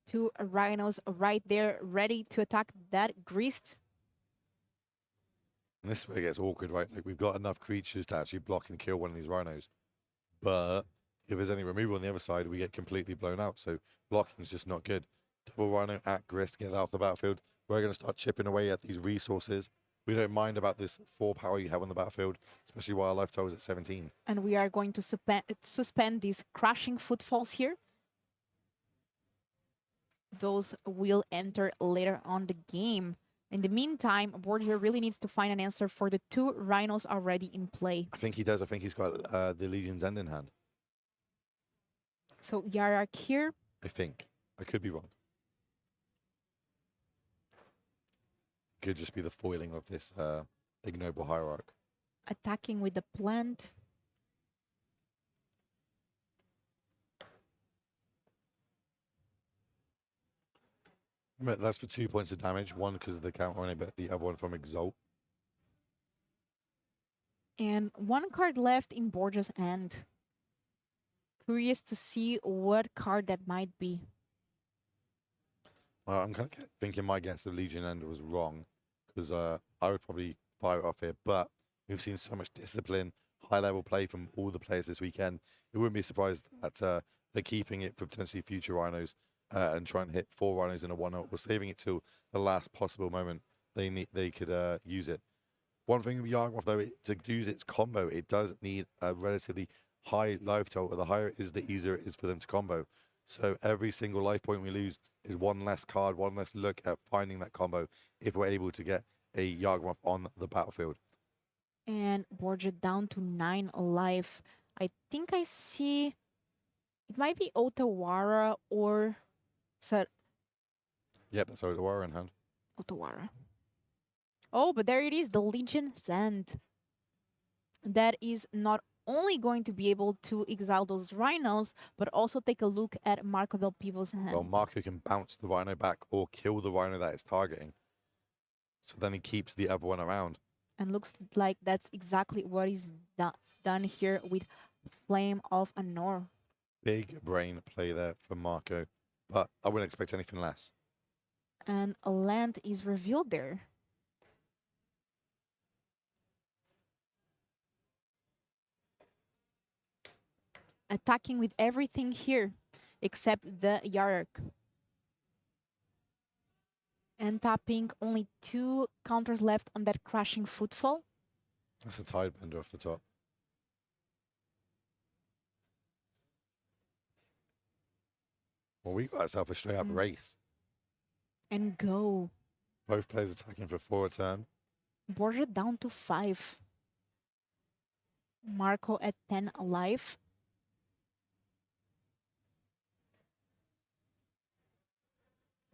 2 rhinos right there, ready to attack that Grist. And this is where it gets awkward, right? Like, we've got enough creatures to actually block and kill one of these rhinos. But if there's any removal on the other side, we get completely blown out. So blocking is just not good. Double Rhino at Grist gets out of the battlefield. We're going to start chipping away at these resources. We don't mind about this 4 power you have on the battlefield, especially while our life total is at 17. And we are going to suspend these Crushing Footfalls here. Those will enter later on the game. In the meantime, board here really needs to find an answer for the 2 rhinos already in play. I think he does. I think he's got the Legion's End in hand. So Yarark here. I think. I could be wrong. Could just be the foiling of this ignoble hierarch. Attacking with the plant. That's for 2 points of damage. 1 because of the counter on it, but the other one from Exalt. And 1 card left in Borja's End. Curious to see what card that might be. Well, I'm kind of thinking my guess of Legion End was wrong, because I would probably fire it off here, but we've seen so much discipline, high-level play from all the players this weekend. It wouldn't be surprised that they're keeping it for potentially future Rhinos and trying to hit 4 Rhinos in a 1-0, or saving it till the last possible moment they could use it. One thing with Yarmoth, though, to use its combo, it does need a relatively high life total. The higher it is, the easier it is for them to combo. So every single life point we lose is 1 less card, 1 less look at finding that combo if we're able to get a Yarmoth on the battlefield. And Borja down to 9 life. I think I see it might be Otawara or Yep, that's Otawara in hand. Otawara. Oh, but there it is, the Legion's End. That is not only going to be able to exile those rhinos, but also take a look at Marco Del Pivo's hand. Well, Marco can bounce the rhino back or kill the rhino that it's targeting. So then he keeps the other one around. And looks like that's exactly what is done here with Flame of Anor. Big brain play there for Marco, but I wouldn't expect anything less. And a land is revealed there. Attacking with everything here except the Yarok. And tapping only 2 counters left on that crashing footfall. That's a tide bender off the top. Well, we got ourselves a straight up race. And go. Both players attacking for 4 a turn. Borja down to 5. Marco at 10 alive.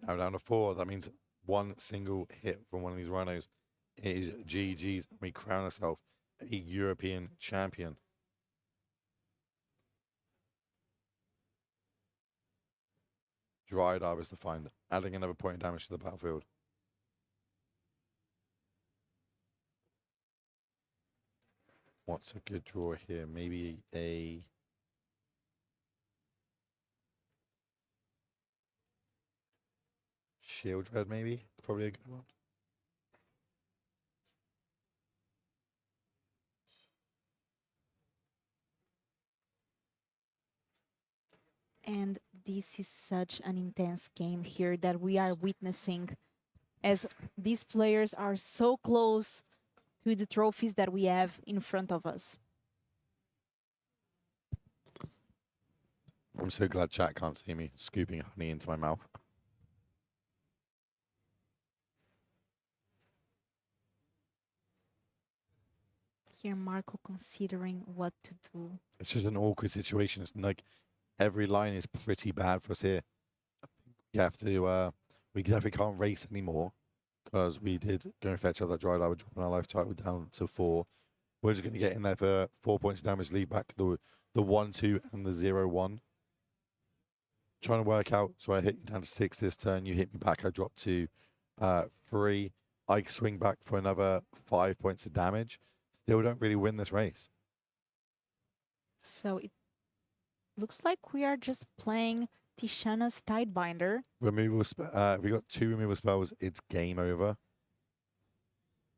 Now down to 4. That means one single hit from one of these rhinos is GG's. We crown ourselves a European champion. Dry Divers to find, adding another point of damage to the battlefield. What's a good draw here? Maybe a Shield Dread, maybe? Probably a good one. And this is such an intense game here that we are witnessing, as these players are so close to the trophies that we have in front of us. I'm so glad chat can't see me scooping honey into my mouth. Here Marco considering what to do. It's just an awkward situation. It's like every line is pretty bad for us here. You have to, we definitely can't race anymore because we did go and fetch out that Dry Diver, dropping our life title down to 4. We're just going to get in there for 4 points of damage, leave back the 1-2 and the 0-1. Trying to work out, so I hit you down to 6 this turn, you hit me back, I drop to 3. I swing back for another 5 points of damage. Still don't really win this race. So it looks like we are just playing Tishana's Tidebinder. Removal, if we got 2 removal spells, it's game over.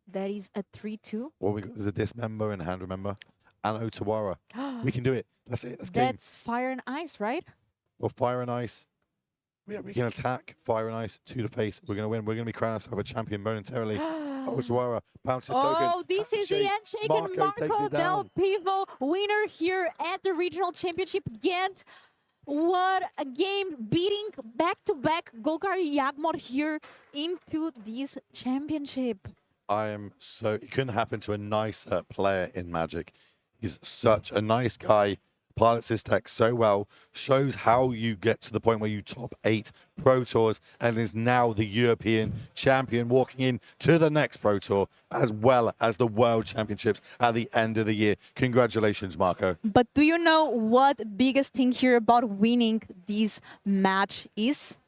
That is a 3-2. What we got is a Dismember and Hand Remember. And Otawara. We can do it. That's it. That's game. That's Fire and Ice, right? Well, Fire and Ice. Yeah, we can attack Fire and Ice to the face. We're going to win. We're going to be crowning ourselves a champion momentarily. Otawara bounces token. Oh, this is the handshake, and Marco Del Pivo, winner here at the Regional Championship. GHENT, what a game, beating back-to-back Golgari Yagmor here into this championship. I am so... It couldn't happen to a nicer player in Magic. He's such a nice guy. Pilots his deck so well, shows how you get to the point where you top 8 Pro Tours and is now the European champion, walking in to the next Pro Tour as well as the World Championships at the end of the year. Congratulations, Marco. But do you know what biggest thing here about winning this match is?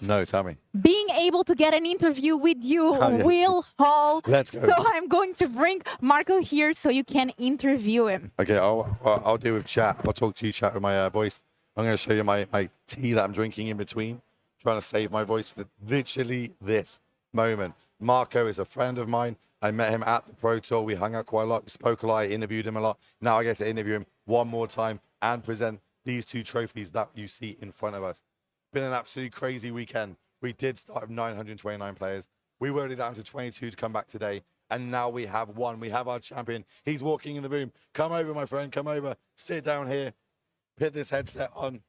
No, tell me. Being able to get an interview with you, Oh, yeah. Will Hall. Let's go. So I'm going to bring Marco here so you can interview him. Okay, I'll deal with chat. I'll talk to you, chat, with my voice. I'm going to show you my tea that I'm drinking in between, trying to save my voice for literally this moment. Marco is a friend of mine. I met him at the Pro Tour. We hung out quite a lot. We spoke a lot. I interviewed him a lot. Now I get to interview him one more time and present these 2 trophies that you see in front of us. Been an absolutely crazy weekend. We did start with 929 players. We were already down to 22 to come back today. And now we have 1. We have our champion. He's walking in the room. Come over, my friend. Come over. Sit down here. Put this headset on.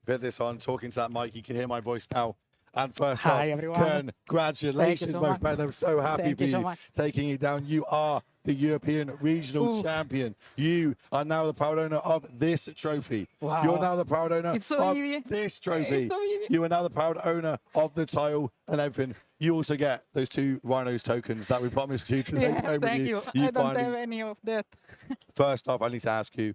Put this on. Talking to that mic. You can hear my voice now. And first off, everyone. congratulations, so my much. friend. I'm so happy Thank for you so you much. taking it down. You are the European regional champion. You are now the proud owner of this trophy. Wow. You're now the proud owner It's so of easy. this trophy. It's so easy. You are now the proud owner of the title and everything. You also get those 2 Rhinos tokens that we promised you to take home with Thank you. I don't finally- have any of that. First off, I need to ask you,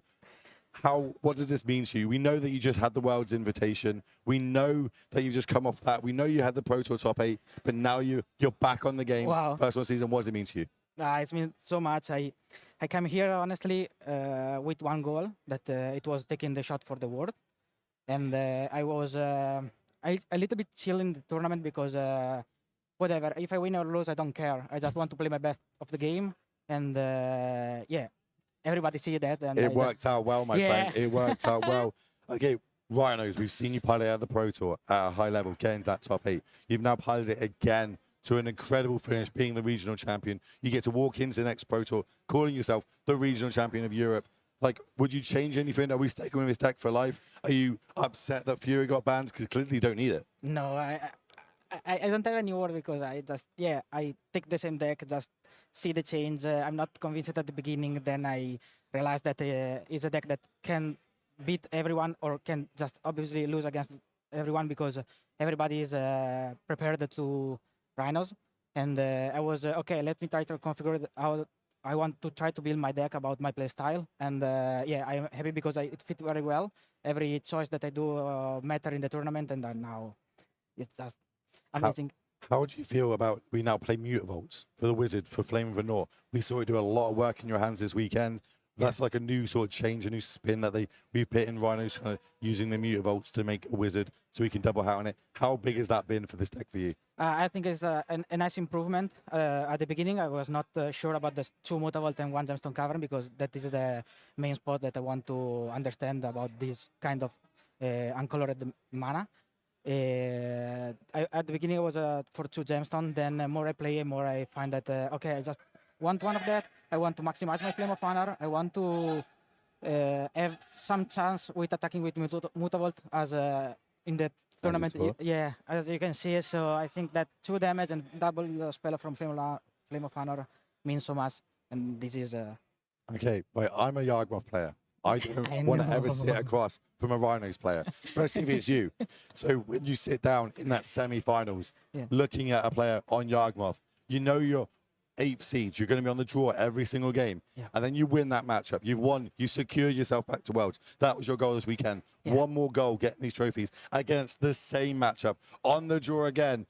what does this mean to you? We know that you just had the world's invitation. We know that you've just come off that. We know you had the Pro Tour top 8, but now you're back on the game. Wow. First one season, what does it mean to you? It means so much. I came here honestly with one goal, that it was taking the shot for the world, and I was a little bit chill in the tournament because whatever, if I win or lose, I don't care. I just want to play my best of the game, and yeah, everybody see that. And It worked out well, my Yeah. friend. It worked out well. Okay, Rhinos, we've seen you pilot at the Pro Tour at a high level, getting that top 8. You've now piloted it again to an incredible finish, being the regional champion. You get to walk into the next Pro Tour, calling yourself the regional champion of Europe. Like, would you change anything? Are we sticking with this deck for life? Are you upset that Fury got banned? Because clearly you don't need it. No, I don't have any word because I take the same deck, just see the change. I'm not convinced at the beginning. Then I realized that it's a deck that can beat everyone or can just obviously lose against everyone because everybody is prepared to Rhinos. And I was, okay, let me try to configure how I want to try to build my deck about my play style. And yeah, I'm happy because it fit very well. Every choice that I do matter in the tournament, and now it's just amazing. How do you feel about we now play Mutavolts for the Wizard, for Flame of the North? We saw you do a lot of work in your hands this weekend. That's like a new sort of change, a new spin that we've put in Rhinos, kind of using the Mutavolts to make a Wizard so we can double hat on it. How big has that been for this deck for you? I think it's a nice improvement. At the beginning, I was not sure about the 2 Mutavault and 1 Gemstone Cavern because that is the main spot that I want to understand about this kind of uncolored mana. At the beginning, I was for 2 Gemstone. Then more I play, more I find that, okay, I just want one of that. I want to maximize my Flame of Honor. I want to have some chance with attacking with Mutavault as in the tournament. Yeah, as you can see. So I think that 2 damage and double spell from Flame of Honor means so much. And this is... Okay, but I'm a Yawgmoth player. I don't want to ever sit across from a Rhinos player, especially if it's you. So when you sit down in that semi-finals, looking at a player on Yawgmoth, you know you're 8th seed. You're going to be on the draw every single game. And then you win that matchup. You've won. You secure yourself back to Worlds. That was your goal this weekend. One more goal, getting these trophies against the same matchup on the draw again.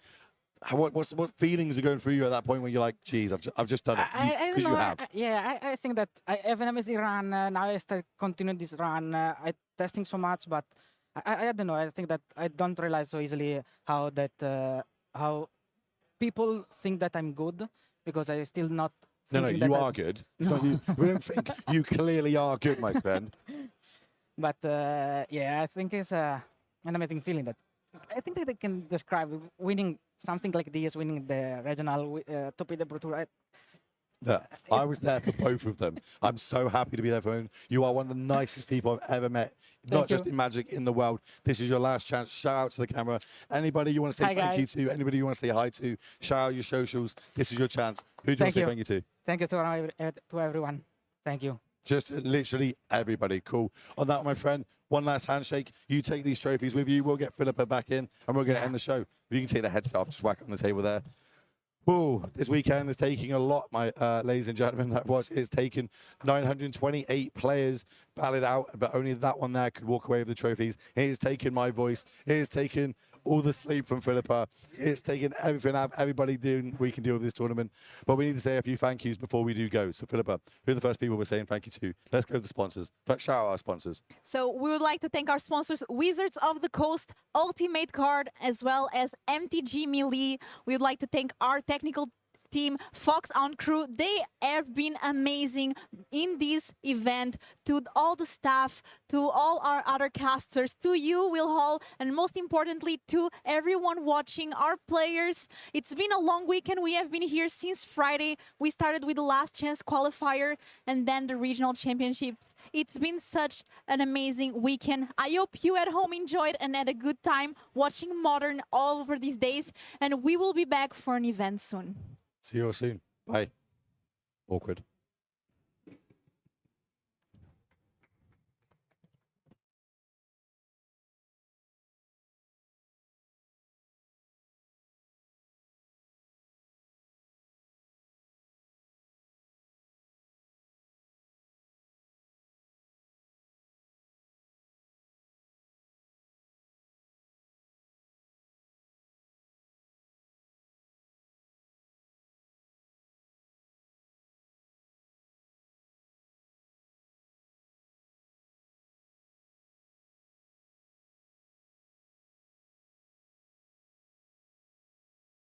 What feelings are going through you at that point when you're like, geez, I've just done it? Because you have. I think that I have an amazing run. Now I start continue this run. I testing so much, but I don't know. I think that I don't realize so easily how people think that I'm good because I still not. No, you are good. It's not you. We don't think you clearly are good, my friend. But yeah, I think it's an amazing feeling that I think that I can describe winning something like this, winning the regional top in the Pro Tour. Yeah, I was there for both of them. I'm so happy to be there for you. You are one of the nicest people I've ever met, not just in Magic, in the world. This is your last chance. Shout out to the camera. Anybody you want to say thank you to, anybody you want to say hi to, shout out your socials. This is your chance. Who do you want to say thank you to? Thank you to everyone. Thank you. Just literally everybody. Cool. On that, my friend, one last handshake. You take these trophies with you. We'll get Philippa back in, and we're going to end the show. If you can take the headset off, just whack it on the table there. Whoa, this weekend is taking a lot, my ladies and gentlemen. It's taken 928 players battled out, but only that one there could walk away with the trophies. It has taken my voice. It has taken all the sleep from Philippa. It's taken everything out of everybody we can do with this tournament. But we need to say a few thank yous before we do go. So Philippa, who are the first people we're saying thank you to? Let's go to the sponsors. Shout out our sponsors. So we would like to thank our sponsors, Wizards of the Coast, Ultimate Card, as well as MTG Melee. We would like to thank our technical team, Fox on Crew. They have been amazing in this event. To all the staff, to all our other casters, to you, Will Hall, and most importantly, to everyone watching, our players. It's been a long weekend. We have been here since Friday. We started with the last chance qualifier and then the regional championships. It's been such an amazing weekend. I hope you at home enjoyed and had a good time watching Modern all over these days. And we will be back for an event soon. See you all soon. Bye. Awkward.